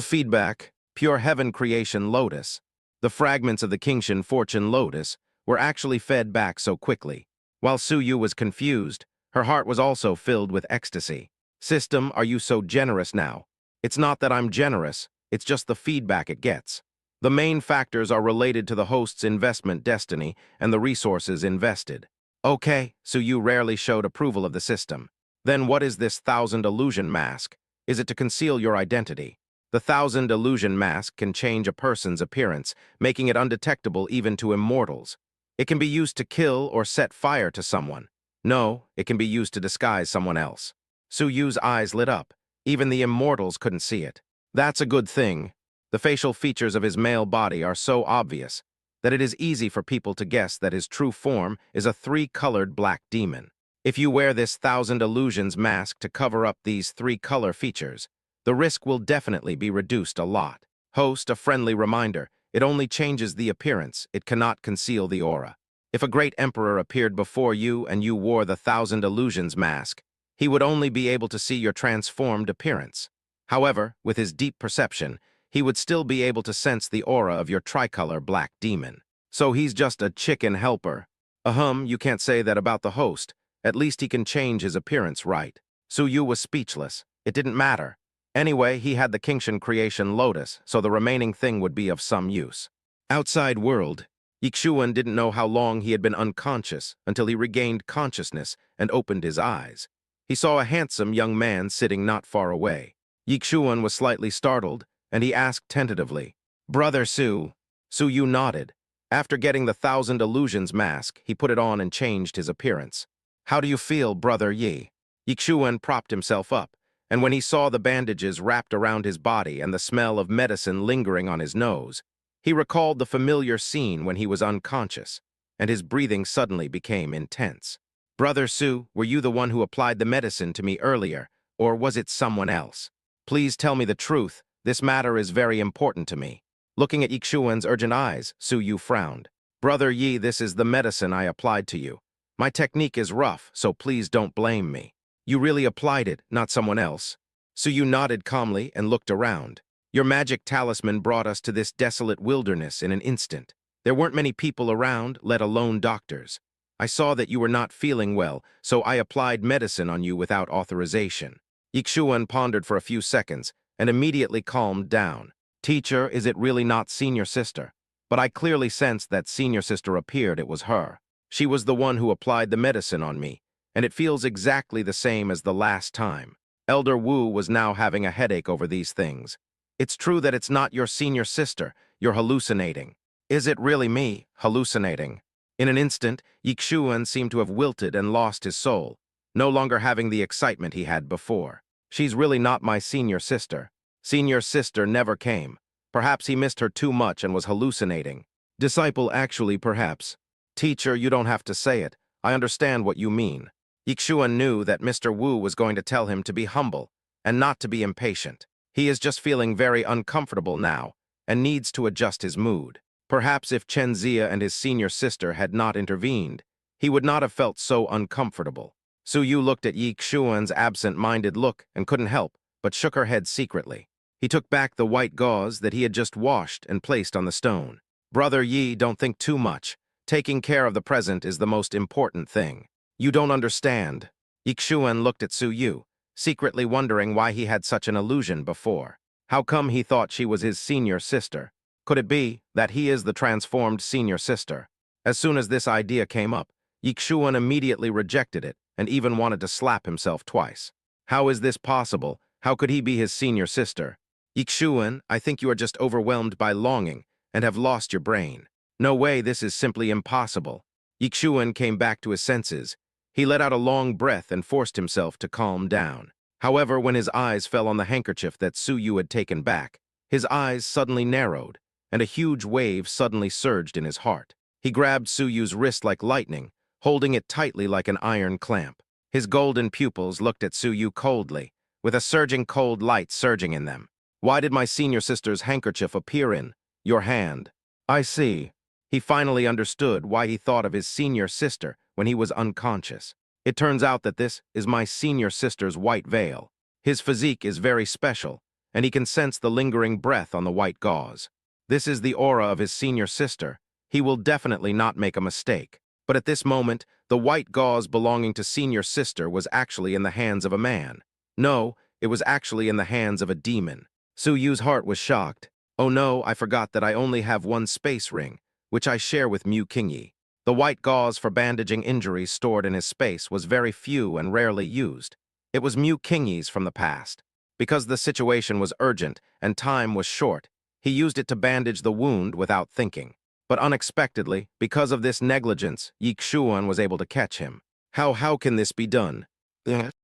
S1: Feedback, Pure Heaven Creation Lotus. The fragments of the Kingshan Fortune Lotus were actually fed back so quickly. While Suyu was confused, her heart was also filled with ecstasy. System, are you so generous now? It's not that I'm generous, it's just the feedback it gets. The main factors are related to the host's investment destiny and the resources invested. Okay, Suyu rarely showed approval of the system. Then what is this 1,000 Illusion Mask? Is it to conceal your identity? The 1,000 Illusion Mask can change a person's appearance, making it undetectable even to immortals. It can be used to kill or set fire to someone. No, it can be used to disguise someone else. Suyu's eyes lit up. Even the immortals couldn't see it. That's a good thing. The facial features of his male body are so obvious that it is easy for people to guess that his true form is a 3-colored black demon. If you wear this 1,000 Illusions mask to cover up these 3-color features, the risk will definitely be reduced a lot. Host, a friendly reminder, it only changes the appearance, it cannot conceal the aura. If a great emperor appeared before you and you wore the 1,000 Illusions mask, he would only be able to see your transformed appearance. However, with his deep perception, he would still be able to sense the aura of your tricolor black demon. So he's just a chicken helper. You can't say that about the host. At least he can change his appearance, right? Suyu was speechless. It didn't matter. Anyway, he had the Kingshan Creation Lotus, so the remaining thing would be of some use. Outside world, Yixuan didn't know how long he had been unconscious until he regained consciousness and opened his eyes. He saw a handsome young man sitting not far away. Yixuan was slightly startled, and he asked tentatively, "Brother Su." Suyu nodded. After getting the 1,000 Illusions mask, he put it on and changed his appearance. "How do you feel, Brother Yi?" Yixuan propped himself up, and when he saw the bandages wrapped around his body and the smell of medicine lingering on his nose, he recalled the familiar scene when he was unconscious, and his breathing suddenly became intense. "Brother Su, were you the one who applied the medicine to me earlier, or was it someone else? Please tell me the truth. This matter is very important to me." Looking at Yixuan's urgent eyes, Suyu frowned. "Brother Yi, this is the medicine I applied to you. My technique is rough, so please don't blame me. You really applied it, not someone else." Suyu nodded calmly and looked around. "Your magic talisman brought us to this desolate wilderness in an instant. There weren't many people around, let alone doctors. I saw that you were not feeling well, so I applied medicine on you without authorization. Yixuan pondered for a few seconds and immediately calmed down. Teacher, is it really not senior sister? But I clearly sensed that senior sister appeared it was her. She was the one who applied the medicine on me, and it feels exactly the same as the last time. Elder Wu was now having a headache over these things. It's true that it's not your senior sister. You're hallucinating. Is it really me, hallucinating? In an instant, Yixuan seemed to have wilted and lost his soul, no longer having the excitement he had before. She's really not my senior sister. Senior sister never came. Perhaps he missed her too much and was hallucinating. Disciple actually, perhaps. Teacher, you don't have to say it. I understand what you mean. Yixuan knew that Mr. Wu was going to tell him to be humble and not to be impatient. He is just feeling very uncomfortable now and needs to adjust his mood. Perhaps if Chen Zia and his senior sister had not intervened, he would not have felt so uncomfortable. Su Yu looked at Yixuan's absent-minded look and couldn't help, but shook her head secretly. He took back the white gauze that he had just washed and placed on the stone. Brother Yi, don't think too much. Taking care of the present is the most important thing. You don't understand. Yixuan looked at Su Yu, secretly wondering why he had such an illusion before. How come he thought she was his senior sister? Could it be that he is the transformed senior sister? As soon as this idea came up, Yixuan immediately rejected it and even wanted to slap himself twice. How is this possible? How could he be his senior sister? Yixuan, I think you are just overwhelmed by longing and have lost your brain. No way, this is simply impossible. Yixuan came back to his senses. He let out a long breath and forced himself to calm down. However, when his eyes fell on the handkerchief that Su Yu had taken back, his eyes suddenly narrowed, and a huge wave suddenly surged in his heart. He grabbed Su Yu's wrist like lightning, holding it tightly like an iron clamp. His golden pupils looked at Su Yu coldly, with a surging cold light surging in them. Why did my senior sister's handkerchief appear in your hand? I see. He finally understood why he thought of his senior sister when he was unconscious. It turns out that this is my senior sister's white veil. His physique is very special, and he can sense the lingering breath on the white gauze. This is the aura of his senior sister. He will definitely not make a mistake. But at this moment, the white gauze belonging to senior sister was actually in the hands of a man. No, it was actually in the hands of a demon. Su Yu's heart was shocked. Oh no, I forgot that I only have one space ring, which I share with Mu Qingyi. The white gauze for bandaging injuries stored in his space was very few and rarely used. It was Mu Qingyi's from the past. Because the situation was urgent and time was short, he used it to bandage the wound without thinking. But unexpectedly, because of this negligence, Yixuan was able to catch him. How can this be done?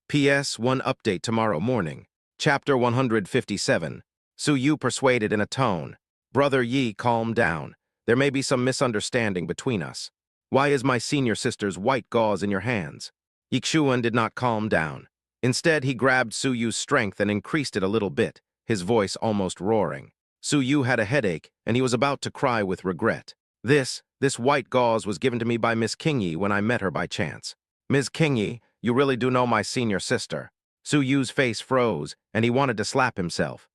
S1: P.S. 1 update tomorrow morning. Chapter 157. Su Yu persuaded in a tone. Brother Yi, calm down. There may be some misunderstanding between us. Why is my senior sister's white gauze in your hands? Yixuan did not calm down. Instead, he grabbed Su Yu's strength and increased it a little bit, his voice almost roaring. Su Yu had a headache, and he was about to cry with regret. This white gauze was given to me by Miss Qingyi when I met her by chance. Ms. Qingyi, you really do know my senior sister. Su Yu's face froze, and he wanted to slap himself.